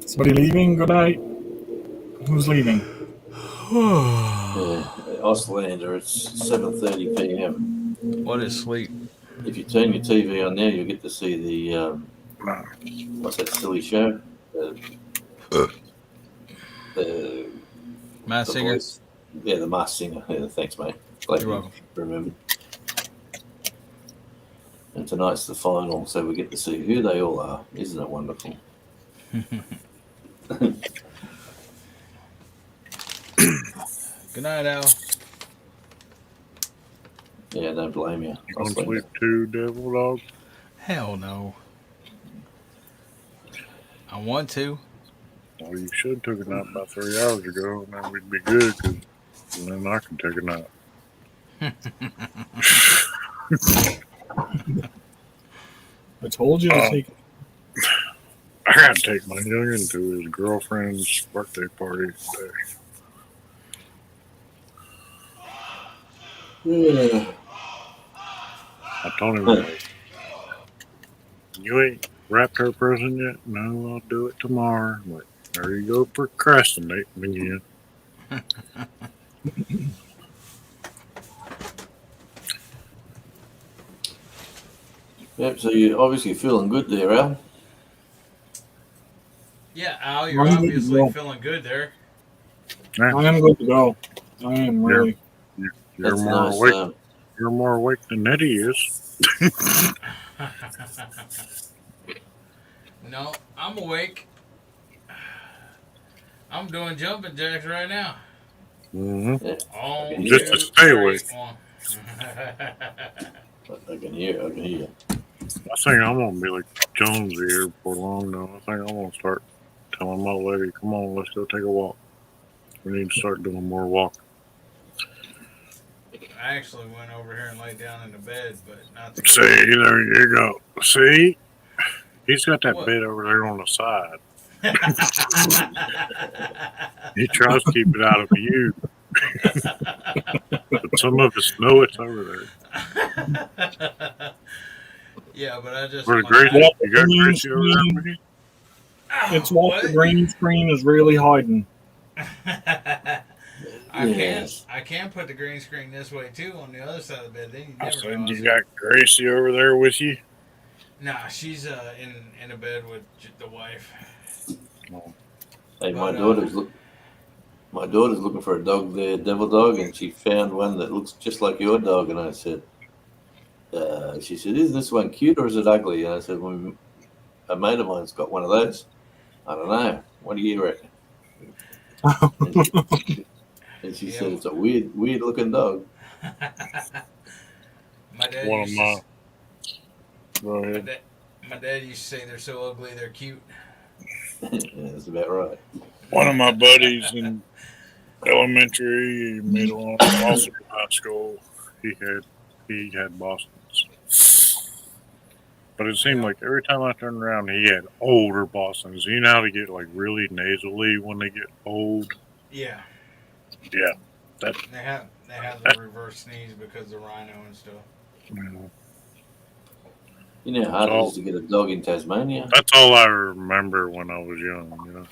Somebody leaving? Good night. Who's leaving? Auslander, it's 7:30 p.m. What is sleep? If you turn your TV on there, you'll get to see the what's that silly show? The Mass Singer? voice. Yeah, the Masked Singer. Yeah, thanks, mate. Glad You're you welcome. remembered. And tonight's the final, so we get to see who they all are. Isn't it wonderful? Good night, Al. Yeah, don't blame you. You gonna sleep too, Devil Dog? Hell no. I want to. Well, you should have took a nap about 3 hours ago, and then we'd be good, because then I can take a nap. I told you to take. I gotta take my youngin' to his girlfriend's birthday party today. Yeah. I told him, you ain't wrapped her present yet? No, I'll do it tomorrow. I'm like, there you go, procrastinating again. Yep, so you're obviously feeling good there, Al. Yeah, Al, you're obviously feeling good there. I am good to go. I am really. You're That's more nice, awake. You're more awake than Nettie is. No, I'm awake. I'm doing jumping jacks right now. Mm-hmm. Just to stay awake. I can hear. I think I'm gonna be like Jones here before long now. I think I'm gonna start telling my lady, "Come on, let's go take a walk. We need to start doing more walking." I actually went over here and laid down in the bed, but not to See, there you go. See, he's got that What? bed over there on the side. He tries to keep it out of you. But some of us know it's over there. Yeah, but I just. Where Gracie, you got Gracie over there with you? It's what the green screen is really hiding. I can put the green screen this way too on the other side of the bed. Then you I never said, know. you got Gracie over there with you? Nah, she's in a bed with the wife. Hey, my daughter's looking for a dog there, Devil Dog, and she found one that looks just like your dog. And I said, she said, "Is this one cute or is it ugly?" And I said, "Well, a mate of mine's got one of those. I don't know. What do you reckon?" And she said, "It's a weird looking dog." My dad One of used my. to, Go ahead. my dad used to say they're so ugly they're cute. Yeah, that's about right. One of my buddies in elementary, middle, and also in high school, he had Bostons. But it seemed like every time I turned around, he had older Bostons. You know how to get like really nasally when they get old? Yeah. Yeah. They have the reverse sneeze because of rhino and stuff. You know how hard it is to get a dog in Tasmania? That's all I remember when I was young, you know.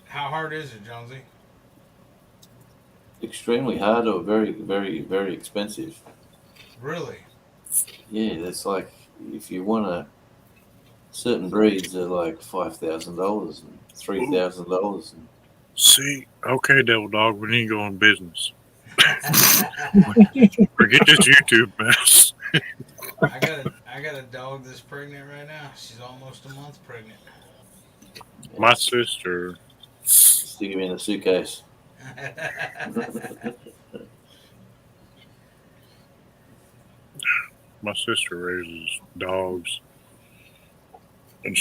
How hard is it, Jonesy? Extremely hard or very, very, very expensive. Really? Yeah, it's like if you want certain breeds are like $5,000 and $3,000. See, okay, Devil Dog, we need to go in business. Forget this YouTube mess. I got a dog that's pregnant right now. She's almost a month pregnant. My sister. Stick him in a suitcase. My sister raises dogs, and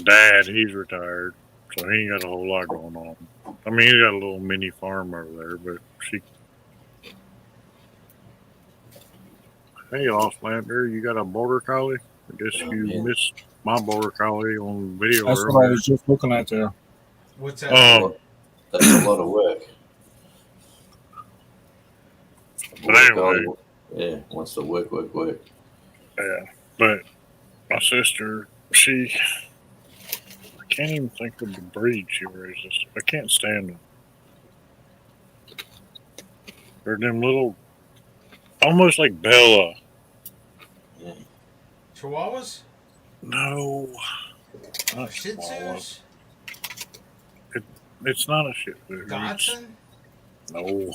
Dad, he's retired, so he ain't got a whole lot going on. I mean, he got a little mini farm over there, but Hey, Osslander, you got a border collie? I guess you missed my border collie on video That's earlier. what I was just looking at there. What's that? That's a lot of work. But anyway, yeah, wants to work. Yeah, but my sister, I can't even think of the breed she raises. I can't stand them. They're them little, almost like Bella. Chihuahuas? No, not Shih Tzus? It's not a Shih Tzu. Dachshund? No.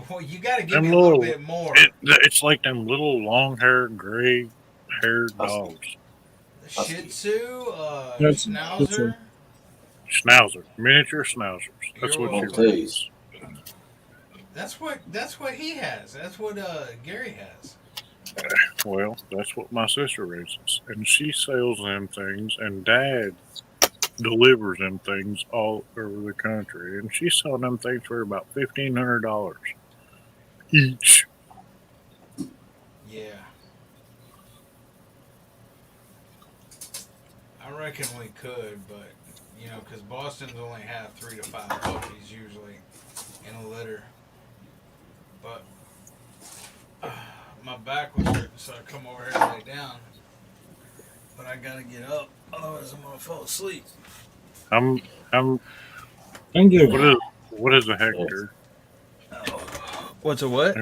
Well, you got to give Them me a little bit more. It's like them little long-haired, gray-haired dogs. Shih Tzu? Yes, Schnauzer? Schnauzer, miniature schnauzers. That's You're what welcome. she is. That's what he has. That's what Gary has. Well, that's what my sister raises, and she sells them things, and Dad delivers them things all over the country, and she's selling them things for about $1,500 each. Yeah. I reckon we could, but because Boston's only have 3 to 5 puppies usually in a litter. But my back was hurting, so I come over here and lay down. But I gotta get up, otherwise I'm gonna fall asleep. I'm. Thank you. What is a hectare? What's a what?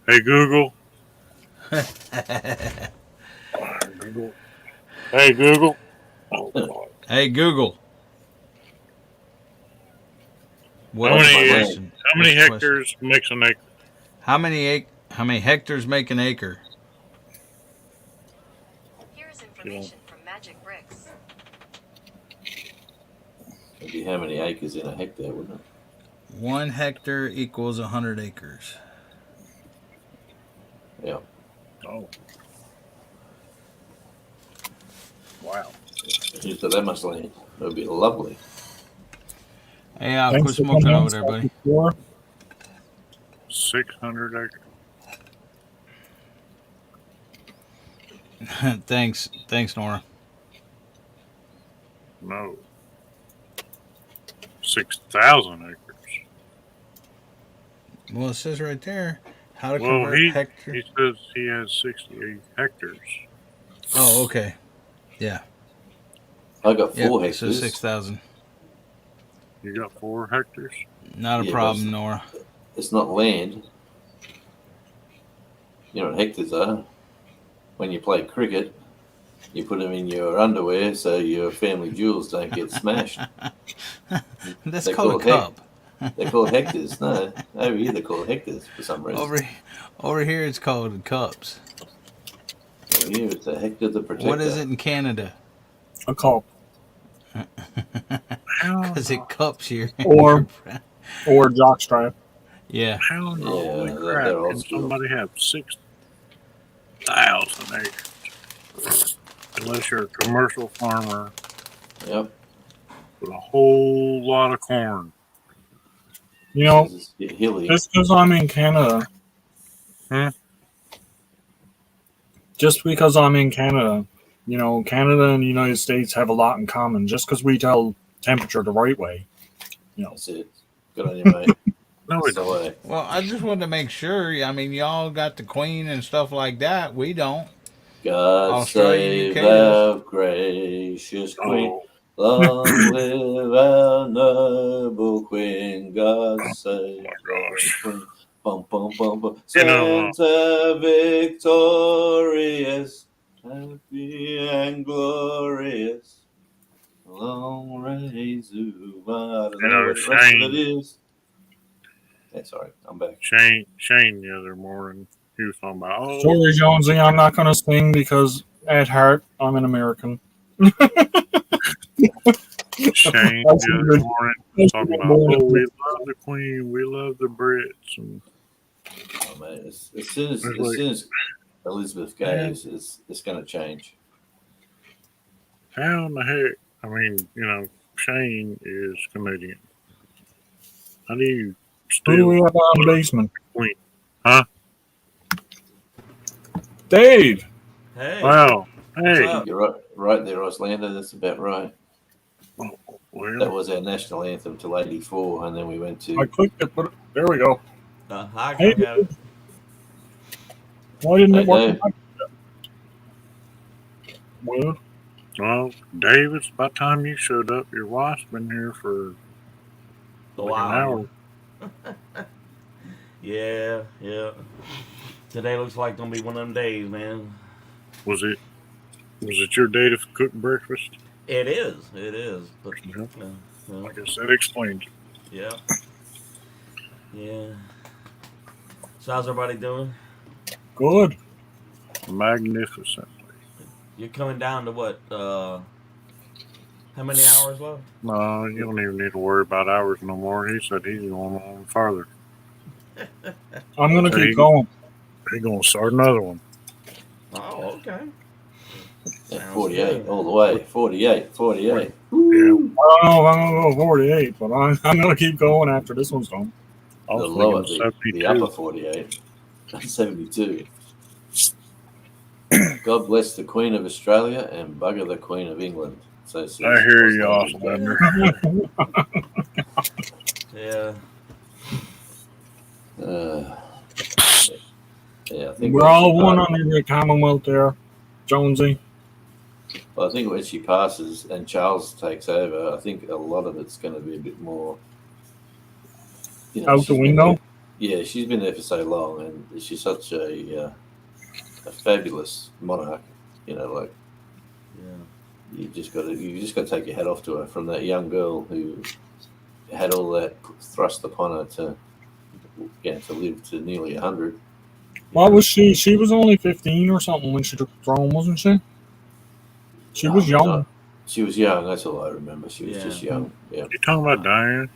Hey Google. Google. Hey Google. Hey Google. How many hectares makes an acre? How many hectares make an acre? Here's information from Magic Bricks. It'd be how many acres in a hectare, wouldn't it? 1 hectare equals 100 acres. Yeah. Oh. Wow. You've got that much land. It would be lovely. Hey, quit smoking over there, buddy. 600 acres. Thanks, Nora. No. 6,000 acres. Well, it says right there how to Well, convert hectare. he says he has 68 hectares. Oh, okay. Yeah. I got 4 hectares. So hectares. 6,000. You got 4 hectares? Not a problem, Nora. It's not land. You know what hectares are? When you play cricket, you put them in your underwear so your family jewels don't get smashed. That's called a cup. They're called hectares. No, over here they're called hectares for some reason. Over here it's called cups. Over here it's a hectare the protector. What is it in Canada? A cup. Because it cups you. Or jockstrap. Yeah. How in the holy crap can somebody have 6,000 acres? Unless you're a commercial farmer. Yep. With a whole lot of corn. Just because I'm in Canada. Just because I'm in Canada, Canada and the United States have a lot in common. Just because we tell temperature the right way. That's it. Good on you, mate. No, we So, don't. Well, I just wanted to make sure. I mean, y'all got the Queen and stuff like that. We don't. God Australia, save UK does. our gracious Queen. Oh, Long live our noble Queen. God oh save my the gosh. Queen. Bum, bum, bum, bum. You know, Santa victorious, happy and glorious. Long reigns I don't know what the rest of it Shane, is. Hey, sorry, I'm back. Shane, the other morning, he was talking about, oh, Sorry, Jonesy, I'm not going to sing because at heart, I'm an American. Shane, I the should have other been, morning, I should talking have been about, born oh, in we love the Queen, we love the Brits, and Oh man, as soon as it's as like, soon as Elizabeth man, goes, it's going to change. how in the heck? I mean, Shane is Canadian. How do you Who do still we have on love basement? the Queen? Huh? Dave. Hey, Well, what's I hey, think up? you're right there, Auslander. That's about right. That well, was our national anthem till '84, and then we went I to clicked it, but there we go. I Hey, got it. why didn't it Hey work? Dave. Well, well, Dave, it's about time you showed up. Your wife's been here for A like an while, hour. yeah. Yeah, yeah. Today looks like gonna be one of them days, man. Was it was it your day to cook breakfast? It is. It is. But Yeah, yeah, yeah, I guess that explains it. yeah. Yeah. So how's everybody doing? good. Magnificent. You're coming down to what? How many hours left? No, you don't even need to worry about hours no more. He said he's going on farther. I'm going to So keep going. he gonna start another one. Oh, okay. Yeah, Sounds 48 good. all the way. 48, 48. Yeah, Woo! I don't know if I'm going to go 48, but I'm going to keep going after this one's done. I The was thinking lower, the upper 72. 48, 72. God bless the Queen of Australia and bugger the Queen of England. So I says hear you, Auslander today. Auslander. Yeah. Uh, yeah, I think We're when she all one passes, under the Commonwealth there, Jonesy. well, I think when she passes and Charles takes over, I think a lot of it's going to be a bit more. Out the She's been there. window. Yeah, she's been there for so long, and she's such a fabulous monarch. Like Yeah. you just got to take your hat off to her from that young girl who had all that thrust upon her to live to nearly 100. What was she? She was only 15 or something when she took the throne, wasn't she? She Oh was man, young. she was young. That's all I remember. She was Yeah. just young. Yeah. You talking about Diane?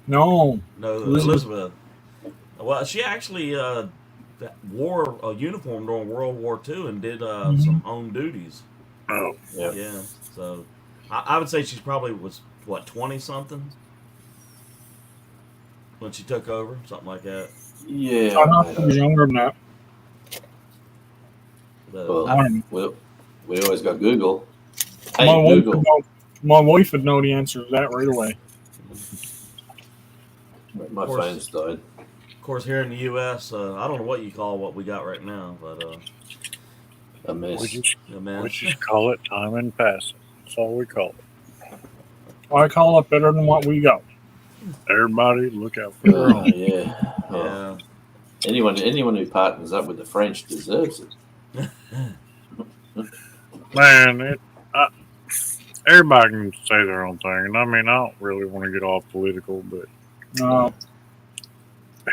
No. No, Elizabeth. Elizabeth. Well, she actually wore a uniform during World War II and did Mhm. some own duties. Oh, Yeah. Yeah. So I would say she's probably was what 20 something when she took over, something like that. Yeah. I thought Mate, she was younger than that. The, well, I, we always got Google. My Hey, wife would Google. know. My wife would know the answer to that right away. My phone's died. Of course, here in the U.S., I don't know what you call what we got right now, but A mess. a mess. We just call it time and passing. That's all we call it. I call it better than what we got. Everybody look out for their own. Yeah. Yeah. Anyone who partners up with the French deserves it. Man, everybody can say their own thing. And I mean, I don't really want to get off political, but No.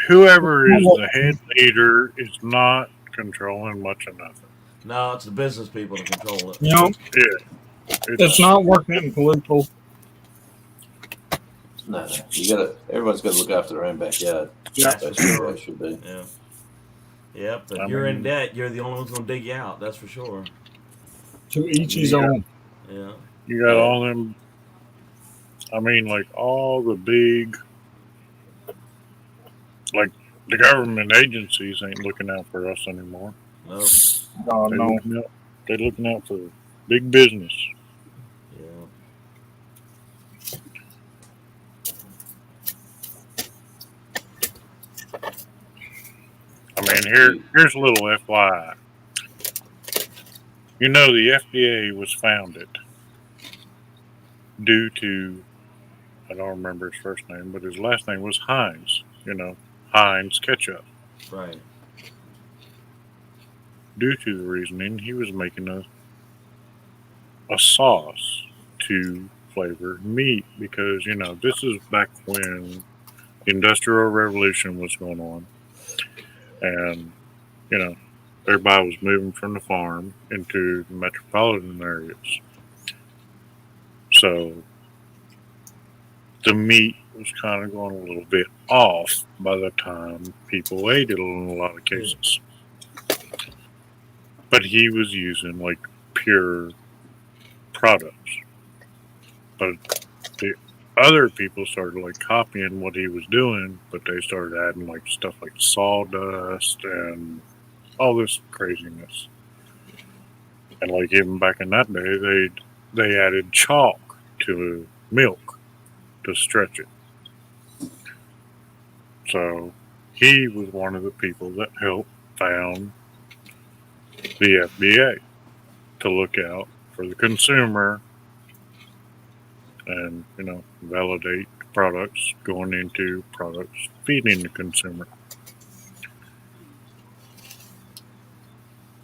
whoever is the head leader is not controlling much of nothing. No, it's the business people that control it. You know, Yeah. it's not working in political. No. Everyone's got to look after their own backyard. Yeah. That's for That's the way sure. it should be. Yeah. Yep. If I you're in mean- debt, you're the only one's going to dig you out. That's for sure. To each his own. Yeah. You got all them. I mean, like all the big, like the government agencies ain't looking out for us anymore. Nope. Oh, They're no. looking out for big business. Yeah. here's a little FYI. You know, the FDA was founded due to, I don't remember his first name, but his last name was Heinz. You know, Heinz ketchup. Right. Due to the reasoning, he was making a sauce to flavor meat because, you know, this is back when the Industrial Revolution was going on. And, you know, everybody was moving from the farm into the metropolitan areas. So the meat was kind of going a little bit off by the time people ate it in a lot of cases. But he was using like pure products. But the other people started like copying what he was doing, but they started adding like stuff like sawdust and all this craziness. And like even back in that day, they added chalk to milk to stretch it. So he was one of the people that helped found the FDA to look out for the consumer and, you know, validate products going into products feeding the consumer.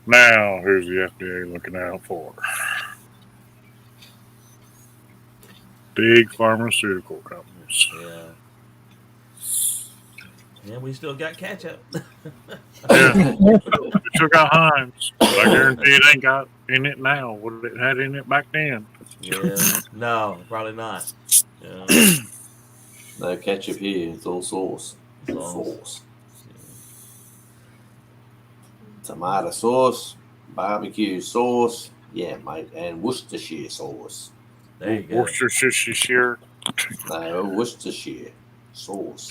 Now, who's the FDA looking out for? Big pharmaceutical companies. Yeah. Yeah, we still got ketchup. Yeah, we still got Heinz. But I guarantee it ain't got in it now what it had in it back then. Yeah. No, probably not. Yeah. No ketchup here. It's all sauce. Sauce. Tomato sauce, barbecue sauce, yeah, mate, and Worcestershire sauce. There you go. Worcestershire. No, Worcestershire sauce.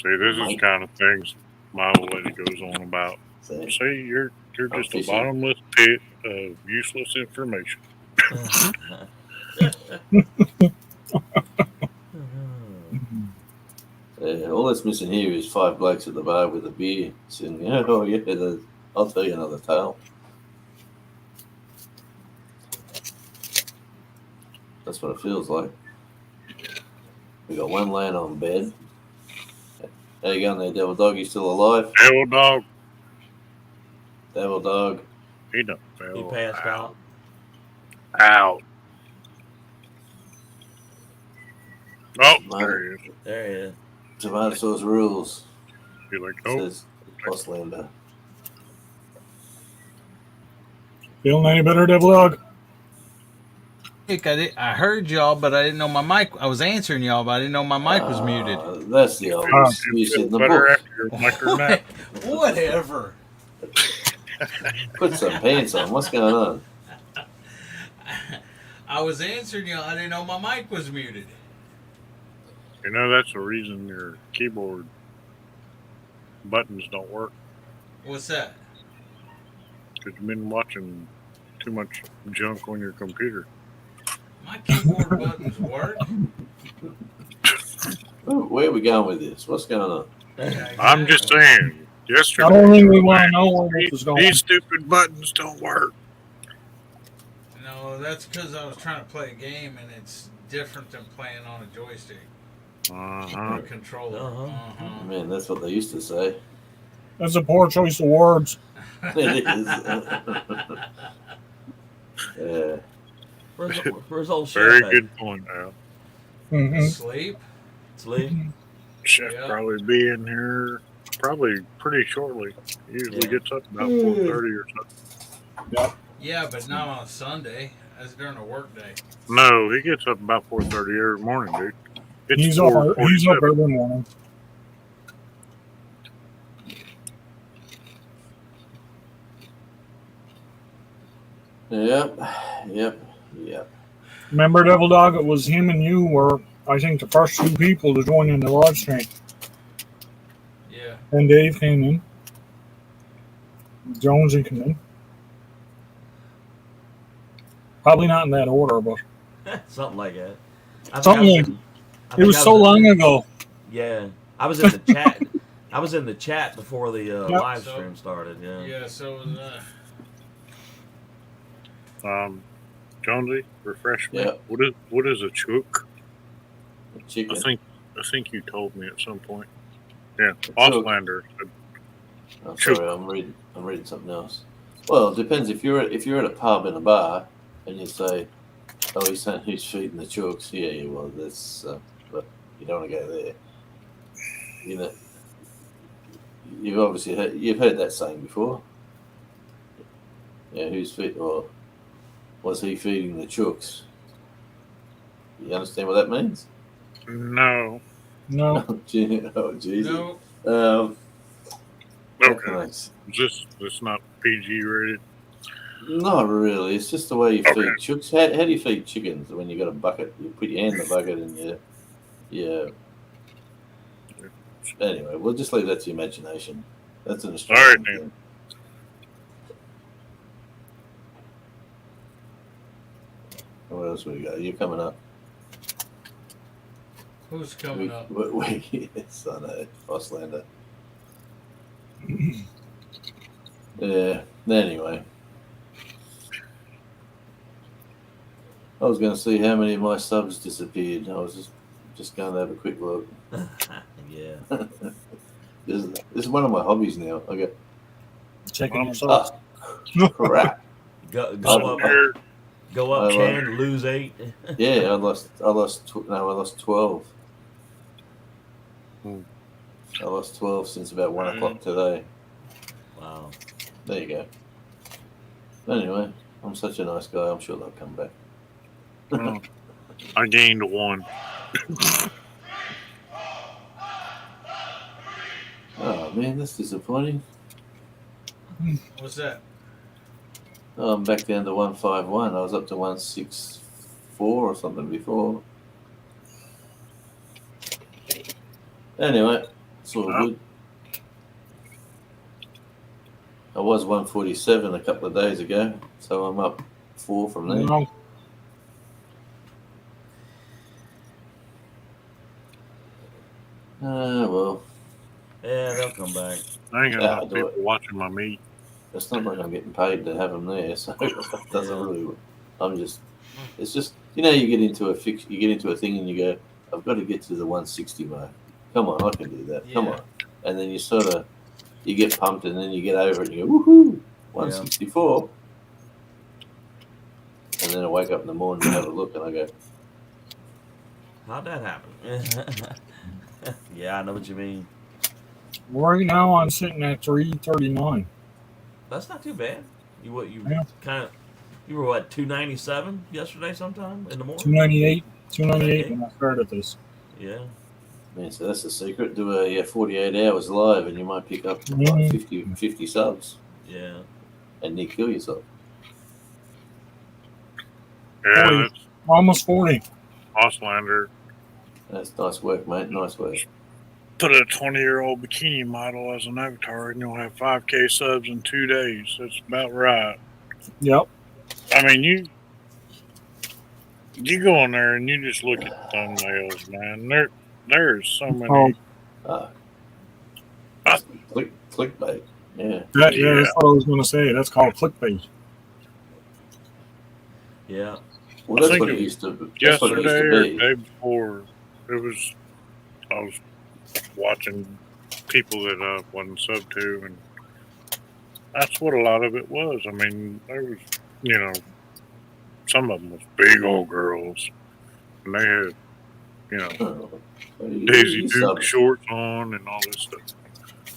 See, this is kind of things my old lady goes on about. See, you're just a bottomless pit of useless information. All that's missing here is 5 blokes at the bar with a beer saying, oh, yeah, I'll tell you another tale. That's what it feels like. We got one laying on bed. How you going there, Devil Dog? You still alive? Devil Dog. Devil Dog. He done He fell passed out. out. Oh, there he is. There he is. Tomato sauce rules. You're like, oh. Says Auslander. Feeling any better, Devil Dog? I heard y'all, but I didn't know my mic. I was answering y'all, but I didn't know my mic was muted. That's the old excuse in the book. Whatever. Put some pants on. What's going on? I was answering y'all. I didn't know my mic was muted. You know, that's the reason your keyboard buttons don't work. What's that? Because you've been watching too much junk on your computer. My keyboard buttons work. Where are we going with this? What's going on? I'm just saying. Yesterday, I don't think we want to know where this is going. These stupid buttons don't work. No, that's because I was trying to play a game, and it's different than playing on a joystick. Or a controller. Man, that's what they used to say. That's a poor choice of words. It is. Yeah. Where's old Chef? Very good point, Al. Sleep? Chef probably be in here probably pretty shortly. He usually gets up about 4:30 or something. Yeah, but not on a Sunday. That's during a work day. No, he gets up about 4:30 every morning, dude. It's He's up every morning. Yep. Remember, Devil Dog? It was him and you were, I think, the first 2 people to join in the live stream. Yeah. And Dave came in. Jonesy came in. Probably not in that order, but Something like that. It was so long ago. Yeah, I was in the chat. I was in the chat before the Yep. live stream started. Yeah. Yeah, so was Jonesy, refresh me. Yeah. What is a chook? Chicken. I think you told me at some point. Yeah, chook. Auslander said Oh, chook. sorry, I'm reading something else. Well, it depends. If you're at a pub in a bar and you say, "Oh, he's saying who's feeding the chooks?" Yeah, well, that's but you don't want to go there. You know, you've obviously heard that saying before. Yeah, who's feeding? Or was he feeding the chooks? You understand what that means? No. No. Oh, Jesus. No. What can I Okay. This not PG rated? Not really. It's just the way you Okay. feed chooks. How do you feed chickens when you got a bucket? You put your hand in the bucket and you. Anyway, we'll just leave that to your imagination. That's an Australian then. thing. What else we got? You coming up? Who's coming up? Yes, I know. Auslander. Yeah. Anyway. I was going to see how many of my subs disappeared. I was just going to have a quick look. Yeah. This is one of my hobbies now. I got checking yourself. Crap. Go up 10, lose 8. Yeah, I lost 12. I lost 12 since about 1 o'clock today. Wow. There you go. Anyway, I'm such a nice guy. I'm sure they'll come back. Well, I gained 1. Oh man, that's disappointing. What's that? Oh, I'm back down to 151. I was up to 164 or something before. Anyway, it's all good. I was 147 a couple of days ago, so I'm up 4 from there. No. Well. Yeah, they'll come back. I ain't got enough people watching my meat. It's not like I'm getting paid to have them there, so it doesn't really. It's just you get into a thing and you go, I've got to get to the 160 mark. Come on, I can do that. Come on, and then you get pumped, and then you get over it, and you go, woohoo, 164. And then I wake up in the morning and have a look, and I go, how'd that happen? Yeah, I know what you mean. Right now, I'm sitting at 339. That's not too bad. You were 297 yesterday sometime in the morning? 298 when I started this. Yeah. Man, so that's the secret. Do a 48 hours live, and you might pick up like 50 subs. Yeah. And then kill yourself. Yeah, 40. Almost 40. Auslander. That's nice work, mate. Nice work. Put a 20-year-old bikini model as an avatar, and you'll have 5K subs in 2 days. That's about right. Yep. I mean, you go on there and you just look at the thumbnails, man. There's so many. Clickbait. Yeah. That's what I was going to say. That's called clickbait. Yeah. Well, that's what it used to be. Yesterday or the day before, I was watching people that I wasn't sub to, and that's what a lot of it was. I mean, there was, some of them was big old girls, and they had, Daisy Duke shorts on and all this stuff.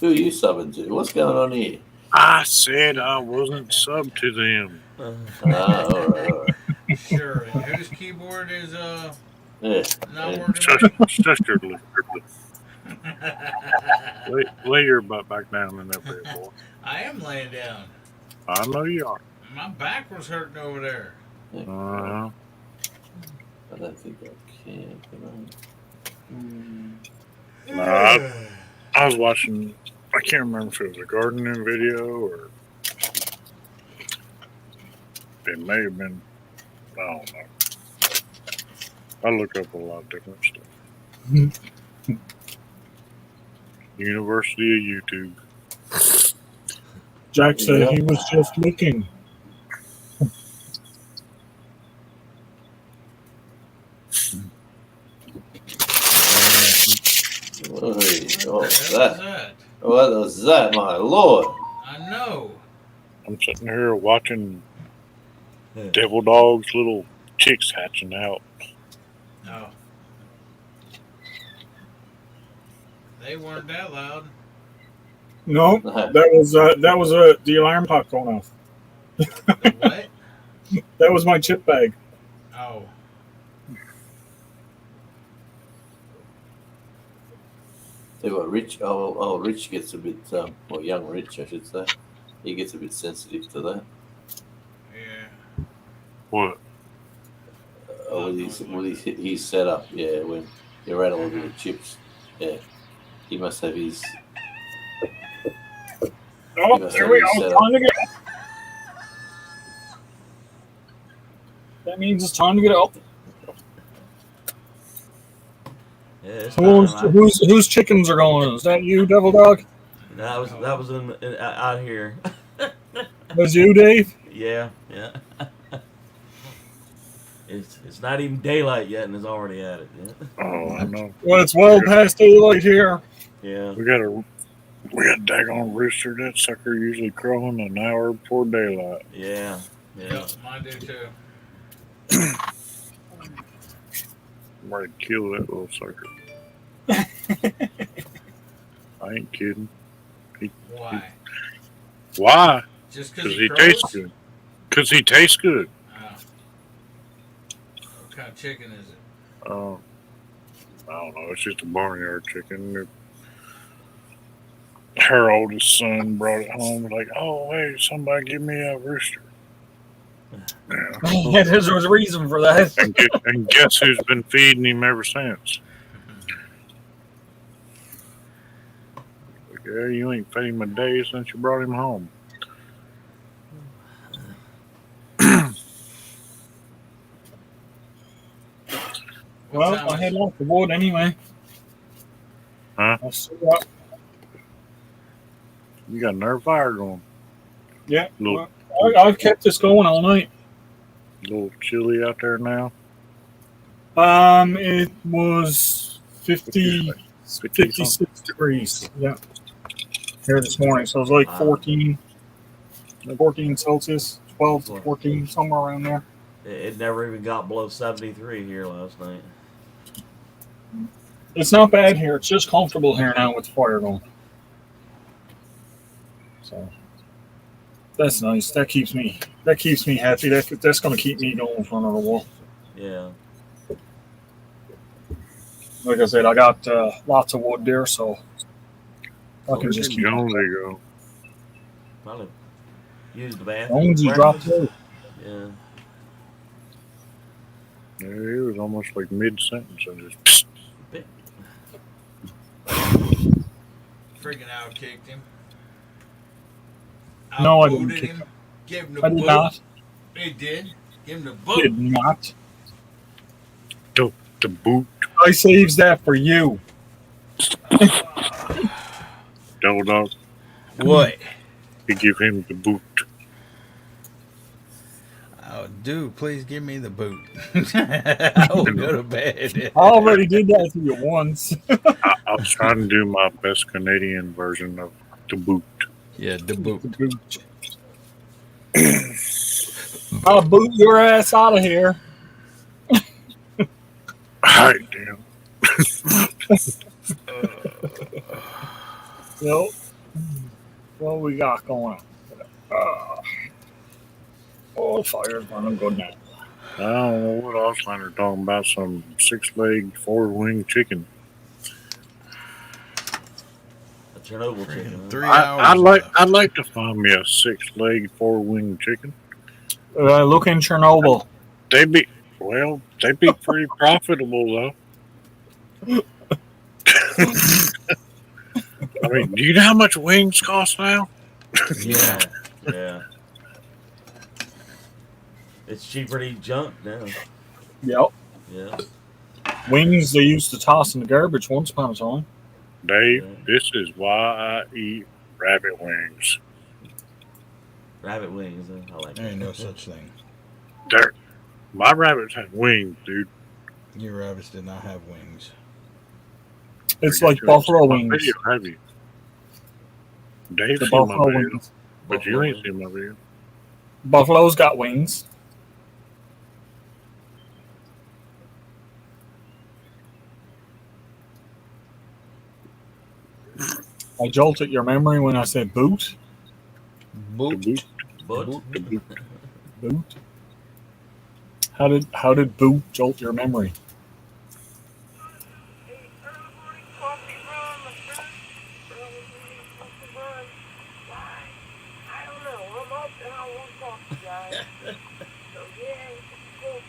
Who are you subbing to? What's going on here? I said I wasn't sub to them. All right. Sure. And whose keyboard is not working? Shush your lip. Lay your butt back down in that bed, boy. I am laying down. I know you are. My back was hurting over there. I don't think I can. I was watching. I can't remember if it was a gardening video or it may have been. I don't know. I look up a lot of different stuff. University of YouTube. Jack said he was just looking. What was that, my lord? I know. I'm sitting here watching Devil Dog's little chicks hatching out. Oh. They weren't that loud. No, that was the alarm clock going off. The what? That was my chip bag. Oh. Tell you what, Rich gets a bit, well, young Rich, I should say. He gets a bit sensitive to that. Yeah. What? With his setup, yeah, when you rattle with the chips, yeah. He must have his. Oh, there we go. Time to get up. That means it's time to get up. Yeah, it's Whose chickens are going? Is that you, Devil Dog? That was out here. Was you, Dave? Yeah. It's not even daylight yet, and it's already at it. Yeah. Oh, I know. Well, it's well past daylight here. Yeah. We got a daggone rooster. That sucker usually crowing an hour before daylight. Yeah. Yep, mine do too. I'm ready to kill that little sucker. I ain't kidding. Why? Why? Just because he tastes good. Because he tastes good. What kind of chicken is it? I don't know. It's just a barnyard chicken. Her oldest son brought it home. Like, oh, hey, somebody give me a rooster. Yeah, there's a reason for that. and guess who's been feeding him ever since? Like, yeah, you ain't fed him a day since you brought him home. Well, I head off the wood anyway. Huh? I'll see what. You got a nerve fire going. Yeah. I've kept this going all night. A little chilly out there now. It was 56 degrees. Yeah. Here this morning. So it was like 14 Celsius, 12 to 14, somewhere around there. It never even got below 73 here last night. It's not bad here. It's just comfortable here now with the fire going. So that's nice. That keeps me happy. That's going to keep me going for another while. Yeah. Like I said, I got lots of wood there, so I can just keep going. There you go. Probably use the bathroom. Bones you dropped through. Yeah. Yeah, it was almost like mid-sentence. I just Freaking out kicked him. No, I didn't Outbooted kick him. him. Give him the I did boot. not. He did. Give him the boot. Did not. The boot. I saves that for you. Devil Dog. What? You give him the boot. Oh, dude, please give me the boot. I will go to bed. I already did that to you once. I was trying to do my best Canadian version of the boot. Yeah, the boot. I'll boot your ass out of here. Hi, damn. Nope. What we got going on? Oh, fire's running good now. I don't know what Auslander talking about. Some 6-legged, 4-winged chicken. A Chernobyl chicken. 3 hours. I'd like to find me a 6-legged, 4-winged chicken. Look in Chernobyl. They'd be pretty profitable though. I mean, do you know how much wings cost now? Yeah. Yeah. It's cheaper to eat junk now. Yep. Yeah. Wings they used to toss in the garbage once upon a time. Dave, this is why I eat rabbit wings. Rabbit wings. I like There that. ain't no such thing. There, my rabbits have wings, dude. Your rabbits did not have wings. It's I guess like you ain't buffalo seen my wings. video, have you? Dave's The seen my buffalo video, wings. but you ain't seen my video. Buffalo's got wings. I jolted your memory when I said boot. Boot. Boot. Boot. How did boot jolt your memory?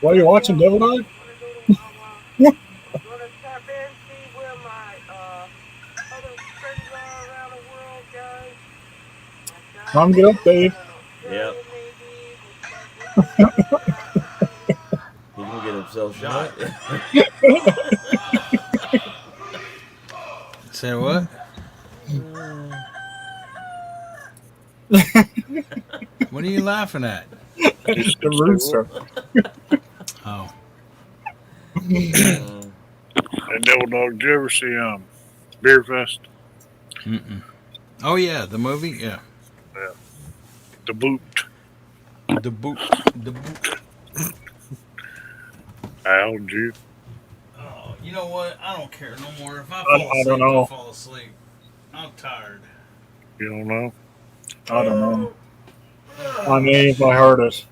What are you watching, Devil Dog? Come get up, Dave. Yep. He's gonna get himself shot. Say what? What are you laughing at? The rooster. Oh. And Devil Dog, did you ever see Beer Fest? Mm-mm. Oh yeah, the movie. Yeah. Yeah. The boot. The boot. The boot. How did you? Oh, you know what? I don't care no more. If I I fall asleep, don't know. I fall asleep. I'm tired. You don't know? I don't know. I may if I heard it.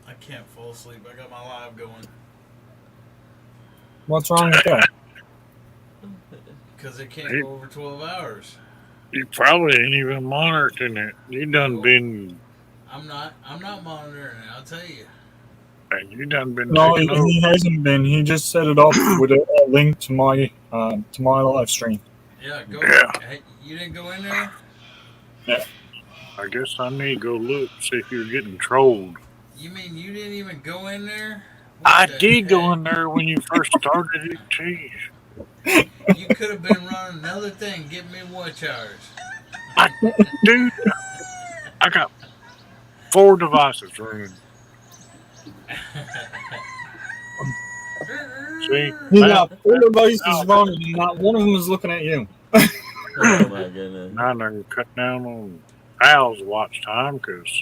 I can't fall asleep. I got my live going. What's wrong with that? Because it can't go over 12 hours. You probably ain't even monitoring it. You done been. I'm not monitoring it. I'll tell you. And you done been No, taking over. he hasn't been. He just set it up with a link to my live stream. Yeah, go. Yeah. Hey, you didn't go in there? Yeah. I guess I need to go look, see if you're getting trolled. You mean you didn't even go in there? I did go in there when you first started it, geez. You could have been running another thing. Give me watch hours. Dude, I got 4 devices running. See? You got 4 devices running, and not one of them is looking at you. Oh my goodness. Now I can cut down on Al's watch time because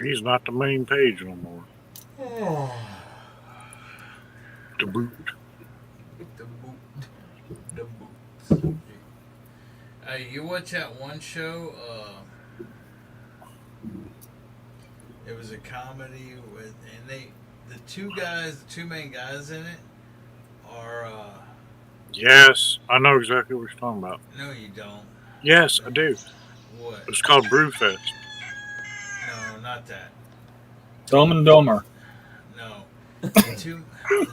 he's not the main page no more. To boot. The boots. Hey, you watch that one show? It was a comedy with, and the two main guys in it are. Yes, I know exactly what you're talking about. No, you don't. Yes, I do. What? It's called Brewfest. No, not that. Dumb and Dumber. No. The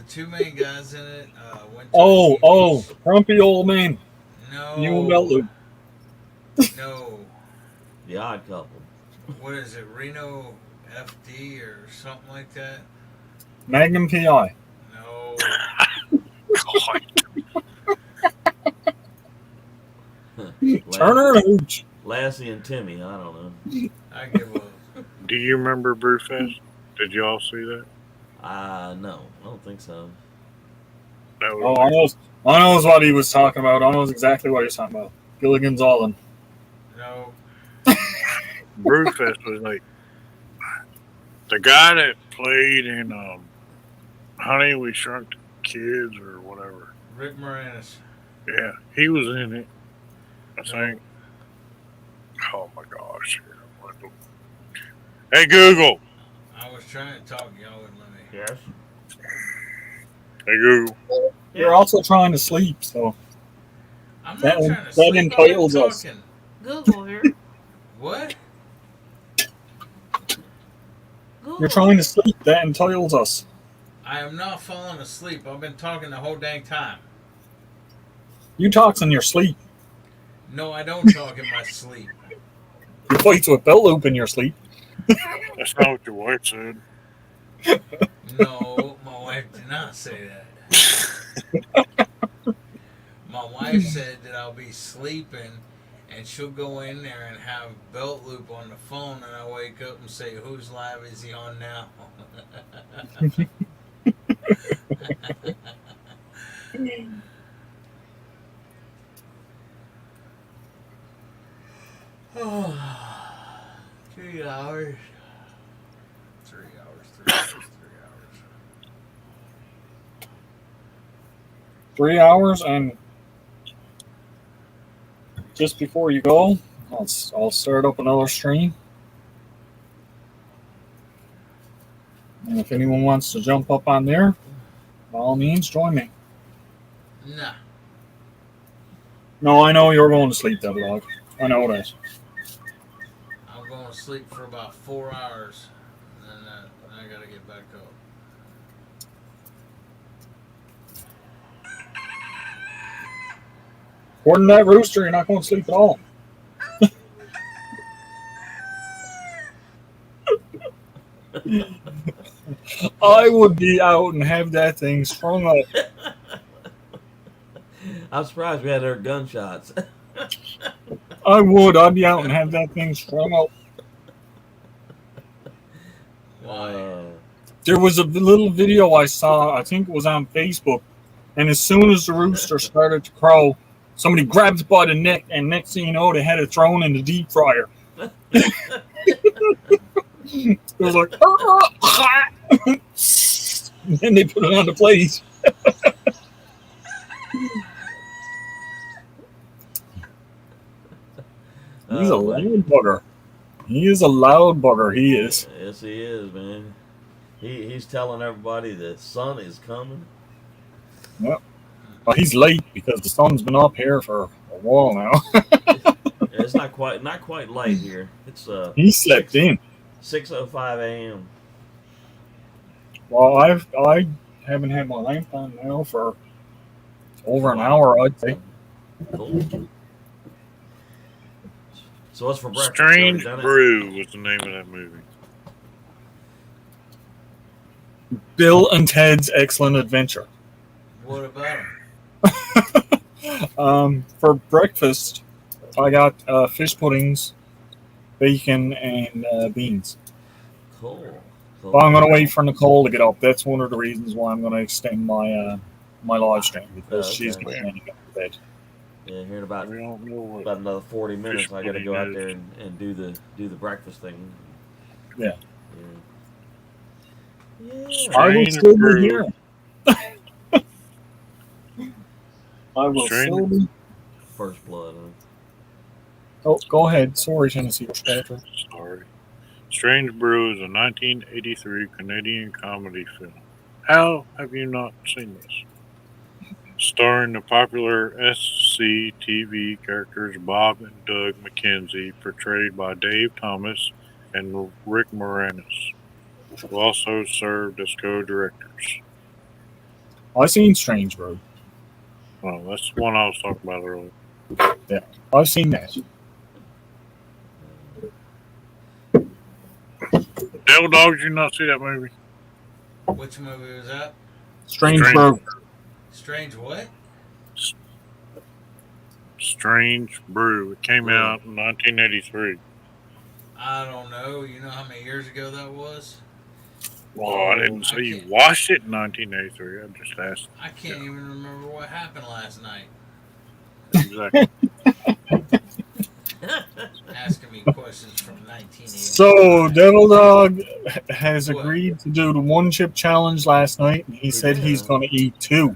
two main guys in it went to Oh, grumpy old man. No. You and Bellu. No. The Odd Couple. What is it? Reno FD or something like that? Magnum PI. No. Turner and Hooch. Lassie and Timmy. I don't know. I give up. Do you remember Brewfest? Did you all see that? No, I don't think so. That Oh, was I knows what he was talking about. I knows exactly what he's talking about. Gilligan's Island. No. Brewfest was like the guy that played in Honey, We Shrunk the Kids or whatever. Rick Moranis. Yeah, he was in it. I think. Oh my gosh! Hey Google. I was trying to talk, y'all wouldn't let me. Yes. Hey Google. You're also trying to sleep, so I'm that, not trying to that sleep. entitles I'm us. talking. Google here. What? You're trying to sleep. That entitles us. I am not falling asleep. I've been talking the whole dang time. You talks in your sleep. No, I don't talk in my sleep. You fights with Bell Loop in your sleep. That's not what your wife said. No, my wife did not say that. My wife said that I'll be sleeping and she'll go in there and have belt loop on the phone and I wake up and say, whose live is he on now? Oh, 3 hours. 3 hours. 3 hours, and just before you go, I'll start up another stream. And if anyone wants to jump up on there, by all means, join me. Nah. No, I know you're going to sleep, Devil Dog. I know that. I'm going to sleep for about 4 hours, and then I gotta get back up. According to that rooster, you're not going to sleep at all. I would be out and have that thing strung up. I'm surprised we had our gunshots. I would. I'd be out and have that thing strung up. There was a little video I saw, I think it was on Facebook, and as soon as the rooster started to crow, somebody grabbed it by the neck, and next thing you know, they had it thrown in the deep fryer. It was like, and then they put it on the plate. He's a loud bugger. He is a loud bugger. He is. Yes, he is, man. He's telling everybody the sun is coming. Yep. Well, he's late because the sun's been up here for a while now. It's not quite late here. It's He slept in. 6:05 a.m. Well, I haven't had my lamp on now for over an hour, I'd say. Cool. So what's for breakfast? Strange Brew was the name of that movie. Bill and Ted's Excellent Adventure. What about For breakfast, I got fish puddings, bacon, and beans. Cool. But I'm going to wait for Nicole to get up. That's one of the reasons why I'm going to extend my my live stream, because she's getting ready to go to bed. Yeah, here in about another 40 minutes, I got to go out there and do the breakfast thing. Yeah. Yeah. I will still be here. I will still be. First blood. Oh, go ahead. Sorry, Tennessee. Sorry. Strange Brew is a 1983 Canadian comedy film. How have you not seen this? Starring the popular SCTV characters Bob and Doug McKenzie, portrayed by Dave Thomas and Rick Moranis, who also served as co-directors. I've seen Strange Brew. Well, that's the one I was talking about earlier. Yeah, I've seen that. Devil Dog, did you not see that movie? Which movie was that? Strange Brew. Strange what? Strange Brew. It came out in 1983. I don't know. You know how many years ago that was? Well, I didn't say you watched it in 1983. I just asked. I can't even remember what happened last night. Exactly. Asking me questions from 1980. So, Devil Dog has agreed to do the one chip challenge last night, and he said he's going to eat 2.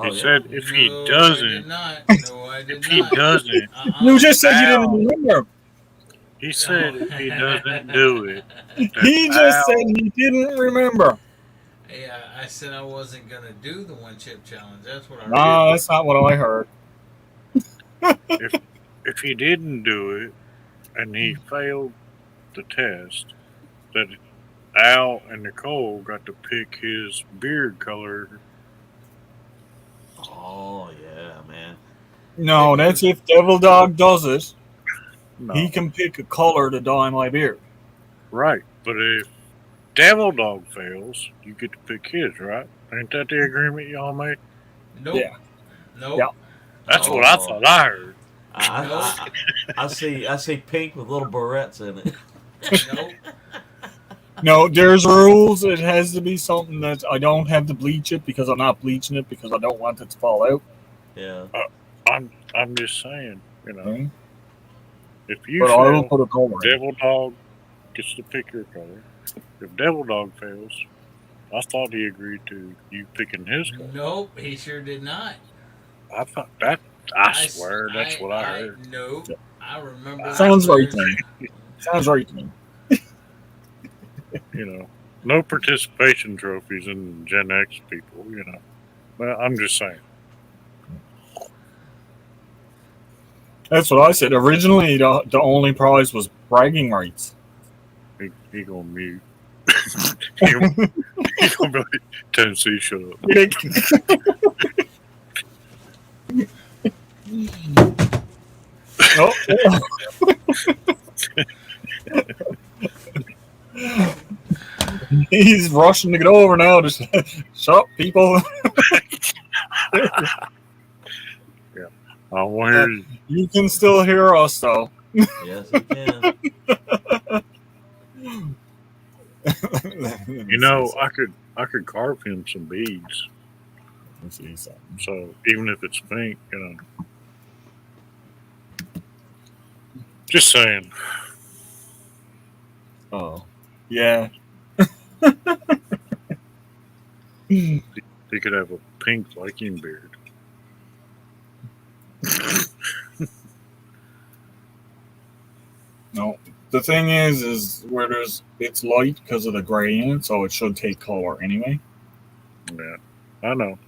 He said if he doesn't, if he doesn't, you just said you didn't remember. He said if he doesn't do it, He just said he didn't remember. Yeah, I said I wasn't going to do the one chip challenge. That's what I Nah, that's not what I heard. if he didn't do it and he failed the test, that Al and Nicole got to pick his beard color. Oh yeah, man. No, that's if Devil Dog does it. No. He can pick a color to dye my beard. Right, but if Devil Dog fails, you get to pick his, right? Ain't that the agreement y'all made? Nope. Yeah. Nope. Yeah. That's what I Oh, thought I heard. I see pink with little barrettes in it. Nope. No, there's rules. It has to be something that I don't have to bleach it because I'm not bleaching it because I don't want it to fall out. Yeah. I'm just saying, Okay? if you But I will fail, put a color in. Devil Dog gets to pick your color. If Devil Dog fails, I thought he agreed to you picking his color. Nope. He sure did not. I thought that. I swear that's what I heard. Nope. I remember that Sounds right clear to as. me. Sounds right to me. No participation trophies in Gen X people. But I'm just saying. That's what I said. Originally, the only prize was bragging rights. He gonna mute. he gonna be like, Tennessee, shut Oh. He's rushing to get over now. Just shut up, people. Yeah. I want to hear you. You can still hear us, though. Yes, he can. I could carve him some beads. Let me see something. So even if it's pink, just saying. Oh, yeah. He could have a pink Viking beard. No, the thing is where it's light because of the gray in it, so it should take color anyway. Yeah, I know.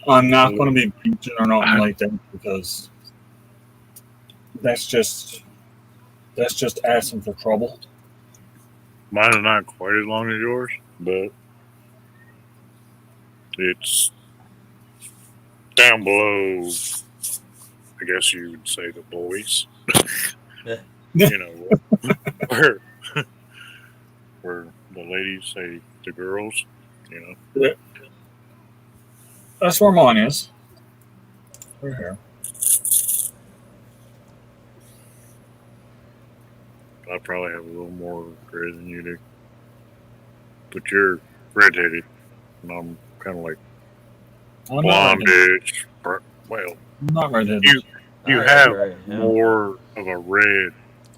I'm not going to be bleaching or nothing like that because that's just asking for trouble. Mine is not quite as long as yours, but it's down below. I guess you would say the boys. Where where the ladies say the girls. Yeah. That's where mine is. Right here. I probably have a little more gray than you do, but you're redheaded, and I'm kind of like I'm not blondish. Well, I'm not redheaded. You have more of a red.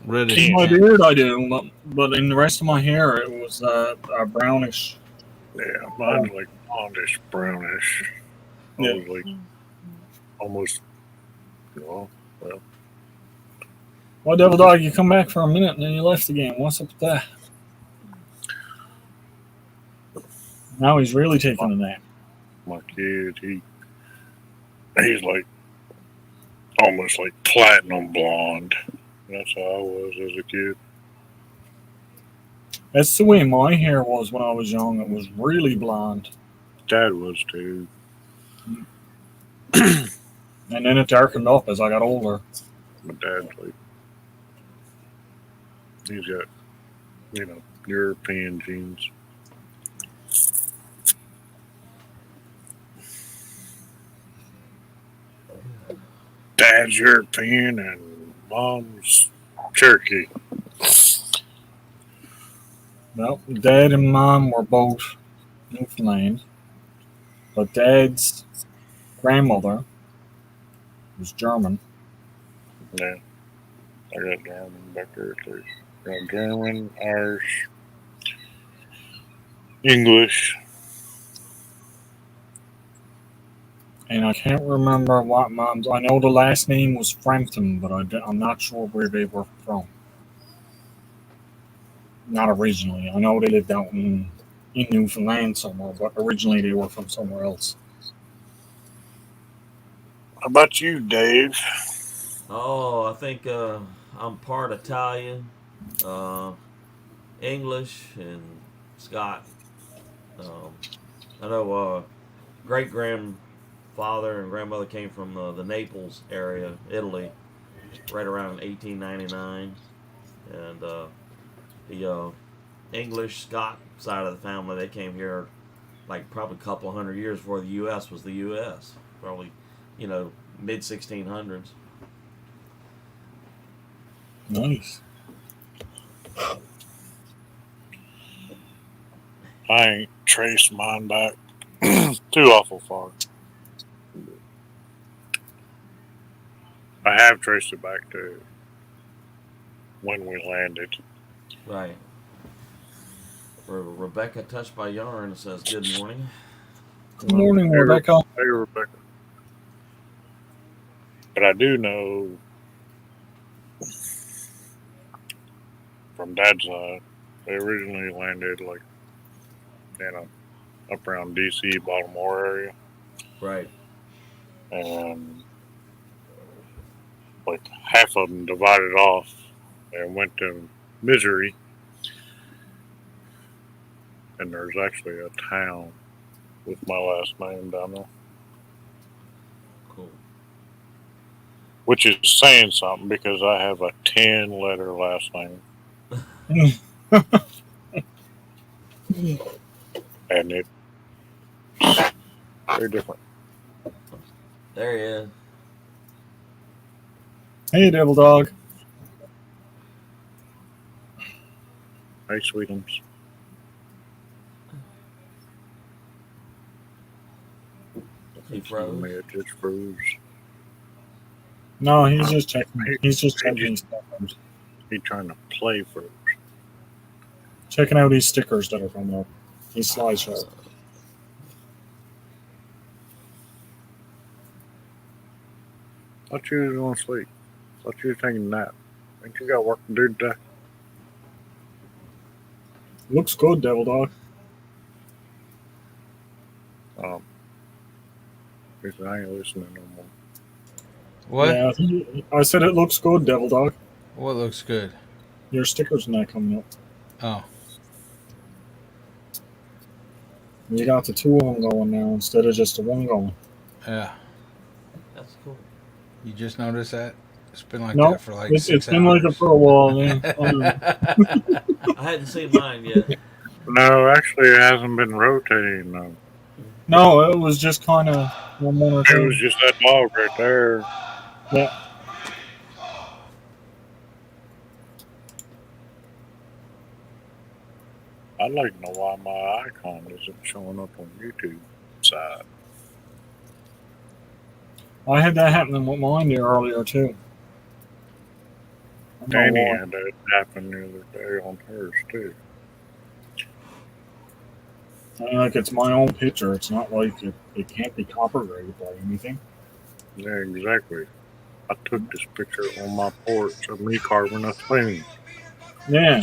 In my beard, I do, but in the rest of my hair, it was brownish. Yeah, mine's like blondish, brownish. Yeah. Like almost. Well. Well, Devil Dog, you come back for a minute and then you left again. What's up with that? Now he's really taking a nap. My kid, he's like almost like platinum blonde. That's how I was as a kid. That's the way my hair was when I was young. It was really blonde. Dad was too. And then it darkened up as I got older. My dad's like, he's got, European genes. Dad's European and mom's Cherokee. Well, Dad and Mom were both Newfoundland, but Dad's grandmother was German. Yeah, I got German back there too. Got German, Irish, English. And I can't remember what Mom's. I know the last name was Frampton, but I'm not sure where they were from. Not originally. I know they lived out in Newfoundland somewhere, but originally they were from somewhere else. How about you, Dave? Oh, I think I'm part Italian, English, and Scott. I know great grandfather and grandmother came from the Naples area, Italy, right around 1899, and he English Scott side of the family. They came here like probably a couple hundred years before the U.S. was the U.S. Probably, mid 1600s. Nice. I ain't traced mine back too awful far. I have traced it back to when we landed. Right. Rebecca touched by yarn says good morning. Good morning, Rebecca. Hey, Rebecca. But I do know from Dad's side, they originally landed like up around D.C., Baltimore area, Right. and like half of them divided off and went to Missouri, and there's actually a town with my last name down there. Cool. Which is saying something because I have a 10-letter last name. And it's very different. There he is. Hey, Devil Dog. Hey, Sweetums. He froze. It just froze. No, he's just checking. He's just checking his stickers. He's trying to play first. Checking out his stickers that are coming up. His slideshow. Thought you was going to sleep. Thought you was taking a nap. Think you got work to do today? Looks good, Devil Dog. He said, I ain't listening no more. What? Yeah, I said it looks good, Devil Dog. What looks good? Your stickers not coming up. Oh. You got the two of them going now instead of just the one going. Yeah. That's cool. You just noticed that? It's been like Nope, that for like it's 6 been hours. like it for a while, yeah. I hadn't seen mine yet. No, actually, it hasn't been rotating. No. No, it was just kind of one or It two. was just that dog right there. Yeah. I'd like to know why my icon isn't showing up on YouTube side. I had that happening with mine there earlier too. I don't know Danny why. had that happen the other day on hers too. Like it's my own picture. It's not like it can't be copyrighted by anything. Yeah, exactly. I took this picture on my porch of me carving a spoon. Yeah.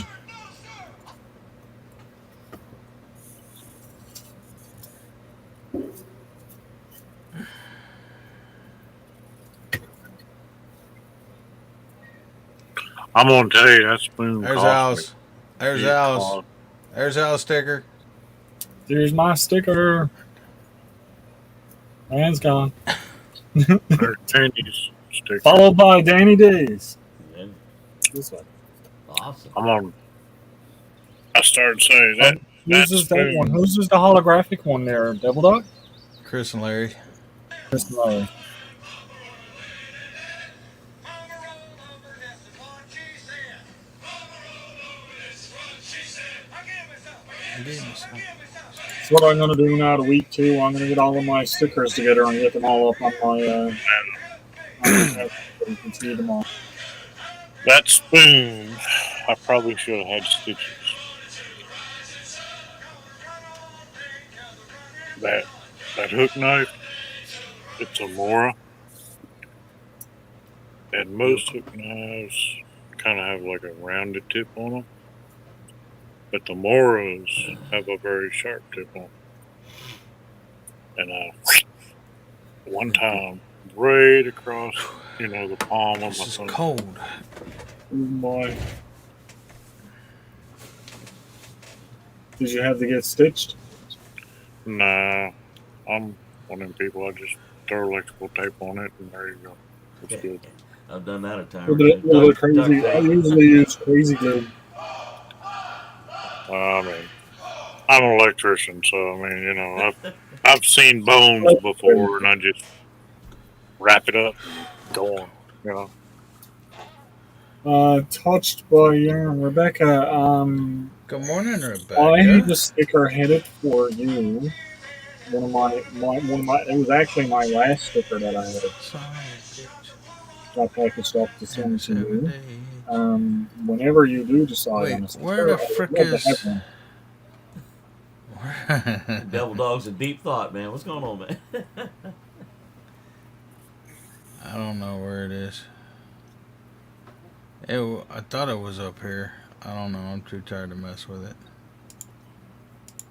I'm gonna tell you that spoon There's cost Alice. me. There's It Alice. cost- There's Alice sticker. There's my sticker. Man's gone. There's Danny's sticker. Followed by Danny D's. Yeah. This way. Awesome. I'm on. I started saying that. Whose is that one? Whose is the holographic one there? Devil Dog? Chris and Larry. Chris and Larry. That's what I'm going to do now to week 2. I'm going to get all of my stickers together and get them all up on my so you can see them all. That spoon, I probably should have had stitches. That hook knife, it's a Mora. And most hook knives kind of have like a rounded tip on them. But the Moras have a very sharp tip on them. And one time, right across, the palm of my This is thumb. cold. Oh my. Did you have to get stitched? Nah, I'm one of them people. I just throw electrical tape on it, and there you go. It's good. I've done that a time. With the crazy, I usually use crazy glue. I mean, I'm an electrician, so I mean, I've seen bones before, and I just wrap it up and go on. Touched by Rebecca. Good morning, I Rebecca. have a sticker headed for you. It was actually my last sticker that I had. Got packaged up to send to you. Whenever you do decide on a Wait, where sticker, the I would frick love to have is? one. Devil Dog's in deep thought, man. What's going on, man? I don't know where it is. I thought it was up here. I don't know. I'm too tired to mess with it.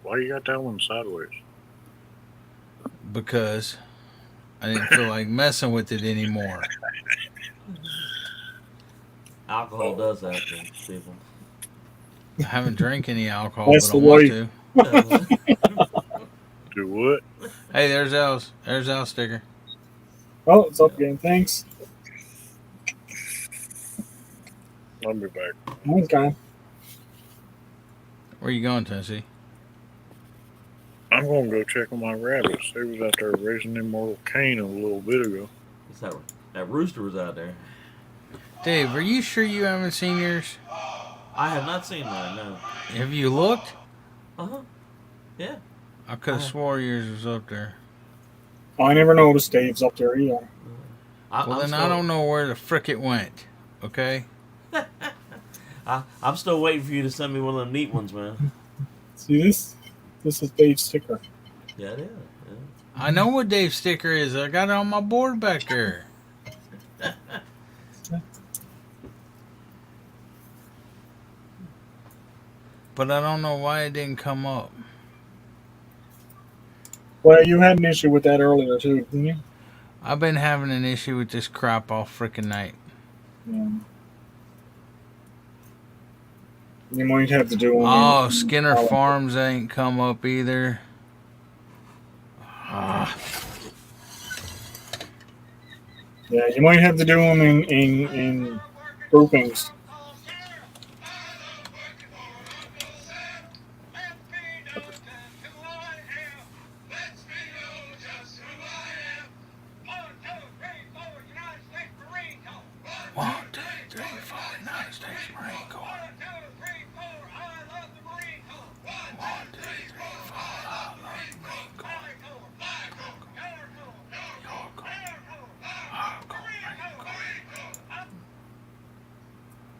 Why you got that one sideways? Because I didn't feel like messing with it anymore. Alcohol does that to people. I haven't drank any alcohol, That's but I the want way. to. Do what? Hey, there's Al's. There's Al's sticker. Oh, it's up again. Thanks. I'll be back. Okay. Where you going, Tennessee? I'm gonna go check on my rabbits. They was out there raising them Mortal Cane a little bit ago. That rooster was out there. Dave, are you sure you haven't seen yours? I have not seen mine. No. Have you looked? Yeah. I could have swore yours was up there. I never noticed Dave's up there either. Well, then I don't know where the frick it went. Okay. I'm still waiting for you to send me one of them neat ones, man. See this? This is Dave's sticker. Yeah, it is. Yeah. I know what Dave's sticker is. I got it on my board back there. But I don't know why it didn't come up. Well, you had an issue with that earlier too, didn't you? I've been having an issue with this crap all freaking night. Yeah. You might have to do one. Oh, Skinner Farms ain't come up either. Yeah, you might have to do them in groupings. One, two, three, four, United States Marine Corps. One, two, three, four, I love the Marine Corps.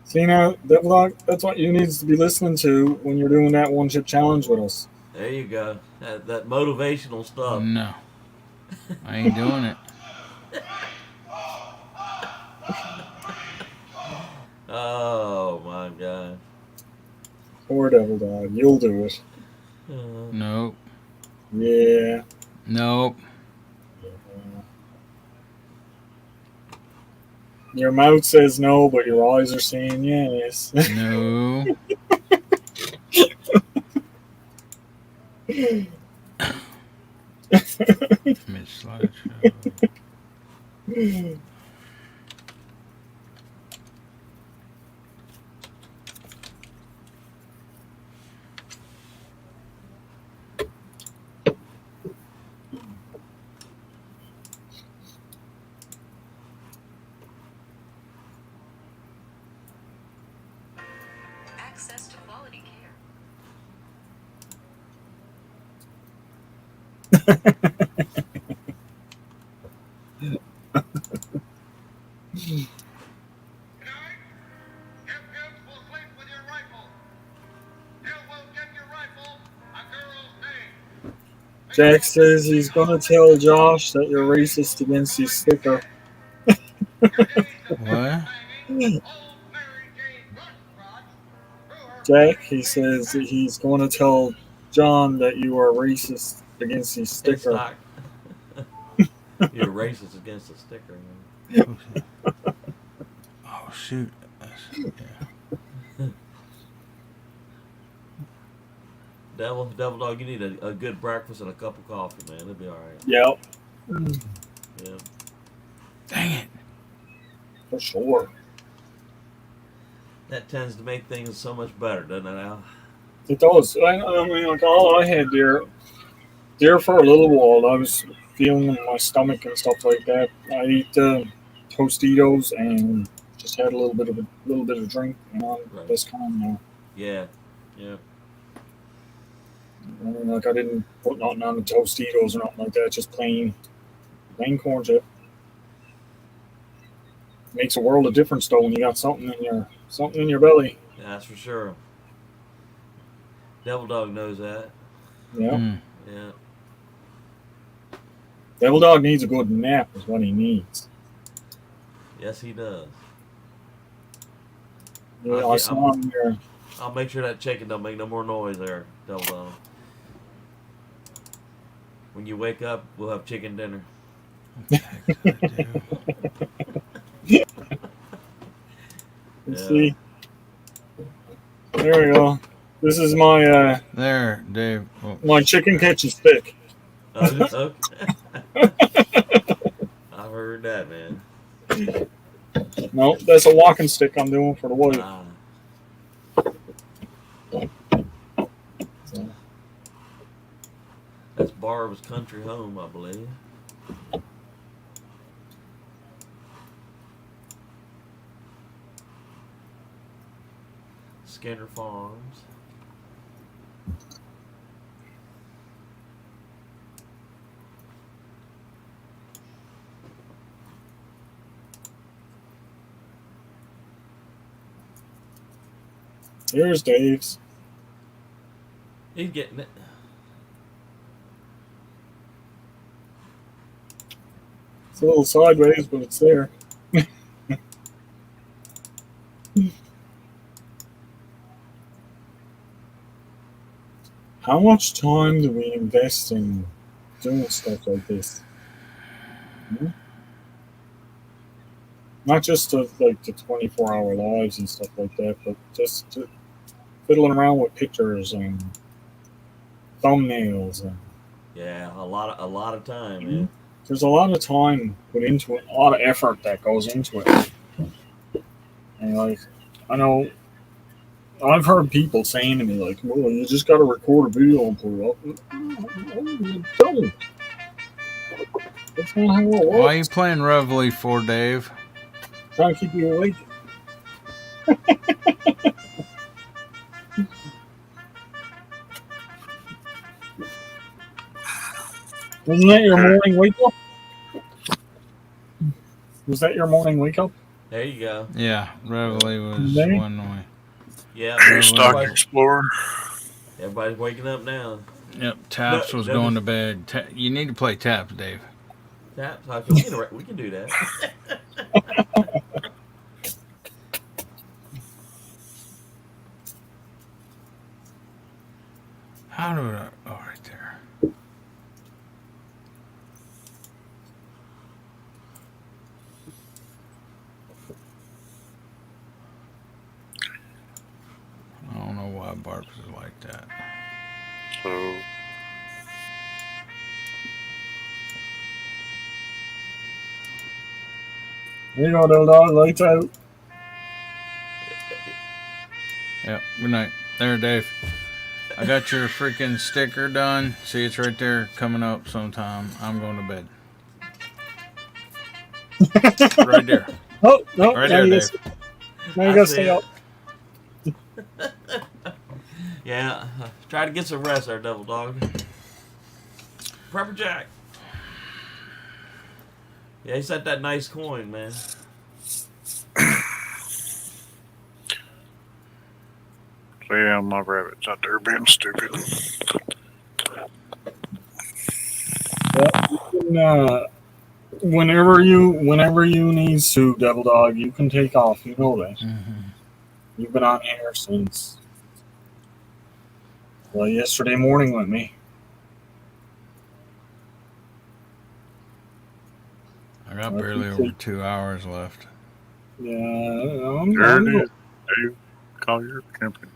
See now, Devlog, that's what you need to be listening to when you're doing that one chip challenge with us. There you go. That motivational stuff. No. I ain't doing it. Oh my god. Poor Devil Dog, you'll do it. Nope. Yeah. Nope. Your mouth says no, but your eyes are saying yes. No. Mitch Slideshow. Access to quality Jack says he's gonna tell Josh that you're racist against his sticker. What? Jack, he says that he's going to tell John that you are racist against his sticker. You're racist against the sticker, man. Oh shoot. Yeah. Devil Dog, you need a good breakfast and a cup of coffee, man. It'll be alright. Yep. Yeah. Dang it. For sure. That tends to make things so much better, doesn't it, Al? It does. I mean, like all I had there for a little while. I was feeling in my stomach and stuff like that. I eat Tostitos and just had a little bit of drink, Right. this kind now. Yeah. Yeah. I mean, like I didn't put nothing on the Tostitos or nothing like that. Just plain corn chip. Makes a world of difference though when you got something in your belly. That's for sure. Devil Dog knows that. Yeah. Yeah. Devil Dog needs a good nap is what he needs. Yes, he does. Yeah, I saw him there. I'll make sure that chicken don't make no more noise there, Devil Dog. When you wake up, we'll have chicken dinner. Let's see. There we go. This is my there, Dave. Oh. My chicken catching stick. Okay. I heard that, man. No, that's a walking stick I'm doing for the wife. That's Barb's country home, I believe. Skinner Farms. Here's Dave's. He's getting it. It's a little sideways, but it's there. How much time do we invest in doing stuff like this? Hmm? Not just the 24-hour lives and stuff like that, but just fiddling around with pictures and thumbnails and Yeah, a lot of time, man. there's a lot of time put into it, a lot of effort that goes into it. And like, I know I've heard people saying to me like, "Well, you just got to record a video and put it up." Don't. That's not how it works. Why are you playing Reveille for, Dave? Trying to keep you awake. Wasn't that your morning wake up? Was that your morning wake up? There you go. Yeah, Reveille was There? one way. Yeah, Stock Explorer. Everybody's waking up now. Yep, Taps was going to bed. You need to play Taps, Dave. Taps? Okay, we can do that. How do I? Oh, right there. I don't know why Barks is like that. So There you go, little dog. Lights out. Yep. Good night. There, Dave. I got your freaking sticker done. See, it's right there coming up sometime. I'm going to bed. Right there. Oh, no. Right there, Dave. Now you got to stay up. Yeah, try to get some rest there, Devil Dog. Prepper Jack. Yeah, he set that nice coin, man. So yeah, my rabbit's out there being stupid. Yeah, you can, whenever you need to, Devil Dog, you can take off. You know that. Mm-hmm. You've been on air since yesterday morning with me. I got barely over 2 hours left. Yeah, There it is. Dave, call your company.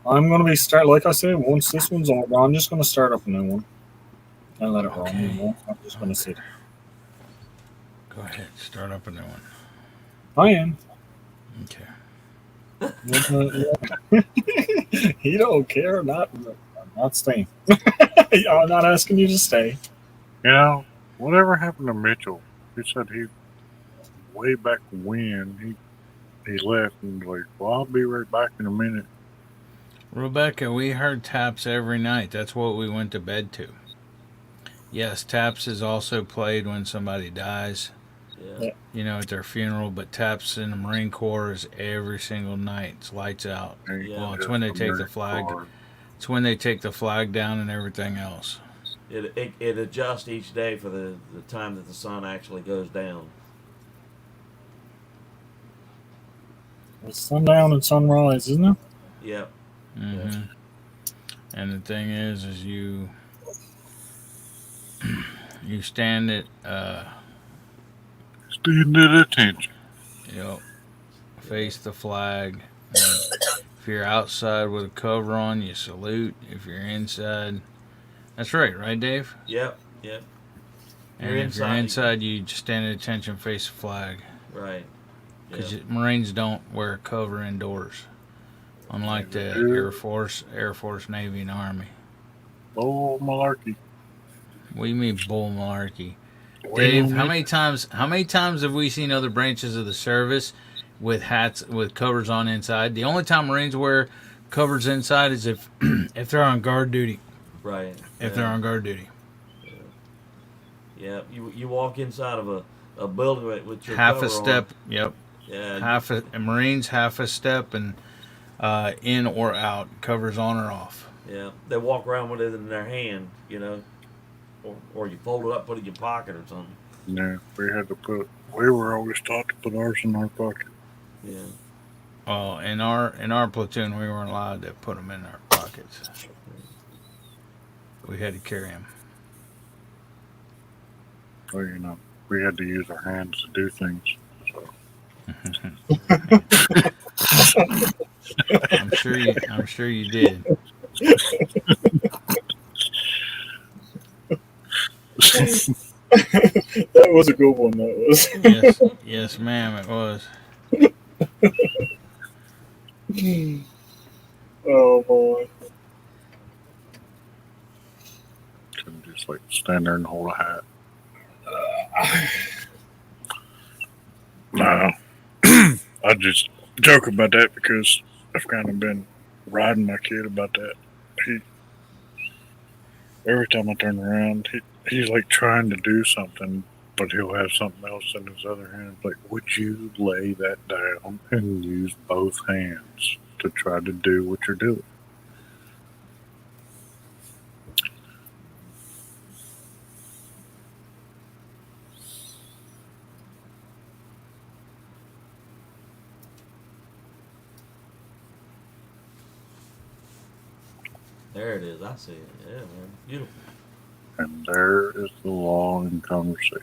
I'm going to be like I said, once this one's over, I'm just going to start up a new one and let it run. You know? I'm just going to sit. Go ahead, start up a new one. I am. Okay. He don't care. Not staying. I'm not asking you to stay. You know, whatever happened to Mitchell? He said he way back when he left and was like, well, I'll be right back in a minute. Rebecca, we heard taps every night. That's what we went to bed to. Yes, taps is also played when somebody dies. Yeah. You know, at their funeral, but taps in the Marine Corps is every single night. It's lights out. Yeah. Well, it's when they take the flag. It's when they take the flag down and everything else. It adjusts each day for the time that the sun actually goes down. It's sundown and sunrise, isn't it? Yep. Mm-hmm. And the thing is you stand at stand at attention. Yep. Face the flag. If you're outside with a cover on, you salute. If you're inside, that's right, Dave? Yep. And if you're inside, you just stand at attention, face the flag. Right. Because Marines don't wear cover indoors, unlike the Air Force, Navy, and Army. Bull malarkey. We mean bull malarkey. Dave, how many times have we seen other branches of the service with hats with covers on inside? The only time Marines wear covers inside is if they're on guard duty. Right. If they're on guard duty. Yeah. You walk inside of a building with your half cover a step. on. Yep. Yeah. Marines half a step and in or out, covers on or off. Yeah. They walk around with it in their hand, you know. Or you fold it up, put it in your pocket or something. Yeah, we were always taught to put ours in our pocket. Yeah. Oh, in our platoon, we weren't allowed to put them in our pockets. We had to carry them. Well, you know, we had to use our hands to do things. So. I'm sure you did. That was a good one. That was. Yes, ma'am. It was. Oh boy. Couldn't just like stand there and hold a hat. No, I just joke about that because I've kind of been riding my kid about that. Every time I turn around, he's like trying to do something, but he'll have something else in his other hand. Like, would you lay that down and use both hands to try to do what you're doing? There it is. I see it. Yeah, man. Beautiful. And there is the long conversation.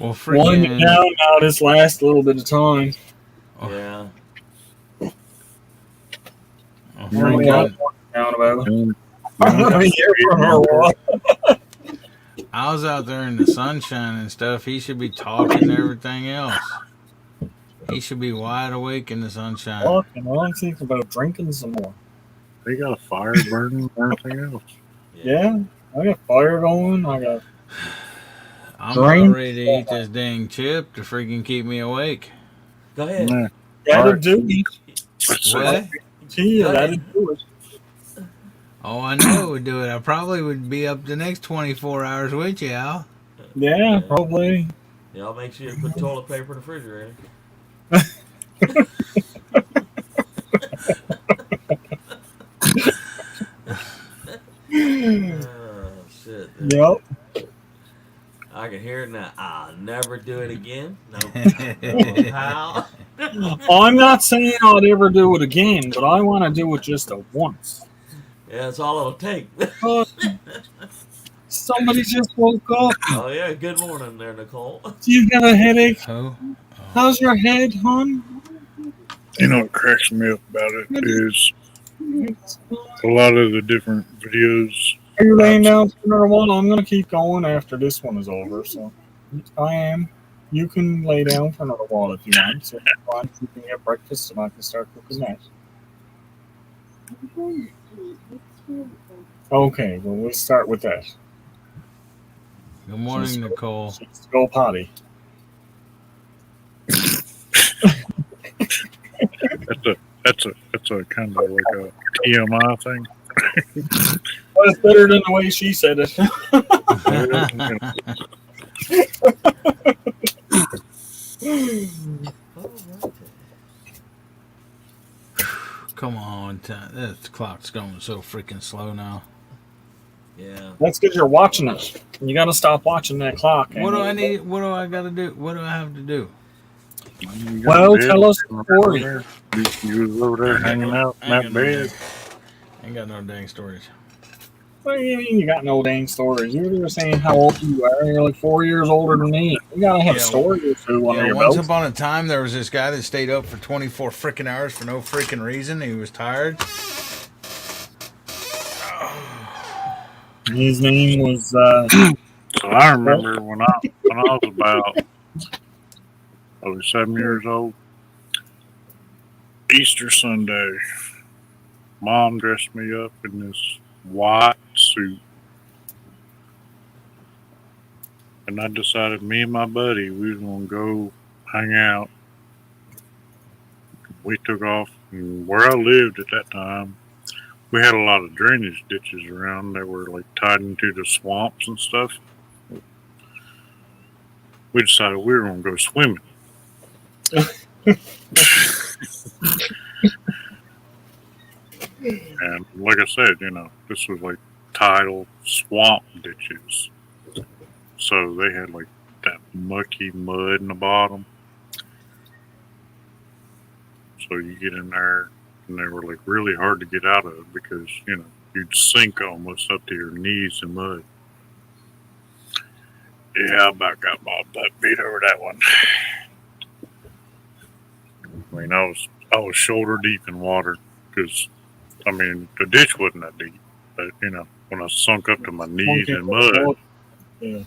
Well, winding down now this last little bit of time. Yeah. Down about it. I'm gonna hear from her. I was out there in the sunshine and stuff. He should be talking and everything else. He should be wide awake in the sunshine. Fucking, I'm thinking about drinking some more. They got a fire burning and everything else. Yeah, I got fire going. I got. I'm about ready to eat this dang chip to freaking keep me awake. Go ahead. That'll do it. What? That'll do it. Oh, I know it would do it. I probably would be up the next 24 hours with you, Al. Yeah, probably. Yeah, I'll make sure you put toilet paper in the refrigerator. Oh, shit. Dude. Yep. I can hear it now. I'll never do it again. No. How? I'm not saying I'd ever do it again, but I want to do it just once. Yeah, that's all it'll take. Somebody just woke up. Oh, yeah. Good morning there, Nicole. Do you have a headache? Oh. How's your head, hon? You know what cracks me up about it is a lot of the different videos. Are you laying down for another one? I'm going to keep going after this one is over, so I am. You can lay down for another while if you want. So you can get breakfast and I can start cooking that. Okay, well we'll start with that. Good morning, Nicole. Let's go potty. That's a kind of like a TMI thing. Well, it's better than the way she said it. Come on, that clock's going so freaking slow now. Yeah. That's because you're watching it. You got to stop watching that clock. What do I need? What do I got to do? What do I have to do? Well, tell us the story. You was over there hanging out in that bed. Ain't got no dang stories. What do you mean you got no dang stories? You were saying how old you are. You're like 4 years older than me. You gotta have a story or two under your Once belt. upon a time, there was this guy that stayed up for 24 freaking hours for no freaking reason. He was tired. His name was. So I remember when I was about 7 years old, Easter Sunday, Mom dressed me up in this white suit, and I decided me and my buddy we was gonna go hang out. We took off, and where I lived at that time, we had a lot of drainage ditches around that were like tied into the swamps and stuff. We decided we were gonna go swimming. And like I said, this was like tidal swamp ditches. So they had like that mucky mud in the bottom. So you get in there and they were like really hard to get out of because, you'd sink almost up to your knees in mud. Yeah, I about got my butt beat over that one. I mean, I was shoulder deep in water because, the ditch wasn't that deep. But, when I sunk up to my knees in mud. Yeah.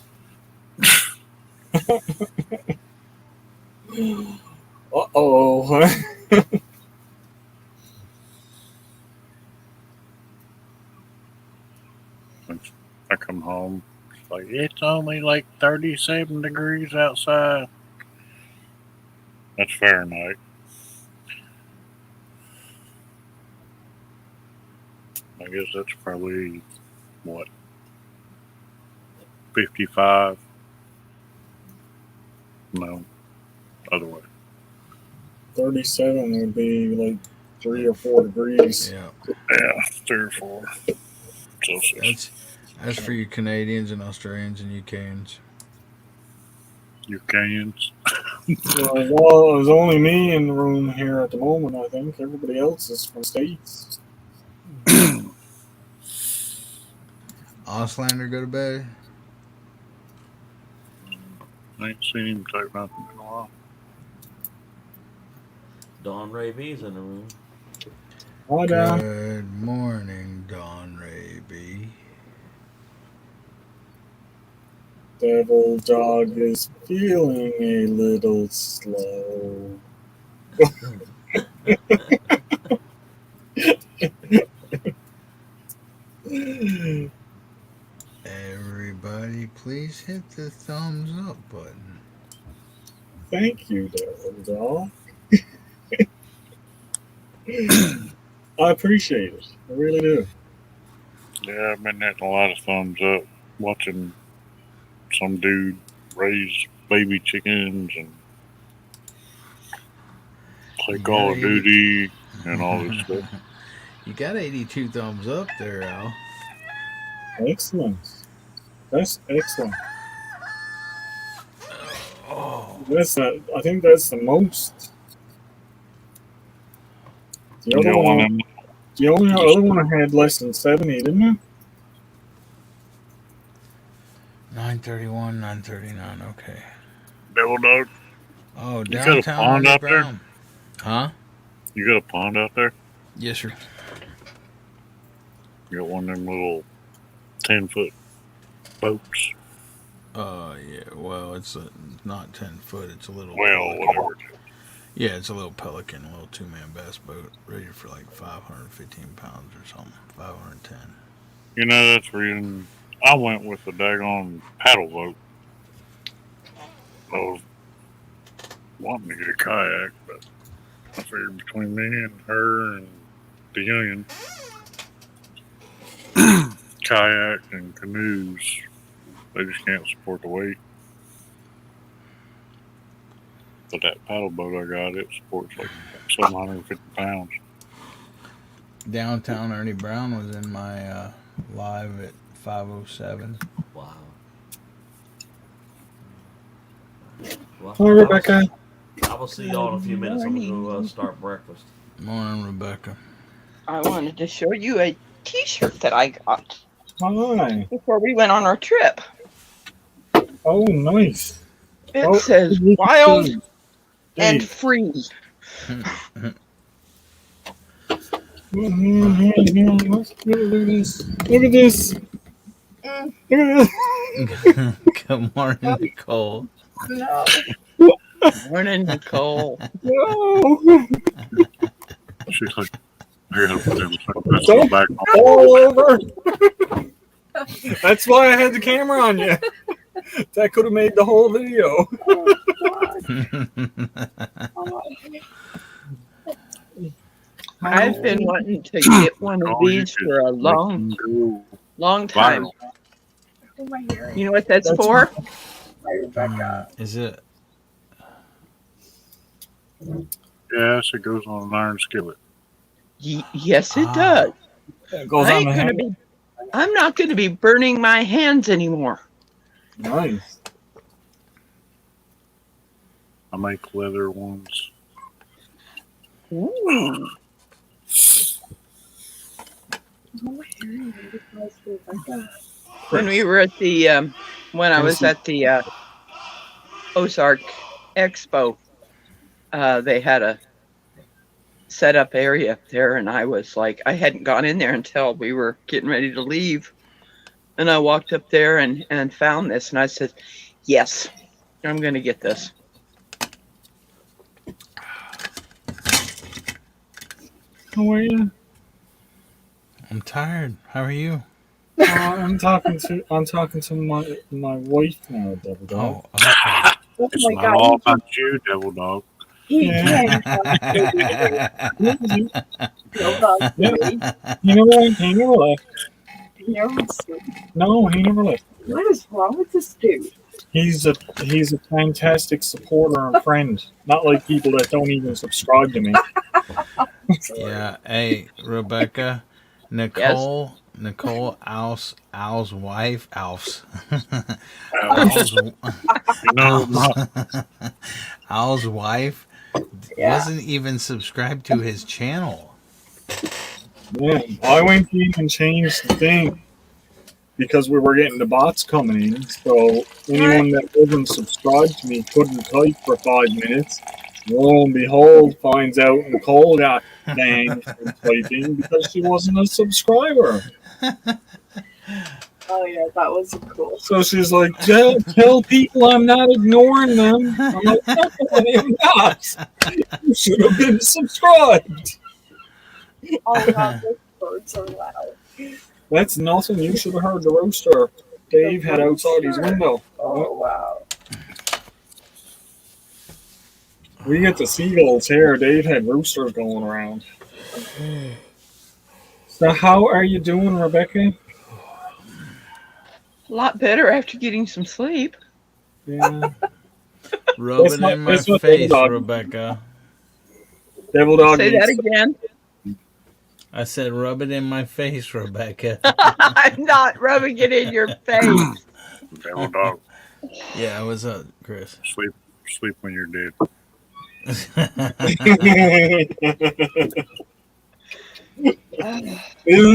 Uh-oh. I come home. It's like, it's only like 37 degrees outside. That's Fahrenheit. I guess that's probably, 55? No, other way. 37 would be like 3 or 4 degrees. Yeah. Yeah, 3 or 4. That's for you Canadians and Australians and UKans. UKans? Well, there's only me in the room here at the moment, I think. Everybody else is from States. Auslander go to bed? I ain't seen him type nothing in a while. Don Ray B's in the room. Hi, Don. Good morning, Don Ray B. Devil Dog is feeling a little slow. Everybody, please hit the thumbs up button. Thank you, Devil Dog. I appreciate it. I really do. Yeah, I've been getting a lot of thumbs up watching some dude raise baby chickens and play Call of Duty and all this stuff. You got 82 thumbs up there, Al. Excellent. That's excellent. Oh. I think that's the most. The other one had less than 70, didn't it? 931, 939, okay. Devil Dog? Oh, You got a downtown pond out underground. there? Huh? You got a pond out there? Yes, sir. You got one of them little 10-foot boats? Yeah. Well, it's not 10 foot. It's a little. Well, Pelican. whatever. Yeah, it's a little Pelican, a little 2-man bass boat, rated for like 515 pounds or something. 510. You know, that's the reason I went with the daggone paddle boat. I was wanting to get a kayak, but I figured between me and her and the union, kayak and canoes, they just can't support the weight. But that paddle boat I got, it supports like 750 pounds. Downtown Ernie Brown was in my live at 5:07. Wow. Hi, Rebecca. I will see y'all in a few minutes. I'm going to go start breakfast. Morning, Rebecca. I wanted to show you a T-shirt that I got Hi. before we went on our trip. Oh, nice. It says "Wild and Free." Look at this. Look at this. Look at this. Good morning, Nicole. No. Morning, Nicole. No. She's like, I gotta put this Don't back fall over. That's why I had the camera on you. That could have made the whole video. I've been wanting to get one of these for a long time. You know what that's for? Is it? Yes, it goes on an iron skillet. Yes, it does. It goes on the hand. I'm not going to be burning my hands anymore. Nice. I make leather ones. Ooh. When we were at the, when I was at the Ozark Expo, they had a set up area there, and I was like, I hadn't gone in there until we were getting ready to leave. And I walked up there and found this, and I said, yes, I'm going to get this. How are you? I'm tired. How are you? I'm talking to my wife now, Devil Dog. Oh, okay. It's not all about you, Devil Dog. Yeah. He never left. No, he never left. What is wrong with this dude? He's a fantastic supporter and friend. Not like people that don't even subscribe to me. Yeah. Hey, Rebecca. Nicole. Nicole, Al's wife, Al's wife wasn't even subscribed to his channel. Yeah, I went in and changed the thing because we were getting the bots coming in. So anyone that wasn't subscribed to me couldn't type for 5 minutes. Lo and behold, finds out Nicole got banned from typing because she wasn't a subscriber. Oh yeah, that was cool. So she's like, tell people I'm not ignoring them. I'm like, no, I am not. You should have been subscribed. Oh god, those birds are loud. That's nothing. You should have heard the rooster Dave had outside his window. Oh wow. We get the seagulls here. Dave had roosters going around. So how are you doing, Rebecca? A lot better after getting some sleep. Yeah. Rub it in my face, Rebecca. Devil Dog. Say that again. I said, rub it in my face, Rebecca. I'm not rubbing it in your face. Devil Dog. Yeah, what's up, Chris? Sleep when you're dead. Isn't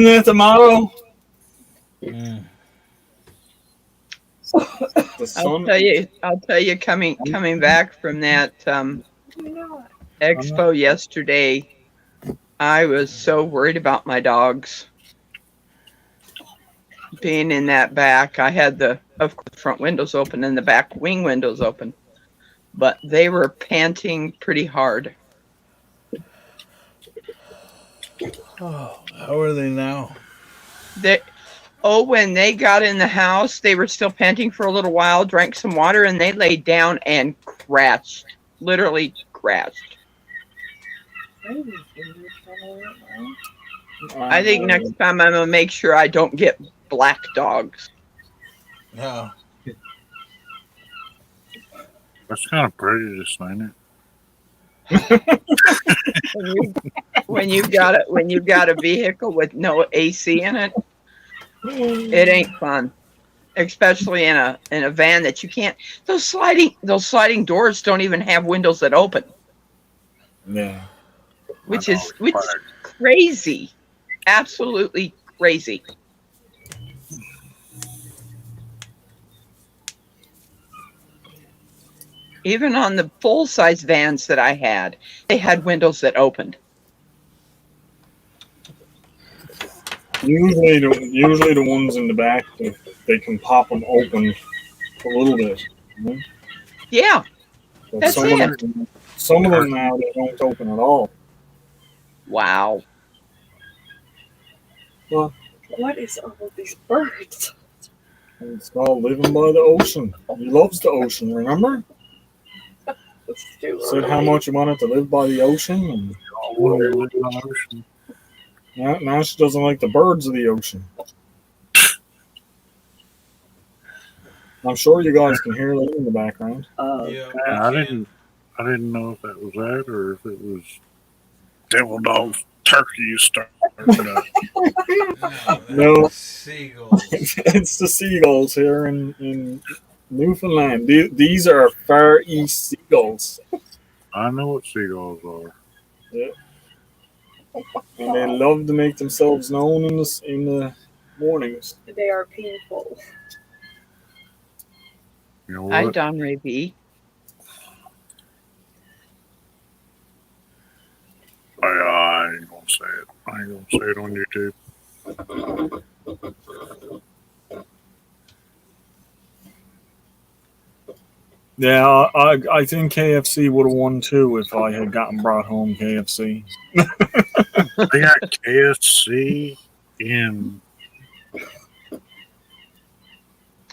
that the motto? Mm. I'll tell you coming back from that expo yesterday, I was so worried about my dogs. being in that back, I had the of course front windows open and the back wing windows open, but they were panting pretty hard. Oh, how are they now? When they got in the house, they were still panting for a little while, drank some water, and they laid down and crashed. Literally crashed. I think next time I'm going to make sure I don't get black dogs. No. That's kind of prejudice, ain't it? when you've got a vehicle with no AC in it, it ain't fun. Especially in a van that you can't. Those sliding doors don't even have windows that open. Yeah. Which is crazy. Absolutely crazy. Even on the full-size vans that I had, they had windows that opened. Usually the ones in the back, they can pop them open a little bit. You know? Yeah, But that's it. Some of them now, they don't open at all. Wow. Well, What is all of these birds? it's called living by the ocean. He loves the ocean, remember? Said how much you wanted to live by the ocean. And now she doesn't like the birds of the ocean. I'm sure you guys can hear that in the background. Yeah, I didn't know if that was that or if it was devil dogs, turkeys starting up. No, seagulls. It's the seagulls here in Newfoundland. These are Far East seagulls. I know what seagulls are. Yeah. And they love to make themselves known in the mornings. They are painful. You know Hi, what? Don Ray B. I ain't gonna say it. I ain't gonna say it on YouTube. Yeah, I think KFC would have won too if I had gotten brought home KFC. They got KFC in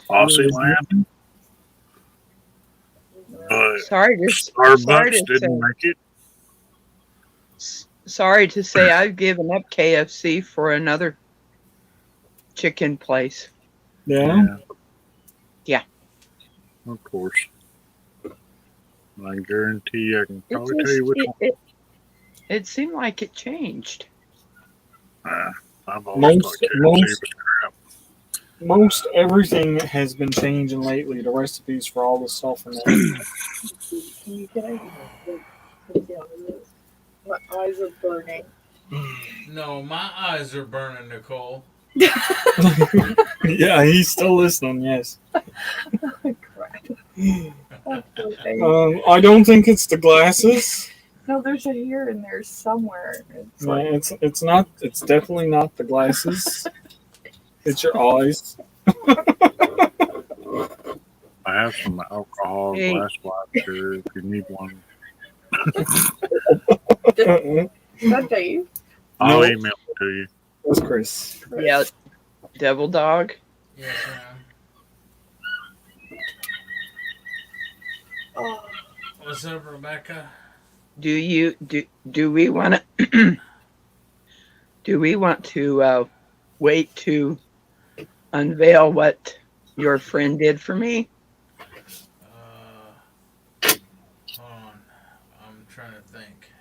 Aussie land, but Starbucks didn't make it. Sorry to say, I've given up KFC for another chicken place. Yeah. Yeah. Of course. I guarantee I can probably tell you which one. It seemed like it changed. I've always thought KFC was crap. Most everything has been changing lately. The recipes for all the stuff in there. Can you get my eyes are burning. No, my eyes are burning, Nicole. Yeah, he's still listening. Yes. Crap. I don't think it's the glasses. No, there's a here and there somewhere. It's not. It's definitely not the glasses. It's your eyes. I have some alcohol glass wipes here if you need one. Is that Dave? I'll email it to you. That's Chris. Yeah, Devil Dog. Yes, ma'am. Oh. What's up, Rebecca? Do we want to do we want to wait to unveil what your friend did for me? Hold on. I'm trying to think.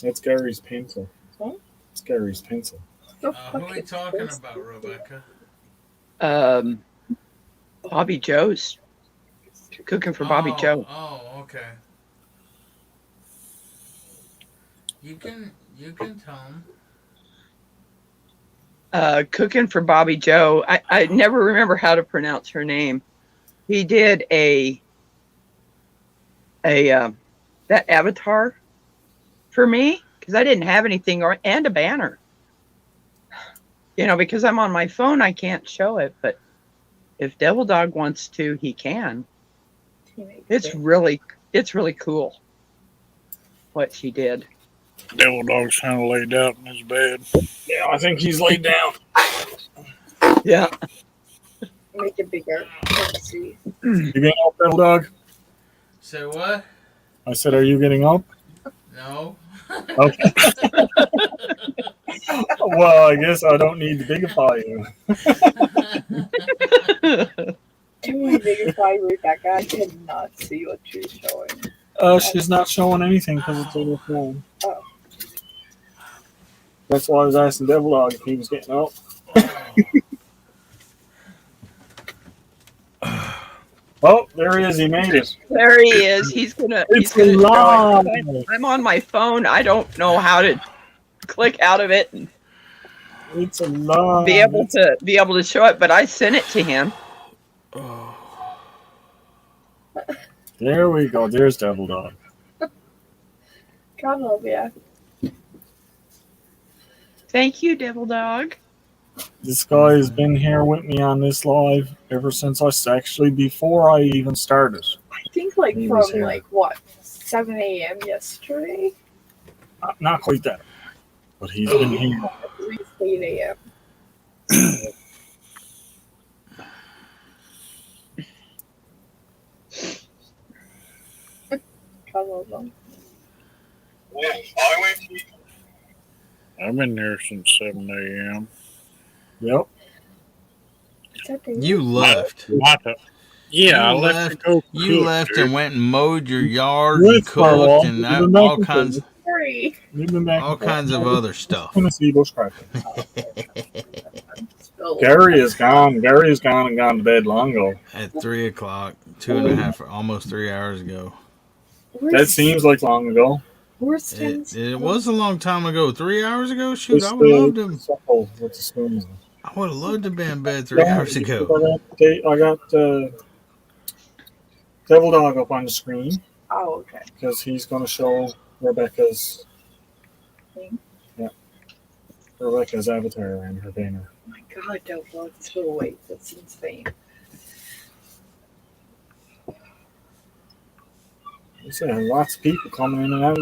That's Gary's pencil. Huh? It's Gary's pencil. Who are we talking about, Rebecca? Bobby Joe's. Cooking for Bobby Joe. Oh, okay. You can tell him. Cooking for Bobby Joe. I never remember how to pronounce her name. He did that avatar for me because I didn't have anything and a banner. Because I'm on my phone, I can't show it. But if Devil Dog wants to, he can. It's really cool what she did. Devil Dog's kind of laid out in his bed. Yeah, I think he's laid down. Yeah. Make it bigger. Let's see. You getting up, Devil Dog? Say what? I said, are you getting up? No. Okay. Well, I guess I don't need to bigify you. Can we bigify Rebecca? I cannot see what she's showing. She's not showing anything because it's on her phone. Oh. That's why I was asking Devil Dog if he was getting up. Oh, there he is. He made it. There he is. He's gonna show it. I'm on my phone. I don't know how to click out of it and It's a lot. be able to show it, but I sent it to him. There we go. There's Devil Dog. God love ya. Thank you, Devil Dog. This guy has been here with me on this live ever since actually before I even started. I think like He was from here. like what 7 a.m. yesterday. Not quite that, but he's been here. At least 8 a.m. God love them. I've been here since 7 a.m. Yep. You left. Yeah, I You left to go You cook, left dude. and went and mowed your yard Good and for a while. cooked and You've been back all and kinds, forth. Sorry. You've been back all and forth. kinds of other stuff. Tennessee bushcracker. Gary is gone. Gary is gone and gone to bed long ago. At 3 o'clock, 2.5, almost 3 hours ago. That seems like long ago. Where's It was a long time ago. 3 hours ago? Shoot, It's I would love to. What's the spoon? I would have loved to be in bed 3 hours ago. I got Devil Dog up on the screen Oh, okay. because he's going to show Rebecca's avatar and her banner. Oh my God, don't love to wait. That's insane. You see, lots of people coming in and out.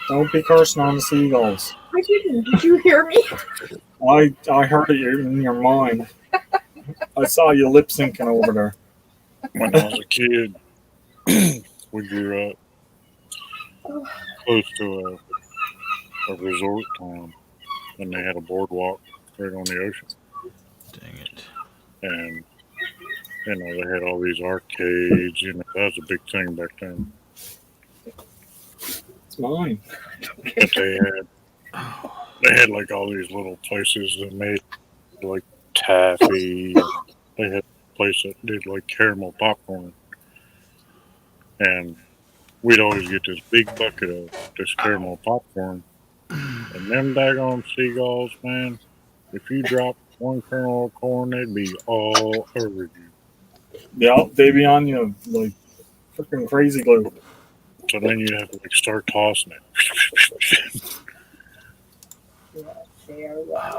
Don't be cursing on the seagulls. I didn't. Did you hear me? I heard it in your mind. I saw you lip syncing over there. When I was a kid, we grew up close to a resort town, and they had a boardwalk right on the ocean. Dang it. And, they had all these arcades, that was a big thing back then. It's mine. But they had like all these little places that made like taffy. They had a place that did like caramel popcorn. And we'd always get this big bucket of this caramel popcorn. And them daggone seagulls, man, if you drop one kernel of corn, they'd be all over you. Yeah, they be on you like freaking crazy glue. So then you'd have to like start tossing it.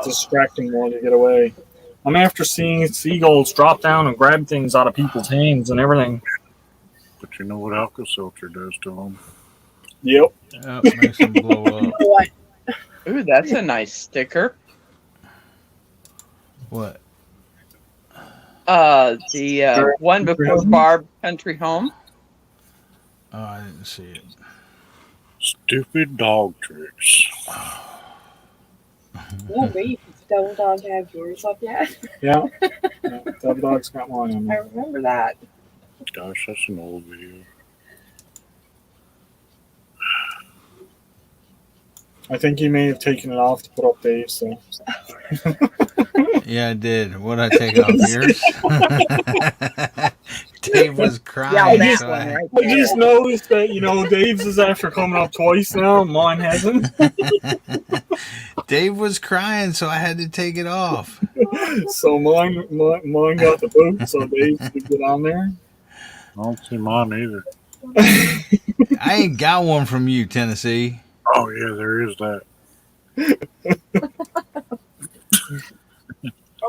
Distracting while you get away. I'm after seeing seagulls drop down and grab things out of people's hands and everything. But you know what Alka-Seltzer does to them? Yep. Makes them blow up. What? Ooh, that's a nice sticker. What? The one before Barb Country Home. Oh, I didn't see it. Stupid dog tricks. Oh, wait. Does Devil Dog have yours up yet? Yeah. Devil Dog's got mine on. I remember that. Gosh, that's an old video. I think you may have taken it off to put up Dave, so. Yeah, I did. What did I take off yours? Dave was crying. I just noticed that, Dave's is after coming up twice now, mine hasn't. Dave was crying, so I had to take it off. So mine got the boot, so Dave could get on there. I don't see mine either. I ain't got one from you, Tennessee. Oh, yeah, there is that.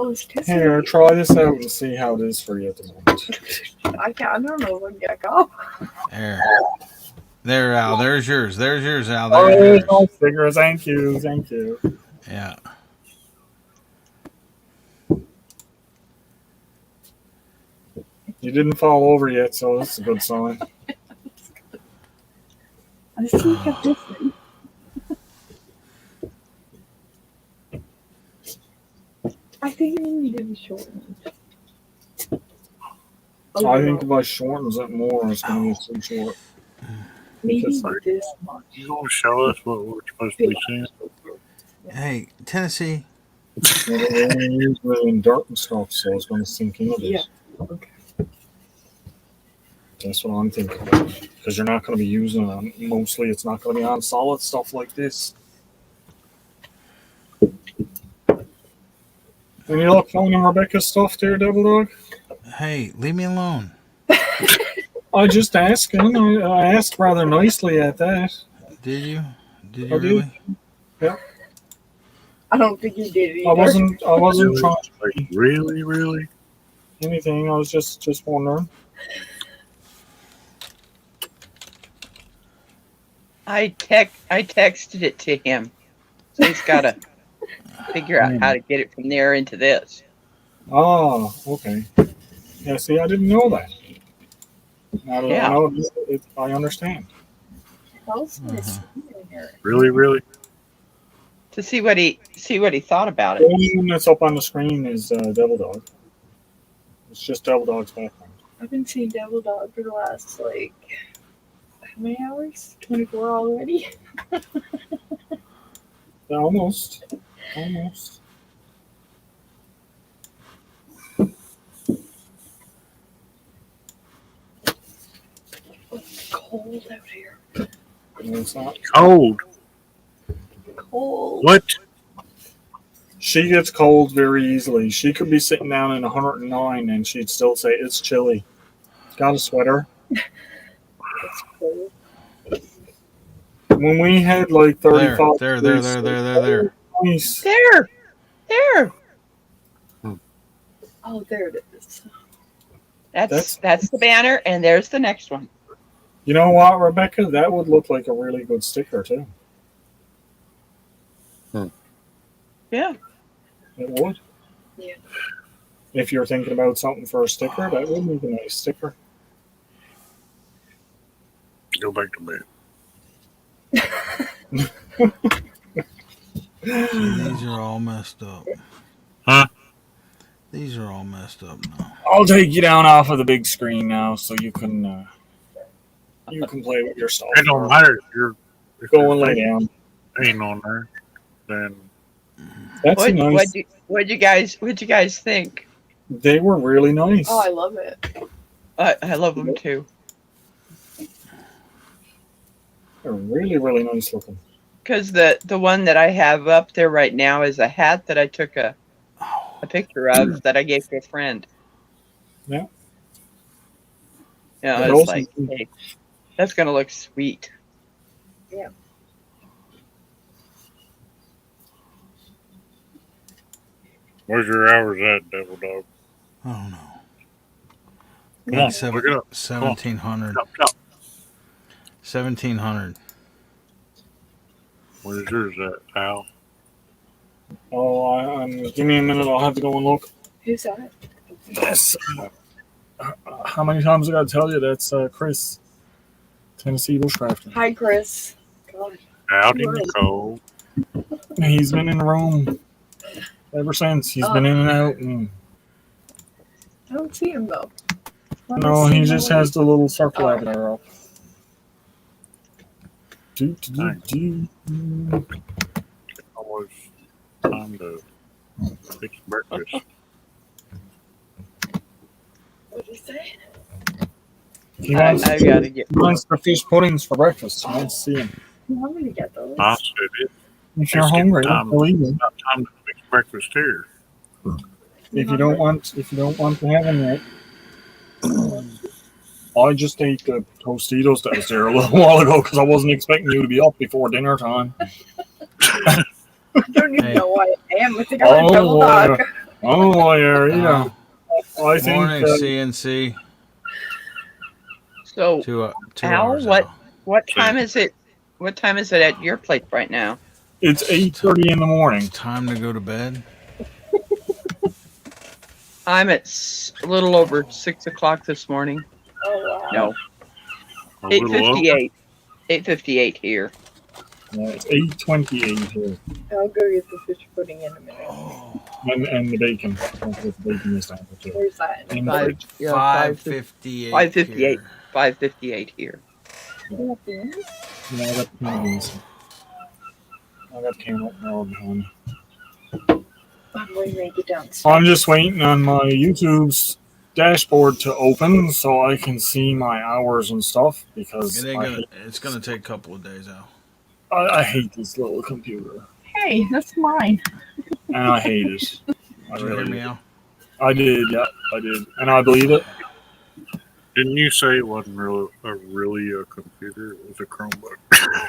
Oh, it's kissing Here, me. try this out and see how it is for you at the moment. I don't know what gecko. There, Al. There's yours. There's yours, Al. Oh, There's there's yours. no figures. Thank you. Thank you. Yeah. You didn't fall over yet, so that's a good sign. I still kept listening. I think you needed a short one. I think if I shortens it more, it's going to get too short. Maybe Because- this much. You gonna show us what we're supposed to be seeing? Hey, Tennessee. They're using it in dirt and stuff, so it's going to sink into this. Yeah. Okay. That's what I'm thinking. Because you're not going to be using it on, mostly it's not going to be on solid stuff like this. Any luck finding Rebecca's stuff there, Devil Dog? Hey, leave me alone. I just asked him. I asked rather nicely at that. Did you? Did I you did. really? Yeah. I don't think you did either. I wasn't trying to Like, really? anything. I was just wondering. I texted it to him, so he's got to figure out how to get it from there into this. Oh, okay. Yeah, see, I didn't know that. Now that Yeah. I know it, I understand. How's this in here? Really? To see what he thought about The it. only one that's up on the screen is Devil Dog. It's just Devil Dog's background. I've been seeing Devil Dog for the last, like, how many hours? 24 already? Yeah, almost. Almost. It's cold out here. No, it's not. Cold. Cold. What? She gets cold very easily. She could be sitting down in 109 and she'd still say it's chilly. Got a sweater. It's cold. When we had like 35 There. Nice. There. Oh, there it is. That's the banner, and there's the next one. You know what, Rebecca? That would look like a really good sticker too. Yeah. It would. Yeah. If you're thinking about something for a sticker, that would make a nice sticker. Go back to bed. These are all messed up. Huh? These are all messed up now. I'll take you down off of the big screen now, so you can play with your stuff. It don't matter if you're Go and lay down. ain't on there. Then That's nice. What'd you guys think? They were really nice. Oh, I love it. I love them too. They're really, really nice looking. Because the one that I have up there right now is a hat that I took a picture of that I gave to a friend. Yeah. Yeah, They're it's awesome. like, hey, that's gonna look sweet. Yeah. where's your hours at, Devil Dog? I don't know. Come on, look it up. 1700. Chop. 1700. Where's yours at, Al? Oh, give me a minute. I'll have to go and look. Who's that? Yes. How many times I got to tell you? That's Chris, Tennessee Bushcrafter. Hi, Chris. God. Howdy, Right. Nicole. He's been in the room ever since. He's been in and out. And, I don't see him, though. no, he just has the little circle Oh. avatar up. Almost time to fix breakfast. What did you say? He wants, I gotta get. he wants the fish puddings for breakfast. He wants to see him. I'm going to get those. I said it. If you're It's getting hungry, time, believe me. about time to fix breakfast here. If you don't want to have them yet, I just ate the Tostitos that was there a little while ago because I wasn't expecting you to be up before dinner time. don't even Hey. know why I am. I think I'm a double dog. Oh, lawyer, yeah. I think Morning, CNC. So, 2 Al, hours out. what time is it? What time is it at your place right now? it's 8:30 in the morning. Time to go to bed. I'm at a little over 6 o'clock this morning. Oh wow. No, A little over. 8:58. 8:58 here. Yeah, it's 8:28 here. I'll go get the fish pudding in a minute. And the bacon. Don't put the bacon this time. Too. Where's that? And 5:58. 5:58. 5:58 here. Yeah, I got the beans. I got camel now behind me. I'm going to make it downstairs. I'm just waiting on my YouTube's dashboard to open so I can see my hours and stuff because It's gonna take a couple of days out. I hate this little computer. Hey, that's mine. And I hate it. Did you hear me, Al? I did, yeah, I did. And I believe it. Didn't you say it wasn't really a computer? It was a Chromebook.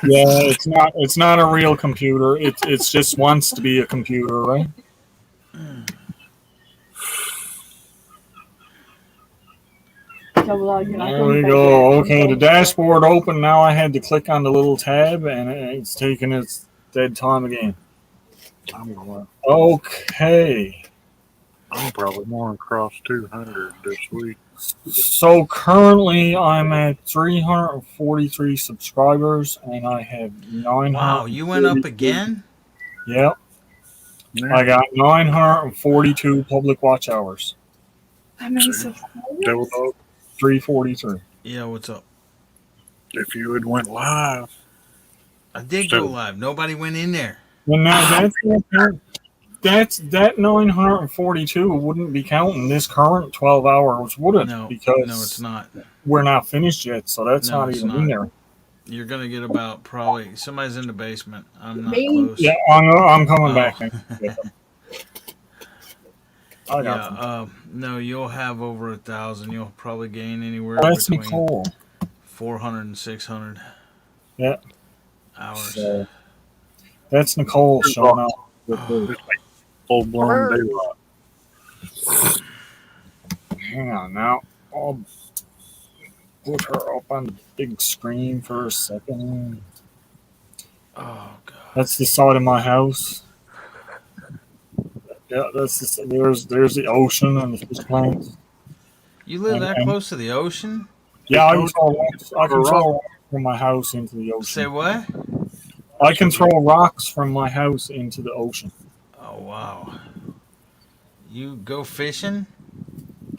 Yeah, it's not a real computer. It's just wants to be a computer, right? There we go. Okay, the dashboard open. Now I had to click on the little tab, and it's taking its dead time again. Okay. I'm probably more across 200 this week. So currently I'm at 343 subscribers, and I have 900. Wow, you went up again? Yep. Yeah. I got 942 public watch hours. How many subscribers? 343. Yeah, what's up? If you had went live. I did go live. Nobody went in there. Well, now that 942 wouldn't be counting this current 12 hours, would it? Because no, it's not. We're not finished yet, so that's not even in there. You're gonna get about probably somebody's in the basement. I'm not close. Yeah, I'm coming back. I got no, you'll have over 1,000. You'll probably gain anywhere that's between Nicole. 400 and 600. Yeah. Hours. So, that's Nicole showing up. Full blown daylight. Hang on now. I'll put her up on the big screen for a second. Oh god. That's the side of my house. Yeah, there's the ocean and the fish plants. You live that close to the ocean? Yeah, I can throw rocks from my house into the ocean. Say what? I can throw rocks from my house into the ocean. Oh wow. You go fishing?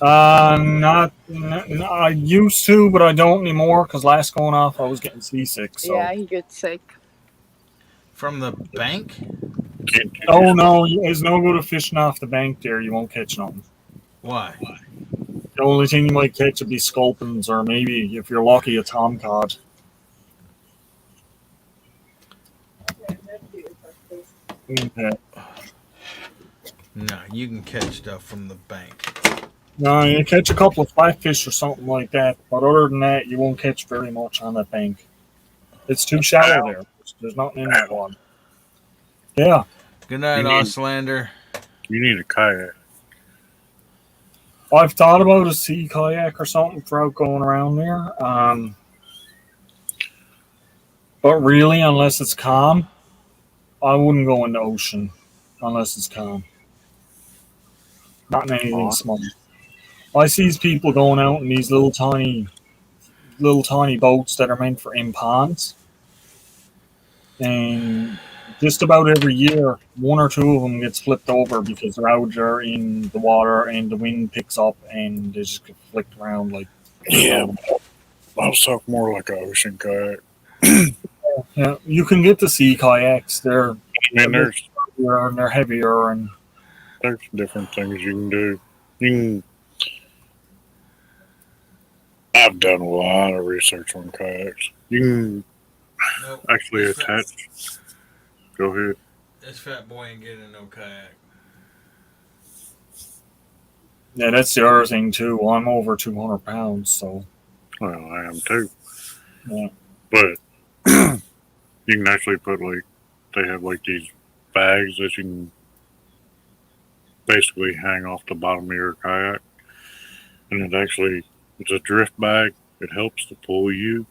Not I used to, but I don't anymore because last going off I was getting seasick. So. Yeah, he gets sick. From the bank? Oh no, it's no good at fishing off the bank there. You won't catch nothing. Why? The only thing you might catch would be sculpins or maybe, if you're lucky, a tomcod. Okay. No, you can catch stuff from the bank. No, you catch a couple of flatfish or something like that, but other than that, you won't catch very much on that bank. It's too shallow there. There's nothing in that one. Yeah. Good night, Auslander. You need a kayak. I've thought about a sea kayak or something for out going around there. But really, unless it's calm, I wouldn't go in the ocean unless it's calm. Not in anything small. I see these people going out in these little tiny boats that are meant for in ponds. And just about every year, one or two of them gets flipped over because they're out there in the water and the wind picks up and they just get flicked around like. Yeah, I was talking more like an ocean kayak. Yeah, you can get the sea kayaks. They're heavier and there's different things you can do. I've done a lot of research on kayaks. You can actually attach. Go ahead. This fat boy ain't getting no kayak. Yeah, that's the other thing too. I'm over 200 pounds, so. Well, I am too. Yeah. But you can actually put they have these bags that you can basically hang off the bottom of your kayak, and it's a drift bag. It helps to pull you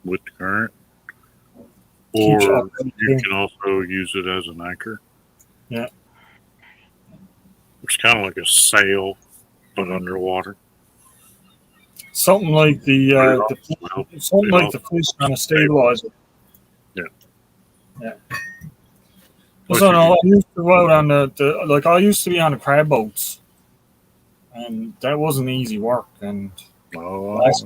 with the current, Keeps you or upright, you too. can also use it as an anchor. Yeah. It's kind of like a sail, but underwater. Something like the fish on a stabilizer. Yeah. Yeah. So no, I used to go out on I used to be on the crab boats, and that wasn't easy work. And last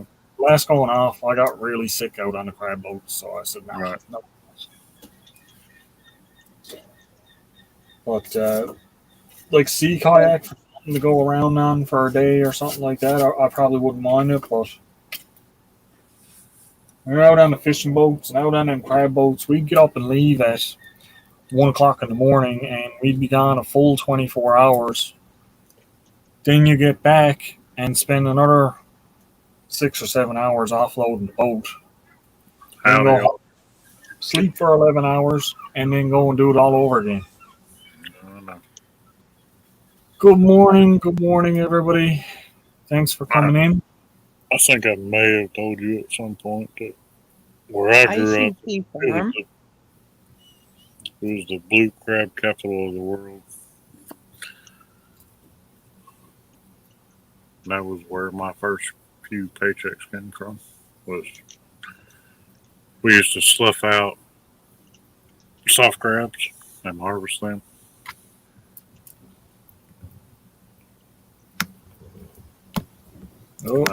going off, I got really sick out on the crab boats, so I said no. No. But like sea kayak to go around on for a day or something like that, I probably wouldn't mind it. But when we're out on the fishing boats and out on them crab boats, we'd get up and leave at 1 o'clock in the morning, and we'd be gone a full 24 hours. Then you get back and spend another 6 or 7 hours offloading the boat. Then go home, sleep for 11 hours, and then go and do it all over again. Good morning, everybody. Thanks for coming in. I think I may have told you at some point that where I grew up, it was the blue crab capital of the world. And that was where my first few paychecks came from. We used to slough out soft crabs and harvest them. Oh,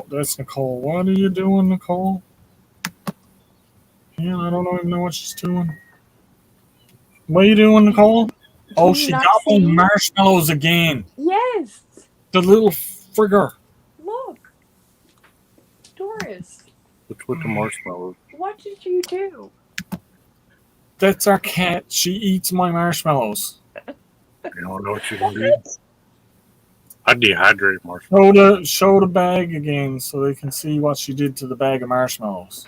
that's Nicole. What are you doing, Nicole? Yeah, I don't even know what she's doing. What are you doing, Nicole? Oh, she got my marshmallows again. Yes. The little frigger. Look. Doris, What's with the marshmallows? what did you do? That's our cat. She eats my marshmallows. You don't know what you can do? I dehydrate marshmallows. Show the bag again so they can see what she did to the bag of marshmallows.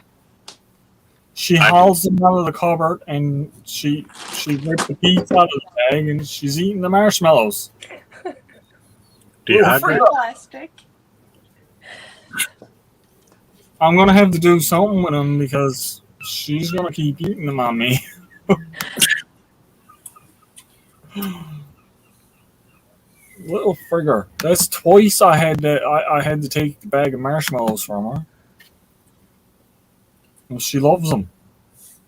She hauls them out of the cupboard and she ripped the piece out of the bag and she's eating the marshmallows. Plastic. I'm gonna have to do something with them because she's gonna keep eating them on me. Little frigger. That's twice I had to take the bag of marshmallows from her. And she loves them.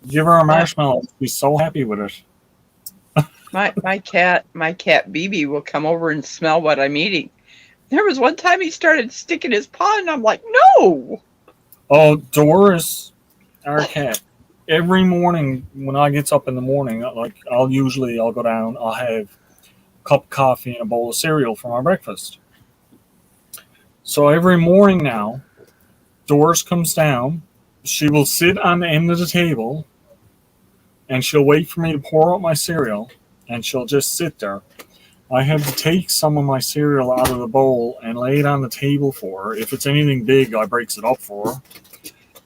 Give her a marshmallow. She's so happy with it. My cat BB will come over and smell what I'm eating. There was one time he started sticking his paw, and I'm like, no. Oh, Doris, our cat. Every morning when I gets up in the morning, I'll go down. I'll have a cup of coffee and a bowl of cereal for my breakfast. So every morning now, Doris comes down. She will sit on the end of the table, and she'll wait for me to pour out my cereal, and she'll just sit there. I have to take some of my cereal out of the bowl and lay it on the table for her. If it's anything big, I breaks it up for her.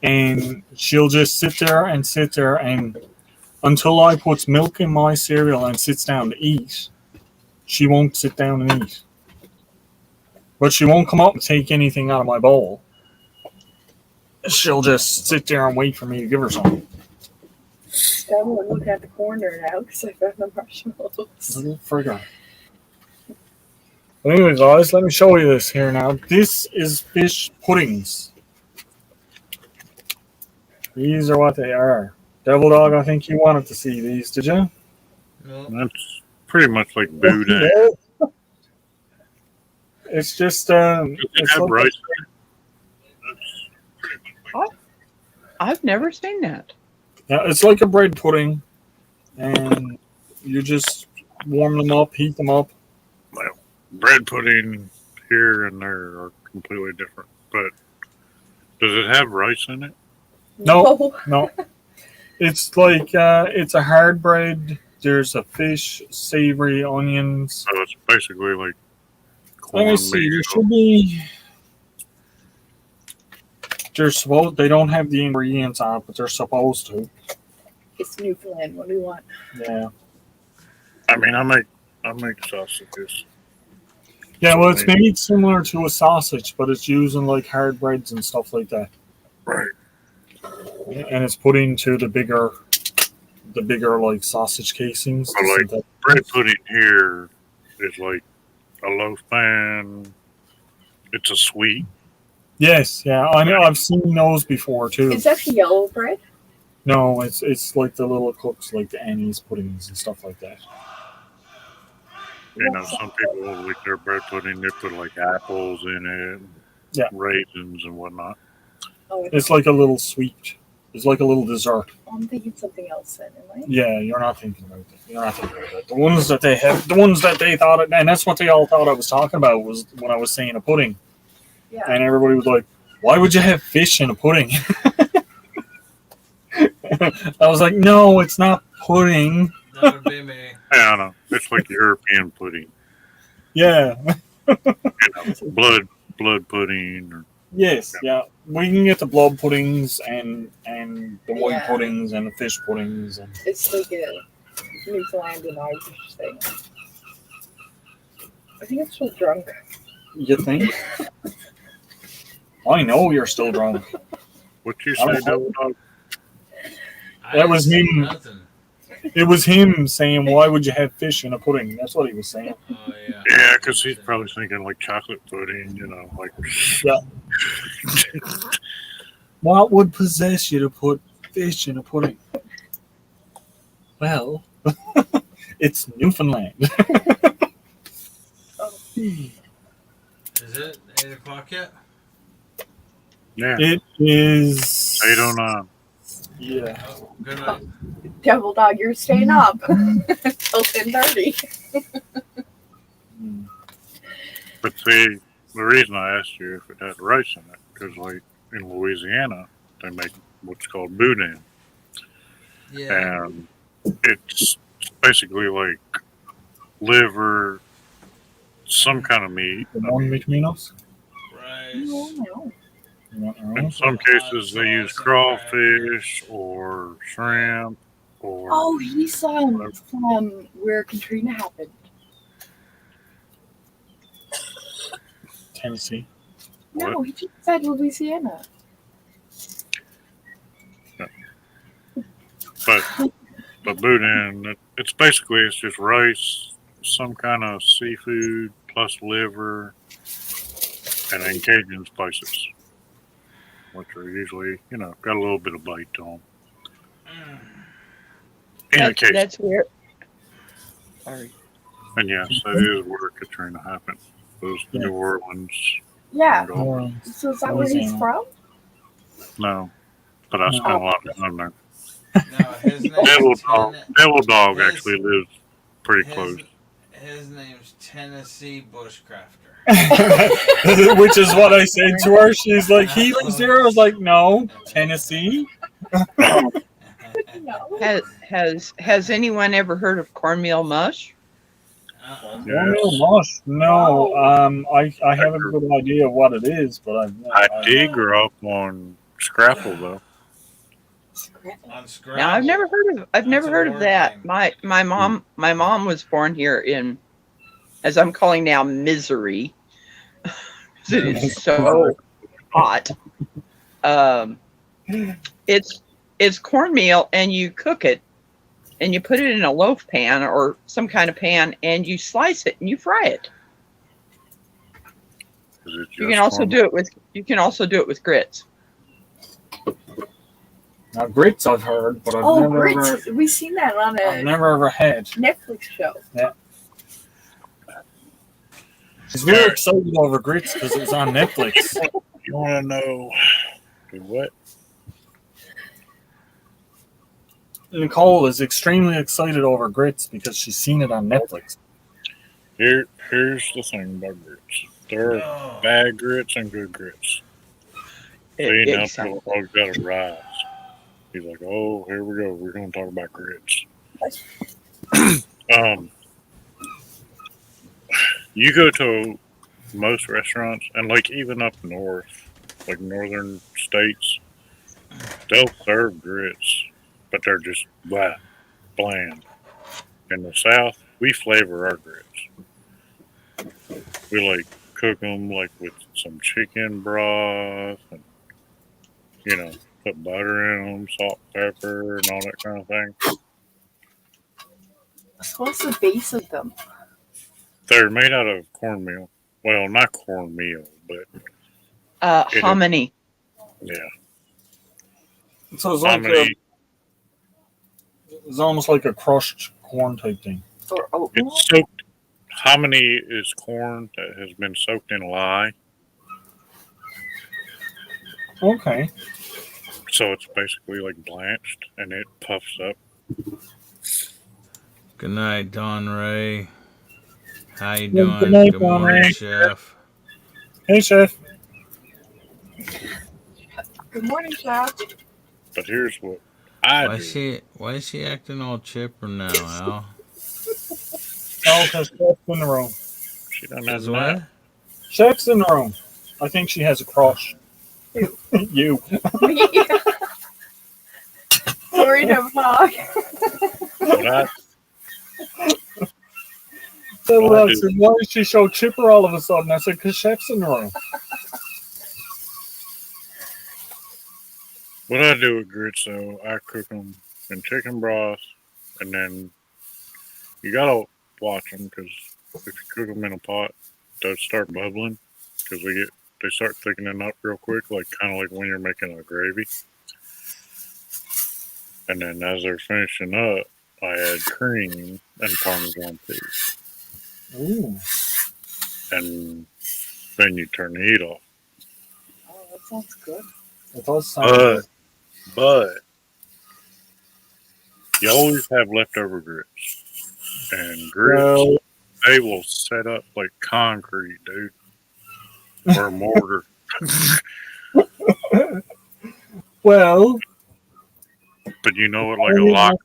And she'll just sit there and until I puts milk in my cereal and sits down to eat, she won't sit down and eat. But she won't come up and take anything out of my bowl. She'll just sit there and wait for me to give her something. I'm going to look at the corner now because I found the marshmallows. Little frigger. But anyway, guys, let me show you this here now. This is fish puddings. These are what they are. Devil Dog, I think you wanted to see these, did you? No. That's pretty much like boudin. It's just it's like rice. I've never seen that. Yeah, it's like a bread pudding, and you just warm them up, heat them up. Well, bread pudding here and there are completely different. But does it have rice in it? No. It's like it's a hard bread. There's a fish, savory, onions. So it's basically like Let me see. There should be. They don't have the ingredients on it, but they're supposed to. It's Newfoundland. What do you want? Yeah. I mean, I make sausages. Yeah, So, well, I it's mean, made similar to a sausage, but it's using like hard breads and stuff like that. right. And it's put into the bigger like sausage casings. But The like synthetic bread ones. pudding here is like a loaf pan. It's a sweet. Yes, yeah, I know. I've seen those before too. Is that the yellow bread? No, it's like the little cooks, like the anise puddings and stuff like that. You know, some people like their bread pudding. They put like apples in it, Yeah, raisins and whatnot. Oh, it's like a little sweet. It's like a little dessert. I'm thinking something else then, am I? Yeah, you're not thinking about it. You're not thinking about it. The ones that they have, the ones that they thought, and that's what they all thought I was talking about was when I was saying a pudding, Yeah. and everybody was like, "Why would you have fish in a pudding?" I was like, "No, it's not pudding." That would be me. Yeah, I know. It's like European pudding. Yeah. You know, blood pudding. Or, Yes. Yeah. We can get the blood puddings and the white Yeah. puddings and the fish puddings and It's like a Newfoundland and Irish thing. I think I'm still drunk. you think? I know you're still drunk. what you I say, don't- Double Dog? That was I didn't him. say nothing. It was him saying, "Why would you have fish in a pudding?" That's what he was saying. Oh yeah. Yeah, because he's probably thinking like chocolate pudding. You know, like. Yeah. What would possess you to put fish in a pudding? Well, it's Newfoundland. Is it 8 o'clock yet? Yeah. It is 8:09. Yeah. Oh, good night. Devil Dog, you're staying up till 10:30. But see, the reason I asked you if it had rice in it, because like in Louisiana, they make what's called boudin, Yeah. and it's basically like liver, some kind of meat. The one between us. Rice. In some cases, they use crawfish or shrimp or. Oh, he's from where Katrina happened. Tennessee. No, he just said Louisiana. But boudin, it's basically it's just rice, some kind of seafood plus liver, and then Cajun spices, which are usually got a little bit of bite to them. In a case, That's weird. Sorry. and yes, that is where Katrina happened. Those New Orleans. Yeah. Orleans. So is that where he's from? No, but I spent a lot of time there. No, his name Devil Dog actually lives pretty close. His name's Tennessee Bushcrafter. Which is what I said to her. She's like, "He lives there." I was like, "No, Tennessee." Has anyone ever heard of cornmeal mush? Cornmeal mush? No. I have a good idea of what it is, but I did grow up on Scrapple though. Now I've never heard of that. My mom was born here in, as I'm calling now, misery. It is so hot. It's cornmeal, and you cook it, and you put it in a loaf pan or some kind of pan, and you slice it and you fry it. You can also do it with grits. Now grits I've heard, but I've Oh, never grits. ever, We've seen that on I've a never ever had. Netflix show. Yeah. She's very excited over grits because it's on Netflix. You want to know what? Nicole is extremely excited over grits because she's seen it on Netflix. Here's the thing about grits. There are bad grits and good grits. See, now Devil Dog's got a rise. He's like, oh, here we go. We're going to talk about grits. You go to most restaurants, and like even up north, like northern states, they'll serve grits. but they're just bland. In the South, we flavor our grits. We like cook them like with some chicken broth, and put butter in them, salt, pepper, and all that kind of thing. So what's the base of them? They're made out of cornmeal. Well, not cornmeal, but hominy. Yeah. So it's like it's almost like a crushed corn type thing. It's soaked. Hominy is corn that has been soaked in lye. Okay. So it's basically like blanched, and it puffs up. Good night, Don Ray. How you Yeah, doing? good night, Good Don morning, Ray. Chef. Hey, Chef. Good morning, Chef. But here's what I do. Why is she acting all chipper now, Al? Oh, because Chef's in the room. She done Says that. what? Chef's in the room. I think she has a crush. You. Sorry to vlog. Why is she so chipper all of a sudden? I said, because Chef's in the room. What I do with grits, though, I cook them in chicken broth, and then you gotta watch them, because if you cook them in a pot, they'll start bubbling, because they start thickening up real quick, kind of like when you're making a gravy. And then as they're finishing up, I add cream and Parmesan cheese. Ooh. And then you turn the heat off. Oh, that sounds good. It does sound good. But you always have leftover grits. And grits, they will set up like concrete, dude. Or mortar. Well. But you know what, like a lock.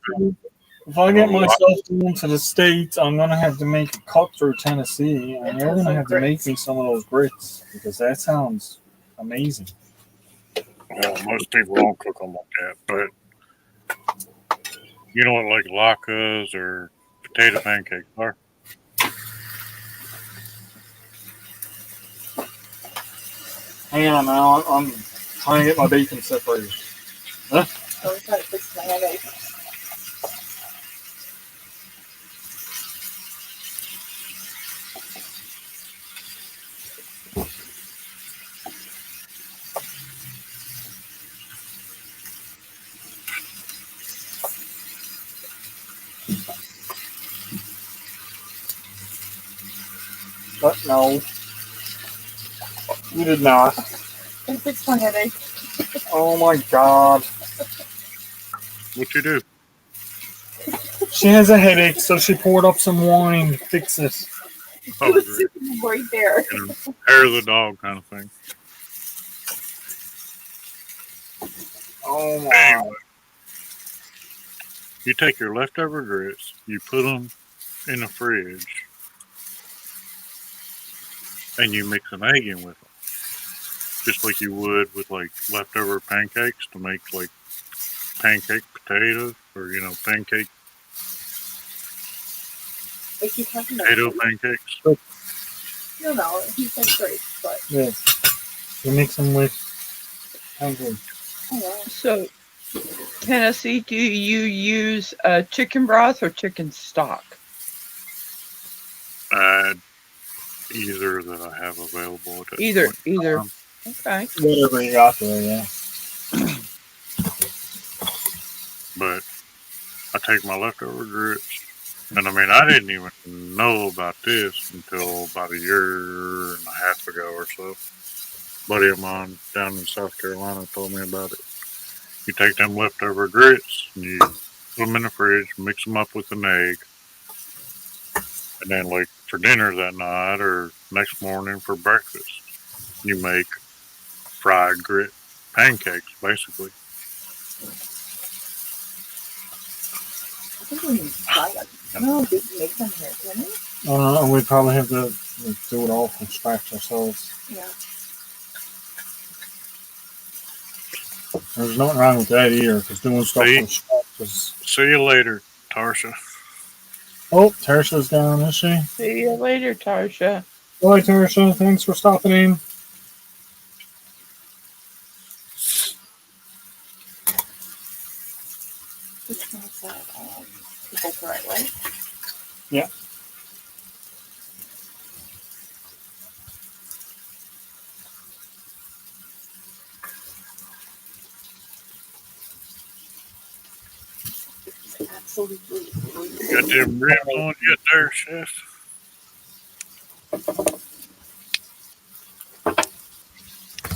If I get myself going to the States, I'm going to have to make a cut through Tennessee, and you're going to have to make me some of those grits, because that sounds amazing. Well, most people don't cook them like that, but you know what, like latkes or potato pancakes are? Hang on now, I'm trying to get my bacon separated. Huh? I was trying to fix my headache. But no, you did not. I fixed my headache. Oh my god. What you do? She has a headache, so she poured up some wine to fix it. It was sitting right there. Hair of the dog kind of thing. Oh my. Anyway, you take your leftover grits, you put them in the fridge, and you mix an egg in with them. Just like you would with like leftover pancakes to make like pancake potatoes or pancake potato pancakes. No, he said great, but Yeah. You mix them with pancakes. So, Tennessee, do you use chicken broth or chicken stock? Either that I have available at that Either. point. Okay. Whatever you got there, yeah. But I take my leftover grits, and I mean, I didn't even know about this until about a year and a half ago or so. A buddy of mine down in South Carolina told me about it. You take them leftover grits, and you put them in the fridge, mix them up with an egg, and then like for dinner that night or next morning for breakfast, you make fried grit pancakes, basically. I think we need to try that. I don't know if we can make them here, can we? I don't know, we probably have to do it all from scratch ourselves. Yeah. There's nothing wrong with that either, because doing stuff from scratch See you later, Tarsha. Oh, Tarsha's down, is she? See you later, Tarsha. Bye, Tarsha. Thanks for stopping in. Which one's that? People's right way. Yeah. Absolutely. Got them ribs on yet there, Chef?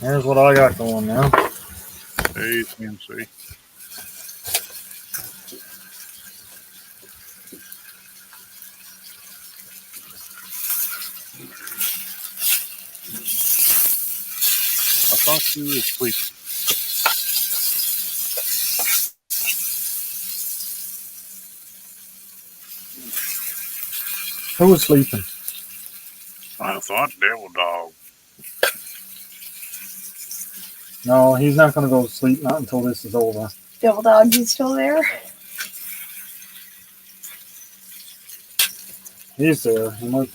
Here's what I got going now. Hey, CNC. I thought you were asleep. Who was sleeping? I thought Devil Dog. No, he's not going to go to sleep not until this is over. Devil Dog, you still there? He's there. He might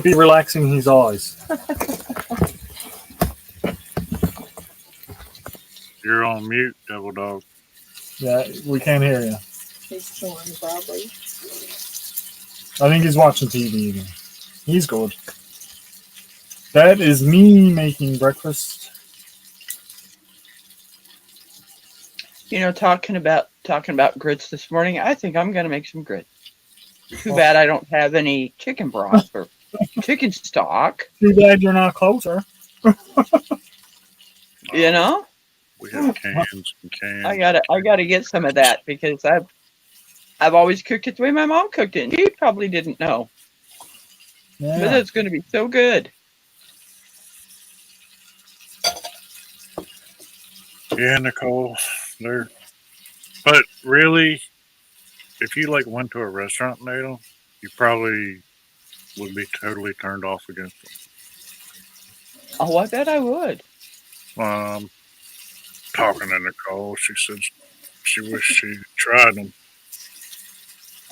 be relaxing his eyes. You're on mute, Devil Dog. Yeah, we can't hear you. He's chilling, probably. I think he's watching TV again. He's good. That is me making breakfast. You know, talking about grits this morning, I think I'm going to make some grits. Too bad I don't have any chicken broth or chicken stock. Too bad you're not closer. You know, We have cans and cans. I gotta get some of that because I've always cooked it the way my mom cooked it. And she probably didn't know, Yeah. but it's going to be so good. Yeah, Nicole. But really, if you like went to a restaurant, Nato, you probably would be totally turned off against them. Oh, I bet I would. Talking to Nicole, she said she wished she tried them.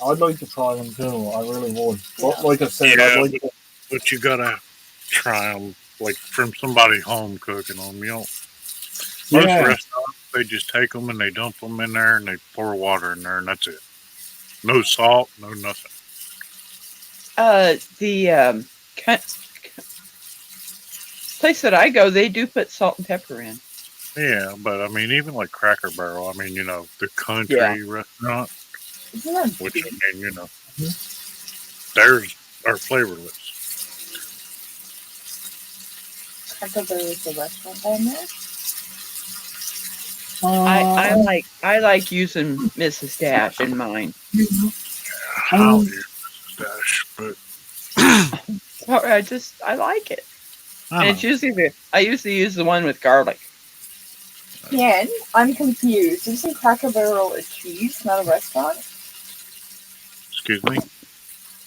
I'd like to try them too. I really would. But like I said, I'd like to. But you gotta try them like from somebody home cooking them. You know, most Yeah. restaurants they just take them and they dump them in there and they pour water in there and that's it. No salt, no nothing. The place that I go, they do put salt and pepper in. Yeah, but I mean, even like Cracker Barrel. I mean, you know, the country restaurant, Isn't that which I mean, you know, theirs are flavorless. Cracker Barrel is the restaurant down there? I like using Mrs. Dash in mine. I'll use Mrs. Dash, but I like it. And it's usually I usually use the one with garlic. Ken, I'm confused. Isn't Cracker Barrel a cheese, not a restaurant? excuse me.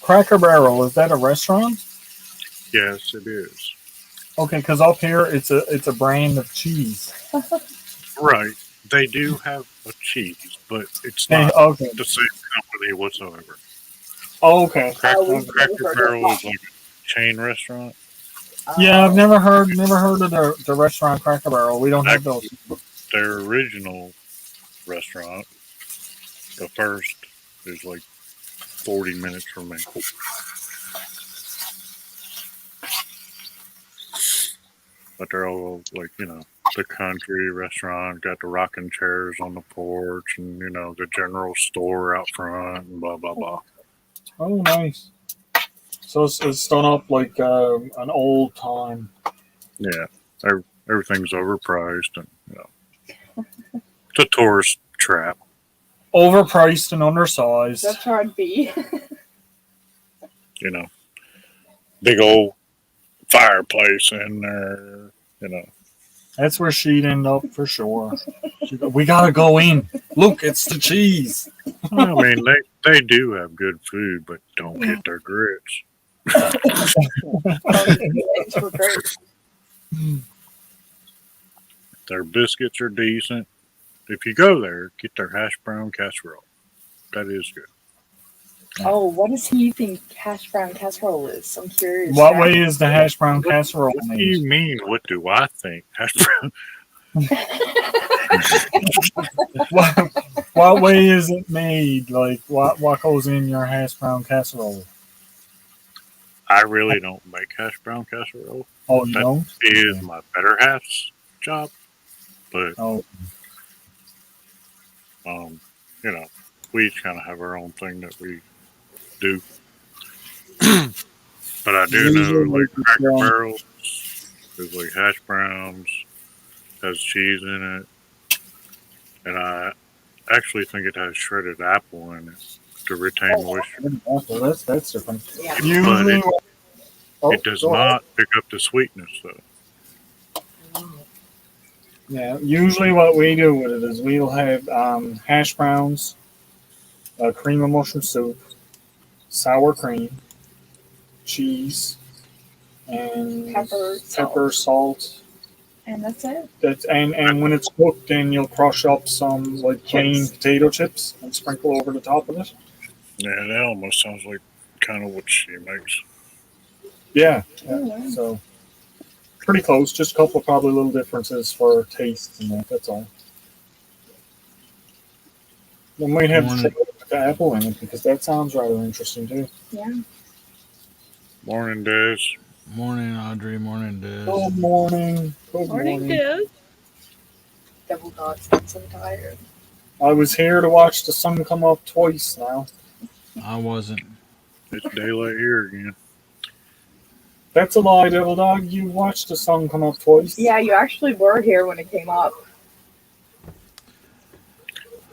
Cracker Barrel, is that a restaurant? Yes, it is. Okay, because up here it's a brand of cheese. Right. They do have a cheese, but it's Hey, not okay. the same company whatsoever. Oh, okay. Cracker Barrel is like a chain restaurant. Yeah, I've never heard of the restaurant Cracker Barrel. We don't have those. Their original restaurant, the first, is like 40 minutes from me. But they're all like, you know, the country restaurant, got the rocking chairs on the porch and, you know, the general store out front and blah, blah, blah. Oh, nice. So it's done up like an old time. Yeah. Everything's overpriced and, you know, it's a tourist trap. Overpriced and undersized. That's how I'd be. You know, big old fireplace in there, you know. That's where she'd end up for sure. We gotta go in. Look, it's the cheese. I mean, they do have good food, but don't get their grits. Eggs were great. Their biscuits are decent. if you go there, get their hash brown casserole. That is good. Oh, what does he think hash brown casserole is? I'm curious. What now. way is the hash brown casserole What do made? you mean? What do I think? Hash brown. What way is it made? Like what goes in your hash brown casserole? I really don't make hash brown casserole. Oh, you That don't? is Okay. my better half's job. But Oh, you know, we each kind of have our own thing that we do. But I do know usually like it's, Cracker Barrels is like hash browns, has cheese in it, and I actually think it has shredded apple in it to retain moisture. well, that's different. Yeah. But Usually, it does go ahead. not pick up the sweetness though. Yeah, usually what we do with it is we'll have hash browns, cream of mushroom soup, sour cream, cheese, and Pepper, salt. and that's it. And when it's cooked, then you'll crush up some like plain Chips. potato chips and sprinkle over the top of it. Yeah, that almost sounds like kind of what she makes. Yeah, Oh, yeah. wow. So pretty close. Just a couple of probably little differences for taste and that. That's all. We might have to Morning. try with the apple in it because that sounds rather interesting too. Yeah. Morning, Des. Morning, Audrey. Morning, Des. Good morning. Good Morning, Dad. Double dogs. I'm so tired. I was here to watch the sun come up twice now. I wasn't. It's daylight here again. That's a lie, Devil Dog. You watched the sun come up twice. Yeah, you actually were here when it came up.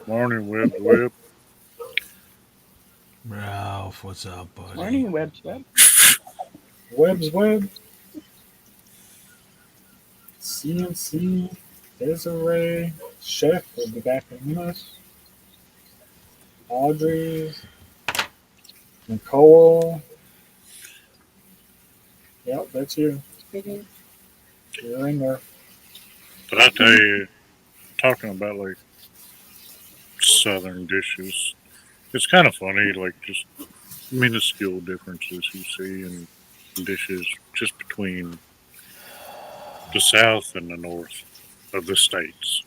Morning, Web. Ralph, what's up, buddy? Morning, Web's Web. Web's Web. CNC. Desiree. Chef will be back in a minute. Audrey. Nicole. Yep, that's you. Mhm. You're in there. But I tell you, talking about like southern dishes, it's kind of funny, like just minuscule differences you see in dishes just between the south and the north of the states.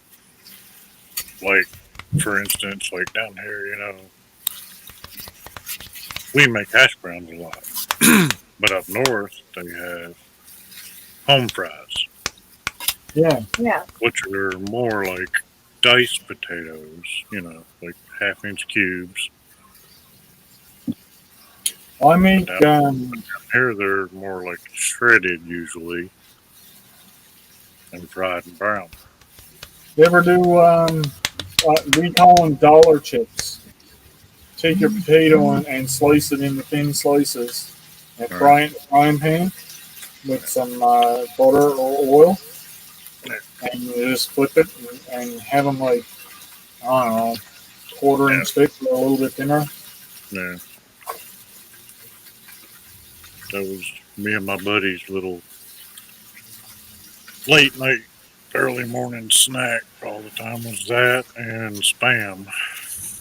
Like, for instance, like down here, we make hash browns a lot. But up north, they have home fries, Yeah. Yeah. which are more like diced potatoes, like half-inch cubes. I make Down here, they're more like shredded usually and fried and brown. you ever do we call them dollar chips. Take your potato and slice it into thin slices and fry it in a frying pan with some butter or oil. And you just flip it and have them like, I don't know, quarter-inch thick or a little bit thinner. Yeah. That was me and my buddy's little late night, early morning snack all the time was that and Spam.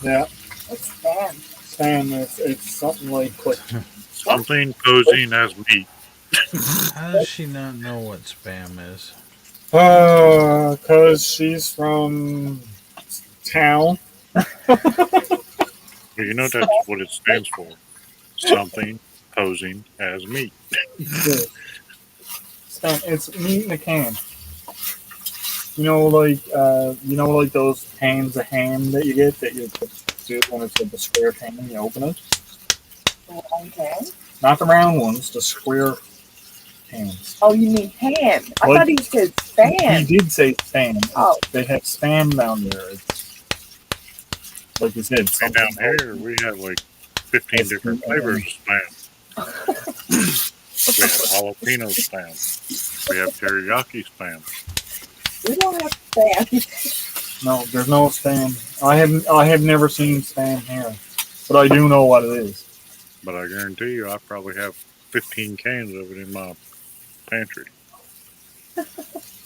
Yeah. What's Spam? Spam, it's something like Something posing as meat. How does she not know what Spam is? Because she's from town. But you know that's what it stands for. Something posing as meat. It's meat in a can. Like those cans of ham that you get that you do when it's like a square can and you open it. Okay. Not the round ones, the square cans. Oh, you mean ham? I Like- thought he said spam. He did say spam. Oh. They have spam down there. It's, like you said, And something down here we have like 15 different flavors of Spam. We have jalapeno Spam. We have teriyaki Spam. We don't have spam. No, there's no spam. I have never seen spam here, but I do know what it is. But I guarantee you I probably have 15 cans of it in my pantry.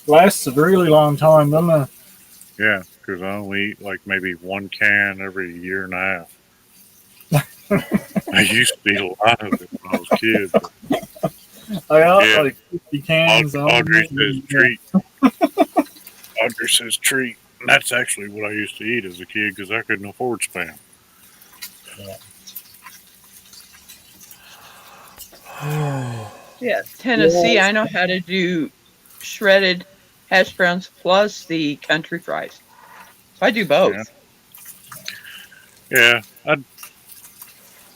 Lasts a really long time, doesn't it? Yeah, because I only eat like maybe one can every year and a half. I used to eat a lot of it when I was a kid. But I got yeah, like 50 cans. Audrey says treat. Audrey says treat. And that's actually what I used to eat as a kid because I couldn't afford Spam. Yeah, Tennessee, I know how to do shredded hash browns plus the country fries. So I do both. Yeah,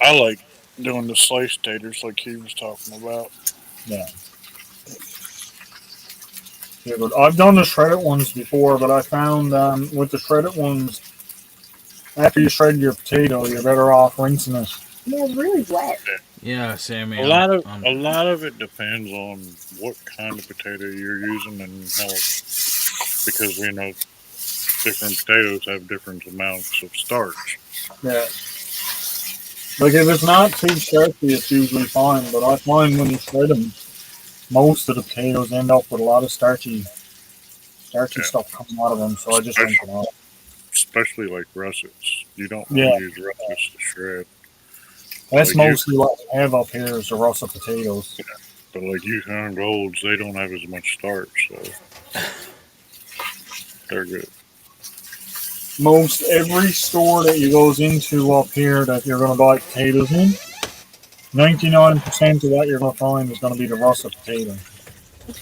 I like doing the sliced taters like he was talking about. Yeah. Yeah, but I've done the shredded ones before, but I found with the shredded ones, after you shred your potato, you're better off rinsing it. Yeah, it's really wet. Yeah, Sammy. A lot of it depends on what kind of potato you're using and how, because different potatoes have different amounts of starch. Yeah. Like if it's not too sharpy, it's usually fine. But I find when you shred them, most of the potatoes end up with a lot of starchy stuff coming out of them. So I just rinse them out. Especially like russets. You don't want Yeah. to use russets to shred. That's Like mostly what we have up here is the russet potatoes. Yeah, but like Yukon Golds, they don't have as much starch, so they're good. Most every store that you goes into up here that you're going to buy potatoes in, 99% of what you're going to find is going to be the russet potato.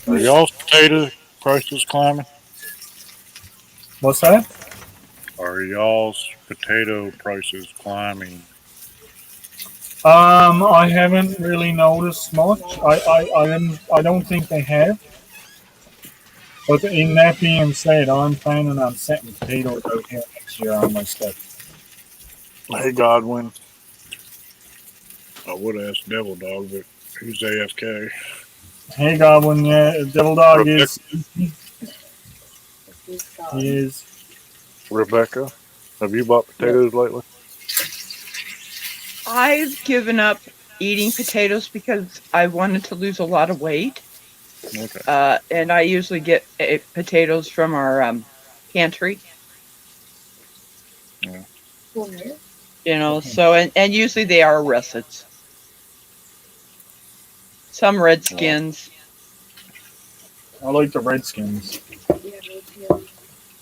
Are y'all's potato prices climbing? What's that? Are y'all's potato prices climbing? I haven't really noticed much. I don't think they have. But in that being said, I'm planning on setting potatoes out here next year on my step. Hey Godwin, I would ask Devil Dog, but he's AFK. Hey Goblin, yeah, Devil Dog is. He is. Rebecca, have you bought potatoes lately? I've given up eating potatoes because I wanted to lose a lot of weight. Okay. And I usually get potatoes from our pantry. Yeah. So and usually they are russets. Some Redskins. I like the Redskins.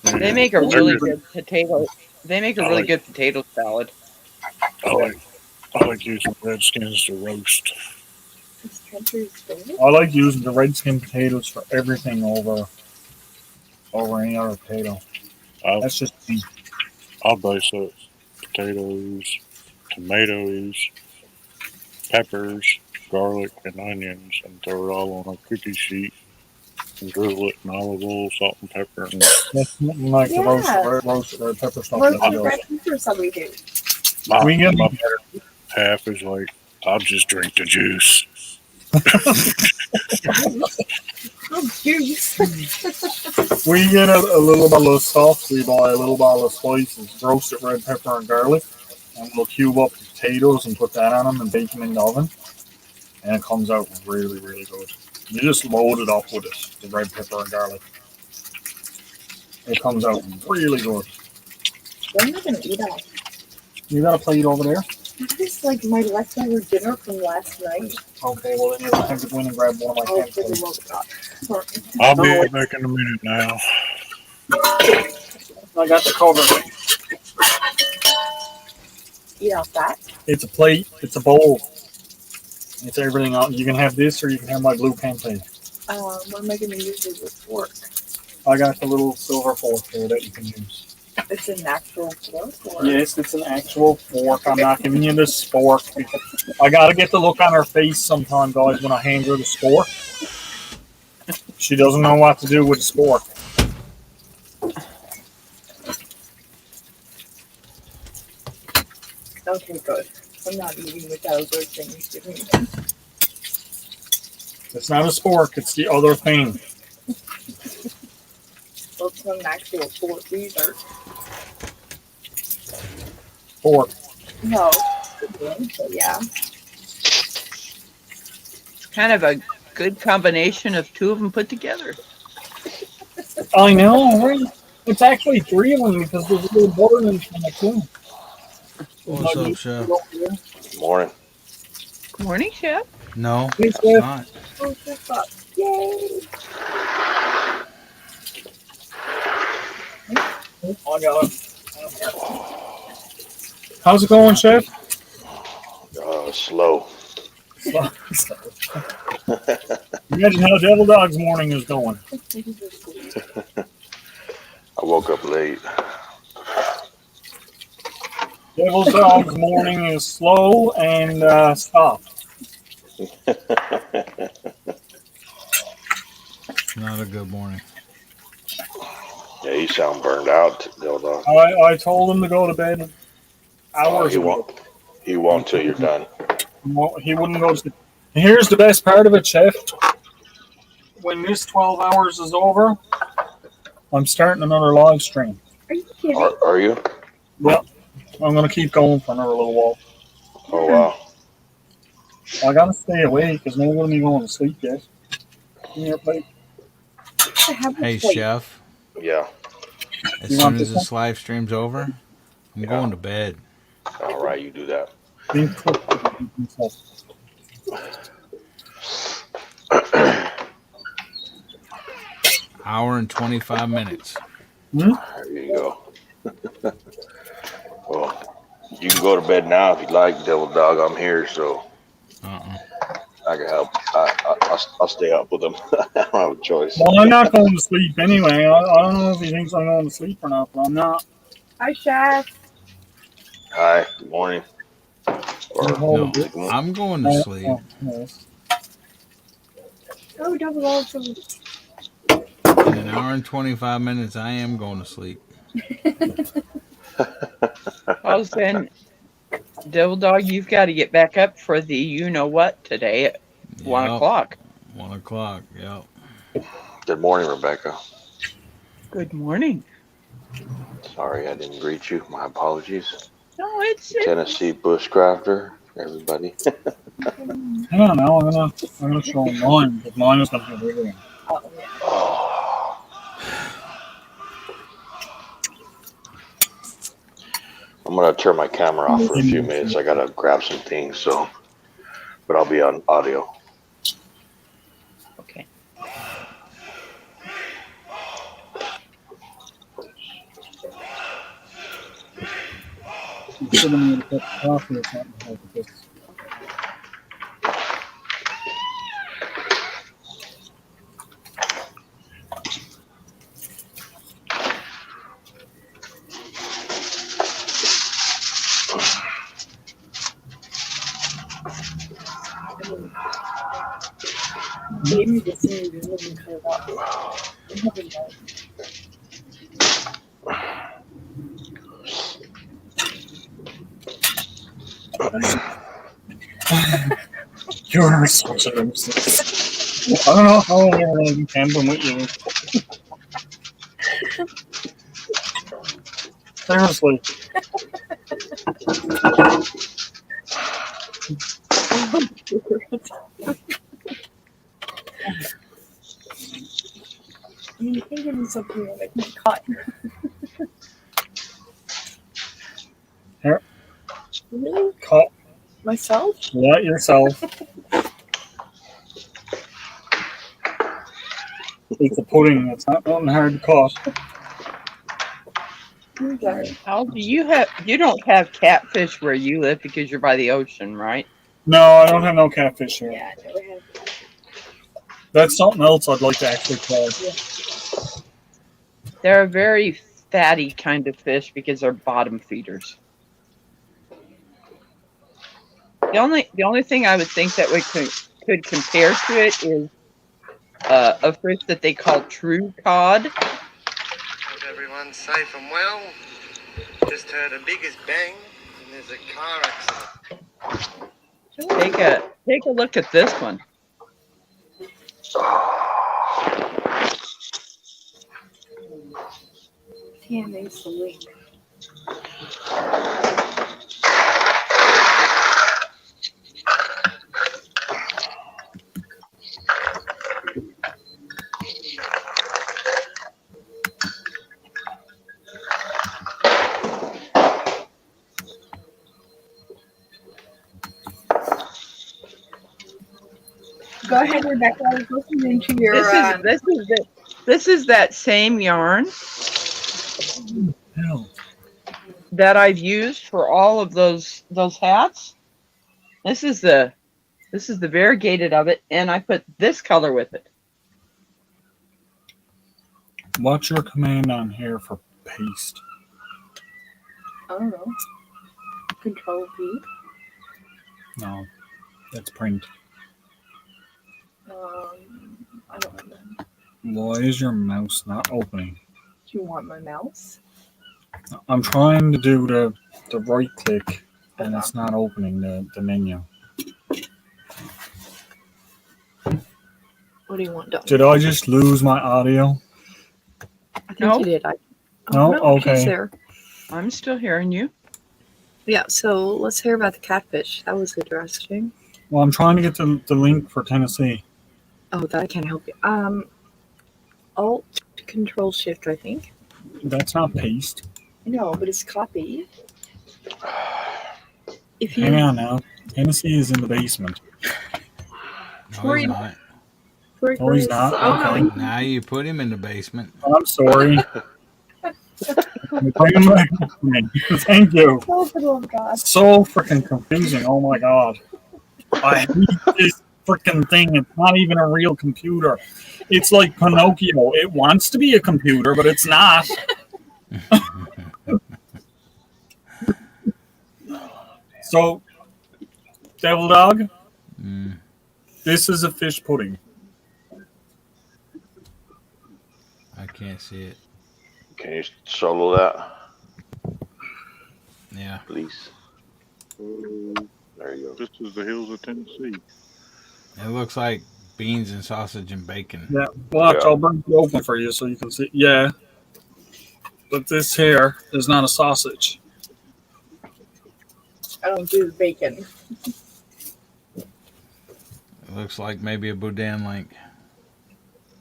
They make a really good potato. They make a really good potato salad. I like using Redskins to roast. I like using the Redskin potatoes for everything over any other potato. That's just me. I'll dice up potatoes, tomatoes, peppers, garlic, and onions, and throw it all on a cookie sheet and drizzle it in olive oil, salt, and pepper. And That's nothing like the roasted red pepper stuff. Roasted red pepper, so we do. my better half is like, I'll just drink the juice. We get a little bottle of stuff. We buy a little bottle of spices, roasted red pepper and garlic, and we'll cube up the potatoes and put that on them and bake them in the oven. And it comes out really, really good. You just load it up with it, the red pepper and garlic. It comes out really good. What am I going to eat off? You got a plate over there? That is like my leftover dinner from last night. Okay, well then you're gonna have to go in and grab one of my cans. I'll be back in a minute now. I got the cover. Eat off that? It's a plate. It's a bowl. It's everything else. You can have this or you can have my blue pancake. What am I going to use as a fork? I got the little silver fork there that you can use. It's an actual fork? Or? Yes, it's an actual fork. I'm not giving you the spork. I got to get the look on her face sometime, guys, when I hand her the spork. She doesn't know what to do with the spork. Okay, good. I'm not eating without those things to me. It's not a spork. It's the other thing. It's an actual fork either. Fork. No, but yeah. Kind of a good combination of two of them put together. I know, right? It's actually 3 of them because there's a little borderman from the too. What's up, Chef? Morning. Morning, Chef. No, Hey, it's Chef. not. Oh, Chef up. Yay! I got it. How's it going, Chef? Slow. Imagine how Devil Dog's morning is going. I woke up late. Devil Dog's morning is slow and stop. Not a good morning. Yeah, you sound burned out, Devil Dog. I told him to go to bed hours he ago. won't. He won't till you're done. Well, he wouldn't go to sleep. Here's the best part of it, Chef. When this 12 hours is over, I'm starting another live stream. Are you kidding? Are you? Yep. I'm going to keep going for another little while. Oh wow. I got to stay awake because I'm going to be going to sleep yet. Give me your plate. Hey, Chef. Yeah. As You soon want as this this live stream's over, I'm going to bed. All right, you do that. Hour and 25 minutes. There you go. Well, you can go to bed now if you'd like, Devil Dog. I'm here, so I can help. I'll stay up with him. I don't have a choice. Well, I'm not going to sleep anyway. I don't know if he thinks I'm going to sleep or not, but I'm not. Hi, Chef. Hi. Good morning. No, I'm going to sleep. Oh, Devil Dog. In an hour and 25 minutes, I am going to sleep. Well, then, Devil Dog, you've got to get back up for the you-know-what today at 1 o'clock. 1 o'clock, yep. Good morning, Rebecca. Good morning. Sorry I didn't greet you. My apologies. No, it's Tennessee bushcrafter, everybody. Hang on now. I'm gonna show him mine because mine is going to be bigger. I'm gonna turn my camera off for a few minutes. I gotta grab some things, but I'll be on audio. Okay. You should have made a cup of coffee or something like this. Maybe the same doesn't cut it off. You're such a nuisance. I don't know how I'm ever going to be camping with you. Seriously. I mean, you can give me something that I can cut. Here. Really? Cut. Myself? Let yourself. It's a pudding. It's not nothing hard to cut. Al, you don't have catfish where you live because you're by the ocean, right? No, I don't have no catfish here. Yeah, I never have. That's something else I'd like to actually try. They're a very fatty kind of fish because they're bottom feeders. The only thing I would think that could compare to it is a fish that they call true cod. Hope everyone's safe and well. Just heard the biggest bang, and there's a car accident. Take a look at this one. Damn, there's the link. Go ahead, Rebecca. I was listening to your. This is that same yarn Hell. that I've used for all of those hats. This is the variegated of it, and I put this color with it. What's your command on here for paste? I don't know. Control V. No, that's print. I don't know. Why is your mouse not opening? Do you want my mouse? I'm trying to do the right click, and it's not opening the menu. What do you want done? Did I just lose my audio? I think you did. No? No, Okay. she's there. I'm still hearing you. Yeah, so let's hear about the catfish. That was interesting. Well, I'm trying to get the link for Tennessee. Oh, that I can't help you. Alt Control Shift, I think. That's not paste. No, but it's copy. If you Hang on now. Tennessee is in the basement. No, he's not. Oh, he's not? Okay. Now you put him in the basement. I'm sorry. Bring him back up to me. Thank you. Oh, God. So freaking confusing. Oh my God. I hate this freaking thing. It's not even a real computer. It's like Pinocchio. It wants to be a computer, but it's not. So, Devil Dog, this is a fish pudding. I can't see it. Can you solo that, Yeah. please? There you go. This is the hills of Tennessee. It looks like beans and sausage and bacon. Yeah, watch. I'll bring it open for you so you can see. Yeah, but this here is not a sausage. I don't do bacon. It looks like maybe a boudin link.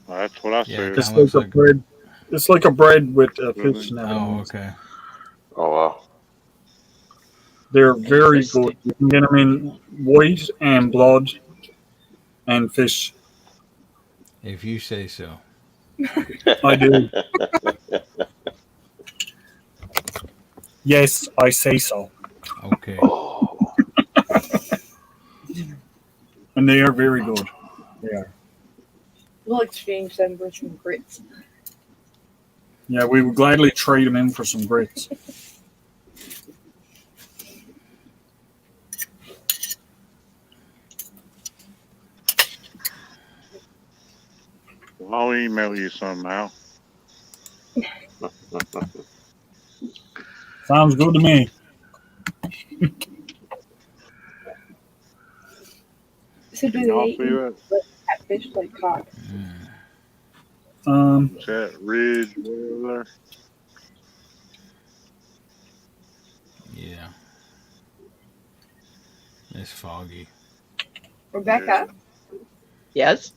Well, that's what I Yeah, said. It's like a bread. It's like a bread with a fish and everything. Oh, okay. Oh wow. They're very good. You can get them in white and blood and fish. If you say so. I do. Yes, I say so. Okay. And they are very good. They are. We'll exchange them for some grits. Yeah, we would gladly trade them in for some grits. Well, I'll email you some now. Sounds good to me. So do I'll they see you eat catfish like cod? Is that Ridge over Yeah. It's foggy. Rebecca, Yes.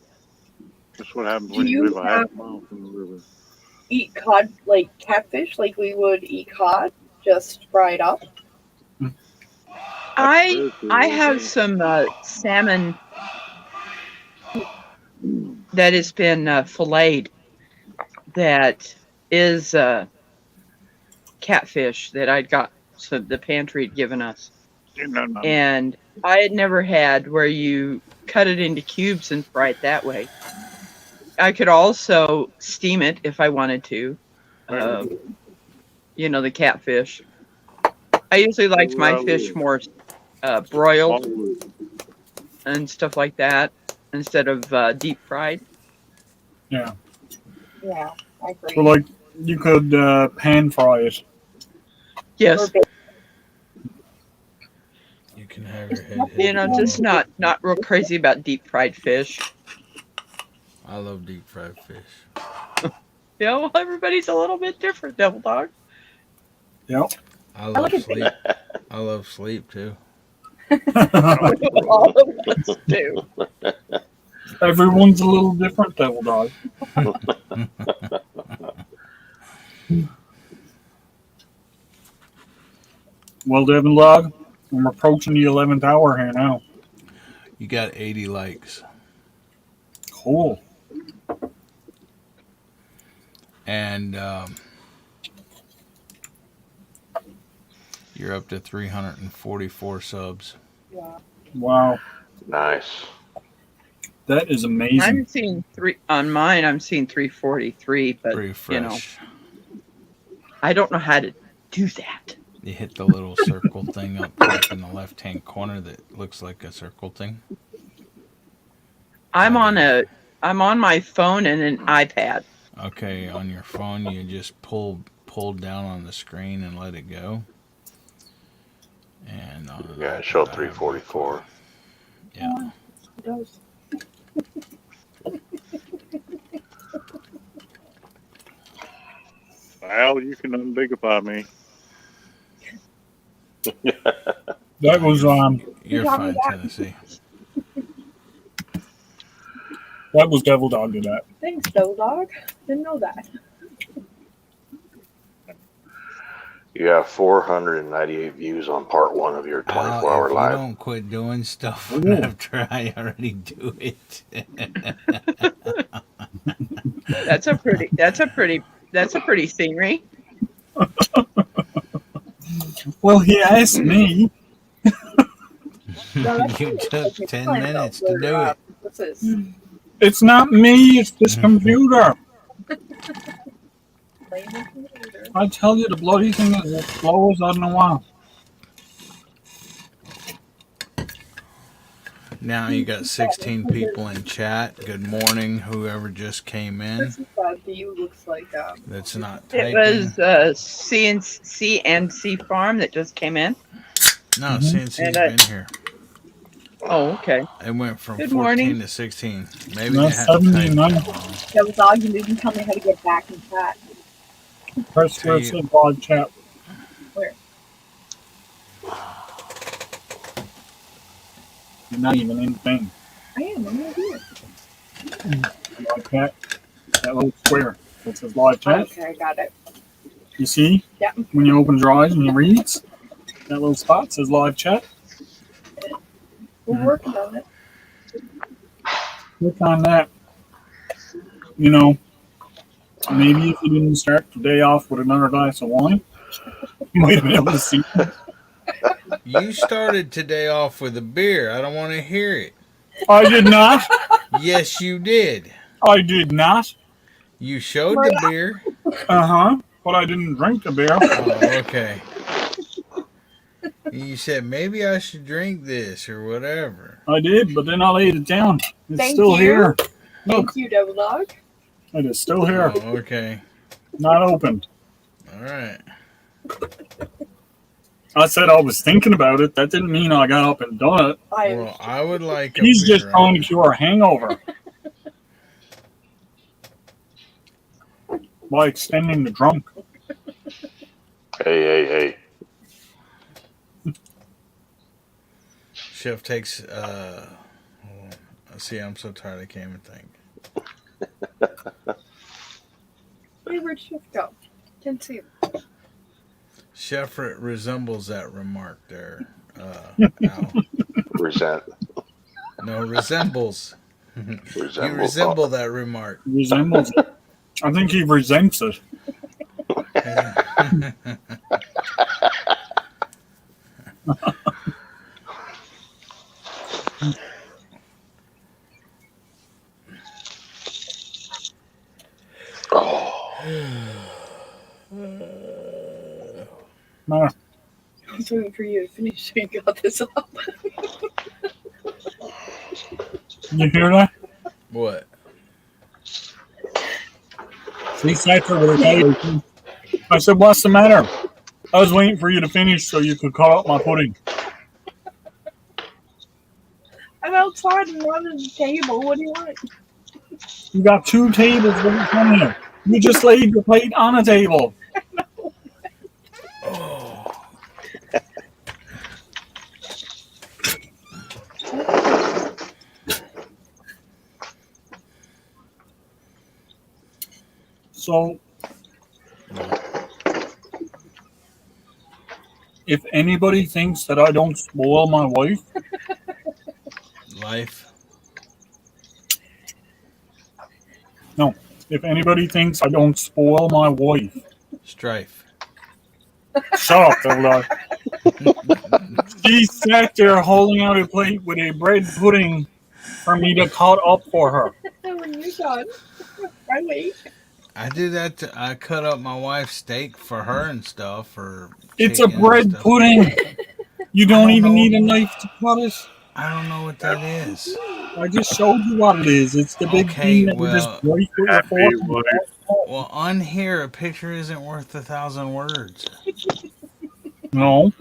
That's what happens Do when you you live a half have- mile from the river. eat cod like catfish like we would eat cod, just fried up? I have some salmon that has been filleted that is catfish that I'd got, so the pantry had given us. And I had never had where you cut it into cubes and fry it that way. I could also steam it if I wanted to. The catfish. I usually liked my fish more broiled and stuff like that instead of deep fried. Yeah. Yeah, I agree. So, like, you could pan fry it. Yes. You can have your head hit. Just not real crazy about deep fried fish. I love deep fried fish. Yeah, well, everybody's a little bit different, Devil Dog. Yep. I love sleep. I love sleep too. All of us do. Everyone's a little different, Devil Dog. Well, Devil Dog, I'm approaching the 11th hour here now. You got 80 likes. Cool. And you're up to 344 subs. Wow. Nice. That is amazing. I'm seeing on mine. I'm seeing 343, but Refresh. I don't know how to do that. You hit the little circle thing up top in the left-hand corner that looks like a circle thing. I'm on my phone and an iPad. Okay, on your phone, you just pull down on the screen and let it go. And yeah, show 344. Yeah. It does. Al, you can unbigify me. That was You're fine, Tennessee. That was Devil Dog did that. Thanks, Devil Dog. Didn't know that. You have 498 views on part 1 of your 24-hour If you live. don't quit doing stuff after I already do it. That's a pretty scenery. Well, he asked me. You took 10 minutes to do it. It's not me, it's this computer. I tell you, the bloody thing is as slow as I don't know why. Now you got 16 people in chat. Good morning, whoever just came in. This view looks like That's not It typing. was CNC Farm that just came in. No, CNC's been here. Oh, okay. It went from Good 14 morning. to 16. Maybe No, they had to type 79. that wrong. Devil Dog, you didn't tell me how to get back in chat. Press where it says live chat. Where? You're not even in the thing. I am. I'm right here. Live chat. That little square that says live chat. Okay, I got it. You see? Yeah. When you open your eyes and you read, that little spot says live chat. We're working on it. Click on that. You know, maybe if you didn't start the day off with another glass of wine, you might have been able to see. You started today off with a beer. I don't want to hear it. I did not. Yes, you did. I did not. You showed the beer. But I didn't drink the beer. Oh, okay. You said maybe I should drink this or whatever. I did, but then I laid it down. It's Thank still you. here. Thank you, Devil Dog. It is still here. Oh, okay. Not opened. All right. I said I was thinking about it. That didn't mean I got up and done it. Well, I would like. He's just trying to cure a hangover by extending the drunk. Hey. Chef takes. See, I'm so tired. I can't even think. Hey, where'd Chef go? Can't see him. Chef resembles that remark there. Al. Resent. No, resembles. You Resemble. resemble that remark. Resembles it. I think he resents it. Mara, I was waiting for you to finish so you got this up. you hear that? What? See, Cypher with a title. I said, what's the matter? I was waiting for you to finish so you could cut up my pudding. I'm outside and running the table. What do you want? You got 2 tables right in front of you. You just laid your plate on a table. So, if anybody thinks that I don't spoil my wife, Life. If anybody thinks I don't spoil my wife, Strife. shut up, Devil She sat there holding out a plate with a bread pudding for me to cut up for her. When you're done, right? I do that. I cut up my wife's steak for her and stuff, or It's a chicken and bread stuff. pudding. You I don't don't even know. need a knife to cut it. I don't know what that is. I just showed you what it is. It's the big Okay, thing that you just well, break with your fork. And well, on here, a picture isn't worth 1,000 words. no.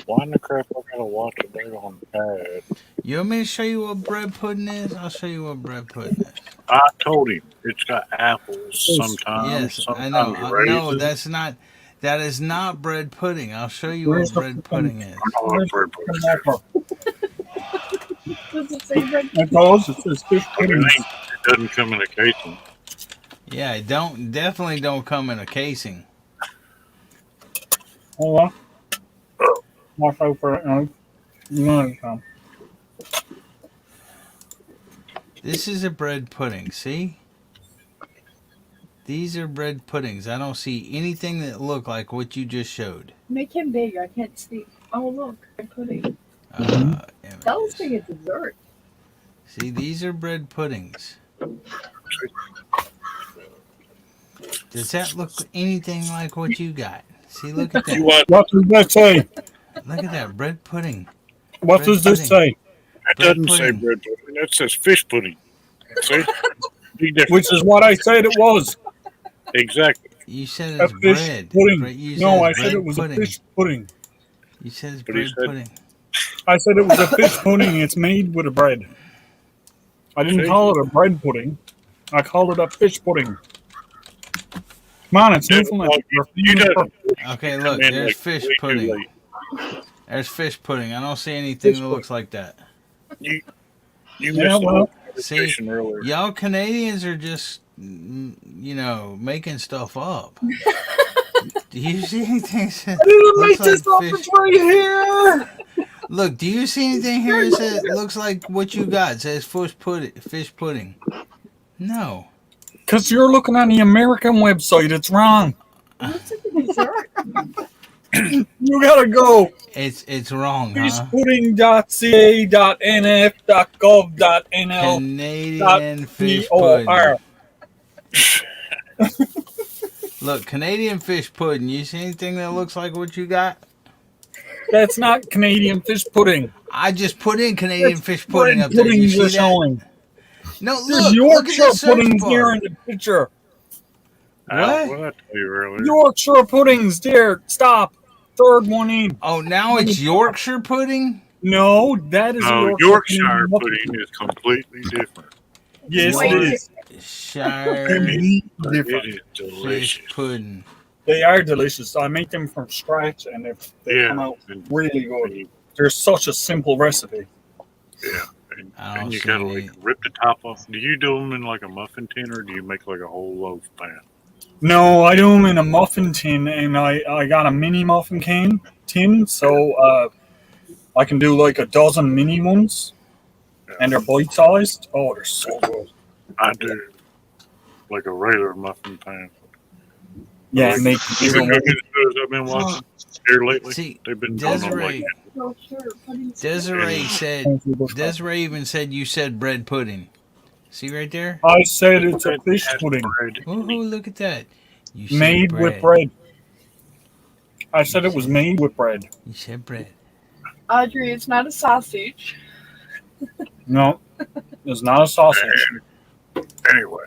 Why in the crap I gotta watch a on pad? You want me to show you what bread pudding is? I'll show you what bread pudding is. I told him it's got apples sometimes, Yes, I know. sometimes No, raisins. that's not. That is not bread pudding. I'll show you Where's what the bread fucking- pudding is. I know what bread pudding is. Does it say bread? It goes. It says fish But pudding. it doesn't come in a casing. Yeah, it definitely don't come in a casing. Hold on. Watch out for it. No. You want it, Tom. This is a bread pudding. See? These are bread puddings. I don't see anything that look like what you just showed. Make him big. I can't see. Oh, look. Bread pudding. That looks like a dessert. See, these are bread puddings. Does that look anything like what you got? See, look at that. What does that say? Look at that bread pudding. What Bread does this pudding. say? It doesn't say bread pudding. That says fish pudding. See? Big difference. Which is what I said it was. Exactly. You said A it's fish bread. pudding. You No, I it's said bread it was pudding. a fish pudding. You said it's But he bread said- pudding. I said it was a fish pudding. It's made with a bread. I didn't See? call it a bread pudding. I called it a fish pudding. Come on, it's Newfoundland. You done. Okay, look, in there's like fish way too pudding. late. There's fish pudding. I don't see anything Fish that looks like that. You Yeah, missed the well, whole See, conversation earlier. y'all Canadians are just, making stuff up. Do you see anything that I didn't looks make this like up. fish? It's right here. Look, do you see anything here that says, looks like what you got? It says fish pudding. No. Because you're looking on the American website. It's wrong. Looks like a dessert. You gotta go. It's wrong, huh? fishpudding.ca.nf.gov.nl. Canadian fish .por. pudding. Look, Canadian fish pudding. You see anything that looks like what you got? That's not Canadian fish pudding. I just put in Canadian That's fish pudding bread up there. You puddings see are that? showing. No, There's look at the Yorkshire search puddings here bar. in the picture. What? What did I tell you earlier? Yorkshire puddings there. Stop. Third one in. Oh, now it's Yorkshire pudding? No, that is a No, Yorkshire Yorkshire pudding. pudding is completely different. Yes, it is. Yorkshire Completely It different. is fish delicious. pudding. They are delicious. I make them from scratch, and they Yeah, come out and- really good. They're such a simple recipe. Yeah. And, I don't and you see gotta any- like rip the top off. Do you do them in like a muffin tin or do you make like a whole loaf pan? No, I do them in a muffin tin, and I got a mini muffin tin, so I can do like a dozen mini ones, and they're bite sized. Oh, they're so good. I do like a regular muffin pan. Yeah, Like, and they you been cooking as I've been watching here lately. See, They've been going on like Desiree even said you said bread pudding. See right there? I said it's a fish pudding Ooh, look at that. You said made with bread. I said it was made with bread. You said bread. Audrey, it's not a sausage. No, it's not a sausage. Anyway,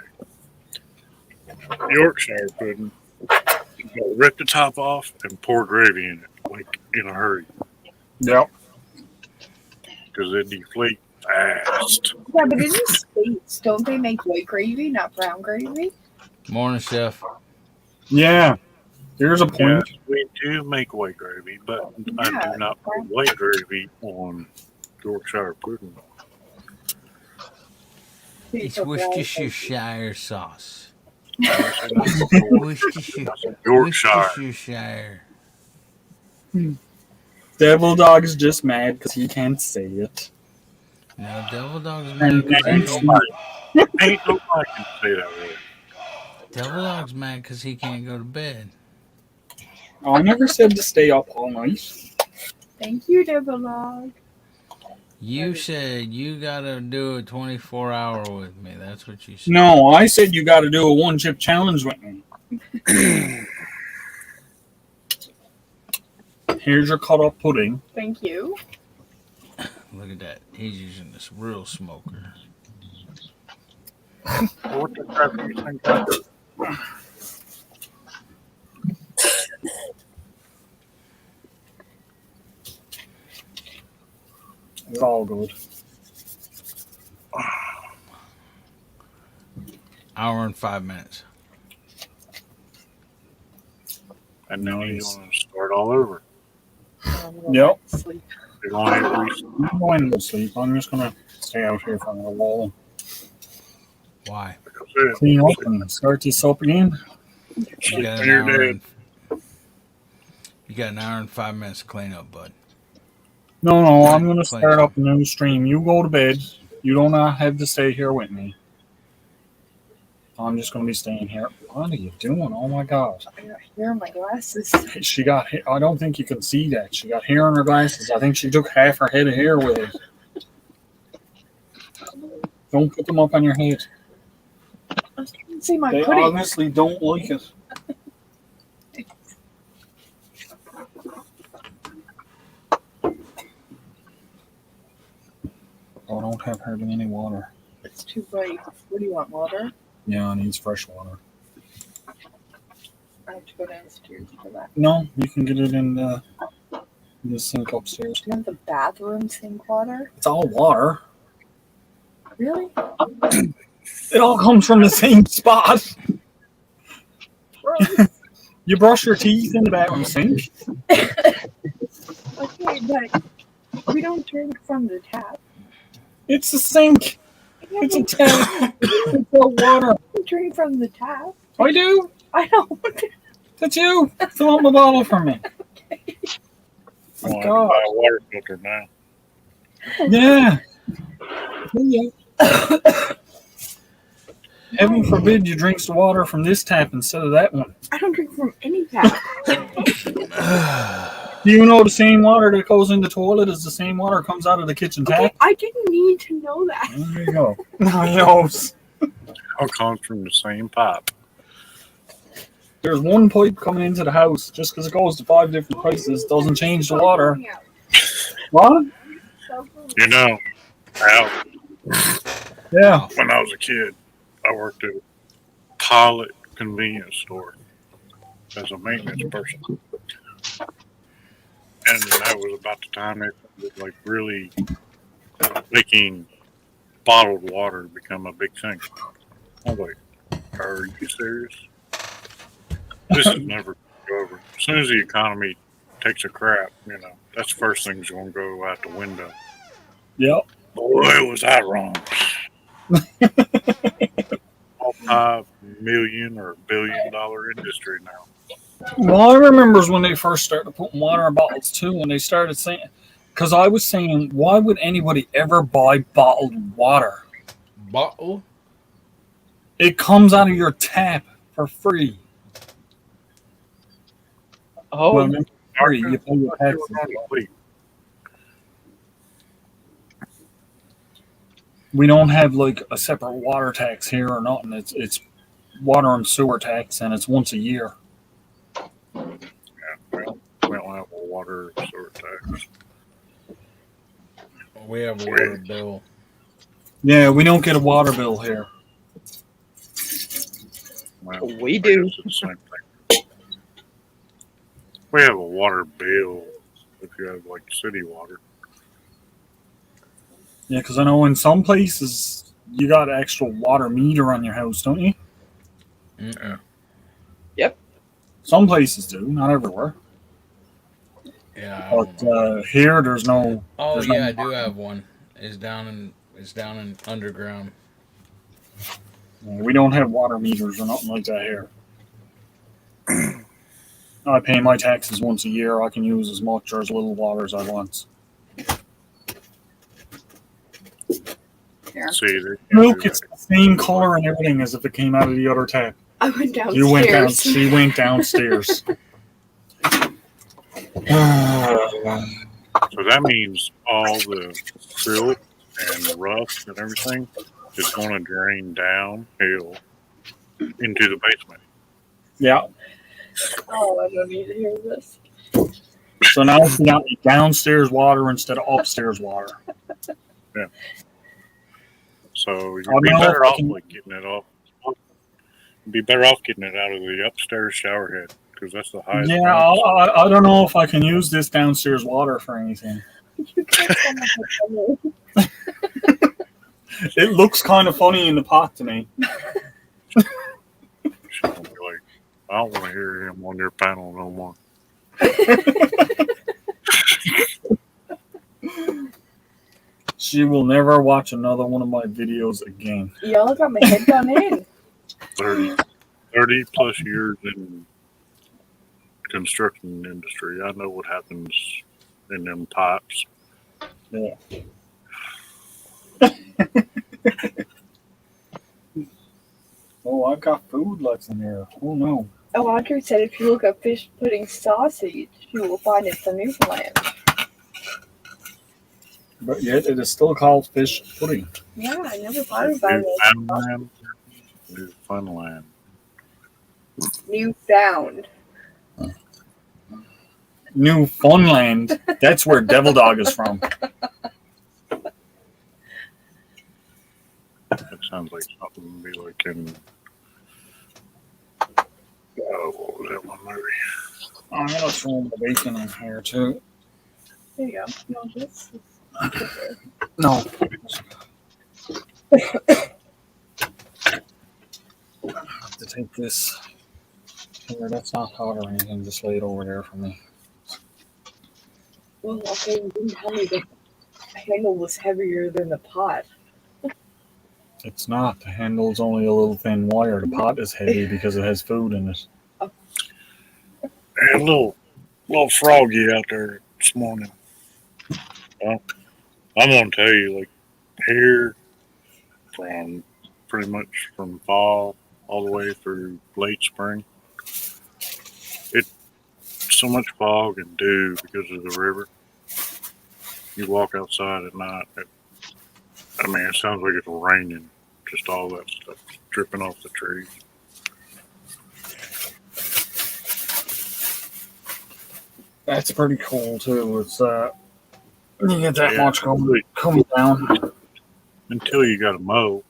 Yorkshire pudding. You gotta rip the top off and pour gravy in it, like in a hurry, Yep. because it deflates fast. Yeah, but in the States, don't they make white gravy, not brown gravy? Morning, chef. Yeah. Here's a Yeah, point. we do make white gravy, but I Yeah. do not put white gravy on Yorkshire pudding. It's Worcestershire sauce. Yorkshire. Worcestershire. Devil Dog's just mad because he can't say it. No, Devil Dog's And mad because I thanks can't. to Ain't nobody can say that word. Devil Dog's mad because he can't go to bed. I never said to stay up all night. Thank you, Devil Dog. You said you gotta do a 24-hour with me. That's what you said. No, I said you got to do a one chip challenge with me. Here's your cut up pudding. Thank you. Look at that. He's using this real smoker. What the crap do you think I do? It's all good. Hour and 5 minutes. And then you want to start all over. Yep. You want to hit reset? I'm going to sleep. I'm just going to stay out here from the wall. Why? Clean up and start this up again. You got an hour and 5 minutes to clean up, bud. No, I'm going to start up a new stream. You go to bed. You don't have to stay here with me. I'm just going to be staying here. What are you doing? Oh, my God. I got hair in my glasses. She got I don't think you can see that. She got hair in her glasses. I think she took half her head of hair with it. Don't put them up on your head. I can't see my They pudding. obviously don't like it. Oh, don't have hardly any water. It's too bright. What do you want, water? Yeah, it needs fresh water. I have to go downstairs for that. No, you can get it in the sink upstairs. Do you want the bathroom sink water? It's all water. Really? It all comes from the same spot. You brush your teeth in the bathroom sink. Okay, but we don't drink from the tap. It's a sink. It's a tap. It's all water. We drink from the tap. I do. I don't. That's you. Fill up my bottle for me. Oh, My I God. buy a water filter now. Yeah. Heaven forbid you drink the water from this tap instead of that one. I don't drink from any tap. Do you know the same water that goes in the toilet is the same water that comes out of the kitchen tap? Okay, I didn't need to know that. There you go. Now he knows. All comes from the same pipe. There's one pipe coming into the house. Just because it goes to 5 different places doesn't change the water. What? You know, Al, Yeah. when I was a kid, I worked at a pilot convenience store as a maintenance person. And that was about the time it was like really making bottled water become a big thing. I was like, are you serious? This is never going to go over. As soon as the economy takes a crap, that's the first thing's going to go out the window. Yep. Boy, was I wrong. $5 million or $1 billion industry now. Well, I remember when they first started putting water in bottles too, when they started saying, because I was saying, why would anybody ever buy bottled water? Bottle? It comes out of your tap for free. Oh, Well, it's free. You pay your taxes. We don't have like a separate water tax here or nothing. It's water and sewer tax, and it's once a year. Yeah, well, we don't have a water sewer tax. We have a water bill. Yeah, we don't get a water bill here. Well, we do. It's the same thing. We have a water bill if you have like city water. Yeah, because I know in some places you got an extra water meter on your house, don't you? Yeah. Yep. Some places do, not everywhere. Yeah. But here, there's no. Oh there's yeah, I no, do have one. It's down in underground. We don't have water meters or nothing like that here. I pay my taxes once a year. I can use as much or as little water as I want. Yeah. See, they can't Milk do is the same color and everything as if it came out of the other tap. I went downstairs. You went down. She went downstairs. So that means all the silt and rust and everything is going to drain downhill into the basement. Yeah. Oh, I don't need to hear this. So now she got me downstairs water instead of upstairs water. Yeah. So you'd I be know better if I off can- like getting it off. You'd be better off getting it out of the upstairs shower head because that's the highest. Yeah, balance. I don't know if I can use this downstairs water for anything. It looks kind of funny in the pot to me. She's gonna be like, I don't want to hear him on your panel no more. She will never watch another one of my videos again. Y'all got my head done in. 30 plus years in construction industry. I know what happens in them pipes. Yeah. Oh, I've got food left in here. Oh no. Oh, Audrey said if you look up fish pudding sausage, you will find it's a Newfoundland. But yet it is still called fish pudding. Yeah, I never thought about it. Newfoundland. Newfoundland. Newfound. Newfoundland. That's where Devil Dog is from. That sounds like something to be like in. Oh, what was that one movie? I'm gonna throw the bacon in here too. There you go. No, this is No. I have to take this. Here, that's not hot or anything. Just lay it over there for me. well, okay, you didn't tell me the handle was heavier than the pot. It's not. The handle's only a little thin wire. The pot is heavy because it has food in it. And a little froggy out there this morning. Well, I'm gonna tell you, like here, from pretty much from fall all the way through late spring, it's so much fog and dew because of the river. You walk outside at night, it sounds like it's raining. Just all that stuff dripping off the trees. That's pretty cool too. It's you get that Yeah. much coming down. Until you got to mow.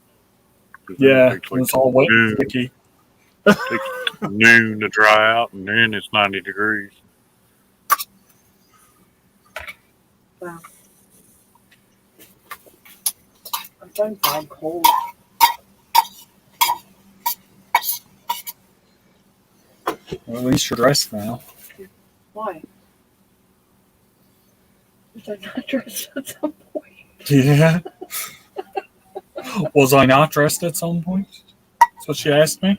'Cause then Yeah, it takes, like, it's all wet and noon. sticky. Takes noon to dry out, and then it's 90 degrees. Wow. I'm starting to find cold. Well, at least you're dressed now. Why? Was I not dressed at some point? Yeah. Was I not dressed at some point? That's what she asked me.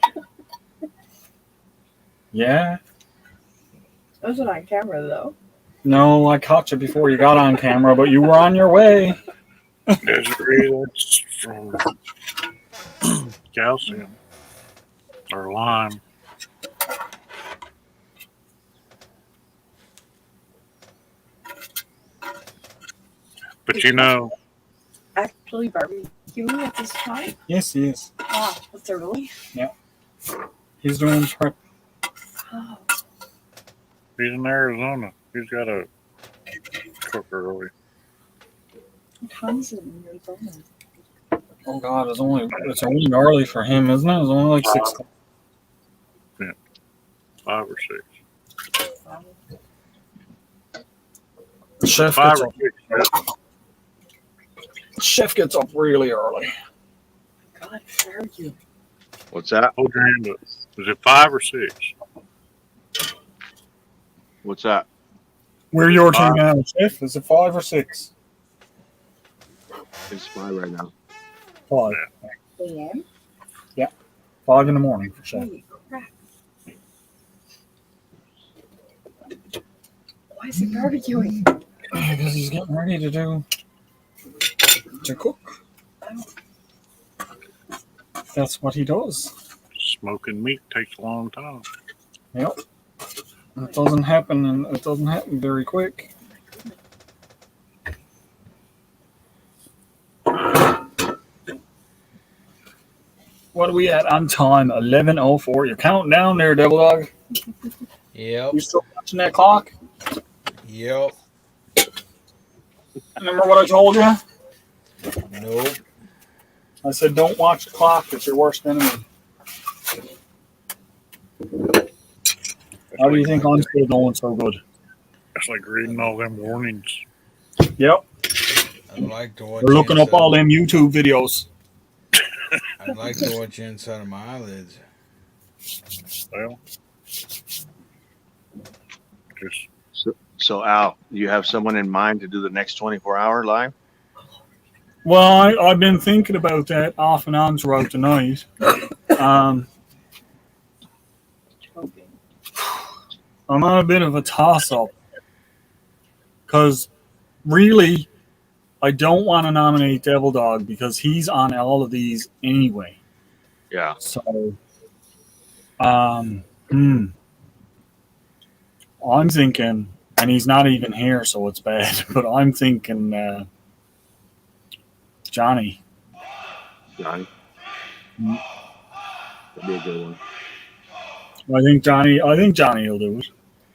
Yeah. I wasn't on camera though. No, I caught you before you got on camera, but you were on your way. Desiree, that's from calcium or lime. But you know, Actually barbecuing at this time? Yes, he is. Wow, that's early. Yeah. He's doing prep. Oh, he's in Arizona. He's got to cook early. what time is it in Arizona? Oh God, it's only early for him, isn't it? It's only like 6. Yeah, 5 or 6. Chef 5 gets or up. 6. Chef gets up really early. God, where are you? What's that? Hold your hand up. Is it 5 or 6? What's that? Where your team now, Chef? Is it 5 or 6? It's 5 right now. 5. AM? Yeah. 5 in the morning for Chef. Holy crap. Why is he barbecuing? Because he's getting ready to cook. That's what he does. Smoking meat takes a long time. Yep. It doesn't happen, and it doesn't happen very quick. What are we at on time? 11:04. You're counting down there, Devil Dog. Yep. You still watching that clock? Yep. Remember what I told you? Nope. I said, don't watch the clock. It's your worst enemy. How do you think I'm still going so good? It's like reading all them warnings. Yep. I'd like to watch. We're looking up all them YouTube videos. I'd like to watch inside of my eyelids. Well, So Al, you have someone in mind to do the next 24-hour live? Well, I've been thinking about that off and on throughout the night. I'm on a bit of a toss-up because really, I don't want to nominate Devil Dog because he's on all of these anyway. Yeah. So, I'm thinking, and he's not even here, so it's bad. But I'm thinking Johnny. Johnny. That'd be a good one. I think Johnny will do it.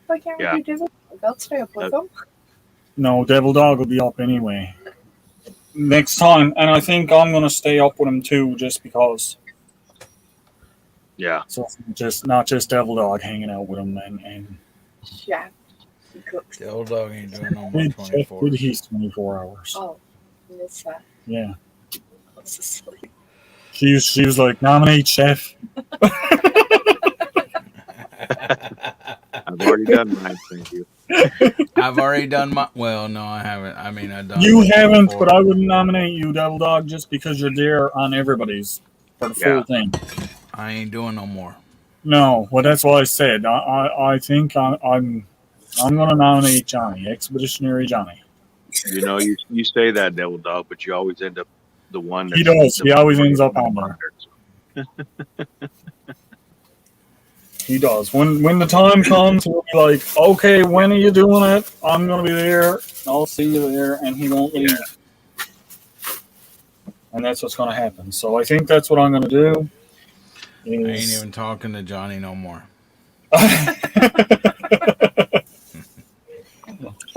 Why can't we do Devil Dog? I'll stay up with him. No, Devil Dog will be up anyway next time, and I think I'm gonna stay up with him too, just because. Yeah. So not just Devil Dog hanging out with him and. Yeah. Devil Dog ain't doing no more 24. He's 24 hours. Oh, miss that. Yeah. I was asleep. She was like, nominate Chef. I've already done mine, thank you. I've already done my. Well, no, I haven't. I mean, I've done. You haven't, before. but I wouldn't nominate you, Devil Dog, just because you're there on everybody's for the full thing. I ain't doing no more. No, well, that's what I said. I think I'm gonna nominate Johnny, Expeditionary Johnny. You know, you say that, Devil Dog, but you always end up the one. He does. He always ends up on there. He does. When the time comes, he'll be like, "Okay, when are you doing it? I'm gonna be there. I'll see you there," and he won't leave. And that's what's gonna happen. So I think that's what I'm gonna do. I ain't even talking to Johnny no more.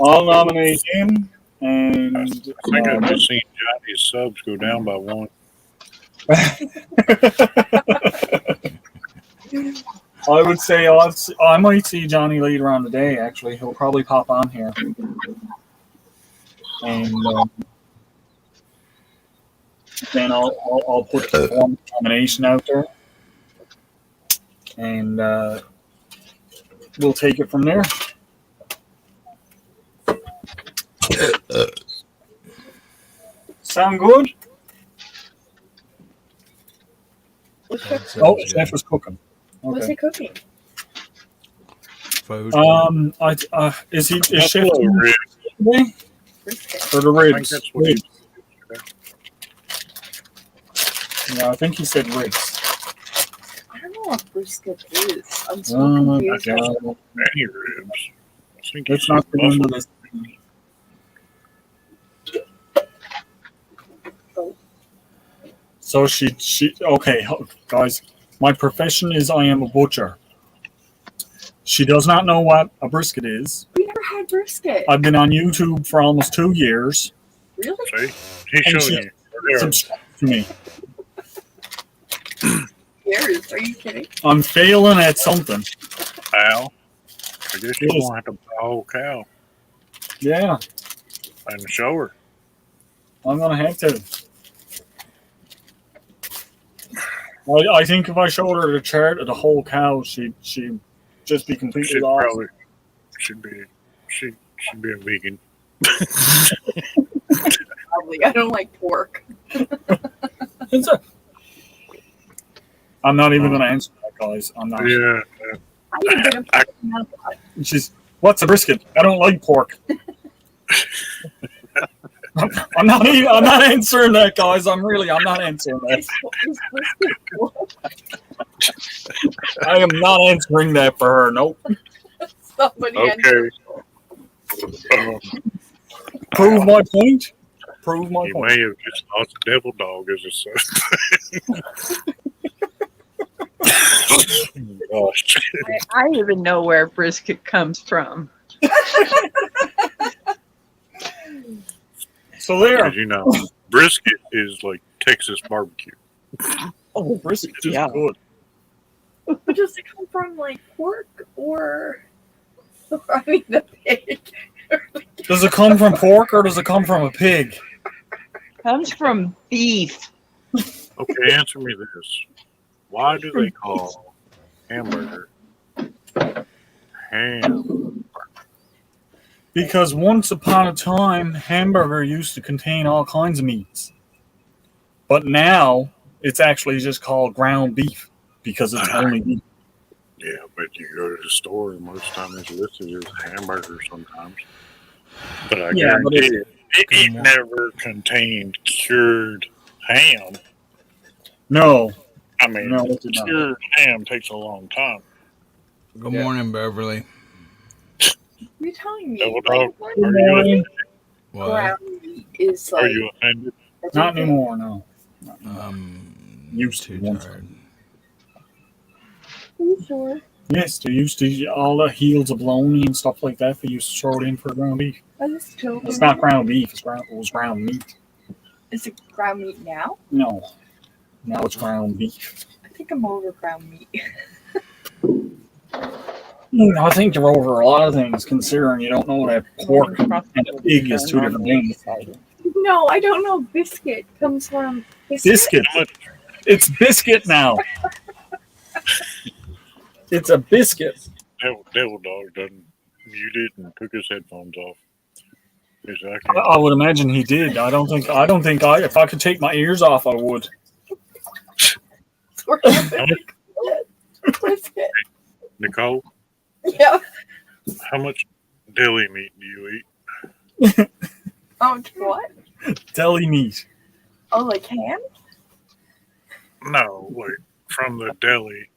I'll nominate him, and I think I've just seen Johnny's subs go down by one. I would say I might see Johnny later on today. Actually, he'll probably pop on here, and then I'll put the nomination out there, and we'll take it from there. Sound good? Chef was cooking. Okay. What's he cooking? Food. Is Chef Buffalo today? Or the I think ribs? that's what he Yeah, I think he said ribs. I don't know what brisket is. I'm so confused. any ribs. I think Let's it's not get into buffalo. this. So she okay, guys. My profession is I am a butcher. She does not know what a brisket is. We never had brisket. I've been on YouTube for almost 2 years. Really? See? He And showed she you. There. subscribed to me. Years? Are you kidding? I'm failing at something. Al, I guess you're Yes. going to have to buy a whole cow Yeah, and show her. I'm gonna have to. I think if I showed her the chart of the whole cow, she'd just be completely Should lost. probably should be a vegan. Probably. I don't like pork. I'm not even gonna answer that, guys. I'm not. Yeah. I need to get a She's what's a brisket? I don't like pork. I'm not answering that, guys. I'm not answering that. I am not answering that for her. Nope. Somebody Okay. Prove my point. Prove my He point. may have just lost a devil dog as a son. Gosh. I even know where brisket comes from. So there. Because, you know, brisket is like Texas barbecue. Oh, brisket is Yeah. good. But does it come from like pork or I mean the pig? Does it come from pork or does it come from a pig? Comes from beef. Okay, answer me this. Why do they call hamburger ham? Because once upon a time, hamburger used to contain all kinds of meats. But now, it's actually just called ground beef because it's only beef. Yeah, but you go to the store and most times it's listed as hamburger sometimes. But I Yeah, but guarantee it never contained cured ham. No. I mean, No, it did not. cured ham takes a long time. Good morning, Beverly. You're telling me Devil like dog, are you offended? What? ground meat is Are like you offended? Not anymore, no. Used to once. tired. Are you sure? Yes, they used to all the heels of bologna and stuff like that. They used to throw it in for ground beef. I just told It's not ground beef. It was ground meat. Is it ground meat now? No, now it's ground beef. I think I'm over ground meat. I think you're over a lot of things, considering you don't know that pork and a pig is two different things. No, I don't know. Biscuit comes from Biscuit. It's biscuit now. It's a biscuit. Devil dog done muted and took his headphones off. Exactly. I would imagine he did. I don't think if I could take my ears off, I would. Biscuit. Nicole, Yeah. how much deli meat do you eat? Oh, what? Deli meat. Oh, like ham? No, like from the deli,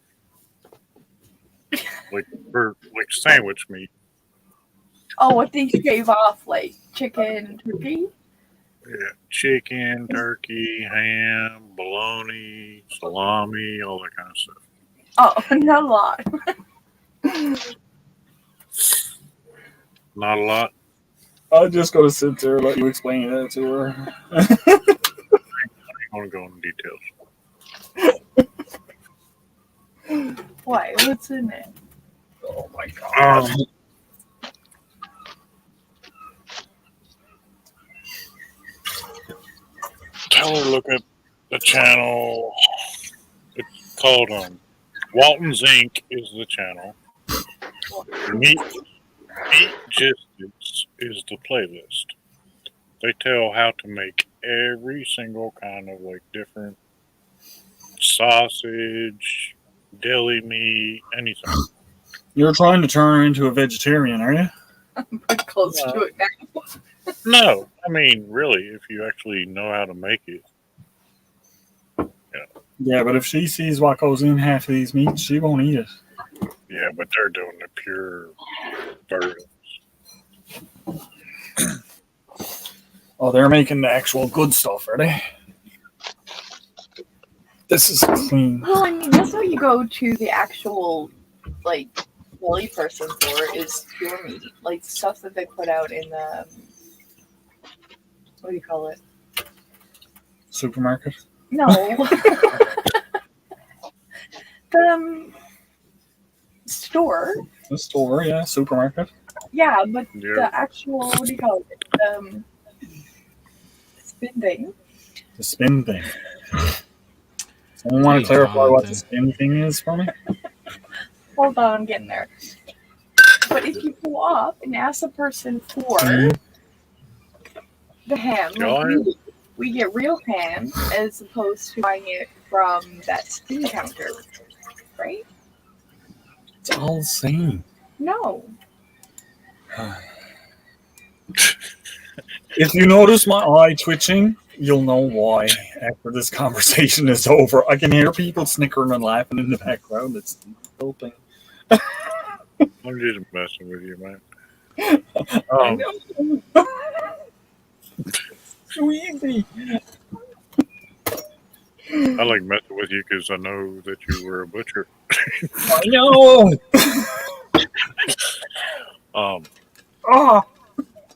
like for like sandwich meat. Oh, what they shave off, like chicken, turkey? Yeah, chicken, turkey, ham, bologna, salami, all that kind of stuff. Oh, not a lot. Not a lot. I'm just gonna sit there and let you explain that to her. I don't want to go into details. Why? What's in it? Oh my god. Tell her to look at the channel. It's called Walton's Inc. is the channel. Meat Gistics is the playlist. They tell how to make every single kind of like different sausage, deli meat, anything. You're trying to turn her into a vegetarian, are you? I'm pretty close to it now. No, I mean really, if you actually know how to make it. Yeah, but if she sees what goes in half of these meats, she won't eat it. Yeah, but they're doing the pure versions. Oh, they're making the actual good stuff, are they? This is clean. Well, I mean, that's what you go to the actual, like, deli person for is pure meat. Like, stuff that they put out in the, what do you call it? Supermarket? No. The store. The store, yeah, supermarket. Yeah, but Yeah. the actual, what do you call it? Spin thing. The spin thing. Someone want to clarify what the spin thing is for me? Hold on, I'm getting there. But if you go up and ask the person for the ham, like we get real ham as opposed to buying it from that spin counter, right? It's all the same. No. If you notice my eye twitching, you'll know why after this conversation is over. I can hear people snickering and laughing in the background. It's helping. I'm just messing with you, man. I know. So easy. I like messing with you because I know that you were a butcher. I know.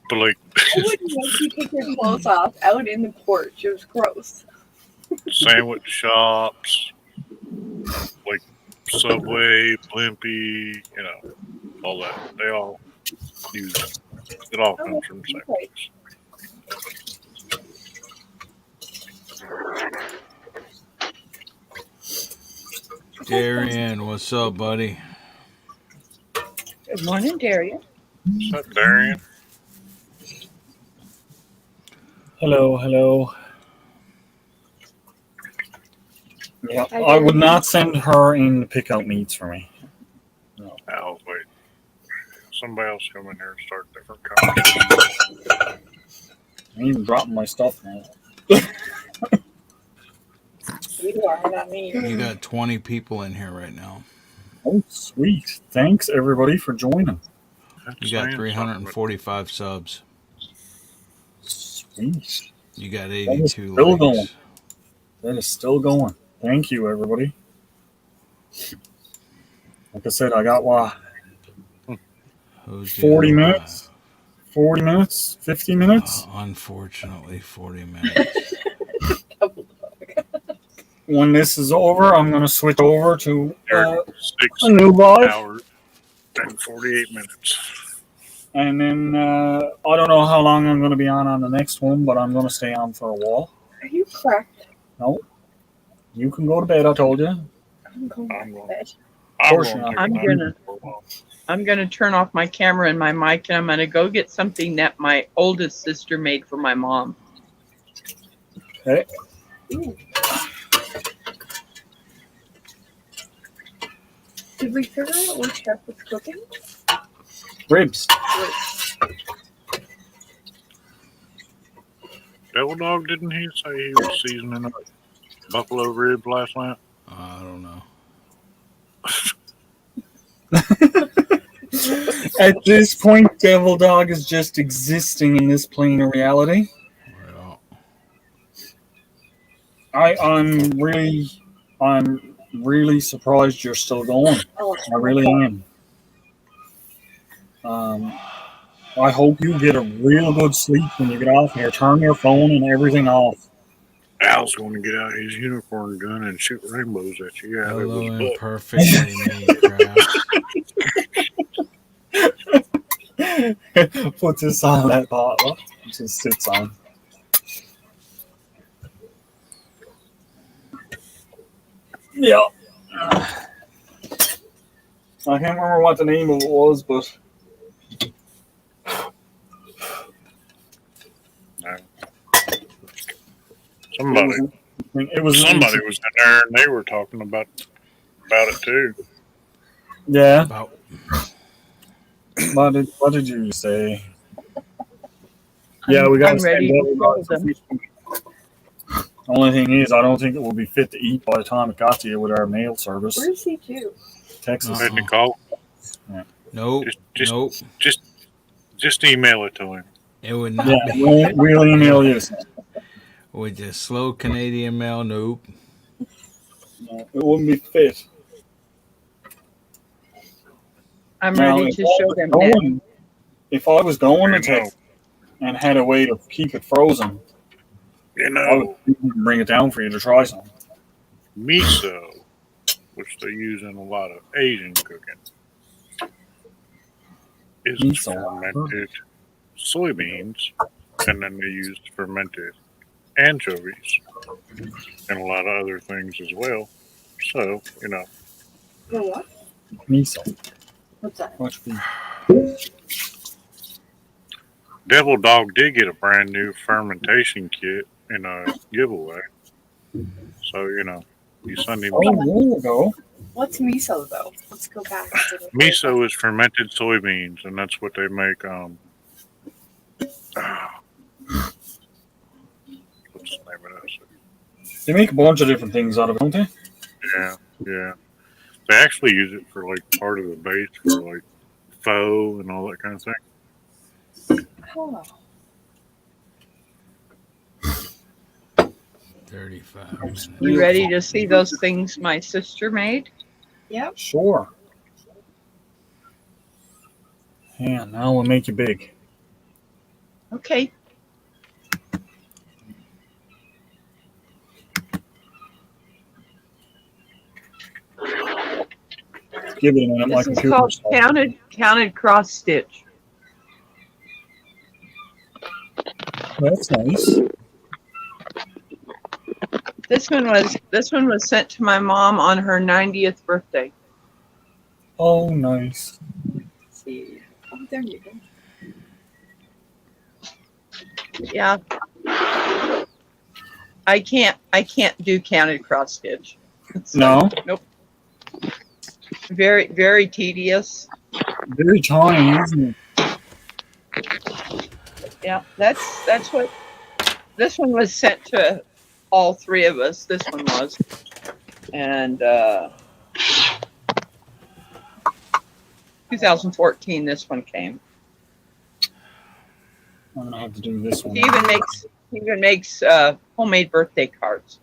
But like I wouldn't let you take your clothes off out in the porch. It was gross. sandwich shops, like Subway, Blimpie, all that. They all use it. All comes from the same place. Darian, what's up, buddy? Good morning, Darian. What's up, Darian? Hello, hello. Yeah, I would not send her in to pick out meats for me. No. I'll wait. Somebody else come in here and start a different conversation. I'm even dropping my stuff now. You are, not me. You got 20 people in here right now. Oh, sweet. Thanks, everybody, for joining. You got 345 subs. Sweet. You got That is 82 still likes. going. That is still going. Thank you, everybody. Like I said, I got 40 minutes. 40 minutes? 50 minutes? Unfortunately, 40 minutes. When this is over, I'm going to switch over to 6 a new bot. hours and 48 minutes. And then I don't know how long I'm going to be on the next one, but I'm going to stay on for a while. Are you cracked? No. You can go to bed, I told you. I'm going to bed. I'm gonna turn off my camera and my mic, and I'm gonna go get something that my oldest sister made for my mom. Okay. Did we figure out what chef was cooking? Ribs. Devil Dog, didn't he say he was seasoning up buffalo ribs last night? I don't know. At this point, Devil Dog is just existing in this plane of reality. I'm really surprised you're still going. I really am. I hope you get a real good sleep when you get off here. Turn your phone and everything off. Al's going to get out his unicorn gun and shoot rainbows at you. Yeah, Hello, that was imperfectly made crap. Put this on that bottle. It just sits on. Yeah. I can't remember what the name of it was, but somebody was in there and they were talking about it too. Yeah. What did you say? Yeah, we got I'm ready to call them. Only thing is, I don't think it will be fit to eat by the time it got to you with our mail service. Where's he to? Texas. Nicole. Yeah. Nope. Just email it to him. It would not be. We'll email you. With just slow Canadian mail, nope. No, it wouldn't be fit. I'm Now, ready if to I show was them going- that. If I was going to Texas and had a way to keep it frozen, I would bring it down for you to try some. Miso, which they use in a lot of Asian cooking, is fermented soybeans, and then they use fermented anchovies and a lot of other things as well. So, For what? Miso. What's that? Devil Dog did get a brand new fermentation kit in a giveaway. So, you send him. Oh, there you go. What's miso though? Let's go back. Miso is fermented soybeans, and that's what they make They make a bunch of different things out of it, don't they? Yeah, yeah. They actually use it for like part of the base for like faux and all that kind of thing. Oh. 35. You ready to see those things my sister made? Yep. Sure. Yeah, now we'll make you big. Okay. Give it a minute. My This is computer's called counted cross stitch. That's nice. This one was sent to my mom on her 90th birthday. Oh, nice. Let's see. Oh, there you go. Yeah. I can't do counted cross stitch. No. Nope. Very, very tedious. Very tiny, isn't it? Yeah, that's what this one was sent to all three of us. This one was. And 2014 this one came. I'm gonna have to do this one. He even makes homemade birthday cards.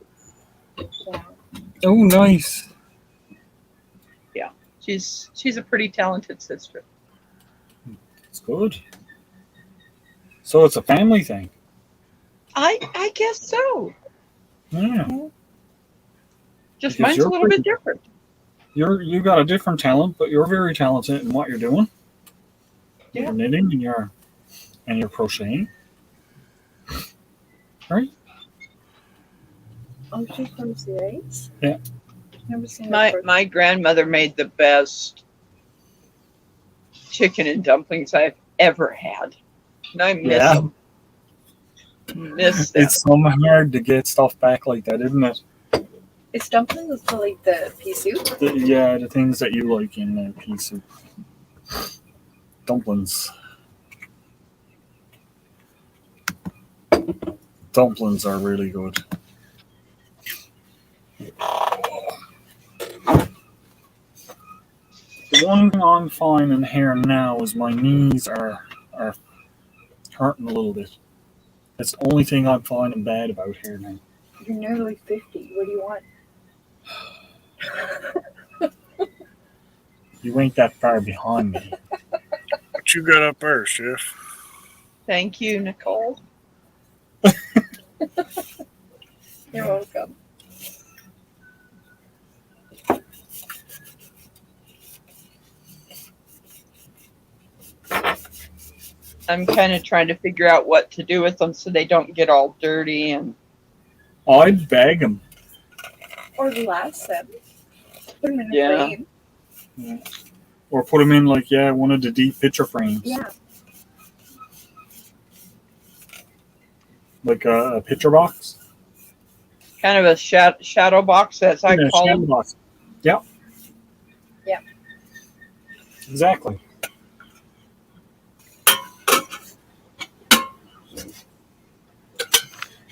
Oh, nice. Yeah. She's a pretty talented sister. It's good. So it's a family thing. I guess so. Yeah. Just Because mine's a you're little pretty- bit different. You got a different talent, but you're very talented in what you're doing. Yeah. You're knitting and you're crocheting. Right? Oh, she's from CAs? Yeah. Never seen My grandmother made the best chicken and dumplings I've ever had. And I miss Yeah. them. Miss them. It's so hard to get stuff back like that, isn't it? Is dumplings like the pea soup? The things that you like in pea soup. Dumplings. Dumplings are really good. The one thing I'm finding here now is my knees are hurting a little bit. That's the only thing I'm finding bad about here now. You're nearly 50. What do you want? You ain't that far behind me. What you got up there, Chef? Thank you, Nicole. You're welcome. I'm kind of trying to figure out what to do with them so they don't get all dirty and. I'd bag them. Or glass them. Put them in a Yeah. frame. Yeah. Or put them in one of the deep picture frames. Yeah. Like a picture box. Kind of a shadow box, as I call shadow them. box. Yep. Yeah. Exactly.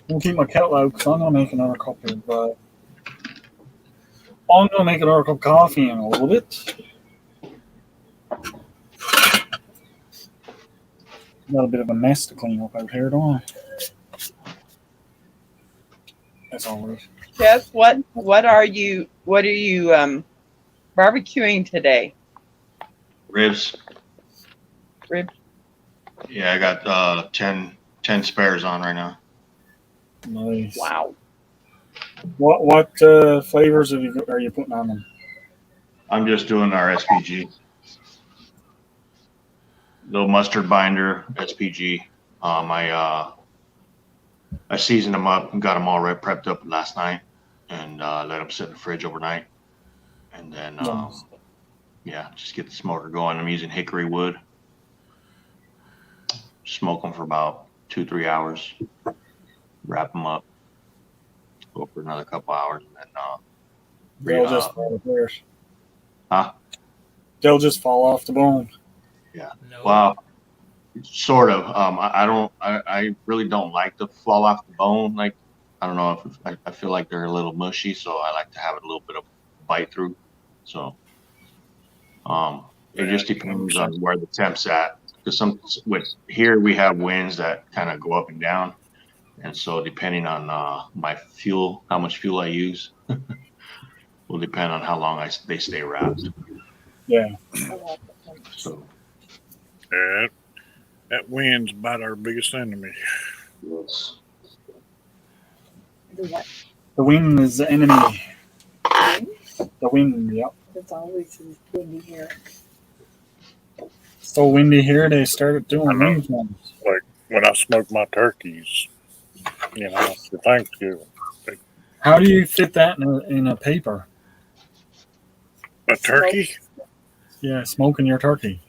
I'll keep my kettle out because I'm going to make another cup of. I'm going to make another cup of coffee in a little bit. Got a bit of a mess to clean up out here, don't I? That's all right. Jeff, what are you barbecuing today? Ribs. Ribs. Yeah, I got 10 spares on right now. Nice. Wow. What flavors are you putting on them? I'm just doing our SPG. Little mustard binder, SPG. I seasoned them up and got them all prepped up last night and let them sit in the fridge overnight. And then, Nice. just get the smoker going. I'm using hickory wood. Smoke them for about 2-3 hours. Wrap them up. Go for another couple hours. And then, They'll just fall apart. Huh? They'll just fall off the bone. Yeah. Well, sort of. I really don't like to fall off the bone. Like I don't know if I feel like they're a little mushy, so I like to have a little bit of bite through. So it just depends on where the temp's at. Because with here we have winds that kind of go up and down, and so depending on my fuel, how much fuel I use, will depend on how long they stay wrapped. Yeah. So Yeah, that wind's about our biggest enemy. yes. What? The wind is the enemy. The wind, yep. It's always windy here. So windy here, they started doing I know. wind farms. Like when I smoke my turkeys, for Thanksgiving. How do you fit that in a paper? A turkey? Yeah, smoking your turkey.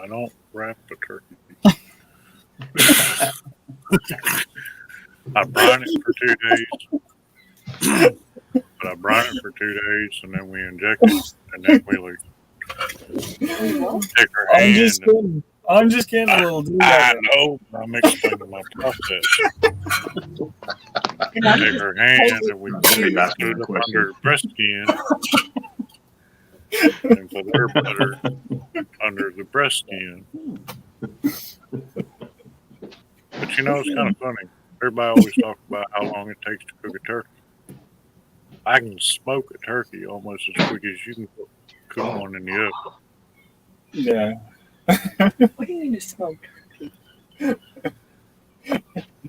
I don't wrap a turkey. I brine it for 2 days. But I brine it for 2 days, and then we inject it, and then we take our hand. I'm just kidding a little. I know. I'm explaining my process. We take our hand and we put it up under the breast skin and put her butter under the breast skin. But it's kind of funny. Everybody always talks about how long it takes to cook a turkey. I can smoke a turkey almost as quick as you can cook one in the oven. Yeah. What do you mean to smoke turkey?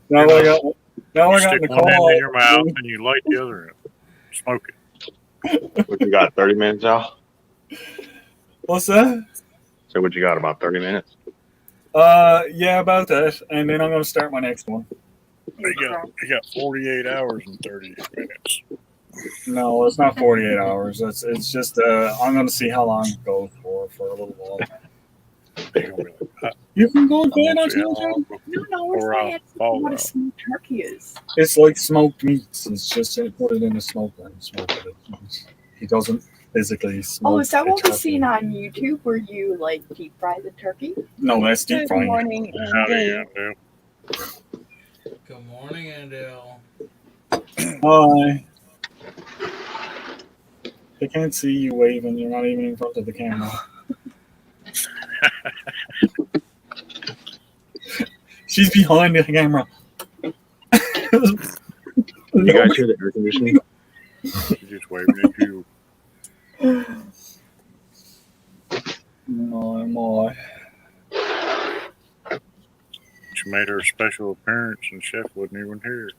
Now I got stick one end in your mouth and you light the other end. Smoke it. What you got? 30 minutes out. What's that? So what you got? About 30 minutes. Yeah, about that. And then I'm gonna start my next one. You got 48 hours and 30 minutes. No, it's not 48 hours. It's just I'm gonna see how long it goes for a little while. You can go to bed on Tuesday. No, it's not asking what a smoked turkey is. It's like smoked meats. It's just put it in a smoker and smoke it. He doesn't physically smoke. Oh, is that what a we've turkey. seen on YouTube where you like deep fry the turkey? No, that's deep Good frying. morning, Andy. Good morning, Andale. Hi. They can't see you waving. You're not even in front of the camera. She's behind the camera. You guys hear the air conditioning? She's just waving at you. My. She made her special appearance and Chef wasn't even here.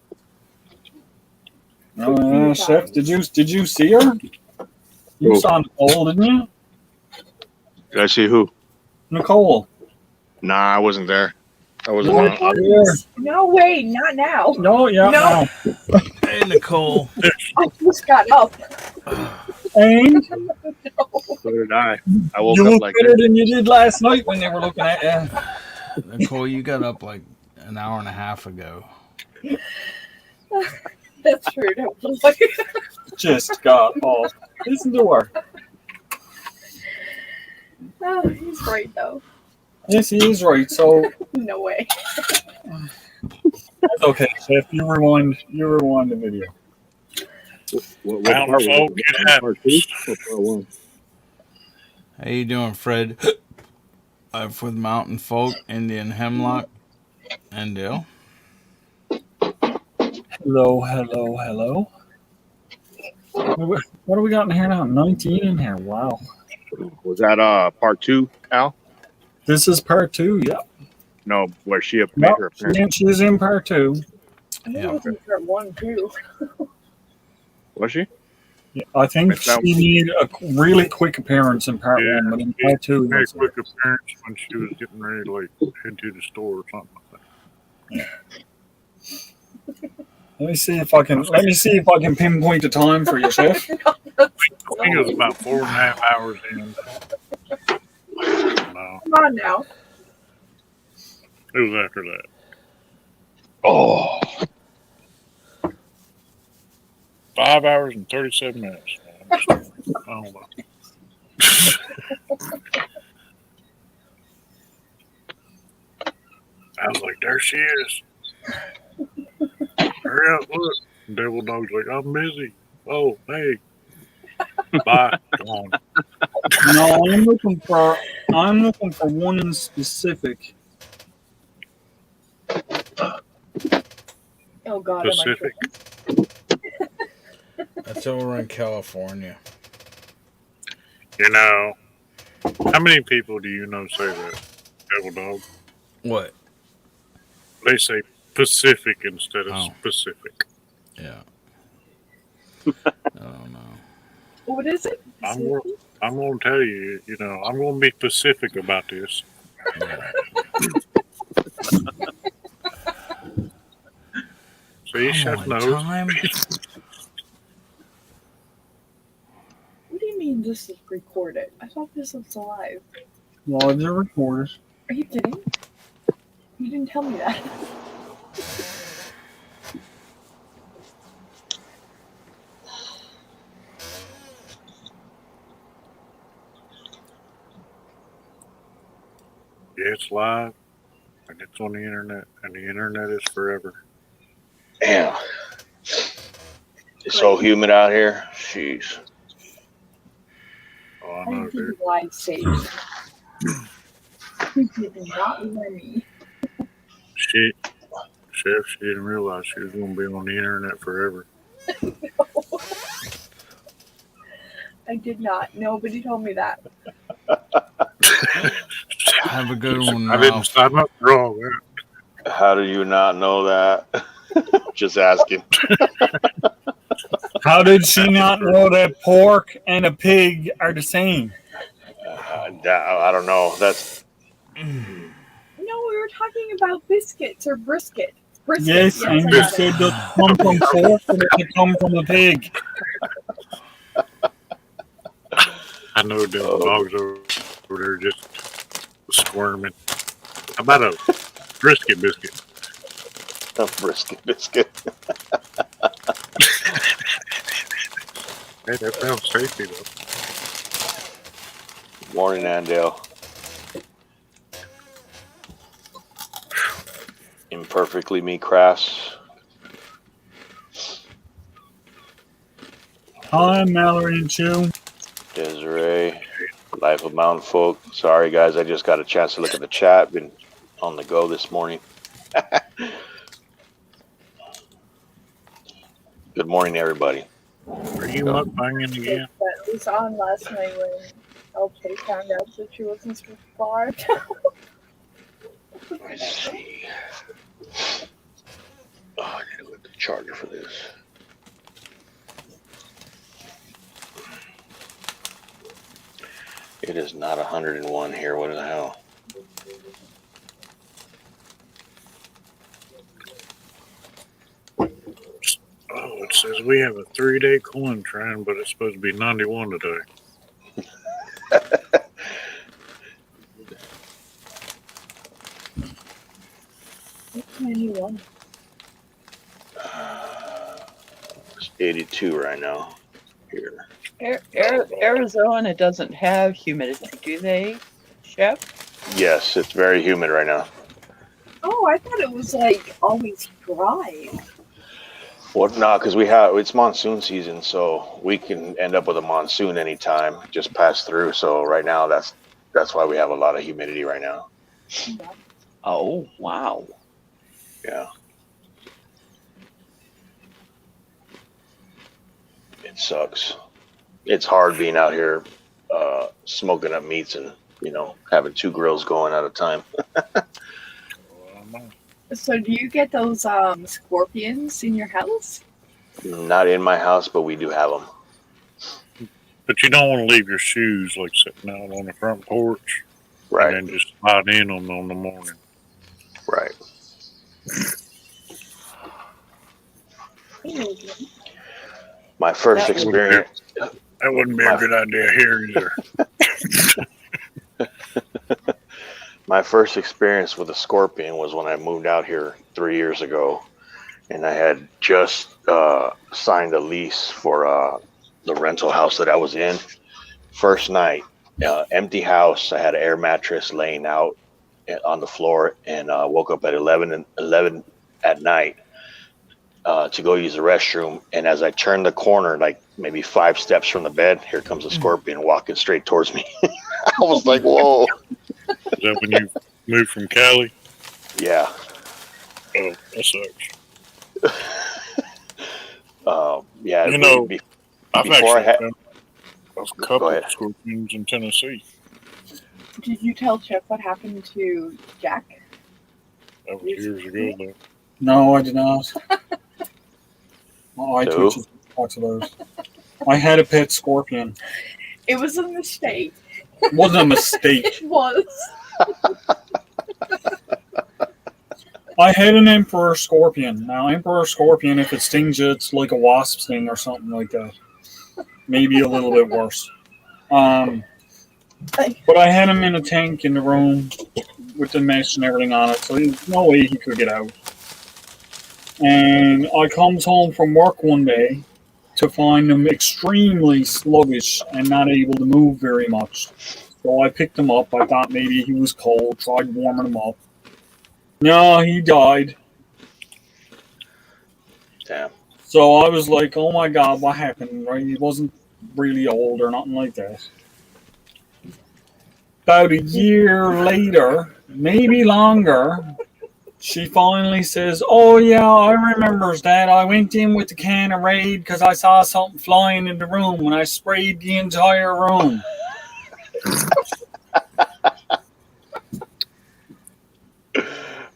Chef, did you see her? You saw Nicole, didn't you? Did I see who? Nicole. Nah, I wasn't there. I wasn't. No, wait, not now. No, yeah, no. Hey, Nicole. I just got up. And so did I. I woke you up look like better this. than you did last night when they were looking at you. Nicole, you got up like an hour and a half ago. That's true. Just got off. Listen to her. Oh, he's right though. Yes, he is right. So No way. that's okay, Chef. You rewind the video. What Mountain part was folk, it? it happens. Part 2 or part 1? How you doing, Fred? Live with Mountain Folk, Indian Hemlock, and Dale. Hello. What do we got in here now? 19 in here. Wow. Was that part 2, Al? This is part 2. Yep. No, where she made her appearance. She's in part 2. I was in part 1 too. Was she? Yeah, I think she made a really quick appearance in part 1, but in part 2, She made a quick appearance when she was getting ready to head to the store or something like that. Let me see if I can pinpoint the time for you, Chef. I think it was about 4.5 hours in. No, Come on now. it was after that. Oh. 5 hours and 37 minutes. I don't know. I was like, there she is. Hurry hurry up, look. Devil Dog's like, I'm busy. Oh, hey. Bye. Gone. No, I'm looking for one in specific. Oh God, Pacific. That's over in California. You know, how many people do you know say that, Devil Dog? What? They say Pacific instead of Oh. specific. Yeah. I don't know. What is it? I'm going to tell you, I'm going to be specific about this. See, Come Chef on, knows. time. What do you mean this is recorded? I thought this was live. Well, they're recorded. Are you kidding? You didn't tell me that. Yeah, it's live, and it's on the internet, and the internet is forever. Damn. It's so humid out here. Jeez. Oh, I I know, did dude. live stage. You did not let me. Shit. Chef, she didn't realize she was going to be on the internet forever. I did not. Nobody told me that. Have a good one, I didn't Ralph. sign up for all that. How do you not know that? Just asking. How did she not know that pork and a pig are the same? I don't know. That's No, we were talking about biscuits or brisket. Brisket. Yes, I and got you it. said does it come from pork or does it come from a pig? I know Devil Dog's over there just squirming. How about a brisket biscuit? a brisket biscuit. Hey, that sounds tasty, though. Morning, Andale. Imperfectly Me Crafts. Hi, Mallory and Chew. Desiree. Life of Mountain Folk. Sorry, guys. I just got a chance to look at the chat. Been on the go this morning. Good morning, everybody. Are you mukbanging again? But it was on last night when LJ found out that she wasn't subscribed. Let's see. Oh, I need to look at the charger for this. It is not 101 here. What the hell? Oh, it says we have a 3-day coin trend, but it's supposed to be 91 today. 91. It's 82 right now. Here. Arizona doesn't have humidity, do they, Chef? Yes, it's very humid right now. Oh, I thought it was like always dry. Well, no, because it's monsoon season, so we can end up with a monsoon anytime, just pass through. So right now, that's why we have a lot of humidity right now. Oh, wow. Yeah. It sucks. It's hard being out here smoking up meats and, having 2 grills going at a time. So do you get those scorpions in your house? Not in my house, but we do have them. But you don't want to leave your shoes like sitting out on the front porch. Right. And then just slide in on them in the morning. Right. My first experience. That wouldn't be a good idea here either. My first experience with a scorpion was when I moved out here 3 years ago, and I had just signed a lease for the rental house that I was in. First night, empty house. I had an air mattress laying out on the floor, and woke up at 11 at night to go use the restroom. And as I turned the corner, like maybe 5 steps from the bed, here comes a scorpion walking straight towards me. I was like, whoa. Is that when you moved from Cali? Yeah. Oh, that sucks. Yeah. You know, I've before I actually had. found a couple of scorpions in Tennessee. Did you tell Chip what happened to Jack? That was years ago, though. No, I did not. My eye Who? twitches parts of those. I had a pet scorpion. It was a mistake. It wasn't a mistake. It was. I had an emperor scorpion. Now, emperor scorpion, if it stings you, it's like a wasp sting or something like that. Maybe a little bit worse. But I had him in a tank in the room with the mesh and everything on it, so there's no way he could get out. And I comes home from work one day to find him extremely sluggish and not able to move very much. So I picked him up. I thought maybe he was cold, tried warming him up. No, he died. Damn. So I was like, oh my God, what happened? Right? He wasn't really old or nothing like that. About a year later, maybe longer, she finally says, oh yeah, I remember that. I went in with the can of Raid because I saw something flying in the room and I sprayed the entire room.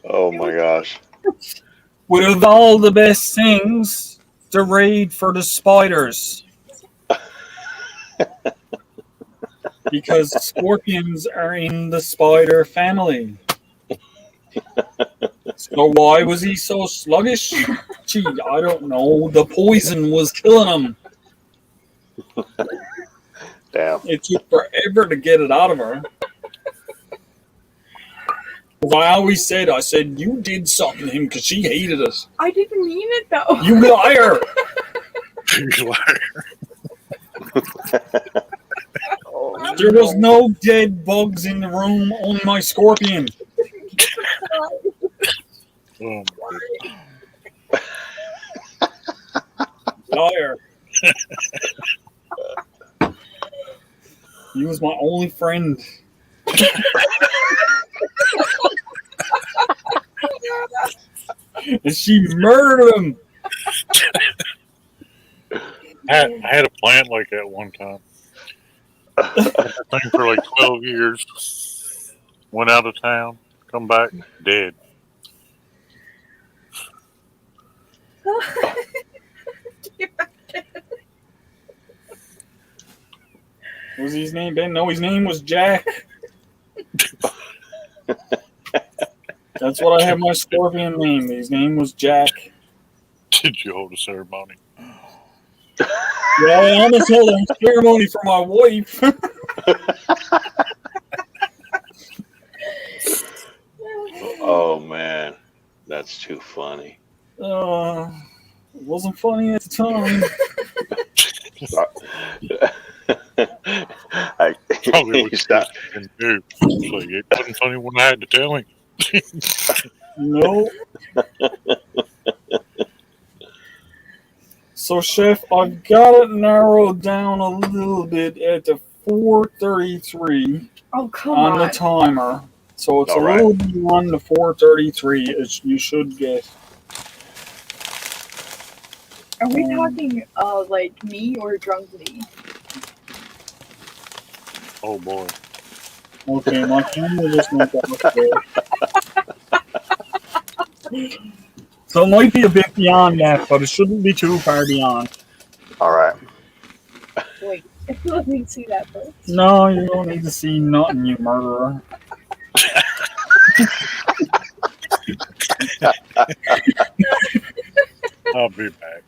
Oh my gosh. With all the best things, the Raid for the spiders. Because scorpions are in the spider family. So why was he so sluggish? Gee, I don't know. The poison was killing him. Damn. It took forever to get it out of her. I always said, you did something to him because she hated us. I didn't mean it though. You liar! You liar. There was no dead bugs in the room, only my scorpion. Oh, Liar. He was my only friend. And she murdered him. I had a plant like that one time. I had that thing for like 12 years. Went out of town, come back, dead. Was his name Ben? No, his name was Jack. That's what I have my scorpion name. His name was Jack. Did you hold a ceremony? Yeah, I almost held a ceremony for my wife. Oh man, that's too funny. It wasn't funny at the time. Probably what you can do. Like, it wasn't funny when I had to tell him. No. So, Chef, I've got it narrowed down a little bit at the 4:33 on the timer. So it's All a right. little beyond the 4:33 as you should get. Are we talking like me or drunk me? Oh boy. Okay, my camera just went off there. So it might be a bit beyond that, but it shouldn't be too far beyond. All right. Wait, let me see that first. No, you don't need to see nothing, you murderer. I'll be back.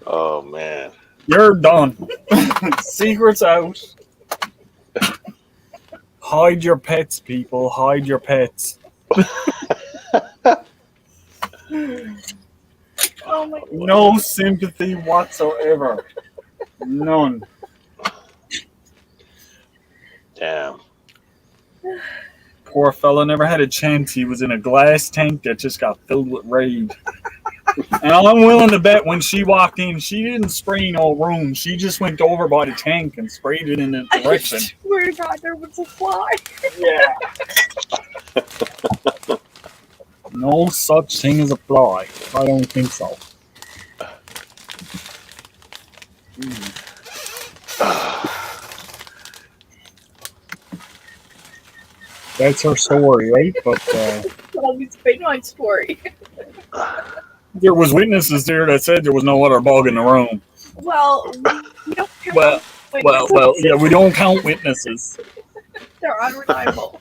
Oh man. You're done. Secret's out. Hide your pets, people. Hide your pets. Oh my God. No sympathy whatsoever. None. Damn. Poor fella never had a chance. He was in a glass tank that just got filled with Raid. And I'm willing to bet when she walked in, she didn't spray no room. She just went over by the tank and sprayed it in the direction. I swear to God, there was a fly. Yeah. No such thing as a fly. I don't think so. That's her story, right? But Well, it's been my story. there was witnesses there that said there was no other bug in the room. Well, we don't count Well, witnesses. yeah, we don't count witnesses. They're unreliable.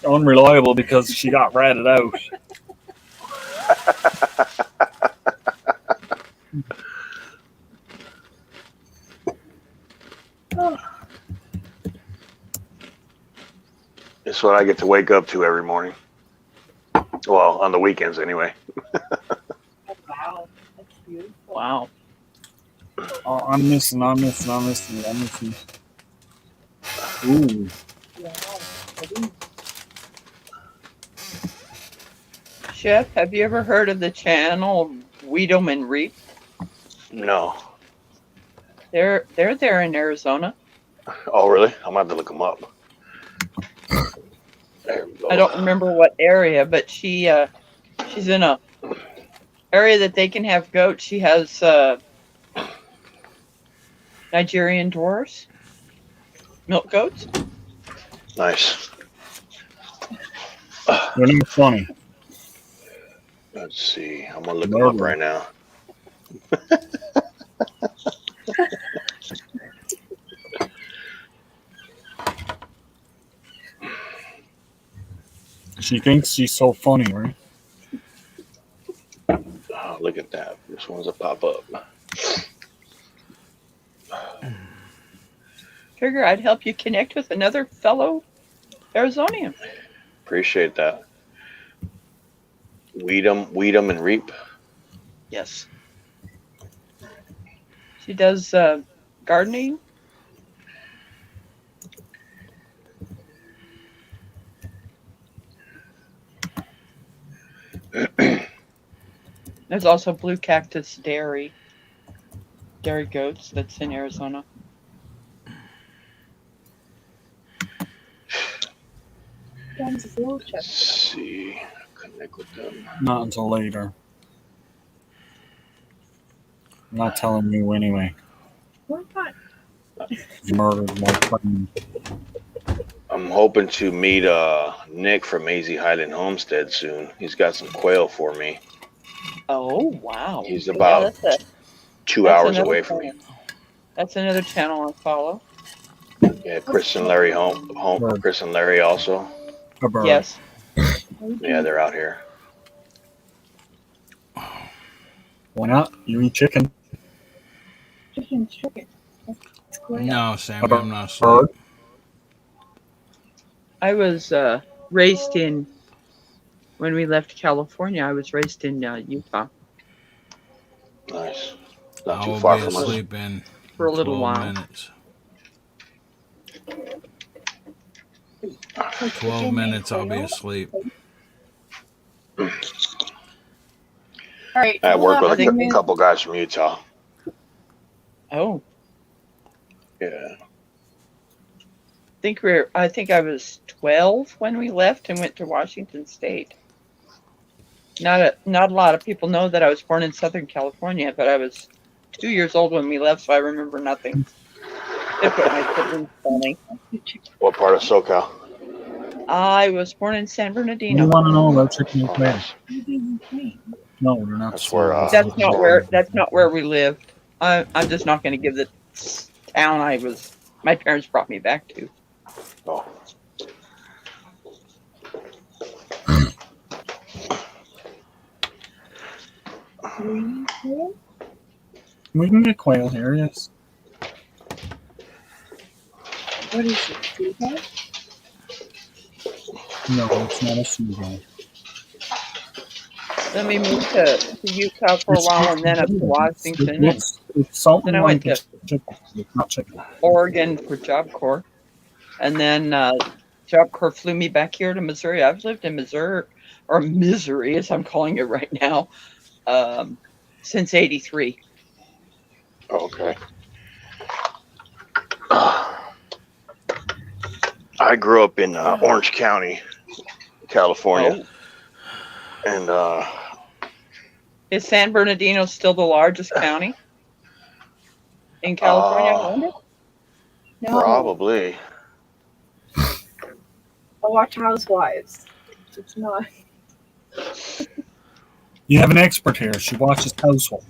Unreliable because she got ratted out. It's what I get to wake up to every morning. Well, on the weekends anyway. Wow, that's beautiful. Wow. Oh, I'm missing. Ooh. Chef, have you ever heard of the channel Weed'em and Reap? No. They're there in Arizona. Oh, really? I'm going to have to look them up. There we go. I don't remember what area, but she's in a area that they can have goats. She has Nigerian dwarfs, milk goats. Nice. They're not funny. Let's see. I'm going to look them up right now. She thinks she's so funny, right? Oh, look at that. This one's a pop up. Figure I'd help you connect with another fellow Arizonian. Appreciate that. Weed'em and Reap. Yes. She does gardening. There's also Blue Cactus Dairy goats that's in Arizona. Let's see. Connect with them. Not until later. I'm not telling you anyway. Why not? You murdered my friend. I'm hoping to meet Nick from Maisie Highland Homestead soon. He's got some quail for me. Oh, wow. He's about 2 hours away from me. That's another channel I follow. Yeah, Chris and Larry Chris and Larry also. Yes. Yeah, they're out here. Why not? You eat chicken. Chicken's chicken. That's great. No, Sammy, I'm not asleep. I was raised in, when we left California, I was raised in Utah. Nice. Not too I'll far be from us. asleep in For a little 12 while. minutes. 12 minutes, I'll be asleep. All right. I work with a minutes. couple guys from Utah. Oh. Yeah. I think I was 12 when we left and went to Washington State. Not a lot of people know that I was born in Southern California, but I was 2 years old when we left, so I remember nothing. That's what my siblings tell me. What part of SoCal? I was born in San Bernardino. You want to know about chicken and quail? Nice. No, we're not. That's where. That's not where we lived. I'm just not going to give the town my parents brought me back to. Oh. We can get quail here, yes. What is it? Seagull? No, it's not a seagull. Then we moved to Utah for a while and then up to Washington. It's something Then I went like to chicken. It's not chicken. Oregon for Job Corps. And then Job Corps flew me back here to Missouri. I've lived in Missouri, or Misery as I'm calling it right now, since '83. Okay. I grew up in Orange County, California, and Is San Bernardino still the largest county in California? I wonder. No. probably. I watch Housewives. It's not. You have an expert here. She watches Household.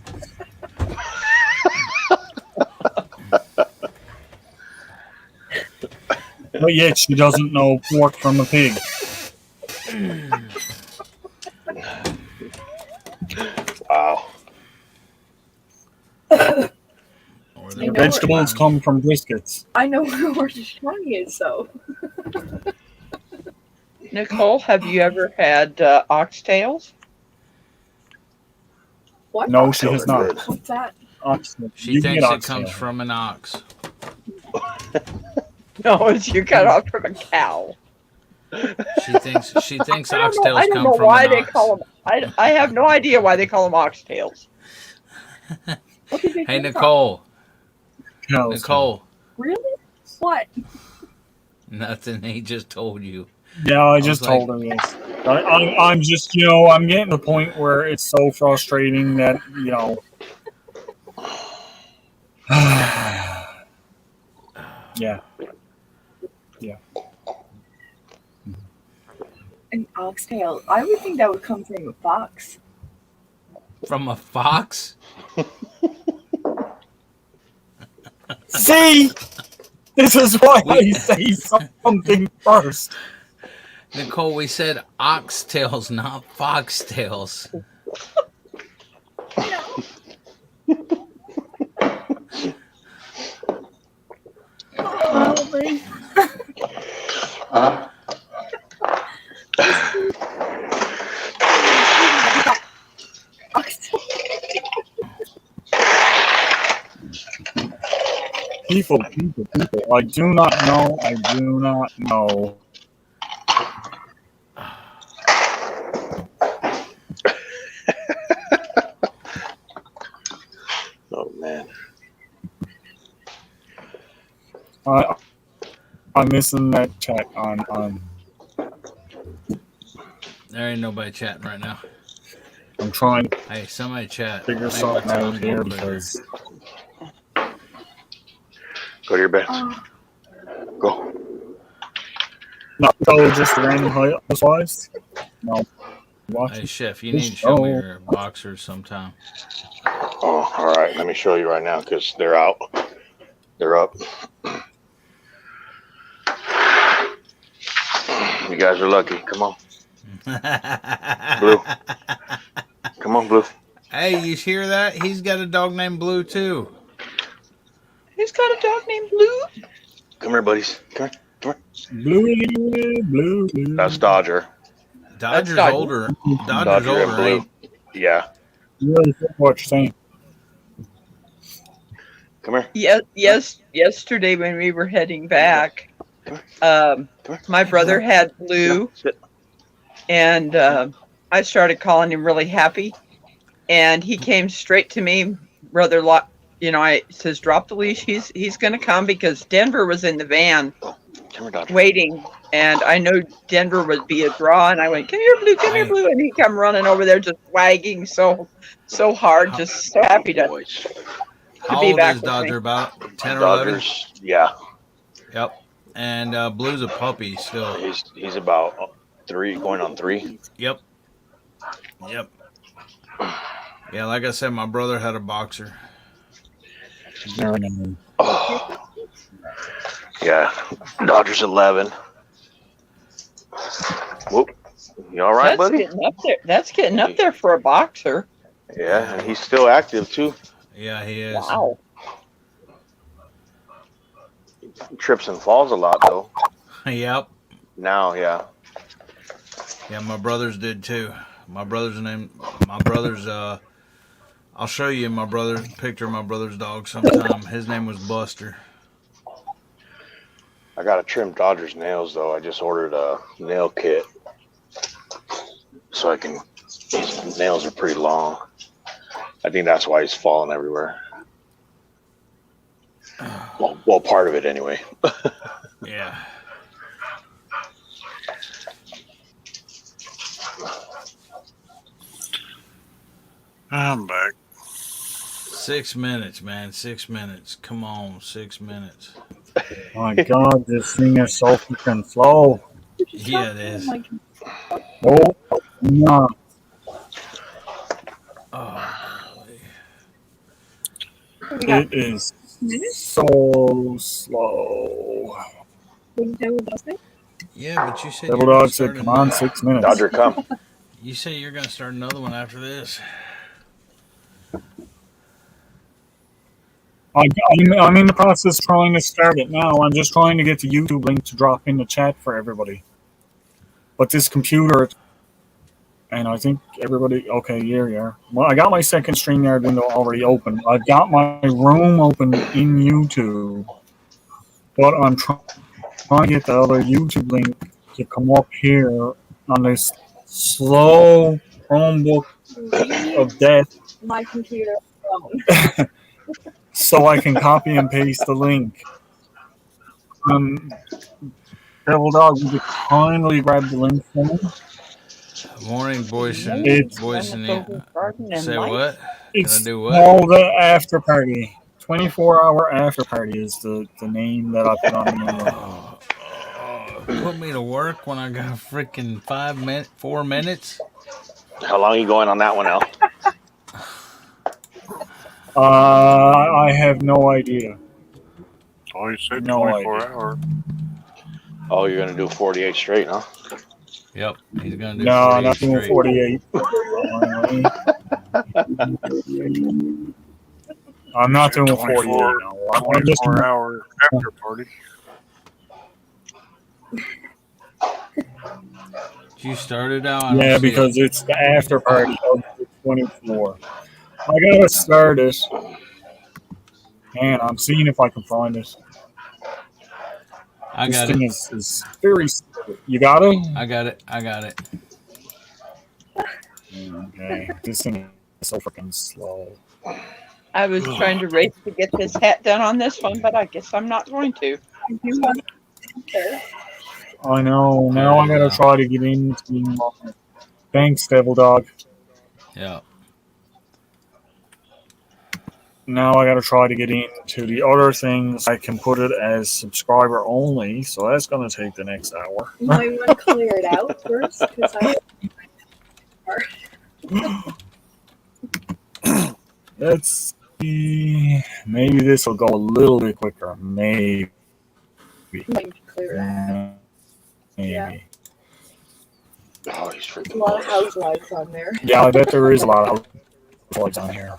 But yet she doesn't know pork from a pig. Wow. The vegetables come from briskets. I know where Orange County is, so. Nicole, have you ever had oxtails? What? No, she has not. What's that? Oxtail. She You can thinks get it comes oxtail. from an ox. No, it's you got off from a cow. She thinks oxtails I don't come know from why an they ox. call them. I have no idea why they call them oxtails. Hey, Nicole. Cows. Nicole. Really? What? Nothing. He just told you. Yeah, I was just like- told her this. I'm just, I'm getting to the point where it's so frustrating that, yeah. Yeah. An oxtail. I would think that would come from a fox. From a fox? See? This is why I say something first. Nicole, we said oxtails, not foxtails. People. I do not know. I do not know. Oh man. I'm missing that chat on. There ain't nobody chatting right now. I'm trying to Hey, somebody chat. figure Make my something out time here go quicker. because Go to your bed. Go. not so just random housewives. No. Watch Hey, Chef, you this need to show me show. your boxers sometime. Oh, all right. Let me show you right now because they're out. They're up. You guys are lucky. Come on. Blue. Come on, Blue. Hey, you hear that? He's got a dog named Blue, too. Who's got a dog named Blue? Come here, buddies. Come here. Come here. Blue. That's Dodger. Dodger's Dodger. older. Dodger's Dodger and older, Blue. ain't? Yeah. You really think what you're saying? Come here. Yesterday when we were heading back, my brother had Blue, and I started calling him really happy, and he came straight to me, brother. I says, drop the leash. He's going to come because Denver was in the van waiting, and I know Denver would be a draw, and I went, come here, Blue, come here, Blue, and he come running over there just wagging so hard, just so happy to How be old back is with Dodger? me. About 10 or 11? Dodgers. Yeah. Yep. And Blue's a puppy still. He's about 3, going on 3. Yep. Yeah, like I said, my brother had a boxer. Oh. Yeah. Dodgers 11. Whoop. You all right, That's buddy? getting up there. That's getting up there for a boxer. Yeah, and he's still active too. Yeah, he is. Wow. He trips and falls a lot though. Yep. Now, yeah. Yeah, my brothers did too. I'll show you my brother's picture of my brother's dog sometime. His name was Buster. I got to trim Dodger's nails though. I just ordered a nail kit so I can. His nails are pretty long. I think that's why he's falling everywhere. Well, part of it anyway. Yeah. I'm back. 6 minutes, man. 6 minutes. Come on, 6 minutes. My God, this thing is so freaking slow. Yeah, it is. Oh, no. Oh, golly. It is so slow. Yeah, but you said Devil you're going to Dog said, start come on, another. 6 minutes. Dodger, come. You say you're going to start another one after this. I'm in the process trying to start it now. I'm just trying to get the YouTube link to drop in the chat for everybody. But this computer, and I think everybody, okay, here you are. Well, I got my second StreamYard window already open. I've got my room open in YouTube, but I'm trying to get the other YouTube link to come up here on this slow Chromebook of death My computer phone. so I can copy and paste the link. Devil Dog, would you kindly grab the link for me? Morning, boys and It's boys and say what? Can I it's do what? called the After Party. 24-hour After Party is the name that I put on the invite. Put me to work when I got freaking 4 minutes. How long are you going on that one, Al? I have no idea. Oh, you said No 24 idea. hours. Oh, you're gonna do 48 straight, huh? Yep, he's gonna do. No, 48 not doing straight. 48. I'm not doing 48. No. I'm just 24-hour after party. You started out. I don't Yeah, see because it. it's the after party of the 24. I gotta start it. And I'm seeing if I can find it. I This got thing it. is very slow. You got it? I got it. I got it. Okay. This thing is so freaking slow. I was trying to race to get this hat done on this one, but I guess I'm not going to. I know. Now I gotta try to get into. Thanks, Devil Dog. Yeah. Now I gotta try to get into the other things. I can put it as subscriber only, so that's gonna take the next hour. You might want to clear it out first, because Let's see. Maybe this will go a little bit quicker. Maybe. might clear that. Maybe. Yeah. Oh, he's freaking A lot of housewives on there. Yeah, I bet there is a lot of housewives on here.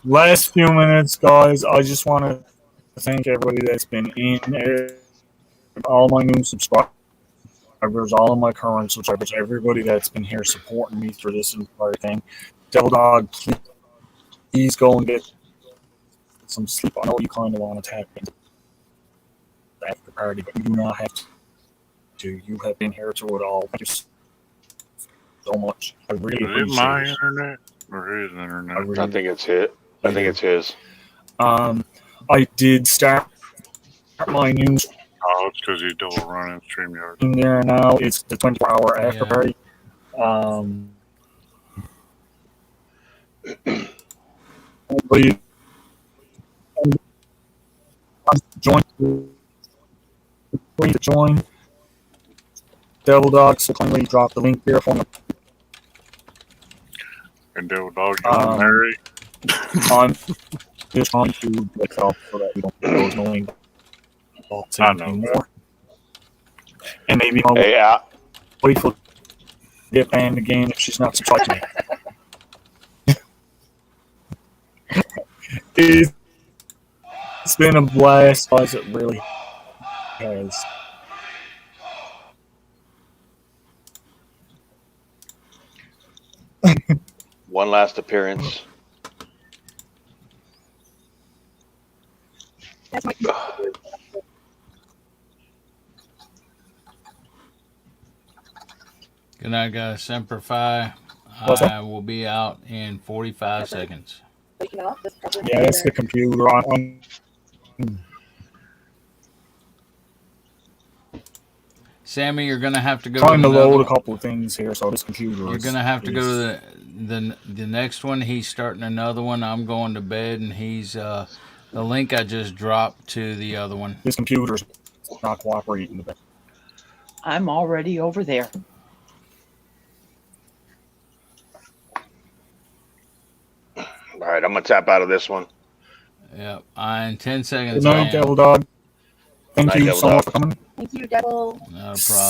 Last few minutes, guys. I just want to thank everybody that's been in, all my new subscribers, all of my current subscribers, everybody that's been here supporting me through this entire thing. Devil Dog, please go and get some sleep. I know you kind of want to tap into the after party, but you do not have to. You have been here through it all. Thank you so much. I really Is it appreciate my it. internet or his internet? I think it's his. I think it's his. I did start my new Oh, it's because he's double running StreamYard. in there now. It's the 24-hour after party. Everybody join. Please join. Devil Dog, so kindly drop the link there for me. And Devil Dog, you want to marry? I'm just trying to get up so that we don't go knowing I know. anymore. And maybe I'll wait for get banned again if she's not subscribed to me. It's been a blast, guys. It really has. One last appearance. Good night, guys. Semper Fi. What's that? I will be out in 45 seconds. Yeah, that's the computer on. Sammy, you're gonna have to go Trying to to another load a one. couple of things here, so this computer You're is. gonna have to go is- to the next one. He's starting another one. I'm going to bed, and he's the link I just dropped to the other one. This computer's not cooperating. I'm already over there. All right, I'm gonna tap out of this one. Yep. In 10 Good seconds. I night, am. Devil Dog. Thank Night, you Devil so much Dog. for coming. Thank you, Devil. Not a problem.